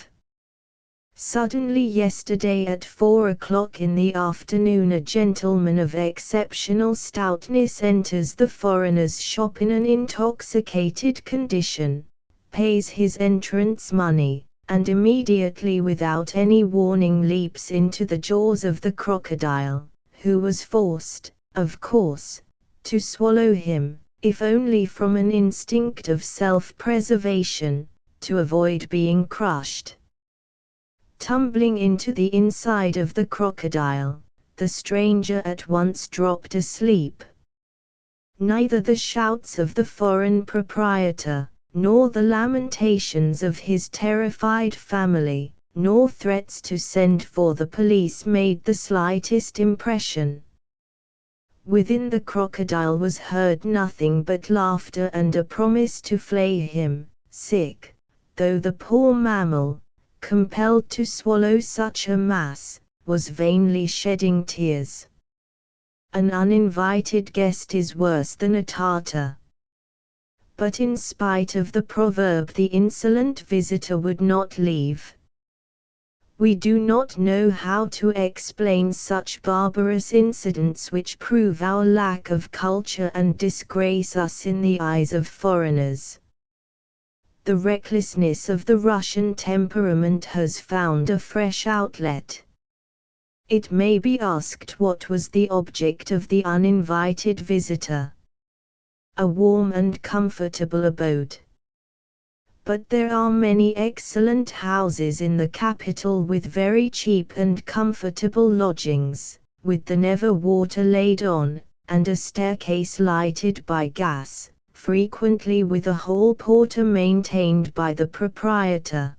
Suddenly yesterday at 4 o'clock in the afternoon a gentleman of exceptional stoutness enters the foreigner's shop in an intoxicated condition, pays his entrance money, and immediately without any warning leaps into the jaws of the crocodile, who was forced, of course, to swallow him, if only from an instinct of self-preservation, to avoid being crushed. Tumbling into the inside of the crocodile, the stranger at once dropped asleep. Neither the shouts of the foreign proprietor, nor the lamentations of his terrified family, nor threats to send for the police made the slightest impression. Within the crocodile was heard nothing but laughter and a promise to flay him, sick, though the poor mammal, compelled to swallow such a mass, was vainly shedding tears. An uninvited guest is worse than a Tartar. But in spite of the proverb, the insolent visitor would not leave. We do not know how to explain such barbarous incidents which prove our lack of culture and disgrace us in the eyes of foreigners. The recklessness of the Russian temperament has found a fresh outlet. It may be asked what was the object of the uninvited visitor. A warm and comfortable abode. But there are many excellent houses in the capital with very cheap and comfortable lodgings, with the never water laid on, and a staircase lighted by gas, frequently with a hall porter maintained by the proprietor.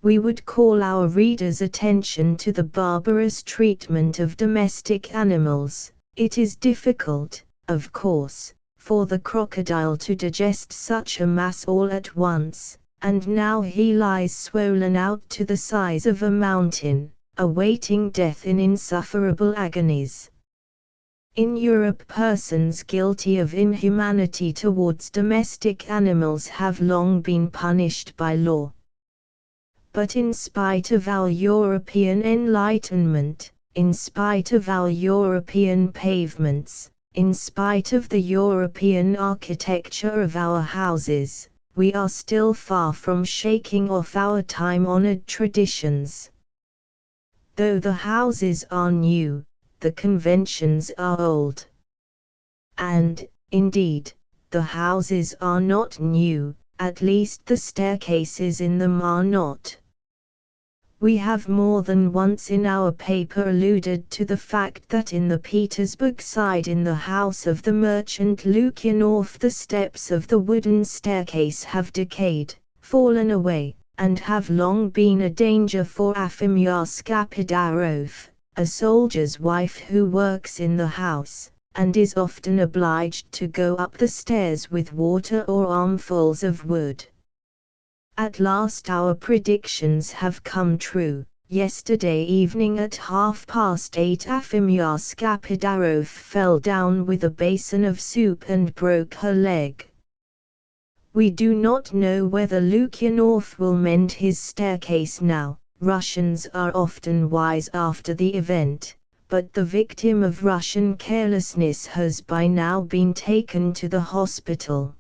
We would call our readers' attention to the barbarous treatment of domestic animals. It is difficult, of course, for the crocodile to digest such a mass all at once, and now he lies swollen out to the size of a mountain, awaiting death in insufferable agonies. In Europe, persons guilty of inhumanity towards domestic animals have long been punished by law. But in spite of our European enlightenment, in spite of our European pavements, in spite of the European architecture of our houses, we are still far from shaking off our time-honored traditions. Though the houses are new, the conventions are old. And, indeed, the houses are not new, at least the staircases in them are not. We have more than once in our paper alluded to the fact that in the Petersburg side in the house of the merchant Lukyanov the steps of the wooden staircase have decayed, fallen away, and have long been a danger for Afimyar Skapidarov, a soldier's wife who works in the house, and is often obliged to go up the stairs with water or armfuls of wood. At last our predictions have come true. Yesterday evening at 8:30 Afimyar Skapidarov fell down with a basin of soup and broke her leg. We do not know whether Lukyanov will mend his staircase now. Russians are often wise after the event, but the victim of Russian carelessness has by now been taken to the hospital.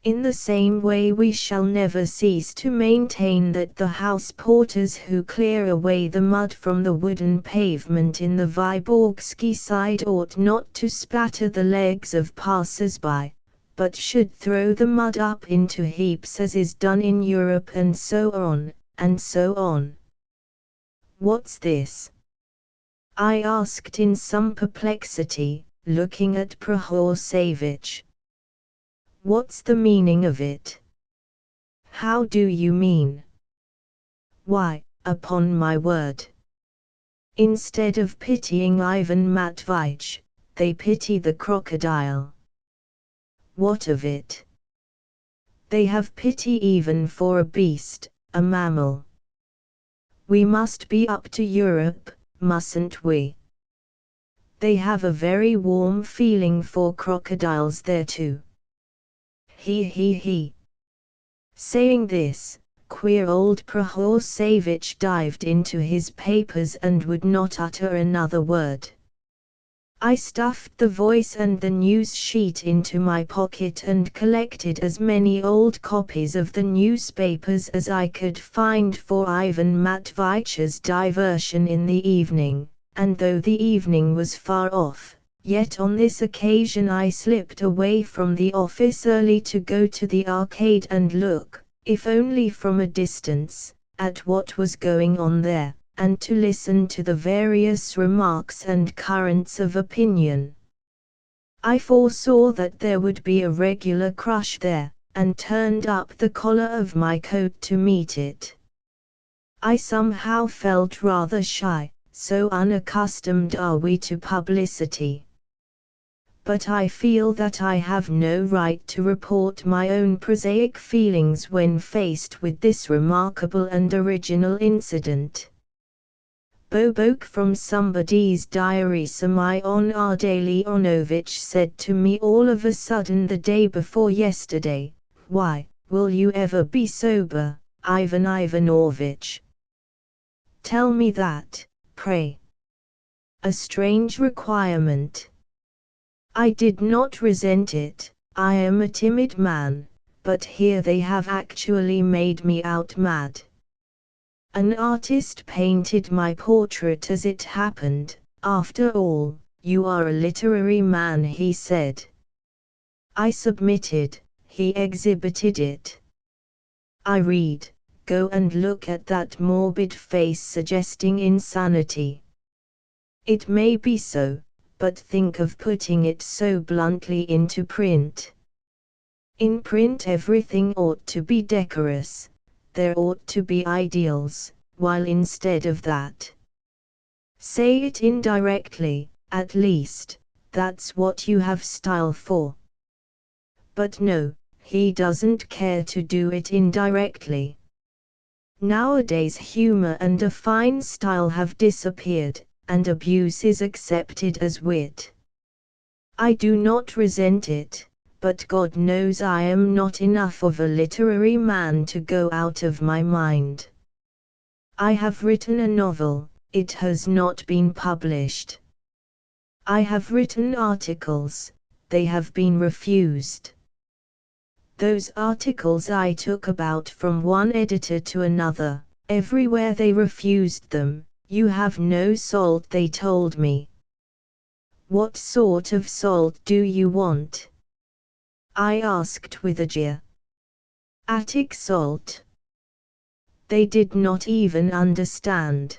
In the same way we shall never cease to maintain that the house porters who clear away the mud from the wooden pavement in the Vyborgsky side ought not to spatter the legs of passers-by, but should throw the mud up into heaps as is done in Europe, and so on, and so on. What's this? I asked in some perplexity, looking at Prohorevich. What's the meaning of it? How do you mean? Why, upon my word. Instead of pitying Ivan Matveyevich, they pity the crocodile. What of it? They have pity even for a beast, a mammal. We must be up to Europe, mustn't we? They have a very warm feeling for crocodiles there too. He. Saying this, queer old Prohorevich dived into his papers and would not utter another word. I stuffed the Voice and the news sheet into my pocket and collected as many old copies of the newspapers as I could find for Ivan Matveyevich's diversion in the evening, and though the evening was far off, yet on this occasion I slipped away from the office early to go to the arcade and look, if only from a distance, at what was going on there, and to listen to the various remarks and currents of opinion. I foresaw that there would be a regular crush there, and turned up the collar of my coat to meet it. I somehow felt rather shy, so unaccustomed are we to publicity. But I feel that I have no right to report my own prosaic feelings when faced with this remarkable and original incident. Bobok from somebody's diary. Semyon Ardalionovich said to me all of a sudden the day before yesterday, "Why, will you ever be sober, Ivan Ivanovich? Tell me that, pray." A strange requirement. I did not resent it. I am a timid man, but here they have actually made me out mad. An artist painted my portrait as it happened. "After all, you are a literary man," he said. I submitted. He exhibited it. I read, "Go and look at that morbid face suggesting insanity." It may be so, but think of putting it so bluntly into print. In print everything ought to be decorous. There ought to be ideals, while instead of that, say it indirectly, at least, that's what you have style for. But no, he doesn't care to do it indirectly. Nowadays humor and a fine style have disappeared, and abuse is accepted as wit. I do not resent it, but God knows I am not enough of a literary man to go out of my mind. I have written a novel, it has not been published. I have written articles, they have been refused. Those articles I took about from one editor to another, everywhere they refused them. "You have no salt," they told me. "What sort of salt do you want?" I asked with a jeer. "Attic salt." They did not even understand.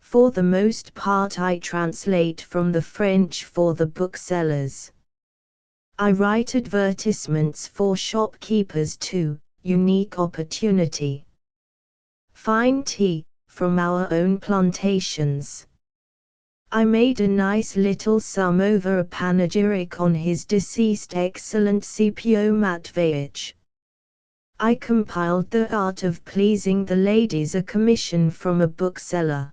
For the most part I translate from the French for the booksellers. I write advertisements for shopkeepers too, unique opportunity. Fine tea, from our own plantations. I made a nice little sum over a panegyric on his deceased Excellency Pio Matveyich. I compiled The Art of Pleasing the Ladies, a commission from a bookseller.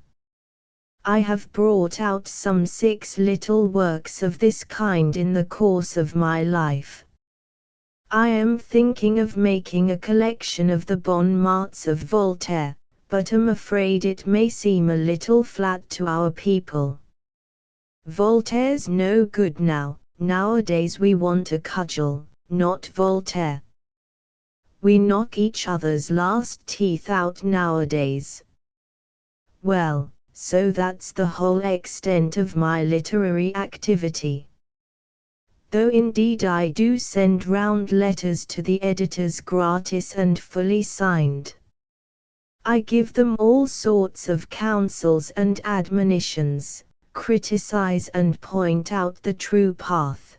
I have brought out some 6 little works of this kind in the course of my life. I am thinking of making a collection of the bon mots of Voltaire, but am afraid it may seem a little flat to our people. Voltaire's no good now. Nowadays we want a cudgel, not Voltaire. We knock each other's last teeth out nowadays. Well, so that's the whole extent of my literary activity. Though indeed I do send round letters to the editors gratis and fully signed. I give them all sorts of counsels and admonitions, criticize and point out the true path.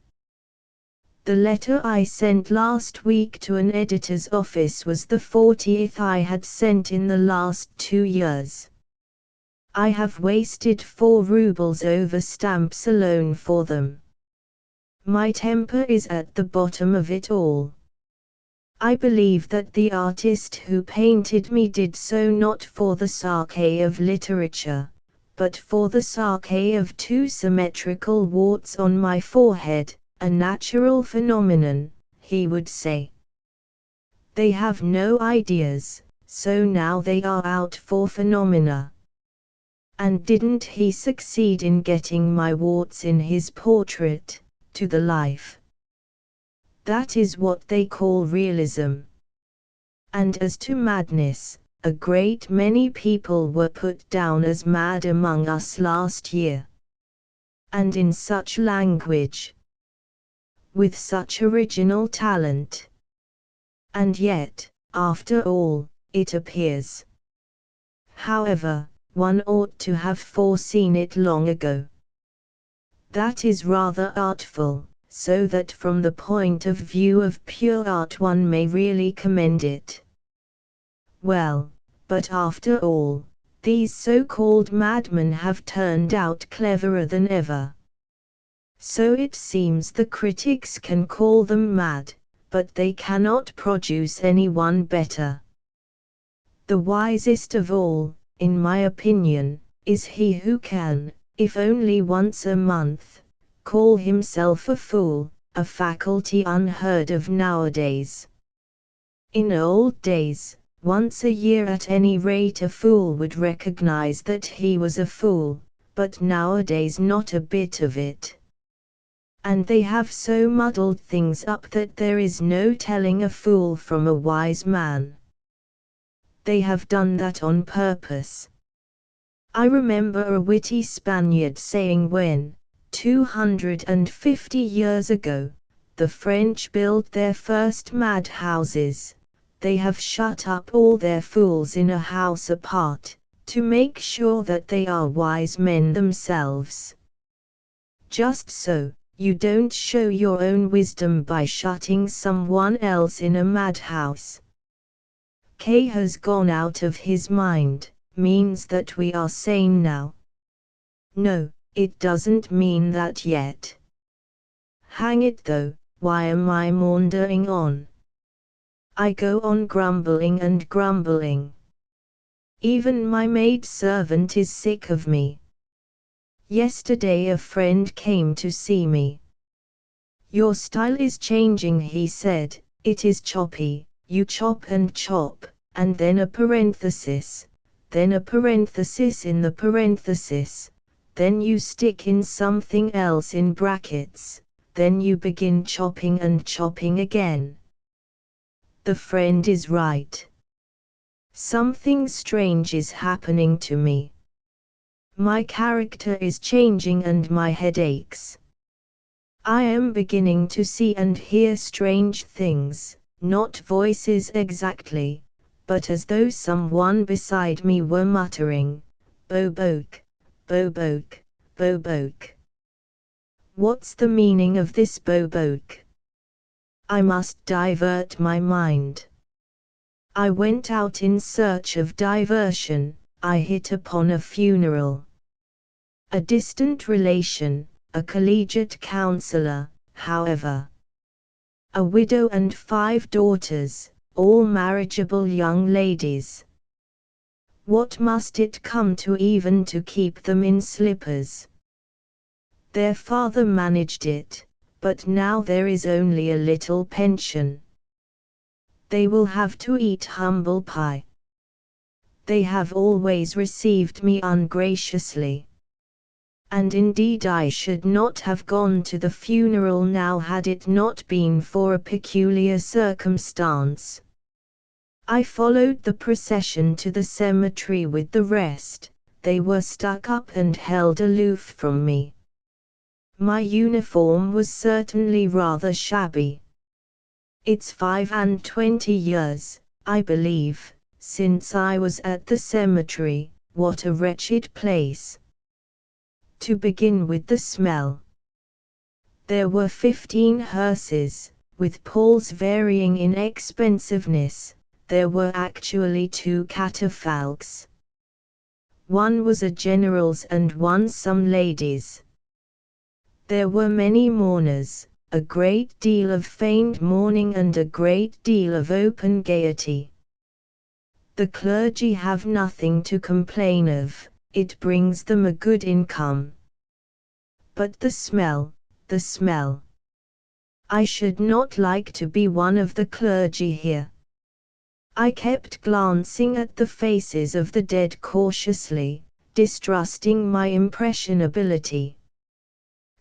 The letter I sent last week to an editor's office was the 40th I had sent in the last 2 years. I have wasted 4 rubles over stamps alone for them. My temper is at the bottom of it all. I believe that the artist who painted me did so not for the sake of literature, but for the sake of 2 symmetrical warts on my forehead, a natural phenomenon, he would say. They have no ideas, so now they are out for phenomena. And didn't he succeed in getting my warts in his portrait, to the life? That is what they call realism. And as to madness, a great many people were put down as mad among us last year. And in such language, with such original talent. And yet, after all, it appears. However, one ought to have foreseen it long ago. That is rather artful, so that from the point of view of pure art one may really commend it. Well, but after all, these so-called madmen have turned out cleverer than ever. So it seems the critics can call them mad, but they cannot produce anyone better. The wisest of all, in my opinion, is he who can, if only once a month, call himself a fool, a faculty unheard of nowadays. In old days, once a year at any rate a fool would recognize that he was a fool, but nowadays not a bit of it. And they have so muddled things up that there is no telling a fool from a wise man. They have done that on purpose. I remember a witty Spaniard saying when, 250 years ago, the French built their first madhouses, they have shut up all their fools in a house apart, to make sure that they are wise men themselves. Just so, you don't show your own wisdom by shutting someone else in a madhouse. K has gone out of his mind, means that we are sane now. No, it doesn't mean that yet. Hang it though, why am I maundering on? I go on grumbling and grumbling. Even my maidservant is sick of me. Yesterday a friend came to see me. Your style is changing, he said, it is choppy, you chop and chop, and then a parenthesis, then a parenthesis in the parenthesis, then you stick in something else in brackets, then you begin chopping and chopping again. The friend is right. Something strange is happening to me. My character is changing and my head aches. I am beginning to see and hear strange things, not voices exactly, but as though someone beside me were muttering, "Boboke, Boboke, Boboke." What's the meaning of this Boboke? I must divert my mind. I went out in search of diversion. I hit upon a funeral. A distant relation, a collegiate counselor, however. A widow and 5 daughters, all marriageable young ladies. What must it come to even to keep them in slippers? Their father managed it, but now there is only a little pension. They will have to eat humble pie. They have always received me ungraciously. And indeed I should not have gone to the funeral now had it not been for a peculiar circumstance. I followed the procession to the cemetery with the rest, they were stuck up and held aloof from me. My uniform was certainly rather shabby. It's 25 years, I believe, since I was at the cemetery. What a wretched place. To begin with the smell. There were 15 hearses, with palls varying in expensiveness. There were actually 2 catafalques. One was a general's and one some ladies'. There were many mourners, a great deal of feigned mourning and a great deal of open gaiety. The clergy have nothing to complain of, it brings them a good income. But the smell, the smell. I should not like to be one of the clergy here. I kept glancing at the faces of the dead cautiously, distrusting my impressionability.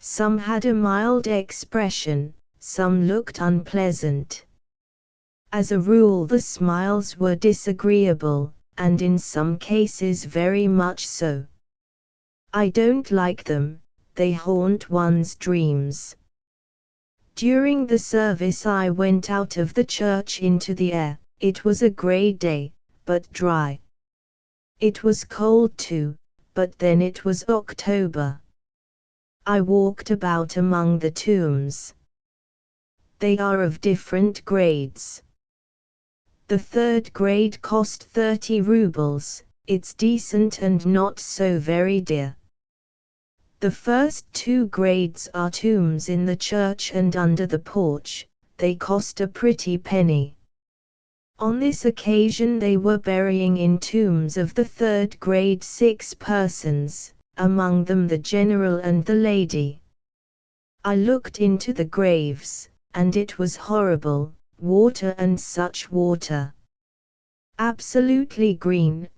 Some had a mild expression, some looked unpleasant. As a rule the smiles were disagreeable, and in some cases very much so. I don't like them, they haunt one's dreams. During the service I went out of the church into the air. It was a grey day, but dry. It was cold too, but then it was October. I walked about among the tombs. They are of different grades. The third grade cost 30 rubles, it's decent and not so very dear. The first 2 grades are tombs in the church and under the porch, they cost a pretty penny. On this occasion they were burying in tombs of the third grade 6 persons, among them the general and the lady. I looked into the graves, and it was horrible, water and such water. Absolutely green,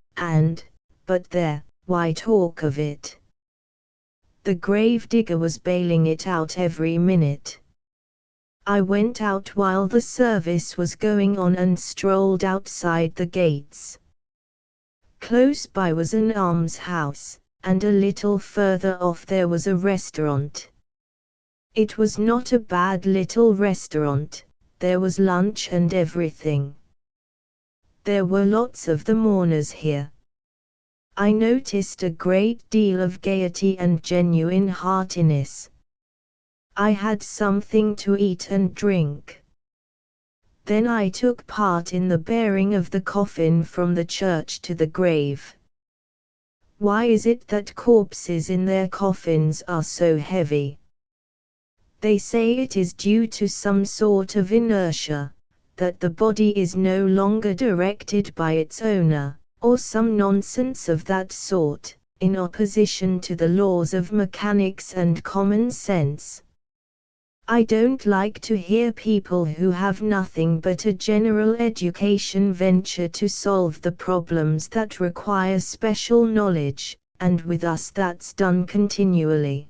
but there, why talk of it? The grave digger was bailing it out every minute. I went out while the service was going on and strolled outside the gates. Close by was an almshouse, and a little further off there was a restaurant. It was not a bad little restaurant, there was lunch and everything. There were lots of the mourners here. I noticed a great deal of gaiety and genuine heartiness. I had something to eat and drink. Then I took part in the bearing of the coffin from the church to the grave. Why is it that corpses in their coffins are so heavy? They say it is due to some sort of inertia, that the body is no longer directed by its owner, or some nonsense of that sort, in opposition to the laws of mechanics and common sense. I don't like to hear people who have nothing but a general education venture to solve the problems that require special knowledge, and with us that's done continually.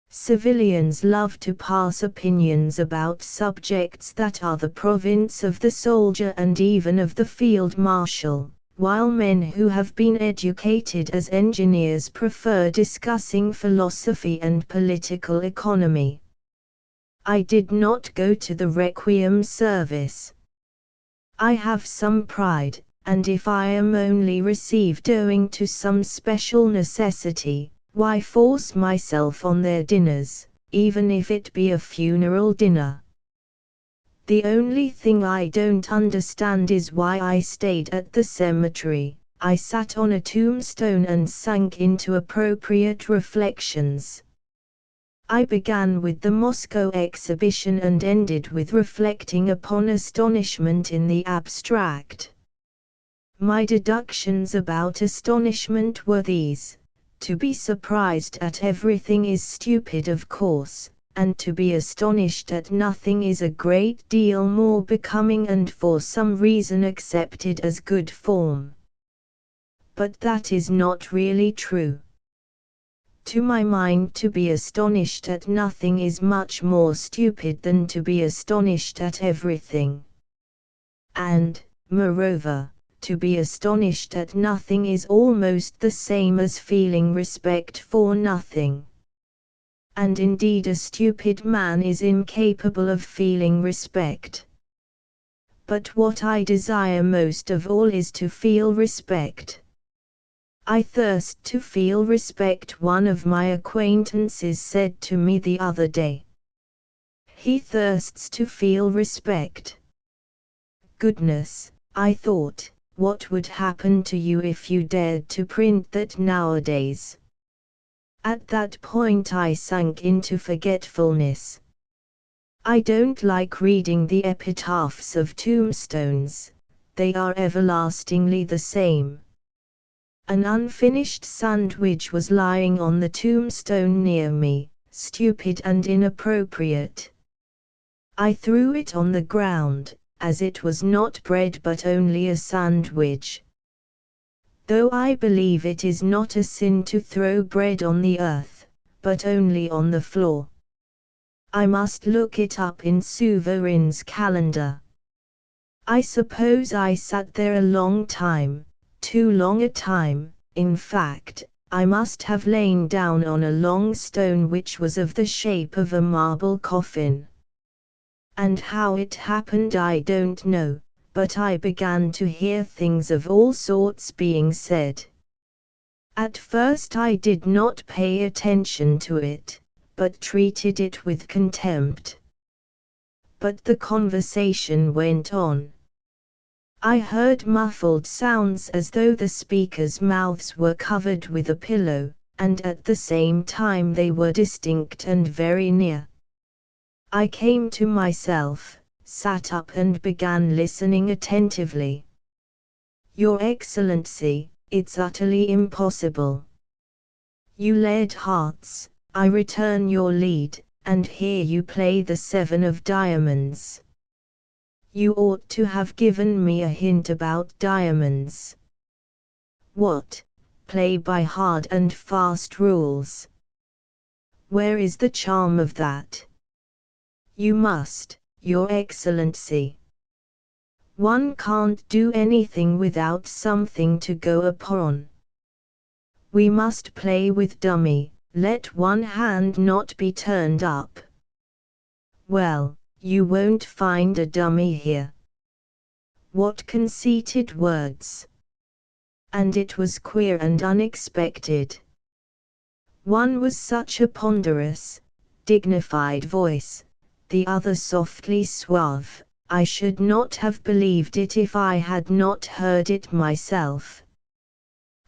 Civilians love to pass opinions about subjects that are the province of the soldier and even of the field marshal, while men who have been educated as engineers prefer discussing philosophy and political economy. I did not go to the requiem service. I have some pride, and if I am only received owing to some special necessity, why force myself on their dinners, even if it be a funeral dinner? The only thing I don't understand is why I stayed at the cemetery. I sat on a tombstone and sank into appropriate reflections. I began with the Moscow exhibition and ended with reflecting upon astonishment in the abstract. My deductions about astonishment were these: to be surprised at everything is stupid of course, and to be astonished at nothing is a great deal more becoming and for some reason accepted as good form. But that is not really true. To my mind, to be astonished at nothing is much more stupid than to be astonished at everything. And, moreover, to be astonished at nothing is almost the same as feeling respect for nothing. And indeed a stupid man is incapable of feeling respect. But what I desire most of all is to feel respect. I thirst to feel respect, one of my acquaintances said to me the other day. He thirsts to feel respect. Goodness, I thought, what would happen to you if you dared to print that nowadays? At that point I sank into forgetfulness. I don't like reading the epitaphs of tombstones, they are everlastingly the same. An unfinished sandwich was lying on the tombstone near me, stupid and inappropriate. I threw it on the ground, as it was not bread but only a sandwich. Though I believe it is not a sin to throw bread on the earth, but only on the floor. I must look it up in Suvarin's calendar. I suppose I sat there a long time, too long a time. In fact, I must have lain down on a long stone which was of the shape of a marble coffin. And how it happened I don't know, but I began to hear things of all sorts being said. At first I did not pay attention to it, but treated it with contempt. But the conversation went on. I heard muffled sounds as though the speakers' mouths were covered with a pillow, and at the same time they were distinct and very near. I came to myself, sat up and began listening attentively. Your Excellency, it's utterly impossible. You led hearts, I return your lead, and here you play the 7 of diamonds. You ought to have given me a hint about diamonds. What, play by hard and fast rules? Where is the charm of that? You must, Your Excellency. One can't do anything without something to go upon. We must play with dummy, let one hand not be turned up. Well, you won't find a dummy here. What conceited words! And it was queer and unexpected. One was such a ponderous, dignified voice, the other softly suave. I should not have believed it if I had not heard it myself.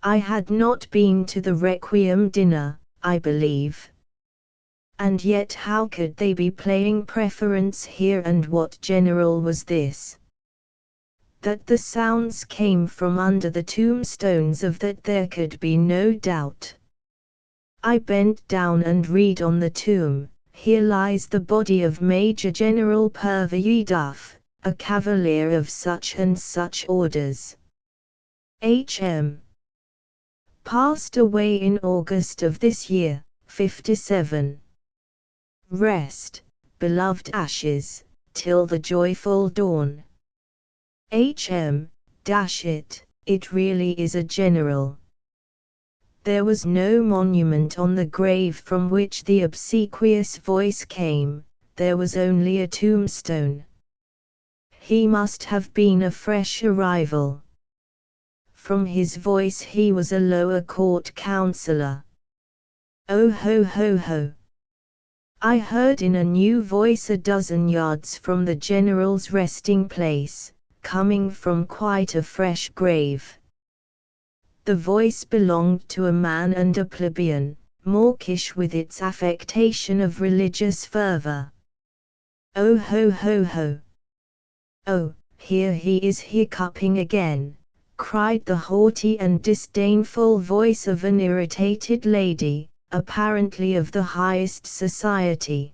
I had not been to the Requiem dinner, I believe. And yet how could they be playing preference here, and what general was this? That the sounds came from under the tombstones of that there could be no doubt. I bent down and read on the tomb, here lies the body of Major General Purveey Duff, a cavalier of such and such orders. H.M. Passed away in August of this year, 57. Rest, beloved ashes, till the joyful dawn. H.M. Dash it, it really is a general. There was no monument on the grave from which the obsequious voice came, there was only a tombstone. He must have been a fresh arrival. From his voice he was a lower court councillor. Oh ho ho ho! I heard in a new voice a dozen yards from the general's resting place, coming from quite a fresh grave. The voice belonged to a man and a plebeian, mawkish with its affectation of religious fervour. Oh ho ho ho! Oh, here he is hiccuping again, cried the haughty and disdainful voice of an irritated lady, apparently of the highest society.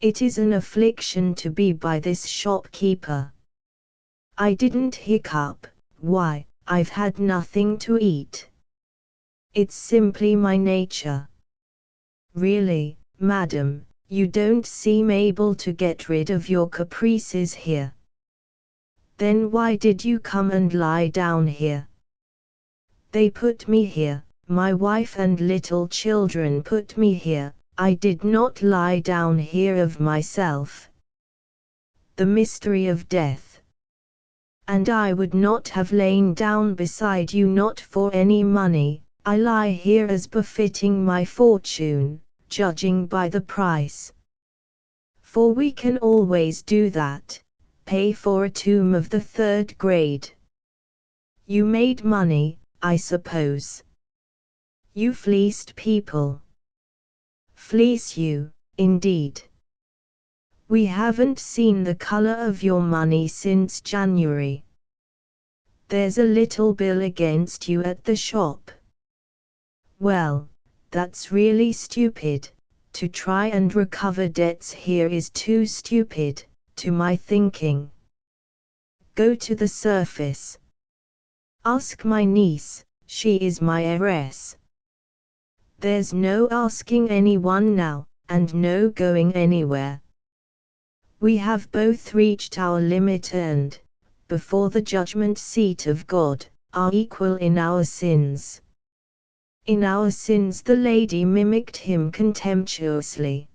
It is an affliction to be by this shopkeeper. I didn't hiccup, why, I've had nothing to eat. It's simply my nature. Really, madam, you don't seem able to get rid of your caprices here. Then why did you come and lie down here? They put me here, my wife and little children put me here, I did not lie down here of myself. The mystery of death. And I would not have lain down beside you not for any money, I lie here as befitting my fortune, judging by the price. For we can always do that, pay for a tomb of the 3rd grade. You made money, I suppose. You fleeced people. Fleece you, indeed. We haven't seen the color of your money since January. There's a little bill against you at the shop. Well, that's really stupid. To try and recover debts here is too stupid, to my thinking. Go to the surface. Ask my niece, she is my heiress. There's no asking anyone now, and no going anywhere. We have both reached our limit and, before the judgment seat of God, are equal in our sins. In our sins the lady mimicked him contemptuously.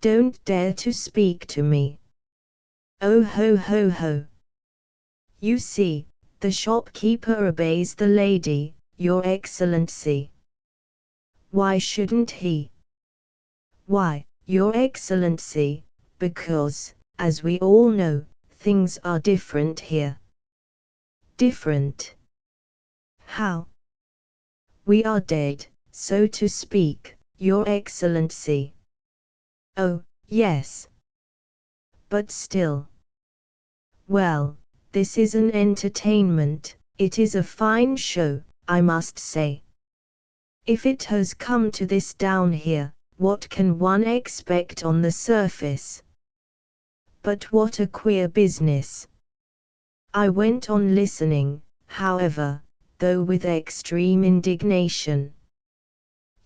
Don't dare to speak to me. Oh ho ho ho. You see, the shopkeeper obeys the lady, Your Excellency. Why shouldn't he? Why, Your Excellency, because, as we all know, things are different here. Different? How? We are dead, so to speak, Your Excellency. Oh, yes. But still. Well, this is an entertainment, it is a fine show, I must say. If it has come to this down here, what can one expect on the surface? But what a queer business. I went on listening, however, though with extreme indignation.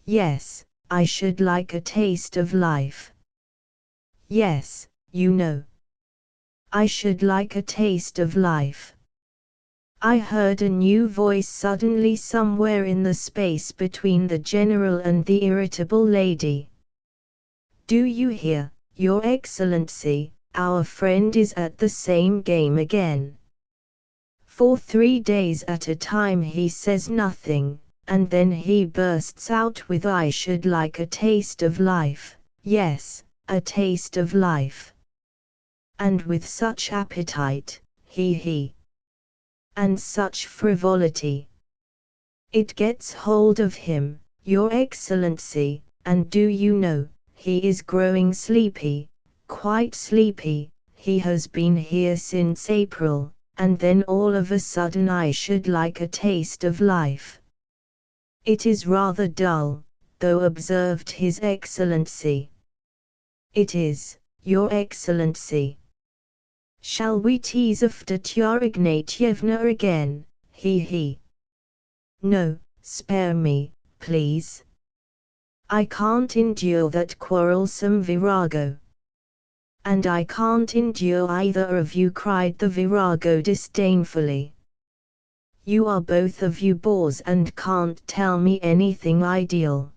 Yes, I should like a taste of life. Yes, you know. I should like a taste of life. I heard a new voice suddenly somewhere in the space between the general and the irritable lady. Do you hear, Your Excellency, our friend is at the same game again. For 3 days at a time he says nothing, and then he bursts out with I should like a taste of life, yes, a taste of life. And with such appetite, he. And such frivolity. It gets hold of him, Your Excellency, and do you know, he is growing sleepy, quite sleepy, he has been here since April, and then all of a sudden I should like a taste of life. It is rather dull, though, observed His Excellency. It is, Your Excellency. Shall we tease Fyodor Ignatievna again, he? No, spare me, please. I can't endure that quarrelsome virago. And I can't endure either of you, cried the virago disdainfully. You are both of you bores and can't tell me anything ideal.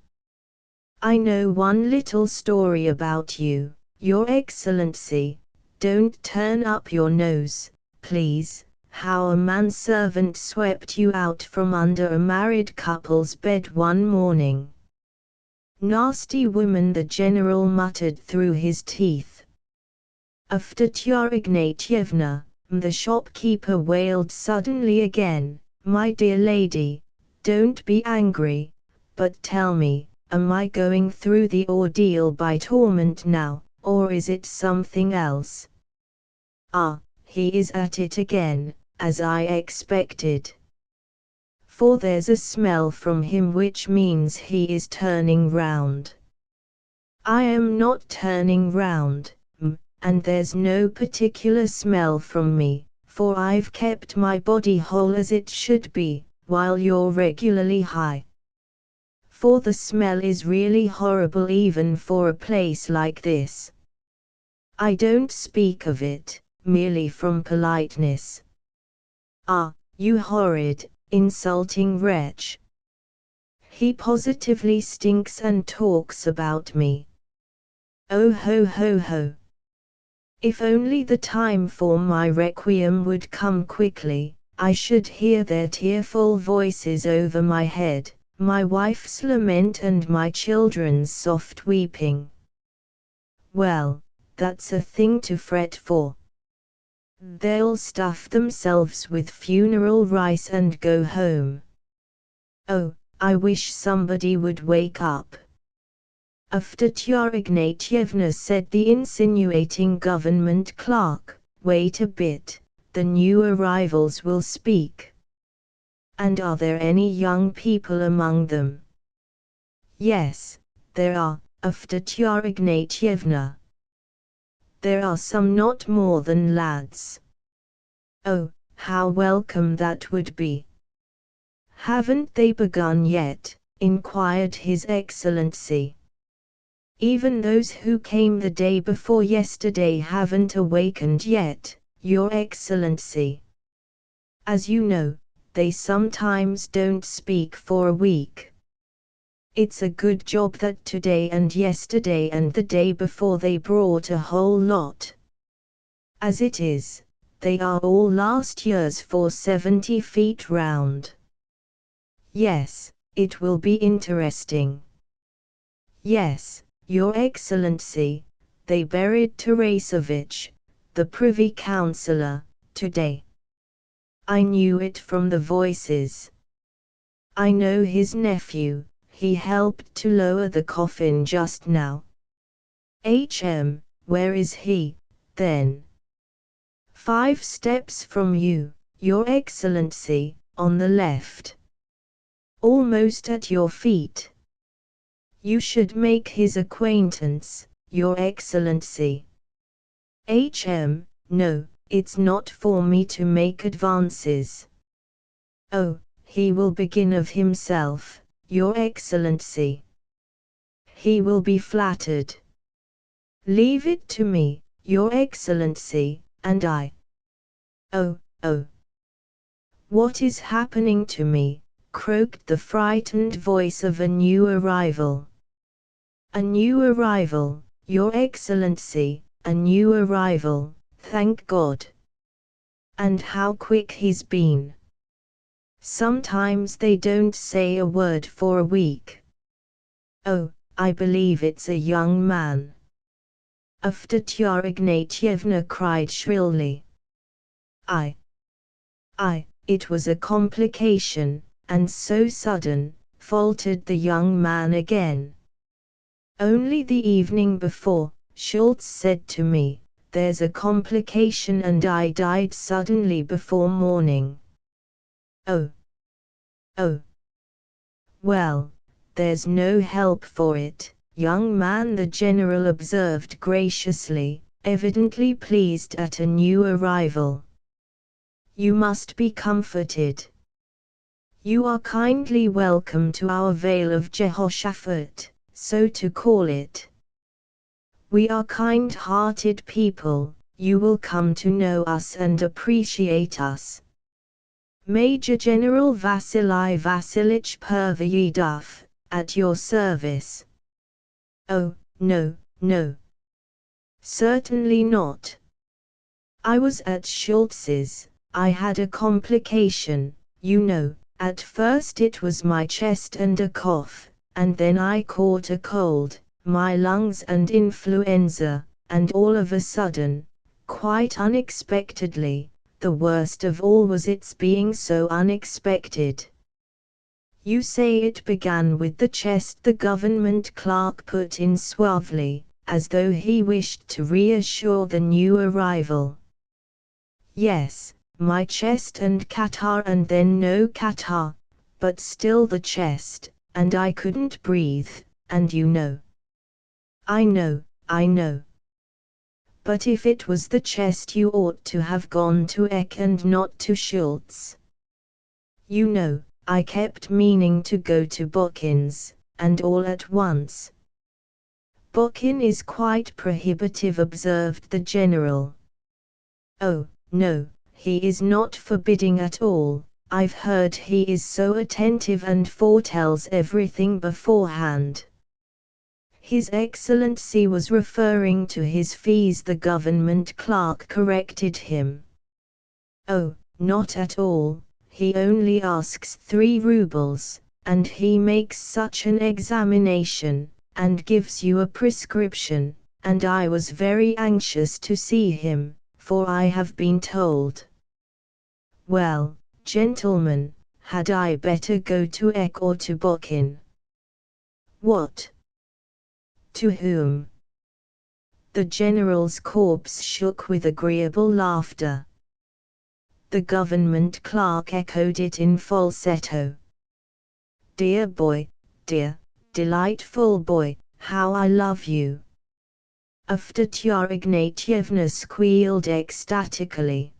I know one little story about you, Your Excellency. Don't turn up your nose, please, how a manservant swept you out from under a married couple's bed one morning. Nasty woman, the general muttered through his teeth. Fyodor Ignatievna, the shopkeeper wailed suddenly again, my dear lady, don't be angry, but tell me, am I going through the ordeal by torment now? Or is it something else? Ah, he is at it again, as I expected. For there's a smell from him which means he is turning round. I am not turning round, and there's no particular smell from me, for I've kept my body whole as it should be, while you're regularly high. For the smell is really horrible even for a place like this. I don't speak of it, merely from politeness. Ah, you horrid, insulting wretch. He positively stinks and talks about me. Oh ho ho ho. If only the time for my requiem would come quickly, I should hear their tearful voices over my head, my wife's lament and my children's soft weeping. Well, that's a thing to fret for. They'll stuff themselves with funeral rice and go home. Oh, I wish somebody would wake up. Fyodor Ignatievna, said the insinuating government clerk, wait a bit, the new arrivals will speak. And are there any young people among them? Yes, there are, Fyodor Ignatievna. There are some, not more than lads. Oh, how welcome that would be. Haven't they begun yet? Inquired His Excellency. Even those who came the day before yesterday haven't awakened yet, Your Excellency. As you know, they sometimes don't speak for a week. It's a good job that today and yesterday and the day before they brought a whole lot. As it is, they are all last year's for 70 feet round. Yes, it will be interesting. Yes, Your Excellency, they buried Tarasevich, the Privy Councillor, today. I knew it from the voices. I know his nephew, he helped to lower the coffin just now. Where is he, then? 5 steps from you, Your Excellency, on the left. Almost at your feet. You should make his acquaintance, Your Excellency. No, it's not for me to make advances. Oh, he will begin of himself, Your Excellency. He will be flattered. Leave it to me, Your Excellency, and I. Oh. What is happening to me? Croaked the frightened voice of a new arrival. A new arrival, Your Excellency, a new arrival, thank God. And how quick he's been. Sometimes they don't say a word for a week. Oh, I believe it's a young man. Avdotya Ignatievna cried shrilly. It was a complication, and so sudden, faltered the young man again. Only the evening before, Schultz said to me, there's a complication and I died suddenly before morning. Oh. Well, there's no help for it, young man, the general observed graciously, evidently pleased at a new arrival. You must be comforted. You are kindly welcome to our Vale of Jehoshaphat, so to call it. We are kind-hearted people, you will come to know us and appreciate us. Major General Vasily Vasilich Pervoyedov, at your service. Oh, no. Certainly not. I was at Schultz's. I had a complication, you know. At first it was my chest and a cough, and then I caught a cold, my lungs and influenza, and all of a sudden, quite unexpectedly, the worst of all was its being so unexpected. You say it began with the chest, the government clerk put in suavely, as though he wished to reassure the new arrival. Yes. My chest and catarrh, and then no catarrh, but still the chest, and I couldn't breathe, and you know. I know. But if it was the chest you ought to have gone to Eck and not to Schultz. You know, I kept meaning to go to Bokin's, and all at once. Bokin is quite prohibitive, observed the general. Oh, no. He is not forbidding at all. I've heard he is so attentive and foretells everything beforehand. His Excellency was referring to his fees, the government clerk corrected him. Oh, not at all, he only asks 3 rubles, and he makes such an examination, and gives you a prescription, and I was very anxious to see him, for I have been told. Well, gentlemen, had I better go to Eck or to Bokin? What? To whom? The general's corpse shook with agreeable laughter. The government clerk echoed it in falsetto. Dear boy, dear, delightful boy, how I love you. Avdotya Ignatievna squealed ecstatically.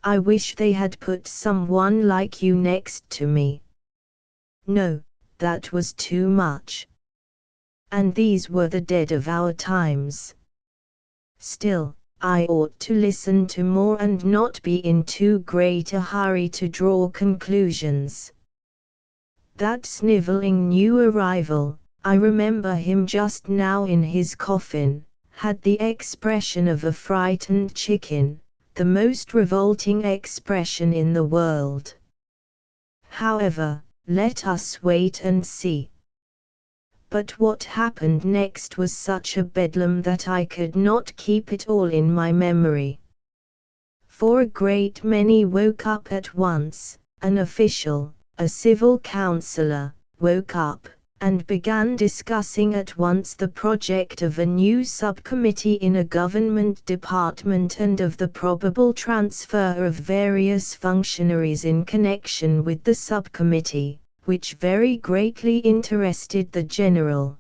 I wish they had put someone like you next to me. No, that was too much. And these were the dead of our times. Still, I ought to listen to more and not be in too great a hurry to draw conclusions. That snivelling new arrival, I remember him just now in his coffin, had the expression of a frightened chicken, the most revolting expression in the world. However, let us wait and see. But what happened next was such a bedlam that I could not keep it all in my memory. For a great many woke up at once. An official, a civil councillor, woke up, and began discussing at once the project of a new subcommittee in a government department and of the probable transfer of various functionaries in connection with the subcommittee, which very greatly interested the general.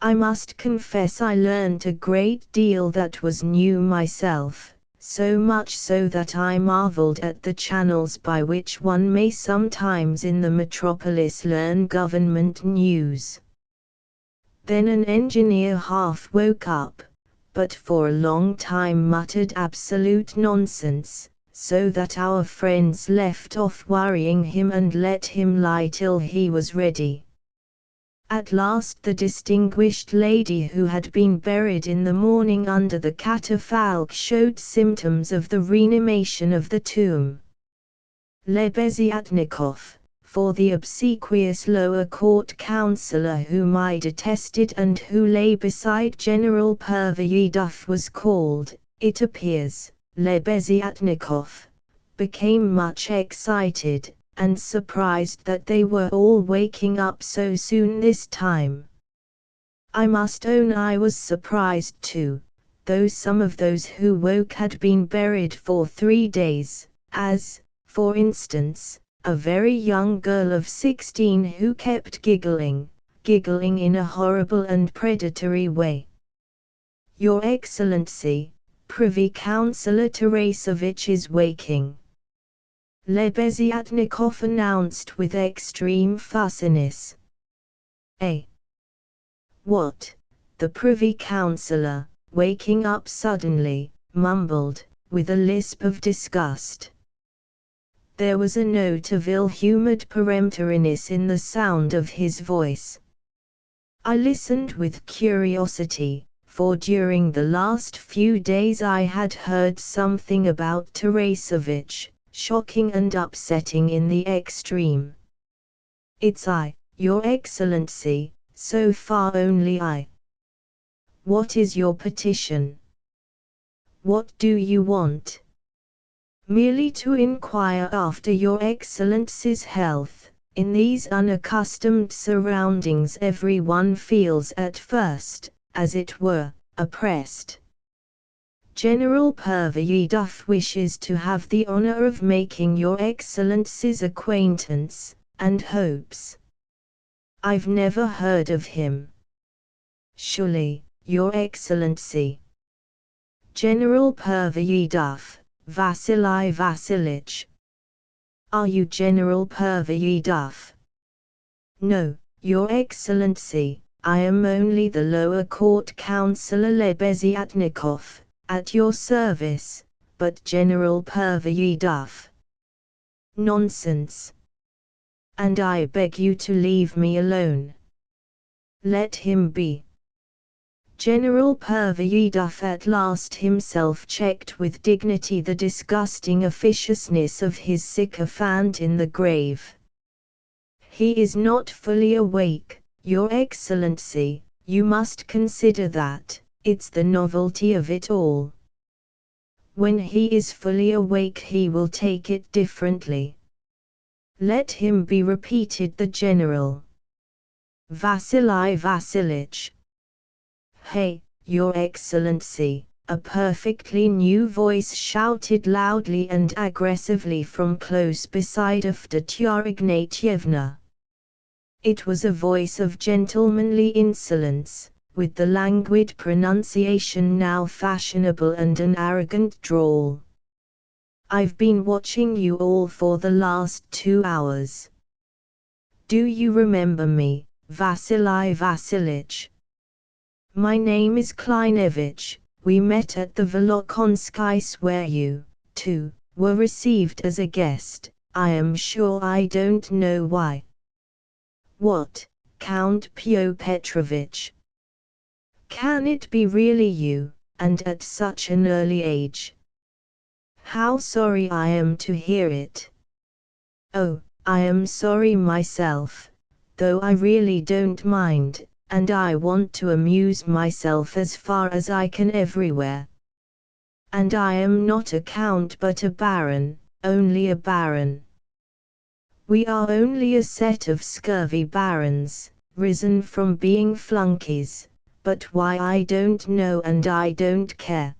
I must confess I learned a great deal that was new myself, so much so that I marveled at the channels by which one may sometimes in the metropolis learn government news. Then an engineer half woke up, but for a long time muttered absolute nonsense, so that our friends left off worrying him and let him lie till he was ready. At last the distinguished lady who had been buried in the morning under the catafalque showed symptoms of the reanimation of the tomb. Lebeziatnikov, for the obsequious lower court councillor whom I detested and who lay beside General Pervoyedov was called, it appears, Lebeziatnikov, became much excited, and surprised that they were all waking up so soon this time. I must own I was surprised too, though some of those who woke had been buried for 3 days, as, for instance, a very young girl of 16 who kept giggling in a horrible and predatory way. Your Excellency, Privy Councillor Tarasevich is waking, Lebeziatnikov announced with extreme fussiness. Eh? What? The Privy Councillor, waking up suddenly, mumbled, with a lisp of disgust. There was a note of ill-humoured peremptoriness in the sound of his voice. I listened with curiosity, for during the last few days I had heard something about Tarasevich, shocking and upsetting in the extreme. It's I, Your Excellency, so far only I. What is your petition? What do you want? Merely to inquire after Your Excellency's health. In these unaccustomed surroundings everyone feels at first, as it were, oppressed. General Pervoyedov wishes to have the honor of making Your Excellency's acquaintance, and hopes. I've never heard of him. Surely, Your Excellency. General Pervoyedov, Vasily Vasilich. Are you General Pervoyedov? No, Your Excellency, I am only the lower court councillor Lebeziatnikov, at your service, but General Pervoyedov. Nonsense. And I beg you to leave me alone. Let him be. General Pervoyedov at last himself checked with dignity the disgusting officiousness of his sycophant in the grave. He is not fully awake, Your Excellency, you must consider that, it's the novelty of it all. When he is fully awake he will take it differently. Let him be, repeated the general. Vasily Vasilich. Hey, Your Excellency, a perfectly new voice shouted loudly and aggressively from close beside Avdotya Ignatievna. It was a voice of gentlemanly insolence, with the languid pronunciation now fashionable and an arrogant drawl. I've been watching you all for the last 2 hours. Do you remember me, Vasily Vasilich? My name is Kleinevich, we met at the Volokonsky where you, too, were received as a guest. I am sure I don't know why. What, Count Pyo Petrovich? Can it be really you, and at such an early age? How sorry I am to hear it. Oh, I am sorry myself, though I really don't mind, and I want to amuse myself as far as I can everywhere. And I am not a count but a baron, only a baron. We are only a set of scurvy barons, risen from being flunkies, but why I don't know and I don't care.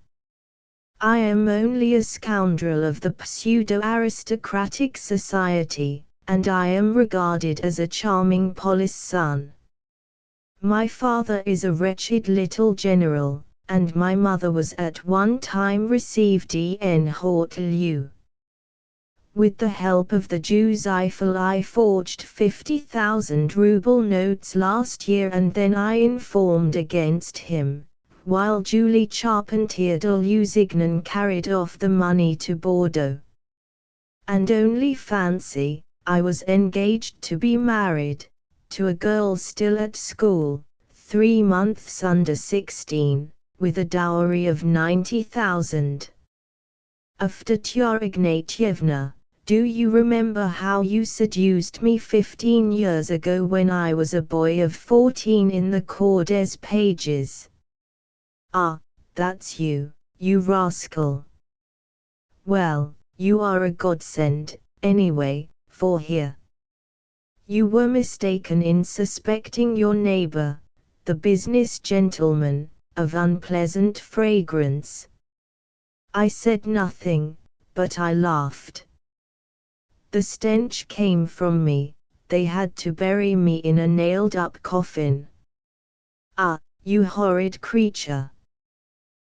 I am only a scoundrel of the pseudo-aristocratic society, and I am regarded as a charming polis son. My father is a wretched little general, and my mother was at one time received en haute lieu. With the help of the Jews I forged 50,000 ruble notes last year, and then I informed against him, while Julie Charpentier de Lusignan carried off the money to Bordeaux. And only fancy, I was engaged to be married, to a girl still at school, 3 months under 16, with a dowry of 90,000. Avdotya Ignatievna, do you remember how you seduced me 15 years ago when I was a boy of 14 in the Cordes pages? Ah, that's you, you rascal. Well, you are a godsend, anyway, for here. You were mistaken in suspecting your neighbor, the business gentleman, of unpleasant fragrance. I said nothing, but I laughed. The stench came from me, they had to bury me in a nailed-up coffin. Ah, you horrid creature!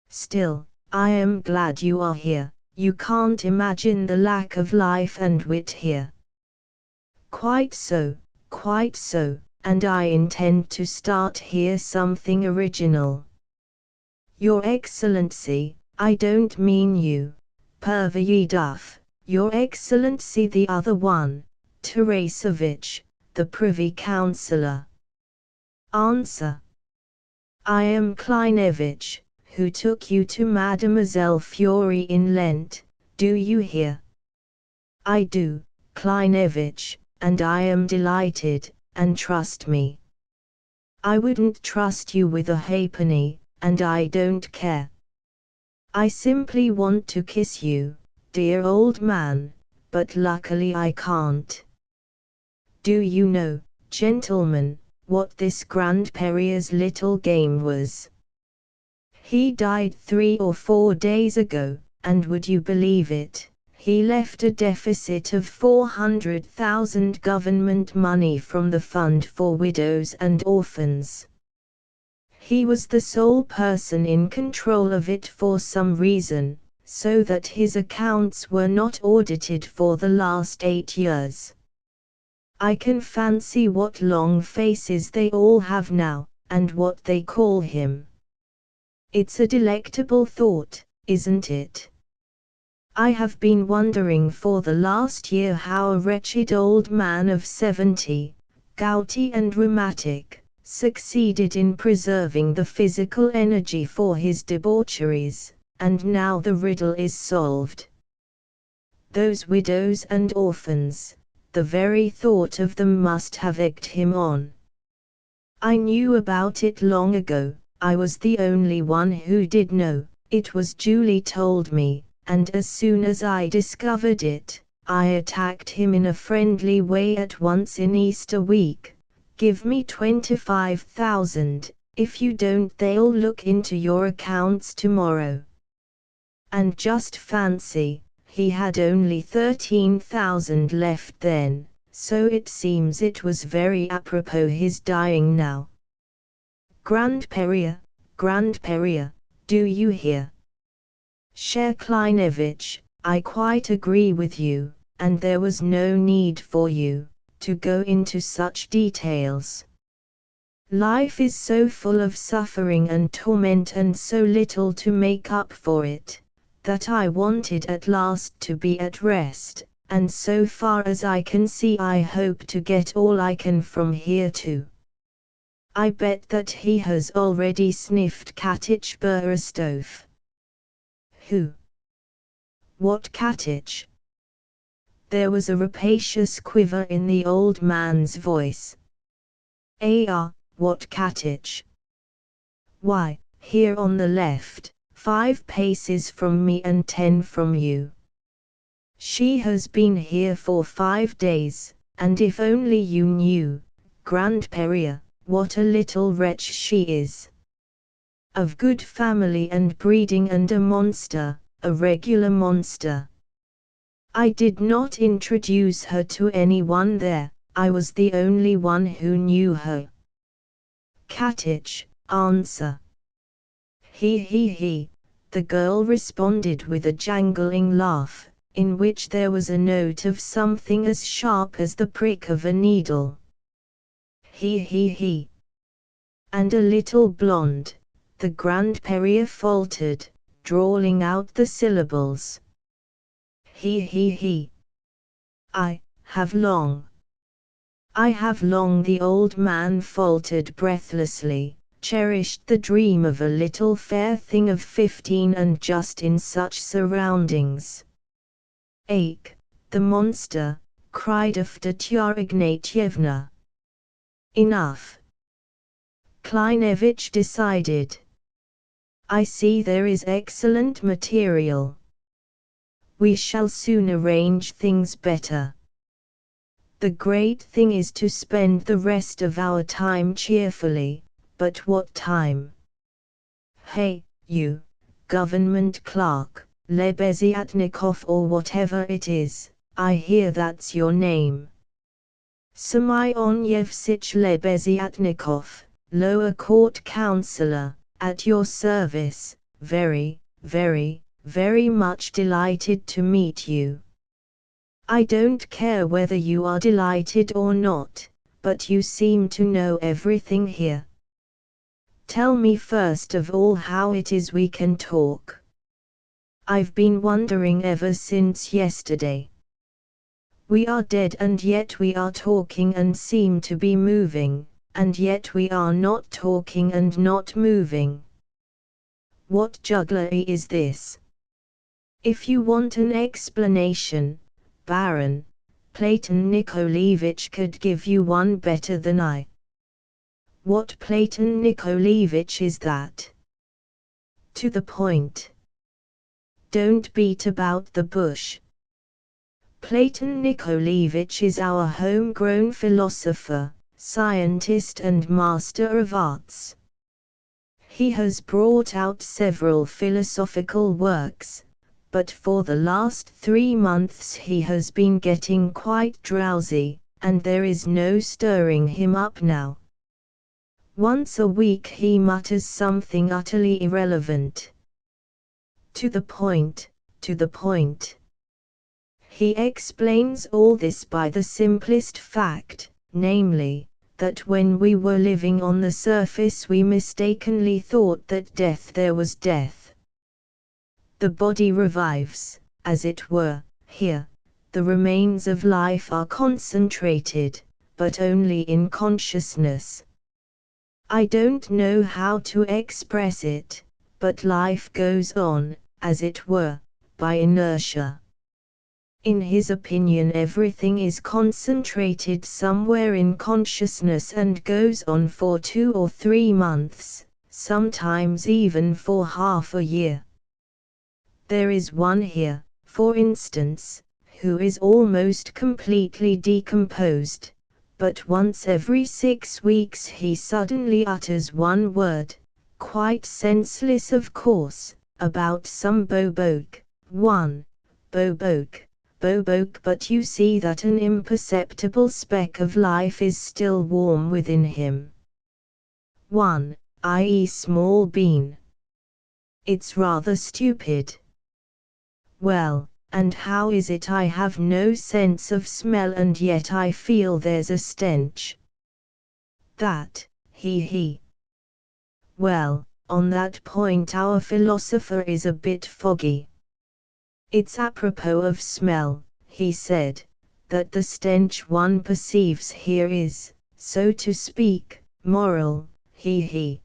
Still, I am glad you are here, you can't imagine the lack of life and wit here. Quite so, and I intend to start here something original. Your Excellency, I don't mean you, Pervyedov, Your Excellency the other one, Teresovich, the Privy Councillor. Answer. I am Kleinevich, who took you to Mademoiselle Fury in Lent, do you hear? I do, Kleinevich, and I am delighted, and trust me. I wouldn't trust you with a halfpenny, and I don't care. I simply want to kiss you, dear old man, but luckily I can't. Do you know, gentlemen, what this Grand Perrier's little game was? He died 3 or 4 days ago, and would you believe it, he left a deficit of 400,000 government money from the Fund for Widows and Orphans. He was the sole person in control of it for some reason, so that his accounts were not audited for the last 8 years. I can fancy what long faces they all have now, and what they call him. It's a delectable thought, isn't it? I have been wondering for the last year how a wretched old man of 70, gouty and rheumatic, succeeded in preserving the physical energy for his debaucheries, and now the riddle is solved. Those widows and orphans, the very thought of them must have egged him on. I knew about it long ago, I was the only one who did know, it was Julie told me, and as soon as I discovered it, I attacked him in a friendly way at once in Easter week. Give me 25,000, if you don't they'll look into your accounts tomorrow. And just fancy, he had only 13,000 left then, so it seems it was very apropos his dying now. Grand Perrier, do you hear? Cher Kleinevich, I quite agree with you, and there was no need for you to go into such details. Life is so full of suffering and torment and so little to make up for it, that I wanted at last to be at rest, and so far as I can see I hope to get all I can from here too. I bet that he has already sniffed Katich Berestov. Who? What Katich? There was a rapacious quiver in the old man's voice. What Katich? Why, here on the left, 5 paces from me and 10 from you. She has been here for 5 days, and if only you knew, Grandperia, what a little wretch she is. Of good family and breeding and a monster, a regular monster. I did not introduce her to anyone there, I was the only one who knew her. Katich, answer. He, the girl responded with a jangling laugh, in which there was a note of something as sharp as the prick of a needle. He. And a little blonde, the Grandperia faltered, drawling out the syllables. He. I have long, the old man faltered breathlessly, cherished the dream of a little fair thing of 15 and just in such surroundings. Ache, the monster, cried Evdotia Ignatievna. Enough. Kleinevich decided. I see there is excellent material. We shall soon arrange things better. The great thing is to spend the rest of our time cheerfully, but what time? Hey, you, government clerk, Lebeziatnikov or whatever it is, I hear that's your name. Semyon Yevsich Lebeziatnikov, lower court councillor, at your service, very much delighted to meet you. I don't care whether you are delighted or not, but you seem to know everything here. Tell me first of all how it is we can talk. I've been wondering ever since yesterday. We are dead and yet we are talking and seem to be moving, and yet we are not talking and not moving. What jugglery is this? If you want an explanation, Baron, Platon Nikolaevich could give you one better than I. What Platon Nikolaevich is that? To the point. Don't beat about the bush. Platon Nikolaevich is our homegrown philosopher, scientist and master of arts. He has brought out several philosophical works, but for the last 3 months he has been getting quite drowsy, and there is no stirring him up now. Once a week he mutters something utterly irrelevant. To the point. He explains all this by the simplest fact, namely, that when we were living on the surface we mistakenly thought that there was death. The body revives, as it were, here. The remains of life are concentrated, but only in consciousness. I don't know how to express it, but life goes on, as it were, by inertia. In his opinion everything is concentrated somewhere in consciousness and goes on for 2 or 3 months, sometimes even for half a year. There is one here, for instance, who is almost completely decomposed, but once every 6 weeks he suddenly utters one word, quite senseless of course, about some bobok, bobok, but you see that an imperceptible speck of life is still warm within him. I.e. small bean. It's rather stupid. Well, and how is it I have no sense of smell and yet I feel there's a stench? That, he. Well, on that point our philosopher is a bit foggy. It's apropos of smell, he said, that the stench one perceives here is, so to speak, moral, he.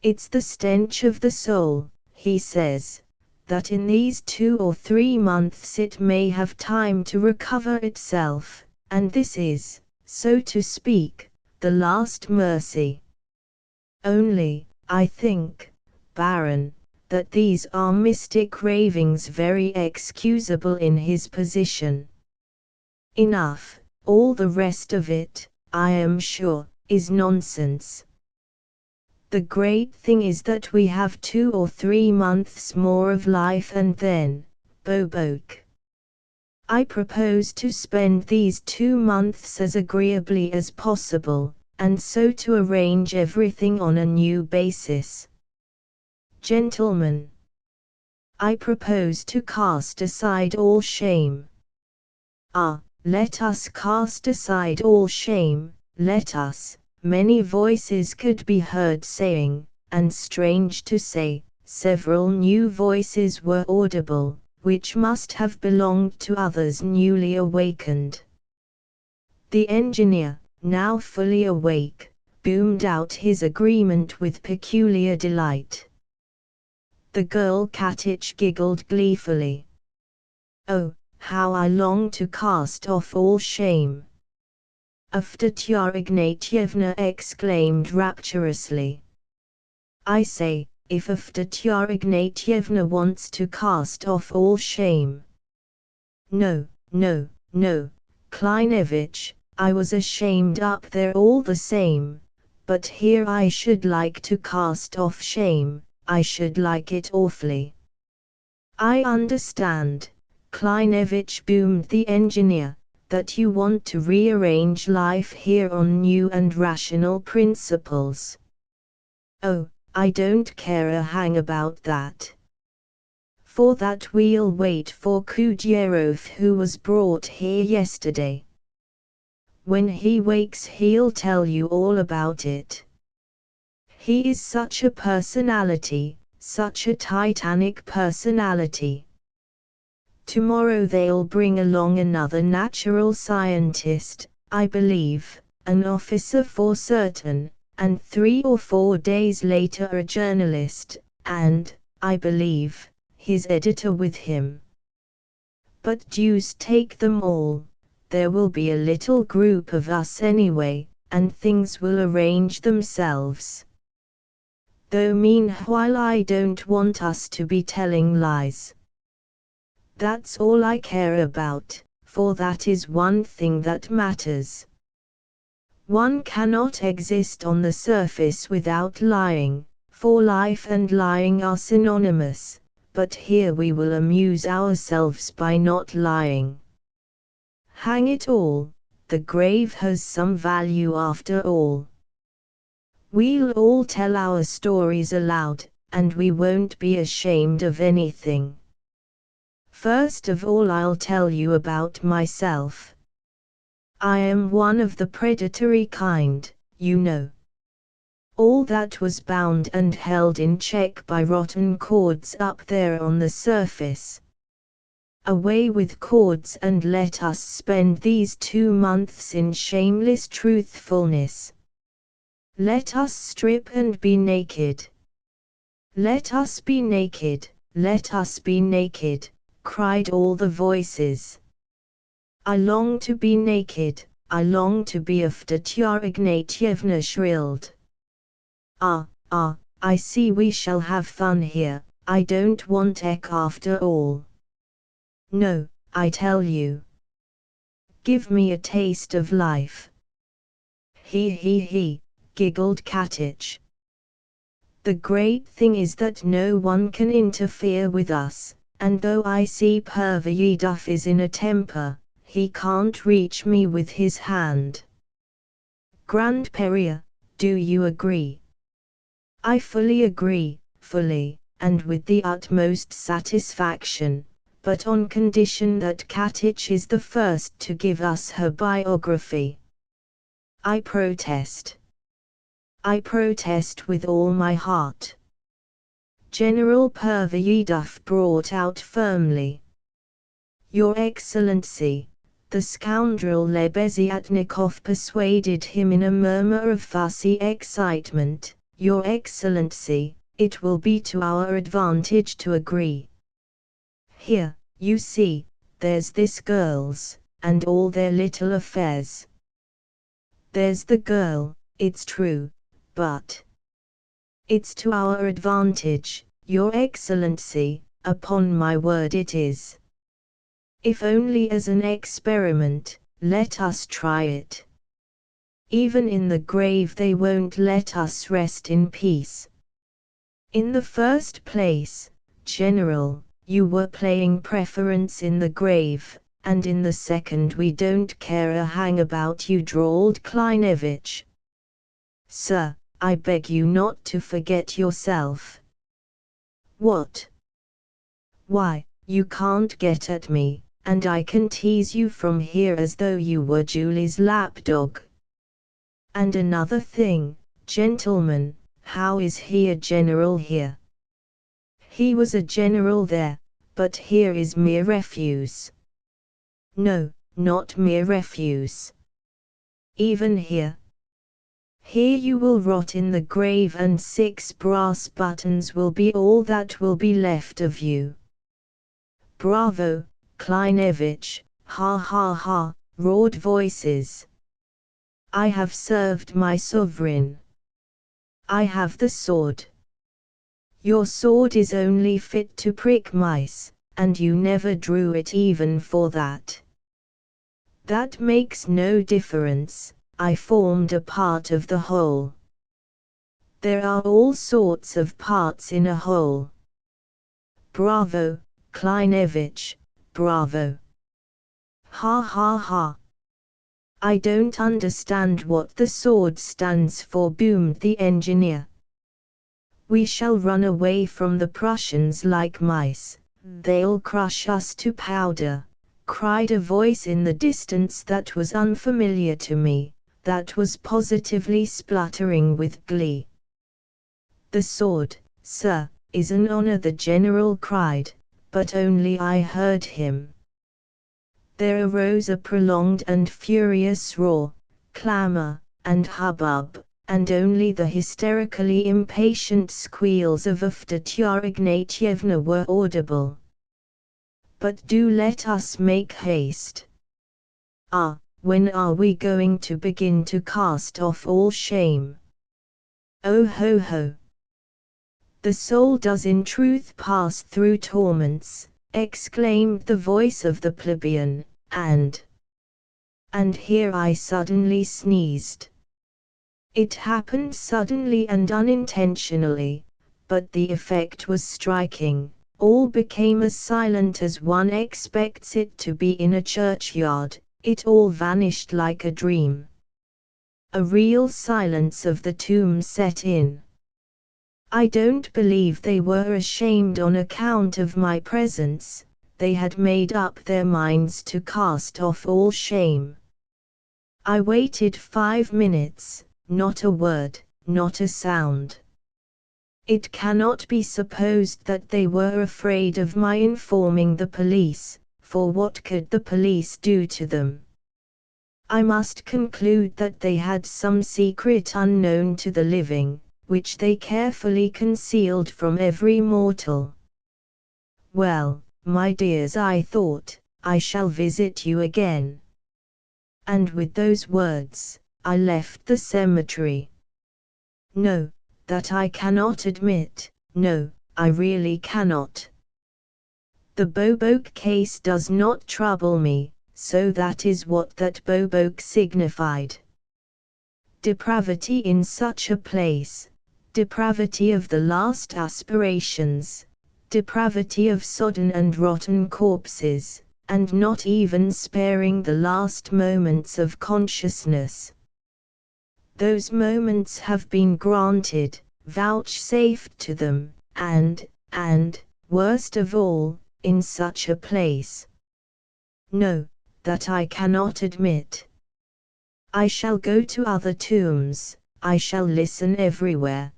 It's the stench of the soul, he says, that in these 2 or 3 months it may have time to recover itself, and this is, so to speak, the last mercy. Only, I think, Baron, that these are mystic ravings very excusable in his position. Enough, all the rest of it, I am sure, is nonsense. The great thing is that we have 2 or 3 months more of life, and then, Bobok. I propose to spend these 2 months as agreeably as possible, and so to arrange everything on a new basis. Gentlemen, I propose to cast aside all shame. Let us cast aside all shame, let us, many voices could be heard saying, and strange to say, several new voices were audible, which must have belonged to others newly awakened. The engineer, now fully awake, boomed out his agreement with peculiar delight. The girl Katich giggled gleefully. Oh, how I long to cast off all shame! Avdotya Ignatievna exclaimed rapturously. I say, if Avdotya Ignatievna wants to cast off all shame. No, Kleinevich, I was ashamed up there all the same, but here I should like to cast off shame, I should like it awfully. I understand, Kleinevich boomed the engineer, that you want to rearrange life here on new and rational principles. Oh, I don't care a hang about that. For that we'll wait for Kudyerov, who was brought here yesterday. When he wakes he'll tell you all about it. He is such a personality, such a titanic personality. Tomorrow they'll bring along another natural scientist, I believe, an officer for certain, and 3 or 4 days later a journalist, and, I believe, his editor with him. But deuce take them all, there will be a little group of us anyway, and things will arrange themselves. Though meanwhile I don't want us to be telling lies. That's all I care about, for that is one thing that matters. One cannot exist on the surface without lying, for life and lying are synonymous, but here we will amuse ourselves by not lying. Hang it all, the grave has some value after all. We'll all tell our stories aloud, and we won't be ashamed of anything. First of all I'll tell you about myself. I am one of the predatory kind, you know. All that was bound and held in check by rotten cords up there on the surface. Away with cords and let us spend these 2 months in shameless truthfulness. Let us strip and be naked. Let us be naked, let us be naked, cried all the voices. I long to be naked, I long to be, Avdotya Ignatievna shrilled. I see we shall have fun here, I don't want Ek after all. No, I tell you. Give me a taste of life. He, giggled Katich. The great thing is that no one can interfere with us, and though I see Pervyedov is in a temper, he can't reach me with his hand. Grandperia, do you agree? I fully agree, fully, and with the utmost satisfaction, but on condition that Katich is the first to give us her biography. I protest. I protest with all my heart. General Pervyedov brought out firmly. Your Excellency, the scoundrel Lebeziatnikov persuaded him in a murmur of fussy excitement. Your Excellency, it will be to our advantage to agree. Here, you see, there's this girl's, and all their little affairs. There's the girl, it's true, but it's to our advantage, Your Excellency, upon my word it is. If only as an experiment, let us try it. Even in the grave they won't let us rest in peace. In the first place, General, you were playing preference in the grave, and in the second we don't care a hang about you, drawled Kleinevich. Sir, I beg you not to forget yourself. What? Why, you can't get at me, and I can tease you from here as though you were Julie's lapdog. And another thing, gentlemen, how is he a general here? He was a general there, but here is mere refuse. No, not mere refuse. Even here. Here you will rot in the grave, and 6 brass buttons will be all that will be left of you. Bravo, Kleinevich, ha ha ha, roared voices. I have served my sovereign. I have the sword. Your sword is only fit to prick mice, and you never drew it even for that. That makes no difference, I formed a part of the whole. There are all sorts of parts in a whole. Bravo, Kleinevich, bravo. Ha ha ha. I don't understand what the sword stands for, boomed the engineer. We shall run away from the Prussians like mice, they'll crush us to powder, cried a voice in the distance that was unfamiliar to me, that was positively spluttering with glee. The sword, sir, is an honor, the general cried, but only I heard him. There arose a prolonged and furious roar, clamor, and hubbub, and only the hysterically impatient squeals of Evdotia Ignatievna were audible. But do let us make haste. Ah, when are we going to begin to cast off all shame? Oh ho ho! The soul does in truth pass through torments, exclaimed the voice of the plebeian, and here I suddenly sneezed. It happened suddenly and unintentionally, but the effect was striking. All became as silent as one expects it to be in a churchyard. It all vanished like a dream. A real silence of the tomb set in. I don't believe they were ashamed on account of my presence. They had made up their minds to cast off all shame. I waited 5 minutes, not a word, not a sound. It cannot be supposed that they were afraid of my informing the police, for what could the police do to them? I must conclude that they had some secret unknown to the living, which they carefully concealed from every mortal. Well, my dears, I thought, I shall visit you again. And with those words, I left the cemetery. No, that I cannot admit, no, I really cannot. The Bobok case does not trouble me, so that is what that Bobok signified. Depravity in such a place, depravity of the last aspirations, depravity of sodden and rotten corpses, and not even sparing the last moments of consciousness. Those moments have been granted, vouchsafed to them, and, worst of all, in such a place. No, that I cannot admit. I shall go to other tombs, I shall listen everywhere.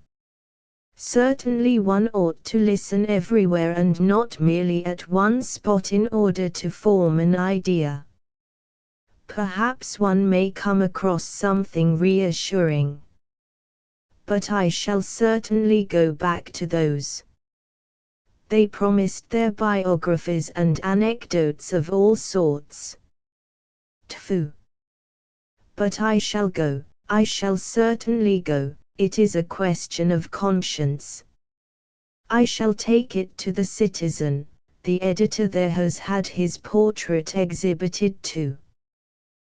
Certainly one ought to listen everywhere and not merely at one spot in order to form an idea. Perhaps one may come across something reassuring. But I shall certainly go back to those. They promised their biographies and anecdotes of all sorts. Tfu! But I shall go, I shall certainly go, it is a question of conscience. I shall take it to the Citizen, the editor there has had his portrait exhibited too.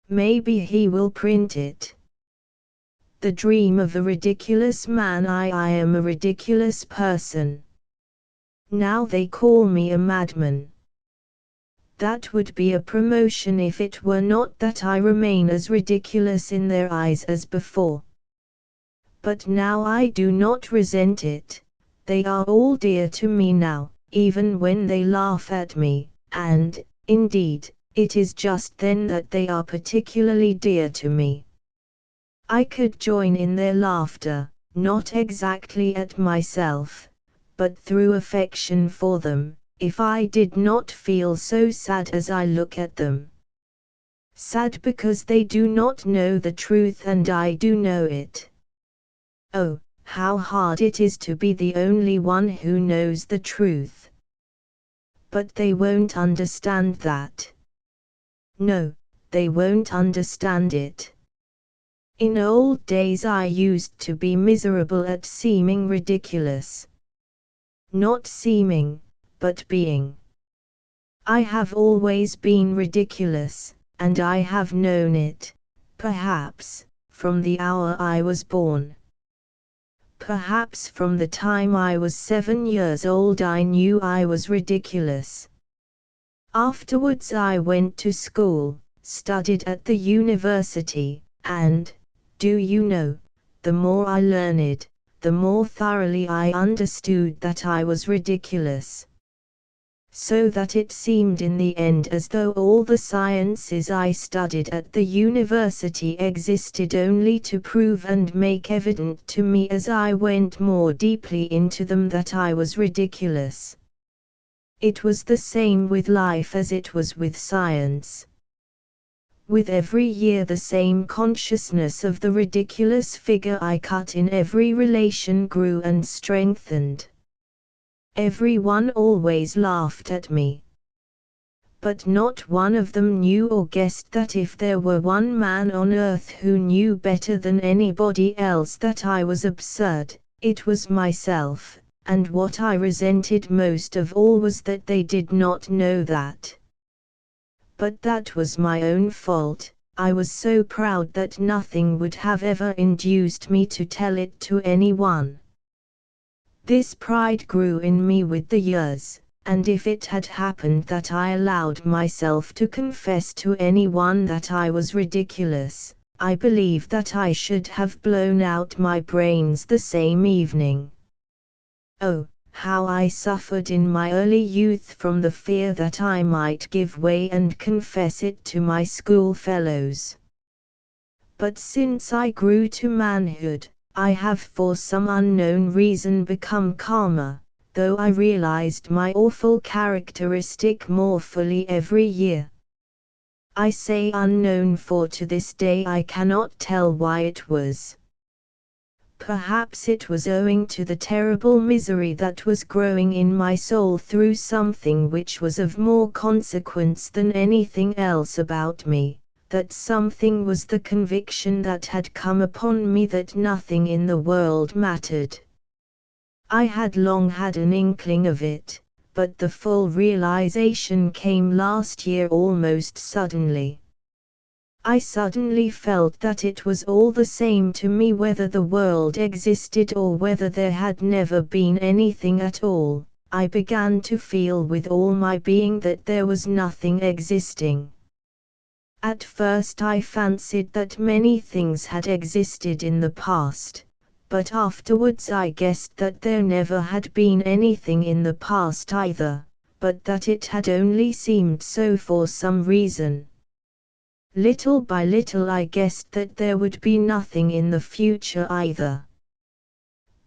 Maybe he will print it. The dream of a ridiculous man. I am a ridiculous person. Now they call me a madman. That would be a promotion if it were not that I remain as ridiculous in their eyes as before. But now I do not resent it. They are all dear to me now, even when they laugh at me, and, indeed, it is just then that they are particularly dear to me. I could join in their laughter, not exactly at myself, but through affection for them, if I did not feel so sad as I look at them. Sad because they do not know the truth and I do know it. Oh, how hard it is to be the only one who knows the truth. But they won't understand that. No, they won't understand it. In old days I used to be miserable at seeming ridiculous. Not seeming, but being. I have always been ridiculous, and I have known it, perhaps, from the hour I was born. Perhaps from the time I was 7 years old I knew I was ridiculous. Afterwards I went to school, studied at the university, and, do you know, the more I learned, the more thoroughly I understood that I was ridiculous. So that it seemed in the end as though all the sciences I studied at the university existed only to prove and make evident to me as I went more deeply into them that I was ridiculous. It was the same with life as it was with science. With every year the same consciousness of the ridiculous figure I cut in every relation grew and strengthened. Everyone always laughed at me. But not one of them knew or guessed that if there were one man on earth who knew better than anybody else that I was absurd, it was myself. And what I resented most of all was that they did not know that. But that was my own fault. I was so proud that nothing would have ever induced me to tell it to anyone. This pride grew in me with the years, and if it had happened that I allowed myself to confess to anyone that I was ridiculous, I believe that I should have blown out my brains the same evening. Oh, how I suffered in my early youth from the fear that I might give way and confess it to my schoolfellows. But since I grew to manhood, I have for some unknown reason become calmer, though I realized my awful characteristic more fully every year. I say unknown for to this day I cannot tell why it was. Perhaps it was owing to the terrible misery that was growing in my soul through something which was of more consequence than anything else about me, that something was the conviction that had come upon me that nothing in the world mattered. I had long had an inkling of it, but the full realization came last year almost suddenly. I suddenly felt that it was all the same to me whether the world existed or whether there had never been anything at all. I began to feel with all my being that there was nothing existing. At first I fancied that many things had existed in the past, but afterwards I guessed that there never had been anything in the past either, but that it had only seemed so for some reason. Little by little I guessed that there would be nothing in the future either.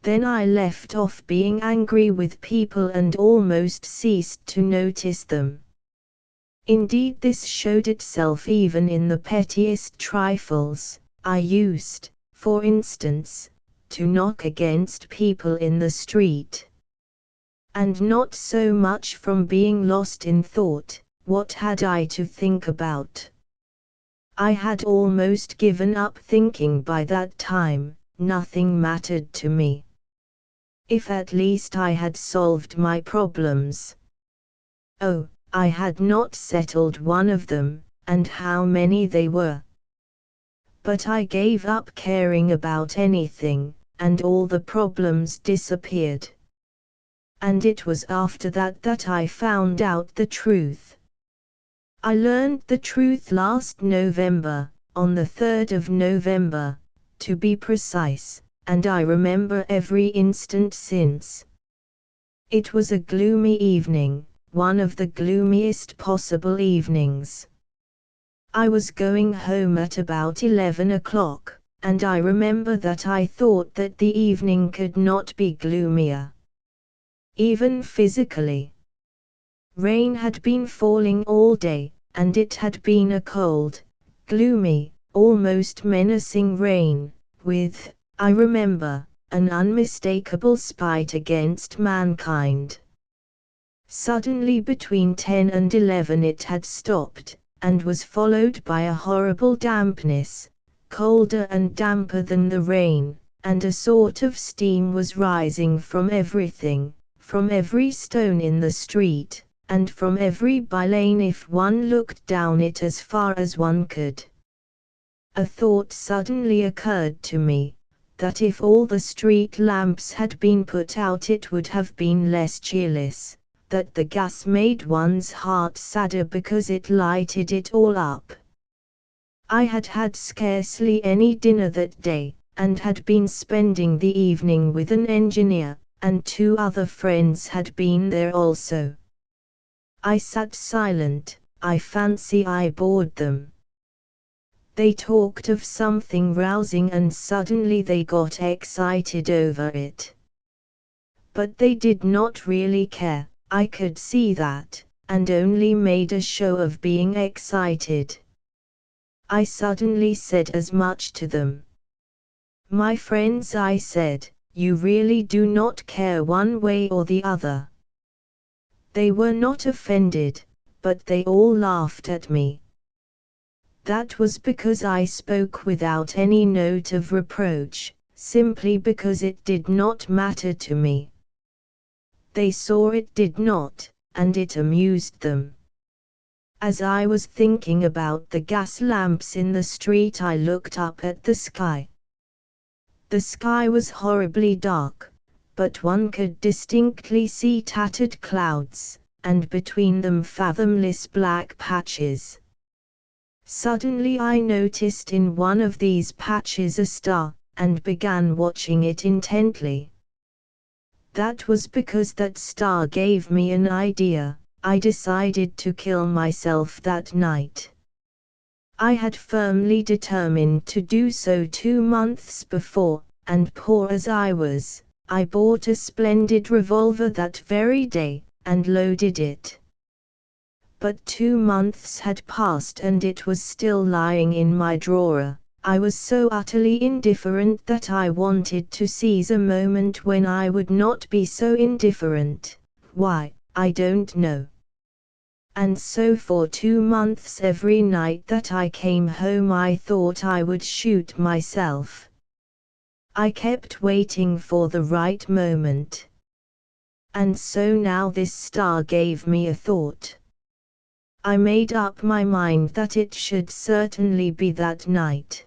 Then I left off being angry with people and almost ceased to notice them. Indeed, this showed itself even in the pettiest trifles. I used, for instance, to knock against people in the street. And not so much from being lost in thought, what had I to think about? I had almost given up thinking by that time, nothing mattered to me. If at least I had solved my problems. Oh, I had not settled one of them, and how many they were. But I gave up caring about anything, and all the problems disappeared. And it was after that I found out the truth. I learned the truth last November, on the 3rd of November, to be precise, and I remember every instant since. It was a gloomy evening, one of the gloomiest possible evenings. I was going home at about 11 o'clock, and I remember that I thought that the evening could not be gloomier. Even physically. Rain had been falling all day, and it had been a cold, gloomy, almost menacing rain, with, I remember, an unmistakable spite against mankind. Suddenly between 10 and 11 it had stopped, and was followed by a horrible dampness, colder and damper than the rain, and a sort of steam was rising from everything, from every stone in the street, and from every by-lane if one looked down it as far as one could. A thought suddenly occurred to me, that if all the street lamps had been put out it would have been less cheerless, that the gas made one's heart sadder because it lighted it all up. I had had scarcely any dinner that day, and had been spending the evening with an engineer, and 2 other friends had been there also. I sat silent. I fancy I bored them. They talked of something rousing and suddenly they got excited over it. But they did not really care, I could see that, and only made a show of being excited. I suddenly said as much to them. My friends, I said, you really do not care one way or the other. They were not offended, but they all laughed at me. That was because I spoke without any note of reproach, simply because it did not matter to me. They saw it did not, and it amused them. As I was thinking about the gas lamps in the street I looked up at the sky. The sky was horribly dark, but one could distinctly see tattered clouds, and between them fathomless black patches. Suddenly I noticed in one of these patches a star, and began watching it intently. That was because that star gave me an idea. I decided to kill myself that night. I had firmly determined to do so 2 months before, and poor as I was, I bought a splendid revolver that very day, and loaded it. But 2 months had passed and it was still lying in my drawer. I was so utterly indifferent that I wanted to seize a moment when I would not be so indifferent. Why, I don't know. And so for 2 months every night that I came home I thought I would shoot myself. I kept waiting for the right moment. And so now this star gave me a thought. I made up my mind that it should certainly be that night.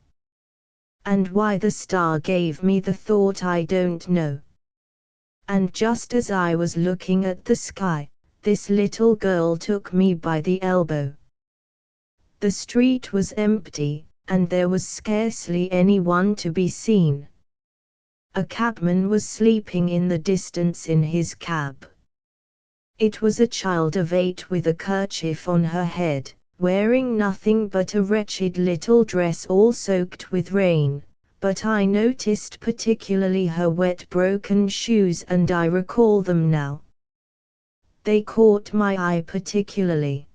And why the star gave me the thought I don't know. And just as I was looking at the sky, this little girl took me by the elbow. The street was empty, and there was scarcely anyone to be seen. A cabman was sleeping in the distance in his cab. It was a child of 8 with a kerchief on her head, wearing nothing but a wretched little dress all soaked with rain, but I noticed particularly her wet broken shoes, and I recall them now. They caught my eye particularly.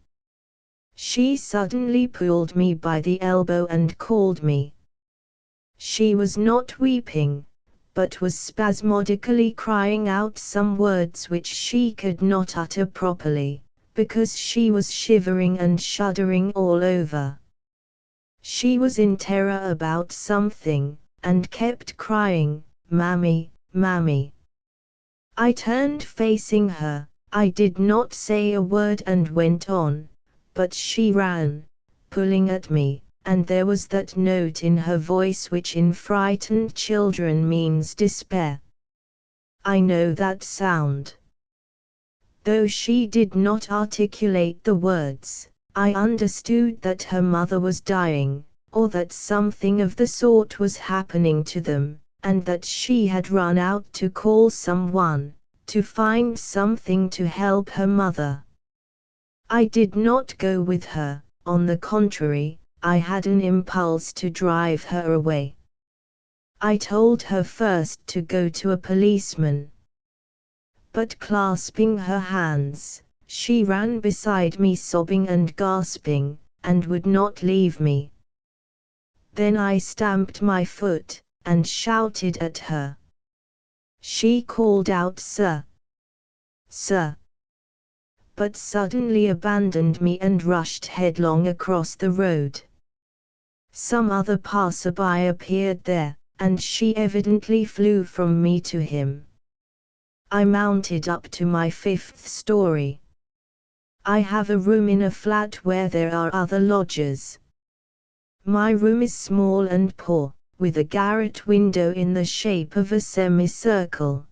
She suddenly pulled me by the elbow and called me. She was not weeping, but was spasmodically crying out some words which she could not utter properly, because she was shivering and shuddering all over. She was in terror about something, and kept crying, "Mammy, Mammy." I turned facing her. I did not say a word and went on, but she ran, pulling at me, and there was that note in her voice which in frightened children means despair. I know that sound. Though she did not articulate the words, I understood that her mother was dying, or that something of the sort was happening to them, and that she had run out to call someone, to find something to help her mother. I did not go with her. On the contrary, I had an impulse to drive her away. I told her first to go to a policeman. But clasping her hands, she ran beside me sobbing and gasping, and would not leave me. Then I stamped my foot, and shouted at her. She called out, "Sir! Sir!" but suddenly abandoned me and rushed headlong across the road. Some other passer-by appeared there, and she evidently flew from me to him. I mounted up to my 5th story. I have a room in a flat where there are other lodgers. My room is small and poor, with a garret window in the shape of a semicircle.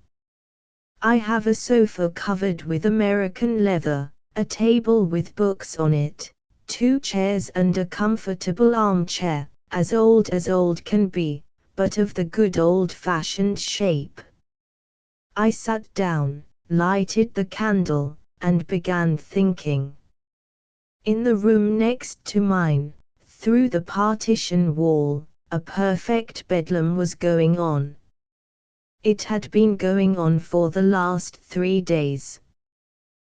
I have a sofa covered with American leather, a table with books on it, 2 chairs and a comfortable armchair, as old can be, but of the good old-fashioned shape. I sat down, lighted the candle, and began thinking. In the room next to mine, through the partition wall, a perfect bedlam was going on. It had been going on for the last 3 days.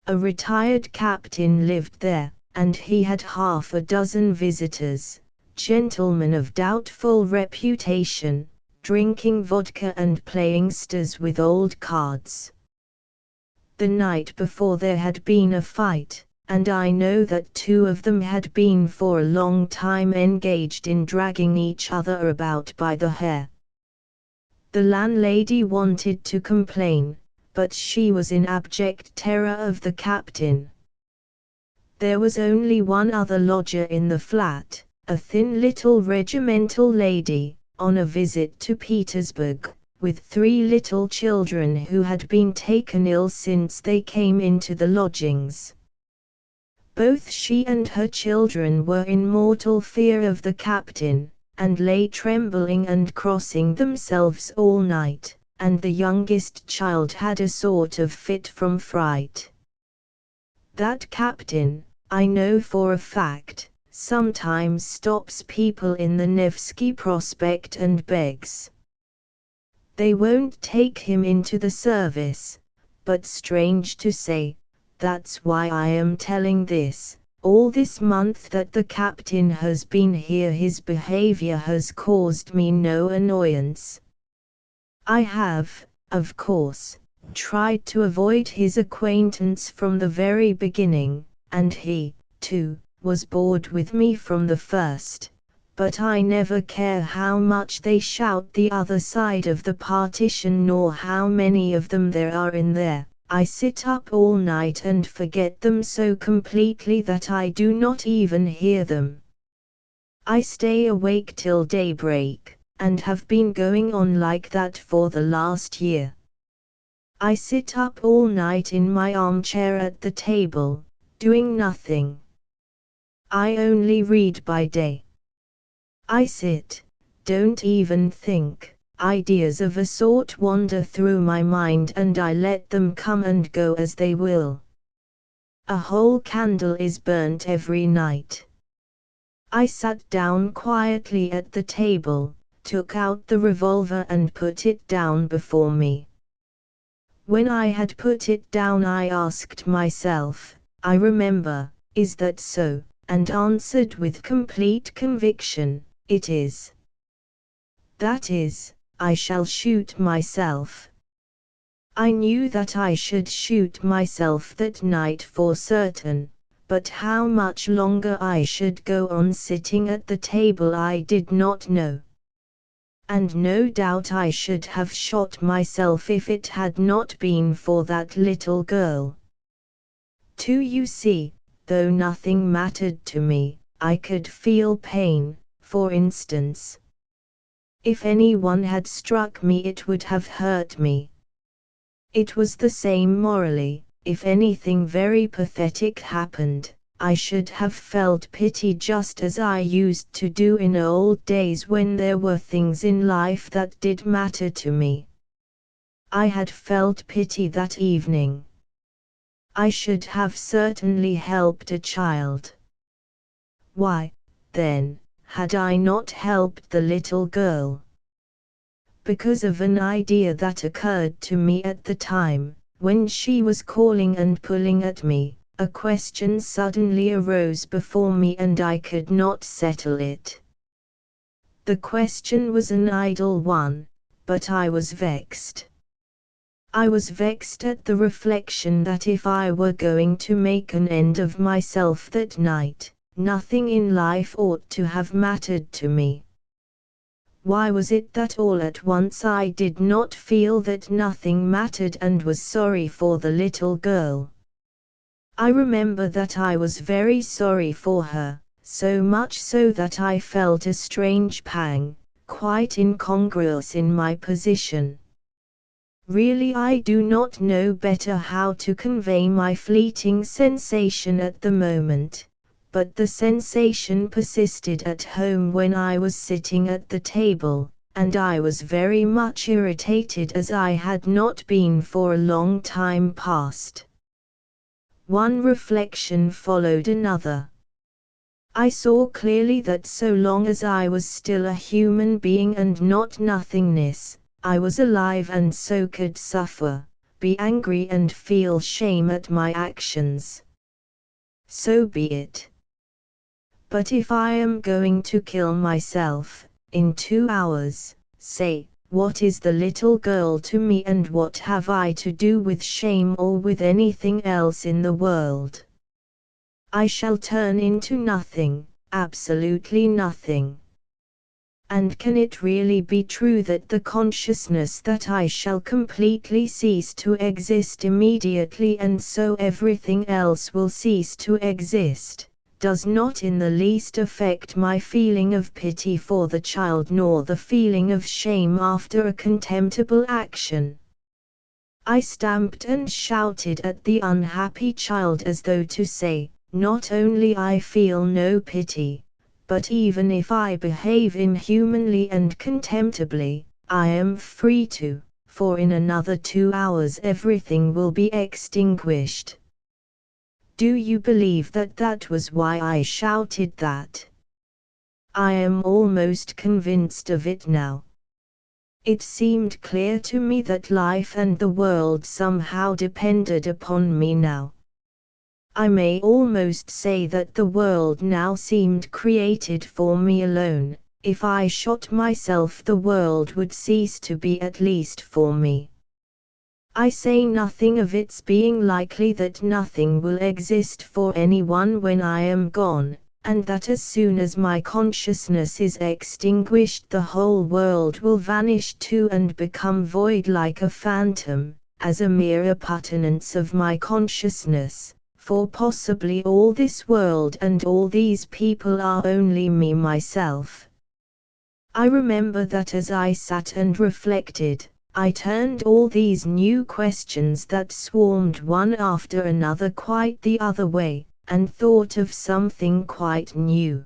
A retired captain lived there, and he had half a dozen visitors, gentlemen of doubtful reputation, drinking vodka and playing stas with old cards. The night before there had been a fight, and I know that 2 of them had been for a long time engaged in dragging each other about by the hair. The landlady wanted to complain, but she was in abject terror of the captain. There was only one other lodger in the flat, a thin little regimental lady, on a visit to Petersburg, with 3 little children who had been taken ill since they came into the lodgings. Both she and her children were in mortal fear of the captain, and lay trembling and crossing themselves all night, and the youngest child had a sort of fit from fright. That captain, I know for a fact, sometimes stops people in the Nevsky Prospect and begs. They won't take him into the service, but strange to say, that's why I am telling this. All this month that the captain has been here his behavior has caused me no annoyance. I have, of course, tried to avoid his acquaintance from the very beginning, and he, too, was bored with me from the first, but I never care how much they shout the other side of the partition nor how many of them there are in there. I sit up all night and forget them so completely that I do not even hear them. I stay awake till daybreak, and have been going on like that for the last year. I sit up all night in my armchair at the table, doing nothing. I only read by day. I sit, don't even think. Ideas of a sort wander through my mind and I let them come and go as they will. A whole candle is burnt every night. I sat down quietly at the table, took out the revolver and put it down before me. When I had put it down, I asked myself, I remember, is that so? And answered with complete conviction, it is. That is, I shall shoot myself. I knew that I should shoot myself that night for certain, but how much longer I should go on sitting at the table I did not know. And no doubt I should have shot myself if it had not been for that little girl. You see, though nothing mattered to me, I could feel pain, for instance. If anyone had struck me, it would have hurt me. It was the same morally. If anything very pathetic happened, I should have felt pity just as I used to do in old days when there were things in life that did matter to me. I had felt pity that evening. I should have certainly helped a child. Why, then, had I not helped the little girl? Because of an idea that occurred to me at the time, when she was calling and pulling at me. A question suddenly arose before me and I could not settle it. The question was an idle one, but I was vexed. I was vexed at the reflection that if I were going to make an end of myself that night, nothing in life ought to have mattered to me. Why was it that all at once I did not feel that nothing mattered and was sorry for the little girl? I remember that I was very sorry for her, so much so that I felt a strange pang, quite incongruous in my position. Really, I do not know better how to convey my fleeting sensation at the moment, but the sensation persisted at home when I was sitting at the table, and I was very much irritated as I had not been for a long time past. One reflection followed another. I saw clearly that so long as I was still a human being and not nothingness, I was alive and so could suffer, be angry and feel shame at my actions. So be it. But if I am going to kill myself, in 2 hours, say, what is the little girl to me and what have I to do with shame or with anything else in the world? I shall turn into nothing, absolutely nothing. And can it really be true that the consciousness that I shall completely cease to exist immediately and so everything else will cease to exist, does not in the least affect my feeling of pity for the child nor the feeling of shame after a contemptible action? I stamped and shouted at the unhappy child as though to say, not only I feel no pity, but even if I behave inhumanly and contemptibly, I am free to, for in another 2 hours everything will be extinguished. Do you believe that that was why I shouted that? I am almost convinced of it now. It seemed clear to me that life and the world somehow depended upon me now. I may almost say that the world now seemed created for me alone. If I shot myself, the world would cease to be, at least for me. I say nothing of its being likely that nothing will exist for anyone when I am gone, and that as soon as my consciousness is extinguished the whole world will vanish too and become void like a phantom, as a mere appurtenance of my consciousness, for possibly all this world and all these people are only me myself. I remember that as I sat and reflected, I turned all these new questions that swarmed one after another quite the other way, and thought of something quite new.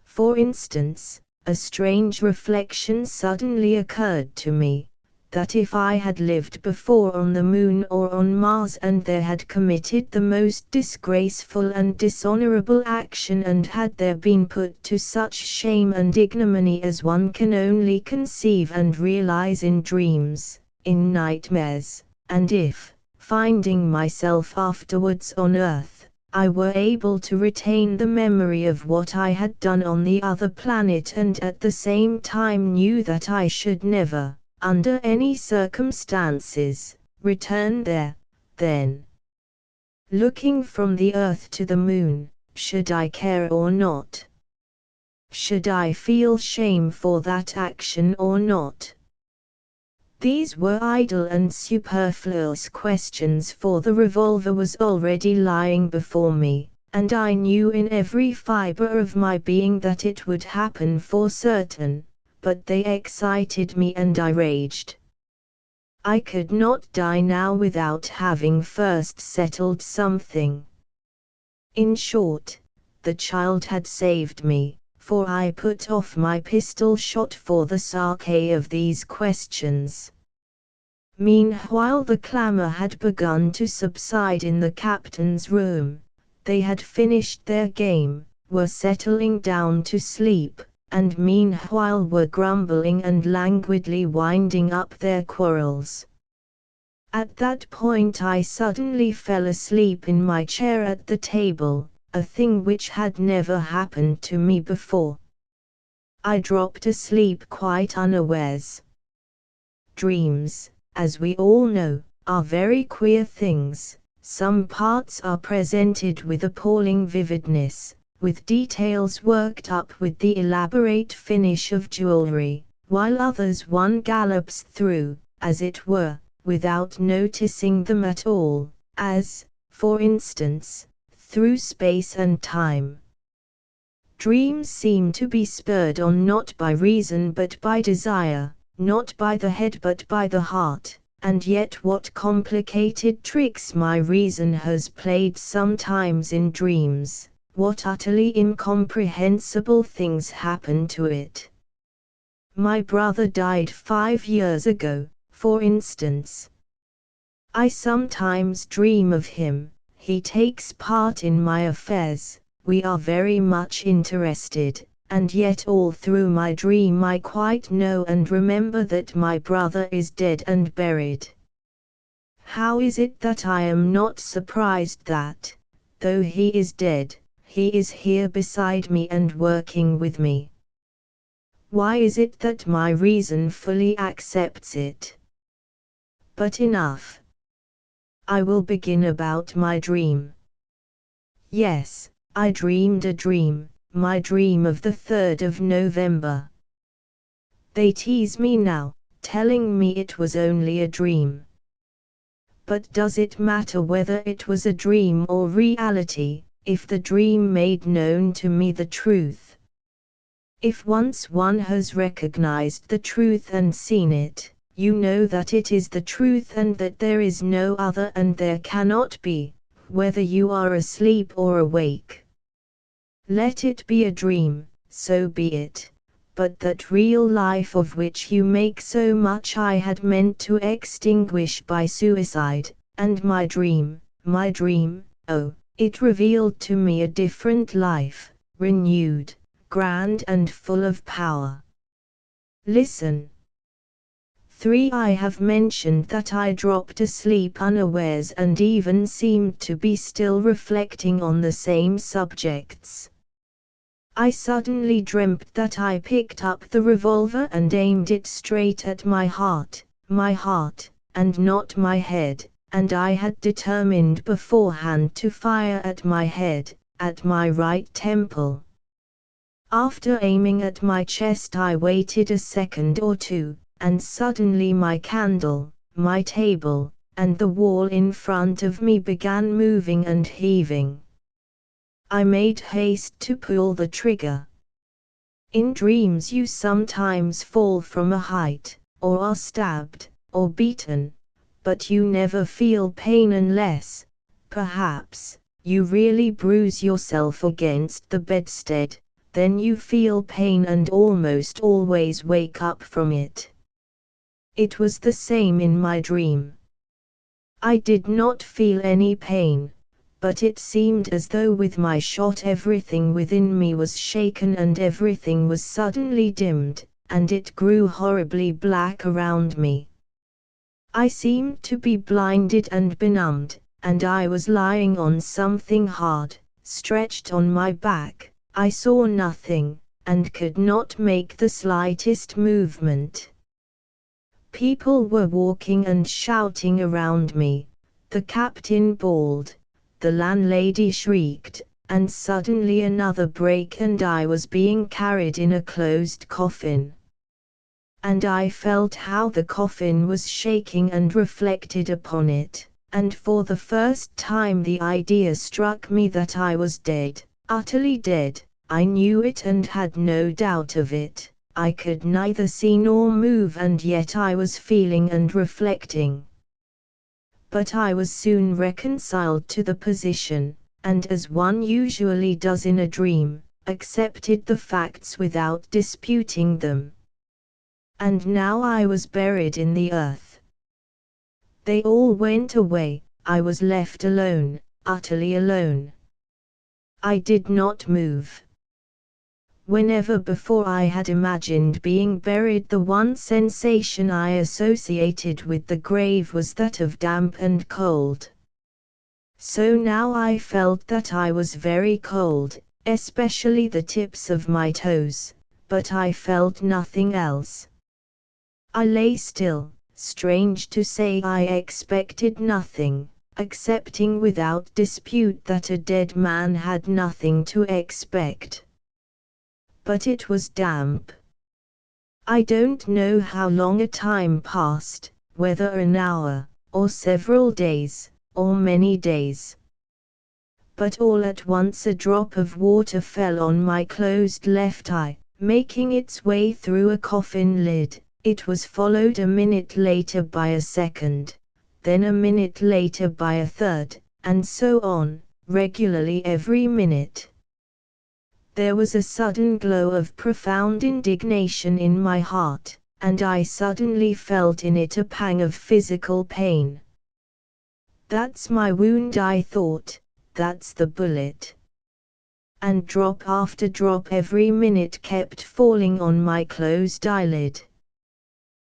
For instance, a strange reflection suddenly occurred to me, that if I had lived before on the moon or on Mars and there had committed the most disgraceful and dishonorable action and had there been put to such shame and ignominy as one can only conceive and realize in dreams, in nightmares, and if, finding myself afterwards on earth, I were able to retain the memory of what I had done on the other planet and at the same time knew that I should never, under any circumstances, return there, then, looking from the earth to the moon, should I care or not? Should I feel shame for that action or not? These were idle and superfluous questions, for the revolver was already lying before me, and I knew in every fiber of my being that it would happen for certain, but they excited me and I raged. I could not die now without having first settled something. In short, the child had saved me, for I put off my pistol shot for the sake of these questions. Meanwhile the clamor had begun to subside in the captain's room. They had finished their game, were settling down to sleep, and meanwhile were grumbling and languidly winding up their quarrels. At that point I suddenly fell asleep in my chair at the table, a thing which had never happened to me before. I dropped asleep quite unawares. Dreams, as we all know, are very queer things. Some parts are presented with appalling vividness, with details worked up with the elaborate finish of jewelry, while others one gallops through, as it were, without noticing them at all, as, for instance, through space and time. Dreams seem to be spurred on not by reason but by desire, not by the head but by the heart, and yet what complicated tricks my reason has played sometimes in dreams! What utterly incomprehensible things happen to it. My brother died 5 years ago, for instance. I sometimes dream of him, he takes part in my affairs, we are very much interested, and yet all through my dream I quite know and remember that my brother is dead and buried. How is it that I am not surprised that, though he is dead, he is here beside me and working with me? Why is it that my reason fully accepts it? But enough. I will begin about my dream. Yes, I dreamed a dream, my dream of the 3rd of November. They tease me now, telling me it was only a dream. But does it matter whether it was a dream or reality, if the dream made known to me the truth? If once one has recognized the truth and seen it, you know that it is the truth and that there is no other and there cannot be, whether you are asleep or awake. Let it be a dream, so be it, but that real life of which you make so much I had meant to extinguish by suicide, and my dream, oh, it revealed to me a different life, renewed, grand and full of power. Listen. 3. I have mentioned that I dropped asleep unawares and even seemed to be still reflecting on the same subjects. I suddenly dreamt that I picked up the revolver and aimed it straight at my heart, and not my head, and I had determined beforehand to fire at my head, at my right temple. After aiming at my chest I waited a second or two, and suddenly my candle, my table, and the wall in front of me began moving and heaving. I made haste to pull the trigger. In dreams you sometimes fall from a height, or are stabbed, or beaten, but you never feel pain unless, perhaps, you really bruise yourself against the bedstead, then you feel pain and almost always wake up from it. It was the same in my dream. I did not feel any pain, but it seemed as though with my shot everything within me was shaken and everything was suddenly dimmed, and it grew horribly black around me. I seemed to be blinded and benumbed, and I was lying on something hard, stretched on my back. I saw nothing, and could not make the slightest movement. People were walking and shouting around me. The captain bawled, the landlady shrieked, and suddenly another break and I was being carried in a closed coffin. And I felt how the coffin was shaking and reflected upon it, and for the first time the idea struck me that I was dead, utterly dead. I knew it and had no doubt of it. I could neither see nor move, and yet I was feeling and reflecting. But I was soon reconciled to the position, and as one usually does in a dream, accepted the facts without disputing them. And now I was buried in the earth. They all went away, I was left alone, utterly alone. I did not move. Whenever before I had imagined being buried, the one sensation I associated with the grave was that of damp and cold. So now I felt that I was very cold, especially the tips of my toes, but I felt nothing else. I lay still. Strange to say, I expected nothing, accepting without dispute that a dead man had nothing to expect. But it was damp. I don't know how long a time passed, whether an hour, or several days, or many days. But all at once a drop of water fell on my closed left eye, making its way through a coffin lid. It was followed a minute later by a second, then a minute later by a third, and so on, regularly every minute. There was a sudden glow of profound indignation in my heart, and I suddenly felt in it a pang of physical pain. That's my wound, I thought, that's the bullet. And drop after drop every minute kept falling on my closed eyelid.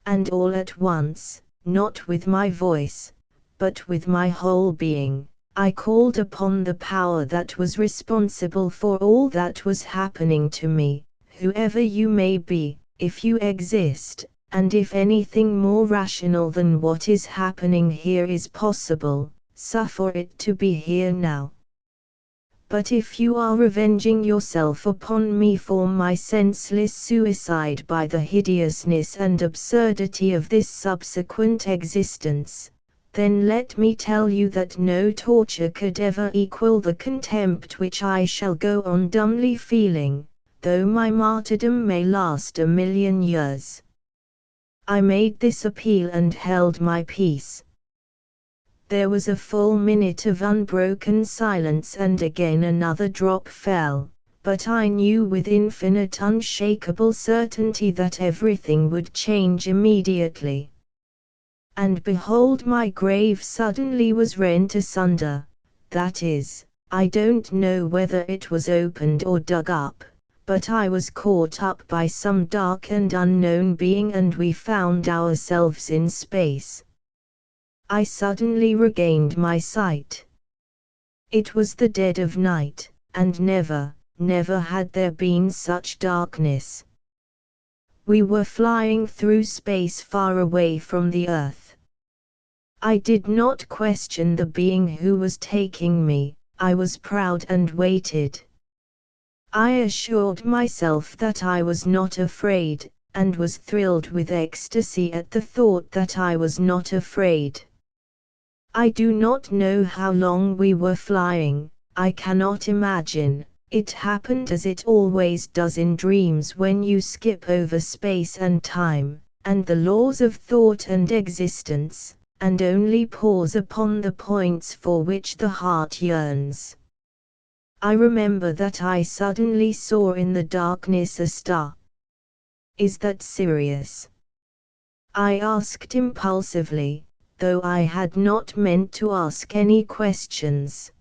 And all at once, not with my voice, but with my whole being, I called upon the power that was responsible for all that was happening to me. Whoever you may be, if you exist, and if anything more rational than what is happening here is possible, suffer it to be here now. But if you are revenging yourself upon me for my senseless suicide by the hideousness and absurdity of this subsequent existence, then let me tell you that no torture could ever equal the contempt which I shall go on dumbly feeling, though my martyrdom may last 1,000,000 years. I made this appeal and held my peace. There was a full minute of unbroken silence, and again another drop fell, but I knew with infinite unshakable certainty that everything would change immediately. And behold, my grave suddenly was rent asunder. That is, I don't know whether it was opened or dug up, but I was caught up by some dark and unknown being, and we found ourselves in space. I suddenly regained my sight. It was the dead of night, and never had there been such darkness. We were flying through space far away from the earth. I did not question the being who was taking me, I was proud and waited. I assured myself that I was not afraid, and was thrilled with ecstasy at the thought that I was not afraid. I do not know how long we were flying, I cannot imagine. It happened as it always does in dreams when you skip over space and time, and the laws of thought and existence, and only pause upon the points for which the heart yearns. I remember that I suddenly saw in the darkness a star. Is that serious? I asked impulsively, though I had not meant to ask any questions.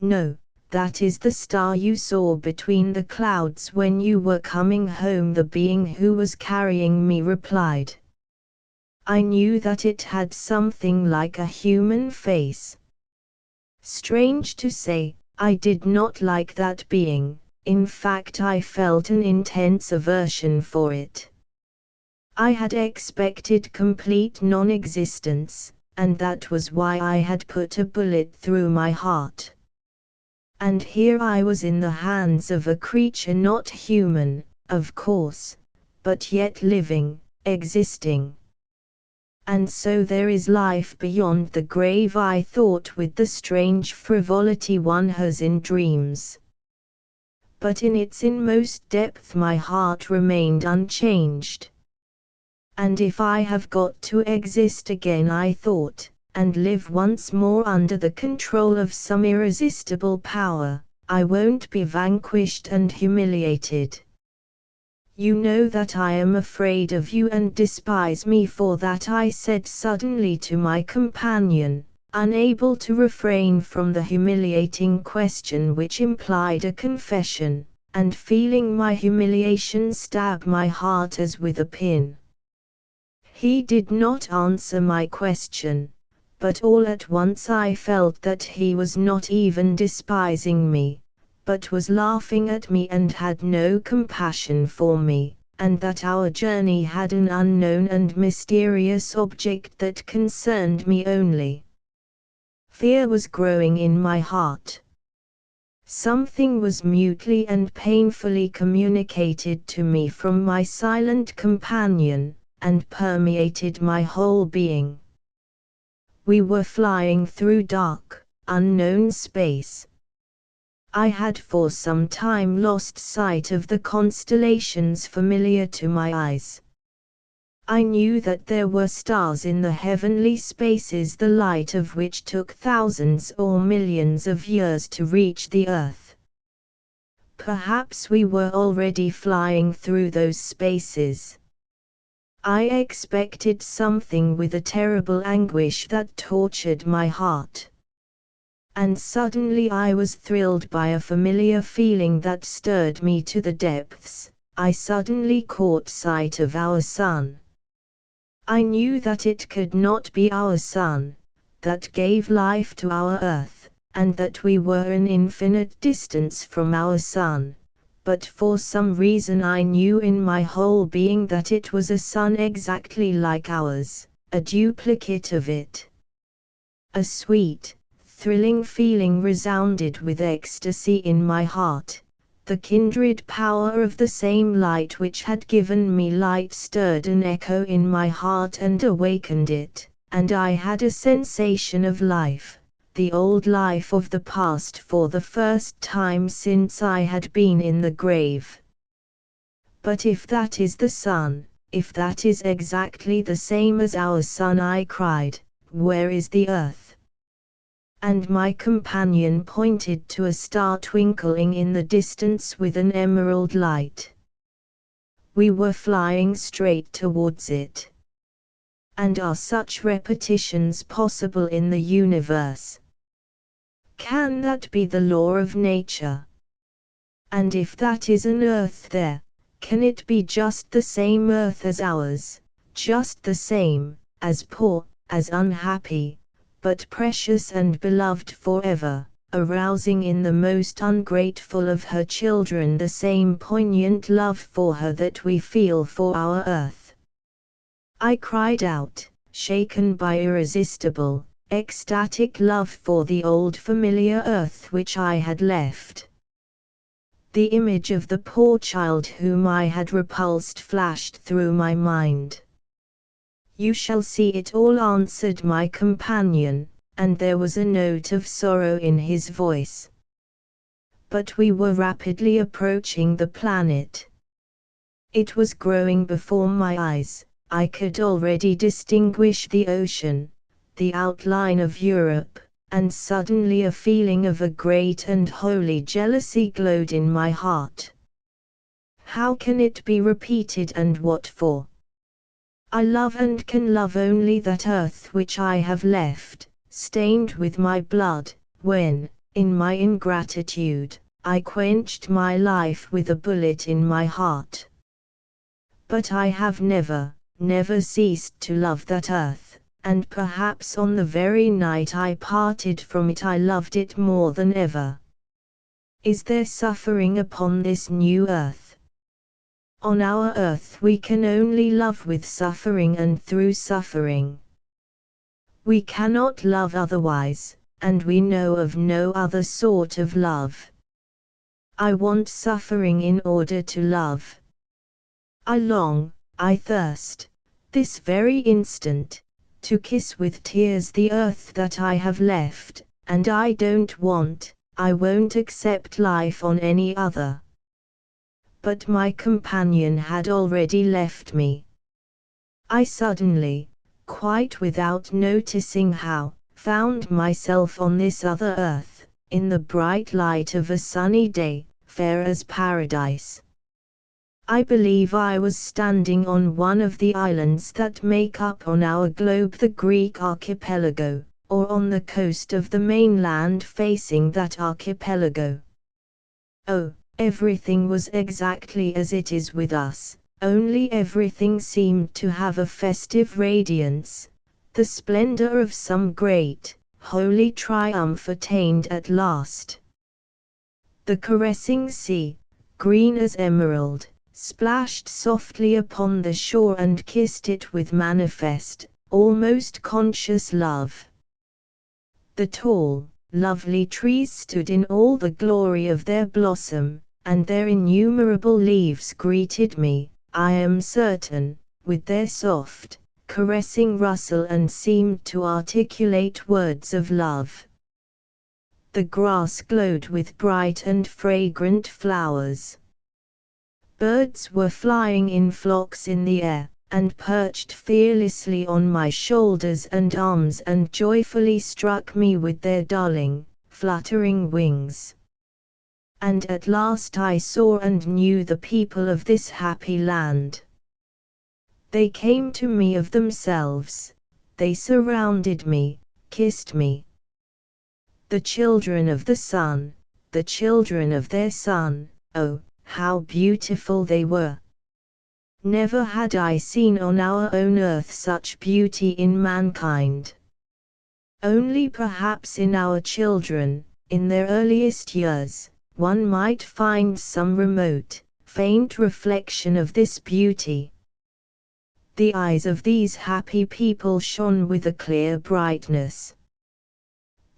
No, that is the star you saw between the clouds when you were coming home, the being who was carrying me replied. I knew that it had something like a human face. Strange to say, I did not like that being, in fact I felt an intense aversion for it. I had expected complete non-existence, and that was why I had put a bullet through my heart. And here I was in the hands of a creature not human, of course, but yet living, existing. And so there is life beyond the grave, I thought with the strange frivolity one has in dreams. But in its inmost depth my heart remained unchanged. And if I have got to exist again, I thought, and live once more under the control of some irresistible power, I won't be vanquished and humiliated. You know that I am afraid of you and despise me for that, I said suddenly to my companion, unable to refrain from the humiliating question which implied a confession, and feeling my humiliation stab my heart as with a pin. He did not answer my question, but all at once I felt that he was not even despising me, but was laughing at me and had no compassion for me, and that our journey had an unknown and mysterious object that concerned me only. Fear was growing in my heart. Something was mutely and painfully communicated to me from my silent companion, and permeated my whole being. We were flying through dark, unknown space. I had for some time lost sight of the constellations familiar to my eyes. I knew that there were stars in the heavenly spaces, the light of which took thousands or millions of years to reach the earth. Perhaps we were already flying through those spaces. I expected something with a terrible anguish that tortured my heart. And suddenly I was thrilled by a familiar feeling that stirred me to the depths. I suddenly caught sight of our sun. I knew that it could not be our sun, that gave life to our earth, and that we were an infinite distance from our sun. But for some reason I knew in my whole being that it was a sun exactly like ours, a duplicate of it. A sweet, thrilling feeling resounded with ecstasy in my heart. The kindred power of the same light which had given me light stirred an echo in my heart and awakened it, and I had a sensation of life. The old life of the past for the first time since I had been in the grave. But if that is the sun, if that is exactly the same as our sun, I cried, where is the earth? And my companion pointed to a star twinkling in the distance with an emerald light. We were flying straight towards it. And are such repetitions possible in the universe? Can that be the law of nature? And if that is an earth there, can it be just the same earth as ours, just the same, as poor, as unhappy, but precious and beloved forever, arousing in the most ungrateful of her children the same poignant love for her that we feel for our earth? I cried out, shaken by irresistible, ecstatic love for the old familiar earth which I had left. The image of the poor child whom I had repulsed flashed through my mind. You shall see it all, answered my companion, and there was a note of sorrow in his voice. But we were rapidly approaching the planet. It was growing before my eyes. I could already distinguish the ocean, the outline of Europe, and suddenly a feeling of a great and holy jealousy glowed in my heart. How can it be repeated, and what for? I love and can love only that earth which I have left, stained with my blood, when, in my ingratitude, I quenched my life with a bullet in my heart. But I have never ceased to love that earth, and perhaps on the very night I parted from it I loved it more than ever. Is there suffering upon this new earth? On our earth we can only love with suffering and through suffering. We cannot love otherwise, and we know of no other sort of love. I want suffering in order to love. I long, I thirst, this very instant, to kiss with tears the earth that I have left, and I won't accept life on any other. But my companion had already left me. I suddenly, quite without noticing how, found myself on this other earth, in the bright light of a sunny day, fair as paradise. I believe I was standing on one of the islands that make up on our globe the Greek archipelago, or on the coast of the mainland facing that archipelago. Oh, everything was exactly as it is with us, only everything seemed to have a festive radiance, the splendor of some great, holy triumph attained at last. The caressing sea, green as emerald, splashed softly upon the shore and kissed it with manifest, almost conscious love. The tall, lovely trees stood in all the glory of their blossom, and their innumerable leaves greeted me, I am certain, with their soft, caressing rustle and seemed to articulate words of love. The grass glowed with bright and fragrant flowers. Birds were flying in flocks in the air, and perched fearlessly on my shoulders and arms and joyfully struck me with their darling, fluttering wings. And at last I saw and knew the people of this happy land. They came to me of themselves, they surrounded me, kissed me. The children of the sun, the children of their son, oh, how beautiful they were! Never had I seen on our own earth such beauty in mankind. Only perhaps in our children, in their earliest years, one might find some remote, faint reflection of this beauty. The eyes of these happy people shone with a clear brightness.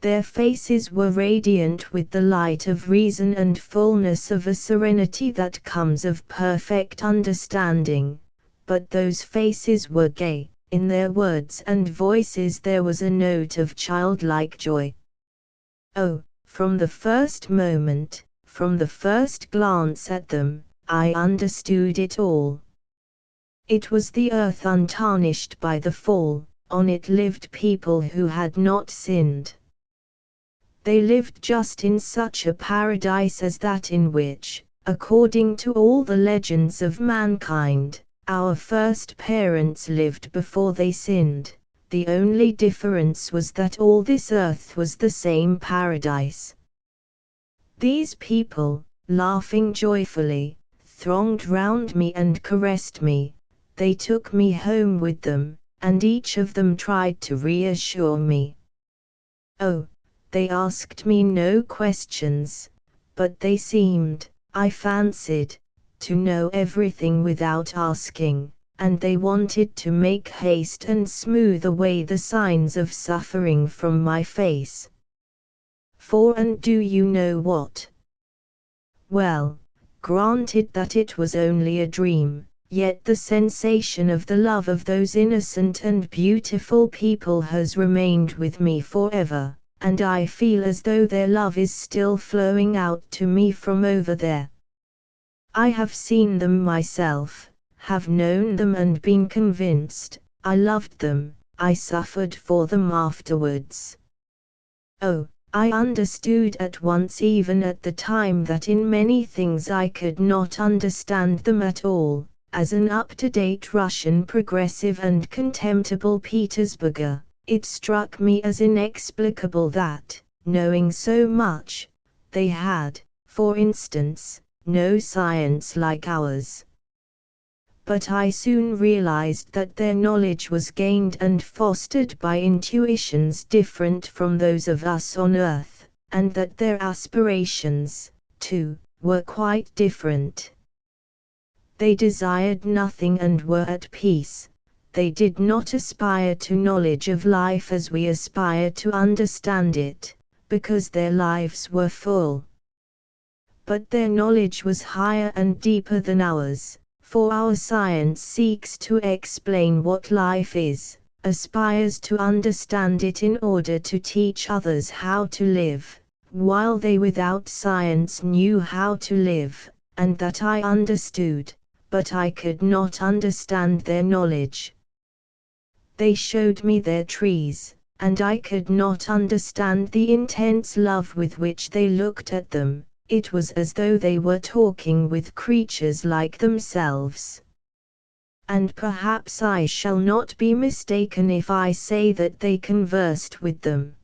Their faces were radiant with the light of reason and fullness of a serenity that comes of perfect understanding, but those faces were gay, in their words and voices there was a note of childlike joy. Oh, from the first moment, from the first glance at them, I understood it all. It was the earth untarnished by the fall, on it lived people who had not sinned. They lived just in such a paradise as that in which, according to all the legends of mankind, our first parents lived before they sinned. The only difference was that all this earth was the same paradise. These people, laughing joyfully, thronged round me and caressed me. They took me home with them, and each of them tried to reassure me. Oh, they asked me no questions, but they seemed, I fancied, to know everything without asking, and they wanted to make haste and smooth away the signs of suffering from my face. For and do you know what? Well, granted that it was only a dream, yet the sensation of the love of those innocent and beautiful people has remained with me forever. And I feel as though their love is still flowing out to me from over there. I have seen them myself, have known them and been convinced, I loved them, I suffered for them afterwards. Oh, I understood at once even at the time that in many things I could not understand them at all, As an up-to-date Russian progressive and contemptible Petersburger, it struck me as inexplicable that, knowing so much, they had, for instance, no science like ours. But I soon realized that their knowledge was gained and fostered by intuitions different from those of us on Earth, and that their aspirations, too, were quite different. They desired nothing and were at peace. They did not aspire to knowledge of life as we aspire to understand it, because their lives were full. But their knowledge was higher and deeper than ours, for our science seeks to explain what life is, aspires to understand it in order to teach others how to live, while they without science knew how to live, and that I understood, but I could not understand their knowledge. They showed me their trees, and I could not understand the intense love with which they looked at them. It was as though they were talking with creatures like themselves. And perhaps I shall not be mistaken if I say that they conversed with them.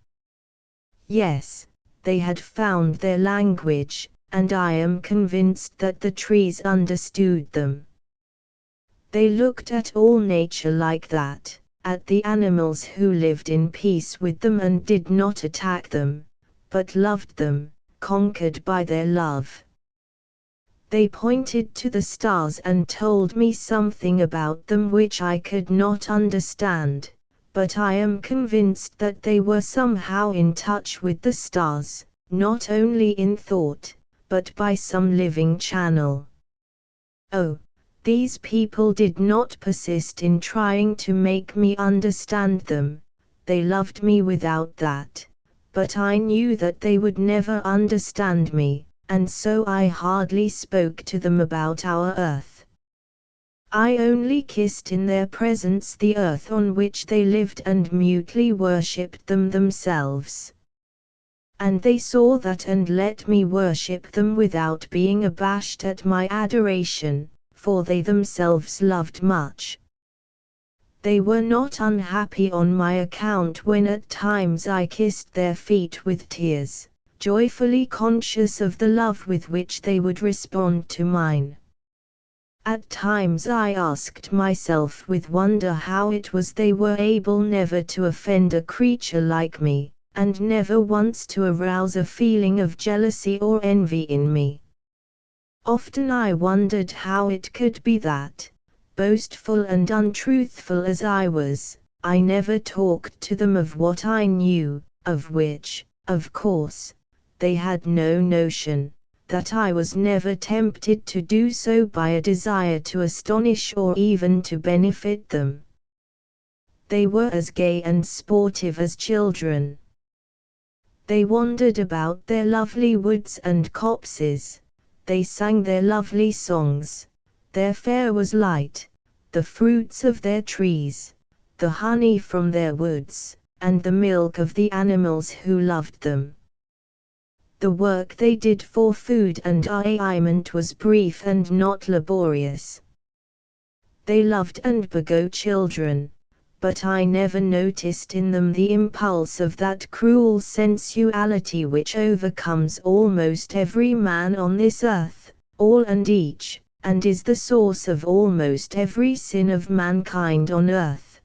Yes, they had found their language, and I am convinced that the trees understood them. They looked at all nature like that, at the animals who lived in peace with them and did not attack them, but loved them, conquered by their love. They pointed to the stars and told me something about them which I could not understand, but I am convinced that they were somehow in touch with the stars, not only in thought, but by some living channel. Oh, these people did not persist in trying to make me understand them, they loved me without that, but I knew that they would never understand me, and so I hardly spoke to them about our earth. I only kissed in their presence the earth on which they lived and mutely worshipped them themselves. And they saw that and let me worship them without being abashed at my adoration, for they themselves loved much. They were not unhappy on my account when at times I kissed their feet with tears, joyfully conscious of the love with which they would respond to mine. At times I asked myself with wonder how it was they were able never to offend a creature like me, and never once to arouse a feeling of jealousy or envy in me. Often I wondered how it could be that, boastful and untruthful as I was, I never talked to them of what I knew, of which, of course, they had no notion, that I was never tempted to do so by a desire to astonish or even to benefit them. They were as gay and sportive as children. They wandered about their lovely woods and copses, they sang their lovely songs, their fare was light, the fruits of their trees, the honey from their woods, and the milk of the animals who loved them. The work they did for food and enjoyment was brief and not laborious. They loved and begot children, but I never noticed in them the impulse of that cruel sensuality which overcomes almost every man on this earth, all and each, and is the source of almost every sin of mankind on earth.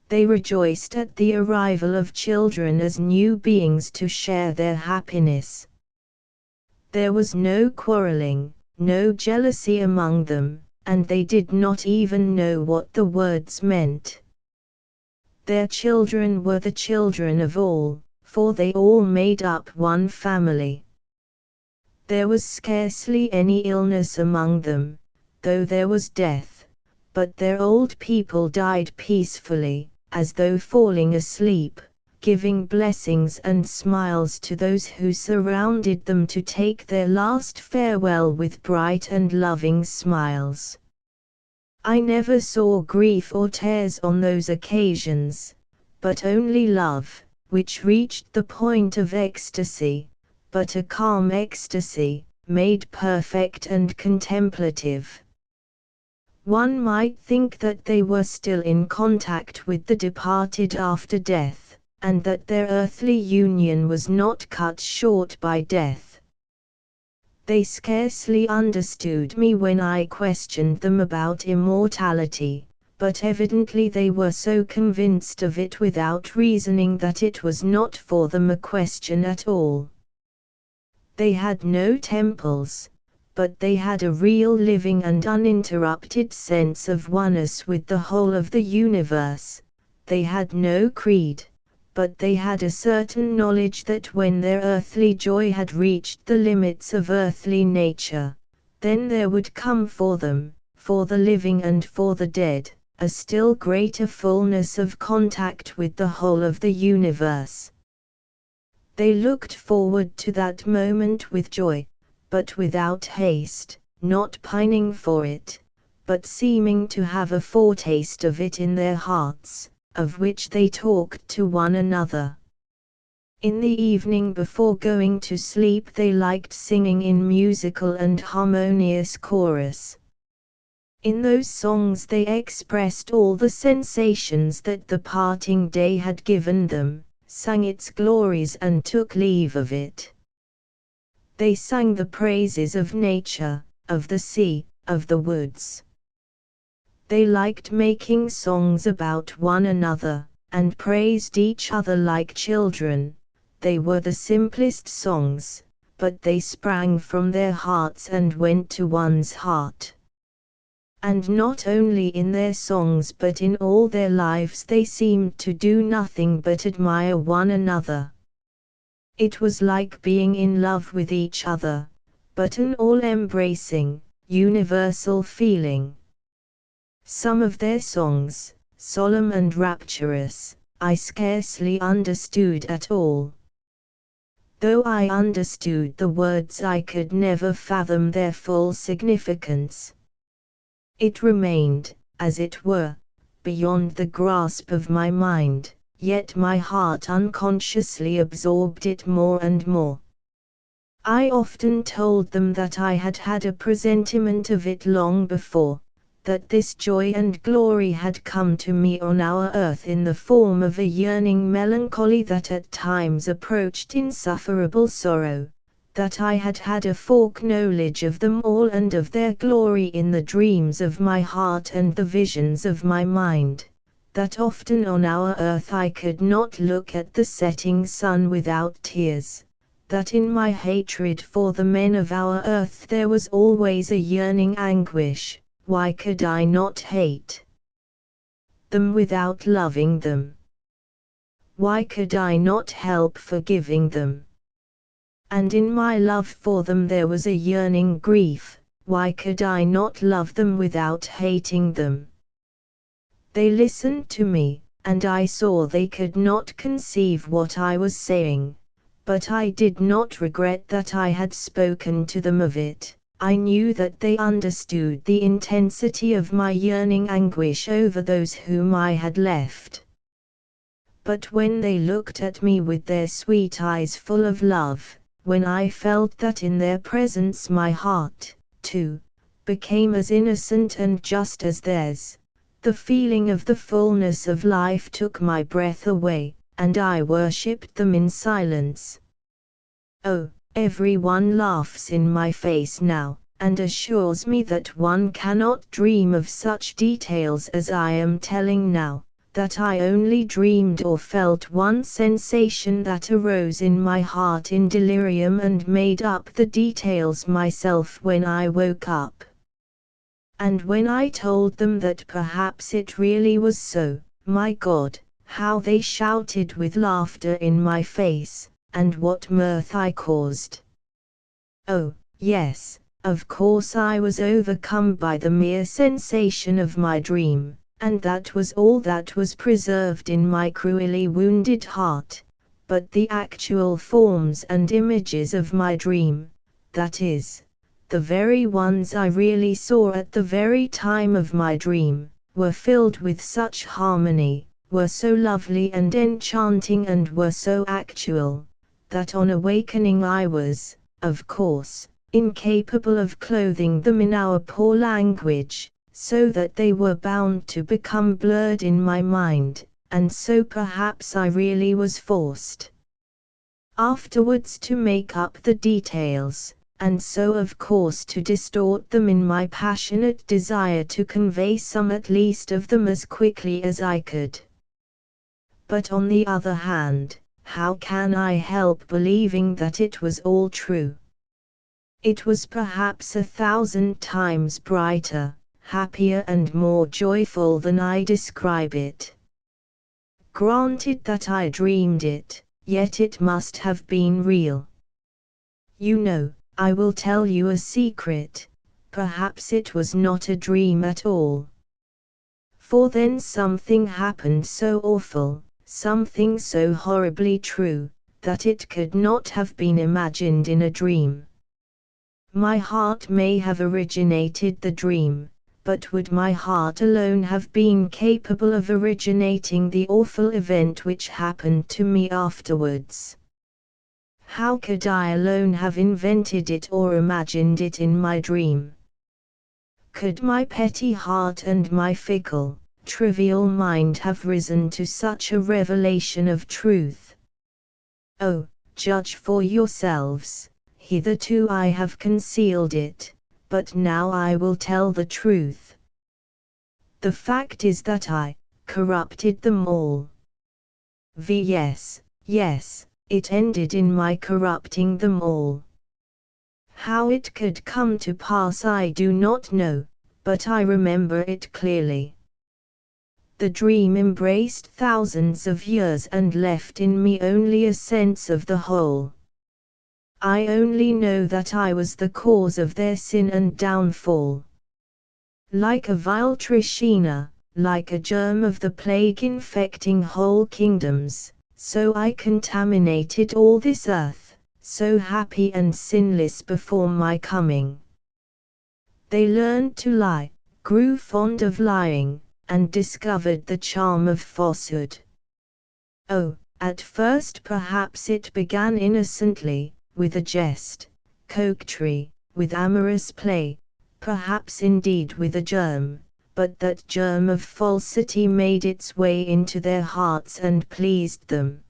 They rejoiced at the arrival of children as new beings to share their happiness. There was no quarreling, no jealousy among them, and they did not even know what the words meant. Their children were the children of all, for they all made up one family. There was scarcely any illness among them, though there was death, but their old people died peacefully, as though falling asleep, giving blessings and smiles to those who surrounded them to take their last farewell with bright and loving smiles. I never saw grief or tears on those occasions, but only love, which reached the point of ecstasy, but a calm ecstasy, made perfect and contemplative. One might think that they were still in contact with the departed after death, and that their earthly union was not cut short by death. They scarcely understood me when I questioned them about immortality, but evidently they were so convinced of it without reasoning that it was not for them a question at all. They had no temples, but they had a real living and uninterrupted sense of oneness with the whole of the universe. They had no creed, but they had a certain knowledge that when their earthly joy had reached the limits of earthly nature, then there would come for them, for the living and for the dead, a still greater fullness of contact with the whole of the universe. They looked forward to that moment with joy, but without haste, not pining for it, but seeming to have a foretaste of it in their hearts, of which they talked to one another. In the evening before going to sleep they liked singing in musical and harmonious chorus. In those songs they expressed all the sensations that the parting day had given them, sang its glories and took leave of it. They sang the praises of nature, of the sea, of the woods. They liked making songs about one another, and praised each other like children. They were the simplest songs, but they sprang from their hearts and went to one's heart. And not only in their songs but in all their lives they seemed to do nothing but admire one another. It was like being in love with each other, but an all-embracing, universal feeling. Some of their songs, solemn and rapturous, I scarcely understood at all. Though I understood the words, I could never fathom their full significance. It remained, as it were, beyond the grasp of my mind, yet my heart unconsciously absorbed it more and more. I often told them that I had had a presentiment of it long before, that this joy and glory had come to me on our earth in the form of a yearning melancholy that at times approached insufferable sorrow, that I had had a foreknowledge of them all and of their glory in the dreams of my heart and the visions of my mind, that often on our earth I could not look at the setting sun without tears, that in my hatred for the men of our earth there was always a yearning anguish. Why could I not hate them without loving them? Why could I not help forgiving them? And in my love for them there was a yearning grief. Why could I not love them without hating them? They listened to me, and I saw they could not conceive what I was saying, but I did not regret that I had spoken to them of it. I knew that they understood the intensity of my yearning anguish over those whom I had left. But when they looked at me with their sweet eyes full of love, when I felt that in their presence my heart, too, became as innocent and just as theirs, the feeling of the fullness of life took my breath away, and I worshipped them in silence. Oh, everyone laughs in my face now, and assures me that one cannot dream of such details as I am telling now, that I only dreamed or felt one sensation that arose in my heart in delirium and made up the details myself when I woke up. And when I told them that perhaps it really was so, my God, how they shouted with laughter in my face, and what mirth I caused. Oh, yes, of course I was overcome by the mere sensation of my dream, and that was all that was preserved in my cruelly wounded heart, but the actual forms and images of my dream, that is, the very ones I really saw at the very time of my dream, were filled with such harmony, were so lovely and enchanting and were so actual, that on awakening I was, of course, incapable of clothing them in our poor language, so that they were bound to become blurred in my mind, and so perhaps I really was forced afterwards to make up the details, and so of course to distort them in my passionate desire to convey some at least of them as quickly as I could. But on the other hand, how can I help believing that it was all true? It was perhaps 1,000 times brighter, happier and more joyful than I describe it. Granted that I dreamed it, yet it must have been real. You know, I will tell you a secret, perhaps it was not a dream at all. For then something happened so awful, something so horribly true, that it could not have been imagined in a dream. My heart may have originated the dream, but would my heart alone have been capable of originating the awful event which happened to me afterwards? How could I alone have invented it or imagined it in my dream? Could my petty heart and my fickle, trivial mind have risen to such a revelation of truth? Oh, judge for yourselves. Hitherto I have concealed it, but now I will tell the truth. The fact is that I corrupted them all. Yes, it ended in my corrupting them all. How it could come to pass I do not know, but I remember it clearly. The dream embraced thousands of years and left in me only a sense of the whole. I only know that I was the cause of their sin and downfall. Like a vile trichina, like a germ of the plague infecting whole kingdoms, so I contaminated all this earth, so happy and sinless before my coming. They learned to lie, grew fond of lying, and discovered the charm of falsehood. Oh, at first perhaps it began innocently, with a jest, coquetry, with amorous play, perhaps indeed with a germ, but that germ of falsity made its way into their hearts and pleased them.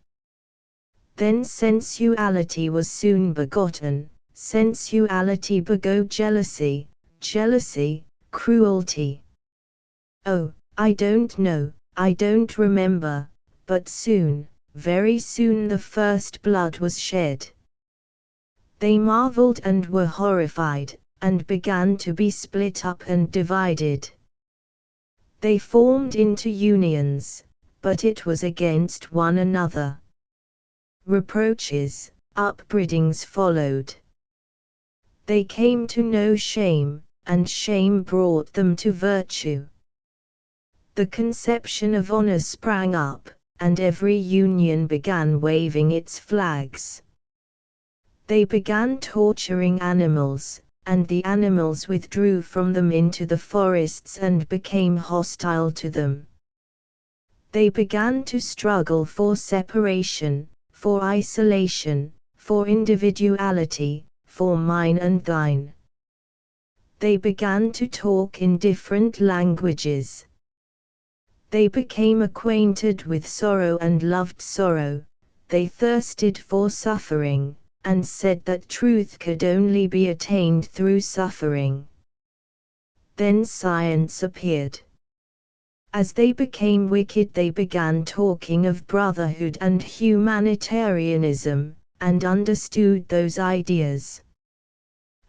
Then sensuality was soon begotten, sensuality begot jealousy, jealousy, cruelty. Oh, I don't know, I don't remember, but soon, very soon the first blood was shed. They marveled and were horrified, and began to be split up and divided. They formed into unions, but it was against one another. Reproaches, upbraidings followed. They came to know shame, and shame brought them to virtue. The conception of honor sprang up, and every union began waving its flags. They began torturing animals, and the animals withdrew from them into the forests and became hostile to them. They began to struggle for separation, for isolation, for individuality, for mine and thine. They began to talk in different languages. They became acquainted with sorrow and loved sorrow. They thirsted for suffering, and said that truth could only be attained through suffering. Then science appeared. As they became wicked, they began talking of brotherhood and humanitarianism, and understood those ideas.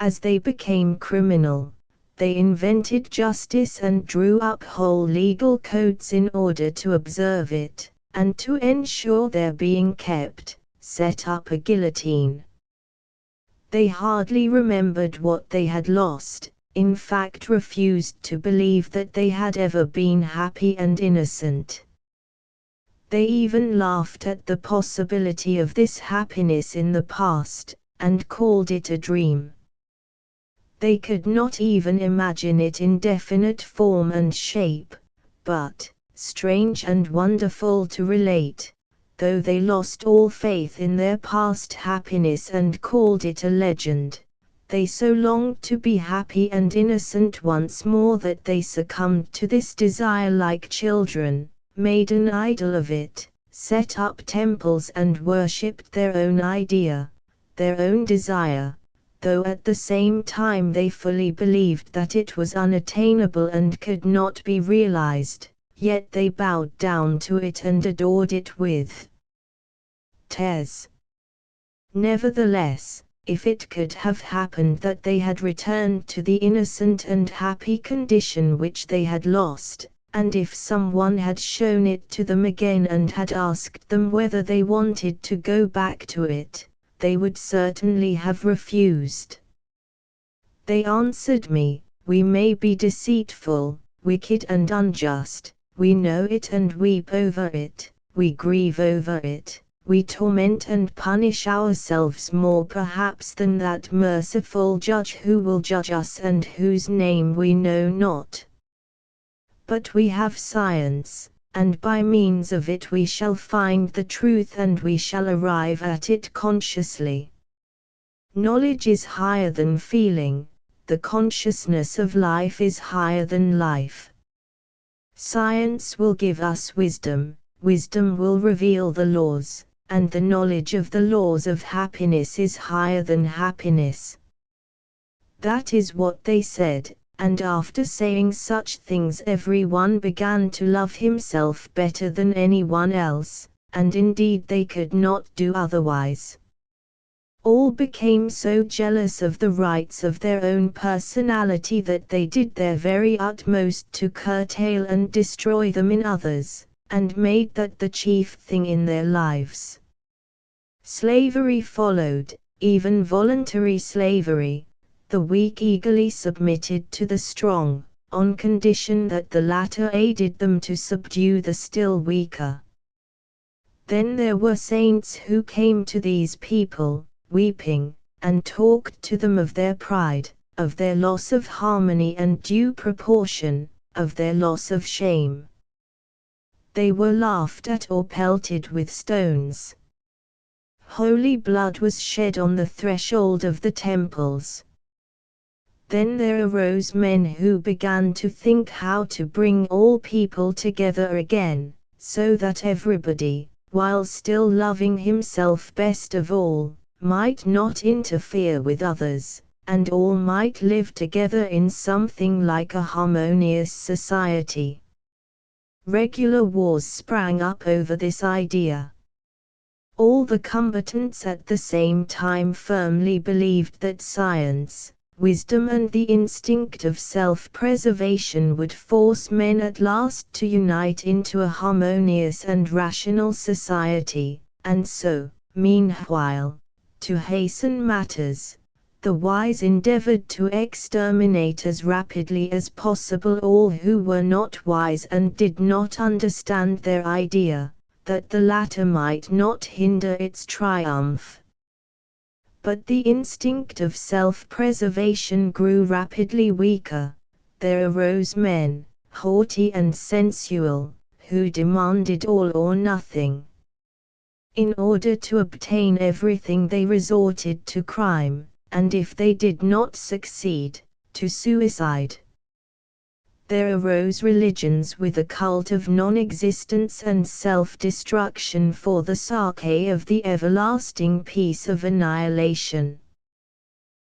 As they became criminal, they invented justice and drew up whole legal codes in order to observe it, and to ensure their being kept, set up a guillotine. They hardly remembered what they had lost, in fact refused to believe that they had ever been happy and innocent. They even laughed at the possibility of this happiness in the past, and called it a dream. They could not even imagine it in definite form and shape, but, strange and wonderful to relate, though they lost all faith in their past happiness and called it a legend, They so longed to be happy and innocent once more that they succumbed to this desire like children, made an idol of it, set up temples and worshipped their own idea, their own desire, though at the same time they fully believed that it was unattainable and could not be realized, yet they bowed down to it and adored it with tears. Nevertheless, if it could have happened that they had returned to the innocent and happy condition which they had lost, and if someone had shown it to them again and had asked them whether they wanted to go back to it, they would certainly have refused. They answered me, "We may be deceitful, wicked and unjust, we know it and weep over it, we grieve over it, we torment and punish ourselves more perhaps than that merciful judge who will judge us and whose name we know not. But we have science, and by means of it we shall find the truth and we shall arrive at it consciously. Knowledge is higher than feeling, the consciousness of life is higher than life. Science will give us wisdom, wisdom will reveal the laws, and the knowledge of the laws of happiness is higher than happiness." That is what they said, and after saying such things everyone began to love himself better than anyone else, and indeed they could not do otherwise. All became so jealous of the rights of their own personality that they did their very utmost to curtail and destroy them in others, and made that the chief thing in their lives. Slavery followed, even voluntary slavery. The weak eagerly submitted to the strong, on condition that the latter aided them to subdue the still weaker. Then there were saints who came to these people, weeping, and talked to them of their pride, of their loss of harmony and due proportion, of their loss of shame. They were laughed at or pelted with stones. Holy blood was shed on the threshold of the temples. Then there arose men who began to think how to bring all people together again, so that everybody, while still loving himself best of all, might not interfere with others, and all might live together in something like a harmonious society. Regular wars sprang up over this idea. All the combatants at the same time firmly believed that science, wisdom and the instinct of self-preservation would force men at last to unite into a harmonious and rational society, and so, meanwhile, to hasten matters, the wise endeavored to exterminate as rapidly as possible all who were not wise and did not understand their idea, that the latter might not hinder its triumph. But the instinct of self-preservation grew rapidly weaker. There arose men, haughty and sensual, who demanded all or nothing. In order to obtain everything they resorted to crime, and if they did not succeed, to suicide. There arose religions with a cult of non-existence and self-destruction for the sake of the everlasting peace of annihilation.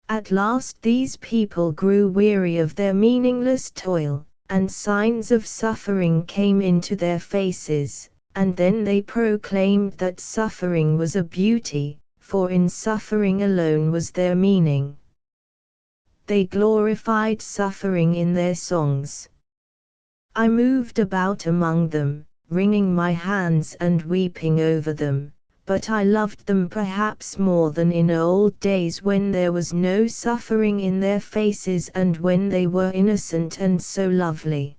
At last these people grew weary of their meaningless toil, and signs of suffering came into their faces, and then they proclaimed that suffering was a beauty, for in suffering alone was their meaning. They glorified suffering in their songs. I moved about among them, wringing my hands and weeping over them, but I loved them perhaps more than in old days when there was no suffering in their faces and when they were innocent and so lovely.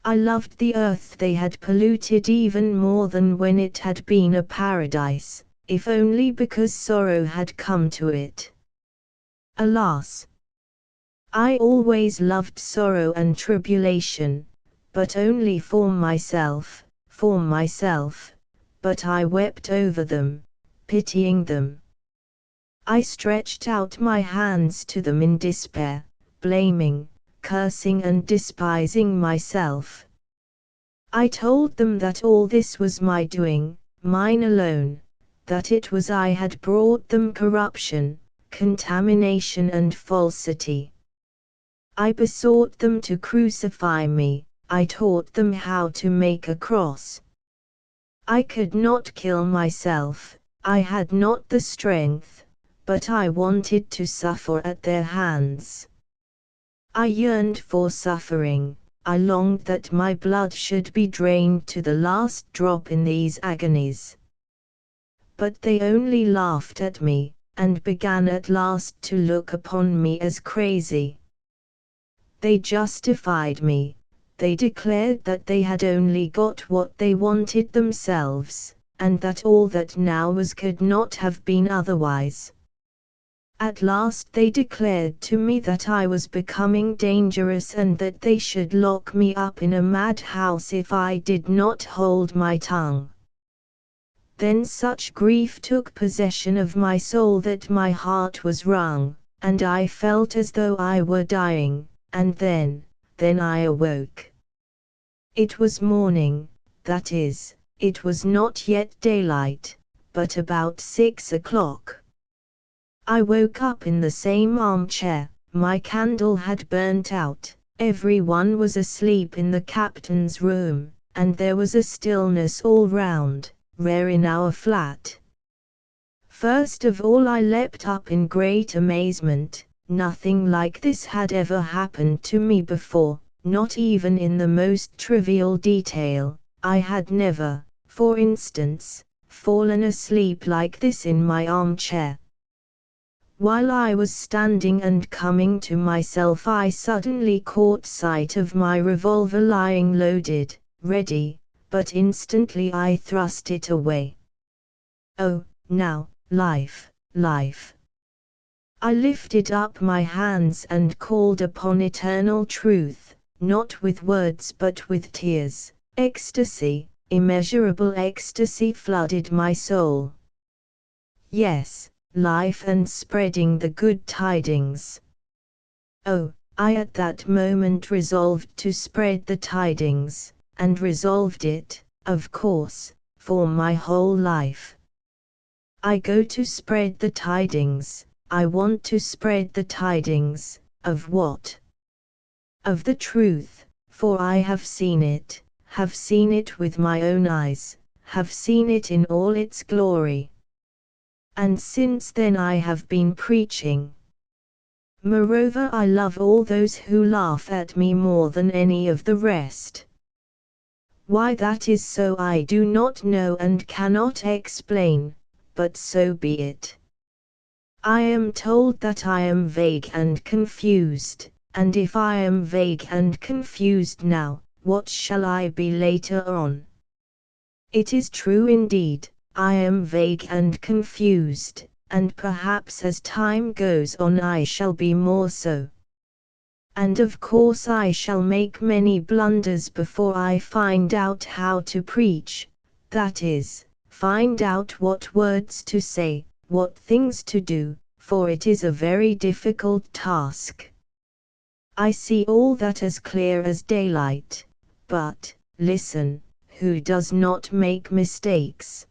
I loved the earth they had polluted even more than when it had been a paradise, if only because sorrow had come to it. Alas! I always loved sorrow and tribulation, but only for myself, but I wept over them, pitying them. I stretched out my hands to them in despair, blaming, cursing and despising myself. I told them that all this was my doing, mine alone, that it was I had brought them corruption, contamination and falsity. I besought them to crucify me, I taught them how to make a cross. I could not kill myself, I had not the strength, but I wanted to suffer at their hands. I yearned for suffering, I longed that my blood should be drained to the last drop in these agonies. But they only laughed at me, and began at last to look upon me as crazy. They justified me, they declared that they had only got what they wanted themselves, and that all that now was could not have been otherwise. At last they declared to me that I was becoming dangerous and that they should lock me up in a madhouse if I did not hold my tongue. Then such grief took possession of my soul that my heart was wrung, and I felt as though I were dying, and then I awoke. It was morning, that is, it was not yet daylight, but about 6 o'clock. I woke up in the same armchair, my candle had burnt out, everyone was asleep in the captain's room, and there was a stillness all round, rare in our flat. First of all I leapt up in great amazement, nothing like this had ever happened to me before, not even in the most trivial detail. I had never, for instance, fallen asleep like this in my armchair. While I was standing and coming to myself, I suddenly caught sight of my revolver lying loaded, ready, but instantly I thrust it away. Oh, now, life, life! I lifted up my hands and called upon eternal truth, not with words but with tears. Ecstasy, immeasurable ecstasy flooded my soul. Yes, life and spreading the good tidings. Oh, I at that moment resolved to spread the tidings, and resolved it, of course, for my whole life. I go to spread the tidings, I want to spread the tidings, of what? Of the truth, for I have seen it with my own eyes, have seen it in all its glory. And since then I have been preaching. Moreover, I love all those who laugh at me more than any of the rest. Why that is so I do not know and cannot explain, but so be it. I am told that I am vague and confused, and if I am vague and confused now, what shall I be later on? It is true indeed, I am vague and confused, and perhaps as time goes on I shall be more so. And of course I shall make many blunders before I find out how to preach, that is, find out what words to say, what things to do, for it is a very difficult task. I see all that as clear as daylight, but, listen, who does not make mistakes?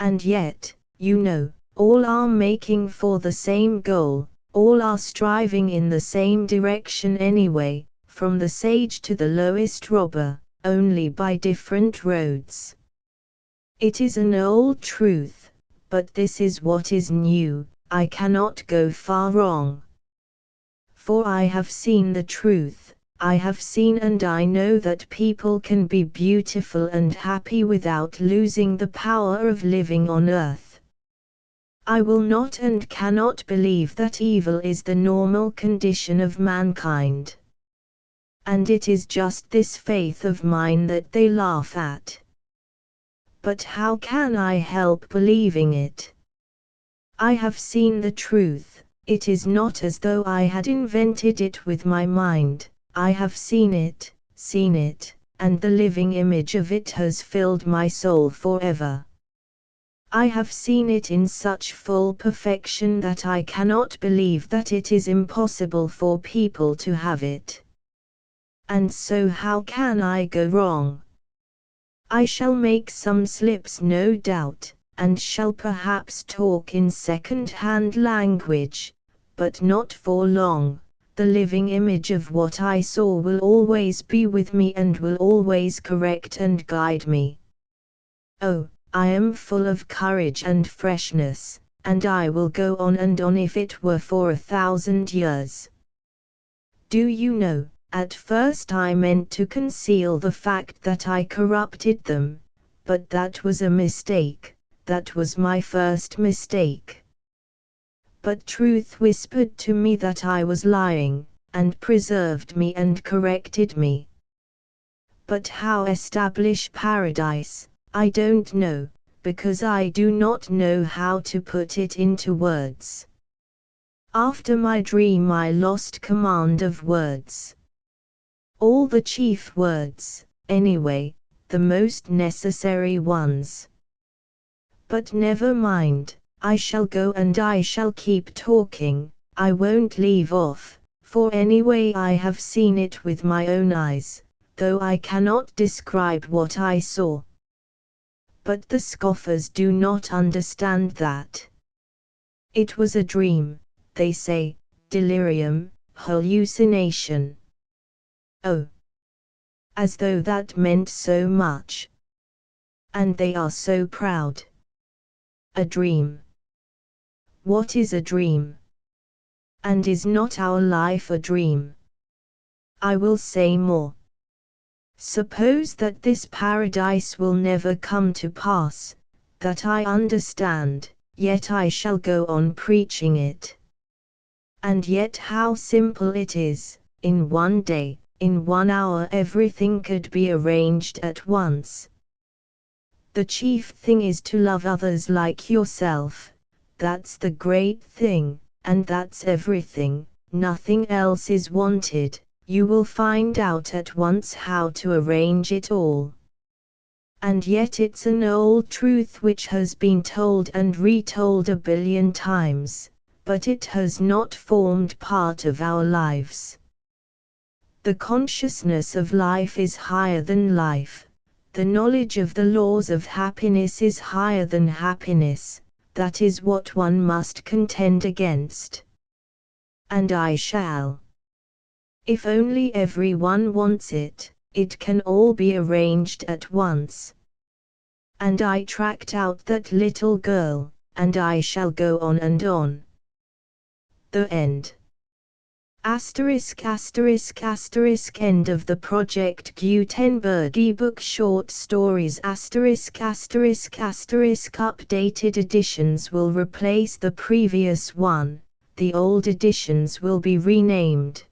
And yet, you know, all are making for the same goal, all are striving in the same direction anyway, from the sage to the lowest robber, only by different roads. It is an old truth, but this is what is new, I cannot go far wrong. For I have seen the truth, I have seen and I know that people can be beautiful and happy without losing the power of living on earth. I will not and cannot believe that evil is the normal condition of mankind. And it is just this faith of mine that they laugh at. But how can I help believing it? I have seen the truth, it is not as though I had invented it with my mind, I have seen it, and the living image of it has filled my soul forever. I have seen it in such full perfection that I cannot believe that it is impossible for people to have it. And so how can I go wrong? I shall make some slips no doubt, and shall perhaps talk in second-hand language, but not for long. The living image of what I saw will always be with me and will always correct and guide me. Oh, I am full of courage and freshness, and I will go on and on if it were for 1,000 years. Do you know, at first I meant to conceal the fact that I corrupted them, but that was a mistake, that was my first mistake. But truth whispered to me that I was lying, and preserved me and corrected me. But how establish paradise, I don't know, because I do not know how to put it into words. After my dream I lost command of words. All the chief words, anyway, the most necessary ones. But never mind, I shall go and I shall keep talking, I won't leave off, for anyway I have seen it with my own eyes, though I cannot describe what I saw. But the scoffers do not understand that. It was a dream, they say, delirium, hallucination. Oh! As though that meant so much. And they are so proud. A dream. What is a dream? And is not our life a dream? I will say more. Suppose that this paradise will never come to pass, that I understand, yet I shall go on preaching it. And yet how simple it is, in one day, in 1 hour everything could be arranged at once. The chief thing is to love others like yourself, that's the great thing, and that's everything, nothing else is wanted, you will find out at once how to arrange it all. And yet it's an old truth which has been told and retold 1 billion times, but it has not formed part of our lives. The consciousness of life is higher than life, the knowledge of the laws of happiness is higher than happiness, that is what one must contend against. And I shall. If only everyone wants it, it can all be arranged at once. And I tracked out that little girl, and I shall go on and on. The end. Asterisk asterisk asterisk end of the Project Gutenberg ebook short stories asterisk asterisk asterisk updated editions will replace the previous one, the old editions will be renamed.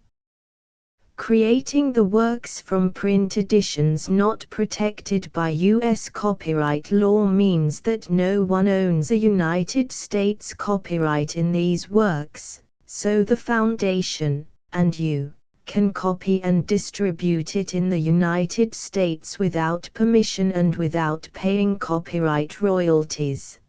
Creating the works from print editions not protected by U.S. copyright law means that no one owns a United States copyright in these works, so the Foundation, and you, can copy and distribute it in the United States without permission and without paying copyright royalties.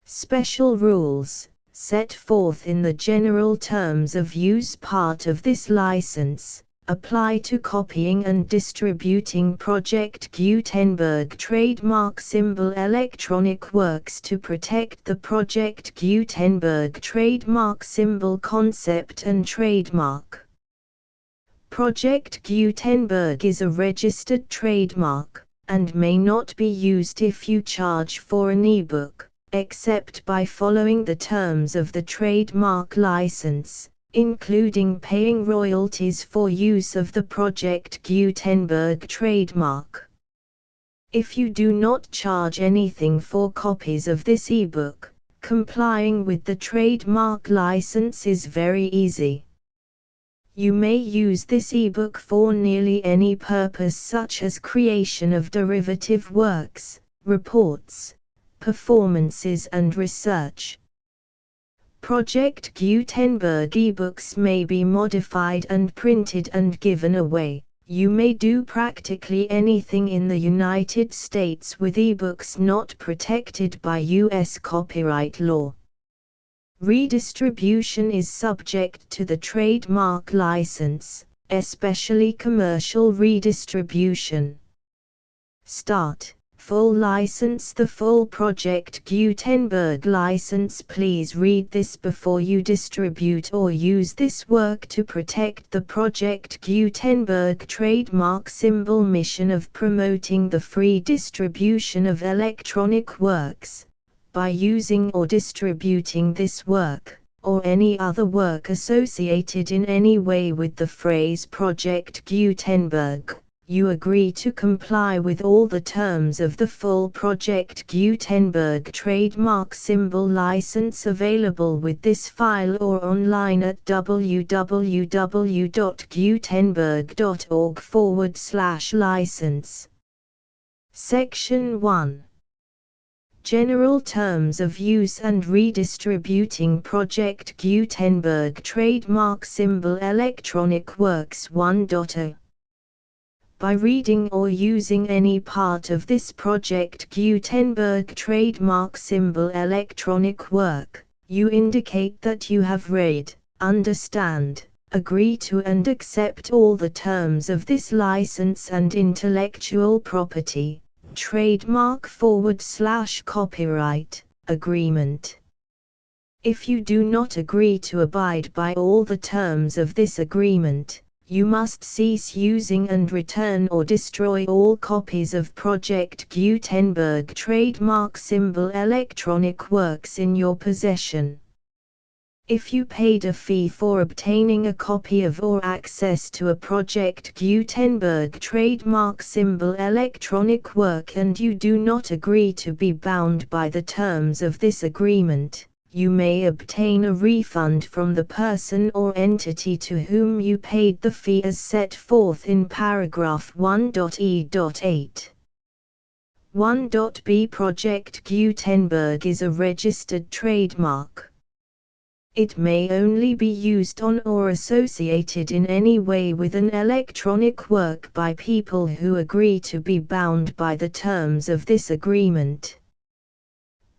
Special rules, set forth in the general terms of use part of this license, apply to copying and distributing Project Gutenberg trademark symbol electronic works to protect the Project Gutenberg trademark symbol concept and trademark. Project Gutenberg is a registered trademark, and may not be used if you charge for an ebook, except by following the terms of the trademark license, including paying royalties for use of the Project Gutenberg trademark. If you do not charge anything for copies of this ebook, complying with the trademark license is very easy. You may use this ebook for nearly any purpose such as creation of derivative works, reports, performances and research. Project Gutenberg ebooks may be modified and printed and given away. You may do practically anything in the United States with ebooks not protected by U.S. copyright law. Redistribution is subject to the trademark license, especially commercial redistribution. Start. Full license. The full Project Gutenberg license. Please read this before you distribute or use this work to protect the Project Gutenberg trademark symbol mission of promoting the free distribution of electronic works. By using or distributing this work, or any other work associated in any way with the phrase Project Gutenberg, you agree to comply with all the terms of the full Project Gutenberg trademark symbol license available with this file or online at www.gutenberg.org/license. Section 1. General Terms of Use and Redistributing Project Gutenberg Trademark Symbol Electronic Works 1.0. By reading or using any part of this Project Gutenberg trademark symbol electronic work, you indicate that you have read, understand, agree to and accept all the terms of this license and intellectual property, trademark/copyright, agreement. If you do not agree to abide by all the terms of this agreement, you must cease using and return or destroy all copies of Project Gutenberg trademark symbol electronic works in your possession. If you paid a fee for obtaining a copy of or access to a Project Gutenberg trademark symbol electronic work and you do not agree to be bound by the terms of this agreement, you may obtain a refund from the person or entity to whom you paid the fee as set forth in paragraph 1.e.8. 1.b Project Gutenberg is a registered trademark. It may only be used on or associated in any way with an electronic work by people who agree to be bound by the terms of this agreement.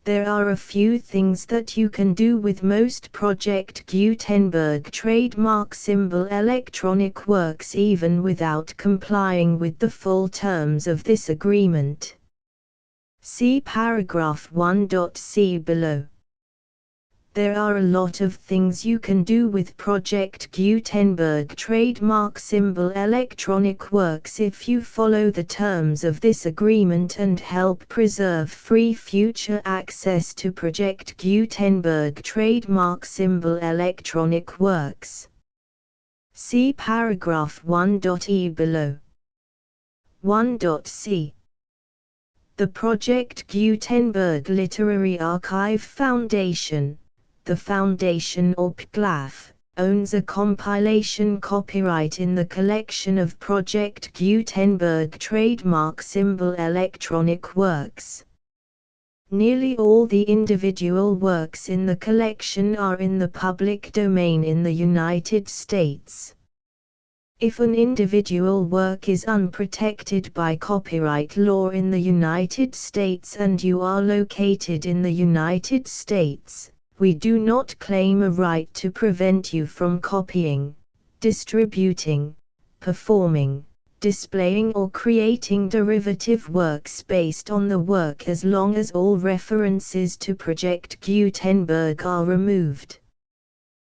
There are a few things that you can do with most Project Gutenberg trademark symbol electronic works even without complying with the full terms of this agreement. See paragraph 1.c below. There are a lot of things you can do with Project Gutenberg trademark symbol electronic works if you follow the terms of this agreement and help preserve free future access to Project Gutenberg trademark symbol electronic works. See paragraph 1.e below. 1.c. The Project Gutenberg Literary Archive Foundation, the Foundation or PGLAF, owns a compilation copyright in the collection of Project Gutenberg trademark symbol electronic works. Nearly all the individual works in the collection are in the public domain in the United States. If an individual work is unprotected by copyright law in the United States and you are located in the United States, we do not claim a right to prevent you from copying, distributing, performing, displaying or creating derivative works based on the work as long as all references to Project Gutenberg are removed.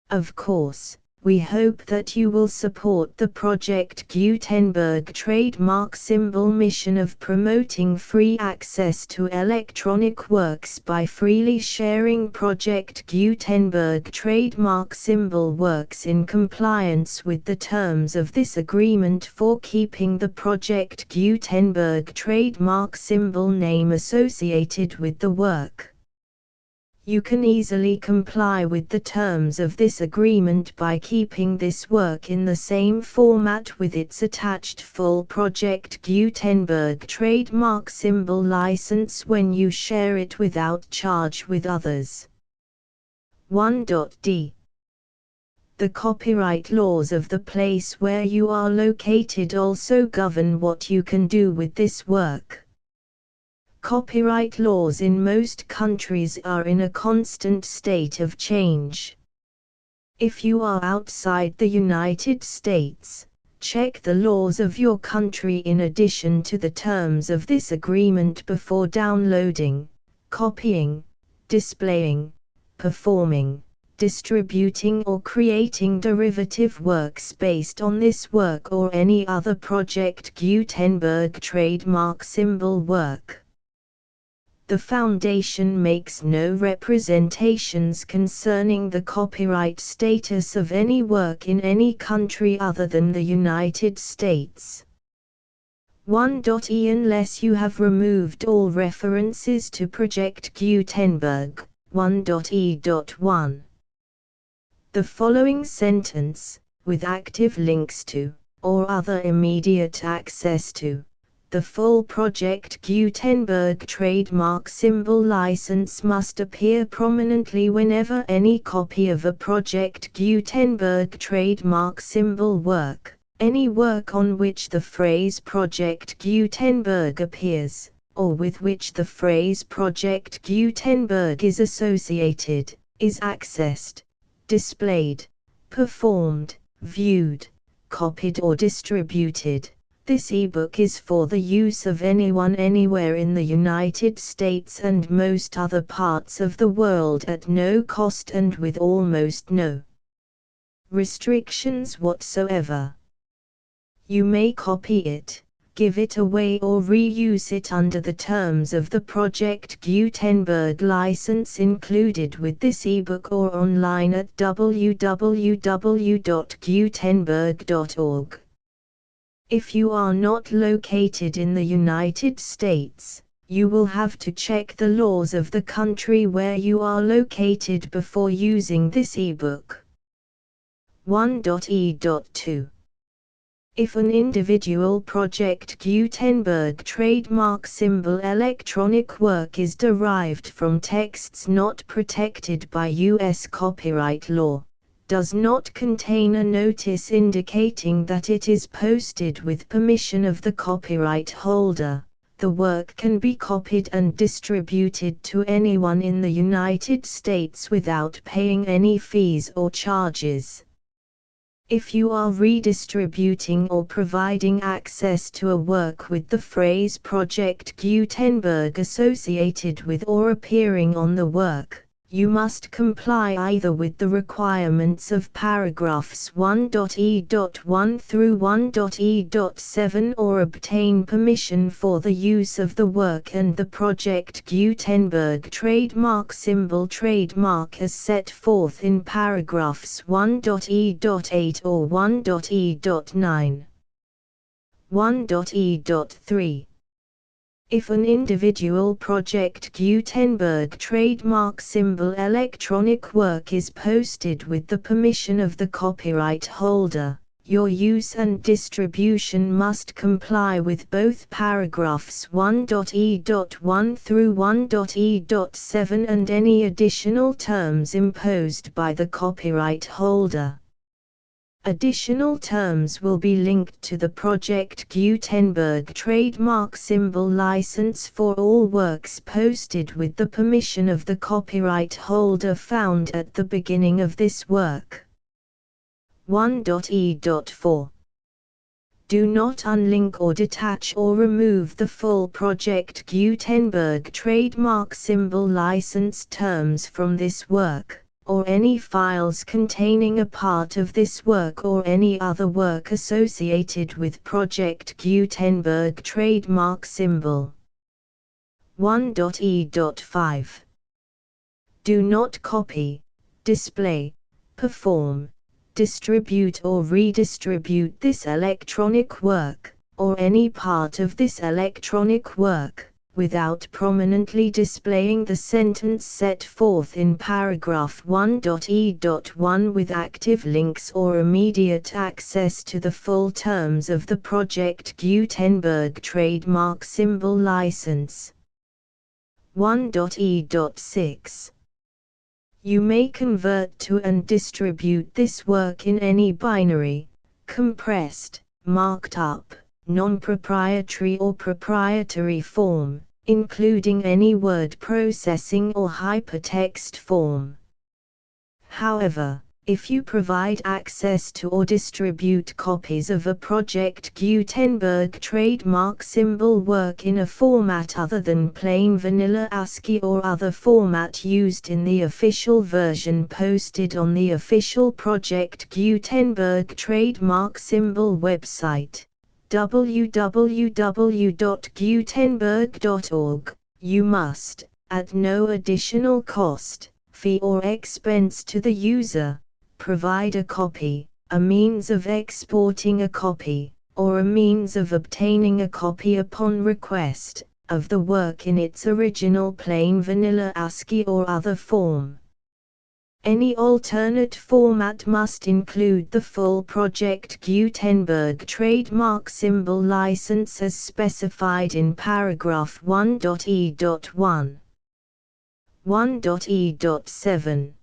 Of course, we hope that you will support the Project Gutenberg trademark symbol mission of promoting free access to electronic works by freely sharing Project Gutenberg trademark symbol works in compliance with the terms of this agreement for keeping the Project Gutenberg trademark symbol name associated with the work. You can easily comply with the terms of this agreement by keeping this work in the same format with its attached full Project Gutenberg trademark symbol license when you share it without charge with others. 1.d. The copyright laws of the place where you are located also govern what you can do with this work. Copyright laws in most countries are in a constant state of change. If you are outside the United States, check the laws of your country in addition to the terms of this agreement before downloading, copying, displaying, performing, distributing or creating derivative works based on this work or any other Project Gutenberg trademark symbol work. The Foundation makes no representations concerning the copyright status of any work in any country other than the United States. 1.e Unless you have removed all references to Project Gutenberg, 1.e.1. The following sentence, with active links to, or other immediate access to, the full Project Gutenberg trademark symbol license must appear prominently whenever any copy of a Project Gutenberg trademark symbol work, any work on which the phrase Project Gutenberg appears, or with which the phrase Project Gutenberg is associated, is accessed, displayed, performed, viewed, copied or distributed. This ebook is for the use of anyone anywhere in the United States and most other parts of the world at no cost and with almost no restrictions whatsoever. You may copy it, give it away or reuse it under the terms of the Project Gutenberg license included with this ebook or online at www.gutenberg.org. If you are not located in the United States, you will have to check the laws of the country where you are located before using this ebook. 1.e.2. If an individual Project Gutenberg trademark symbol electronic work is derived from texts not protected by U.S. copyright law, does not contain a notice indicating that it is posted with permission of the copyright holder, the work can be copied and distributed to anyone in the United States without paying any fees or charges. If you are redistributing or providing access to a work with the phrase Project Gutenberg associated with or appearing on the work, you must comply either with the requirements of paragraphs 1.e.1 through 1.e.7 or obtain permission for the use of the work and the Project Gutenberg trademark symbol trademark as set forth in paragraphs 1.e.8 or 1.e.9. 1.e.3. If an individual Project Gutenberg trademark symbol electronic work is posted with the permission of the copyright holder, your use and distribution must comply with both paragraphs 1.e.1 through 1.e.7 and any additional terms imposed by the copyright holder. Additional terms will be linked to the Project Gutenberg trademark symbol license for all works posted with the permission of the copyright holder found at the beginning of this work. 1.e.4. Do not unlink or detach or remove the full Project Gutenberg trademark symbol license terms from this work, or any files containing a part of this work or any other work associated with Project Gutenberg trademark symbol. 1.e.5. Do not copy, display, perform, distribute or redistribute this electronic work, or any part of this electronic work, without prominently displaying the sentence set forth in paragraph 1.e.1 with active links or immediate access to the full terms of the Project Gutenberg trademark symbol license. 1.e.6. You may convert to and distribute this work in any binary, compressed, marked up, non-proprietary or proprietary form, including any word processing or hypertext form. However, if you provide access to or distribute copies of a Project Gutenberg trademark symbol work in a format other than plain vanilla ASCII or other format used in the official version posted on the official Project Gutenberg trademark symbol website, www.gutenberg.org, you must, at no additional cost, fee or expense to the user, provide a copy, a means of exporting a copy, or a means of obtaining a copy upon request, of the work in its original plain vanilla ASCII or other form. Any alternate format must include the full Project Gutenberg trademark symbol license as specified in paragraph 1.e.1. 1.e.7.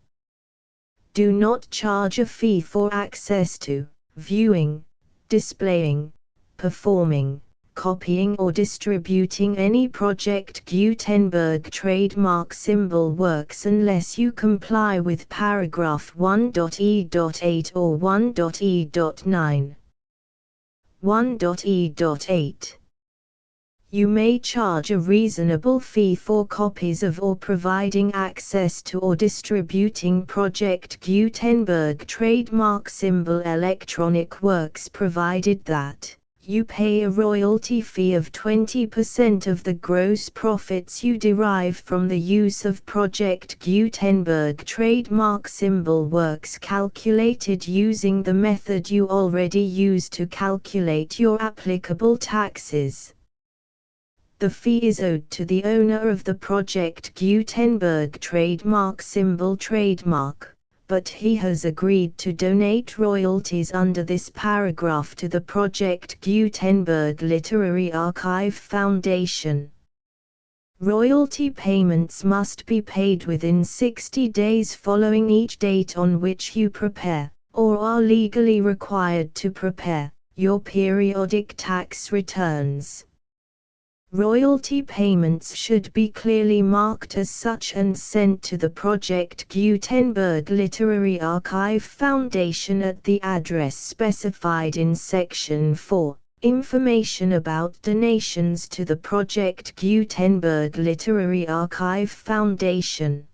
Do not charge a fee for access to, viewing, displaying, performing, copying or distributing any Project Gutenberg trademark symbol works unless you comply with paragraph 1.e.8 or 1.e.9. 1.e.8. You may charge a reasonable fee for copies of or providing access to or distributing Project Gutenberg trademark symbol electronic works provided that you pay a royalty fee of 20% of the gross profits you derive from the use of Project Gutenberg trademark symbol works calculated using the method you already use to calculate your applicable taxes. The fee is owed to the owner of the Project Gutenberg trademark symbol trademark, but he has agreed to donate royalties under this paragraph to the Project Gutenberg Literary Archive Foundation. Royalty payments must be paid within 60 days following each date on which you prepare, or are legally required to prepare, your periodic tax returns. Royalty payments should be clearly marked as such and sent to the Project Gutenberg Literary Archive Foundation at the address specified in Section 4, Information about donations to the Project Gutenberg Literary Archive Foundation.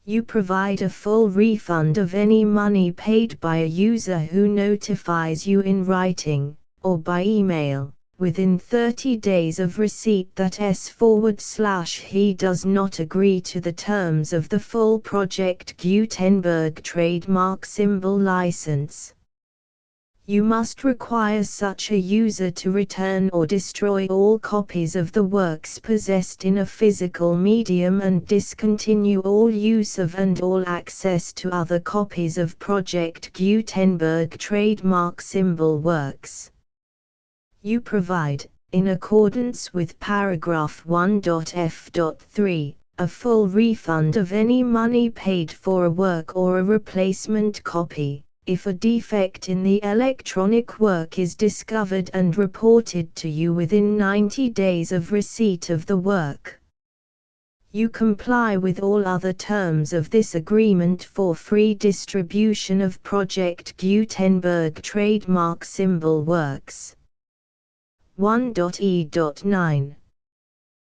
You provide a full refund of any money paid by a user who notifies you in writing, or by email, within 30 days of receipt that he does not agree to the terms of the full Project Gutenberg trademark symbol license. You must require such a user to return or destroy all copies of the works possessed in a physical medium and discontinue all use of and all access to other copies of Project Gutenberg trademark symbol works. You provide, in accordance with paragraph 1.f.3, a full refund of any money paid for a work or a replacement copy, if a defect in the electronic work is discovered and reported to you within 90 days of receipt of the work. You comply with all other terms of this agreement for free distribution of Project Gutenberg trademark symbol works. 1.e.9.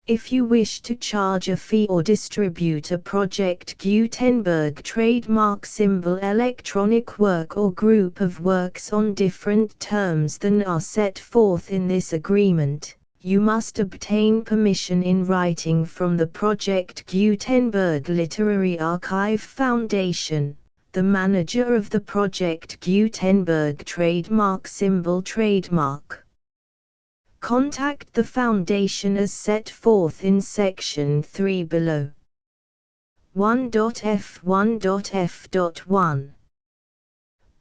If you wish to charge a fee or distribute a Project Gutenberg trademark symbol electronic work or group of works on different terms than are set forth in this agreement, you must obtain permission in writing from the Project Gutenberg Literary Archive Foundation, the manager of the Project Gutenberg trademark symbol trademark. Contact the Foundation as set forth in Section 3 below. 1.f1.f.1.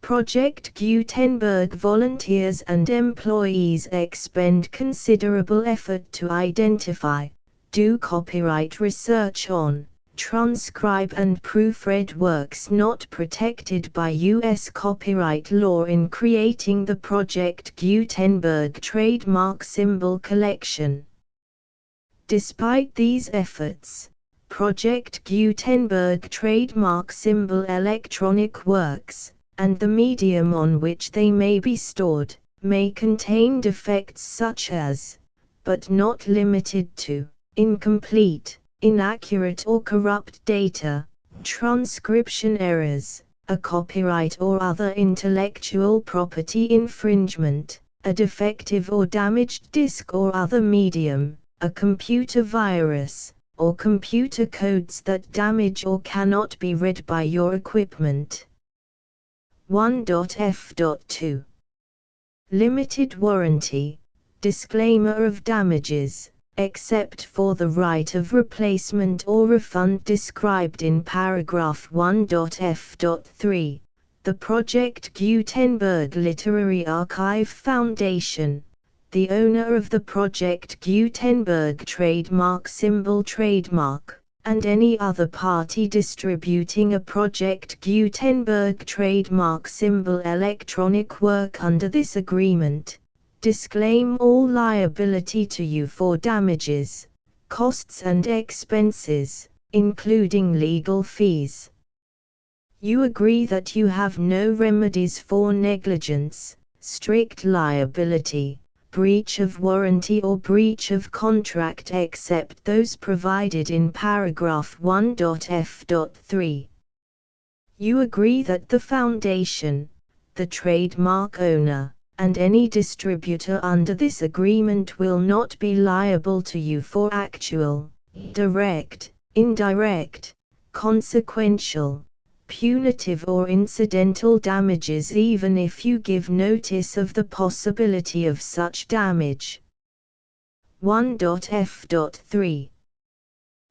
Project Gutenberg volunteers and employees expend considerable effort to identify, do copyright research on, transcribe and proofread works not protected by U.S. copyright law in creating the Project Gutenberg trademark symbol collection. Despite these efforts, Project Gutenberg trademark symbol electronic works, and the medium on which they may be stored, may contain defects such as, but not limited to, incomplete, inaccurate or corrupt data, transcription errors, a copyright or other intellectual property infringement, a defective or damaged disk or other medium, a computer virus, or computer codes that damage or cannot be read by your equipment. 1.f.2 Limited warranty, disclaimer of damages, except for the right of replacement or refund described in paragraph 1.f.3. The Project Gutenberg Literary Archive Foundation, the owner of the Project Gutenberg trademark symbol trademark, and any other party distributing a Project Gutenberg trademark symbol electronic work under this agreement, disclaim all liability to you for damages, costs and expenses, including legal fees. You agree that you have no remedies for negligence, strict liability, breach of warranty or breach of contract except those provided in paragraph 1.f.3. You agree that the Foundation, the trademark owner, and any distributor under this agreement will not be liable to you for actual, direct, indirect, consequential, punitive or incidental damages even if you give notice of the possibility of such damage. 1.f.3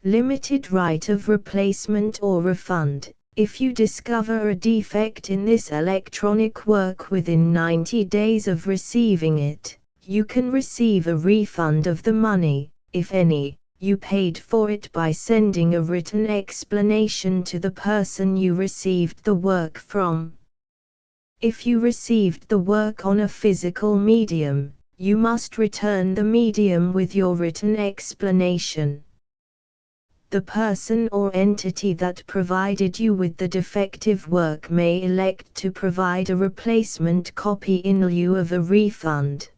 Limited right of replacement or refund. If you discover a defect in this electronic work within 90 days of receiving it, you can receive a refund of the money, if any, you paid for it by sending a written explanation to the person you received the work from. If you received the work on a physical medium, you must return the medium with your written explanation. The person or entity that provided you with the defective work may elect to provide a replacement copy in lieu of a refund.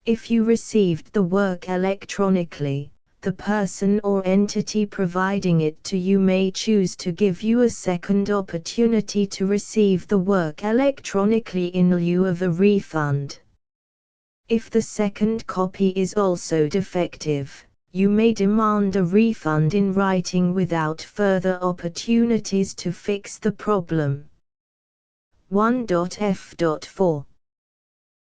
If you received the work electronically, the person or entity providing it to you may choose to give you a second opportunity to receive the work electronically in lieu of a refund. If the second copy is also defective, you may demand a refund in writing without further opportunities to fix the problem. 1.f.4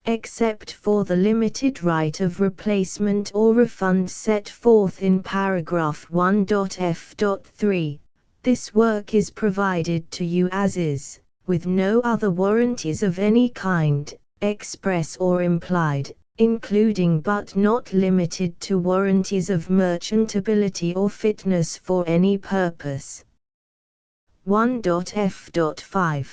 Except for the limited right of replacement or refund set forth in paragraph 1.f.3, this work is provided to you as is, with no other warranties of any kind, express or implied, including but not limited to warranties of merchantability or fitness for any purpose. 1.f.5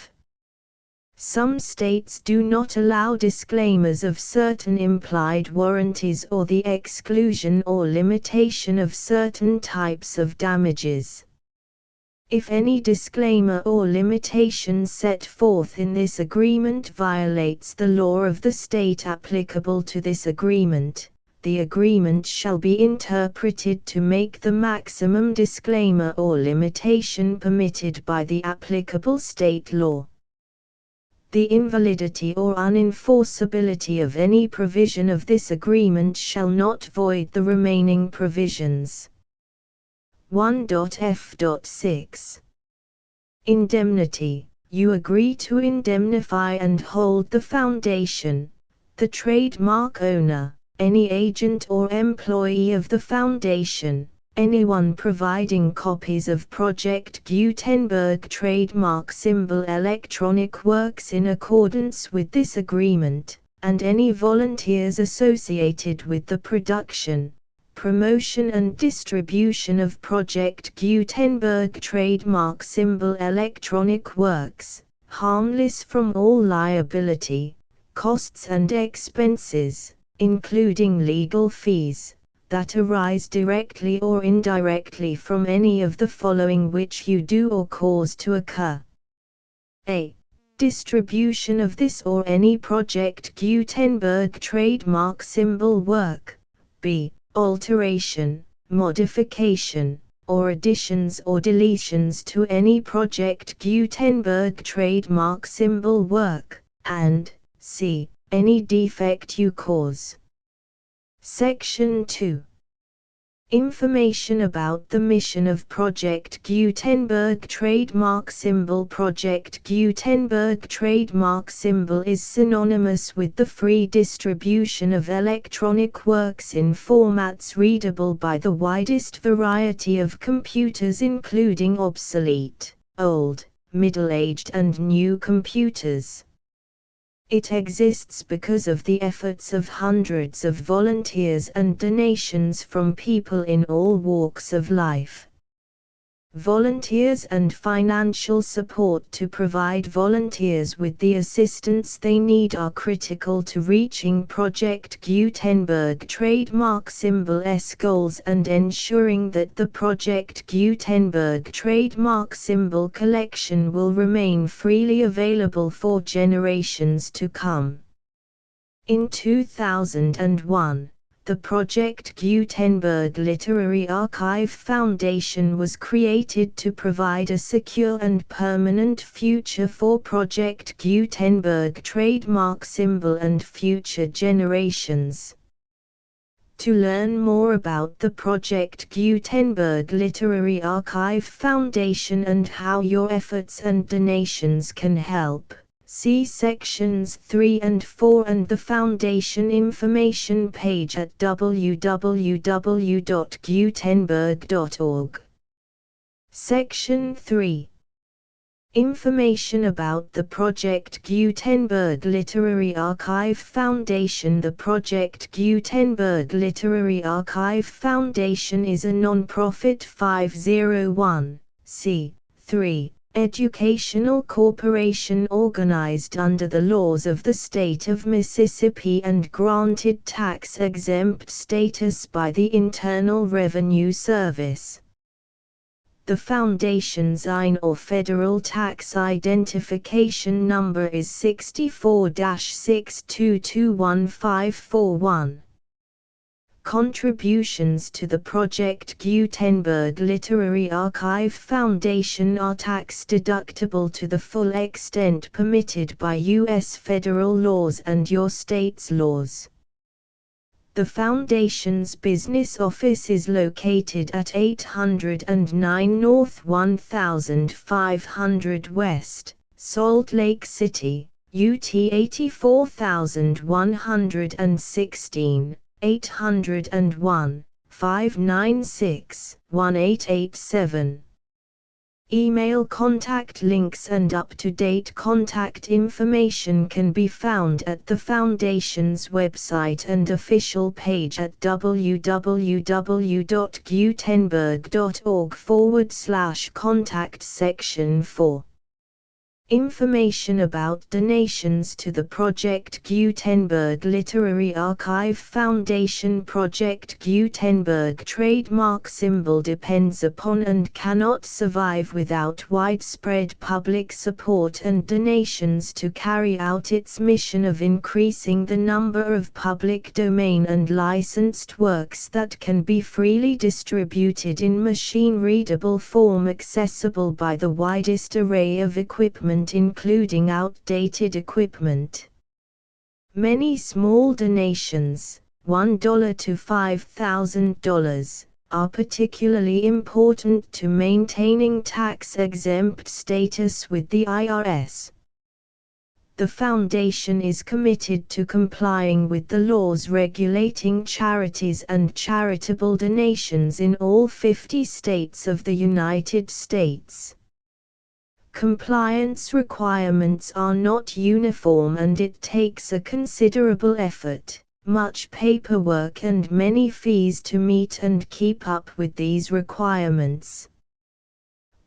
Some states do not allow disclaimers of certain implied warranties or the exclusion or limitation of certain types of damages. If any disclaimer or limitation set forth in this agreement violates the law of the state applicable to this agreement, the agreement shall be interpreted to make the maximum disclaimer or limitation permitted by the applicable state law. The invalidity or unenforceability of any provision of this agreement shall not void the remaining provisions. 1.f.6 Indemnity. You agree to indemnify and hold the Foundation, the trademark owner, any agent or employee of the Foundation, anyone providing copies of Project Gutenberg trademark symbol electronic works in accordance with this agreement, and any volunteers associated with the production, promotion and distribution of Project Gutenberg trademark symbol electronic works, harmless from all liability, costs and expenses, including legal fees, that arise directly or indirectly from any of the following which you do or cause to occur. A. Distribution of this or any Project Gutenberg trademark symbol work. B. Alteration, modification, or additions or deletions to any Project Gutenberg trademark symbol work, and C. Any defect you cause. Section 2. Information about the mission of Project Gutenberg trademark symbol. Project Gutenberg trademark symbol is synonymous with the free distribution of electronic works in formats readable by the widest variety of computers, including obsolete, old, middle-aged and new computers. It exists because of the efforts of hundreds of volunteers and donations from people in all walks of life. Volunteers and financial support to provide volunteers with the assistance they need are critical to reaching Project Gutenberg trademark symbol's goals and ensuring that the Project Gutenberg trademark symbol collection will remain freely available for generations to come. In 2001, the Project Gutenberg Literary Archive Foundation was created to provide a secure and permanent future for Project Gutenberg trademark symbol and future generations. To learn more about the Project Gutenberg Literary Archive Foundation and how your efforts and donations can help, see sections 3 and 4 and the Foundation information page at www.gutenberg.org. Section 3. Information about the Project Gutenberg Literary Archive Foundation. The Project Gutenberg Literary Archive Foundation is a non-profit 501(c)(3) educational corporation organized under the laws of the state of Mississippi and granted tax-exempt status by the Internal Revenue Service. The Foundation's IN or Federal Tax Identification Number is 64-6221541. Contributions to the Project Gutenberg Literary Archive Foundation are tax-deductible to the full extent permitted by U.S. federal laws and your state's laws. The Foundation's business office is located at 809 North 1500 West, Salt Lake City, UT 84116, 801-596-1887. Email contact links and up-to-date contact information can be found at the Foundation's website and official page at www.gutenberg.org/contact section 4. Information about donations to the Project Gutenberg Literary Archive Foundation. Project Gutenberg trademark symbol depends upon and cannot survive without widespread public support and donations to carry out its mission of increasing the number of public domain and licensed works that can be freely distributed in machine-readable form accessible by the widest array of equipment, including outdated equipment. Many small donations, $1 to $5,000, are particularly important to maintaining tax-exempt status with the IRS. The Foundation is committed to complying with the laws regulating charities and charitable donations in all 50 states of the United States. Compliance requirements are not uniform and it takes a considerable effort, much paperwork and many fees to meet and keep up with these requirements.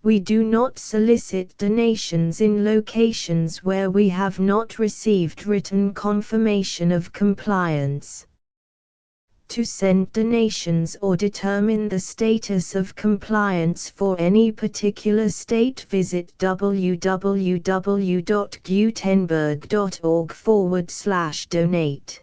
We do not solicit donations in locations where we have not received written confirmation of compliance. To send donations or determine the status of compliance for any particular state, visit www.gutenberg.org/donate.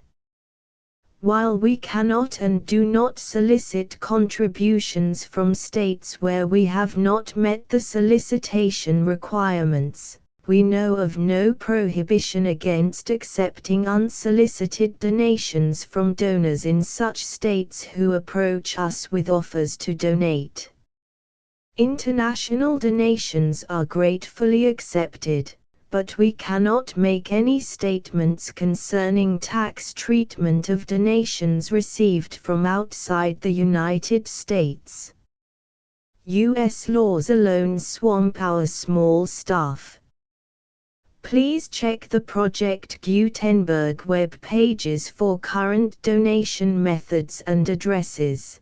While we cannot and do not solicit contributions from states where we have not met the solicitation requirements, we know of no prohibition against accepting unsolicited donations from donors in such states who approach us with offers to donate. International donations are gratefully accepted, but we cannot make any statements concerning tax treatment of donations received from outside the United States. U.S. laws alone swamp our small staff. Please check the Project Gutenberg web pages for current donation methods and addresses.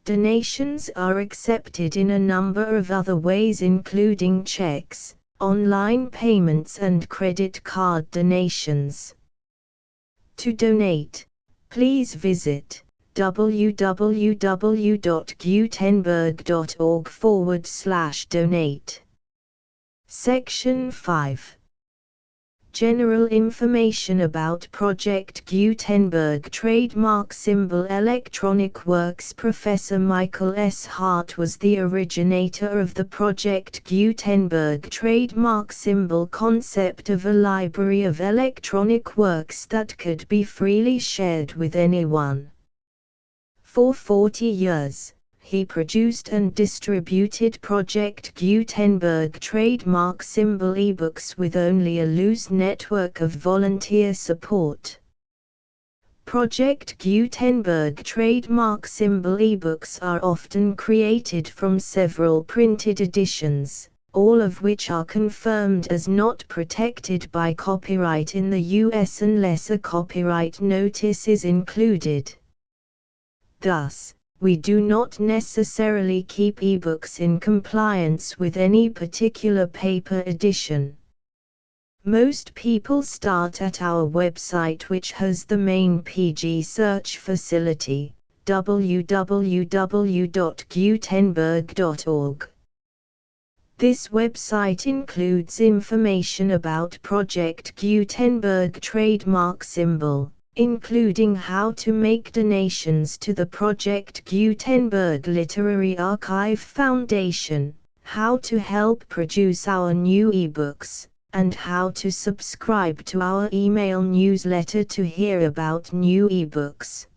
Donations are accepted in a number of other ways, including checks, online payments and credit card donations. To donate, please visit www.gutenberg.org/donate. Section 5. General information about Project Gutenberg trademark symbol electronic works. Professor Michael S. Hart was the originator of the Project Gutenberg trademark symbol concept of a library of electronic works that could be freely shared with anyone. For 40 years, he produced and distributed Project Gutenberg trademark symbol ebooks with only a loose network of volunteer support. Project Gutenberg trademark symbol ebooks are often created from several printed editions, all of which are confirmed as not protected by copyright in the US unless a copyright notice is included. Thus, we do not necessarily keep ebooks in compliance with any particular paper edition. Most people start at our website, which has the main PG search facility, www.gutenberg.org. This website includes information about Project Gutenberg trademark symbol, including how to make donations to the Project Gutenberg Literary Archive Foundation, how to help produce our new ebooks, and how to subscribe to our email newsletter to hear about new ebooks.